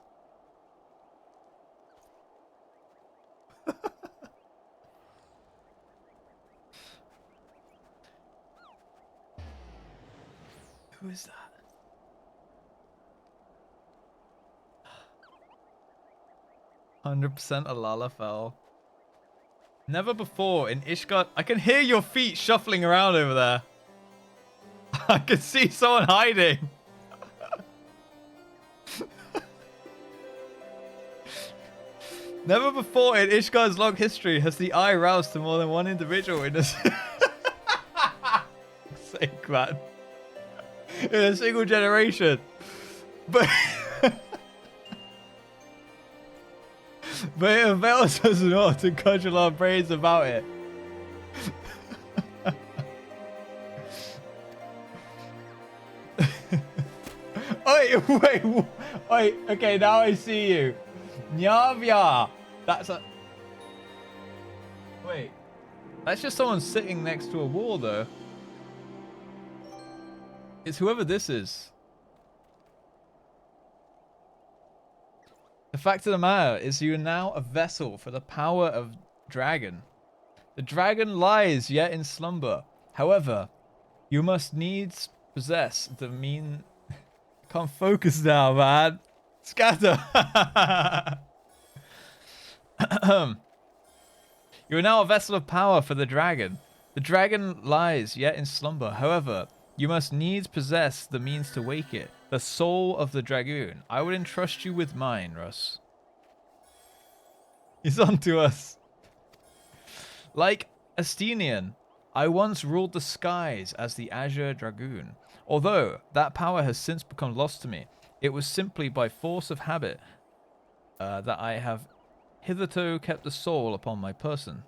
Who is that? "100% a Lalafell. Never before in Ishgard." I can hear your feet shuffling around over there. I can see someone hiding. Never before in Ishgard's long history has the eye roused to more than one individual in a sake, man. In a single generation. But it avails us not to cudgel our brains about it. Oi, Wait. Okay, now I see you. Nyavya. That's a... Wait. That's just someone sitting next to a wall, though. It's whoever this is. The fact of the matter is you are now a vessel for the power of dragon. The dragon lies yet in slumber. However, you must needs possess the mean... Can't focus now, man. Scatter. You are now a vessel of power for the dragon. The dragon lies yet in slumber. However, you must needs possess the means to wake it. The soul of the Dragoon. I would entrust you with mine, Russ. He's on to us. Like Astenian, I once ruled the skies as the Azure Dragoon. Although that power has since become lost to me, it was simply by force of habit that I have hitherto kept the soul upon my person.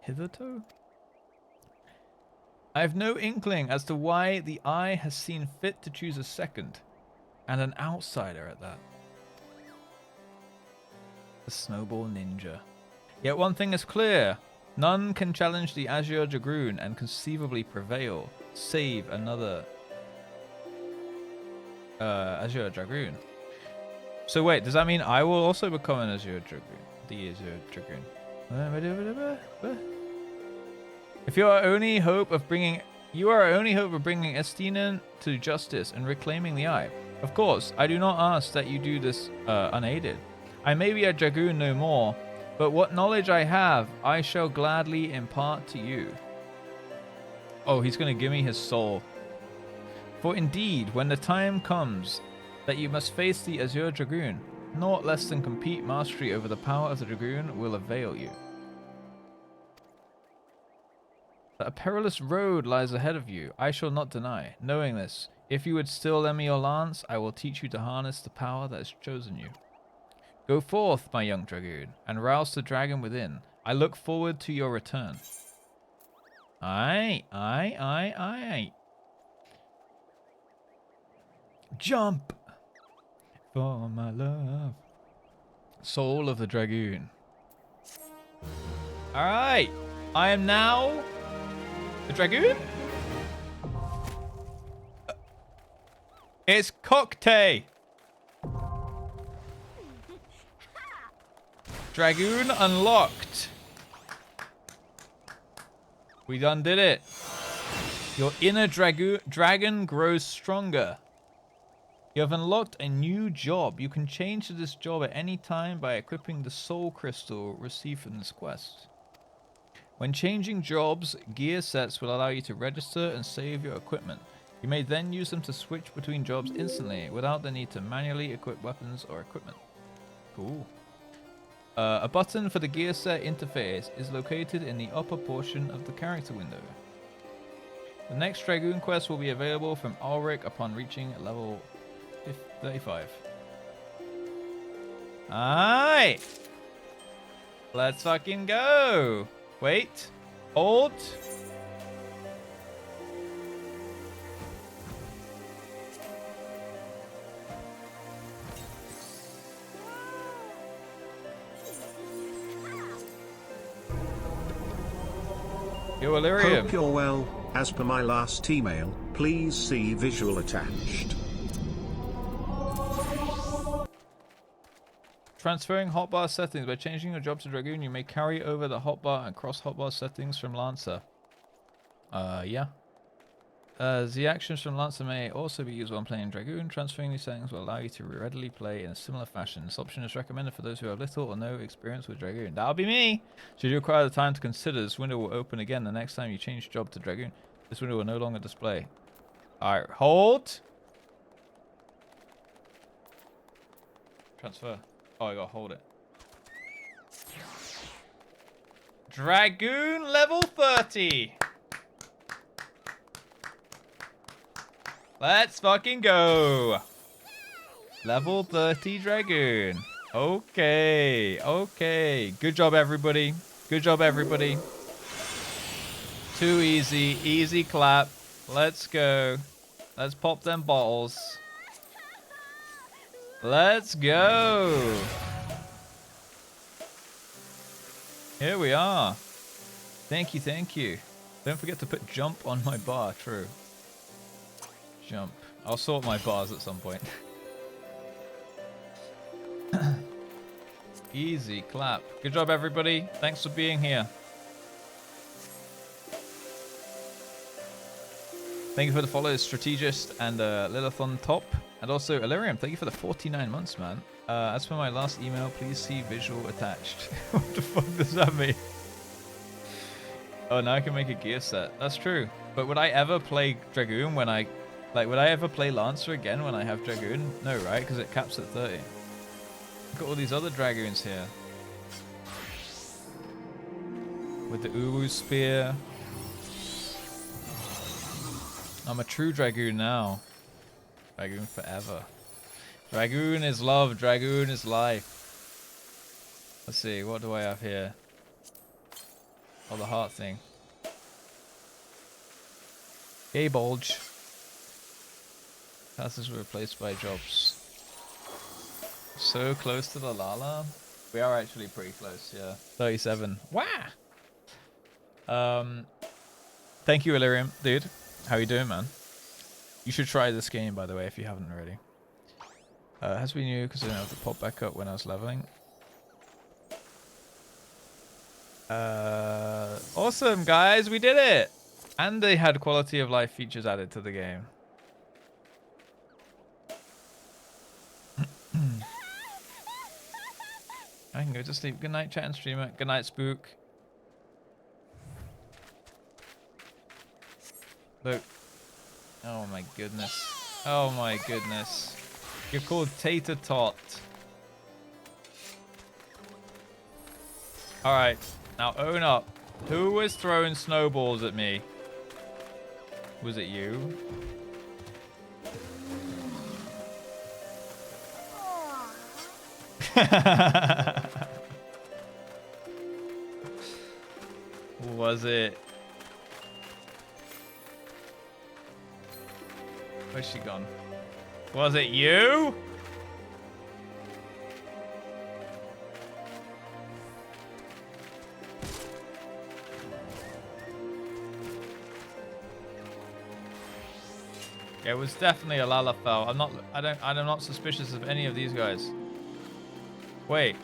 Hitherto? I have no inkling as to why the eye has seen fit to choose a second, and an outsider at that. The Snowball Ninja. Yet one thing is clear. None can challenge the Azure Dragoon and conceivably prevail, save another Azure Dragoon. So wait, does that mean I will also become an Azure Dragoon? The Azure Dragoon. If you are our only hope of bringing Estinian to justice and reclaiming the eye. Of course, I do not ask that you do this unaided. I may be a Dragoon no more, but what knowledge I have, I shall gladly impart to you. Oh, he's going to give me his soul. For indeed, when the time comes that you must face the Azure Dragoon, naught less than complete mastery over the power of the Dragoon will avail you. That a perilous road lies ahead of you, I shall not deny. Knowing this, if you would still lend me your lance, I will teach you to harness the power that has chosen you. Go forth, my young Dragoon, and rouse the dragon within. I look forward to your return. Aye. Jump! For my love. Soul of the Dragoon. Alright. I am now the Dragoon? It's Cocktail. Dragoon unlocked. We done did it. Your inner dragon grows stronger. You have unlocked a new job. You can change to this job at any time by equipping the soul crystal received from this quest. When changing jobs, gear sets will allow you to register and save your equipment. You may then use them to switch between jobs instantly without the need to manually equip weapons or equipment. Cool. A button for the gear set interface is located in the upper portion of the character window. The next Dragoon quest will be available from Ulrich upon reaching level 35. Alright! Let's fucking go! Wait. Hold. Yo, Illyrium. Hope you're well. As per my last email, please see visual attached. Transferring hotbar settings. By changing your job to Dragoon, you may carry over the hotbar and cross hotbar settings from Lancer. Yeah. The actions from Lancer may also be used when playing Dragoon. Transferring these settings will allow you to readily play in a similar fashion. This option is recommended for those who have little or no experience with Dragoon. That'll be me! Should you require the time to consider, this window will open again the next time you change job to Dragoon. This window will no longer display. Alright, hold! Transfer. Oh, I gotta hold it. Dragoon level 30! Let's fucking go! Level 30 Dragoon. Okay, okay. Good job, everybody. Good job, everybody. Too easy. Easy clap. Let's go. Let's pop them bottles. Let's go. Here we are. Thank you, thank you. Don't forget to put jump on my bar. True. Jump. I'll sort my bars at some point. Easy clap. Good job, everybody. Thanks for being here. Thank you for the follows, Strategist and Lilith on top. And also, Illyrium, thank you for the 49 months, man. As for my last email, please see visual attached. What the fuck does that mean? Oh, now I can make a gear set. That's true. But would I ever play Dragoon when I... Like, would I ever play Lancer again when I have Dragoon? No, right? Because it caps at 30. Look at all these other Dragoons here. With the Uwu Spear. I'm a true Dragoon now. Dragoon forever. Dragoon is love. Dragoon is life. Let's see. What do I have here? Oh, the heart thing. Gay bulge. Classes were replaced by jobs. So close to the Lala. We are actually pretty close, yeah. 37. Wow! Thank you, Illyrium. Dude, how you doing, man? You should try this game, by the way, if you haven't already. Has to be new because I didn't have to pop back up when I was leveling. Awesome, guys. We did it! And they had quality of life features added to the game. I can go to sleep. Good night, chat and streamer. Good night, Spook. Look. Oh my goodness. Oh my goodness. You're called Tater Tot. Alright. Now own up. Who was throwing snowballs at me? Was it you? Was it? Where's she gone? Was it you? It was definitely a Lalafell. I'm not suspicious of any of these guys. Wait.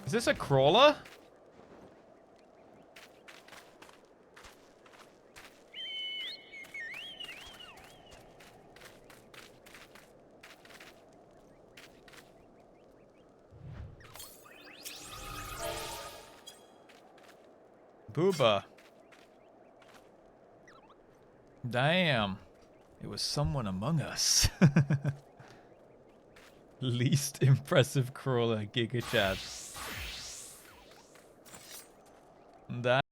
Is this a crawler? Booba. Damn. It was someone among us. Least impressive crawler, Giga Chad. That